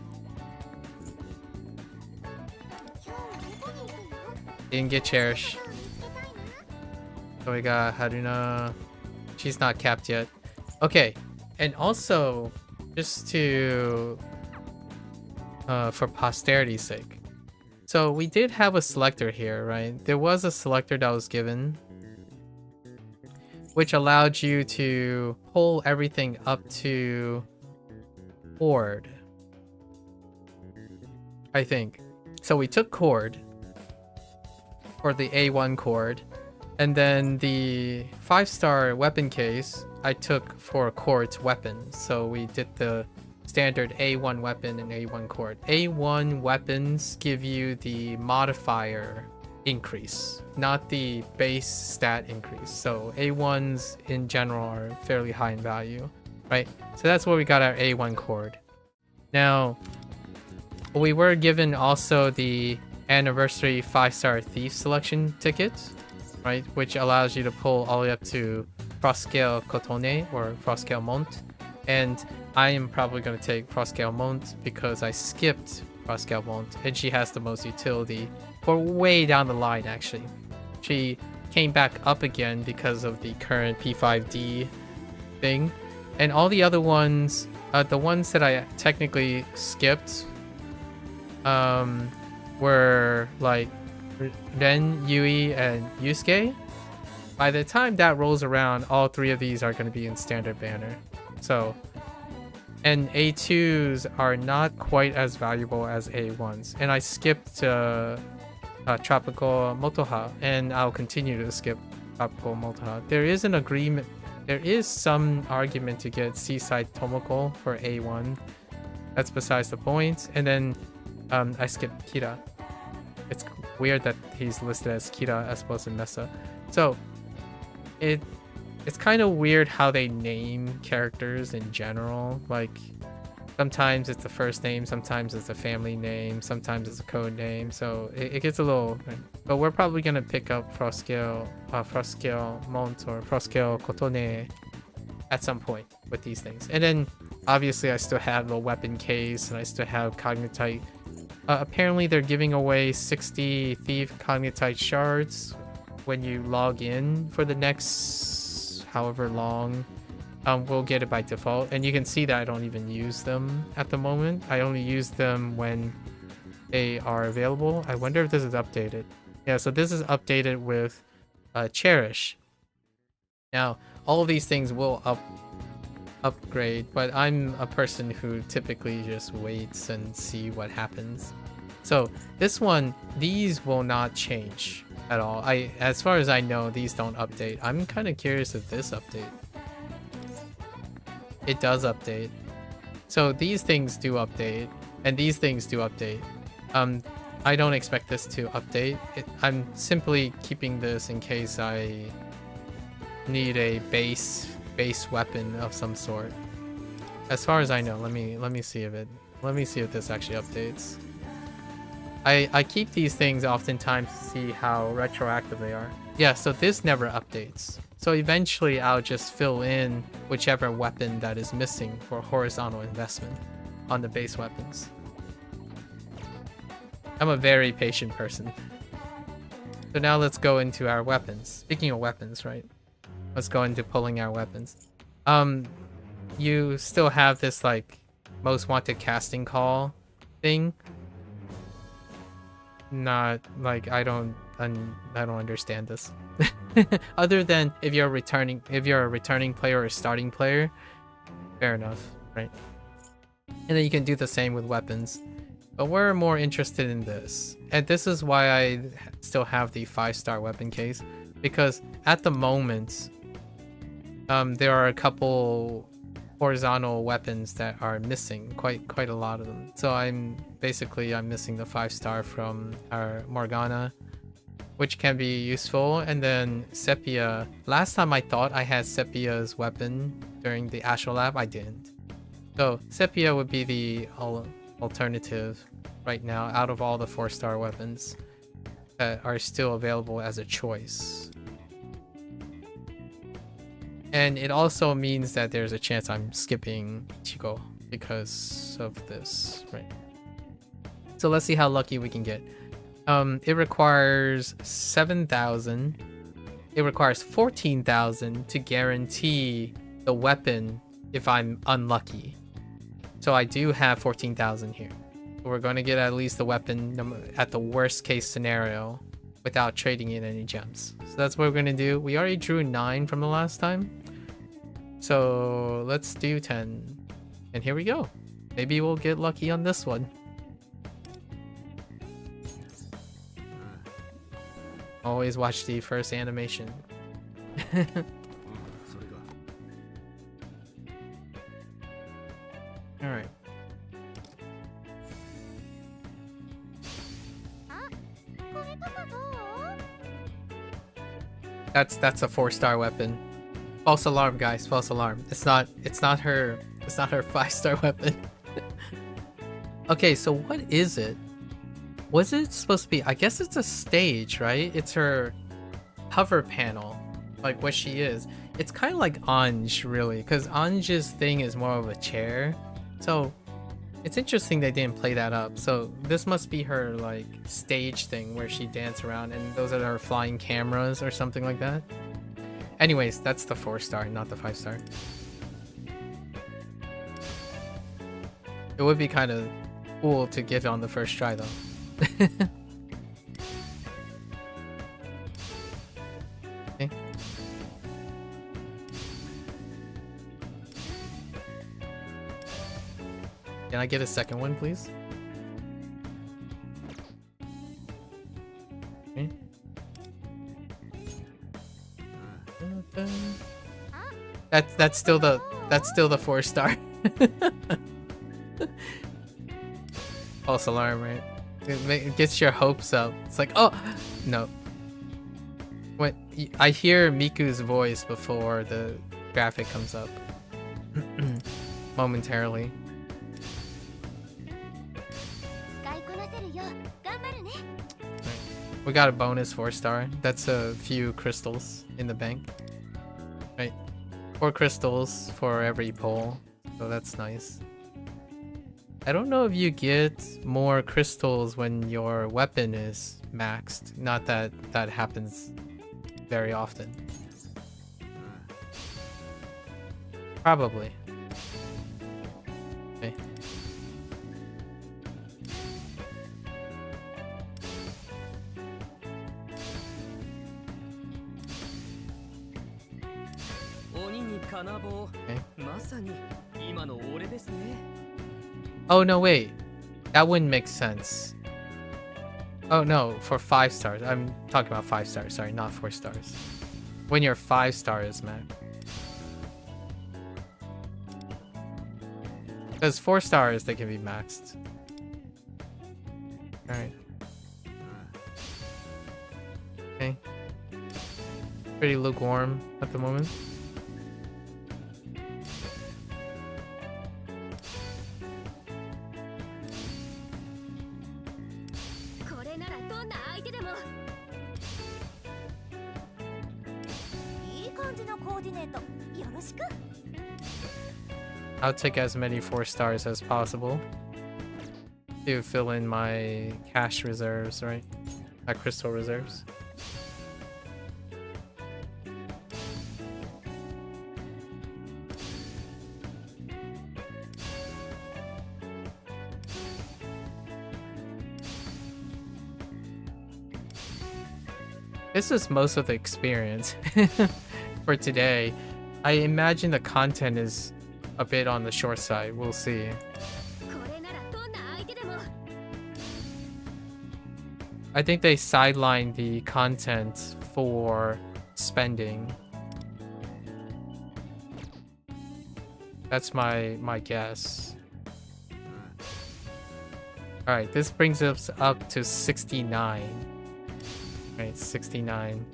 Didn't get Cherish. So we got Haruna. She's not capped yet. Okay. And also, just to... for posterity's sake. So we did have a selector here, right? There was a selector that was given, which allowed you to pull everything up to chord, I think. So we took chord for the A1 chord, and then the 5-star weapon case I took for chord's weapon. So we did the standard A1 weapon and A1 chord. A1 weapons give you the modifier increase, not the base stat increase. So A1s in general are fairly high in value, right? So that's where we got our A1 chord. Now, we were given also the anniversary 5-star thief selection ticket, right? Which allows you to pull all the way up to cross-scale Kotone or cross-scale Mont. And I am probably going to take cross-scale Mont because I skipped cross-scale Mont, and she has the most utility for way down the line, actually. She came back up again because of the current P5D thing. And all the other ones, the ones that I technically skipped, were like Ren, Yui, and Yusuke. By the time that rolls around, all 3 of these are going to be in standard banner. So, and A2s are not quite as valuable as A1s. And I skipped Tropical Motoha, and I'll continue to skip Tropical Motoha. There is an agreement, there is some argument to get Seaside Tomoko for A1. That's besides the point. And then I skipped Kira. It's weird that he's listed as Kira as opposed to Mesa. So, it's kind of weird how they name characters in general. Like, sometimes it's the first name, sometimes it's a family name, sometimes it's a code name. So it gets a little... But we're probably going to pick up cross-scale Mont or cross-scale Kotone at some point with these things. And then obviously I still have the weapon case and I still have cognitite. Apparently they're giving away 60 thief cognitite shards when you log in for the next however long. We'll get it by default, and you can see that I don't even use them at the moment. I only use them when they are available. I wonder if this is updated. Yeah, so this is updated with Cherish. Now, all of these things will upgrade, but I'm a person who typically just waits and see what happens. So this one, these will not change at all. As far as I know, these don't update. I'm kind of curious if this update. It does update. So these things do update, and these things do update. I don't expect this to update. I'm simply keeping this in case I need a base weapon of some sort. As far as I know, let me see if this actually updates. I keep these things oftentimes to see how retroactive they are. Yeah, so this never updates. So eventually I'll just fill in whichever weapon that is missing for horizontal investment on the base weapons. I'm a very patient person. So now let's go into our weapons. Speaking of weapons, right? Let's go into pulling our weapons. You still have this like most wanted casting call thing. Not like I don't understand this. Other than if you're a returning player or a starting player, fair enough, right? And then you can do the same with weapons. But we're more interested in this. And this is why I still have the 5-star weapon case, because at the moment there are a couple horizontal weapons that are missing, quite a lot of them. So I'm missing the 5-star from our Morgana, which can be useful, and then Sepia. Last time I thought I had Sepia's weapon during the Astrolab, I didn't. So Sepia would be the alternative right now out of all the 4-star weapons that are still available as a choice. And it also means that there's a chance I'm skipping Ichigo because of this, right? So let's see how lucky we can get. It requires 7,000. It requires 14,000 to guarantee the weapon if I'm unlucky. So I do have 14,000 here. We're going to get at least the weapon at the worst case scenario without trading in any gems. So that's what we're going to do. We already drew 9 from the last time. So let's do 10. And here we go. Maybe we'll get lucky on this one. Always watch the first animation. Alright. That's a 4-star weapon. False alarm, guys, false alarm. It's not her 5-star weapon. Okay, so what is it? Was it supposed to be? I guess it's a stage, right? It's her hover panel, like what she is. It's kind of like Anj, really, because Anj's thing is more of a chair. So it's interesting they didn't play that up. So this must be her like stage thing where she dances around, and those are her flying cameras or something like that. Anyways, that's the 4-star, not the 5-star. It would be kind of cool to get it on the first try though. Okay. Can I get a second one, please? Okay. That's still the 4-star. False alarm, right? It gets your hopes up. It's like, oh no. What I hear Miku's voice before the graphic comes up momentarily. We got a bonus 4-star. That's a few crystals in the bank. Right. 4 crystals for every pull, so that's nice. I don't know if you get more crystals when your weapon is maxed. Not that that happens very often. Probably. Okay. Oh no, wait. That wouldn't make sense. Oh no, for 5 stars. I'm talking about 5 stars, sorry, not 4 stars. When your 5 star is max. Because 4 stars, they can be maxed. Alright. Okay. Pretty lukewarm at the moment. I'll take as many 4 stars as possible to fill in my cash reserves, right? My crystal reserves. This is most of the experience for today. I imagine the content is a bit on the short side. We'll see. I think they sidelined the content for spending. That's my guess. Alright, this brings us up to 69. Right, 69.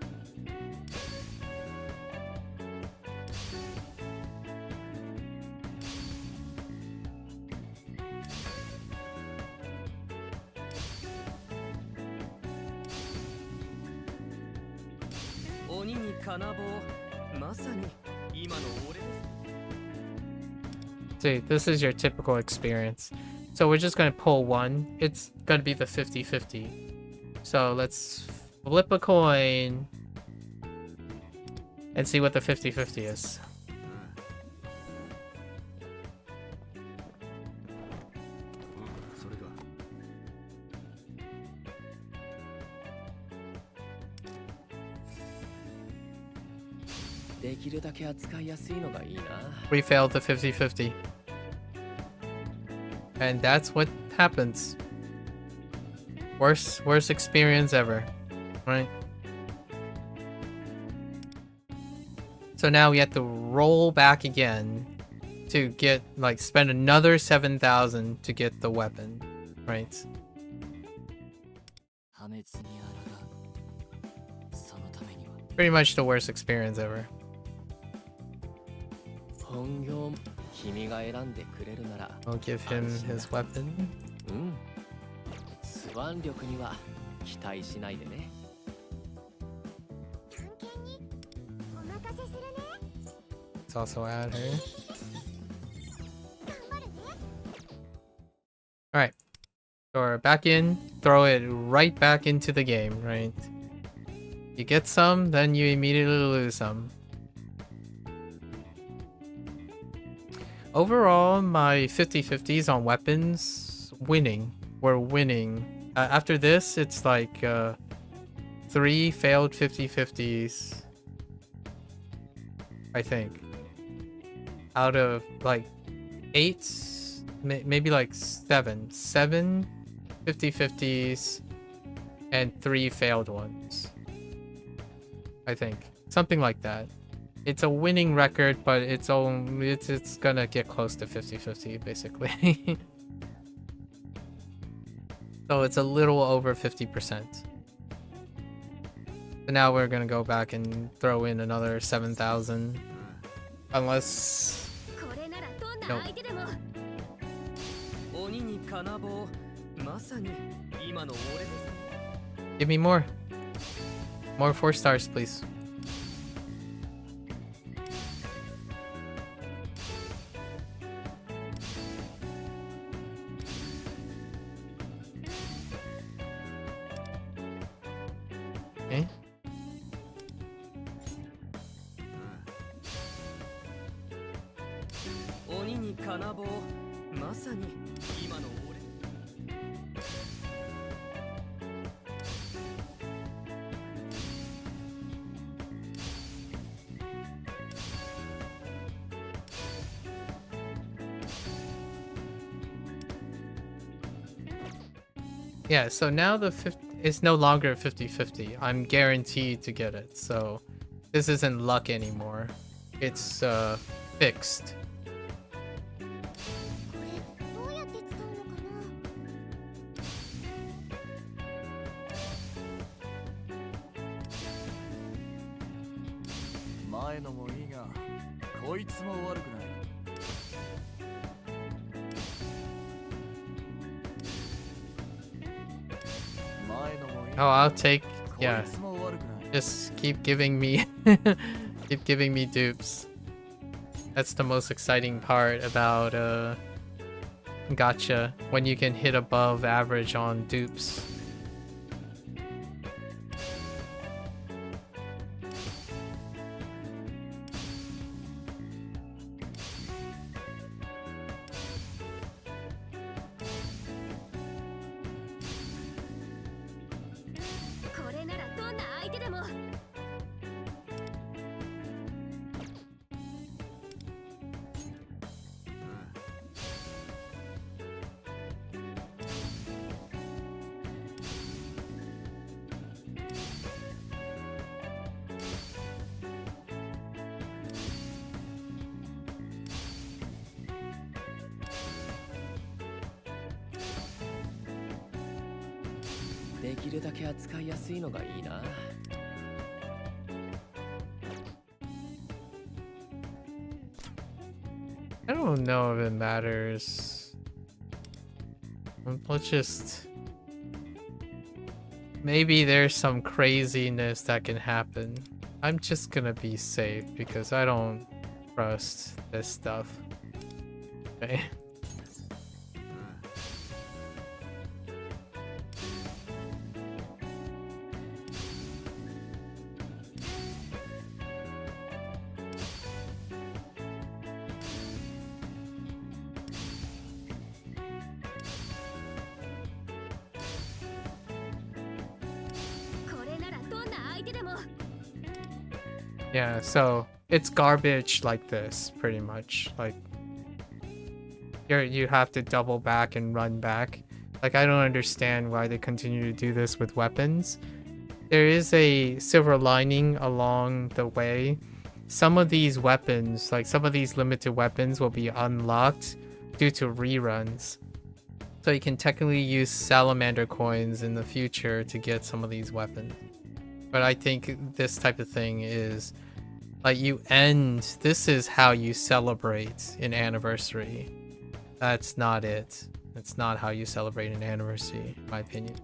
See, this is your typical experience. So we're just going to pull one. It's going to be the 50-50. So let's flip a coin and see what the 50-50 is. We failed the 50-50. And that's what happens. Worst experience ever. Right? So now we have to roll back again to get, like, spend another 7,000 to get the weapon. Right? Pretty much the worst experience ever. I'll give him his weapon. Let's also add her. Alright. So we're back in. Throw it right back into the game, right? You get some, then you immediately lose some. Overall, my 50-50s on weapons, winning. We're winning. After this, it's like 3 failed 50-50s. I think. Out of like 8, maybe like 7. 7 50-50s and 3 failed ones. I think. Something like that. It's a winning record, but it's gonna get close to 50-50 basically. So it's a little over 50%. So now we're gonna go back and throw in another 7,000. Unless... Nope. Give me more. More 4 stars, please. 鬼に金棒まさに今の俺 Yeah, so now it's no longer 50-50. I'm guaranteed to get it. So this isn't luck anymore. It's fixed. これどうやって使うのかな。前のもいいがこいつも悪くない。 Oh, I'll take, yeah. Just keep giving me dupes. That's the most exciting part about gacha, when you can hit above average on dupes. I don't know if it matters. Let's just... Maybe there's some craziness that can happen. I'm just gonna be safe because I don't trust this stuff. Okay. Yeah, so it's garbage like this, pretty much. Like, you have to double back and run back. Like, I don't understand why they continue to do this with weapons. There is a silver lining along the way. Some of these weapons, like some of these limited weapons, will be unlocked due to reruns. So you can technically use salamander coins in the future to get some of these weapons. But I think this type of thing is like this is how you celebrate an anniversary. That's not it. That's not how you celebrate an anniversary, in my opinion.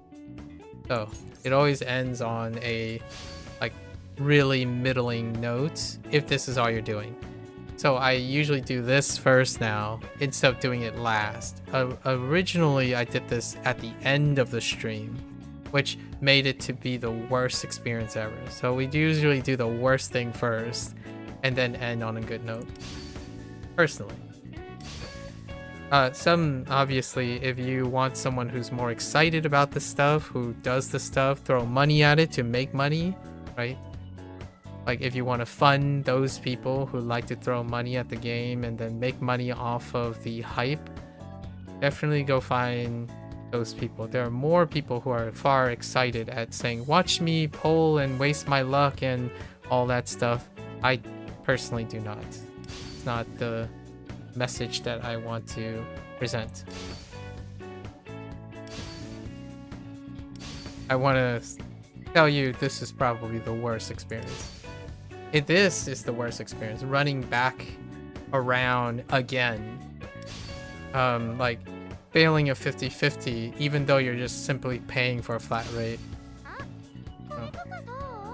So it always ends on a like really middling note if this is all you're doing. So I usually do this first now instead of doing it last. Originally I did this at the end of the stream, which made it to be the worst experience ever. So we usually do the worst thing first and then end on a good note, personally. Obviously, if you want someone who's more excited about the stuff, who does the stuff, throw money at it to make money, right? Like if you want to fund those people who like to throw money at the game and then make money off of the hype, definitely go find those people. There are more people who are far excited at saying, watch me pull and waste my luck and all that stuff. I personally do not. It's not the message that I want to present. I want to tell you this is probably the worst experience. This is the worst experience. Running back around again. Like failing a 50-50 even though you're just simply paying for a flat rate.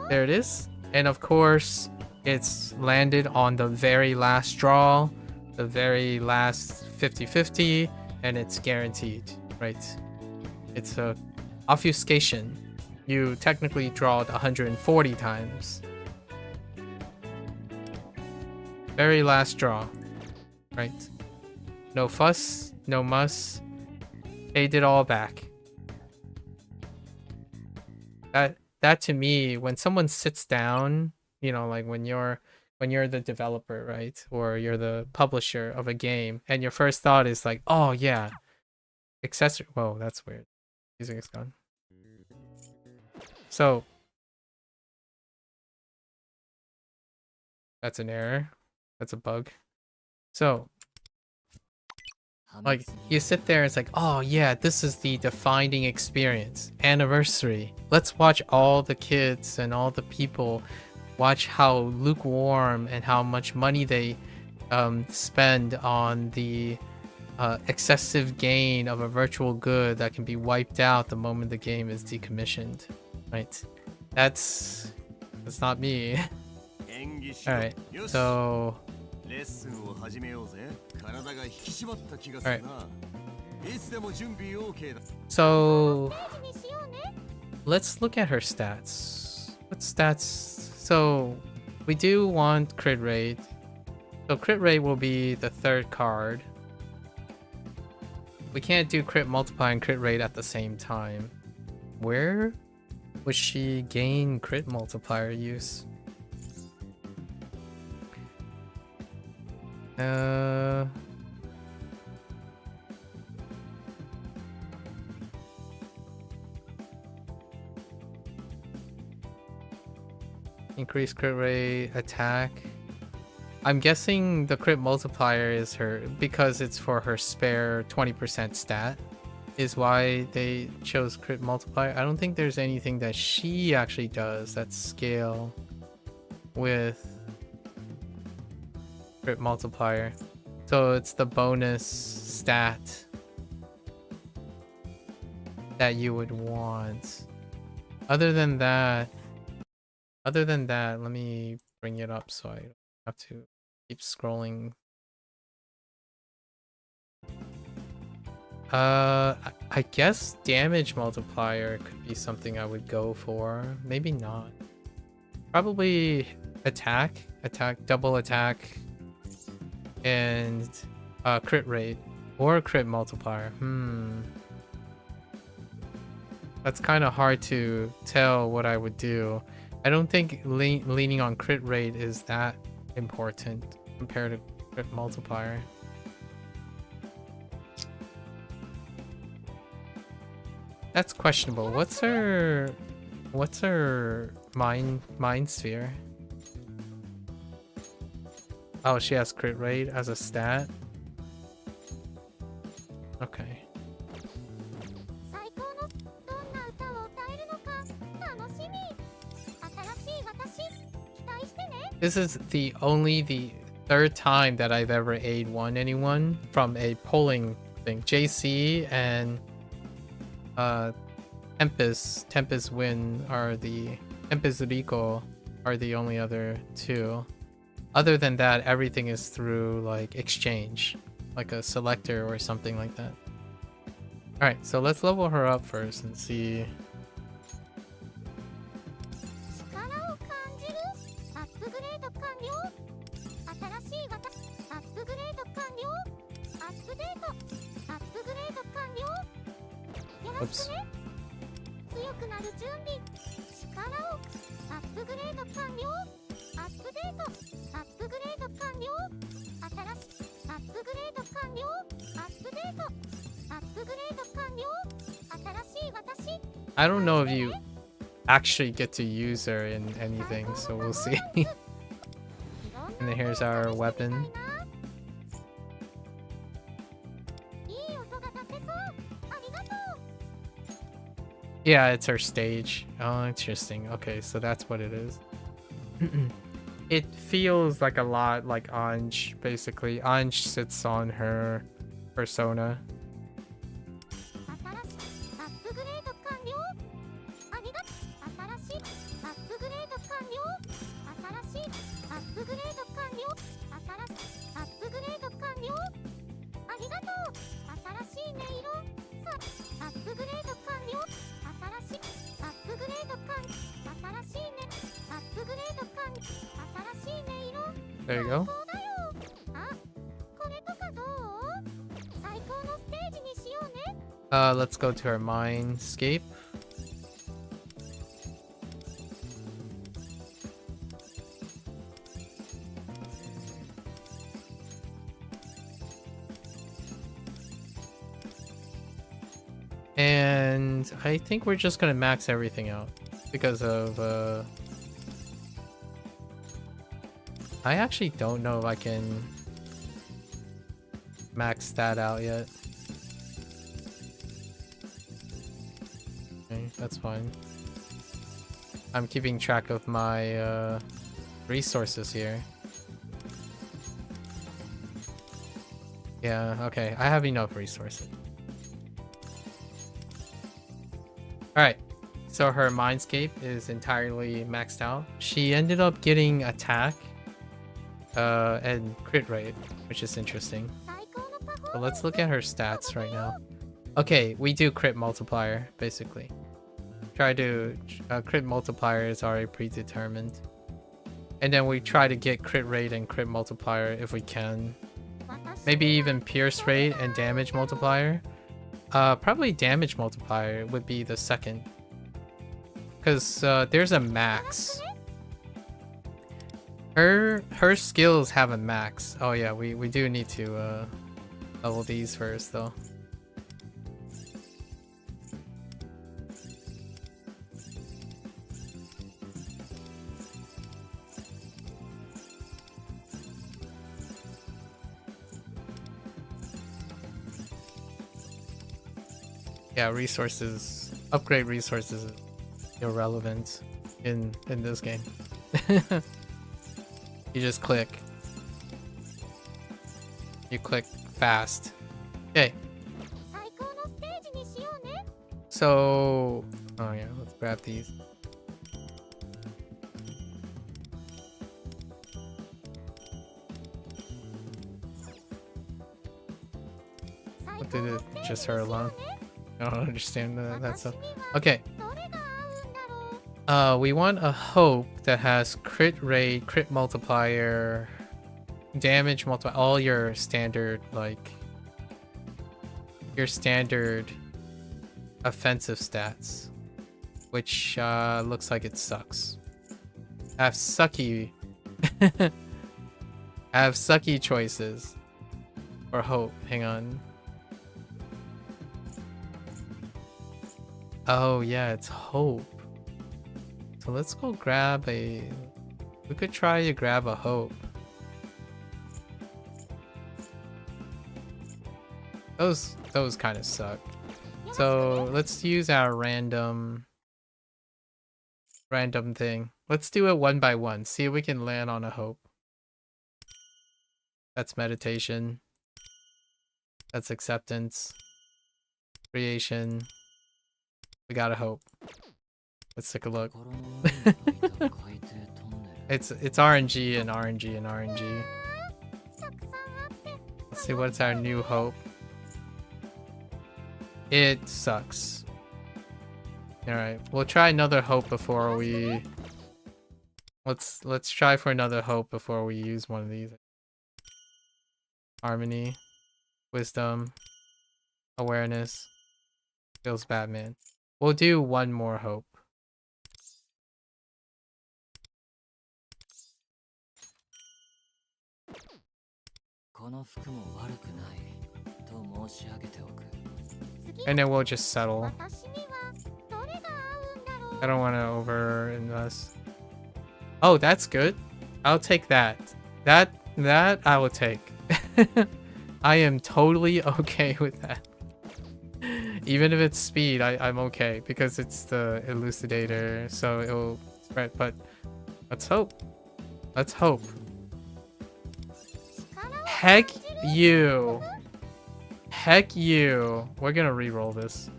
There it is. And of course, it's landed on the very last draw, the very last 50-50, and it's guaranteed, right? It's a obfuscation. You technically drawed 140 times. Very last draw, right? No fuss, no muss. Paid it all back. That to me, when someone sits down, you know, like when you're the developer, right? Or you're the publisher of a game and your first thought is like, oh yeah, accessory. Whoa, that's weird. Music is gone. So that's an error. That's a bug. So like you sit there, it's like, oh yeah, this is the defining experience. Anniversary. Let's watch all the kids and all the people watch how lukewarm and how much money they spend on the excessive gain of a virtual good that can be wiped out the moment the game is decommissioned. Right? That's not me. Alright, so alright. So let's look at her stats. What stats? So we do want crit rate. So crit rate will be the third card. We can't do crit multiply and crit rate at the same time. Where would she gain crit multiplier use? Increase crit rate, attack. I'm guessing the crit multiplier is her, because it's for her spare 20% stat, is why they chose crit multiplier. I don't think there's anything that she actually does that scale with crit multiplier. So it's the bonus stat that you would want. Other than that, let me bring it up so I don't have to keep scrolling. I guess damage multiplier could be something I would go for. Maybe not. Probably attack, double attack, and crit rate or crit multiplier. That's kind of hard to tell what I would do. I don't think leaning on crit rate is that important compared to crit multiplier. That's questionable. What's her mind sphere? Oh, she has crit rate as a stat. Okay. This is the third time that I've ever won anyone from a polling thing. JC and Tempest Win are the Tempest Rico are the only other two. Other than that, everything is through like exchange, like a selector or something like that. Alright, so let's level her up first and see. Oops. I don't know if you actually get to use her in anything, so we'll see. And then here's our weapon. Yeah, it's her stage. Oh, interesting. Okay, so that's what it is. It feels like a lot like Anj, basically. Anj sits on her persona. There you go. Let's go to our mindscape. And I think we're just gonna max everything out because of I actually don't know if I can max that out yet. Okay, that's fine. I'm keeping track of my resources here. Yeah, okay, I have enough resources. Alright, so her mindscape is entirely maxed out. She ended up getting attack and crit rate, which is interesting. So let's look at her stats right now. Okay, we do crit multiplier, basically. Try to... crit multiplier is already predetermined. And then we try to get crit rate and crit multiplier if we can. Maybe even pierce rate and damage multiplier. Probably damage multiplier would be the second. Because there's a max. Her skills have a max. Oh yeah, we do need to level these first though. Yeah, resources, upgrade resources is irrelevant in this game. You just click. You click fast. Okay. So, oh yeah, let's grab these. What did it? Just her alone? I don't understand that stuff. Okay. We want a hope that has crit rate, crit multiplier, damage multiplier, all your standard, like, your standard offensive stats, which looks like it sucks. I have sucky I have sucky choices for hope. Hang on. Oh yeah, it's hope. So let's go grab a... We could try to grab a hope. Those kind of suck. So let's use our random thing. Let's do it one by one. See if we can land on a hope. That's meditation. That's acceptance. Creation. We got a hope. Let's take a look. It's RNG and RNG and RNG. Let's see what's our new hope. It sucks. Alright, we'll try another hope before we... Let's try for another hope before we use one of these. Harmony. Wisdom. Awareness. Feels Batman. We'll do one more hope. And then we'll just settle. I don't want to over invest. Oh, that's good. I'll take that. That I will take. I am totally okay with that. Even if it's speed, I'm okay because it's the elucidator, so it'll spread. But let's hope. Let's hope. Heck you. Heck you. We're gonna re-roll this.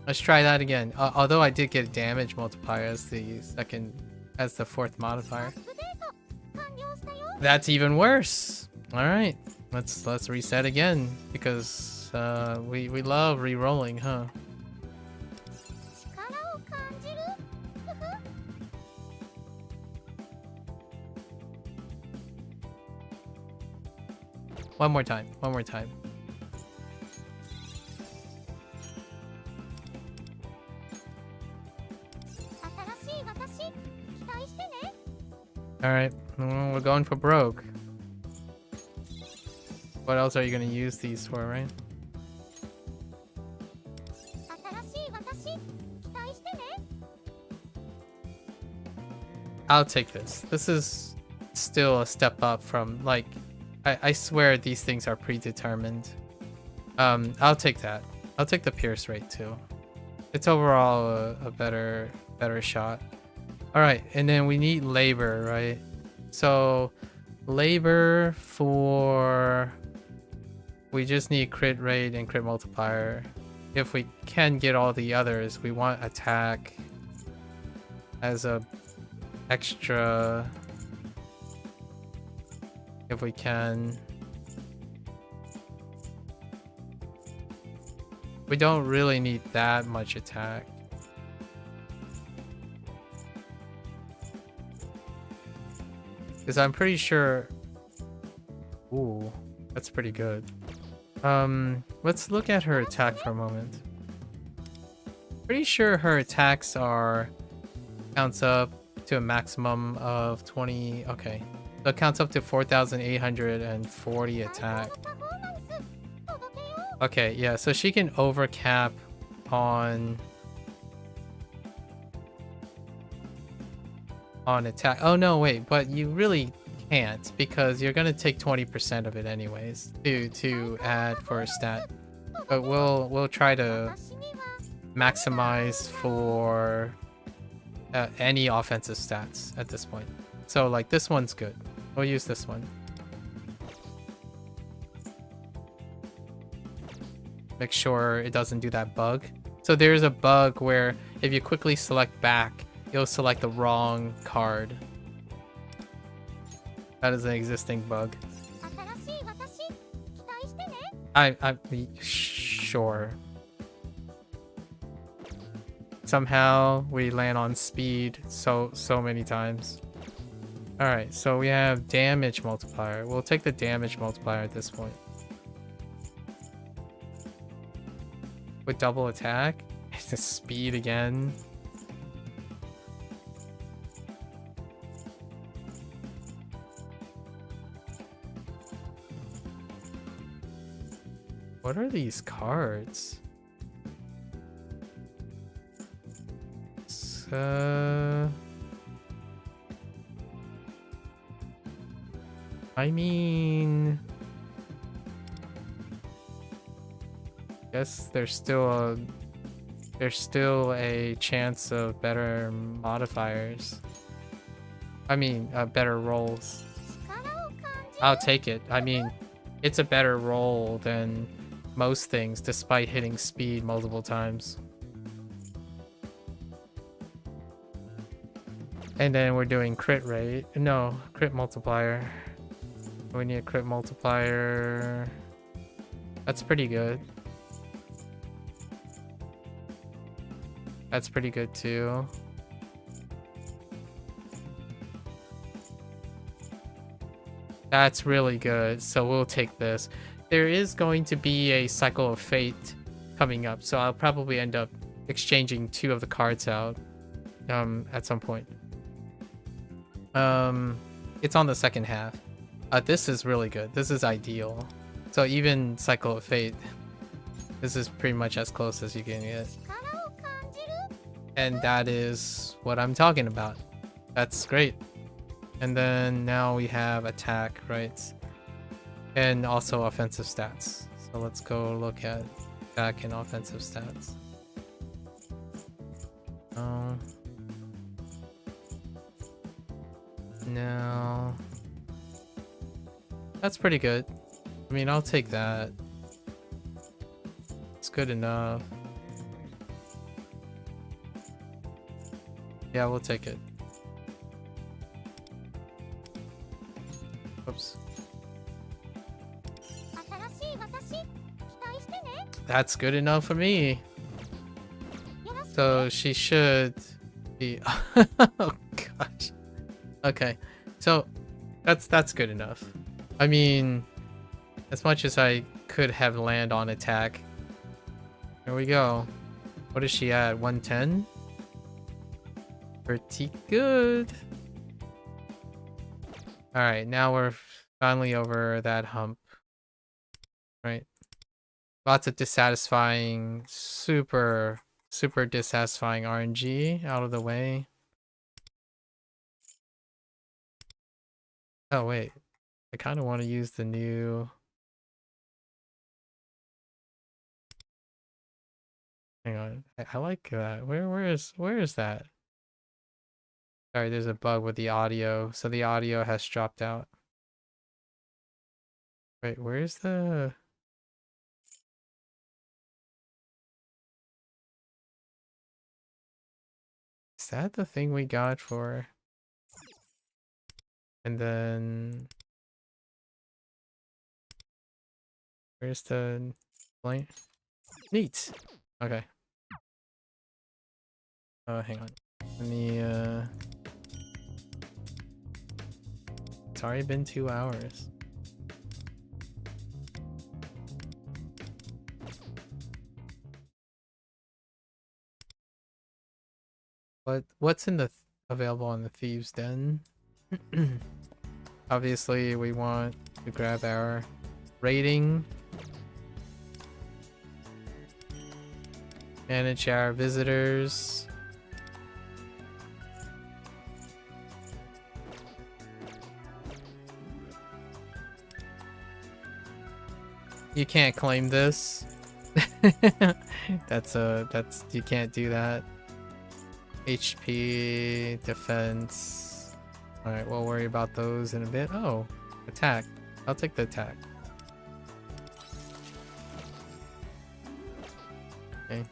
Let's try that again. Although I did get damage multiplier as the fourth modifier. That's even worse. All right, let's reset again because we love re-rolling, huh? One more time. One more time. Alright, we're going for broke. What else are you gonna use these for, right? I'll take this. This is still a step up from, like, I swear these things are predetermined. I'll take that. I'll take the pierce rate too. It's overall a better shot. Alright, and then we need labor, right? So labor for, we just need crit rate and crit multiplier. If we can get all the others, we want attack as a extra if we can. We don't really need that much attack. Because I'm pretty sure... Ooh, that's pretty good. Let's look at her attack for a moment. Pretty sure her attacks are... counts up to a maximum of 20... Okay. So it counts up to 4,840 attack. Okay, yeah, so she can overcap on attack. Oh no, wait, but you really can't because you're gonna take 20% of it anyways to add for a stat. But we'll try to maximize for any offensive stats at this point. So like this one's good. We'll use this one. Make sure it doesn't do that bug. So there's a bug where if you quickly select back, you'll select the wrong card. That is an existing bug. I'm sure. Somehow we land on speed so many times. Alright, so we have damage multiplier. We'll take the damage multiplier at this point. With double attack? It's the speed again. What are these cards? I mean, guess there's still a chance of better modifiers. I mean, better rolls. I'll take it. I mean, it's a better roll than most things, despite hitting speed multiple times. And then we're doing crit rate. No, crit multiplier. We need a crit multiplier. That's pretty good. That's pretty good too. That's really good. So we'll take this. There is going to be a cycle of fate coming up, so I'll probably end up exchanging 2 of the cards out at some point. It's on the second half. This is really good. This is ideal. So even cycle of fate, this is pretty much as close as you can get. And that is what I'm talking about. That's great. And then now we have attack, right? And also offensive stats. So let's go look at attack and offensive stats. No. That's pretty good. I mean, I'll take that. It's good enough. Yeah, we'll take it. Oops. That's good enough for me. So she should be... Oh gosh. Okay. So that's good enough. I mean, as much as I could have land on attack. Here we go. What is she at? 110? Pretty good. Alright, now we're finally over that hump. Right? Lots of dissatisfying, super dissatisfying RNG out of the way. Oh wait, I kind of want to use the new... Hang on, I like that. Where is that? Sorry, there's a bug with the audio, so the audio has dropped out. Wait, where's the... Is that the thing we got for... And then... Where's the... blank? Neat! Okay. Oh, hang on. Let me, It's already been 2 hours. What's in the available on the Thieves' Den? Obviously, we want to grab our rating. Manage our visitors. You can't claim this. that's you can't do that. HP, defense. Alright, we'll worry about those in a bit. Oh, attack. I'll take the attack. Okay.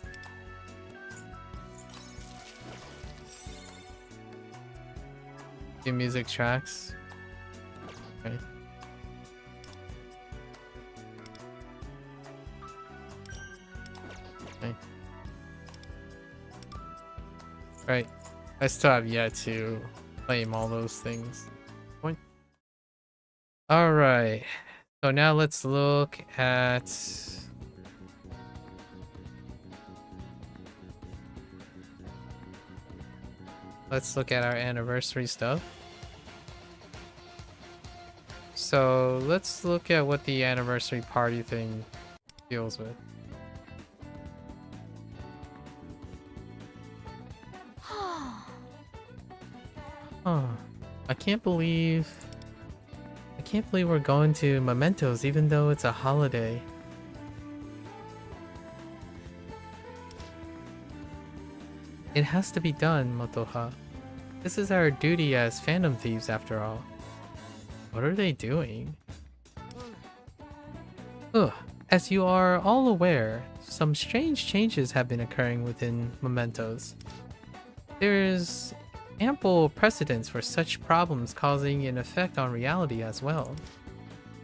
Do music tracks. Okay. Okay. Right. I still have yet to claim all those things. Point. Alright. So now let's look at... Let's look at our anniversary stuff. So let's look at what the anniversary party thing deals with. Huh. I can't believe we're going to Mementos even though it's a holiday. It has to be done, Motoha. This is our duty as fandom thieves after all. What are they doing? Ugh. As you are all aware, some strange changes have been occurring within Mementos. There is ample precedence for such problems causing an effect on reality as well.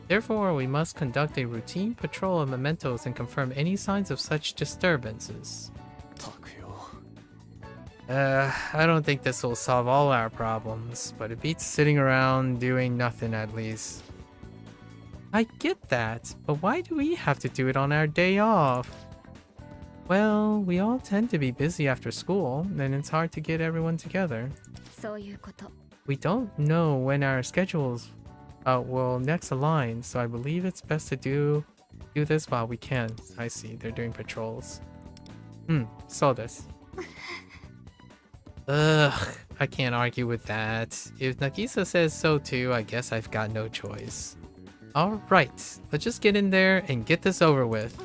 Therefore, we must conduct a routine patrol of Mementos and confirm any signs of such disturbances. I don't think this will solve all our problems, but it beats sitting around doing nothing at least. I get that, but why do we have to do it on our day off? Well, we all tend to be busy after school, and it's hard to get everyone together. We don't know when our schedules will next align, so I believe it's best to do this while we can. I see, they're doing patrols. So this. Ugh, I can't argue with that. If Nagisa says so too, I guess I've got no choice. Alright, let's just get in there and get this over with.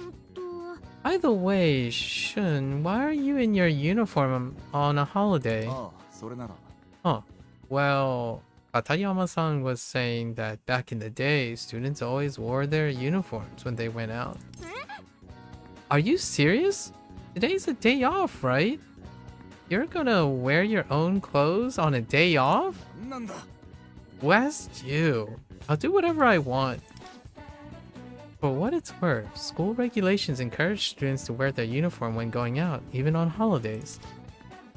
By the way, Shun, why are you in your uniform on a holiday? Huh. Well, Katayama-san was saying that back in the day, students always wore their uniforms when they went out. Are you serious? Today's a day off, right? You're gonna wear your own clothes on a day off? Who asked you? I'll do whatever I want. For what it's worth, school regulations encourage students to wear their uniform when going out, even on holidays.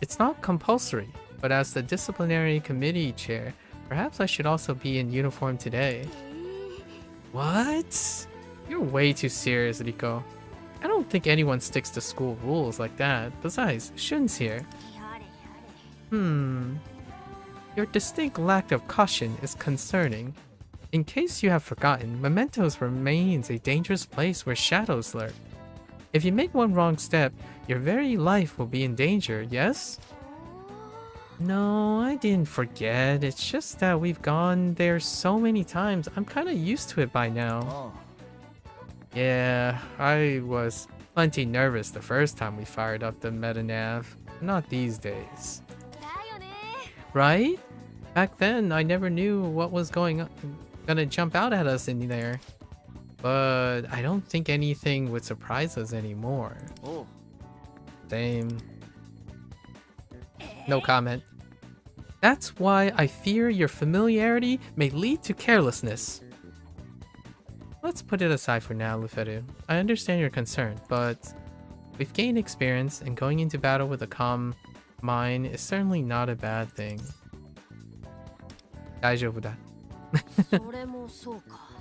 It's not compulsory, but as the disciplinary committee chair, perhaps I should also be in uniform today. What? You're way too serious, Rico. I don't think anyone sticks to school rules like that. Besides, Shun's here. Your distinct lack of caution is concerning. In case you have forgotten, Mementos remains a dangerous place where shadows lurk. If you make one wrong step, your very life will be in danger, yes? No, I didn't forget. It's just that we've gone there so many times. I'm kind of used to it by now. Yeah, I was plenty nervous the first time we fired up the metanav. Not these days. Right? Back then, I never knew what was gonna jump out at us in there. But I don't think anything would surprise us anymore. Same. No comment. That's why I fear your familiarity may lead to carelessness. Let's put it aside for now, Luferu. I understand your concern, but we've gained experience, and going into battle with a calm mind is certainly not a bad thing. 大丈夫だ.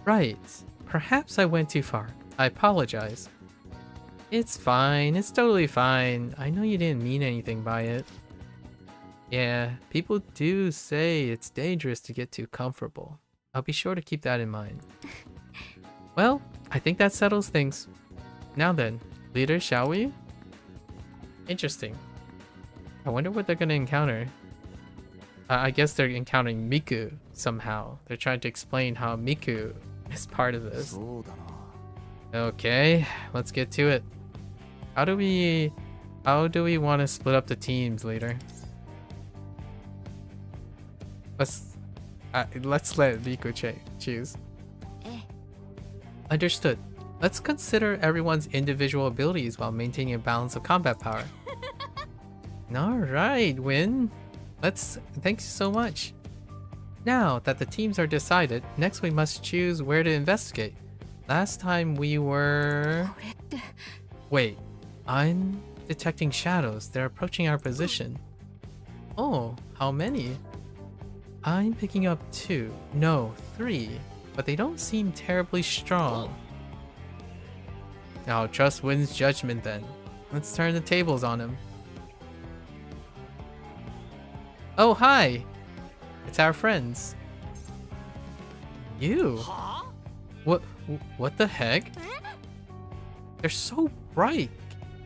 Right. Perhaps I went too far. I apologize. It's fine. It's totally fine. I know you didn't mean anything by it. Yeah, people do say it's dangerous to get too comfortable. I'll be sure to keep that in mind. Well, I think that settles things. Now then, leader, shall we? Interesting. I wonder what they're gonna encounter. I guess they're encountering Miku somehow. They're trying to explain how Miku is part of this. Okay, let's get to it. How do we want to split up the teams, leader? Let's let Riku choose. Understood. Let's consider everyone's individual abilities while maintaining a balance of combat power. Alright, Win. Thanks so much. Now that the teams are decided, next we must choose where to investigate. Last time we were... Wait, I'm detecting shadows. They're approaching our position. Oh, how many? I'm picking up 2. No, 3. But they don't seem terribly strong. Now trust Win's judgment then. Let's turn the tables on him. Oh, hi! It's our friends. You? What the heck? They're so bright.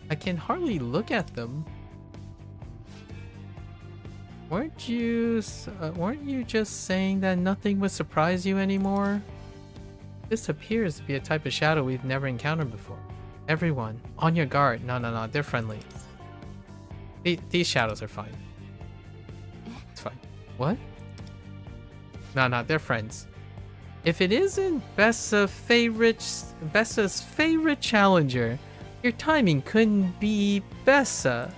I can hardly look at them. Weren't you just saying that nothing would surprise you anymore? This appears to be a type of shadow we've never encountered before. Everyone, on your guard. No, they're friendly. These shadows are fine. It's fine. What? No, they're friends. If it isn't Bessa's favorite challenger, your timing couldn't be Bessa.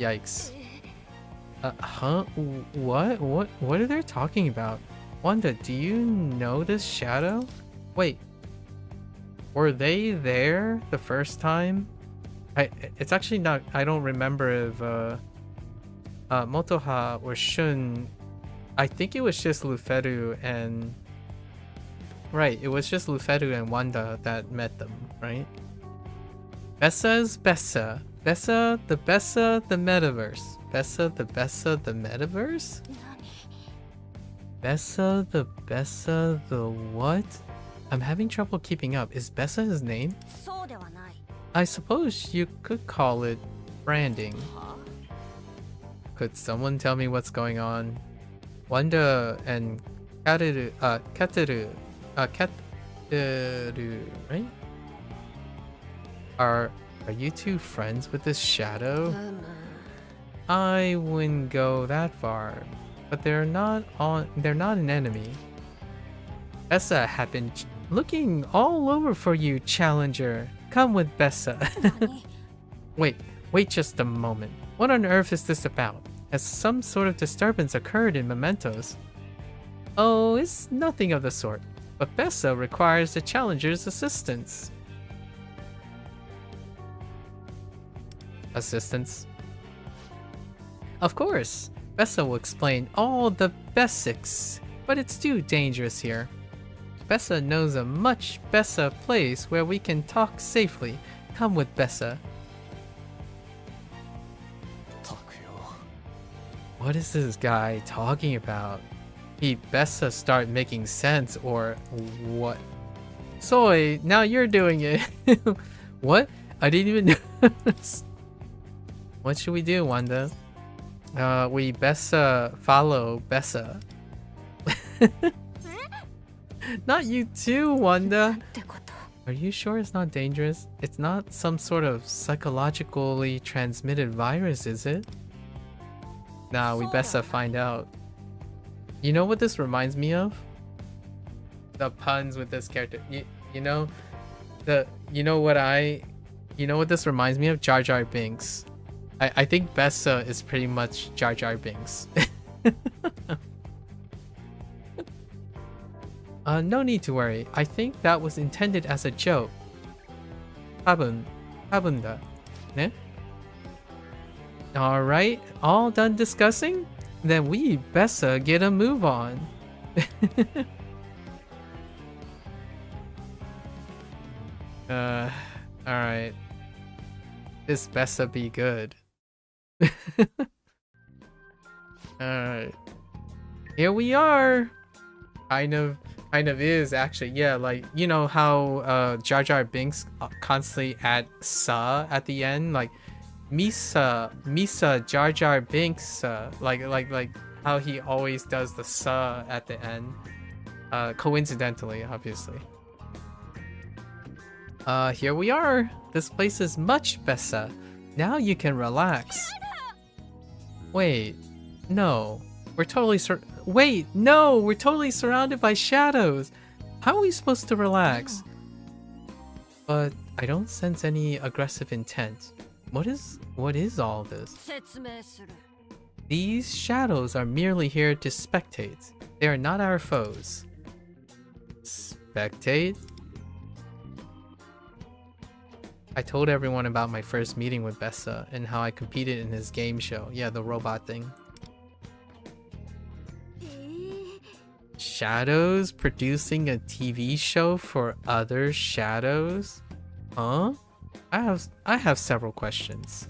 Yikes. Huh? What are they talking about? Wanda, do you know this shadow? Wait. Were they there the first time? It's actually not... I don't remember if Motoha or Shun... I think it was just Luferu and... Right, it was just Luferu and Wanda that met them, right? Bessa's Bessa. Bessa, the metaverse. Bessa, the metaverse? Bessa, the what? I'm having trouble keeping up. Is Bessa his name? I suppose you could call it branding. Could someone tell me what's going on? Wanda and Kateru, right? Are you two friends with this shadow? I wouldn't go that far, but they're not an enemy. Bessa had been looking all over for you, challenger. Come with Bessa. Wait just a moment. What on earth is this about? Has some sort of disturbance occurred in Mementos? Oh, it's nothing of the sort, but Bessa requires the challenger's assistance. Assistance? Of course, Bessa will explain all the basics, but it's too dangerous here. Bessa knows a much Bessa place where we can talk safely. Come with Bessa. What is this guy talking about? He Bessa start making sense or what? Soy, now you're doing it. What? I didn't even notice. What should we do, Wanda? We Bessa follow Bessa. Not you too, Wanda. Are you sure it's not dangerous? It's not some sort of psychologically transmitted virus, is it? Nah, we Bessa find out. You know what this reminds me of? The puns with this character. You know what this reminds me of? Jar Jar Binks. I think Bessa is pretty much Jar Jar Binks. No need to worry. I think that was intended as a joke. Habunda. Ne? Alright, all done discussing? Then we Bessa get a move on. Alright. This Bessa be good. Alright. Here we are! Kind of is actually, yeah, like, you know how Jar Jar Binks constantly add sa at the end? Like, Misa Jar Jar Binks, like how he always does the sa at the end. Coincidentally, obviously. Here we are. This place is much better. Now you can relax. Wait, no. We're totally we're totally surrounded by shadows. How are we supposed to relax? But I don't sense any aggressive intent. What is all this? These shadows are merely here to spectate. They are not our foes. Spectate? I told everyone about my first meeting with Bessa and how I competed in his game show. Yeah, the robot thing. Shadows producing a TV show for other shadows? Huh? I have several questions.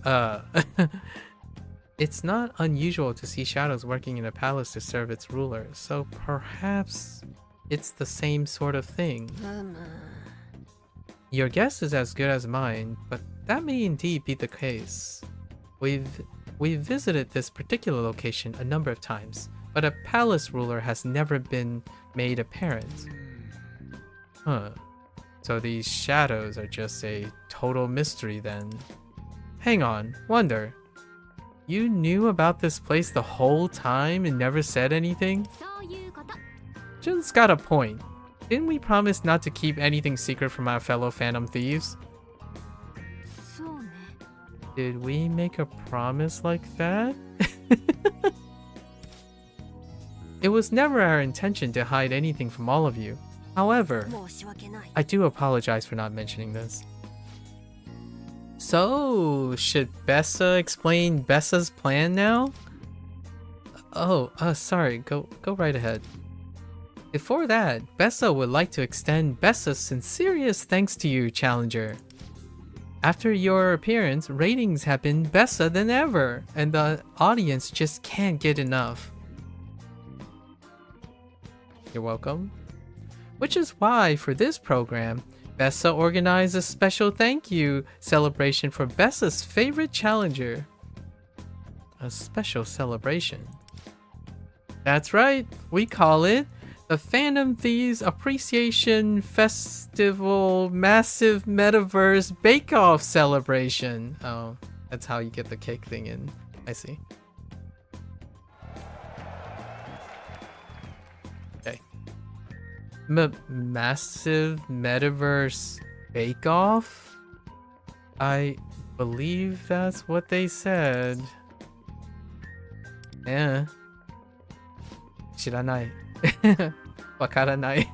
It's not unusual to see shadows working in a palace to serve its ruler, so perhaps it's the same sort of thing. Your guess is as good as mine, but that may indeed be the case. We've visited this particular location a number of times, but a palace ruler has never been made apparent. Huh. So these shadows are just a total mystery then. Hang on, Wonder. You knew about this place the whole time and never said anything? Jun's got a point. Didn't we promise not to keep anything secret from our fellow Phantom Thieves? Did we make a promise like that? It was never our intention to hide anything from all of you. However, I do apologize for not mentioning this. So, should Bessa explain Bessa's plan now? Oh, sorry, go right ahead. Before that, Bessa would like to extend Bessa's sincerest thanks to you, Challenger. After your appearance, ratings have been Bessa than ever, and the audience just can't get enough. You're welcome. Which is why, for this program, Bessa organized a special thank you celebration for Bessa's favorite challenger. A special celebration. That's right, we call it the Phantom Thieves Appreciation Festival Massive Metaverse Bake-Off Celebration. Oh, that's how you get the cake thing in. I see. Okay. Massive Metaverse Bake-Off? I believe that's what they said. Yeah. 知らない。わからない。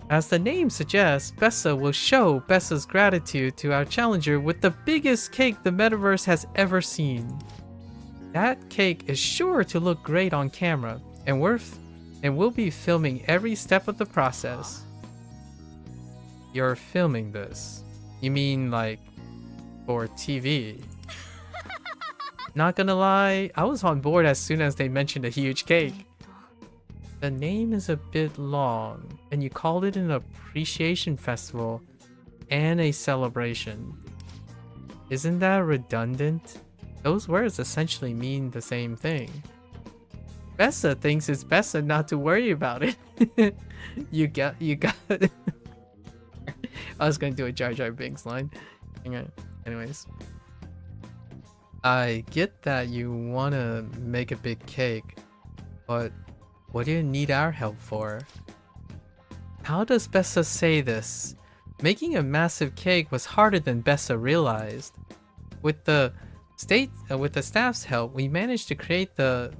As the name suggests, Bessa will show Bessa's gratitude to our challenger with the biggest cake the metaverse has ever seen. That cake is sure to look great on camera, and and we'll be filming every step of the process. You're filming this? You mean like for TV? Not gonna lie, I was on board as soon as they mentioned a huge cake. The name is a bit long, and you called it an appreciation festival and a celebration. Isn't that redundant? Those words essentially mean the same thing. Bessa thinks it's best not to worry about it. you got it. I was gonna do a Jar Jar Binks line. Hang on. Anyways. I get that you wanna make a big cake, but what do you need our help for? How does Bessa say this? Making a massive cake was harder than Bessa realized. With the staff's help, we managed to create the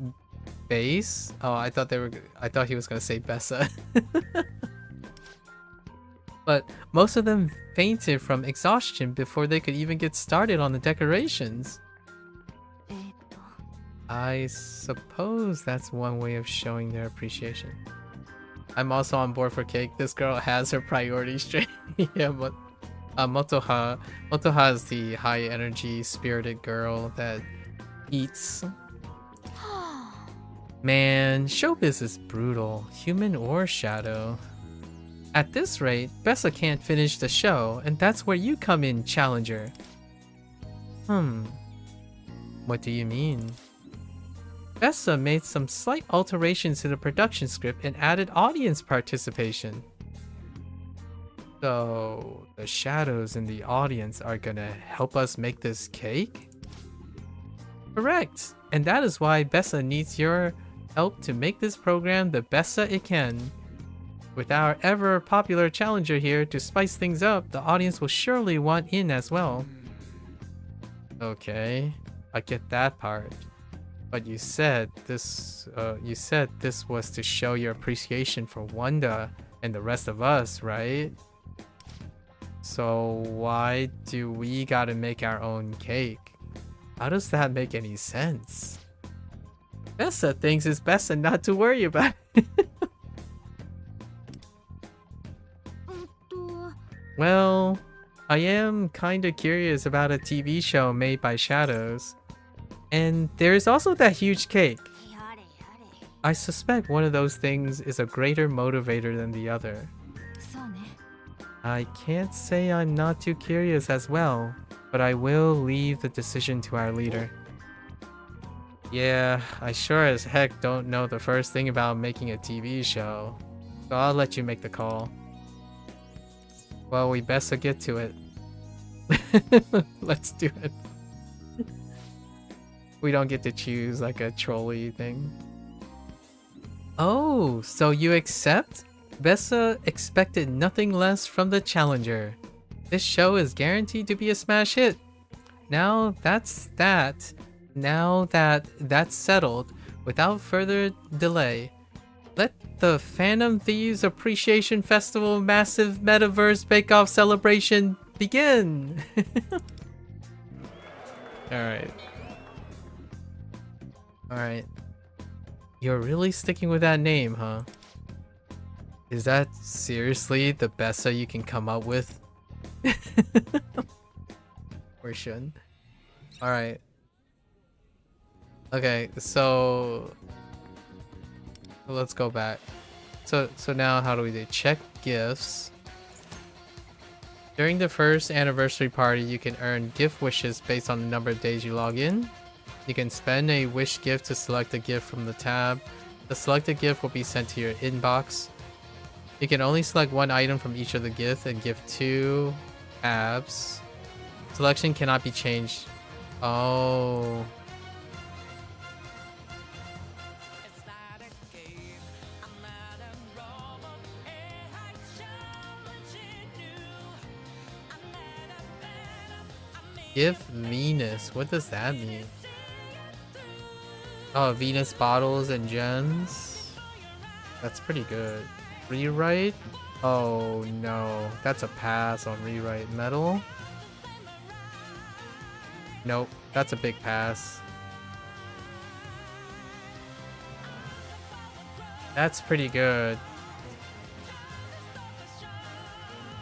base. Oh, I thought he was gonna say Bessa. But most of them fainted from exhaustion before they could even get started on the decorations. I suppose that's one way of showing their appreciation. I'm also on board for cake. This girl has her priorities straight. Yeah, but Motoha is the high energy spirited girl that eats. Man, showbiz is brutal, human or shadow. At this rate, Bessa can't finish the show, and that's where you come in, Challenger. What do you mean? Bessa made some slight alterations to the production script and added audience participation. So, the shadows in the audience are gonna help us make this cake? Correct! And that is why Bessa needs your help to make this program the best it can. With our ever popular challenger here to spice things up, the audience will surely want in as well. Okay, I get that part. But you said this was to show your appreciation for Wanda and the rest of us, right? So why do we gotta make our own cake? How does that make any sense? Bessa thinks it's best not to worry about it. Well, I am kinda curious about a TV show made by shadows. And there is also that huge cake. I suspect one of those things is a greater motivator than the other. I can't say I'm not too curious as well, but I will leave the decision to our leader. Yeah, I sure as heck don't know the first thing about making a TV show, so I'll let you make the call. Well, we best get to it. Let's do it. We don't get to choose like a trolley thing. Oh, so you accept? Bessa expected nothing less from the challenger. This show is guaranteed to be a smash hit. Now that's that. Now that that's settled, without further delay, let the Phantom Thieves Appreciation Festival Massive Metaverse Bake-Off celebration begin! Alright. Alright. You're really sticking with that name, huh? Is that seriously the best that you can come up with? Or shouldn't? Alright. Okay, so let's go back. So now how do we do? Check gifts. During the first anniversary party, you can earn gift wishes based on the number of days you log in. You can spend a wish gift to select a gift from the tab. The selected gift will be sent to your inbox. You can only select one item from each of the gifts and give 2 tabs. Selection cannot be changed. Oh. Give Venus. What does that mean? Oh, Venus bottles and gems. That's pretty good. Rewrite? Oh no. That's a pass on rewrite. Metal? Nope. That's a big pass. That's pretty good.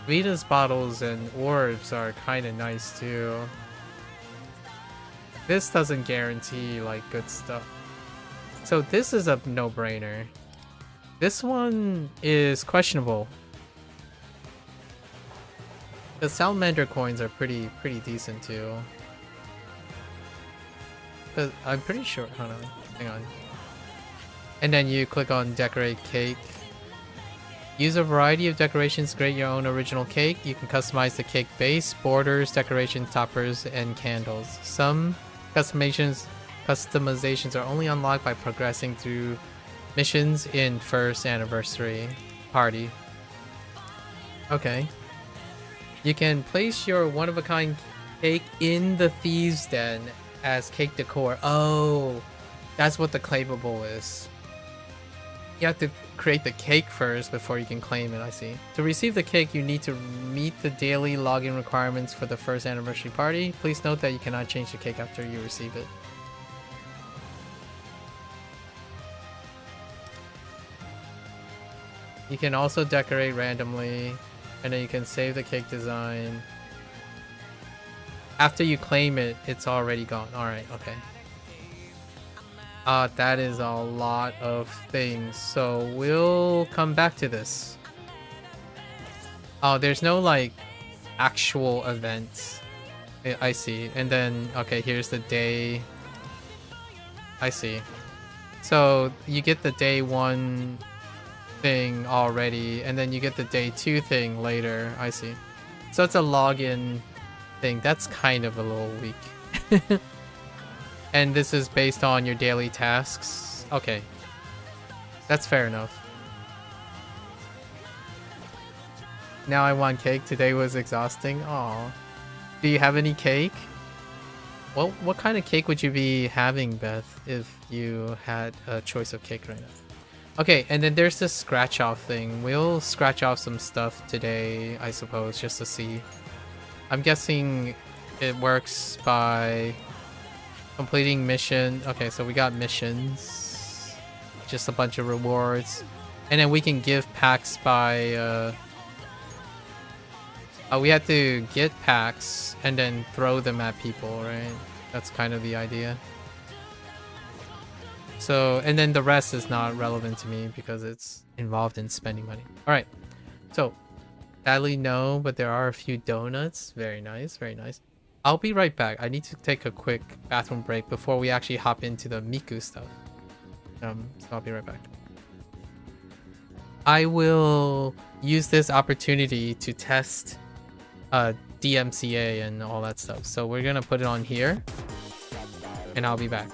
Vita's bottles and orbs are kind of nice too. This doesn't guarantee like good stuff. So this is a no-brainer. This one is questionable. The salamander coins are pretty decent too. But I'm pretty sure. Hold on, hang on. And then you click on decorate cake. Use a variety of decorations to create your own original cake. You can customize the cake base, borders, decorations, toppers, and candles. Some customizations are only unlocked by progressing through missions in first anniversary party. Okay. You can place your one-of-a-kind cake in the thieves' den as cake decor. Oh, that's what the claimable is. You have to create the cake first before you can claim it, I see. To receive the cake, you need to meet the daily login requirements for the first anniversary party. Please note that you cannot change the cake after you receive it. You can also decorate randomly, and then you can save the cake design. After you claim it, it's already gone. Alright, okay. That is a lot of things, so we'll come back to this. Oh, there's no like actual events. I see. And then, okay, here's the day. I see. So you get the day 1 thing already, and then you get the day 2 thing later. I see. So it's a login thing. That's kind of a little weak. And this is based on your daily tasks. Okay. That's fair enough. Now I want cake. Today was exhausting. Aw. Do you have any cake? Well, what kind of cake would you be having, Beth, if you had a choice of cake right now? Okay, and then there's this scratch off thing. We'll scratch off some stuff today, I suppose, just to see. I'm guessing it works by completing mission. Okay, so we got missions. Just a bunch of rewards. And then we can give packs by... we have to get packs and then throw them at people, right? That's kind of the idea. So, and then the rest is not relevant to me because it's involved in spending money. Alright, so sadly no, but there are a few donuts. Very nice, very nice. I'll be right back. I need to take a quick bathroom break before we actually hop into the Miku stuff. So I'll be right back. I will use this opportunity to test DMCA and all that stuff. So we're gonna put it on here and I'll be back.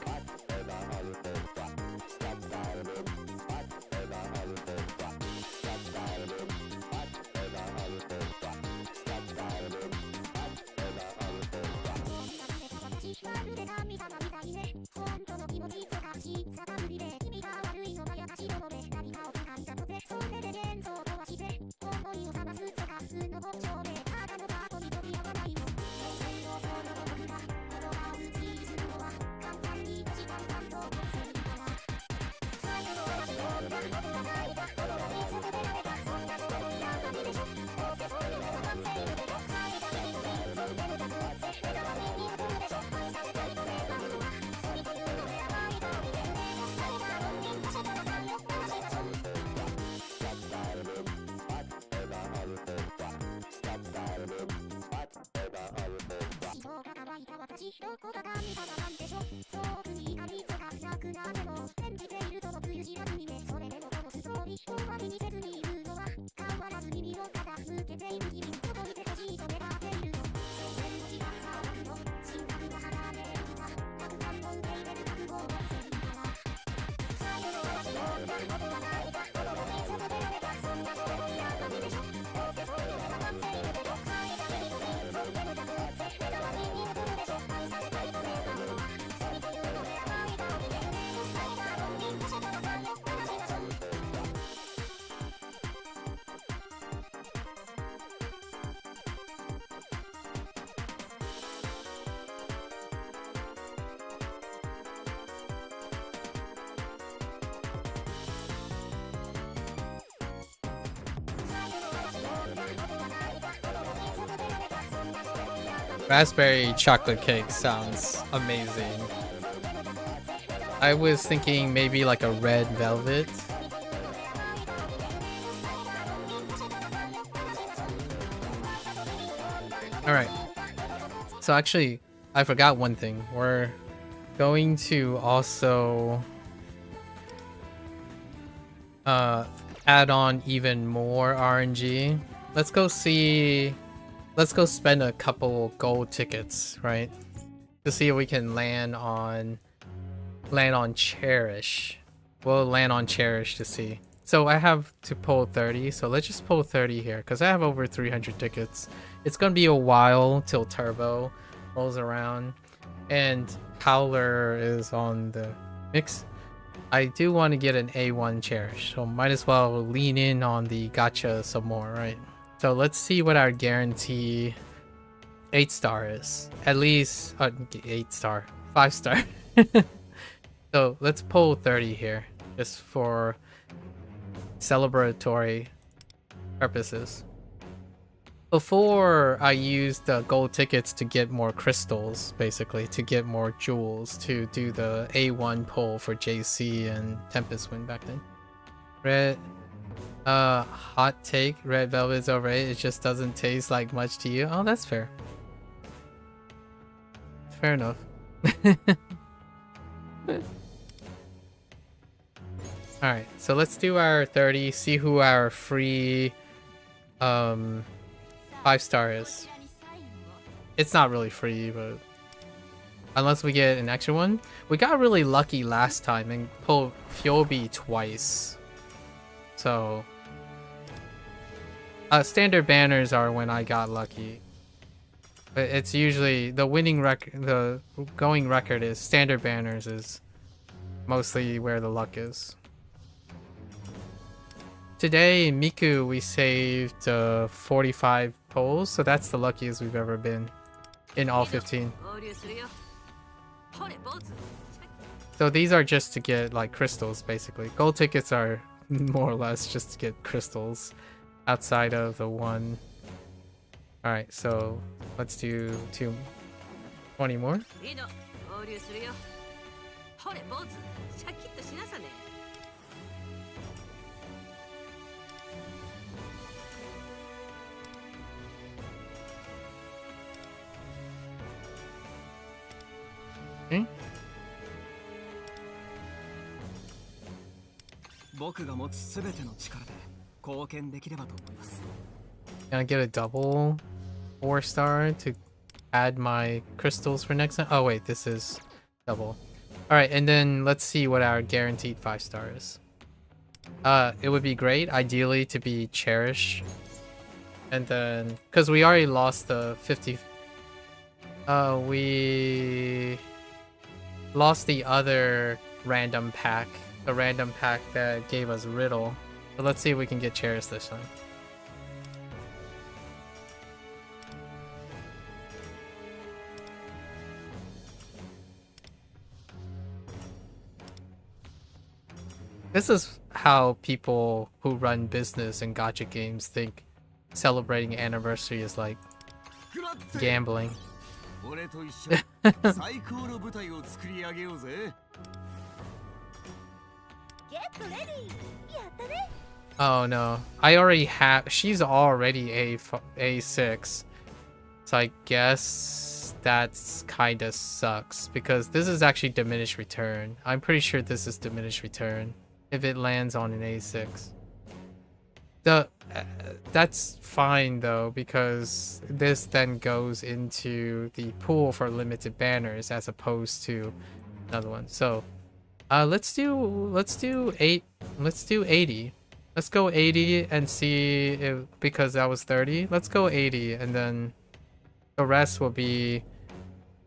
Raspberry chocolate cake sounds amazing. I was thinking maybe like a red velvet. Alright. So actually, I forgot one thing. We're going to also add on even more RNG. Let's go spend a couple gold tickets, right? To see if we can land on Cherish. We'll land on Cherish to see. So I have to pull 30, so let's just pull 30 here because I have over 300 tickets. It's gonna be a while till Turbo rolls around and Howler is on the mix. I do want to get an A1 Cherish, so might as well lean in on the gacha some more, right? So let's see what our guarantee 8-star is. At least 8-star, 5-star. So let's pull 30 here, just for celebratory purposes. Before, I used the gold tickets to get more crystals, basically, to get more jewels, to do the A1 pull for JC and Tempest Wind back then. Red, hot take, red velvet's overrated, it just doesn't taste like much to you. Oh, that's fair. Fair enough. Alright, so let's do our 30, see who our free 5-star is. It's not really free, but unless we get an extra one. We got really lucky last time and pulled Fyobi twice. So standard banners are when I got lucky. But it's usually the winning record, the going record is standard banners is mostly where the luck is. Today, Miku, we saved 45 pulls, so that's the luckiest we've ever been in all 15. So these are just to get like crystals, basically. Gold tickets are more or less just to get crystals outside of the one. Alright, so let's do 20 more. Okay. Can I get a double 4-star to add my crystals for next time? Oh wait, this is double. Alright, and then let's see what our guaranteed 5-star is. It would be great, ideally, to be Cherish. And then, because we already lost the 50... we lost the other random pack. The random pack that gave us Riddle. So let's see if we can get Cherish this time. This is how people who run business and gacha games think celebrating anniversary is like gambling. Oh no, I already have, she's already A6, so I guess that's kinda sucks because this is actually diminished return. I'm pretty sure this is diminished return if it lands on an A6. That's fine though, because this then goes into the pool for limited banners as opposed to another one. So let's do 80. Let's go 80 and see if, because that was 30, let's go 80 and then the rest will be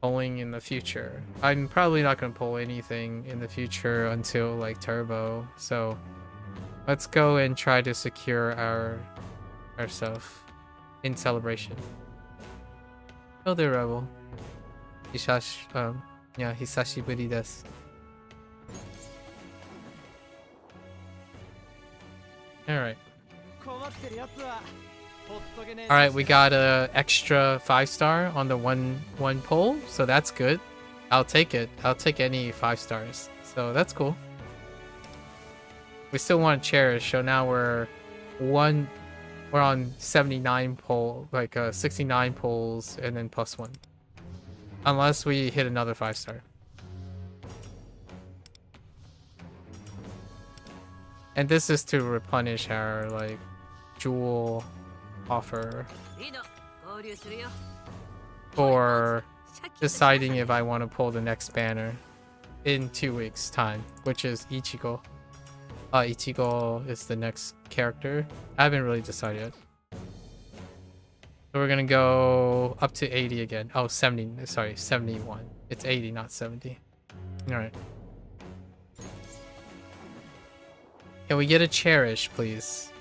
pulling in the future. I'm probably not going to pull anything in the future until like Turbo, so let's go and try to secure our stuff in celebration. Oh, the rebel. Yeah, hisashiburi desu. All right. All right, we got a extra 5-star on the one poll, so that's good. I'll take it. I'll take any 5 stars. So that's cool. We still want to cherish, so now we're on 79 poll, like 69 polls, and then +1. Unless we hit another 5-star. And this is to replenish our like jewel offer for deciding if I want to pull the next banner in 2 weeks time, which is Ichigo. Ichigo is the next character. I haven't really decided yet. So we're gonna go up to 80 again. Oh, 70, sorry, 71. It's 80, not 70. All right. Can we get a cherish, please?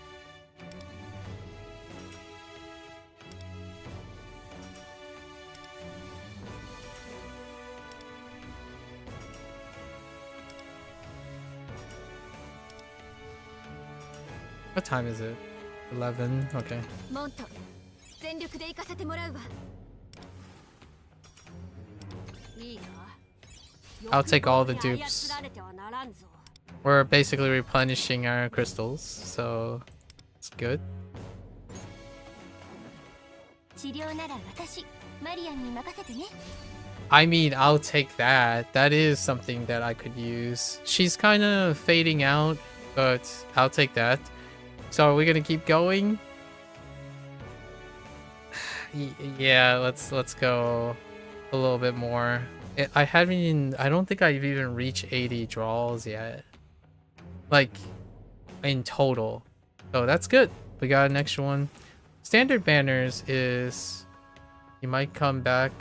What time is it? 11? Okay. I'll take all the dupes. We're basically replenishing our crystals, so it's good. I mean, I'll take that. That is something that I could use. She's kind of fading out, but I'll take that. So are we gonna keep going? Yeah, let's go a little bit more. I don't think I've even reached 80 draws yet. Like, in total. So that's good. We got an extra one. Standard banners is... You might come back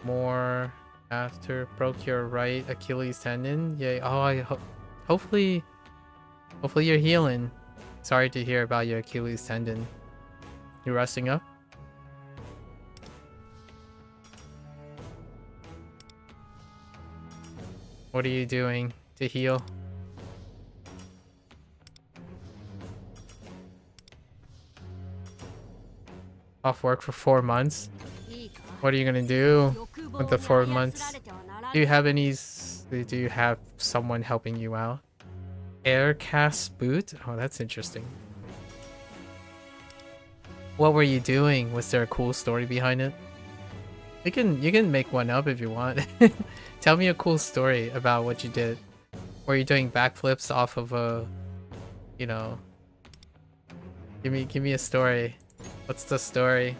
more after broke your right Achilles tendon. Yay. Oh, hopefully you're healing. Sorry to hear about your Achilles tendon. You resting up? What are you doing to heal? Off work for 4 months? What are you gonna do with the 4 months? Do you have someone helping you out? Air cast boot? Oh, that's interesting. What were you doing? Was there a cool story behind it? You can make one up if you want. Tell me a cool story about what you did. Were you doing backflips off of a, you know? Give me a story. What's the story?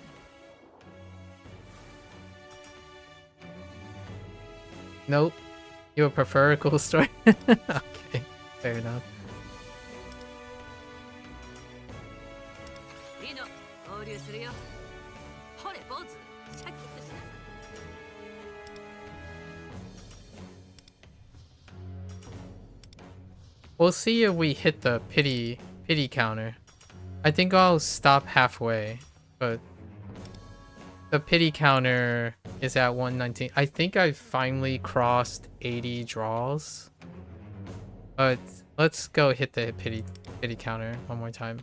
Nope. You would prefer a cool story? Okay, fair enough. We'll see if we hit the pity counter. I think I'll stop halfway, but the pity counter is at 119. I think I finally crossed 80 draws, but let's go hit the pity counter one more time.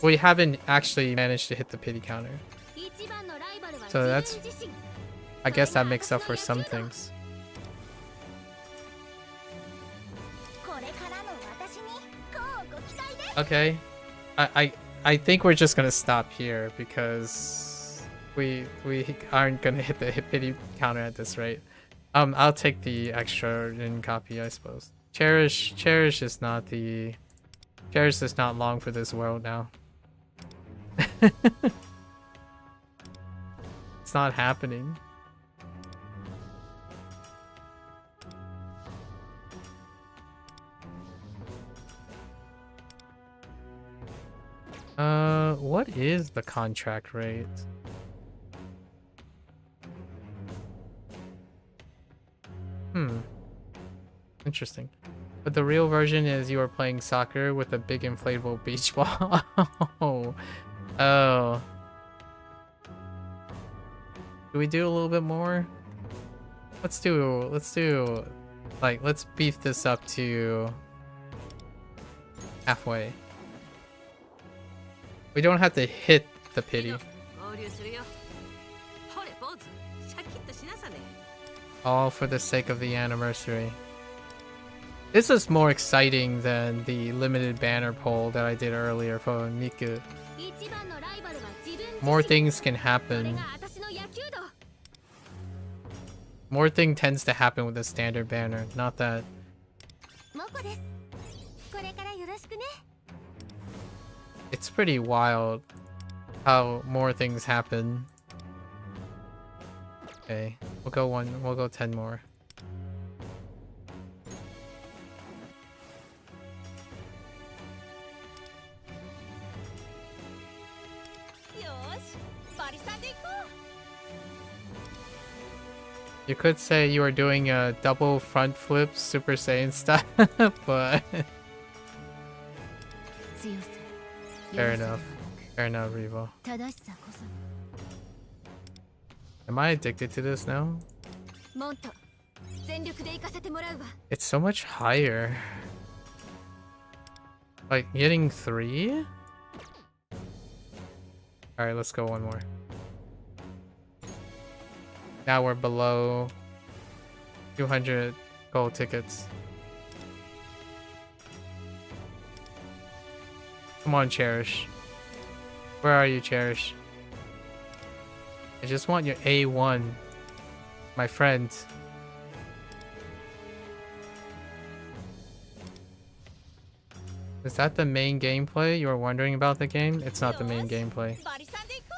We haven't actually managed to hit the pity counter, so that's, I guess that makes up for some things. Okay, I think we're just gonna stop here because we aren't gonna hit the pity counter at this rate. I'll take the extra in copy, I suppose. Cherish is not long for this world now. It's not happening. What is the contract rate? Interesting. But the real version is you are playing soccer with a big inflatable beach ball. Oh. Do we do a little bit more? Let's beef this up to halfway. We don't have to hit the pity. 合流するよ。ほれ、坊主。シャキッとしなさね。 All for the sake of the anniversary. This is more exciting than the limited banner poll that I did earlier for Miku. 一番のライバルは自分自身。 More things can それ happen. が私の野球道。 More thing tends to happen with the standard banner. Not that. モコです。これからよろしくね。 It's pretty wild how more things happen. Okay, we'll go 10 more. よし、バリさんで行こう。 You could say you are doing a double front flip Super Saiyan style, but 強さ。 fair enough. Fair enough, Revo. 正しさこそ。 Am I addicted to this now? モント、全力で行かせてもらうわ。 It's so much higher. Like getting 3? Alright, let's go one more. Now we're below 200 gold tickets. Come on, Cherish. Where are you, Cherish? I just want your A1, my friend. Is that the main gameplay? You were wondering about the game? It's not the main gameplay. バリさんで行こ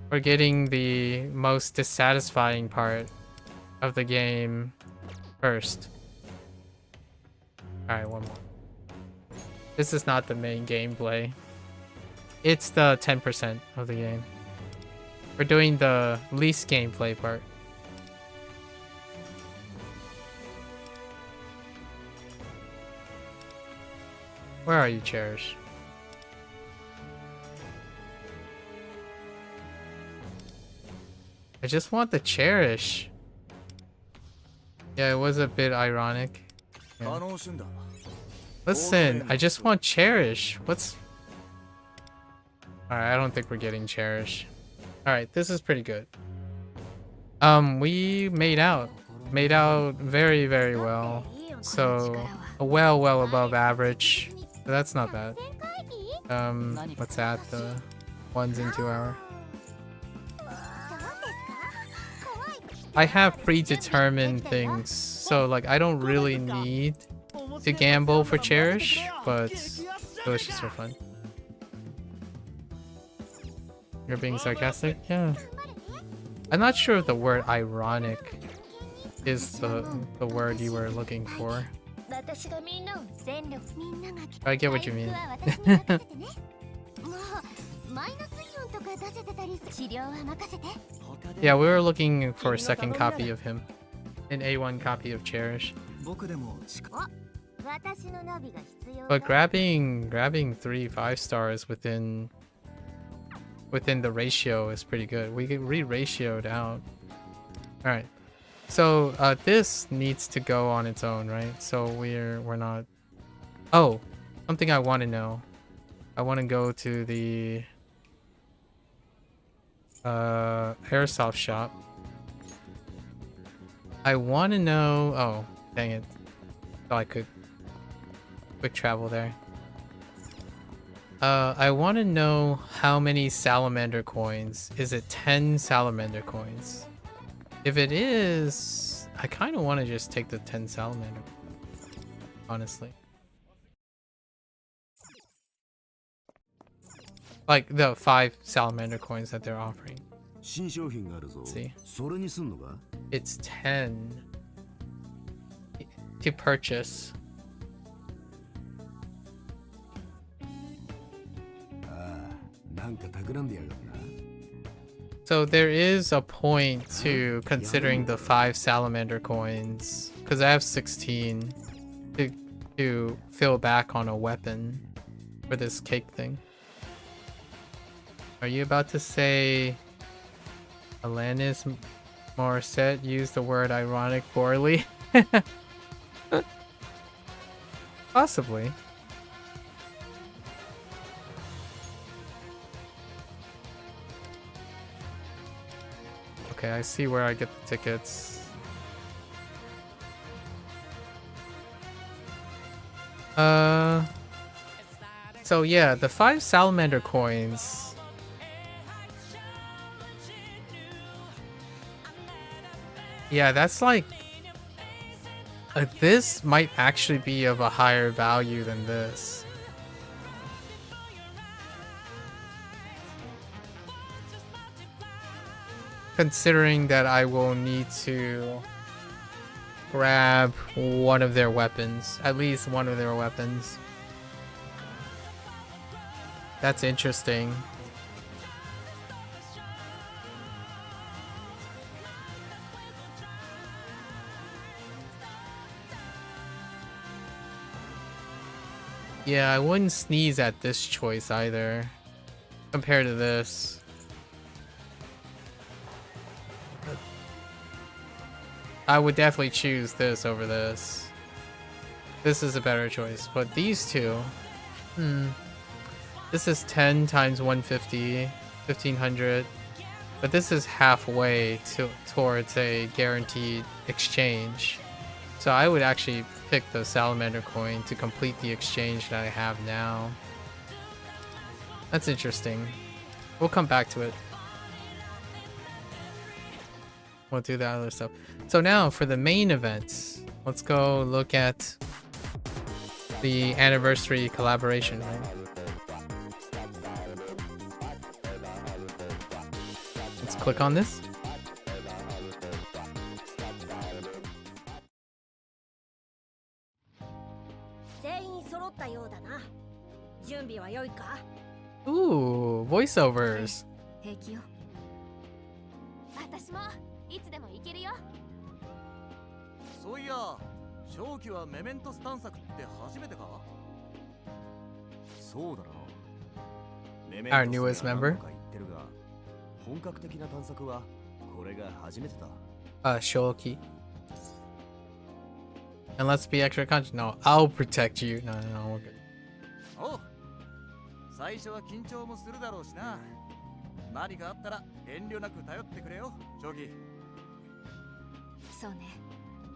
We're getting the most dissatisfying part of the game first. Alright, one more. This is not the main gameplay. It's the 10% of the game. We're doing the least gameplay part. Where are you, Cherish? I just want the Cherish. Yeah, it was a bit ironic. Yeah. 可能瞬だ。 Listen, I just want Cherish. What's... Alright, I don't think we're getting Cherish. Alright, this is pretty good. We made out. Made out very, very well. So, well above average. So that's not bad. What's that? The 1s in 2 hour. I have predetermined things, so like I don't really need to gamble for Cherish, but it was just for fun. You're being sarcastic? Yeah. I'm not sure if the word ironic is the word you were looking for. 私がみんなを全力みんなが来 I get what you mean. 私に任せてね。もうマイナスイオンとか出せてたり治療は任せて。 Yeah, we were looking for a second copy of him. An A1 copy of Cherish. 僕でも私のナビが必要 But grabbing 3 5 stars within the ratio is pretty good. We get re-ratioed out. Alright. So this needs to go on its own, right? So we're not... Oh, something I want to know. I want to go to the airsoft shop. I want to know... Oh, dang it. Thought I could quick travel there. I want to know how many salamander coins. Is it 10 salamander coins? If it is, I kind of want to just take the 10 salamander. Honestly. Like the 5 salamander coins that they're offering. Let's see. It's 10 to purchase. So there is a point to considering the 5 salamander coins, because I have 16 to fill back on a weapon for this cake thing. Are you about to say Alanis Morissette used the word ironic poorly? Possibly. Okay, I see where I get the tickets. So yeah, the 5 salamander coins. Yeah, that's like this might actually be of a higher value than this. Considering that I will need to grab one of their weapons, at least one of their weapons. That's interesting. Yeah, I wouldn't sneeze at this choice either, compared to this. I would definitely choose this over this. This is a better choice, but these two, this is 10 times 150, 1500, but this is halfway towards a guaranteed exchange. So I would actually pick the salamander coin to complete the exchange that I have now. That's interesting. We'll come back to it. We'll do that other stuff. So now for the main event, let's go look at the anniversary collaboration, right? Let's click on this. Ooh, voiceovers. 私もいつでも行けるよ。そういや、正気はメメントス探索って初めてか？そうだな。メメント Our newest member. 本格的な探索はこれが初めてだ。Shoki. And let's be extra conscious. No, I'll protect you. No, we're good. お、最初は緊張もするだろうしな。何かあったら遠慮なく頼ってくれよ、正気。そうね。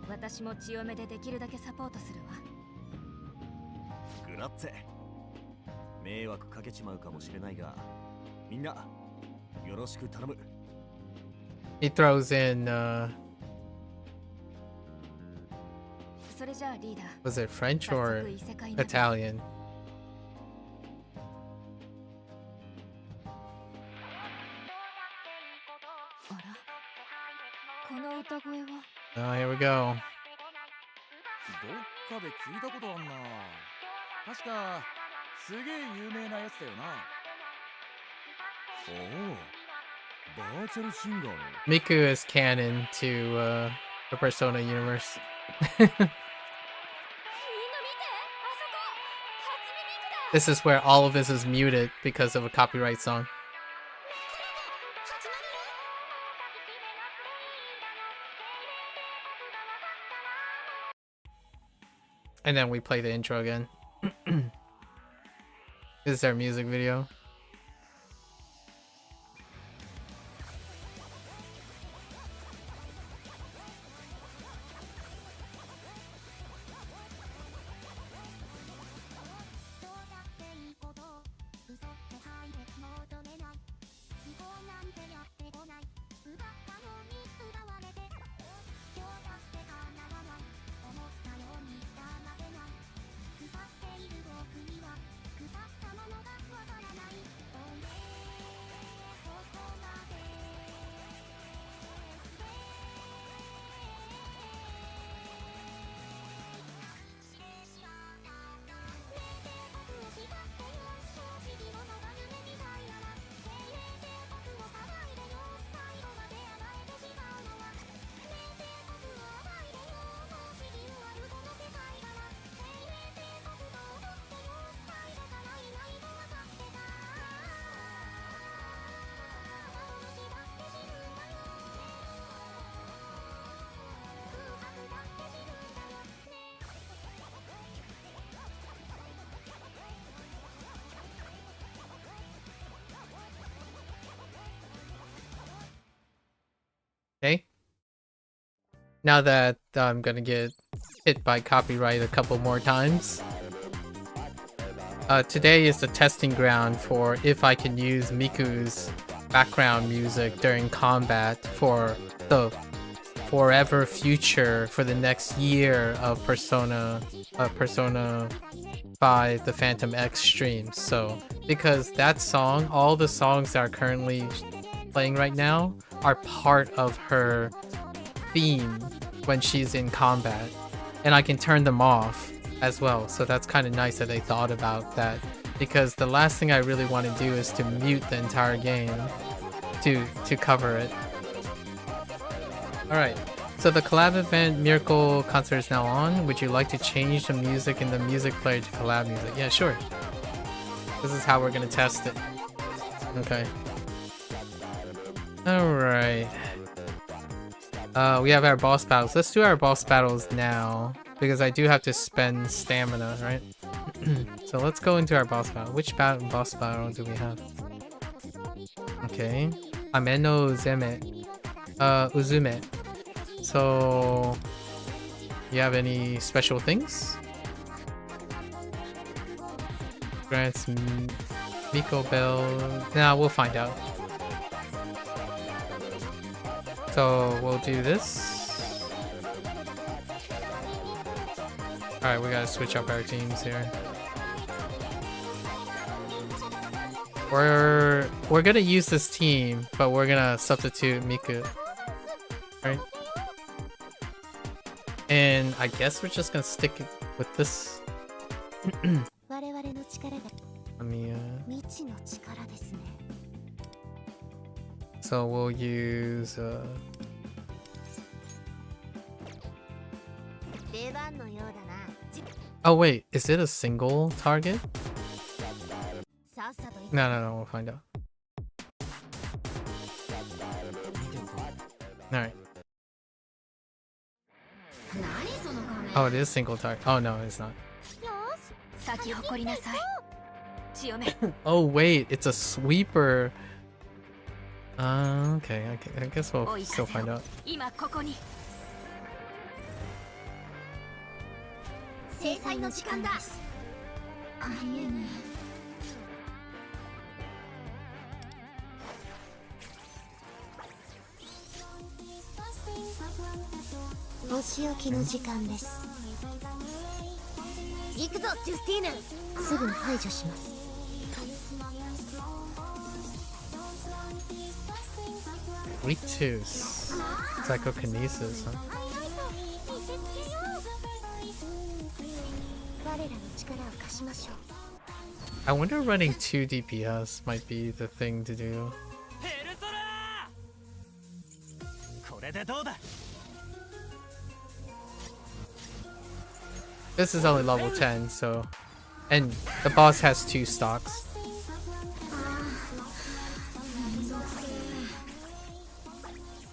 私も強めでできるだけサポートするわ。グラッツェ。迷惑かけちまうかもしれないが、みんなよろしく頼む。He throws inそれじゃあリーダー。was it French or Italian? この歌声は Oh, here we go. どっかで聞いたことあんな。確かすげえ有名なやつだよな。おお、バーチャルシンガーの。Miku is canon to the Persona universe. This is where all of this is muted because of a copyright song. And then we play the intro again. This is our music video. now that I'm gonna get hit by copyright a couple more times. Today is the testing ground for if I can use Miku's background music during combat for the forever future for the next year of Persona 5 the Phantom X streams. So because that song, all the songs that are currently playing right now are part of her theme when she's in combat, and I can turn them off as well. So that's kind of nice that they thought about that, because the last thing I really want to do is to mute the entire game to cover it. Alright, so the collab event Miracle concert is now on. Would you like to change the music in the music player to collab music? Yeah, sure. This is how we're gonna test it. Okay. Alright. We have our boss battles. Let's do our boss battles now, because I do have to spend stamina, right? So let's go into our boss battle. Which boss battle do we have? Okay. Ameno Zeme. Uzume. So, you have any special things? Grants Miko Bell. Nah, we'll find out. So we'll do this. Alright, we gotta switch up our teams here. We're gonna use this team, but we're gonna substitute Miku. Right? And I guess we're just gonna stick with this. Let me so we'll use oh wait, is it a single target? No, we'll find out. Alright. Oh, it is single target. Oh no, it's not. Oh wait, it's a sweeper. Okay, I guess we'll still find out. Ritus. Psychokinesis, huh? I wonder running 2 DPS might be the thing to do. This is only level 10, so... And the boss has 2 stocks.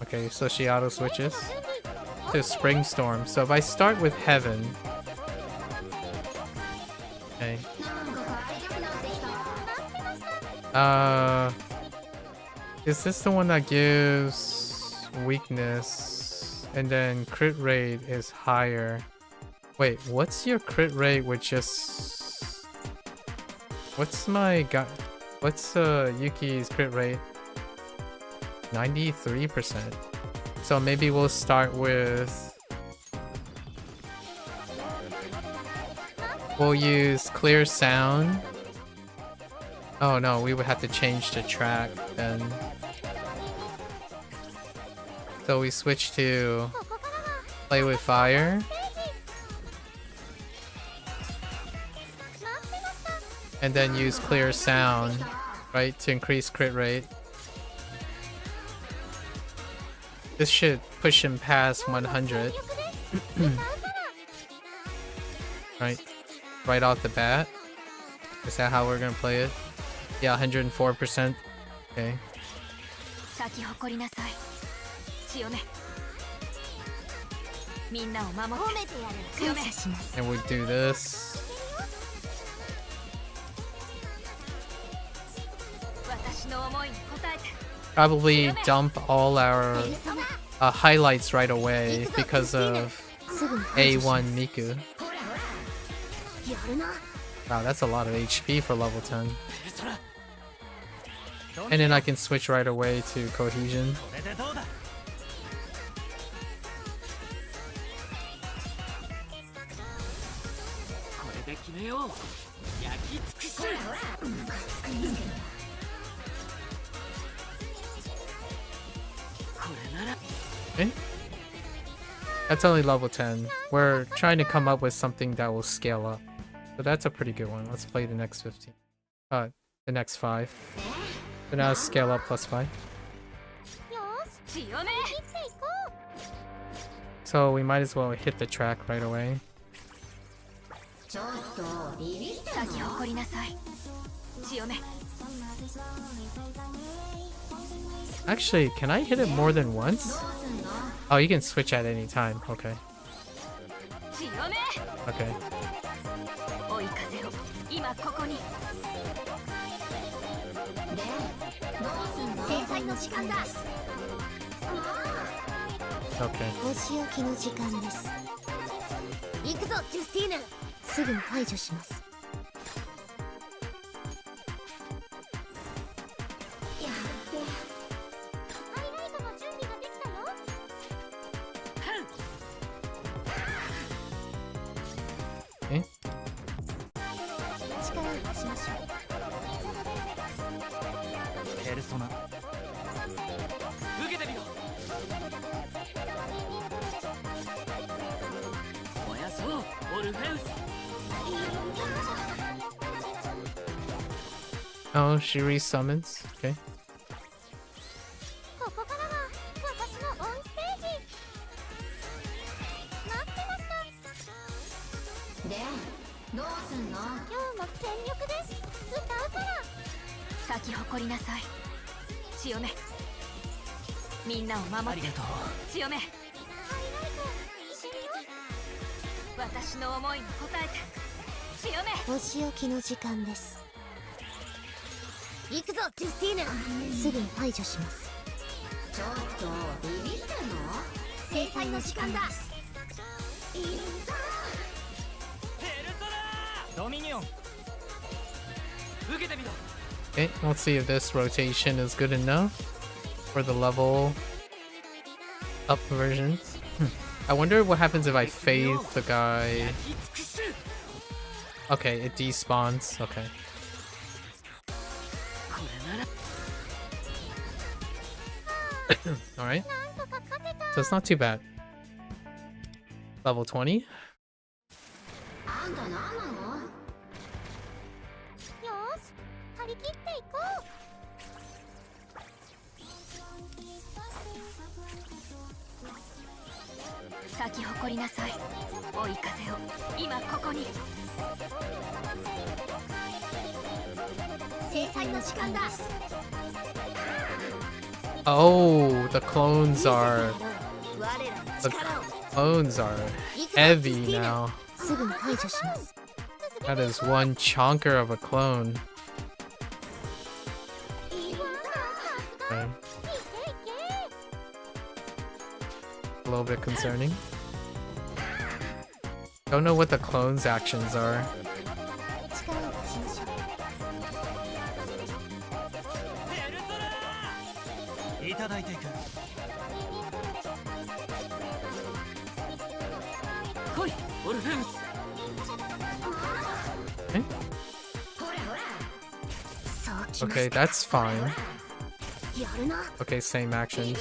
Okay, so she auto switches to Spring Storm. So if I start with Heaven... Okay. Is this the one that gives weakness and then crit rate is higher? Wait, what's your crit rate with just... What's Yuki's crit rate? 93%. So maybe we'll start with... We'll use Clear Sound. Oh no, we would have to change the track then. So we switch to Play with Fire. And then use Clear Sound, right, to increase crit rate. This should push him past 100. Right off the bat. Is that how we're gonna play it? Yeah, 104%. Okay. And we do this. Probably dump all our highlights right away because of A1 Miku. Wow, that's a lot of HP for level 10. And then I can switch right away to Cohesion. Okay. That's only level 10. We're trying to come up with something that will scale up. So that's a pretty good one. Let's play the next 15. The next 5. So now scale up +5. So we might as well hit the track right away. Actually, can I hit it more than once? Oh, you can switch at any time. Okay. Okay. Okay. お仕置きの時間です。行くぞ、ジュスティーヌ。すぐに排除します。やって。ハイライトの準備ができたよ。え？力を出しましょう。ペルソナ。受けてみろ。 Oh, she resummons. Okay. ここからは私のオンステージ。待ってました。で、どうすんの？今日も全力です。歌うから。咲き誇りなさい。潮目。みんなを守って。ありがとう。潮目。ハイライト、いけるよ。私の思いに応えて。潮目。お仕置きの時間です。 行くぞ、ジュスティーヌ。すぐに排除します。ちょっとビビってんの？制裁の時間だ。いるぞ。ペルソナ！ドミニオン。受けてみろ。 Okay, let's see if this rotation is good enough for the level up versions. I wonder what happens if I fade the guy. Okay, it despawns. Okay. Alright. So it's not too bad. Level 20. あんた何なの？よし、張り切っていこう。咲き誇りなさい。追い風を今ここに。制裁の時間だ。 Oh, the clones are heavy now. That is one chonker of a clone. Okay. A little bit concerning. Don't know what the clone's actions are. Okay, that's fine. Okay, same actions.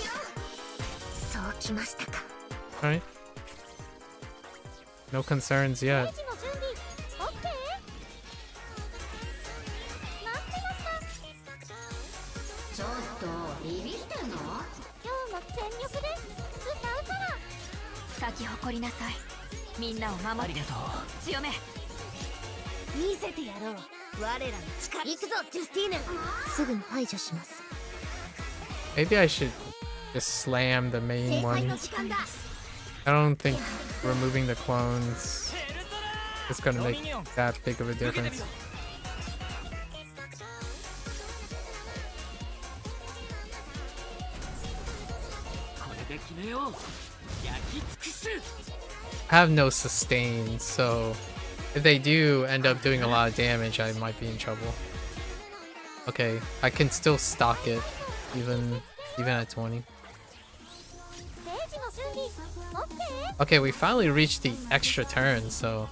Alright. No concerns yet. Maybe I should just slam the main one. I don't think removing the clones is gonna make that big of a difference. I have no sustain, so if they do end up doing a lot of damage, I might be in trouble. Okay, I can still stock it, even at 20. Okay, we finally reached the extra turn, so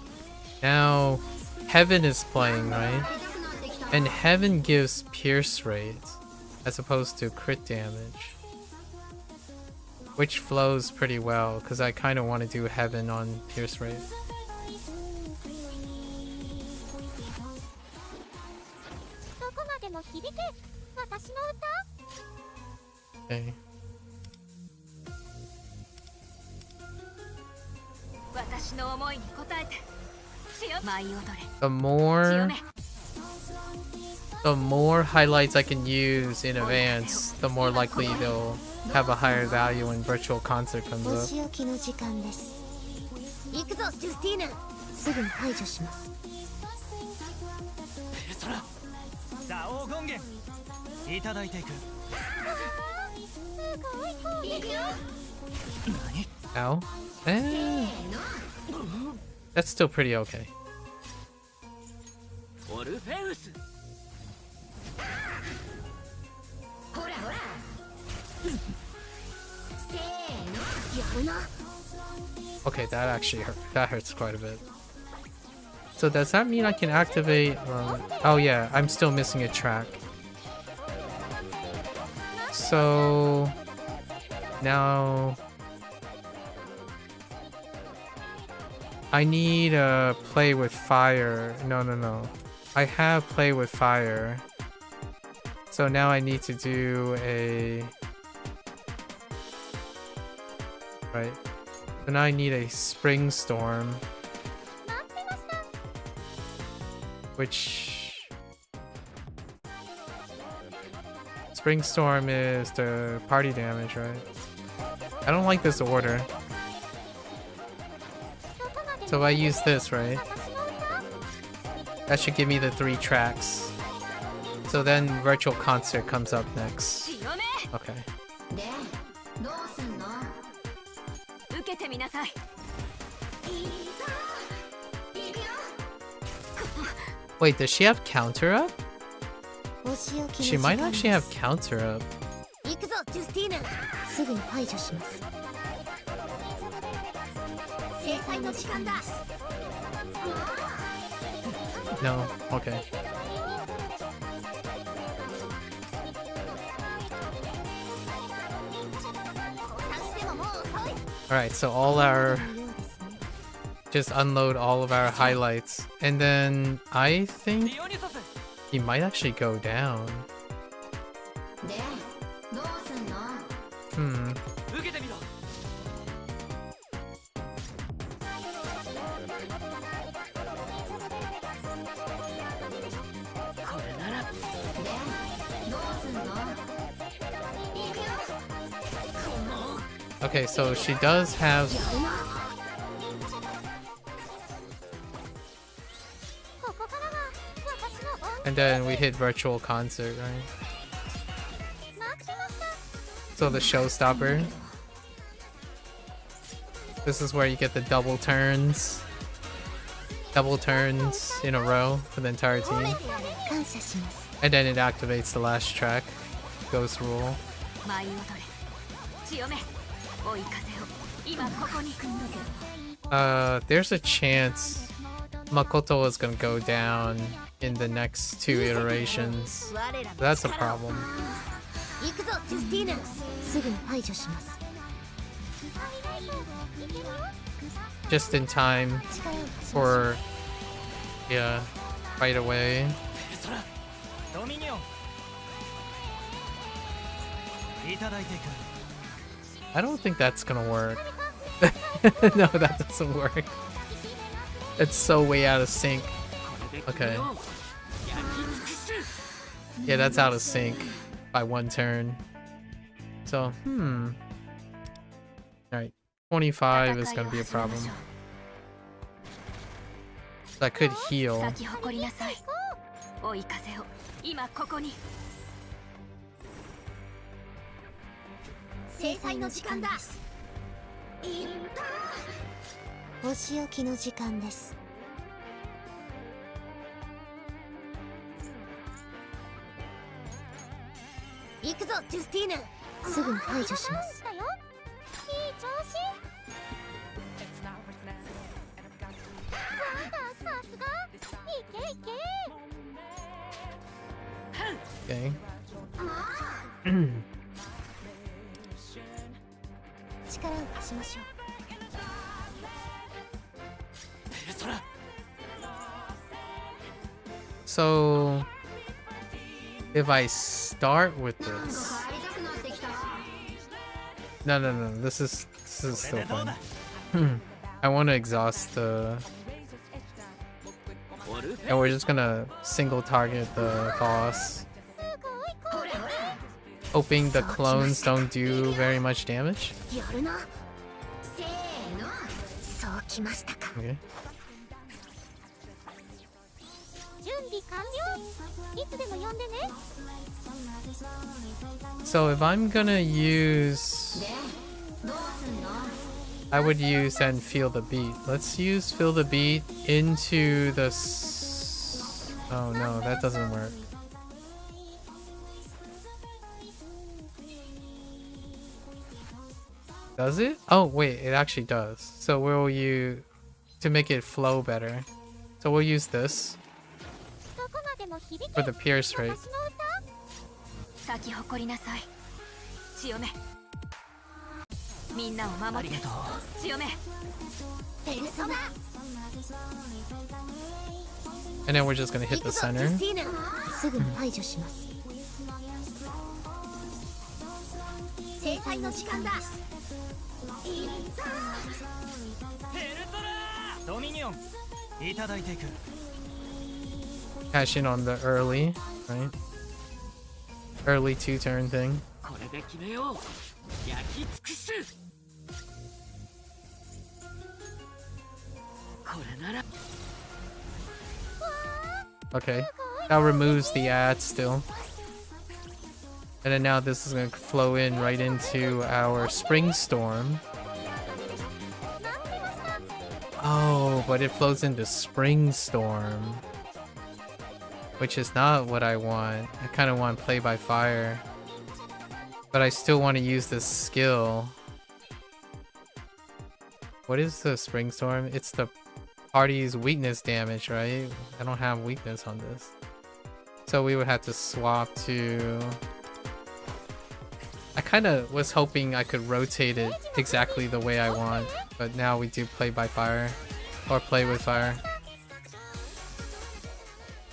now Heaven is playing, right? And Heaven gives pierce rate as opposed to crit damage, which flows pretty well because I kind of want to do Heaven on pierce rate. Okay. The more highlights I can use in advance, the more likely they'll have a higher value when virtual concert comes up. Ow. That's still pretty okay. Okay, that actually hurt. That hurts quite a bit. So does that mean I can activate? Oh yeah, I'm still missing a track. So now I need play with fire. No. I have play with fire. So now I need to do a... Right. So now I need a spring storm. Which... Spring storm is the party damage, right? I don't like this order. So if I use this, right? That should give me the 3 tracks. So then virtual concert comes up next. Okay. Wait, does she have counter up? She might actually have counter up. No, okay. Alright, so all our... Just unload all of our highlights. And then I think he might actually go down. Okay, so she does have... And then we hit virtual concert, right? So the showstopper. This is where you get the double turns. Double turns in a row for the entire team. And then it activates the last track. Ghost Rule. There's a chance Makoto is gonna go down in the next 2 iterations. That's a problem. Just in time for... Yeah, right away. I don't think that's gonna work. No, that doesn't work. It's so way out of sync. Okay. Yeah, that's out of sync by 1 turn. So, Alright. 25 is gonna be a problem. That could heal. お仕置きの時間です。行くぞジュスティーヌ。すぐに排除します。いい調子。さすが。いけいけ。Okay. 力を貸しましょう。 So if I start with this, no, this is still fun. I want to exhaust the, and we're just gonna single target the boss, hoping the clones don't do very much damage. Okay. So if I'm gonna use, I would use and feel the beat. Let's use feel the beat into the oh no, that doesn't work. Does it? Oh wait, it actually does. So we'll use, to make it flow better, so we'll use this for the pierce rate. And then we're just gonna hit the center. Cash in on the early, right? Early 2-turn thing. Okay, that removes the ad still. And then now this is going to flow in right into our Spring Storm. Oh, but it flows into Spring Storm, which is not what I want. I kind of want Play by Fire, but I still want to use this skill. What is the Spring Storm? It's the party's weakness damage, right? I don't have weakness on this. So we would have to swap to... I kind of was hoping I could rotate it exactly the way I want, but now we do Play by Fire, or Play with Fire.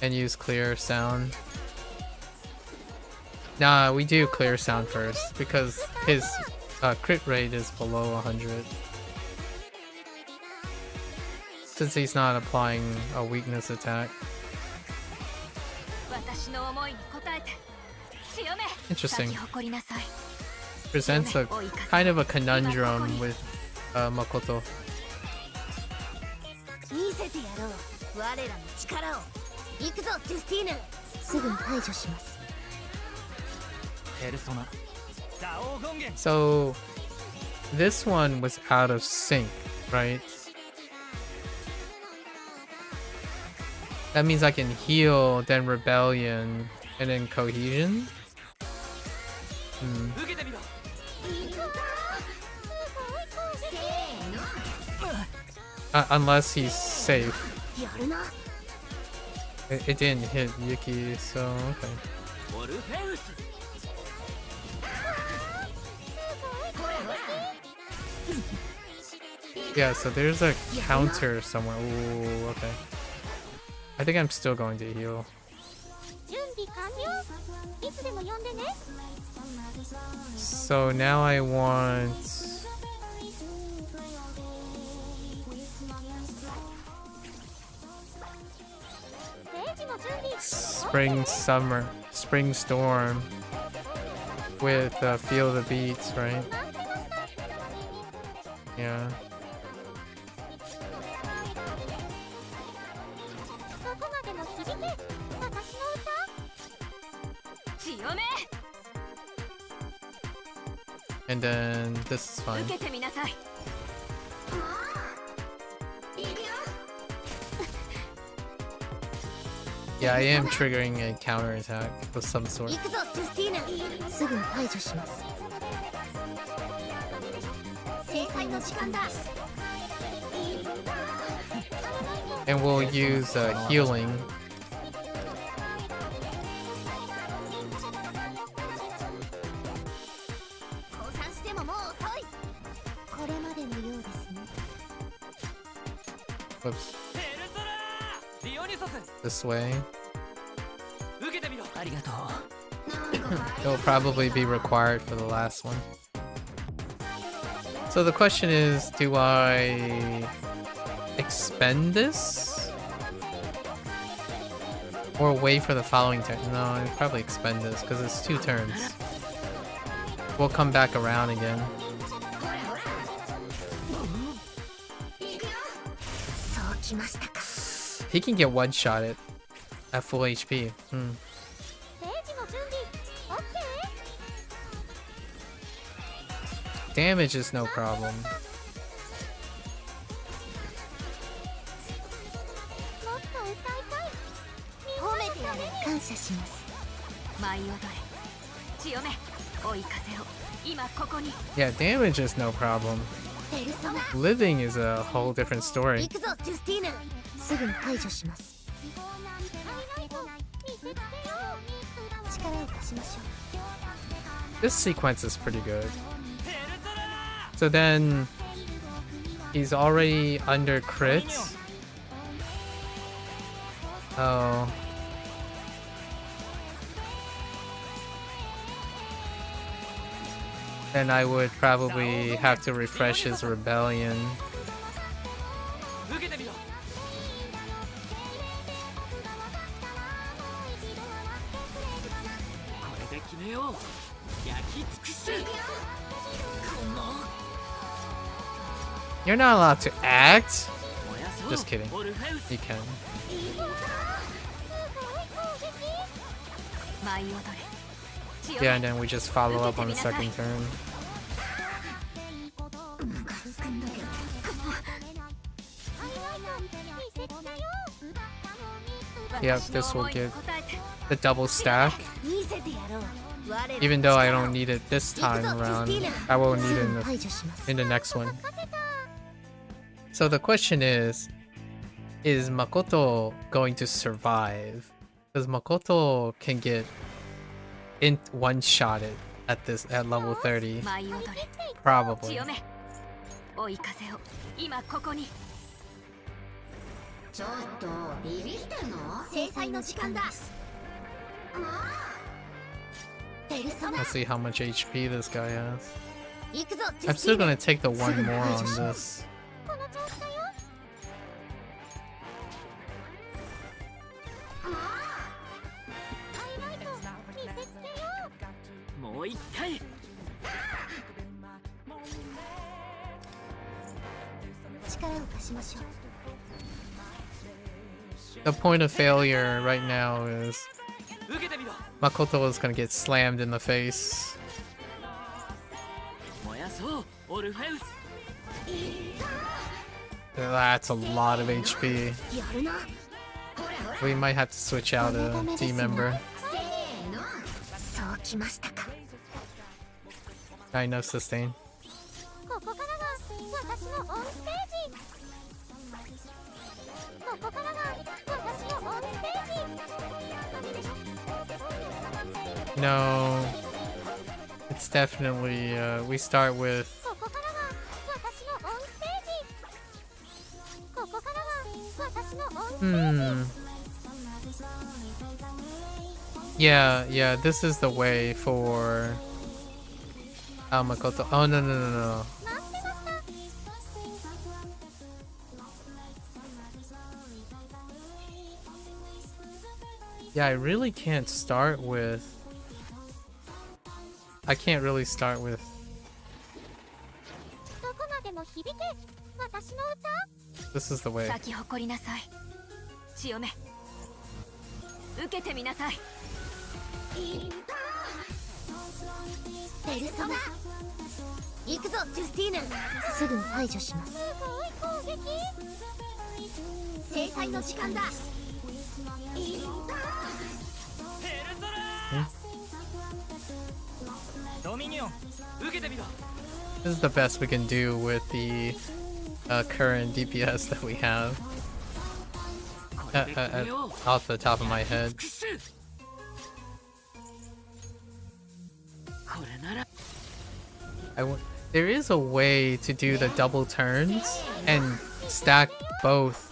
And use Clear Sound. Nah, we do Clear Sound first, because his crit rate is below 100. Since he's not applying a weakness attack. Interesting. Presents a kind of a conundrum with Makoto. So this one was out of sync, right? That means I can heal, then Rebellion, and then Cohesion. Unless he's safe. It didn't hit Yuki, so okay. Yeah, so there's a counter somewhere. Ooh, okay. I think I'm still going to heal. So now I want... Spring Storm with Feel the Beats, right? Yeah. And then this is fine. Yeah, I am triggering a counterattack of some sort. 行くぞジュスティーナすぐに排除します制裁の時間だ And we'll use healing. 降参してももう遅いこれまでのようですね Whoops. This way. 受けてみろありがとう It'll probably be required for the last one. So the question is, do I expend this? Or wait for the following turn? No, I'd probably expend this because it's 2 turns. We'll come back around again. He can get one-shotted at full HP. Damage is no problem. Yeah, damage is no problem. Living is a whole different story. This sequence is pretty good. So then he's already under crit. Oh. Then I would probably have to refresh his rebellion. You're not allowed to act. Just kidding. You can. Yeah, and then we just follow up on the second turn. Yep, this will get the double stack. Even though I don't need it this time around, I will need it in the next one. So the question is Makoto going to survive? Because Makoto can get one-shotted at level 30. Probably. Let's see how much HP this guy has. I'm still gonna take the one more on this. The point of failure right now is Makoto is gonna get slammed in the face. That's a lot of HP. We might have to switch out a team member. Not enough sustain. No, it's definitely we start with yeah, this is the way for Makoto. Oh no. Yeah, I really can't start with This is the way. This is the best we can do with the current DPS that we have. Off the top of my head. There is a way to do the double turns and stack both.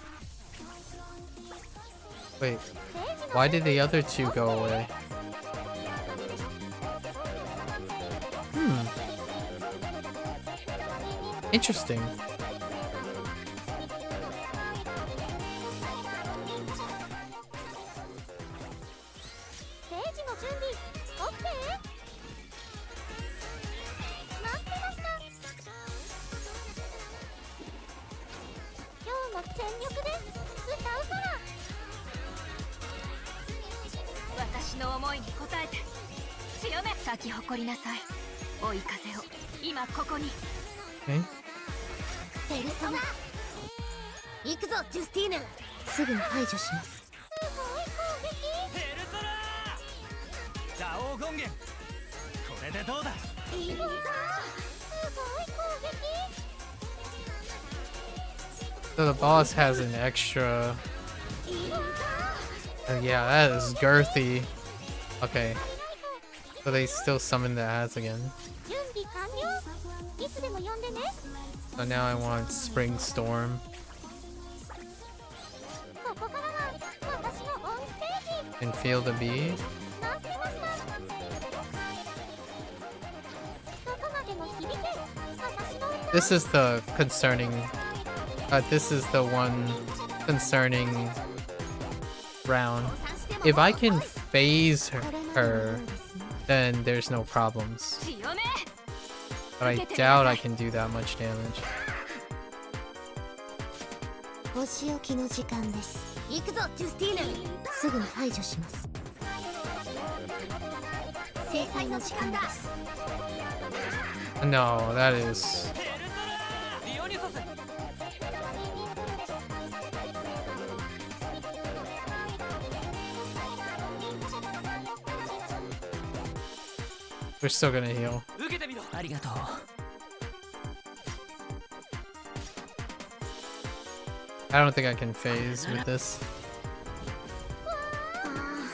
Wait, why did the other two go away? Interesting. Okay. 行くぞジュスティーヌすぐに排除しますヘルトラーザオー権限これでどうだいいぞすごい攻撃 So the boss has an extra. Yeah, that is girthy. Okay. So they still summon the ads again. 準備完了いつでも呼んでね So now I want Spring Storm. ここからは私のオンステージ And Feel the Bee. 待ってましたどこまでも響け私の歌 This is the concerning. This is the one concerning round. If I can phase her, then there's no problems. But I doubt I can do that much damage. お仕置きの時間です行くぞジュスティーヌすぐに排除します制裁の時間だ No, that is. We're still gonna heal. I don't think I can phase with this.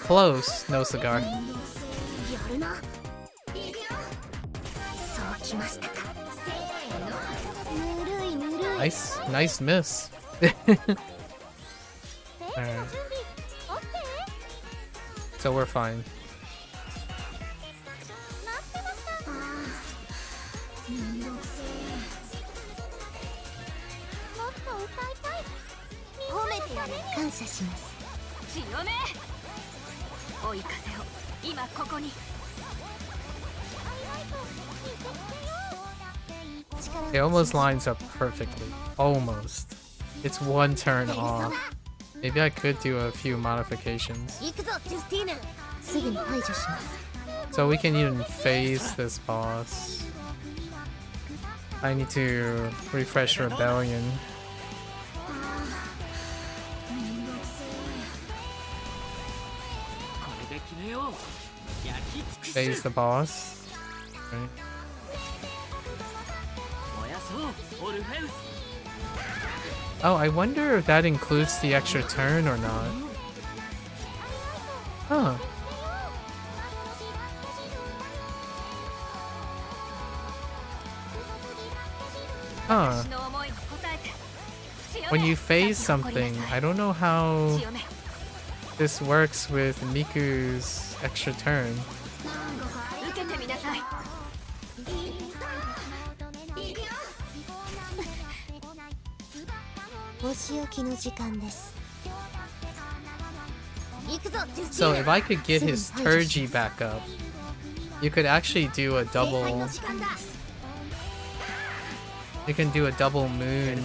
Close, no cigar. やるな行くよそうきましたかせーのぬるいぬるい Nice, nice miss. Alright. So we're fine. めんどくせーもっと歌いたい褒めてやる感謝します強め追い風を今ここに It almost lines up perfectly. Almost. It's one turn off. Maybe I could do a few modifications. 行くぞジュスティーヌすぐに排除します So we can even phase this boss. I need to refresh Rebellion. Phase the boss. Right. Oh, I wonder if that includes the extra turn or not. Huh. Huh. When you phase something, I don't know how this works with Miku's extra turn. 受けてみなさい お仕置きの時間です 行くぞジュスティ So ーヌ if I could get his Turgy back up, you could actually do a 制裁 double. の時間だ You can do a double moon.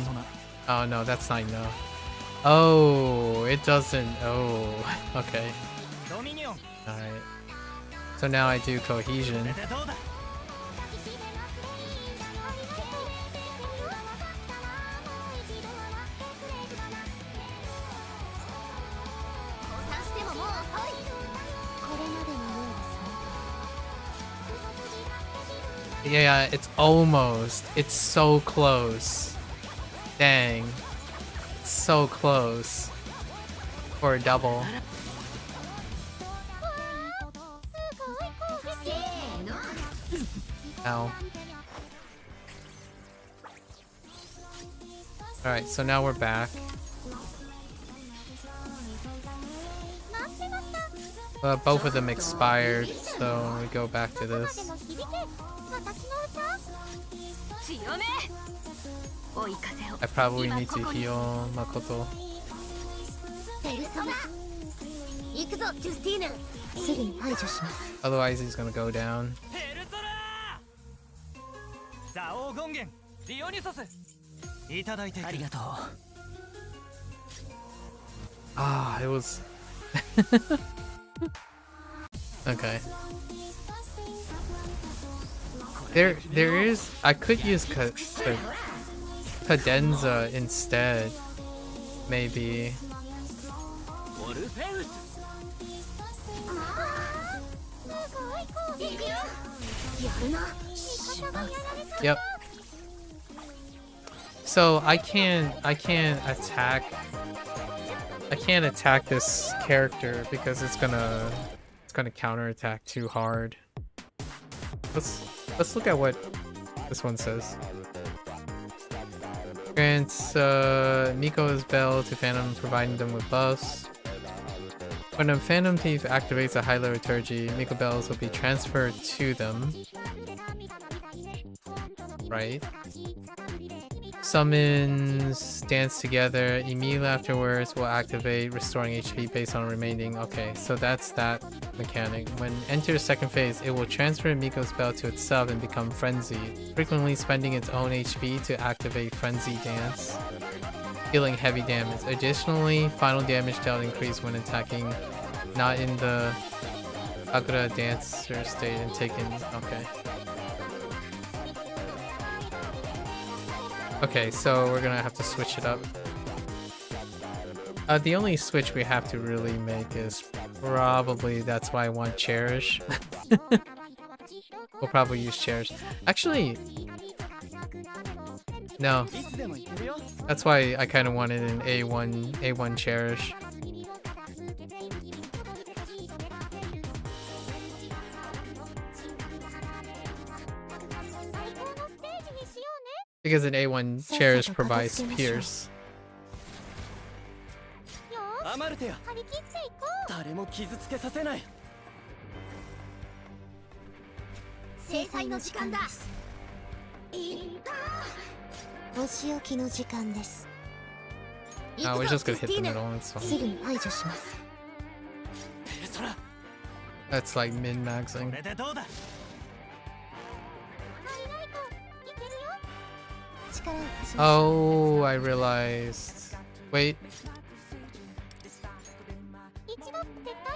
Oh no, that's not enough. Oh, it doesn't. Oh, okay. Alright. So now I do cohesion. Yeah, it's almost. It's so close. Dang. It's so close. For a double. Ow. Alright, so now we're back. Both of them expired, so we go back to this. I probably need to heal Makoto. Otherwise he's gonna go down. Ah, it was... Okay. There is... I could use Cadenza instead. Maybe. Yep. So I can't attack this character because it's gonna counterattack too hard. Let's look at what this one says. Grants Miko's bell to Phantom, providing them with buffs. When a Phantom Thief activates a high-level liturgy, Miko bells will be transferred to them. Right. Summons dance together. Immediately afterwards will activate, restoring HP based on remaining. Okay, so that's that mechanic. When enters second phase, it will transfer Miko's bell to itself and become frenzied, frequently spending its own HP to activate frenzy dance, dealing heavy damage. Additionally, final damage dealt increase when attacking not in the Agura dancer state and taken. Okay. Okay, so we're gonna have to switch it up. The only switch we have to really make is probably, that's why I want Cherish. We'll probably use Cherish. Actually, no. That's why I kind of wanted an A1 Cherish. Because an A1 Cherish provides Pierce. No, we're just gonna hit the middle, it's fine. That's like min-maxing. Oh, I realized. Wait.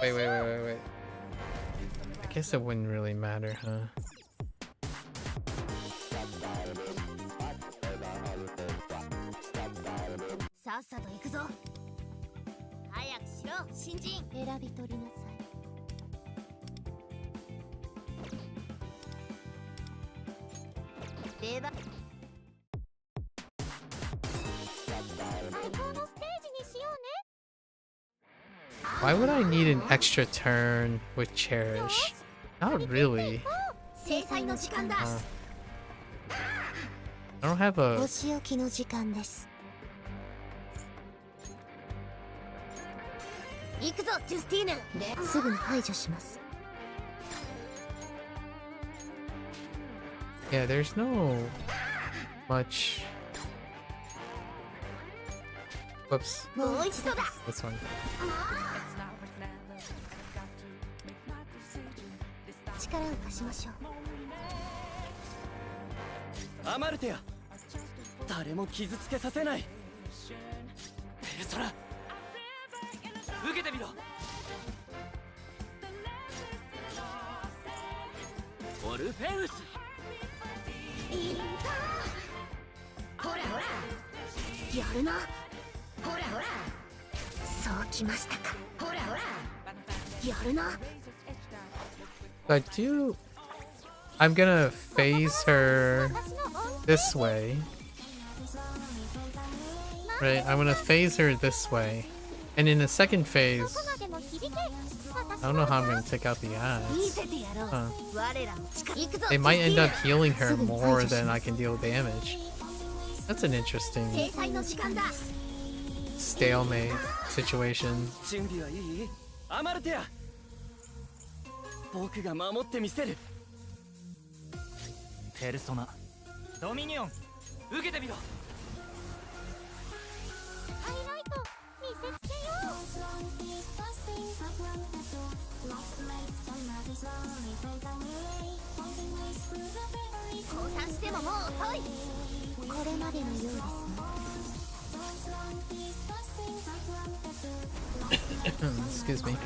Wait. I guess it wouldn't really matter, huh? Why would I need an extra turn with Cherish? Not really. I don't have a... Yeah, there's no much... Whoops. This one. I do I'm gonna phase her this way. Right, I'm gonna phase her this way. And in the second phase, I don't know how I'm gonna take out the ads. Huh. They might end up healing her more than I can deal damage. That's an interesting stalemate situation. アマルテア僕が守ってみせるペルソナドミニオン受けてみろハイライト見せつけよ降参してももう遅いこれまでのようですね Excuse me.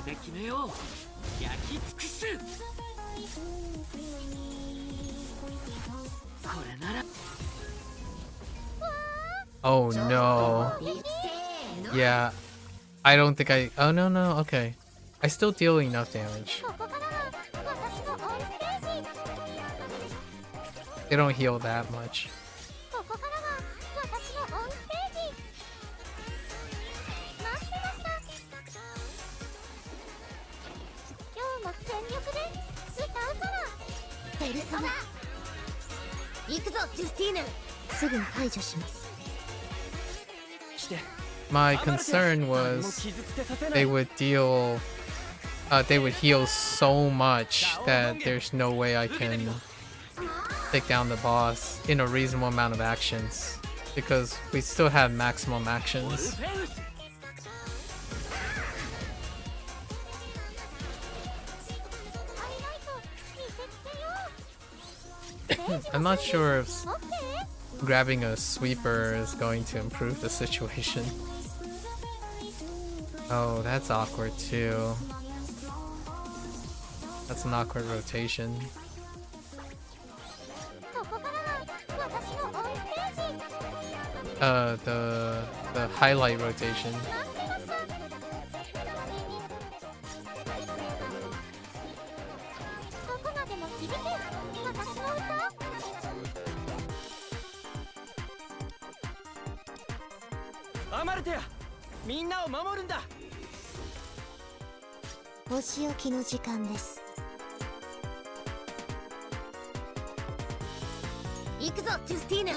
Oh no. Yeah. I don't think I... Oh no, no, okay. I still deal enough damage. They don't heal that much. My concern was they would deal they would heal so much that there's no way I can take down the boss in a reasonable amount of actions because we still have maximum actions. I'm not sure if grabbing a sweeper is going to improve the situation. Oh, that's awkward too. That's an awkward rotation. The highlight rotation.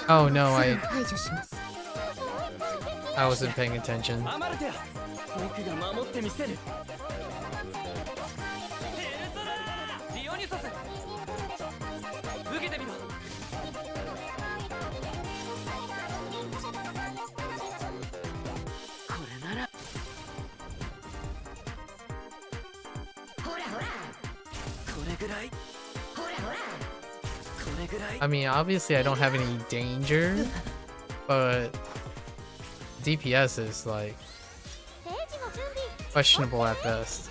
Oh no, I wasn't paying attention. I mean, obviously I don't have any danger, but DPS is like questionable at best.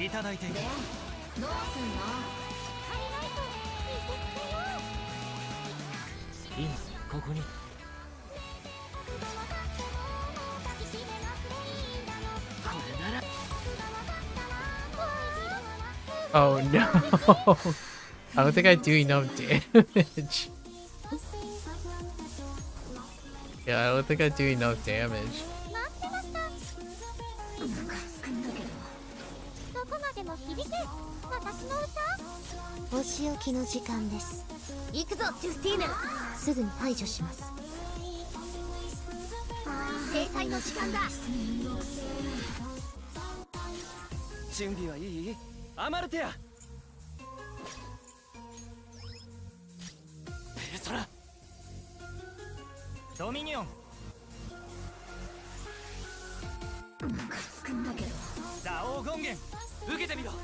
いただいていく。どうすんの？ハイライト見せつけよう。今ここに。これなら Oh no! I don't think I do enough damage. Yeah, I don't think I do enough damage. どこまでも響け、私の歌。お仕置きの時間です。行くぞ、ジュスティーヌ。すぐに排除します。制裁の時間だ。準備はいい？アマルテア。ペルソナ。ドミニオン。ムカつくんだけど。ザオー権限受けてみろ。こ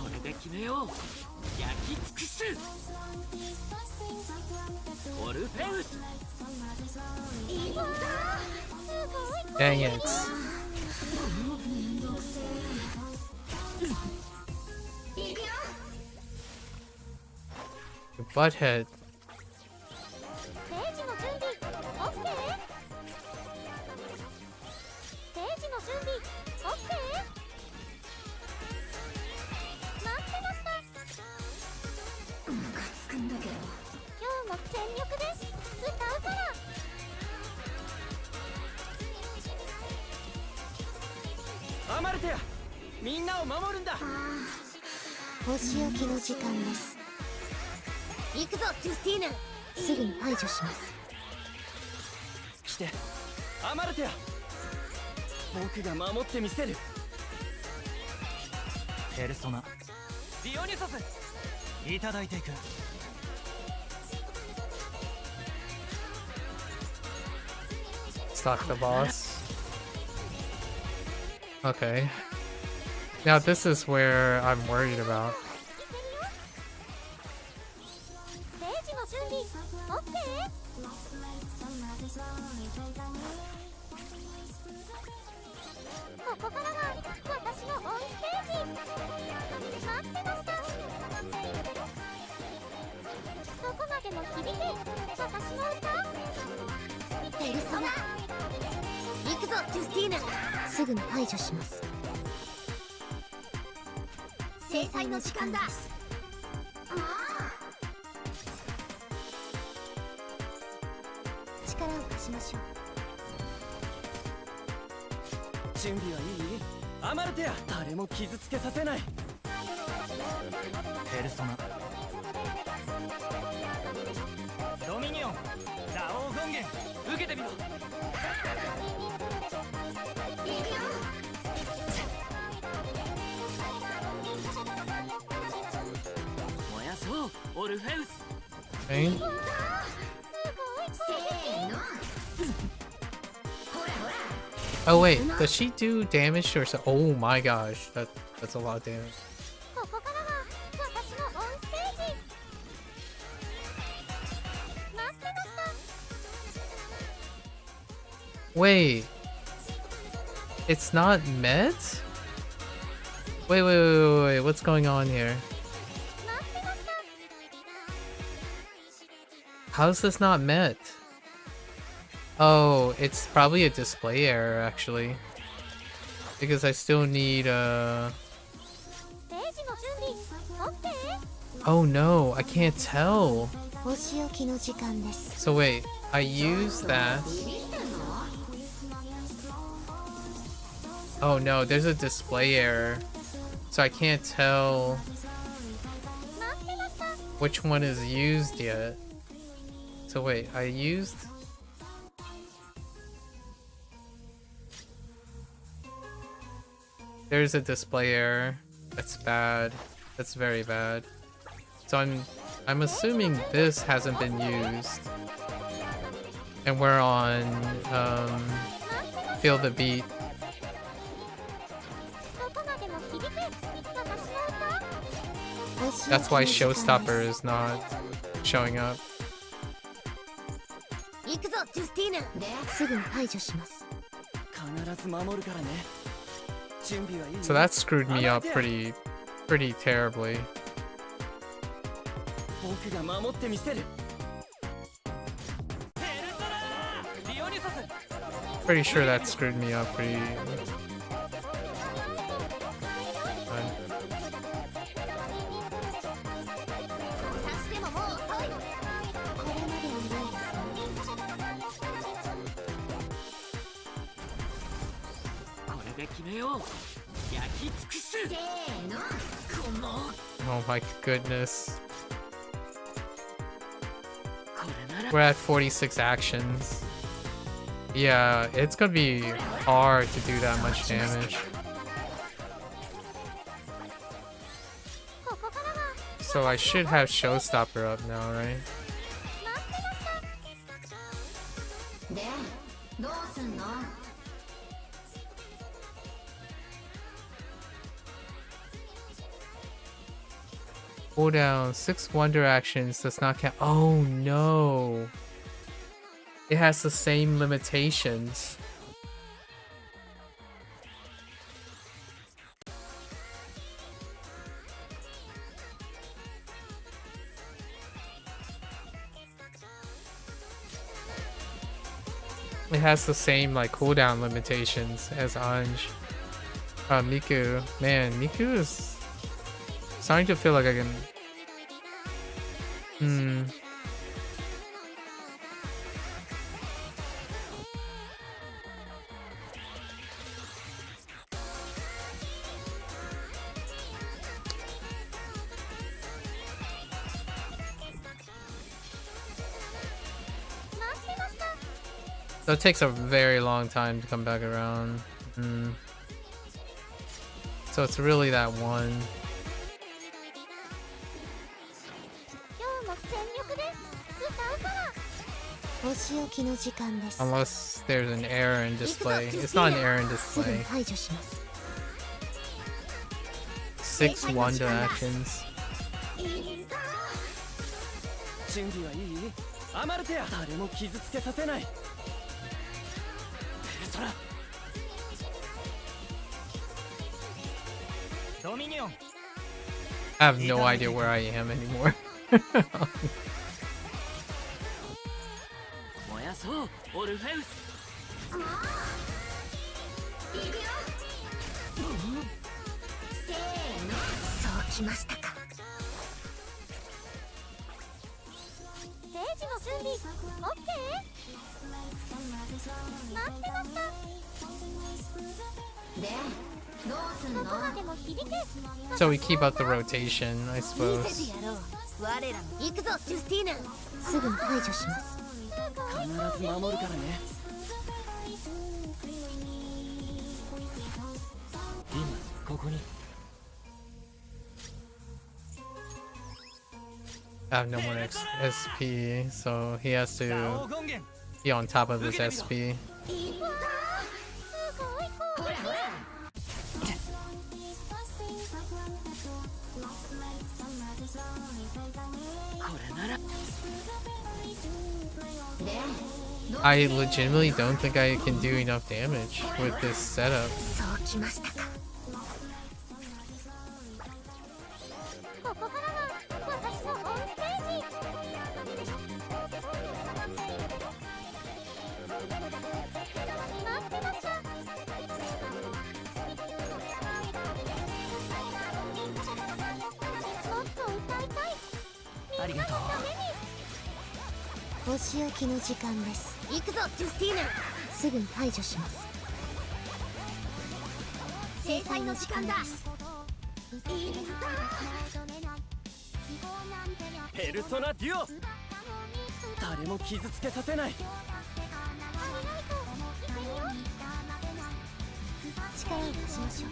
れで決めよう。焼き尽くす。オルフェウス。 Dang it. Your butthead. ステージの準備 OK？ ステージの準備 OK？ 待ってました。ムカつくんだけど。今日も全力です歌うから。アマルテア、みんなを守るんだ。お仕置きの時間です。行くぞ、ジュスティーヌ。すぐに排除します。来て、アマルテア。僕が守ってみせる。ペルソナ。ディオニュソス。いただいていく。 Stalk the boss. Okay. Now this is where I'm worried about. ステージの準備 OK？ ここからが私のオンステージ。待ってました。どこまでも響け、私の歌。ペルソナ。行くぞ、ジュスティーヌ。すぐに排除します。制裁の時間だ。力を貸しましょう。準備はいい？アマルテア。誰も傷つけさせない。ペルソナ。ドミニオン。ザオー権限受けてみろ。燃やそうオルフェウス。 Okay. Oh wait, does she do damage to herself? Oh my gosh, that's a lot of damage. ここからが私のオンステージ。待ってました。 Wait, it's not met? Wait, what's going on here? How's this not met? Oh, it's probably a display error actually. Because I still need Oh no, I can't tell. So wait, I use that. Oh no, there's a display error. So I can't tell which one is used yet. So wait, I used... There's a display error. That's bad. That's very bad. So I'm assuming this hasn't been used. And we're on Feel the Beat. That's why Showstopper is not showing up. ナすぐに排除します。必ず守るからね。準備はいい？ So that screwed me up pretty terribly. 僕が守ってみせる。 Pretty sure that screwed me up pretty. Oh my goodness. We're at 46 actions. Yeah, it's gonna be hard to do that much damage. So I should have Showstopper up now, right? Cooldown 6 wonder actions does not count. Oh no. It has the same limitations. It has the same like cooldown limitations as Anj. Miku. Man, Miku is starting to feel like I can... So it takes a very long time to come back around. So it's really that one. Unless there's an error in display. It's not an error in display. 6 wonder actions. 準備はいい？アマルテア、誰も傷つけさせない。ペルソナ。ドミニオン。I have no idea where I am anymore. 燃やそう、オルフェウス。いくよ。せーの、そうきましたか。 So we keep up the rotation, I suppose. 行くぞ、ジュスティーナ。すぐに排除します。必ず守るからね。今ここに。 I have no more SP, so he has to be on top of his SP. I legitimately don't think I can do enough damage with this setup. Persona Duo. 誰も傷つけさせない。力を出しましょう。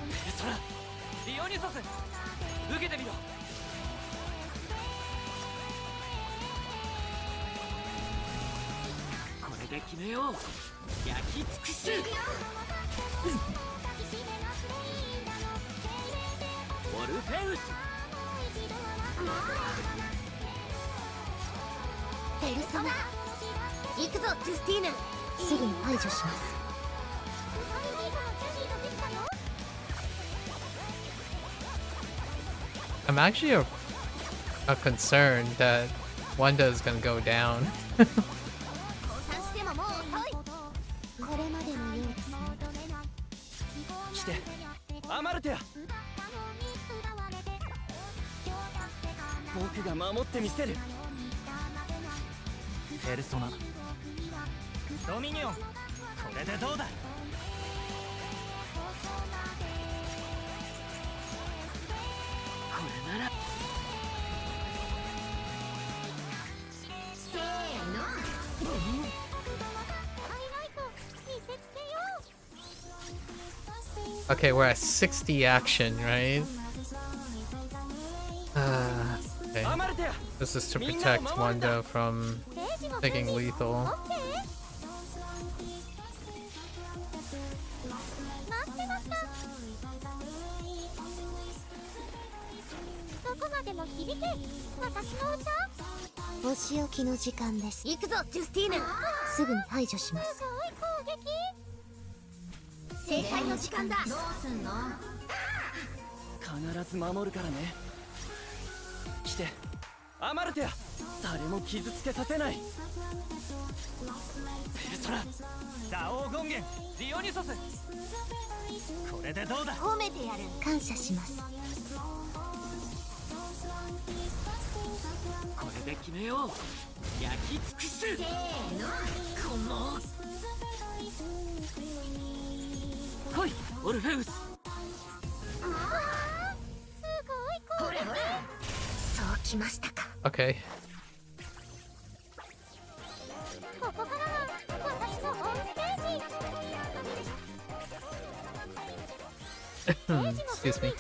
ペルソナ、リオニソス、受けてみろ。これで決めよう。焼き尽くす。オルフェウス。ペルソナ行くぞジュスティーヌすぐに排除します I'm actually concerned that Wanda is gonna go down. 降参してももう遅いこれまでのようですね来てアマルテア僕が守ってみせるペルソナドミニオンこれでどうだこれならせーの Okay, we're at 60 action, right? Okay. This is to protect Wanda from taking lethal.お仕置きの時間です。行くぞ、ジュスティーヌ。すぐに排除します。制裁の時間だ。どうすんの？必ず守るからね。来て、アマルテア。誰も傷つけさせない。ペルソナ、ザオーゴンゲン、ディオニソス。これでどうだ？褒めてやる。感謝します。これで決めよう。焼き尽くす。せーの、この。来い、オルフェウス。ほれほれ。そうきましたか。Okay. ここからは私のオンステージ。Excuse me.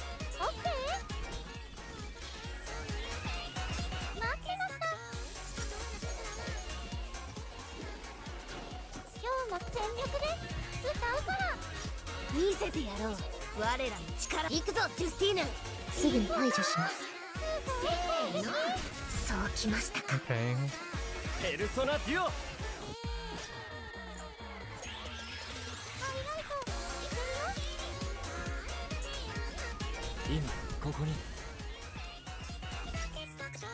見せてやろう。我らの力。行くぞ、ジュスティーヌ。すぐに排除します。せーの。そうきましたか。Okay. ペルソナデュオ。今ここに。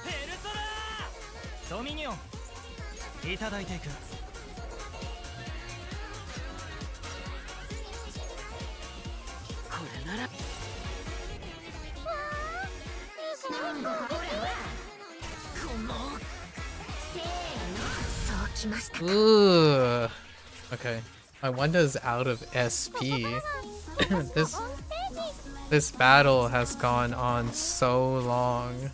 ペルソナ。ドミニオン。いただいていく。Ooh. Okay. My Wanda's out of SP. This battle has gone on so long.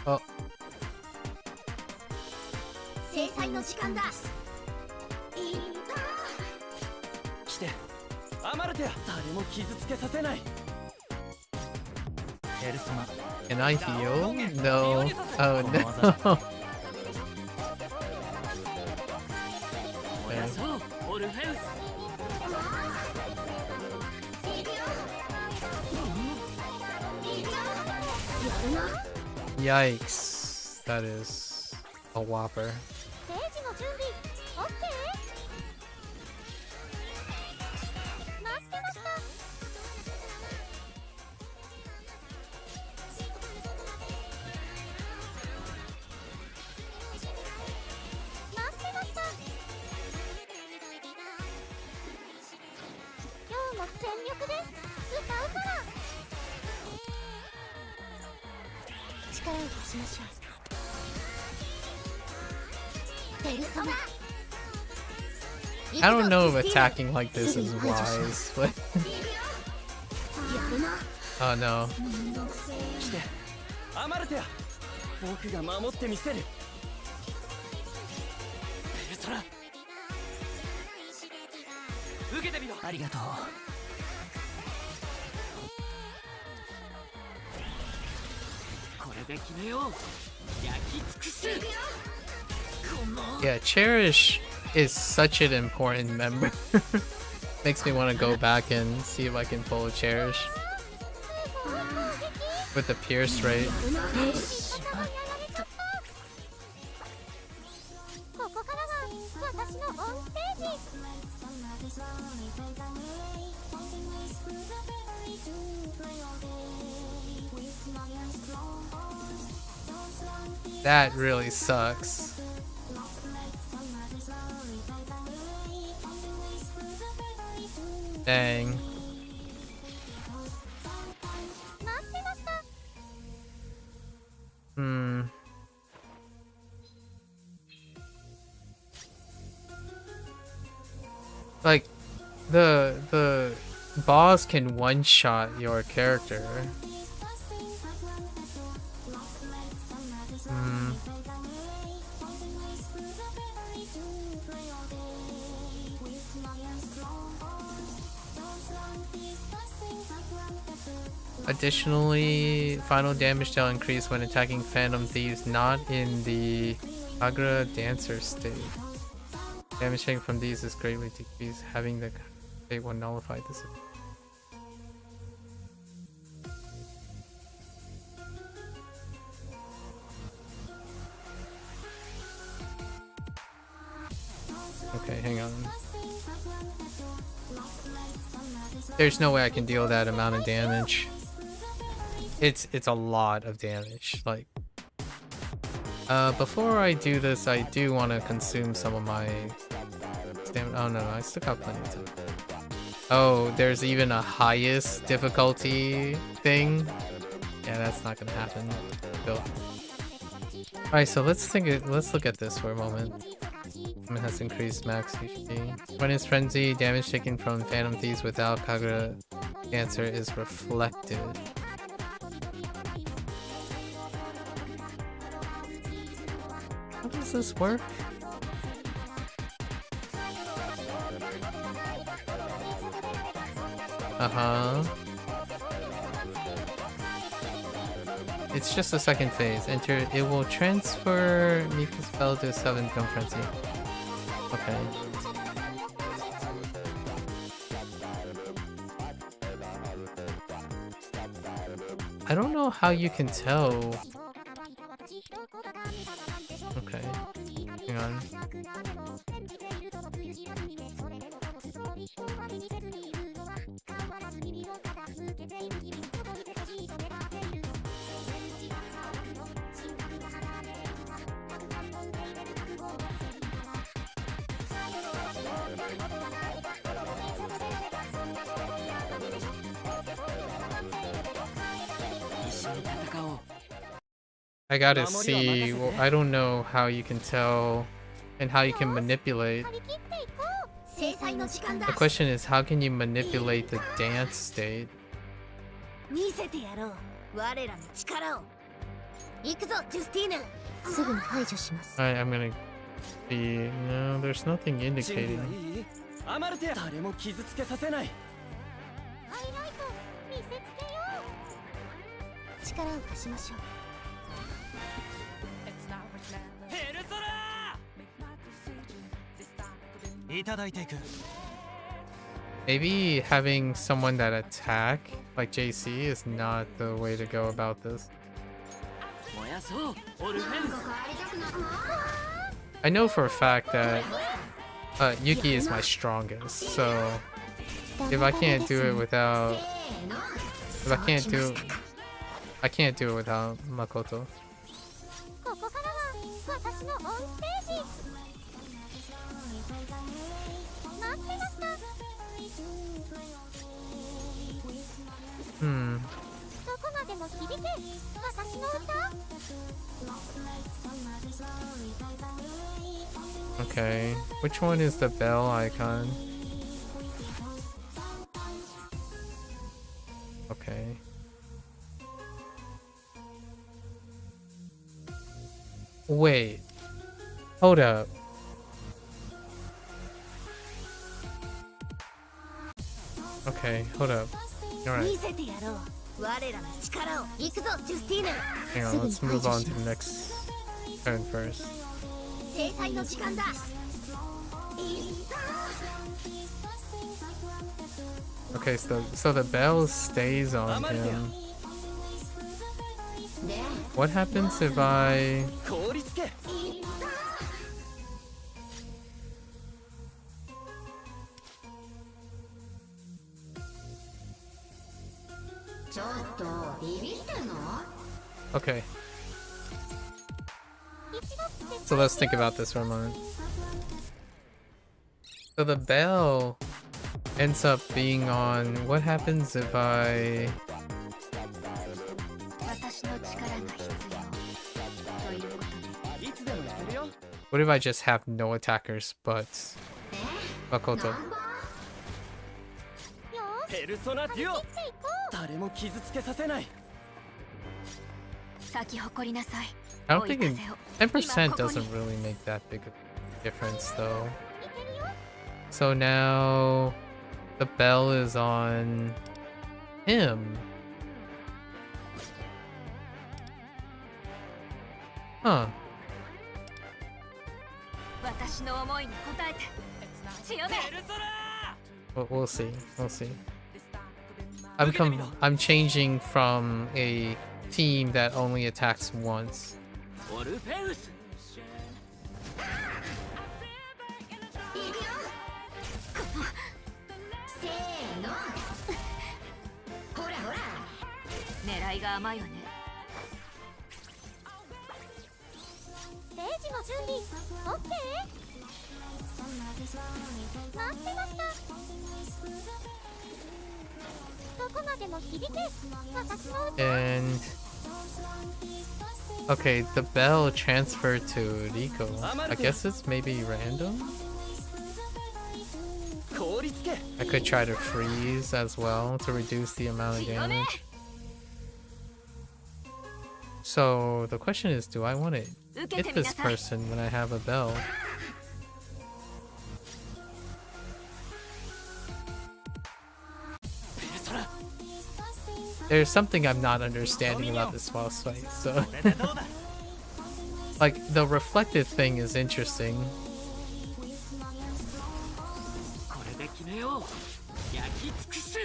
Oh. 制裁の時間だ。来て、アマルテア。誰も傷つけさせない。ペルソナ。 Can I heal? No. Oh no. Yikes. That is a whopper. I don't know if attacking like this is wise, but oh no. 来て、アマルテア。僕が守ってみせる。ペルソナ。受けてみろ。ありがとう。れで決めよう。焼き尽くす。 Yeah, Cherish is such an important member. Makes me want to go back and see if I can pull a Cherish with the Pierce rate. That really sucks. Dang. Like the boss can one-shot your character. Additionally, final damage shall increase when attacking Phantom Thieves not in the Agra Dancer state. Damage taken from these is greatly decreased, having the state will nullify this. Okay, hang on. There's no way I can deal that amount of damage. It's a lot of damage. Like, before I do this, I do want to consume some of my stamina. Oh no, I still got plenty of time. Oh, there's even a highest difficulty thing. Yeah, that's not gonna happen. All right, so let's look at this for a moment. It has increased max HP. When it's frenzy, damage taken from Phantom Thieves without Kagura Dancer is reflected. How does this work? It's just the second phase. Enter. It will transfer Mika's spell to a 7th Gun Frenzy. Okay. I don't know how you can tell. Okay. Hang on. I gotta see. Well, I don't know how you can tell and how you can manipulate. The question is, how can you manipulate the dance state? Alright, I'm gonna see. No, there's nothing indicating. Maybe having someone that attack, like JC, is not the way to go about this. I know for a fact that Yuki is my strongest, so if I can't do it without... I can't do it without Makoto. Okay, which one is the bell icon? Okay. Wait. Hold up. Okay, hold up. Alright. 我らの力を行くぞジュスティーヌ Hang on, let's move on to the next turn first. 制裁の時間だ Okay, so the bell stays on him. What happens if I... 凍りつけ ちょっとビビってんの Okay. So let's think about this for a moment. So the bell ends up being on... What happens if I... 私の力が必要ということでいつでも行けるよ What if I just have no attackers but Makoto? ペルソナデュオ誰も傷つけさせない 咲き誇りなさい I don't think 10% doesn't really make that big of a difference though. So now the bell is on him. Huh. 私の思いに応えて強め We'll see. We'll see. I'm changing from a team that only attacks once. オルフェウス せーのほらほら狙いが甘いわねステージの準備オッケー待ってましたどこまでも響け私の歌 And okay, the bell transferred to Rico. I guess it's maybe random. 凍りつけ I could try to freeze as well to reduce the amount of damage. So the question is, do I want to hit this person when I have a bell? There's something I'm not understanding about this boss fight, so... like, the reflective thing is interesting. これで決めよう焼き尽くす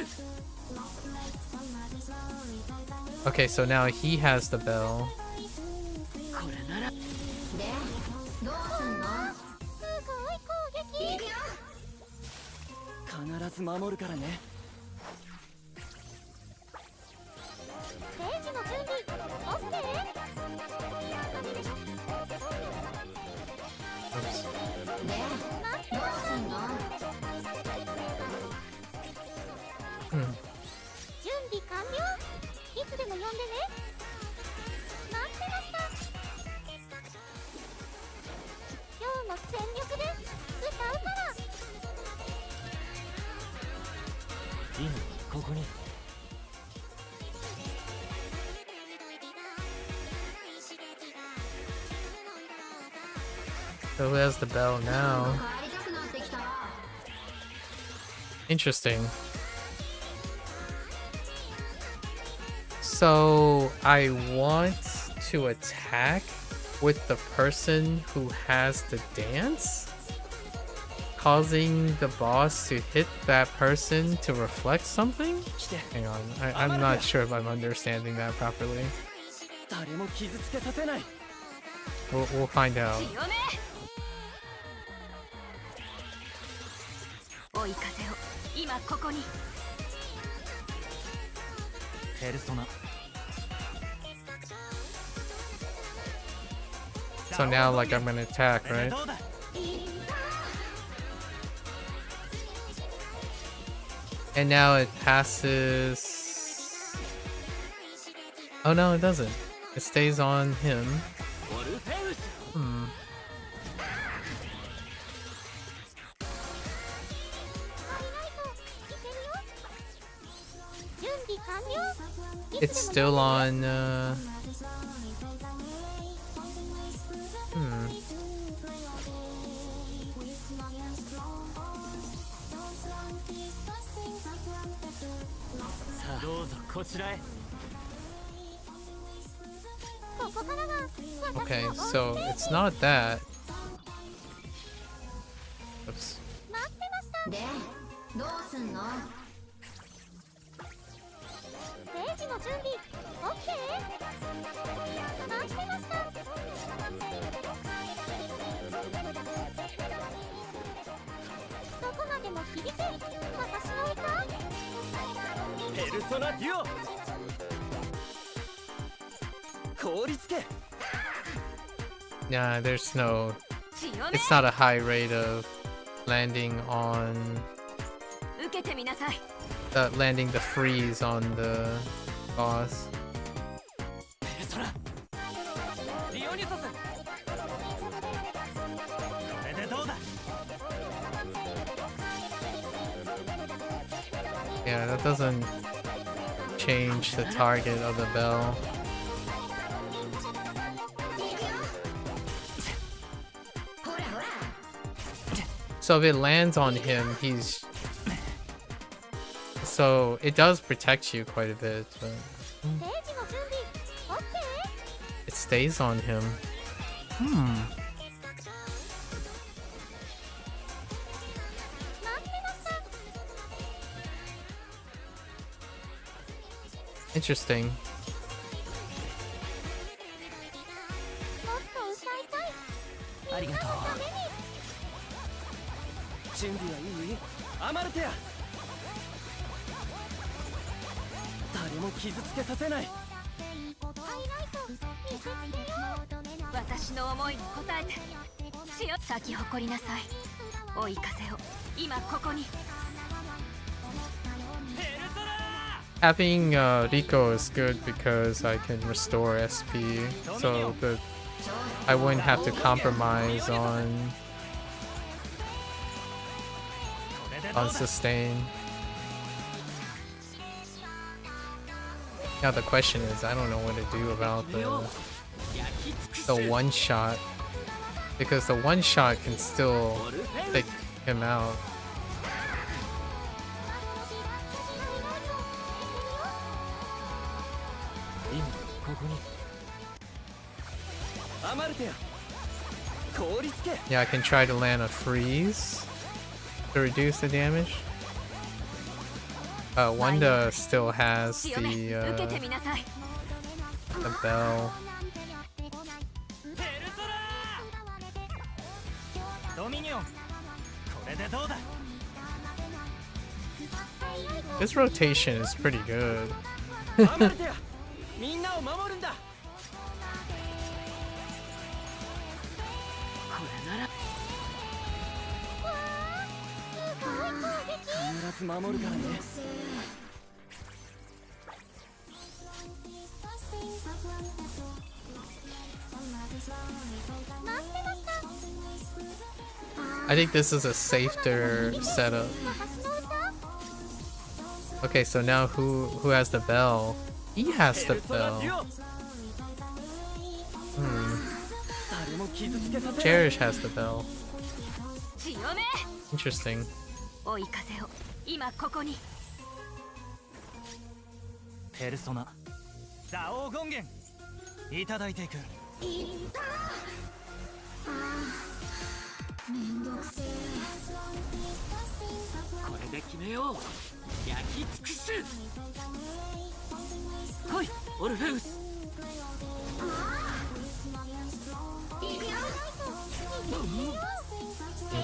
Okay, so now he has the bell. これならでどうすんのすごい攻撃いくよ必ず守るからね ステージの準備オッケー Oops. でどうすんの 準備完了いつでも呼んでね待ってました今日も全力で歌うから インここに So who has the bell now? 帰りたくなってきた Interesting. So I want to attack with the person who has the dance, causing the boss to hit that person to reflect something? Hang on, I'm not sure if I'm understanding that properly. 誰も傷つけさせない We'll find out. 強め追い風を今ここにペルソナ So now, like, I'm gonna attack, right? どうだ And now it passes... Oh no, it doesn't. It stays on him. オルフェウス Hmm. It's still on, Hmm. さあどうぞこちらへ Okay, so it's not that. Oops. でどうすんのステージの準備 OK 待ってましたどこまでも響く私の歌ペルソナデュオ凍りつけ Nah, there's no. It's not a high rate of landing on. Landing the freeze on the boss. Yeah, that doesn't change the target of the bell. So if it lands on him, he's... So it does protect you quite a bit, but... It stays on him. Interesting. Having Rico is good because I can restore SP, so that I wouldn't have to compromise on sustain. Now the question is, I don't know what to do about the one shot, because the one shot can still take him out. Yeah, I can try to land a freeze to reduce the damage. Wanda still has the bell. This rotation is pretty good. I think this is a safer setup. Okay, so now who has the bell? He has the bell. Cherish has the bell. Interesting. Persona. Zao Gongen. Itadaite iku.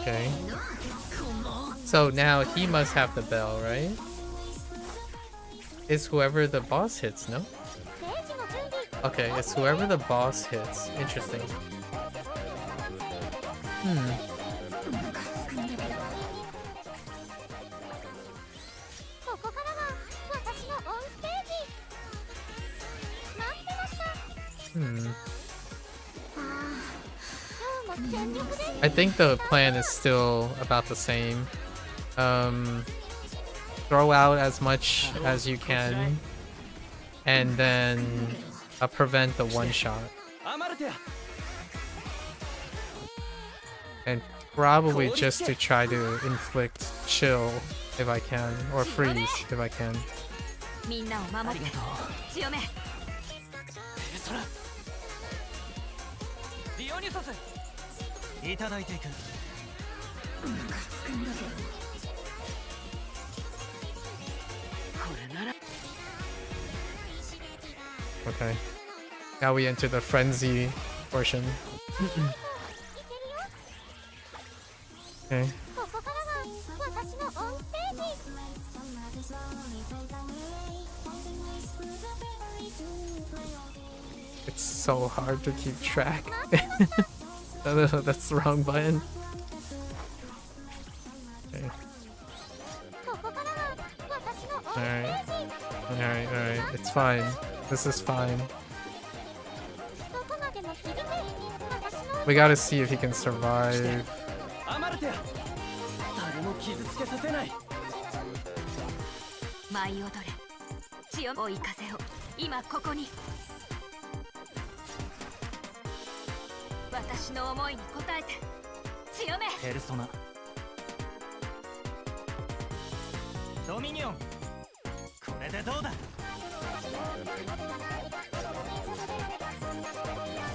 Okay. So now he must have the bell, right? It's whoever the boss hits, no? Okay, it's whoever the boss hits. Interesting. I think the plan is still about the same. Throw out as much as you can, and then prevent the one shot. And probably just to try to inflict chill if I can, or freeze if I can. けさせいただいていく。ムカつくんだけど。これなら。 Okay. Now we enter the frenzy portion. Okay. It's so hard to keep track. No, that's the wrong button. Okay. Alright, it's fine. This is fine. We gotta see if he can survive. 誰も傷つけさせない。舞い踊れ、血を追い風を今ここに。私の思いに応えて強め。ペルソナドミニオン、これでどうだ。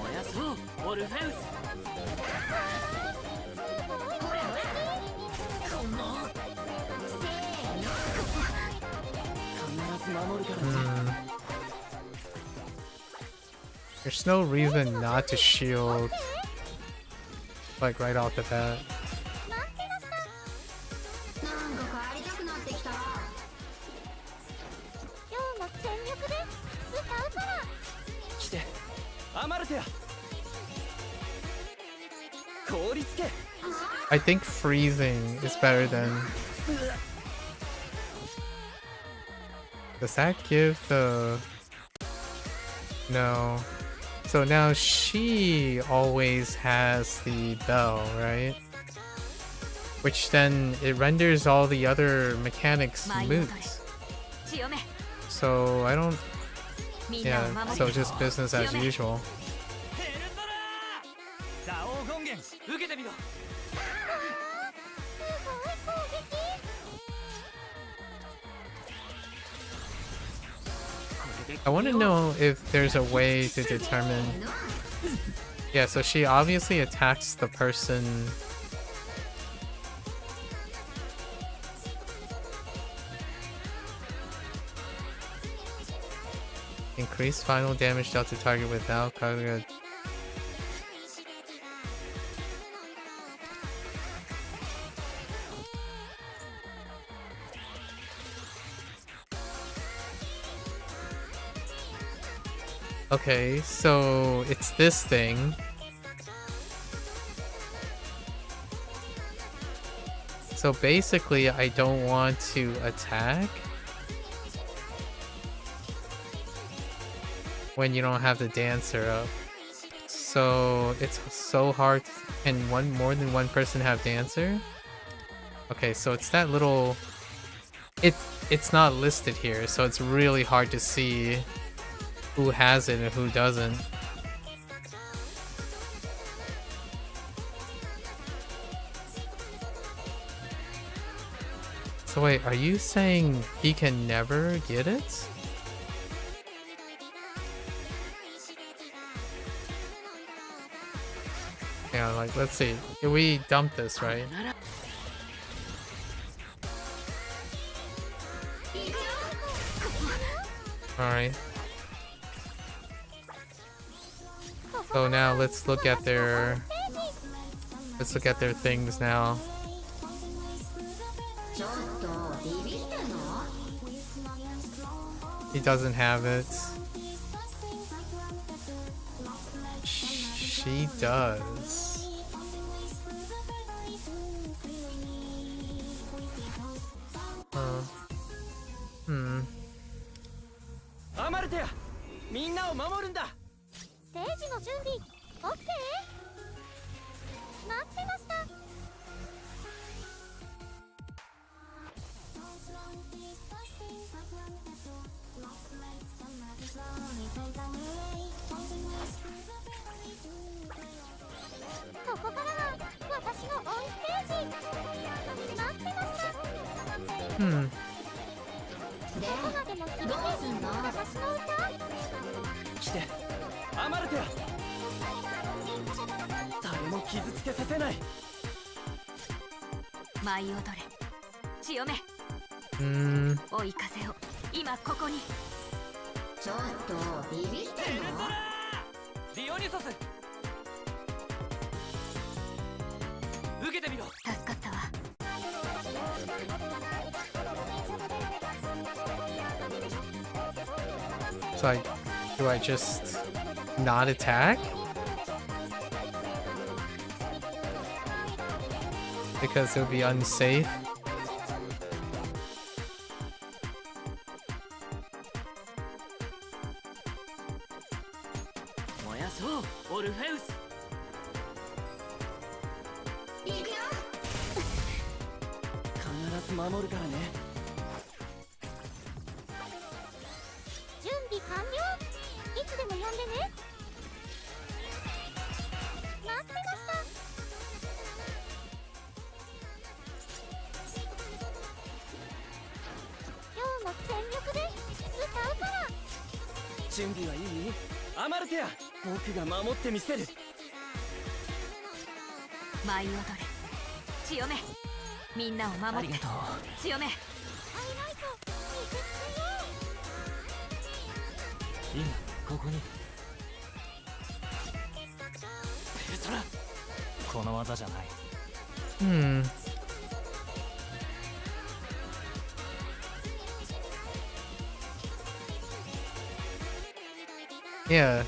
おやそうオルフェウス。There's no reason not to shield, like right off the bat. 来て、アマルテア。凍りつけ。 I think freezing is better than. Does that give the... No. So now she always has the bell, right? Which then it renders all the other mechanics moot. So I don't... Yeah, so just business as usual. I want to know if there's a way to determine... Yeah, so she obviously attacks the person... Increase final damage dealt to target without cognitive... Okay, so it's this thing. So basically, I don't want to attack when you don't have the dancer up. So it's so hard. Can more than one person have dancer? Okay, so it's that little... It's not listed here, so it's really hard to see who has it and who doesn't. So wait, are you saying he can never get it? Yeah, like, let's see. We dump this, right? Alright. So now let's look at their things now. He doesn't have it. She does. Hmm. アマルテア、みんなを守るんだ。ステージの準備、オッケー。待ってました。ここからは私のオンステージ。待ってました。どこまでも響け。私の歌。来て、アマルテア。傷つけさせない。舞い踊れ潮目追い風を今ここに。ちょっとビビってんの？ディオニソス受けてみろ。助かったわ。So do I just not attack? Because it would be unsafe. 燃やそうオルフェウス。いくよ。必ず守るからね。準備完了。いつでも呼んでね。待ってました。今日も全力で歌うから。準備はいい？アマルテア、僕が守ってみせる。舞い踊れ潮目みんなを守って。ありがとう。潮目ハイライト見せつけよう。今ここに。ペルソナ、この技じゃない。Yeah.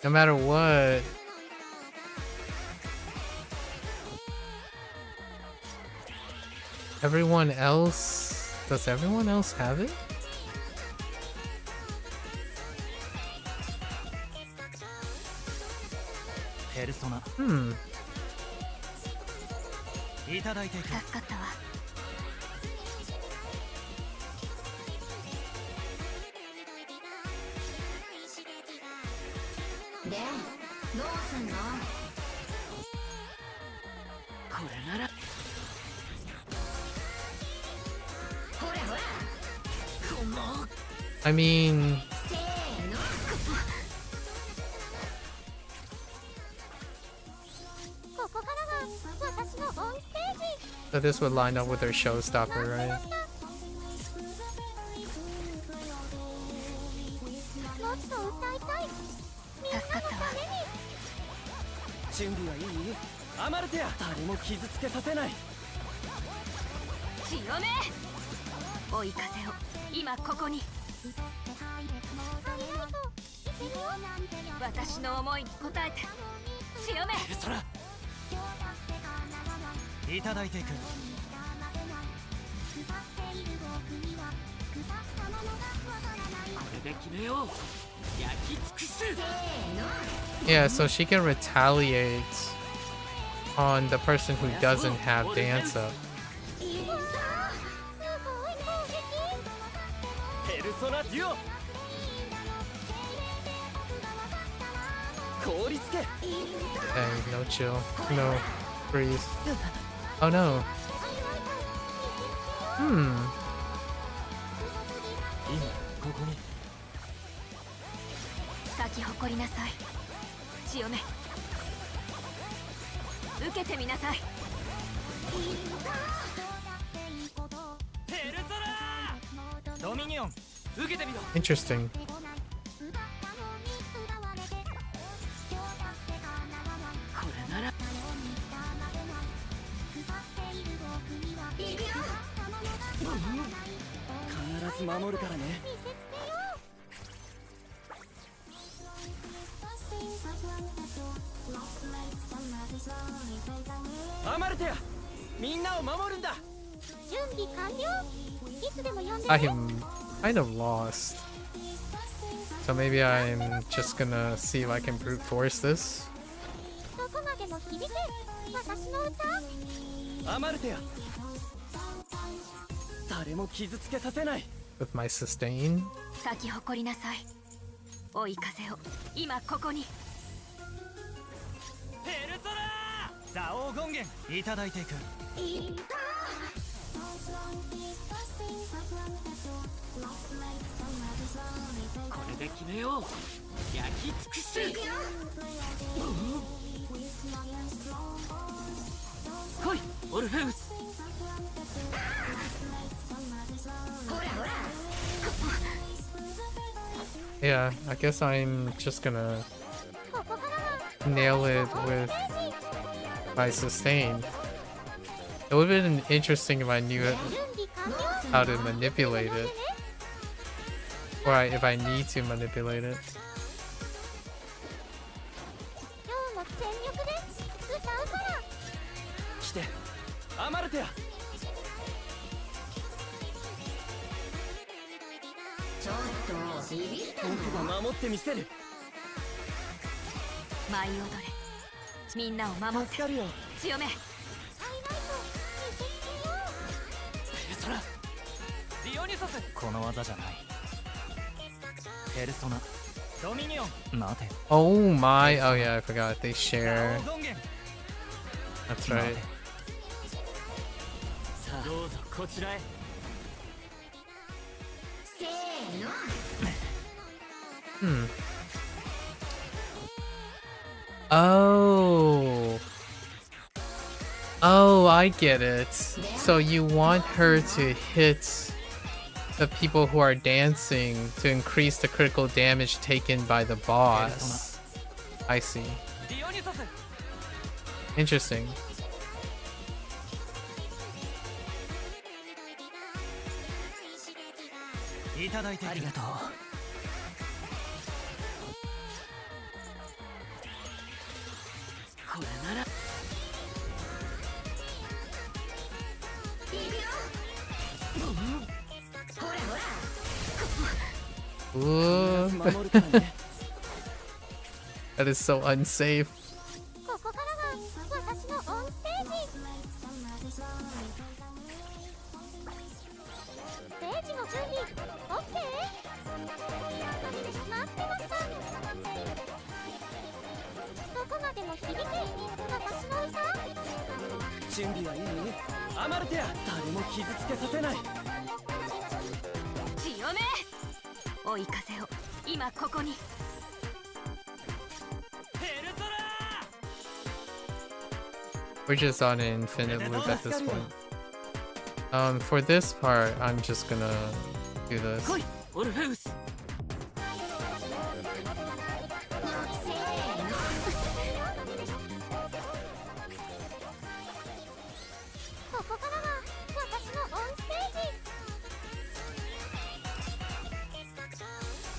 No matter what. Everyone else. Does everyone else have it? ペルソナいただいていく。助かったわ。で、どうすんの？これなら。ほらほら。この I mean, せーの。ここからは私のオンステージ。so this would line up with their showstopper, right? もっと歌いたい。助かったわ。準備はいい？アマルテア、誰も傷つけさせない。潮目追い風を今ここに。私の思いに応えて潮目。ペルソナ、いただいていく。これで決めよう。焼き尽くす。 Yeah, so she can retaliate on the person who doesn't have dance up. ペルソナデュオ。凍りつけ。 Okay, no chill. No freeze. Oh no. 今ここに。咲き誇りなさい潮目。受けてみなさい。ペルソナドミニオン受けてみろ。 Interesting. これなら。必ず守るからね。アマルテア、みんなを守るんだ。準備完了。いつでも呼んでね。 I'm kind of lost. So maybe I'm just gonna see if I can brute force this. どこまでも響け。私の歌。アマルテア、誰も傷つけさせない。 With my sustain. 咲き誇りなさい追い風を今ここに。ペルソナ、ザオ権限いただいていく。これで決めよう。焼き尽くす。オルフェウス Yeah, I guess I'm just gonna nail it with my sustain. It would have been interesting if I knew how to manipulate it. Or if I need to manipulate it. 来てアマルテアちょっとビビったの僕が守ってみせる舞い踊れみんなを守って助かるよ強めそらディオニソスこの技じゃないペルソナドミニオン待て Oh my, oh yeah, I forgot. They share. 権限 That's right. さあどうぞこちらへせーの Hmm. Oh. Oh, I get it. So you want her to hit the people who are dancing to increase the critical damage taken by the boss. I see. ディオニソス Interesting. いただいてありがとうこれならOoh. 守るからね That is so unsafe. ここからは私のオンステージステージの準備 OK 待ってましたどこまでも響け私の歌準備はいいアマルテア誰も傷つけさせない強め追い風を今ここにペルソナ We're just on an infinite loop at this point. For this part, I'm just gonna do this. 来いオルフェウスせーのここからは私のオンステージ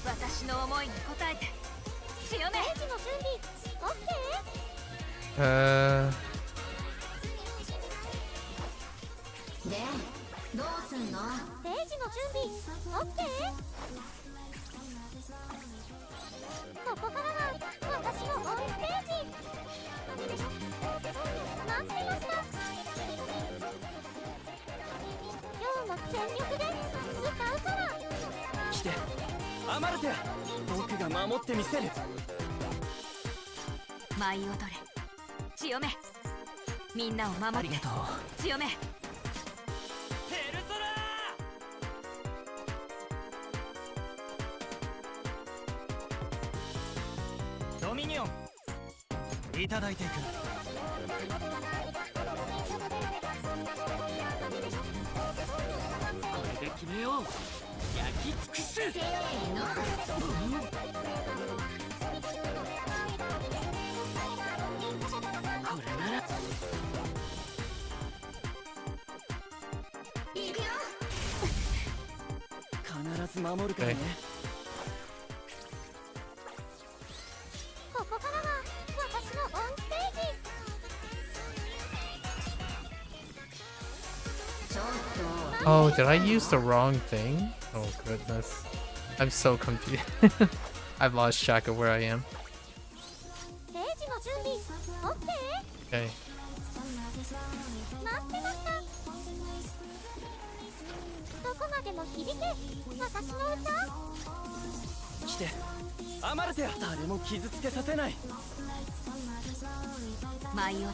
私の思いに応えて強めステージの準備 OK でどうすんのステージの準備 OK ここからは私のオンステージ待ってました今日も全力で歌うから来てアマルテア僕が守ってみせる舞い踊れ強めみんなを守ってありがとう強めペルソナドミニオンいただいていくこれで決めよう焼き尽くすせーのこれならいくよ必ず守るからねここからは私のオンステージちょっと Oh, did I use the wrong thing? Oh goodness. I'm so confused. I've lost track of where I am. ステージの準備 OK Okay. 待ってましたどこまでも響け私の歌来てアマルテア誰も傷つけさせない舞い踊れ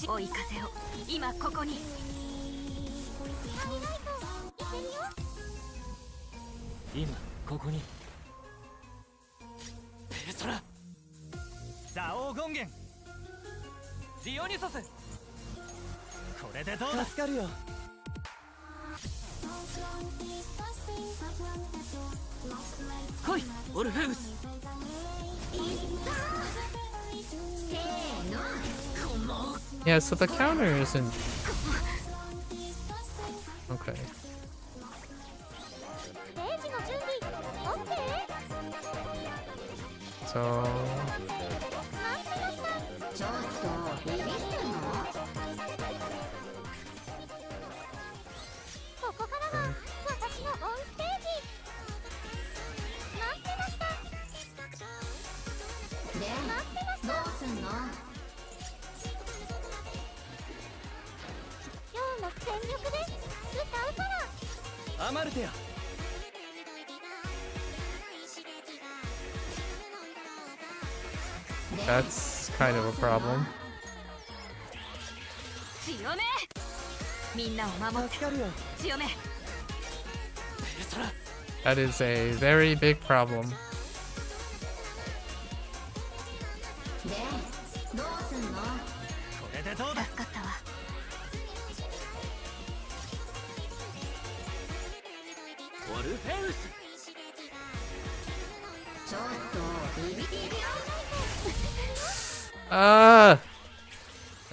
追い風を今ここにハイライトいけるよ今ここにペルソナザオー権限ディオニソスこれでどうだ。助かるよ。来いオルフェウス。Yeah, so the counter isn't okay. So that's kind of a problem. That is a very big problem.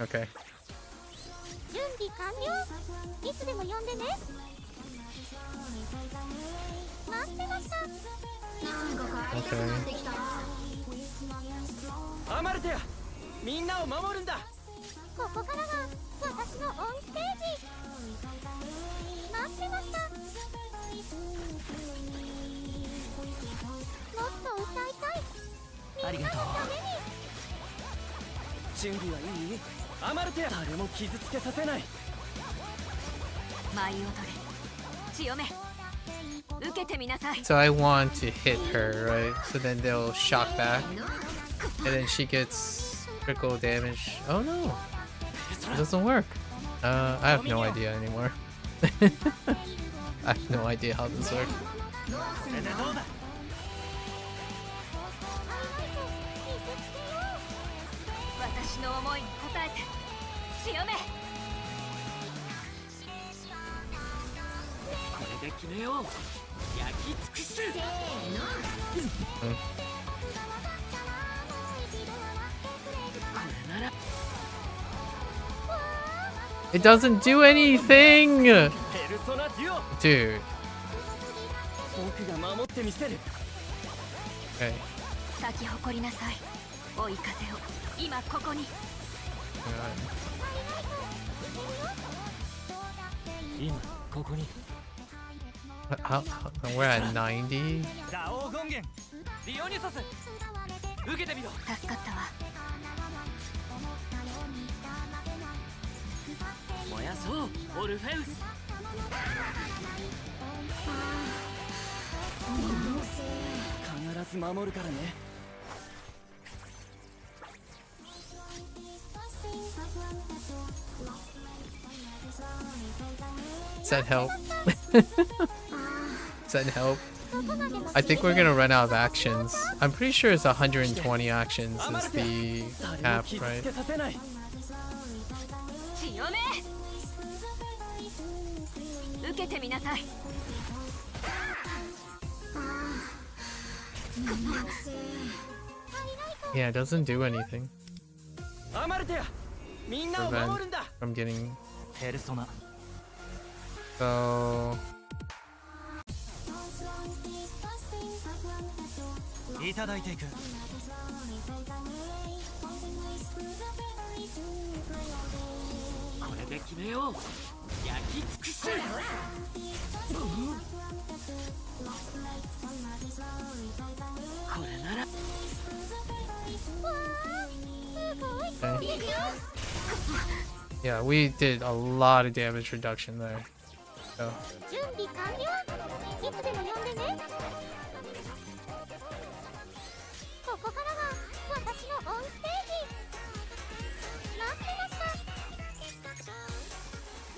Okay. Okay. アマルテア、みんなを守るんだ。ここからが私のオンステージ。待ってました。もっと歌いたい。ありがとう。準備はいい？アマルテア、誰も傷つけさせない。舞い踊れ、強め。受けてみなさい。 So I want to hit her, right? So then they'll shock back. And then she gets critical damage. Oh no! It doesn't work. I have no idea anymore. I have no idea how this works. It doesn't do anything! Dude. Okay. We're at 90? Does that help? Does that help? I think we're gonna run out of actions. I'm pretty sure it's 120 actions is the cap, right? Yeah, it doesn't do anything. Prevent from getting... So... Okay. Yeah, we did a lot of damage reduction there. So.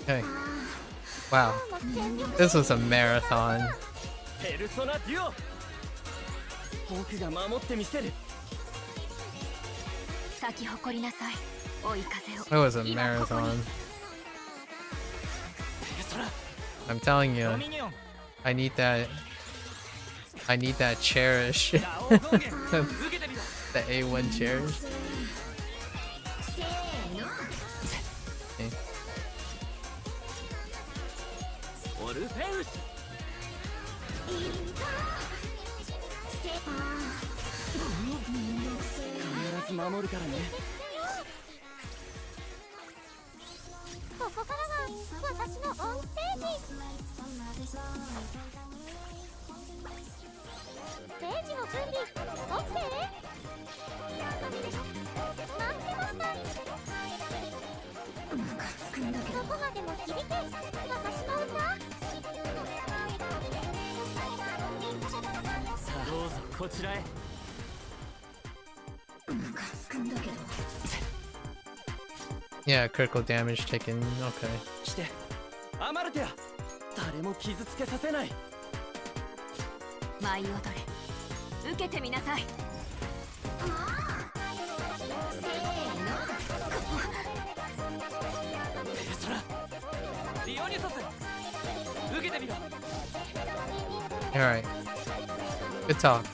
Okay. Wow. This was a marathon. That was a marathon. I'm telling you, I need that cherish. The A1 cherish. Okay. Yeah, critical damage taken. Okay. 舞い踊れ受けてみなさいAlright. Good talk.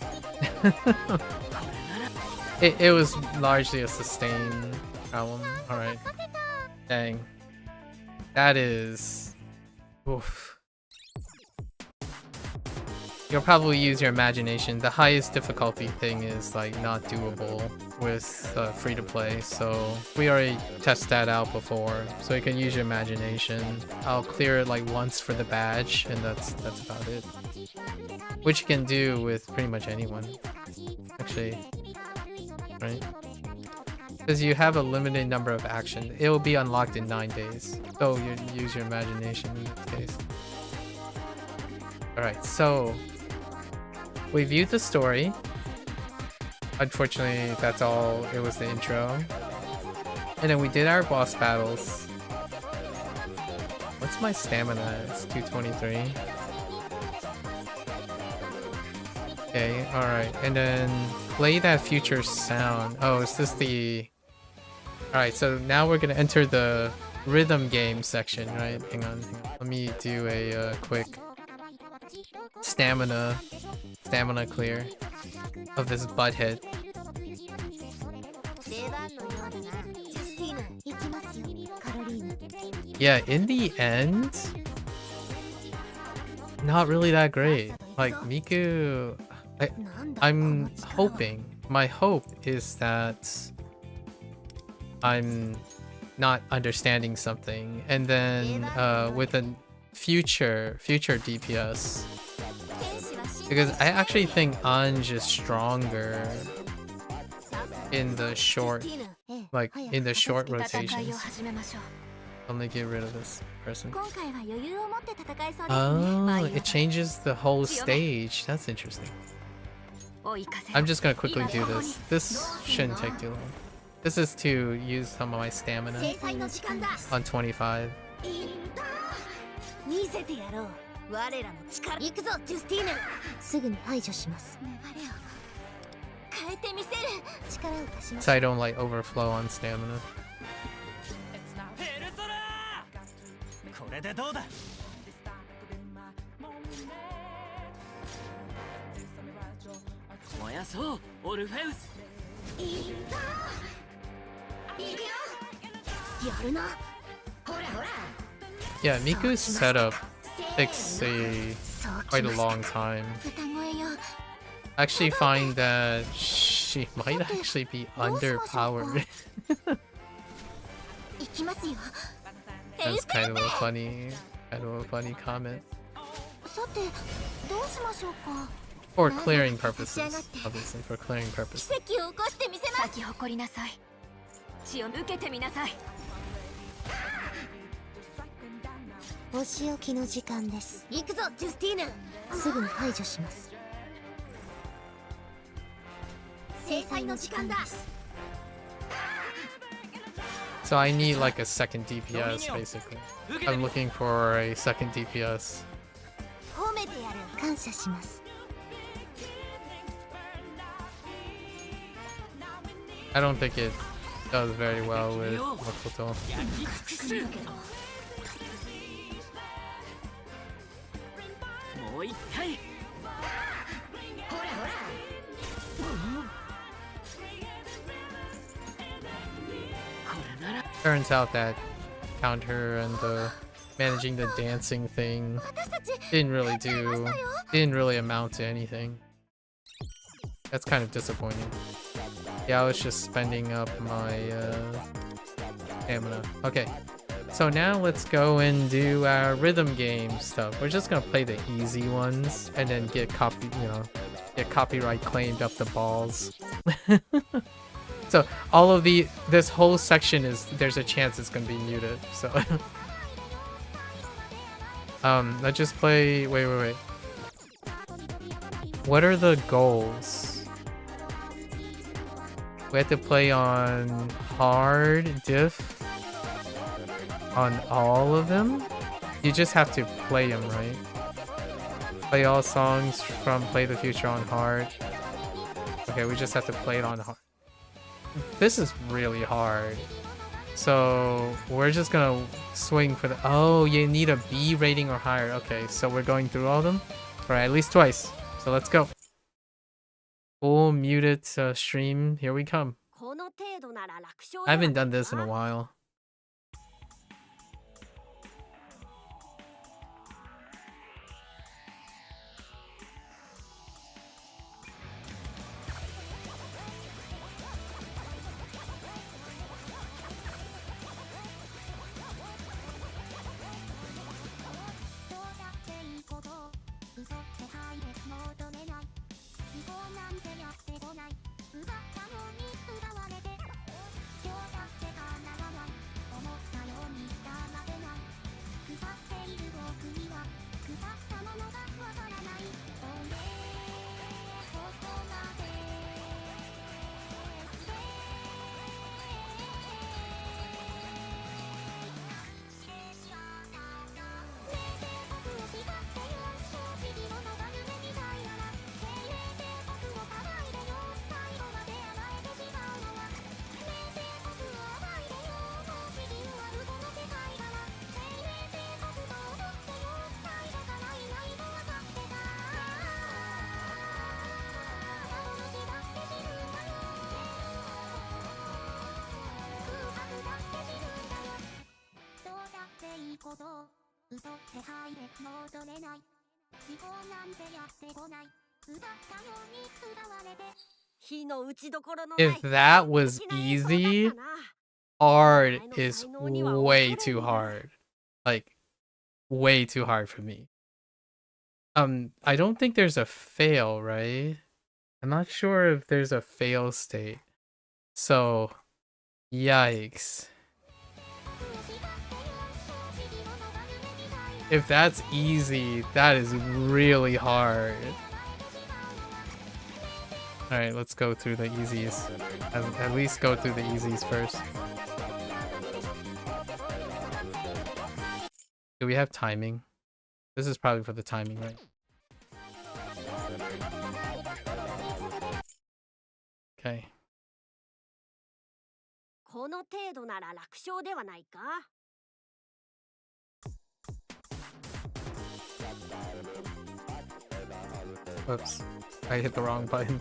It was largely a sustain problem. Alright. Dang. That is... Oof. You'll probably use your imagination. The highest difficulty thing is like not doable with free-to-play, so we already tested that out before, so you can use your imagination. I'll clear it like once for the badge, and that's about it. Which you can do with pretty much anyone, actually, right? Because you have a limited number of actions. It will be unlocked in 9 days, so you use your imagination in this case. Alright, so we viewed the story. Unfortunately, that's all. It was the intro. And then we did our boss battles. What's my stamina? It's 223. Okay, alright. And then play that future sound. Oh, is this the... Alright, so now we're gonna enter the rhythm game section, right? Hang on. Let me do a quick stamina clear of this butthead. Yeah, in the end, not really that great. Like Miku, I'm hoping, my hope is that I'm not understanding something, and then with a future DPS, because I actually think Anj is stronger in the short, like in the short rotations. Let me get rid of this person. Oh, it changes the whole stage. That's interesting. I'm just gonna quickly do this. This shouldn't take too long. This is to use some of my stamina on 25. So I don't like overflow on stamina. Yeah, Miku's setup takes quite a long time. I actually find that she might actually be underpowered. That's kind of a funny comment. For clearing purposes, obviously, for clearing purposes. So I need like a second DPS, basically. I'm looking for a second DPS. I don't think it does very well with Makoto. う一回ほらほら Turns out that counter and the managing the dancing thing didn't really amount to anything. That's kind of disappointing. Yeah, I was just spending up my stamina. Okay, so now let's go and do our rhythm game stuff. We're just gonna play the easy ones and then get copyright claimed up the balls. So all of this whole section there's a chance it's gonna be muted. So let's just play. Wait. What are the goals? We have to play on hard diff on all of them. You just have to play them, right? Play all songs from Play the Future on hard. Okay, we just have to play it on hard. This is really hard. So we're just gonna swing for the... Oh, you need a B rating or higher. Okay, so we're going through all of them? Alright, at least twice. So let's go. Full muted stream. Here we come. I haven't done this in a while. If that was easy, hard is way too hard. Like, way too hard for me. I don't think there's a fail, right? I'm not sure if there's a fail state. So, yikes. If that's easy, that is really hard. Alright, let's go through the easiest. At least go through the easies first. Do we have timing? This is probably for the timing, right? Okay. Whoops, I hit the wrong button.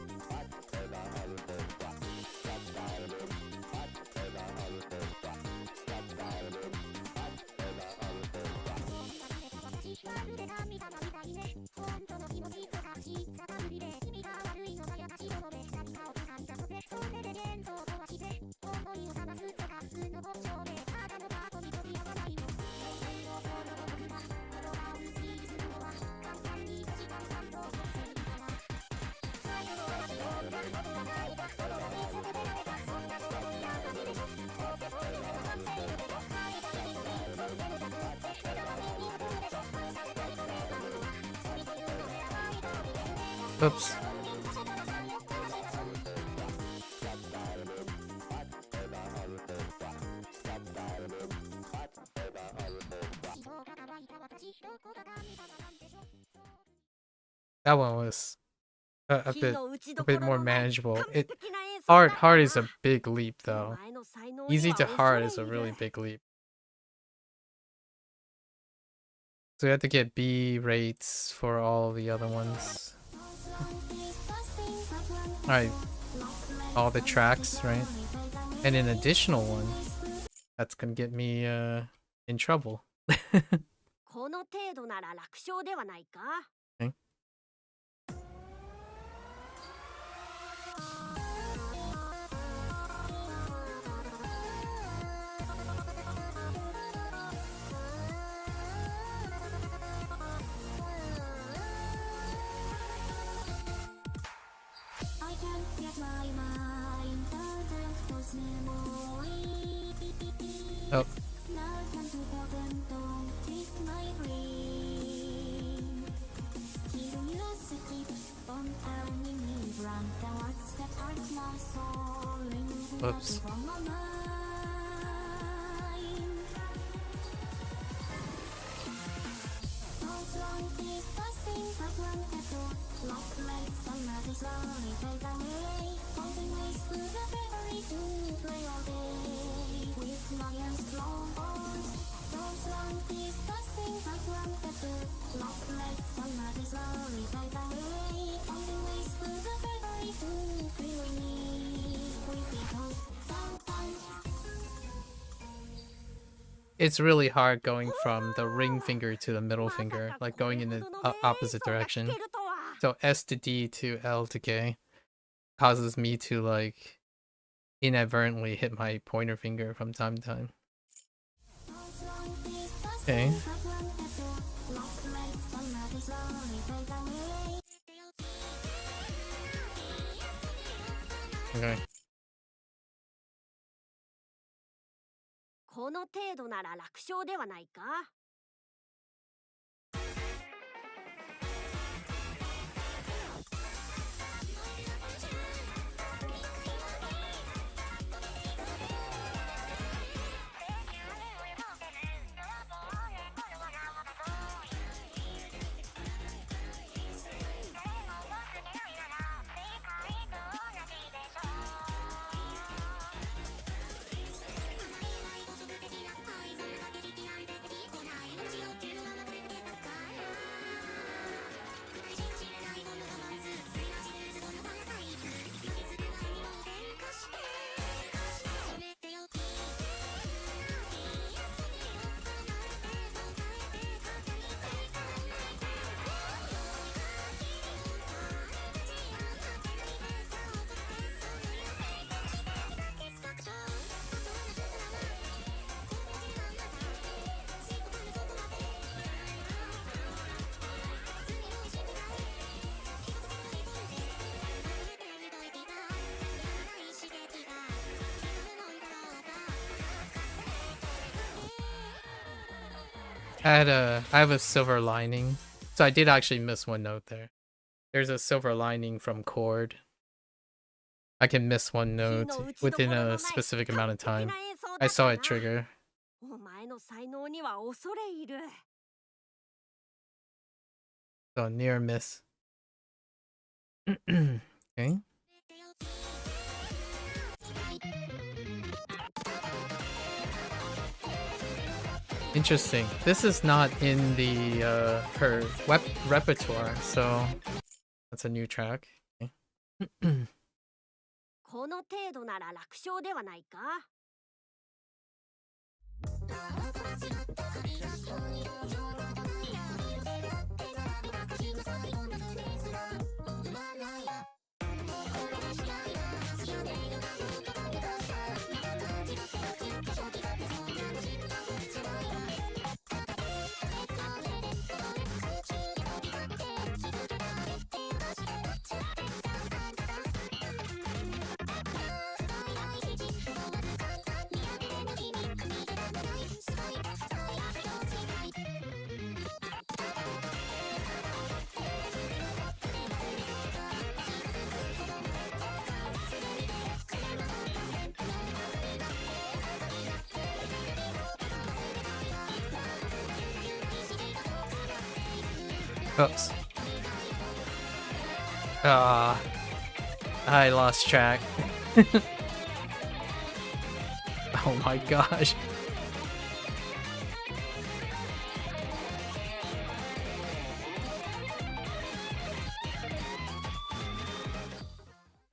Oops. That one was a bit more manageable. Hard is a big leap though. Easy to hard is a really big leap. So we have to get B rates for all the other ones. Alright. All the tracks, right? And an additional one. That's gonna get me in trouble. Okay. Oh. Whoops. It's really hard going from the ring finger to the middle finger, like going in the opposite direction. So S to D to L to K causes me to like inadvertently hit my pointer finger from time to time. Okay. Okay. この程度なら楽勝ではないか? I have a silver lining. So I did actually miss one note there. There's a silver lining from chord. I can miss one note within a specific amount of time. I saw it trigger. So near miss. Okay. Interesting. This is not in the her repertoire, so that's a new track. Okay. この程度なら楽勝ではないか? Oops. I lost track. Oh my gosh.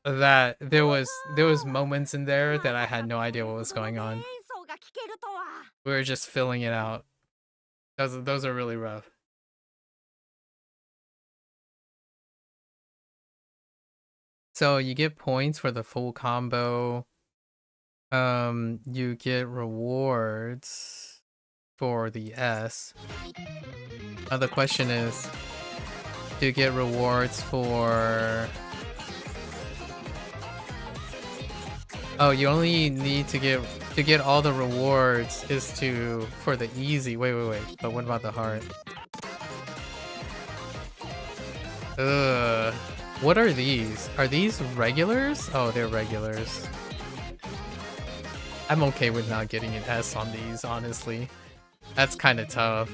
that there was moments in there that I had no idea what was going on. We were just filling it out. Those are really rough. So you get points for the full combo. You get rewards for the S. Now the question is, do you get rewards for... Oh, you only need to get all the rewards is for the easy. Wait. But what about the hard? What are these? Are these regulars? Oh, they're regulars. I'm okay with not getting an S on these, honestly. That's kind of tough.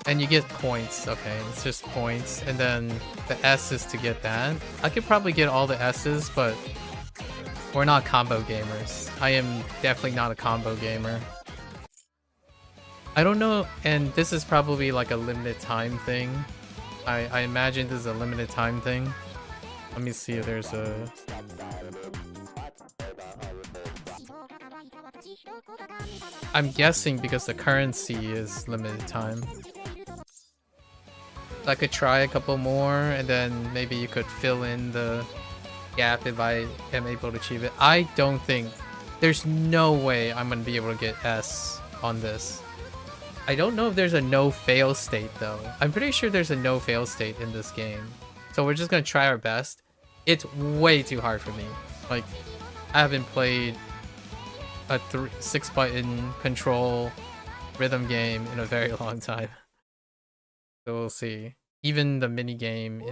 And you get points. Okay, it's just points. And then the S is to get that. I could probably get all the S's, but we're not combo gamers. I am definitely not a combo gamer. I don't know, and this is probably like a limited time thing. I imagine this is a limited time thing. Let me see if there's a... I'm guessing because the currency is limited time. I could try a couple more and then maybe you could fill in the gap if I am able to achieve it. I don't think... There's no way I'm going to be able to get S on this. I don't know if there's a no fail state though. I'm pretty sure there's a no fail state in this game. So we're just going to try our best. It's way too hard for me. Like, I haven't played a 6-button control rhythm game in a very long time. So we'll see. Even the mini game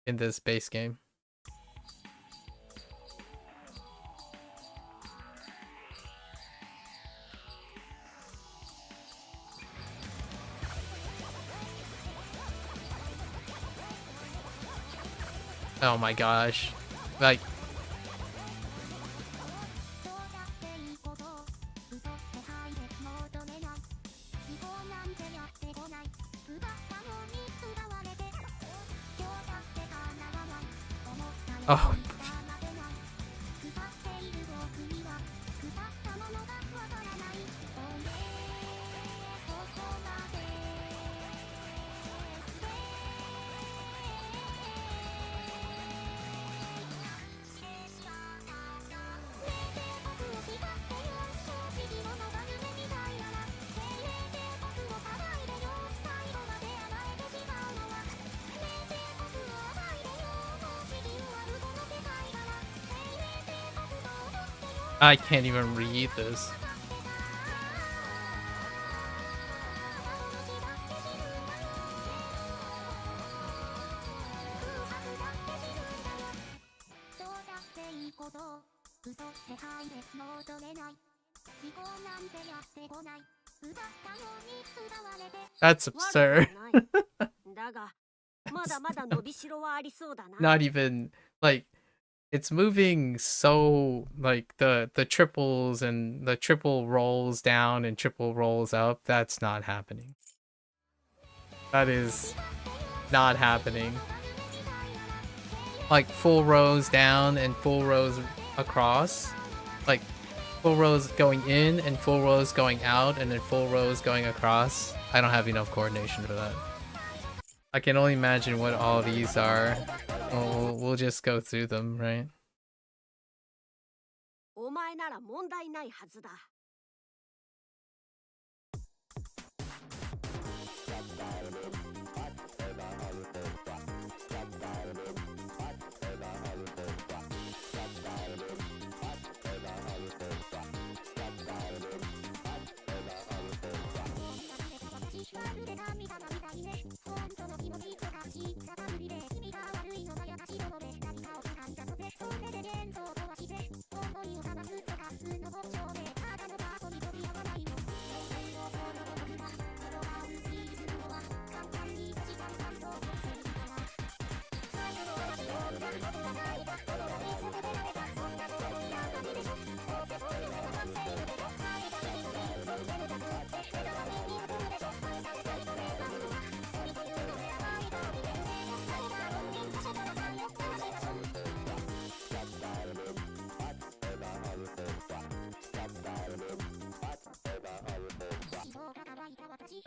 in this base game. Oh my gosh. Like... Oh. I can't even read this. That's absurd. Not even like it's moving so like the triples and the triple rolls down and triple rolls up. That's not happening. That is not happening. Like full rows down and full rows across. Like full rows going in and full rows going out and then full rows going across. I don't have enough coordination for that. I can only imagine what all these are. We'll just go through them, right?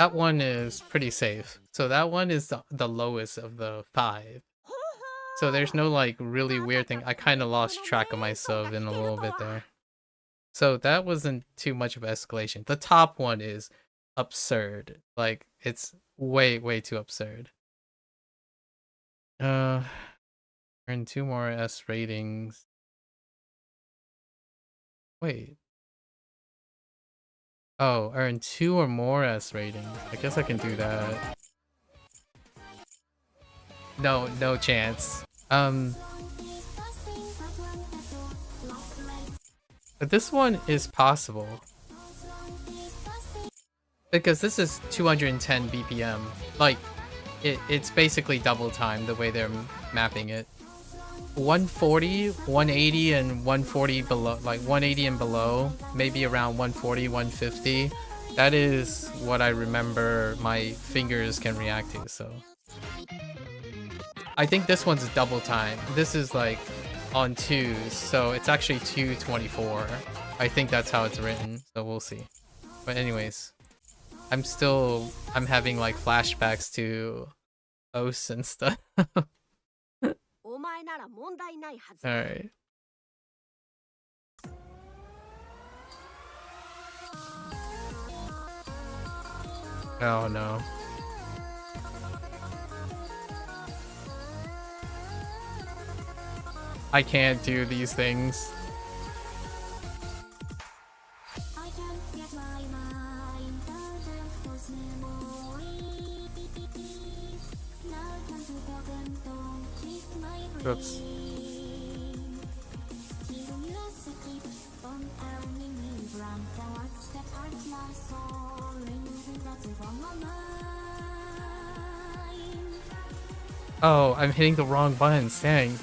That one is pretty safe. So that one is the lowest of the 5. So there's no like really weird thing. I kind of lost track of myself in a little bit there. So that wasn't too much of an escalation. The top one is absurd. Like it's way too absurd. Earn 2 more S ratings. Wait. Oh, earn 2 or more S ratings. I guess I can do that. No chance. But this one is possible. Because this is 210 BPM. Like, it's basically double time the way they're mapping it. 140, 180, and 140 below, like 180 and below, maybe around 140, 150. That is what I remember my fingers can react to, so. I think this one's double time. This is like on 2s, so it's actually 224. I think that's how it's written, so we'll see. But anyways, I'm having like flashbacks to OS and stuff. Alright. Oh no. I can't do these things. Oops. Oh, I'm hitting the wrong buttons, dang.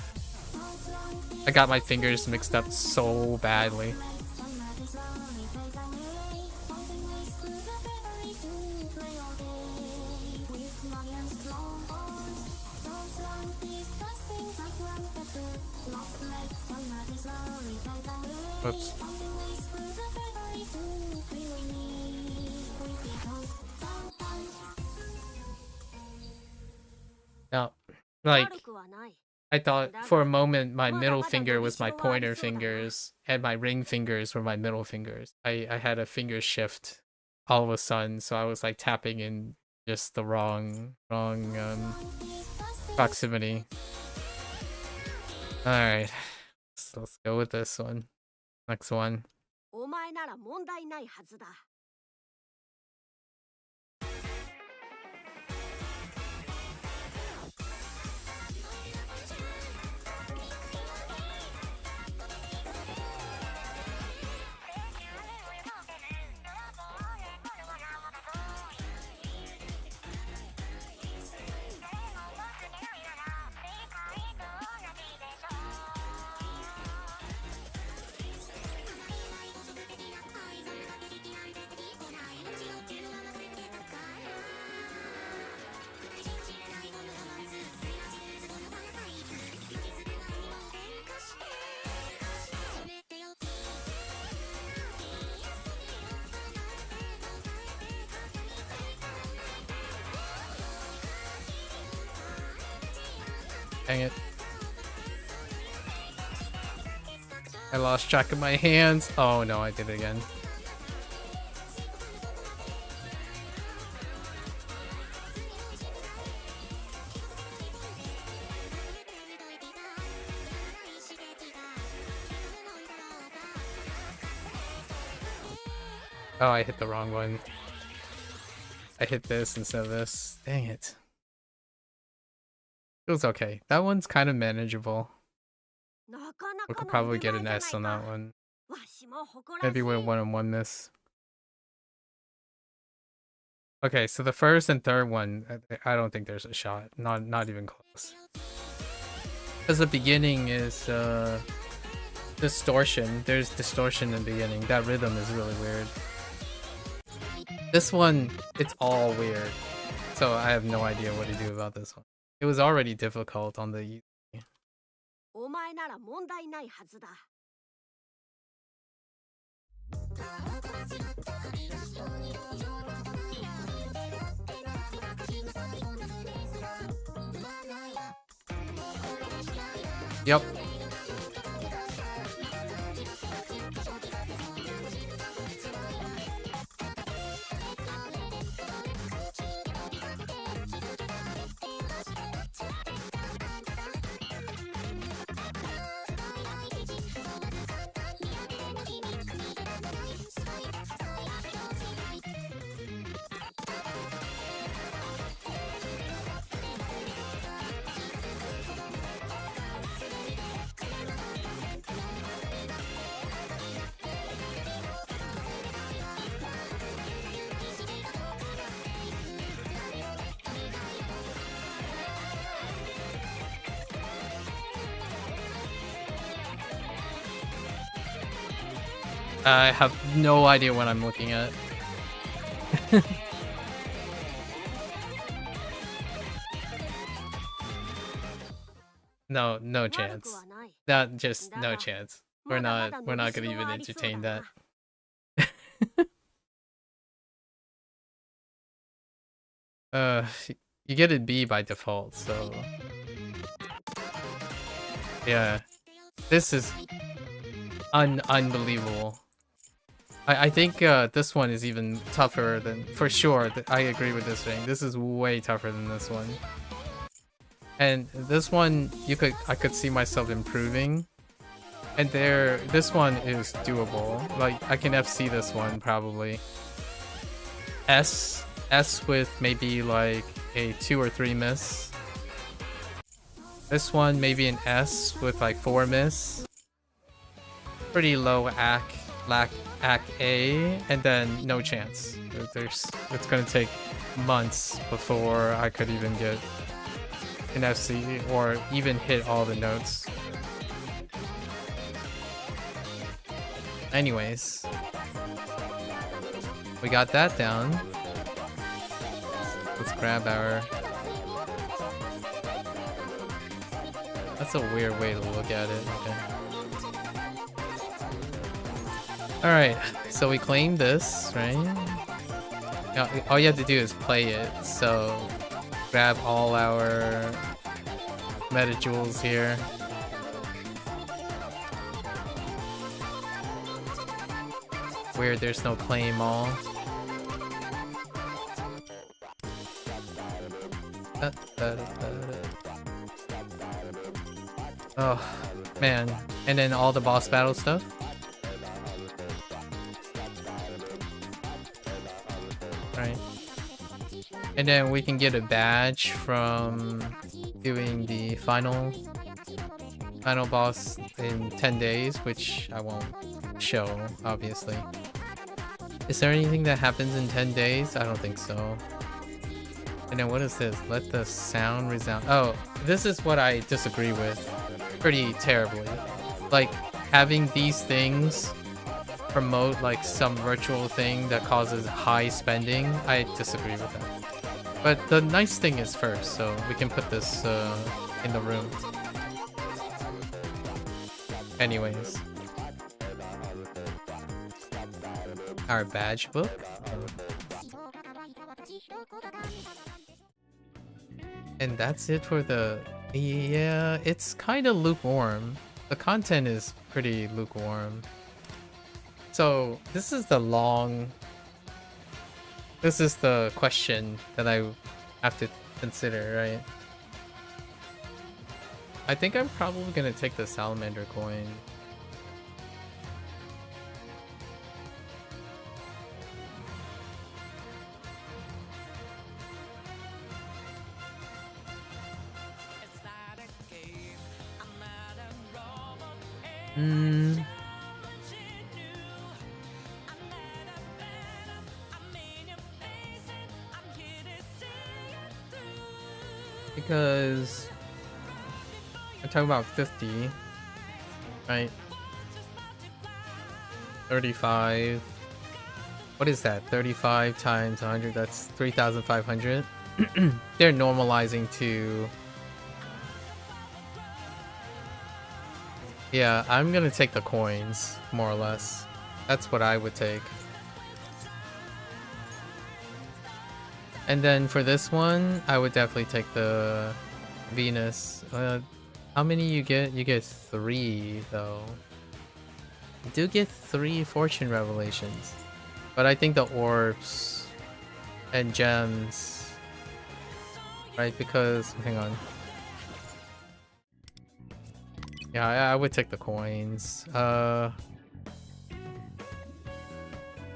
I got my fingers mixed up so badly. Whoops. Now, like, I thought for a moment my middle finger was my pointer fingers and my ring fingers were my middle fingers. I had a finger shift all of a sudden, so I was like tapping in just the wrong proximity. Alright, so let's go with this one. Next one. Dang it. I lost track of my hands. Oh no, I did it again. Oh, I hit the wrong one. I hit this instead of this. Dang it. It was okay. That one's kind of manageable. We could probably get an S on that one. Maybe with 1-on-1 miss. Okay, so the first and third one, I don't think there's a shot. Not even close. Because the beginning is distortion. There's distortion in the beginning. That rhythm is really weird. This one, it's all weird. So I have no idea what to do about this one. It was already difficult on the... Yep. I have no idea what I'm looking at. No chance. Not just no chance. We're not gonna even entertain that. You get a B by default, so yeah. This is unbelievable. I think this one is even tougher than, for sure. I agree with this thing. This is way tougher than this one. And this one, I could see myself improving. And this one is doable. Like, I can FC this one probably. S with maybe like a 2 or 3 miss. This one maybe an S with like 4 miss. Pretty low AC A, and then no chance. It's gonna take months before I could even get an FC or even hit all the notes. Anyways, we got that down. Let's grab our... That's a weird way to look at it. Okay. Alright, so we claim this, right? Now, all you have to do is play it, so grab all our meta jewels here. Weird, there's no claim all. Oh, man. And then all the boss battle stuff. Right. And then we can get a badge from doing the final boss in 10 days, which I won't show, obviously. Is there anything that happens in 10 days? I don't think so. And then what is this? Let the sound resound. Oh, this is what I disagree with pretty terribly. Like, having these things promote like some virtual thing that causes high spending, I disagree with that. But the nice thing is first, so we can put this in the room. Anyways. Our badge book. And that's it for the... Yeah, it's kind of lukewarm. The content is pretty lukewarm. So, this is the question that I have to consider, right? I think I'm probably gonna take the salamander coin. Because I'm talking about 50, right? 35. What is that? 35 times 100, that's 3,500. They're normalizing to... Yeah, I'm gonna take the coins, more or less. That's what I would take. And then for this one, I would definitely take the Venus. How many you get? You get 3 though. You do get 3 fortune revelations, but I think the orbs and gems, right? Because hang on. Yeah, I would take the coins. Hang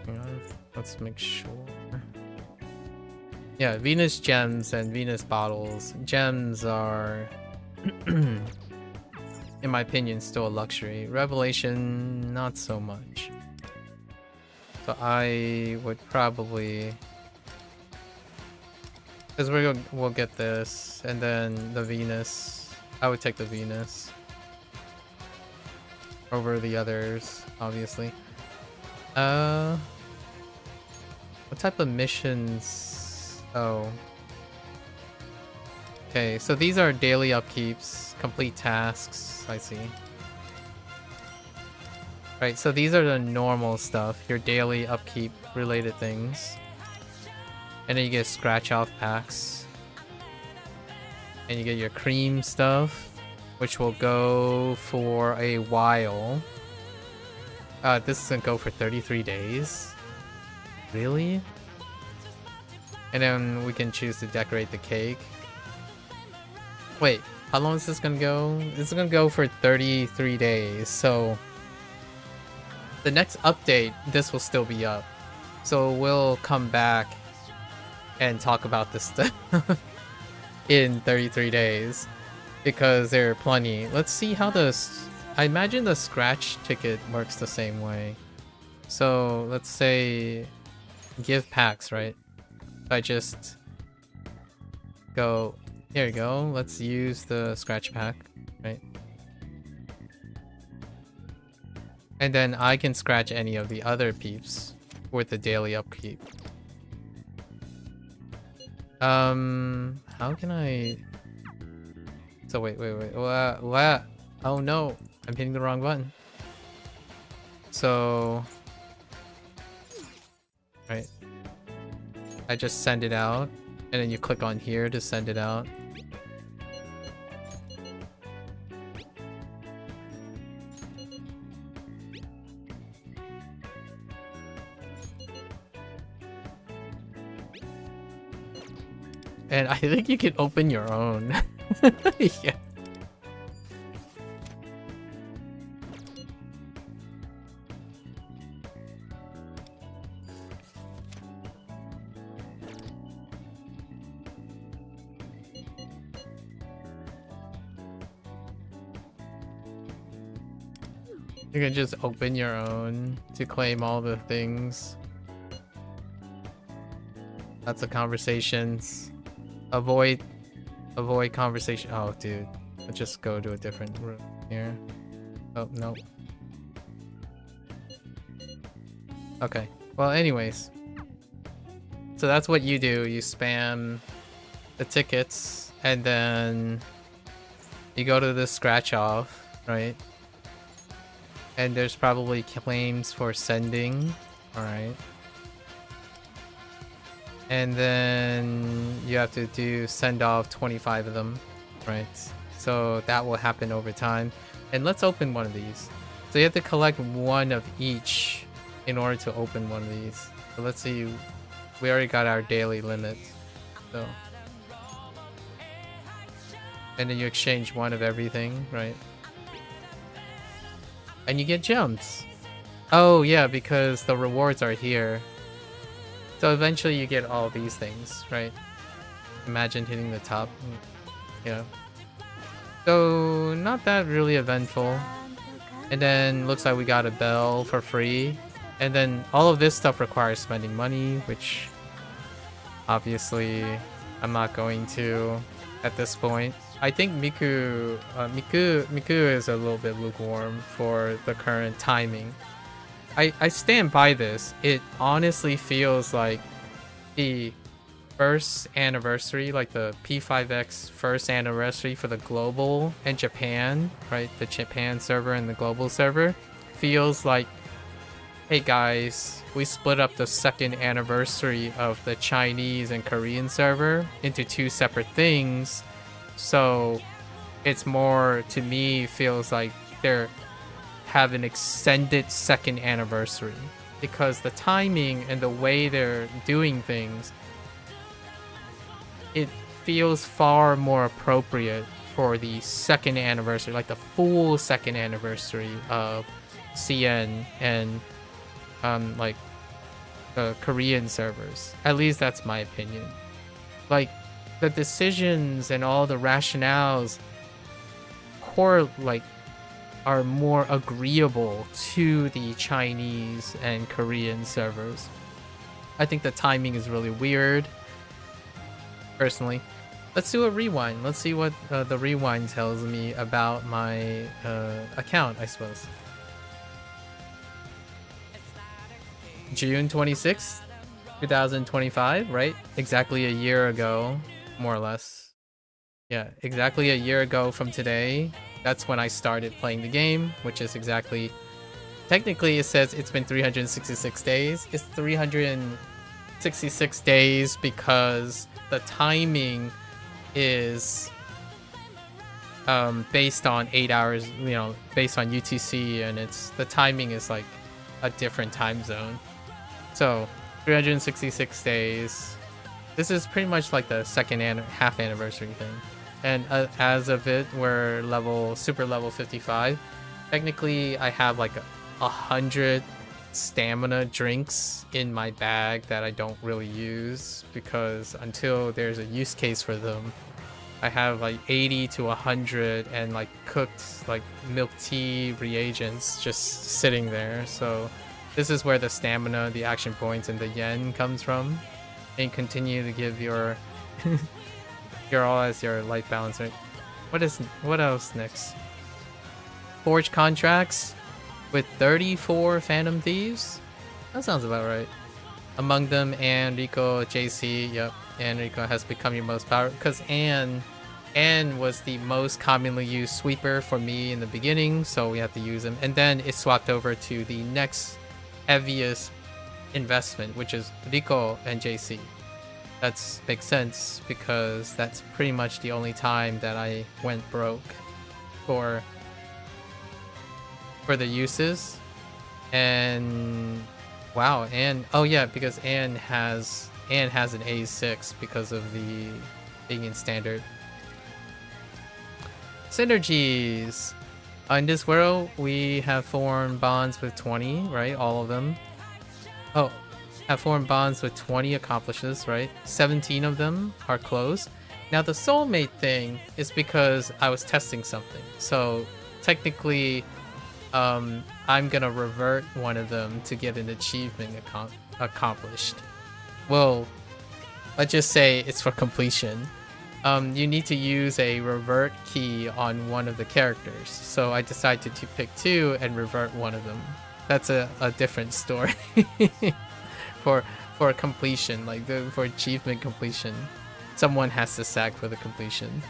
on. Let's make sure. Yeah, Venus gems and Venus bottles. Gems are, in my opinion, still a luxury. Revelation, not so much. So I would probably, because we'll get this, and then the Venus. I would take the Venus over the others, obviously. What type of missions? Oh. Okay, so these are daily upkeeps, complete tasks, I see. Right, so these are the normal stuff, your daily upkeep related things. And then you get scratch off packs. And you get your cream stuff, which will go for a while. This is gonna go for 33 days. Really? And then we can choose to decorate the cake. Wait, how long is this gonna go? This is gonna go for 33 days, so the next update, this will still be up. So we'll come back and talk about this stuff in 33 days because there are plenty. Let's see how this... I imagine the scratch ticket works the same way. So let's say give packs, right? I just go, here you go, let's use the scratch pack, right? And then I can scratch any of the other peeps with the daily upkeep. How can I... So wait, what? Oh no, I'm hitting the wrong button. So... Right. I just send it out, and then you click on here to send it out. And I think you can open your own. Yeah. You can just open your own to claim all the things. Lots of conversations. Avoid conversation. Oh, dude. Let's just go to a different room here. Oh, no. Okay. Well, anyways. So that's what you do. You spam the tickets, and then you go to the scratch off, right? And there's probably claims for sending. Alright. And then you have to do send off 25 of them, right? So that will happen over time. And let's open one of these. So you have to collect one of each in order to open one of these. So let's see, we already got our daily limit. So, and then you exchange one of everything, right? And you get gems. Oh yeah, because the rewards are here. So eventually you get all these things, right? Imagine hitting the top. Yeah. So not that really eventful. And then looks like we got a bell for free. And then all of this stuff requires spending money, which obviously I'm not going to at this point. I think Miku is a little bit lukewarm for the current timing. I stand by this. It honestly feels like the first anniversary, like the P5X first anniversary for the global and Japan, right? The Japan server and the global server feels like, hey guys, we split up the second anniversary of the Chinese and Korean server into two separate things. So It's more, to me, feels like they're have an extended second anniversary, because the timing and the way they're doing things, it feels far more appropriate for the second anniversary, like the full second anniversary of CN and like the Korean servers. At least that's my opinion. Like the decisions and all the rationales are more agreeable to the Chinese and Korean servers. I think the timing is really weird, personally. Let's do a rewind. Let's see what the rewind tells me about my account, I suppose. June 26th, 2025, right? Exactly a year ago, more or less. Yeah, exactly a year ago from today. That's when I started playing the game, which is exactly... Technically, it says it's been 366 days. It's 366 days because the timing is based on 8 hours, you know, based on UTC, and the timing is like a different time zone. So 366 days. This is pretty much like the second half anniversary thing. And as of it, we're super level 55. Technically, I have like 100 stamina drinks in my bag that I don't really use, because until there's a use case for them, I have like 80 to 100 and like cooked like milk tea reagents just sitting there. So this is where the stamina, the action points, and the yen comes from. And continue to give your your all as your life balance, right? What else next? Forge contracts with 34 Phantom Thieves? That sounds about right. Among them, Anne, Rico, JC. Yep, Anne, Rico has become your most powerful, because Anne was the most commonly used sweeper for me in the beginning, so we have to use him. And then it swapped over to the next heaviest investment, which is Rico and JC. That makes sense, because that's pretty much the only time that I went broke for the uses. And wow, and oh yeah, because Anne has an A6 because of the being in standard. Synergies. In this world, we have formed bonds with 20, right? All of them. Oh, have formed bonds with 20 accomplices, right? 17 of them are close. Now the soulmate thing is because I was testing something. So technically, I'm gonna revert one of them to get an achievement accomplished. Well, let's just say it's for completion. You need to use a revert key on one of the characters. So I decided to pick 2 and revert one of them. That's a different story. For completion, like for achievement completion, someone has to sag for the completion.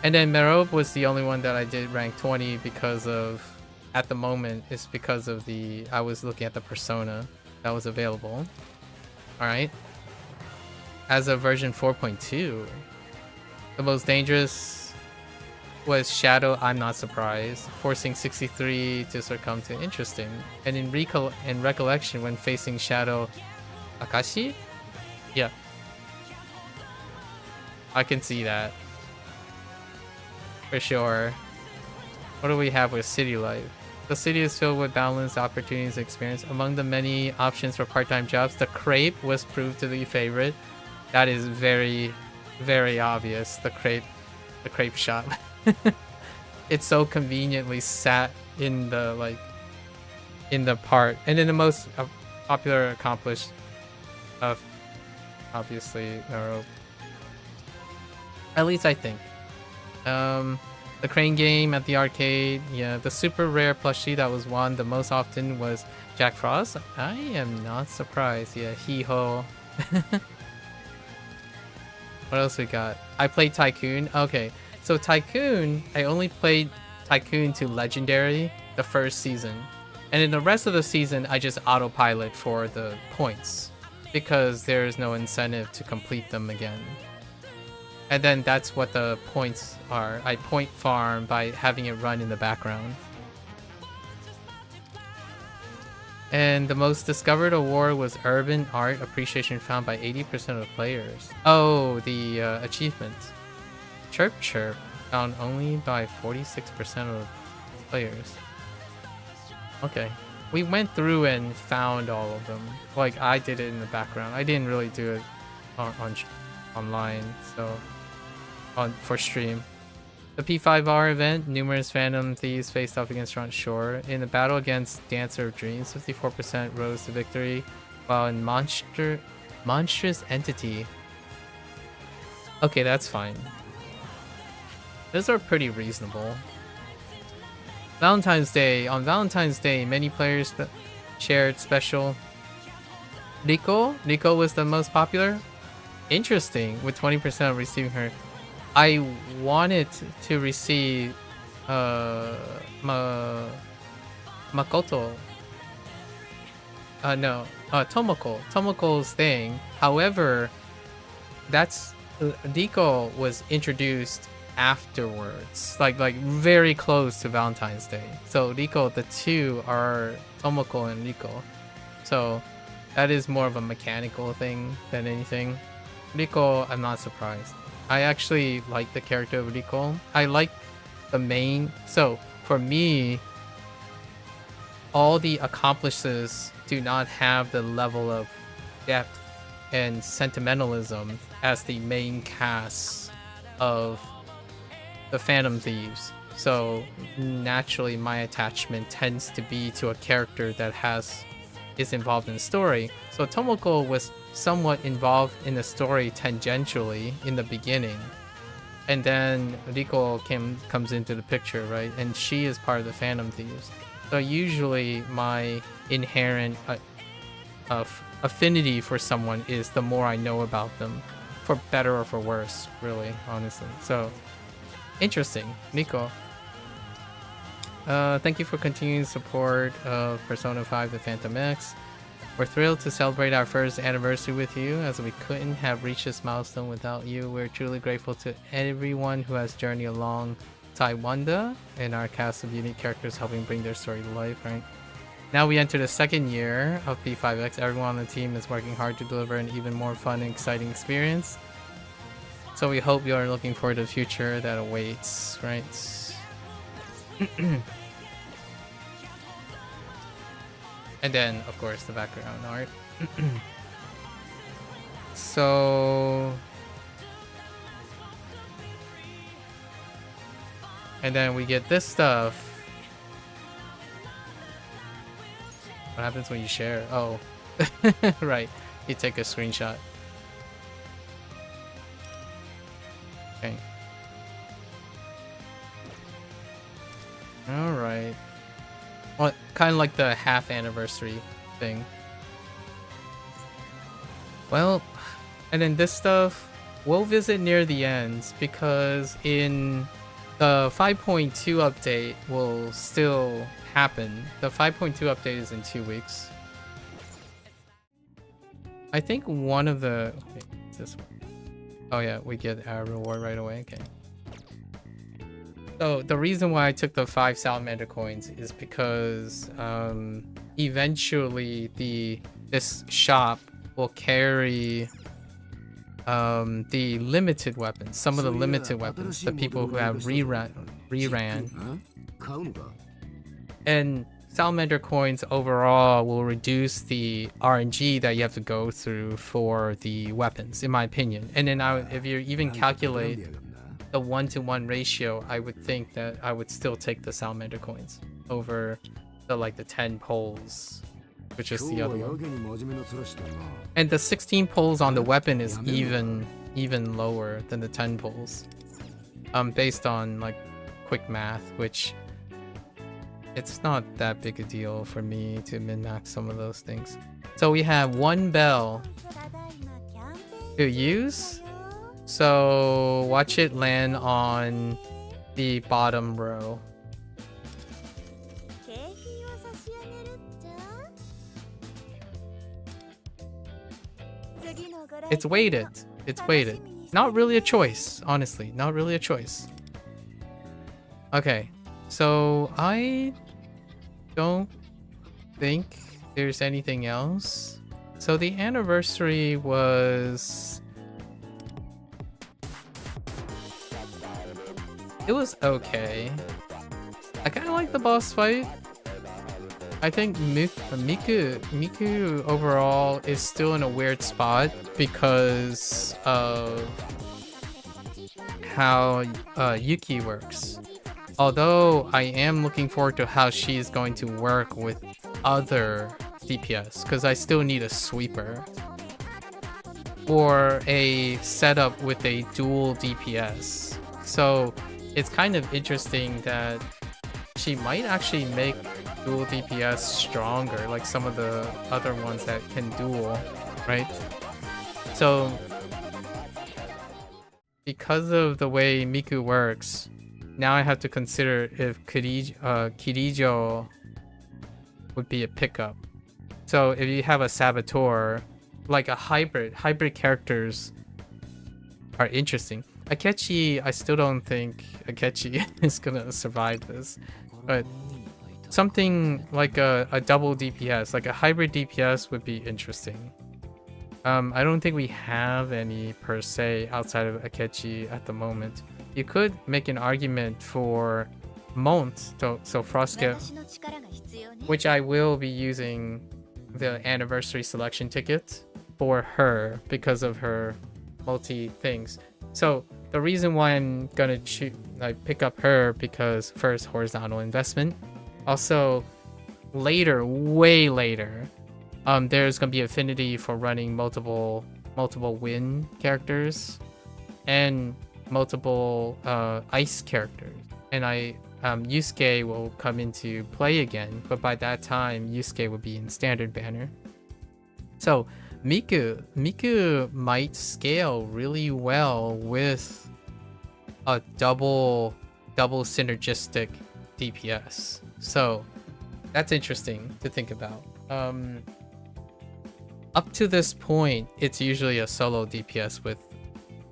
And then Merope was the only one that I did rank 20 because of, at the moment, it's because of I was looking at the persona that was available. Alright. As of version 4.2, the most dangerous was Shadow. I'm not surprised. Forcing 63 to succumb to interesting. And in recollection, when facing Shadow, Akashi? Yeah. I can see that. For sure. What do we have with city life? The city is filled with balanced opportunities and experience. Among the many options for part-time jobs, the crepe was proved to be favorite. That is very, very obvious. The crepe shop. It's so conveniently sat in the part. And then the most popular accomplished obviously Naruto. At least I think. The crane game at the arcade, yeah, the super rare plushie that was won the most often was Jack Frost. I am not surprised. Yeah, Hee-Ho. What else we got? I played Tycoon. Okay, so Tycoon, I only played Tycoon to Legendary the first season. And in the rest of the season, I just autopilot for the points, because there is no incentive to complete them again. And then that's what the points are. I point farm by having it run in the background. And the most discovered award was Urban Art Appreciation, found by 80% of the players. Oh, the achievement. Chirp Chirp, found only by 46% of the players. Okay. We went through and found all of them. Like, I did it in the background. I didn't really do it online, so... for stream. The P5R event, numerous Phantom Thieves faced off against Front Shore. In the battle against Dancer of Dreams, 54% rose to victory, while in Monstrous Entity... Okay, that's fine. Those are pretty reasonable. Valentine's Day. On Valentine's Day, many players shared special... Rico? Rico was the most popular? Interesting, with 20% receiving her. I wanted to receive Makoto. No, Tomoko. Tomoko's thing. However, that's Rico was introduced afterwards, like very close to Valentine's Day. So Rico, the two are Tomoko and Rico. So that is more of a mechanical thing than anything. Rico, I'm not surprised. I actually like the character of Rico. I like the main... So, for me, all the accomplices do not have the level of depth and sentimentalism as the main cast of the Phantom Thieves. So, naturally, my attachment tends to be to a character that is involved in the story. So, Tomoko was somewhat involved in the story tangentially in the beginning, and then Rico comes into the picture, right? And she is part of the Phantom Thieves. So usually my inherent affinity for someone is the more I know about them, for better or for worse, really, honestly. So interesting. Rico, thank you for continuing support of Persona 5 The Phantom X. We're thrilled to celebrate our first anniversary with you, as we couldn't have reached this milestone without you. We're truly grateful to everyone who has journeyed along Taiwanda and our cast of unique characters helping bring their story to life, right? Now we enter the second year of P5X. Everyone on the team is working hard to deliver an even more fun and exciting experience. So we hope you are looking forward to the future that awaits, right? And then, of course, the background art. So... And then we get this stuff. What happens when you share? Oh. Right. You take a screenshot. Okay. Alright. Well, kind of like the half anniversary thing. Well, and then this stuff we'll visit near the end, because in the 5.2 update will still happen. The 5.2 update is in 2 weeks. I think one of the... Okay, it's this one. Oh yeah, we get our reward right away. Okay. So the reason why I took the 5 salamander coins is because eventually this shop will carry the limited weapons, some of the limited weapons, the people who have reran. And salamander coins overall will reduce the RNG that you have to go through for the weapons, in my opinion. And then if you even calculate the 1-to-1 ratio, I would think that I would still take the salamander coins over the 10 poles, which is the other one. And the 16 poles on the weapon is even lower than the 10 poles, based on quick math, which it's not that big a deal for me to min-max some of those things. So we have 1 bell to use. So watch it land on the bottom row. It's weighted. It's weighted. not really a choice, honestly. Not really a choice. Okay, so I don't think there's anything else. So the anniversary was... It was okay. I kind of like the boss fight. I think Miku overall is still in a weird spot because of how Yuki works. Although I am looking forward to how she's going to work with other DPS, because I still need a sweeper or a setup with a dual DPS. So it's kind of interesting that she might actually make dual DPS stronger, like some of the other ones that can dual, right? So because of the way Miku works, now I have to consider if Kirijo would be a pickup. So if you have a Saboteur, like a hybrid characters are interesting. Akechi, I still don't think Akechi is gonna survive this, but something like a double DPS, like a hybrid DPS would be interesting. I don't think we have any per se outside of Akechi at the moment. You could make an argument for Mont, so Frostgale, which I will be using the anniversary selection ticket for her because of her multi things. So the reason why I'm gonna pick up her, because first, horizontal investment. Also, later, way later, there's gonna be affinity for running multiple Win characters and multiple ice characters, and Yusuke will come into play again, but by that time Yusuke will be in standard banner. So Miku might scale really well with a double synergistic DPS. So that's interesting to think about. Up to this point, it's usually a solo DPS with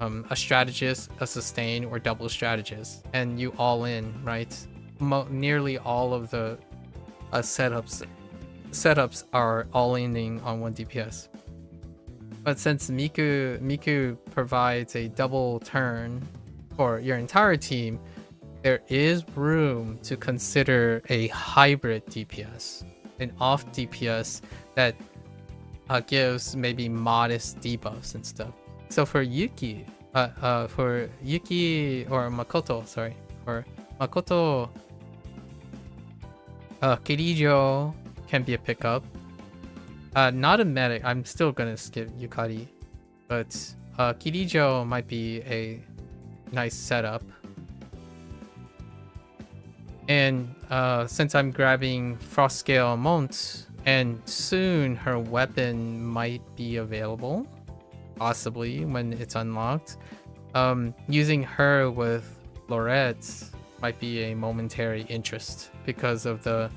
a strategist, a sustain, or double strategist, and you all in, right? Nearly all of the setups are all in on one DPS. But since Miku provides a double turn for your entire team, there is room to consider a hybrid DPS, an off DPS that gives maybe modest debuffs and stuff. So for Yuki or Makoto, Kirijo can be a pickup. Not a medic. I'm still gonna skip Yukari, but Kirijo might be a nice setup. And since I'm grabbing Frostgale Mont, and soon her weapon might be available, possibly when it's unlocked, using her with Lorette might be a momentary interest because of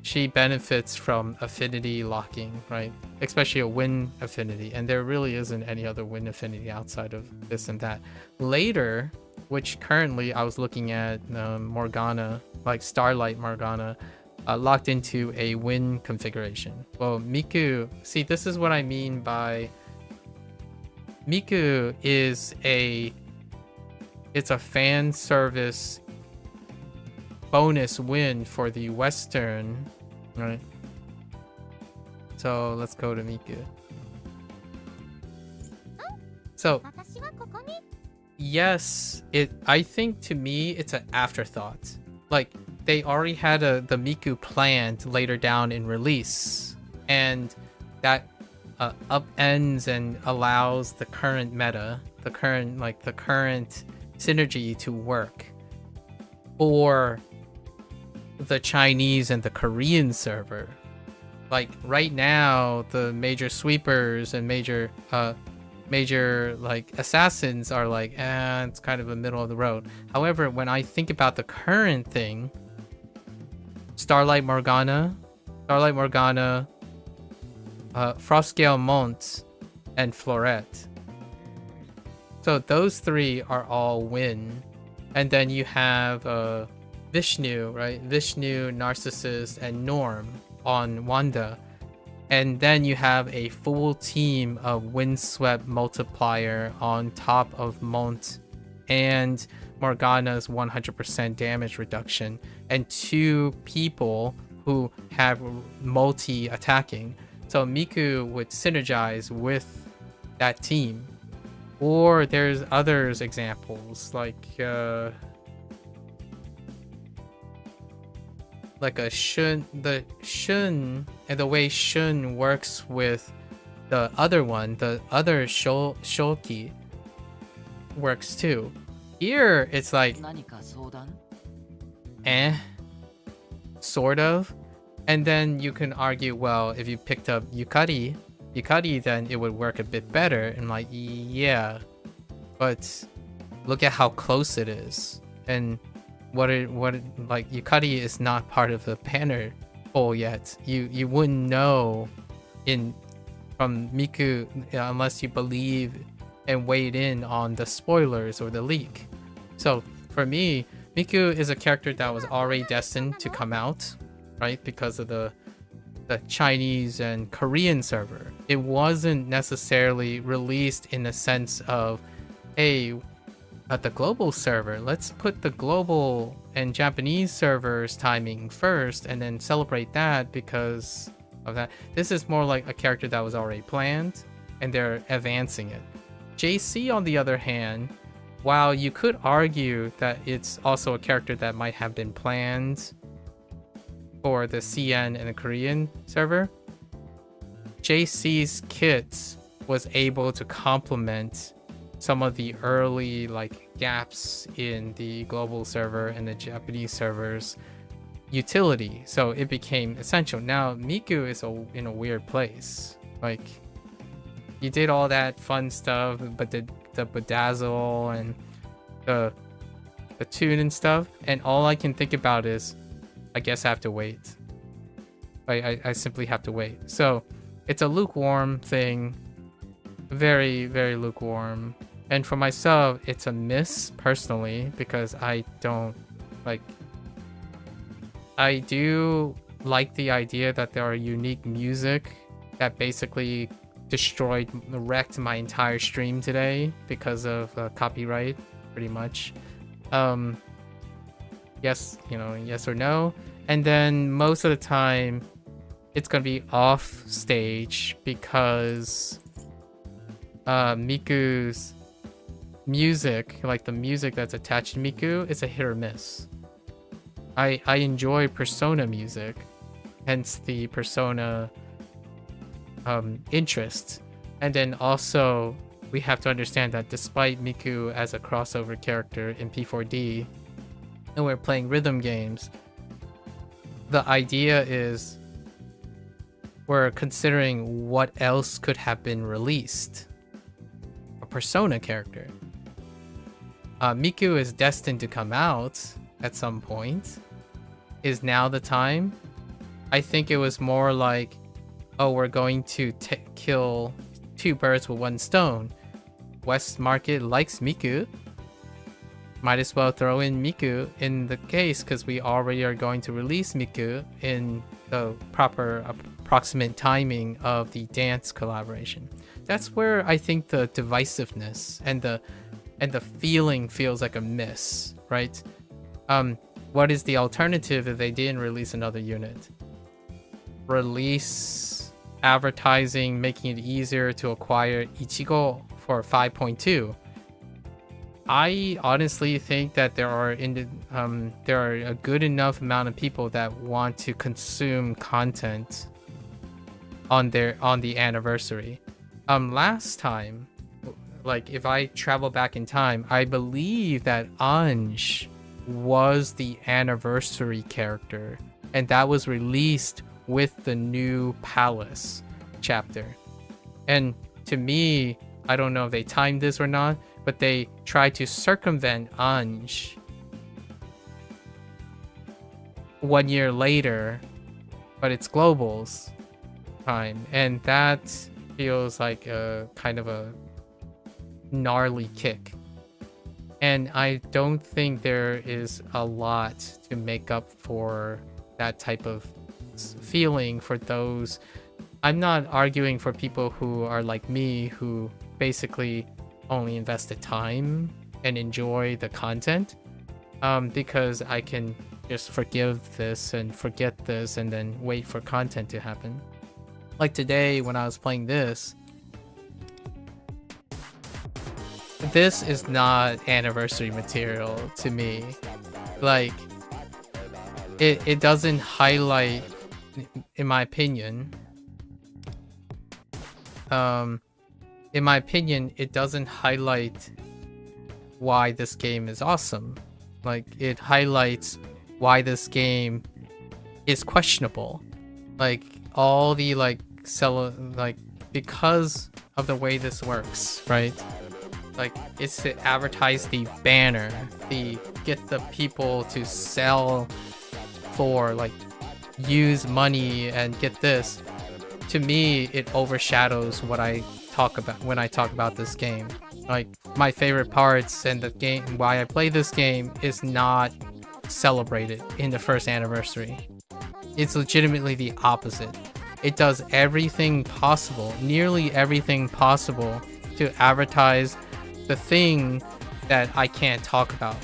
she benefits from affinity locking, right? Especially a Win affinity, and there really isn't any other Win affinity outside of this and that. Later, which currently I was looking at Morgana, like Starlight Morgana, locked into a Win configuration. Well, Miku, see, this is what I mean by Miku is it's a fan service bonus win for the Western, right? So let's go to Miku. So yes, I think to me it's an afterthought. Like they already had the Miku planned later down in release, and that upends and allows the current meta, the current synergy to work for the Chinese and the Korean server. Like right now, the major sweepers and major like assassins are like, it's kind of a middle of the road. However, when I think about the current thing, Starlight Morgana, Frostgale Mont, and Florette. So those three are all win. And then you have Vishnu, right? Vishnu, Narcissus, and Norm on Wanda. And then you have a full team of Windswept Multiplier on top of Mont and Morgana's 100% damage reduction, and 2 people who have multi-attacking. So Miku would synergize with that team. Or there's others examples like a Shun, and the way Shun works with the other one, the other Shoki works too. Here it's like sort of. And then you can argue, well, if you picked up Yukari, then it would work a bit better. And like, yeah, but look at how close it is. And what like Yukari is not part of the banner poll yet. You wouldn't know from Miku unless you believe and weighed in on the spoilers or the leak. So for me, Miku is a character that was already destined to come out, right? Because of the Chinese and Korean server. It wasn't necessarily released in the sense of, hey, at the global server, let's put the global and Japanese servers timing first and then celebrate that because of that. This is more like a character that was already planned and they're advancing it. JC, on the other hand, while you could argue that it's also a character that might have been planned for the CN and the Korean server, JC's kit was able to complement some of the early like gaps in the global server and the Japanese server's utility, so it became essential. Now Miku is in a weird place. Like, you did all that fun stuff, but the bedazzle and the tune and stuff, and all I can think about is, I guess I have to wait. I simply have to wait. So it's a lukewarm thing, very, very lukewarm. And for myself, it's a miss personally, because I don't like. I do like the idea that there are unique music that basically wrecked my entire stream today because of copyright, pretty much. Yes, yes or no. And then most of the time, it's gonna be off stage because Miku's music, like the music that's attached to Miku, is a hit or miss. I enjoy Persona music, hence the Persona interest. And then also we have to understand that despite Miku as a crossover character in P4D, and we're playing rhythm games, the idea is we're considering what else could have been released. A Persona character. Miku is destined to come out at some point. Is now the time? I think it was more like, oh, we're going to kill 2 birds with 1 stone. West Market likes Miku. Might as well throw in Miku in the case, because we already are going to release Miku in the proper approximate timing of the dance collaboration. That's where I think the divisiveness and the feeling feels like a miss, right? What is the alternative if they didn't release another unit? Release advertising, making it easier to acquire Ichigo for 5.2. I honestly think that there are a good enough amount of people that want to consume content on the anniversary. Last time, like if I travel back in time, I believe that Ange was the anniversary character, and that was released with the new Palace chapter. And to me, I don't know if they timed this or not, but they tried to circumvent Ange 1 year later, but it's Global's time, and that feels like a kind of a gnarly kick. And I don't think there is a lot to make up for that type of feeling for those. I'm not arguing for people who are like me, who basically only invest the time and enjoy the content, because I can just forgive this and forget this and then wait for content to happen. Like today when I was playing this is not anniversary material to me. Like it doesn't highlight, in my opinion, it doesn't highlight why this game is awesome. Like, it highlights why this game is questionable. Like, all the because of the way this works, right? Like, it's to advertise the banner, get the people to sell for, like, use money and get this. To me, it overshadows what I talk about when I talk about this game. Like, my favorite parts and the game, why I play this game, is not celebrated in the first anniversary. It's legitimately the opposite. It does everything possible, nearly everything possible, to advertise the thing that I can't talk about.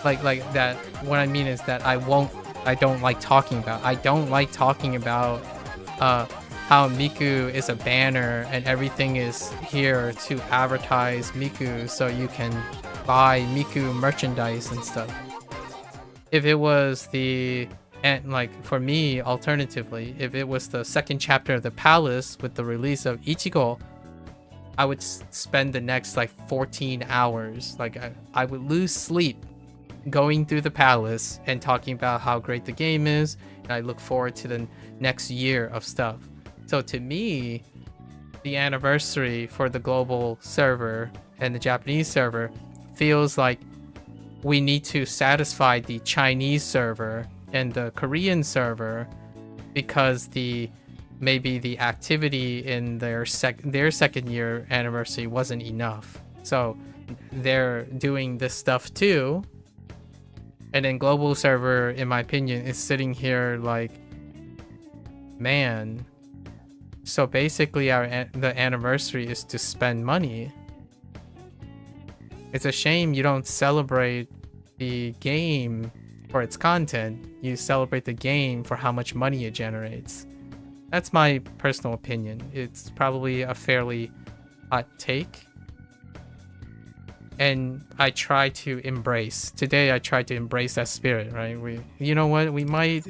Like that, what I mean is that I don't like talking about. I don't like talking about how Miku is a banner and everything is here to advertise Miku so you can buy Miku merchandise and stuff. If it was for me, alternatively, if it was the second chapter of the palace with the release of Ichigo, I would spend the next 14 hours. I would lose sleep going through the palace and talking about how great the game is, and I look forward to the next year of stuff. So to me, the anniversary for the global server and the Japanese server feels like we need to satisfy the Chinese server and the Korean server because maybe the activity in their second year anniversary wasn't enough. So they're doing this stuff too. And then global server, in my opinion, is sitting here like, man. So basically the anniversary is to spend money. It's a shame you don't celebrate the game for its content. You celebrate the game for how much money it generates. That's my personal opinion. It's probably a fairly hot take. And I try to embrace. Today I tried to embrace that spirit, right? You know what? We might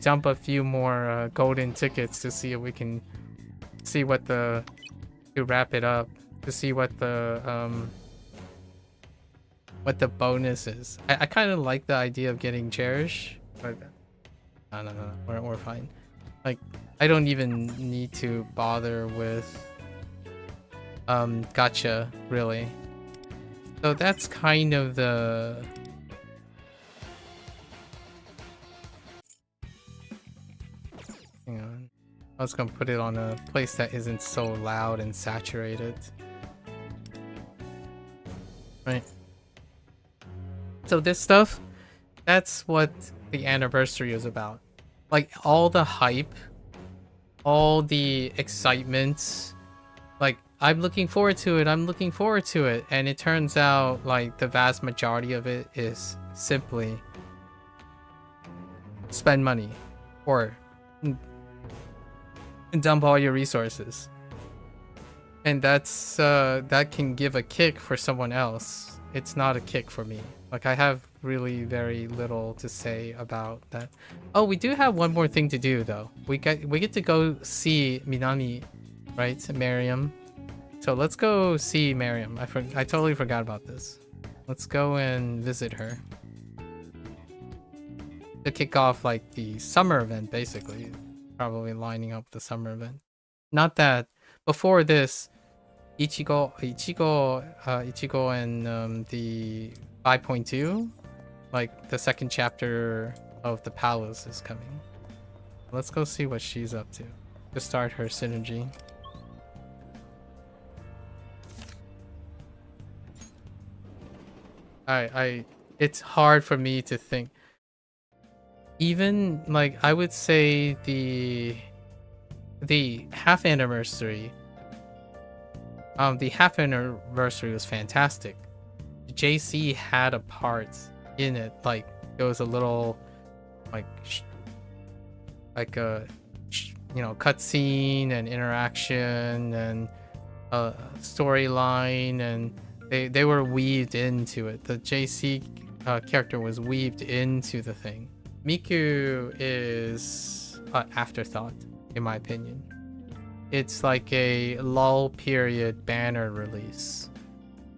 dump a few more golden tickets to see if we can see what to wrap it up, to see what the bonus is. I kind of like the idea of getting Cherish, but no, we're fine. Like, I don't even need to bother with gacha, really. So that's kind of the hang on. I was gonna put it on a place that isn't so loud and saturated. Right. So this stuff, that's what the anniversary is about. Like, all the hype, all the excitement, like, I'm looking forward to it, and it turns out like the vast majority of it is simply spend money or dump all your resources. And that's that can give a kick for someone else. It's not a kick for me. Like, I have really very little to say about that. Oh, we do have one more thing to do though. We get to go see Minami, right? Miriam. So let's go see Miriam. I totally forgot about this. Let's go and visit her to kick off like the summer event, basically. Probably lining up the summer event. Not that before this, Ichigo and the 5.2, like the second chapter of the palace is coming. Let's go see what she's up to start her synergy. it's hard for me to think. Even like I would say the half anniversary. The half anniversary was fantastic. JC had a part in it, like there was a little like a cutscene and interaction and a storyline, and they were weaved into it. The JC character was weaved into the thing. Miku is an afterthought, in my opinion. It's like a lull period banner release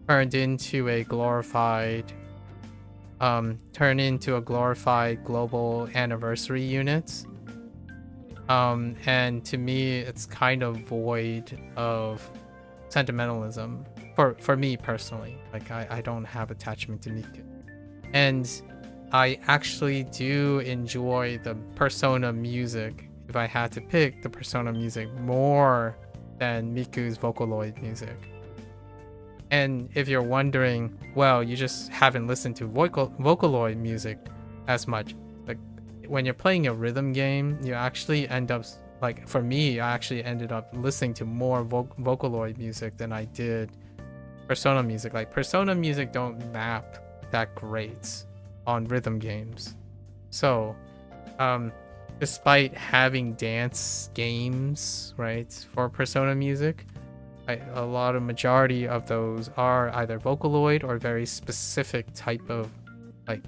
turned into a glorified global anniversary unit. And to me, it's kind of void of sentimentalism for me personally. Like I don't have attachment to Miku, and I actually do enjoy the Persona music. If I had to pick the Persona music more than Miku's Vocaloid music. And if you're wondering, well, you just haven't listened to Vocaloid music as much. Like when you're playing a rhythm game, you actually end up, like for me, I actually ended up listening to more Vocaloid music than I did Persona music. Like Persona music don't map that great on rhythm games. So, despite having dance games, right, for Persona music, a lot of majority of those are either Vocaloid or very specific type of like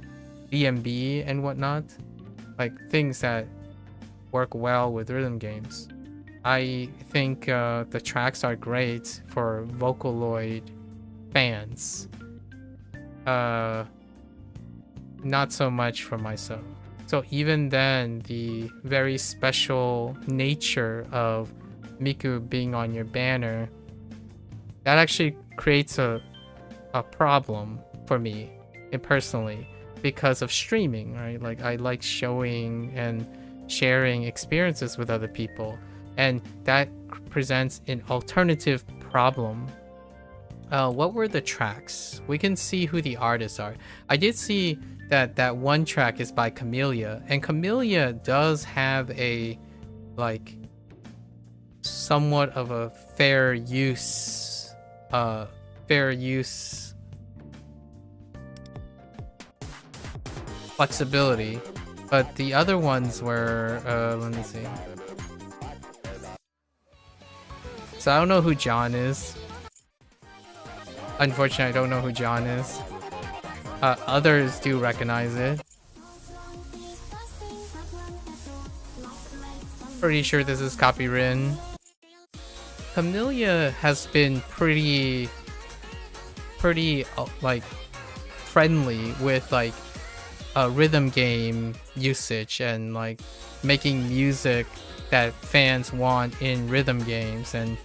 DMB and whatnot, like things that work well with rhythm games. I think the tracks are great for Vocaloid fans, not so much for myself. So even then, the very special nature of Miku being on your banner, that actually creates a problem for me personally because of streaming, right? Like I like showing and sharing experiences with other people, and that presents an alternative problem. What were the tracks? We can see who the artists are. I did see that one track is by Camellia, and Camellia does have a like somewhat of a fair use flexibility, but the other ones were let me see. So I don't know who John is. Unfortunately, I don't know who John is. Others do recognize it. Pretty sure this is copywritten. Camellia has been pretty like friendly with like rhythm game usage and like making music that fans want in rhythm games, and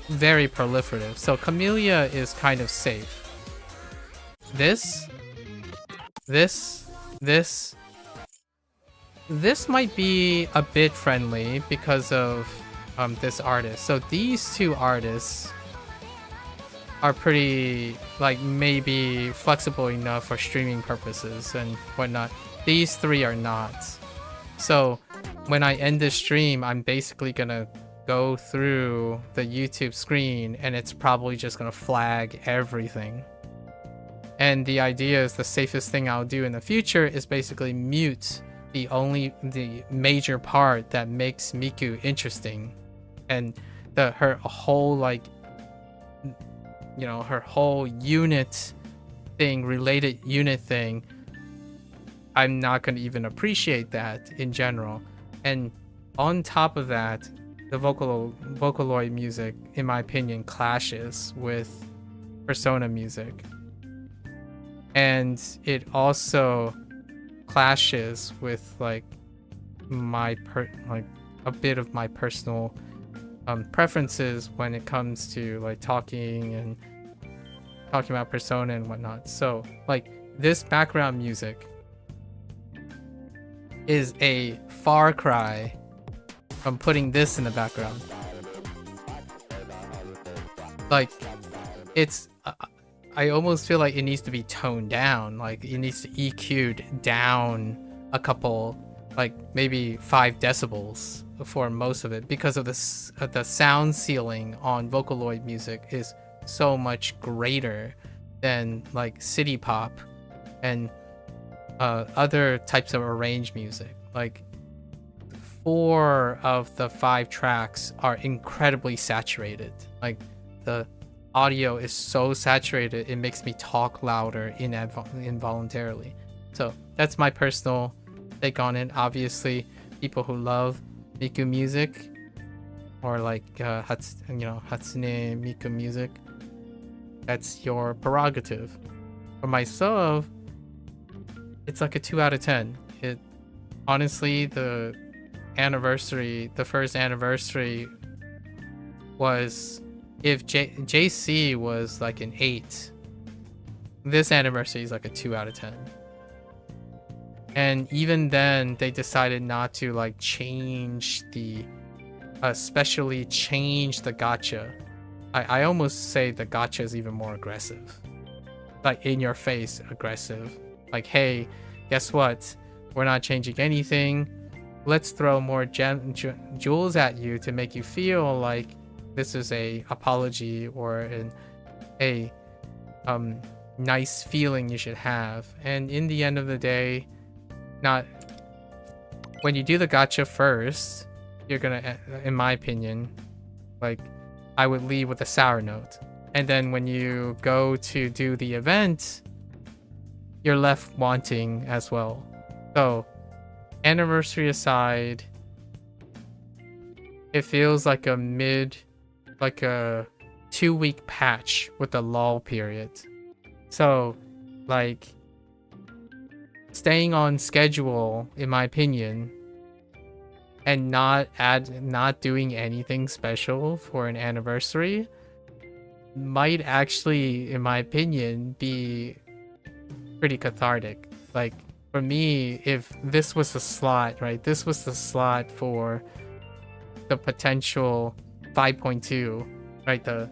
very proliferative. So Camellia is kind of safe. This might be a bit friendly because of this artist. So these two artists are pretty like maybe flexible enough for streaming purposes and whatnot. These three are not. So when I end this stream, I'm basically gonna go through the YouTube screen and it's probably just gonna flag everything. And the idea is the safest thing I'll do in the future is basically mute the major part that makes Miku interesting, and her whole like, you know, her whole unit thing, related unit thing, I'm not going to even appreciate that in general. And on top of that, the Vocaloid music, in my opinion, clashes with Persona music. And it also clashes with like a bit of my personal preferences when it comes to like talking about Persona and whatnot. So like this background music is a far cry from putting this in the background. Like it's I almost feel like it needs to be toned down. Like it needs to EQ'd down a couple, like maybe 5 decibels for most of it, because of the sound ceiling on Vocaloid music is so much greater than like city pop and other types of arranged music. Like 4 of the 5 tracks are incredibly saturated. Like the audio is so saturated, it makes me talk louder involuntarily. So that's my personal take on it. Obviously, people who love Miku music, or like Hatsune Miku music, that's your prerogative. For myself, it's like a 2 out of 10. It honestly, the first anniversary was, if JC was like an 8, this anniversary is like a 2 out of 10. And even then, they decided not to like especially change the gacha. I almost say the gacha is even more aggressive, like in your face aggressive. Like, hey, guess what? We're not changing anything. Let's throw more jewels at you to make you feel like this is a apology or a nice feeling you should have. And in the end of the day, not when you do the gacha first, you're gonna, in my opinion, like I would leave with a sour note. And then when you go to do the event, you're left wanting as well. So anniversary aside, it feels like a 2-week patch with a lull period. So like staying on schedule, in my opinion, and not doing anything special for an anniversary might actually, in my opinion, be pretty cathartic. Like for me, if this was the slot, right? This was the slot for the potential 5.2, right? The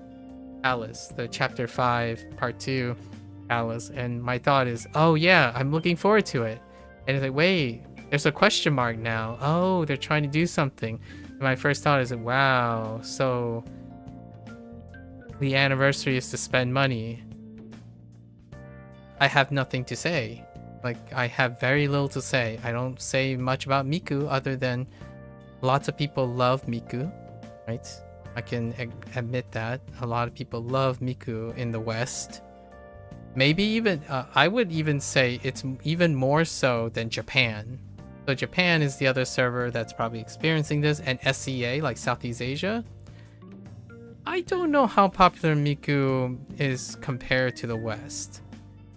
ATLUS, the chapter 5 part 2 ATLUS. And my thought is, oh yeah, I'm looking forward to it. And it's like, wait, there's a question mark now. Oh, they're trying to do something. And my first thought is, wow, so the anniversary is to spend money. I have nothing to say. Like, I have very little to say. I don't say much about Miku other than lots of people love Miku, right? I can admit that. A lot of people love Miku in the West. Maybe even, I would even say it's even more so than Japan. So Japan is the other server that's probably experiencing this, and SEA, like Southeast Asia. I don't know how popular Miku is compared to the West.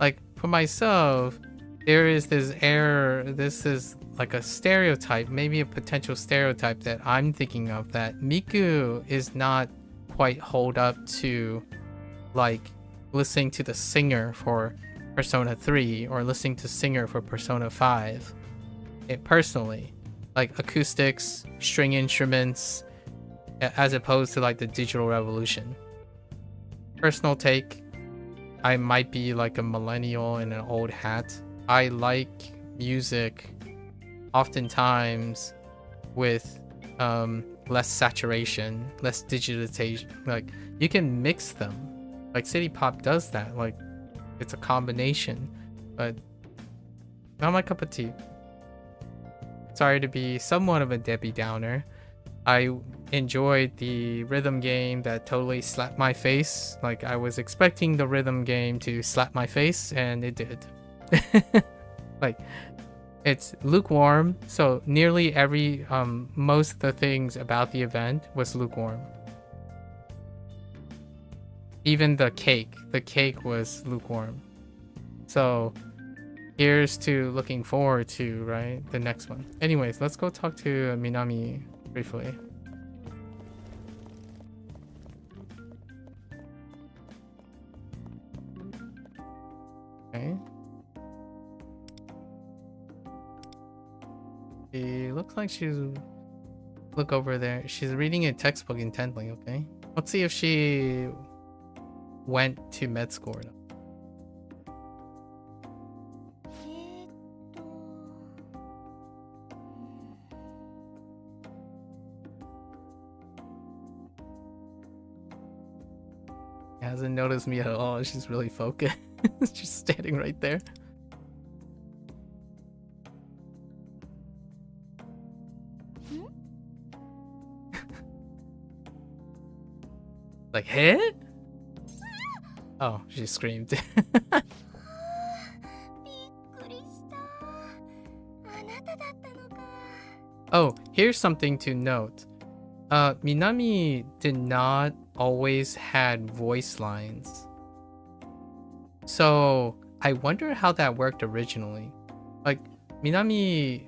Like, for myself, there is this error, this is like a stereotype, maybe a potential stereotype that I'm thinking of, that Miku is not quite hold up to like listening to the singer for Persona 3 or listening to singer for Persona 5. It personally, like acoustics, string instruments, as opposed to like the digital revolution. Personal take, I might be like a millennial in an old hat. I like music oftentimes with less saturation, less digitization. Like you can mix them. Like city pop does that. Like it's a combination, but not my cup of tea. Sorry to be somewhat of a Debbie Downer. I enjoyed the rhythm game that totally slapped my face. Like I was expecting the rhythm game to slap my face, and it did. Like it's lukewarm, so nearly every most of the things about the event was lukewarm. Even the cake was lukewarm. So here's to looking forward to, right, the next one. Anyways, let's go talk to Minami briefly. Okay. She looks like she's... Look over there. She's reading a textbook intently, okay? Let's see if she went to med school or not. She hasn't noticed me at all. She's really focused. She's standing right there. Like, hit? Oh, she screamed. Oh, here's something to note. Minami did not always had voice lines. So I wonder how that worked originally. Like, Minami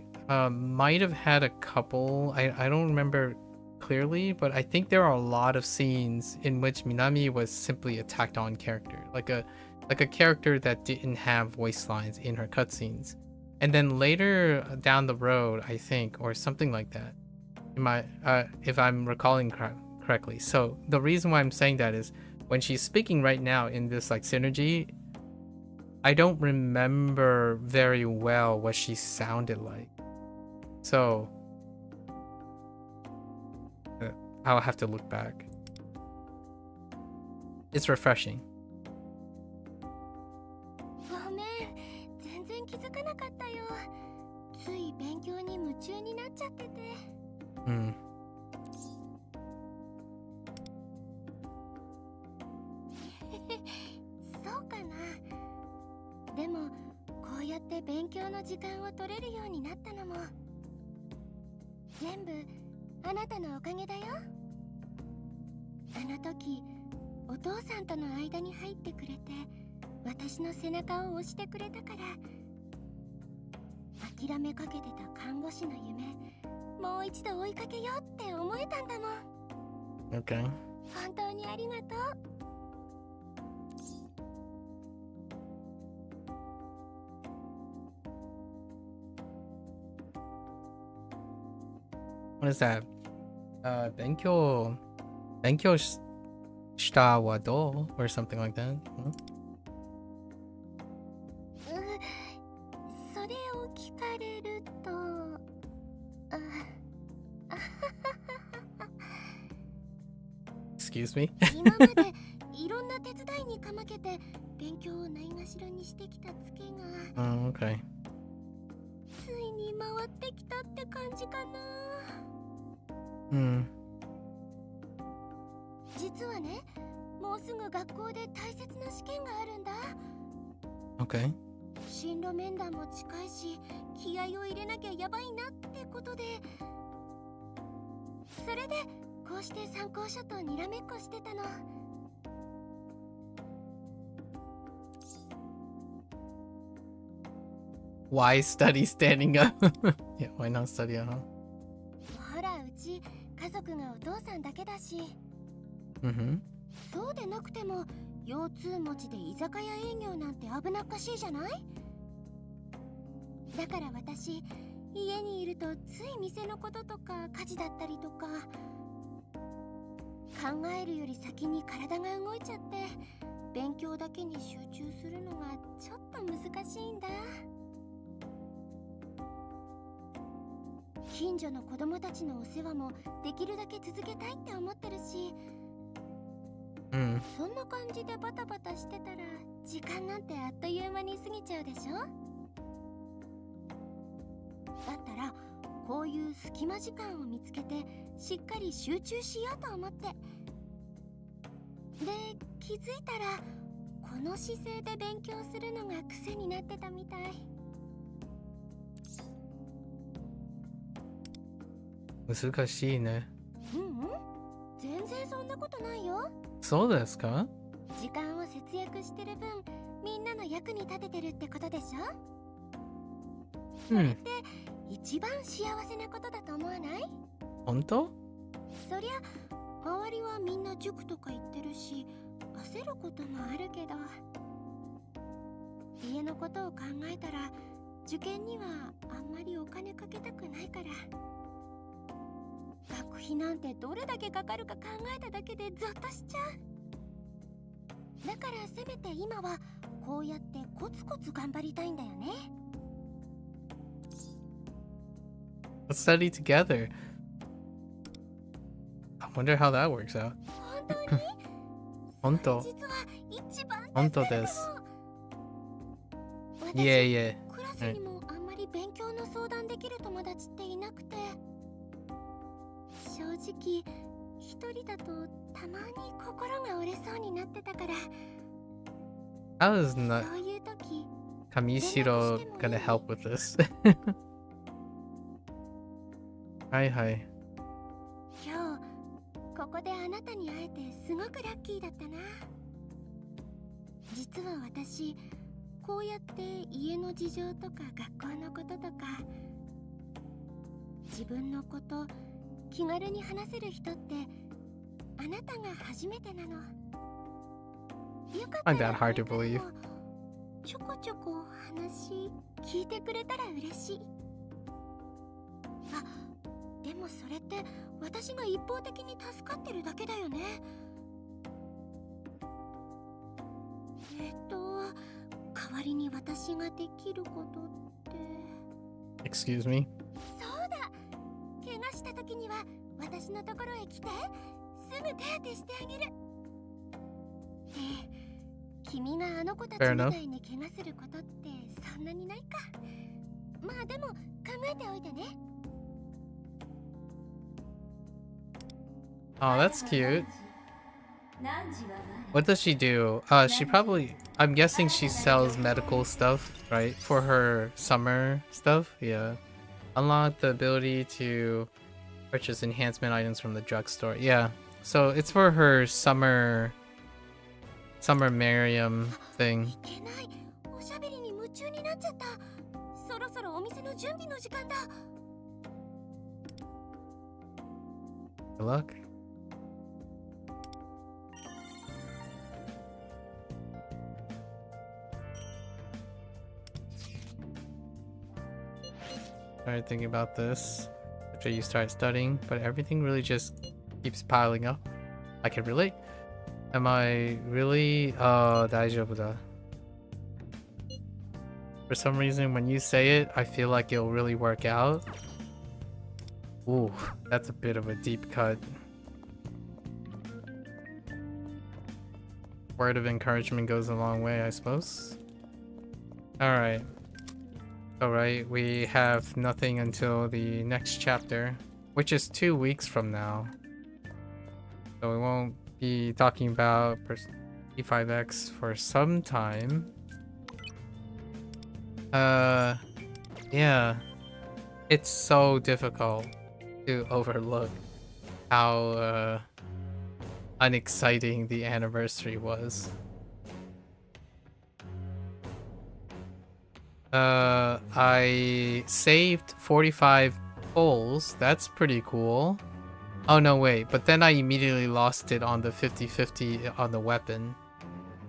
might have had a couple, I don't remember clearly, but I think there are a lot of scenes in which Minami was simply a tacked on character, like a character that didn't have voice lines in her cutscenes. And then later down the road, I think, or something like that, if I'm recalling correctly. So the reason why I'm saying that is when she's speaking right now in this like synergy, I don't remember very well what she sounded like. So I'll have to look back. It's refreshing. Hmm. そうかな。でもこうやって勉強の時間を取れるようになったのも全部あなたのおかげだよ。あの時お父さんとの間に入ってくれて私の背中を押してくれたから諦めかけてた看護師の夢もう一度追いかけようって思えたんだもん。Okay. 本当にありがとう。What is that? 勉強したはどう or something like that. それを聞かれると、Excuse me? 今までいろんな手伝いにかまけて勉強をないがしろにしてきたツケが、Okay. ついに回ってきたって感じかな。実はね、もうすぐ学校で大切な試験があるんだ。Okay. 進路面談も近いし、気合を入れなきゃやばいなってことで、それでこうして参考書とにらめっこしてたの。Why study standing up? Yeah, why not study at home? ほら、うち家族がお父さんだけだし。そうでなくても腰痛持ちで居酒屋営業なんて危なっかしいじゃない？だから私、家にいるとつい店のこととか家事だったりとか考えるより先に体が動いちゃって勉強だけに集中するのがちょっと難しいんだ。近所の子供たちのお世話もできるだけ続けたいって思ってるし、そんな感じでバタバタしてたら時間なんてあっという間に過ぎちゃうでしょ。だったらこういう隙間時間を見つけてしっかり集中しようと思って、で気づいたらこの姿勢で勉強するのが癖になってたみたい。難しいね。全然そんなことないよ。そうですか？時間を節約してる分みんなの役に立ててるってことでしょ。それって一番幸せなことだと思わない？本当？そりゃ周りはみんな塾とか行ってるし焦ることもあるけど、家のことを考えたら受験にはあんまりお金かけたくないから。学費なんてどれだけかかるか考えただけでゾッとしちゃう。だからせめて今はこうやってコツコツ頑張りたいんだよね。Let's study together. I wonder how that works out. 本当に？ Honto. 実は一番本当助かるの。です。私いえいえ。クラスにもあんまり勉強の相談できる友達っていなくて、正直一人だとたまに心が折れそうになってたから、 How is not そういう時 Kamishiro gonna help with this? はいはい。今日ここであなたに会えてすごくラッキーだったな。実は私こうやって家の事情とか学校のこととか自分のこと気軽に話せる人ってあなたが初めてなの。よかったら Find that hard to これ believe. からもちょこちょこ話聞いてくれたら嬉しい。あ、でもそれって私が一方的に助かってるだけだよね。代わりに私ができることって。 Excuse me? そうだ、怪我した時には私のところへ来てすぐ手当てしてあげる。君があの子たちみたいに怪我することってそんなにないか。まあでも考えておいてね。 Oh, that's cute. What does she do? She probably... I'm guessing she sells medical stuff, right? For her summer stuff? Yeah. Unlock the ability to purchase enhancement items from the drugstore. Yeah. So it's for her summer Miriam thing. いけない。おしゃべりに夢中になっちゃった。そろそろお店の準備の時間だ。 Good luck. Started thinking about this after you start studying, but everything really just keeps piling up. I can relate. Am I really? 다이저부다. For some reason, when you say it, I feel like it'll really work out. Ooh, that's a bit of a deep cut. Word of encouragement goes a long way, I suppose. Alright. Alright, we have nothing until the next chapter, which is 2 weeks from now. So we won't be talking about P5X for some time. Yeah. It's so difficult to overlook how unexciting the anniversary was. I saved 45 polls. That's pretty cool. Oh no, wait, but then I immediately lost it on the 50-50 on the weapon.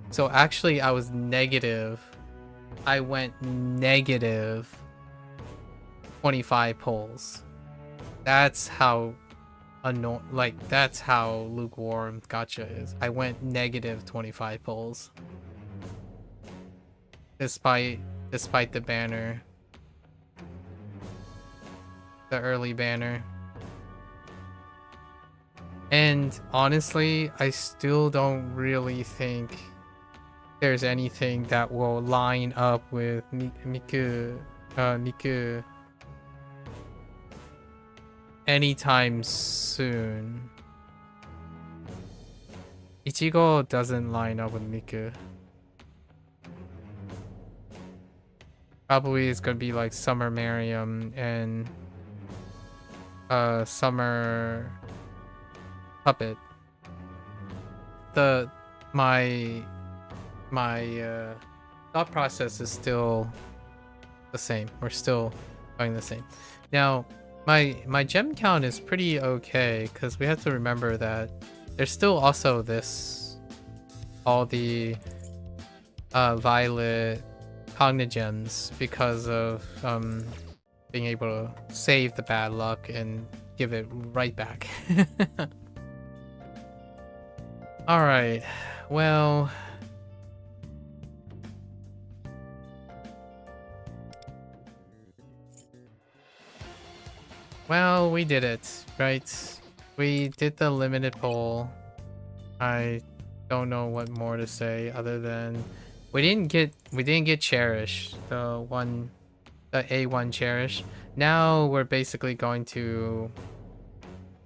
So actually I was negative. I went negative 25 polls. That's how that's how lukewarm gacha is. I went negative 25 polls. Despite the banner. The early banner. And honestly, I still don't really think there's anything that will line up with Miku anytime soon. Ichigo doesn't line up with Miku. Probably it's gonna be like Summer Miriam and Summer Puppet. My thought process is still the same. We're still going the same. Now, my gem count is pretty okay because we have to remember that there's still also all the violet cognigems because of being able to save the bad luck and give it right back. Alright, well, we did it, right? We did the limited poll. I don't know what more to say other than we didn't get Cherish, the A1 Cherish. Now we're basically going to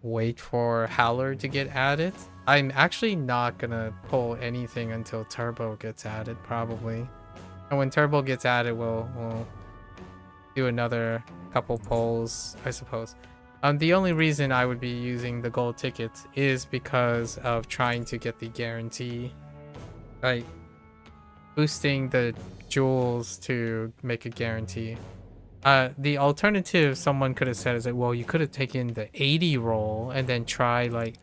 wait for Howler to get added. I'm actually not gonna pull anything until Turbo gets added, probably. And when Turbo gets added, we'll do another couple polls, I suppose. The only reason I would be using the gold tickets is because of trying to get the guarantee, like boosting the jewels to make a guarantee. The alternative someone could have said is that, well, you could have taken the 80 roll and then try like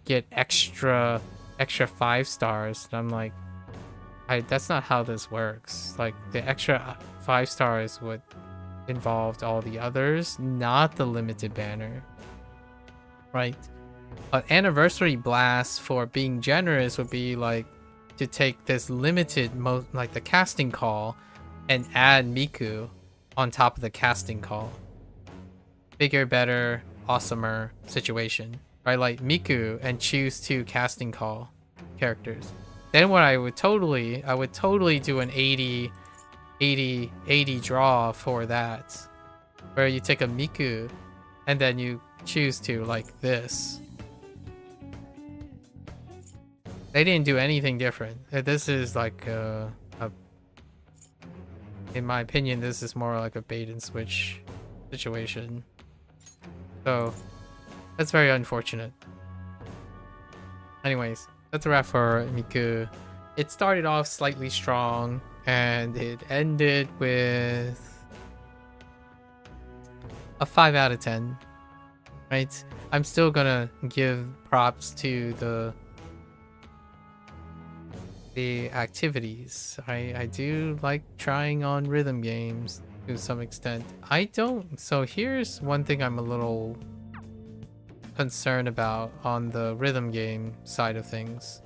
get extra 5 stars. And I'm like, that's not how this works. Like the extra 5 stars would involved all the others, not the limited banner, right? An anniversary blast for being generous would be like to take this limited like the casting call and add Miku on top of the casting call. Bigger, better, awesomer situation, right? Like Miku and choose 2 casting call characters. Then what I would totally do an 80 draw for that, where you take a Miku and then you choose to like this. They didn't do anything different. This is like in my opinion, this is more like a bait and switch situation. So that's very unfortunate. Anyways, that's a wrap for Miku. It started off slightly strong and it ended with a 5 out of 10, right? I'm still gonna give props to the activities. I do like trying on rhythm games to some extent. So here's one thing I'm a little concerned about on the rhythm game side of things.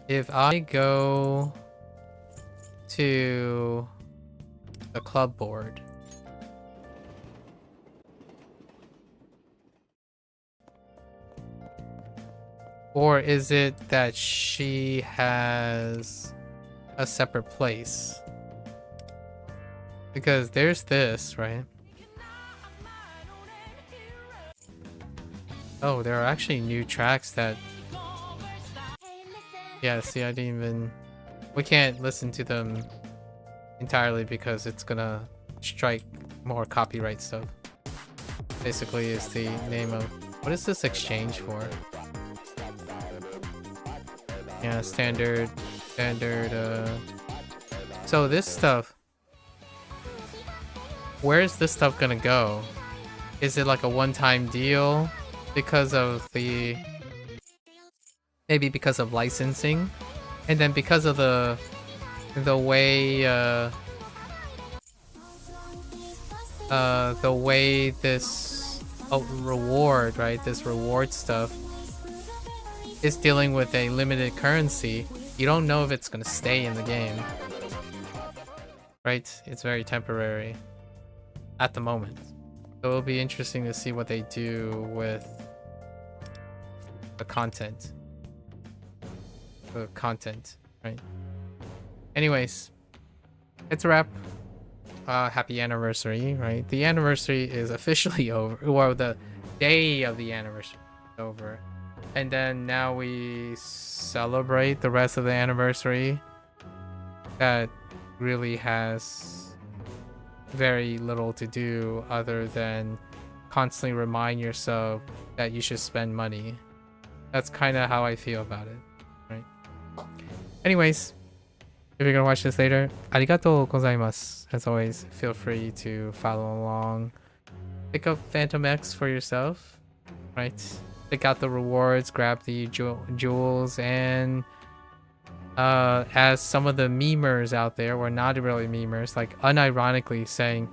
If I go to the club board, or is it that she has a separate place? Because there's this, right? Oh, there are actually new tracks that... Yeah, see, I didn't even... We can't listen to them entirely because it's gonna strike more copyright stuff. Basically, is the name of... What is this exchange for? Yeah, standard... So this stuff... Where is this stuff gonna go? Is it like a one-time deal because of the... Maybe because of licensing, and then because of the way this reward, right? This reward stuff is dealing with a limited currency. You don't know if it's gonna stay in the game, right? It's very temporary at the moment. So it'll be interesting to see what they do with the content. Right? Anyways, it's a wrap. Happy anniversary, right? The anniversary is officially over, or the day of the anniversary is over. And then now we celebrate the rest of the anniversary. That really has very little to do other than constantly remind yourself that you should spend money. That's kind of how I feel about it. Anyways, if you're gonna watch this later, arigatou gozaimasu. As always, feel free to follow along. Pick up Phantom X for yourself, right? Pick out the rewards, grab the jewels, and as some of the memers out there, or not really memers, like unironically saying,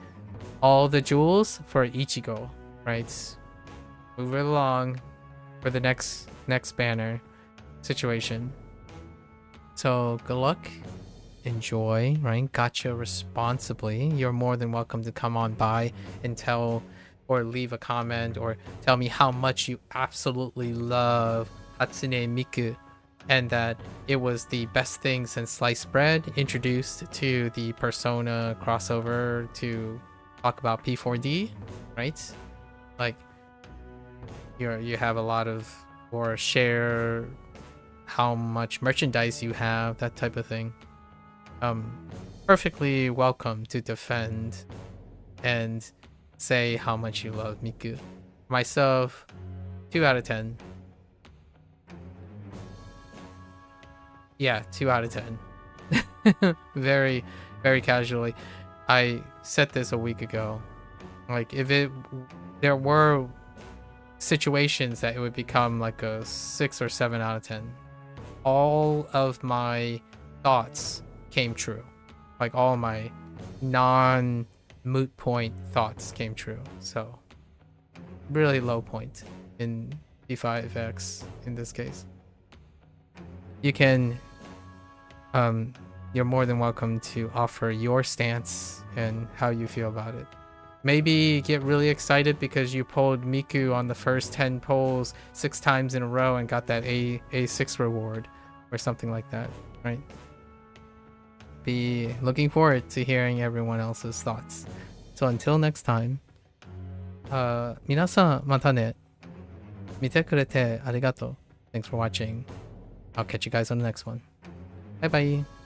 all the jewels for Ichigo, right? Move it along for the next banner situation. So good luck, enjoy, right? Gacha responsibly. You're more than welcome to come on by and tell or leave a comment or tell me how much you absolutely love Hatsune Miku and that it was the best thing since sliced bread, introduced to the Persona crossover to talk about P4D, right? Like you have a lot of, or share how much merchandise you have, that type of thing. Perfectly welcome to defend and say how much you love Miku. Myself, 2 out of 10. Yeah, 2 out of 10. Very, very casually. I said this a week ago. Like, if there were situations that it would become like a 6 or 7 out of 10. All of my thoughts came true. Like, all my non-moot point thoughts came true. So, really low point in P5X in this case. You can, you're more than welcome to offer your stance and how you feel about it. Maybe get really excited because you pulled Miku on the first 10 polls 6 times in a row and got that A6 reward or something like that, right? Be looking forward to hearing everyone else's thoughts. So until next time, 皆さんまたね。見てくれてありがとう. Thanks for watching. I'll catch you guys on the next one. Bye bye.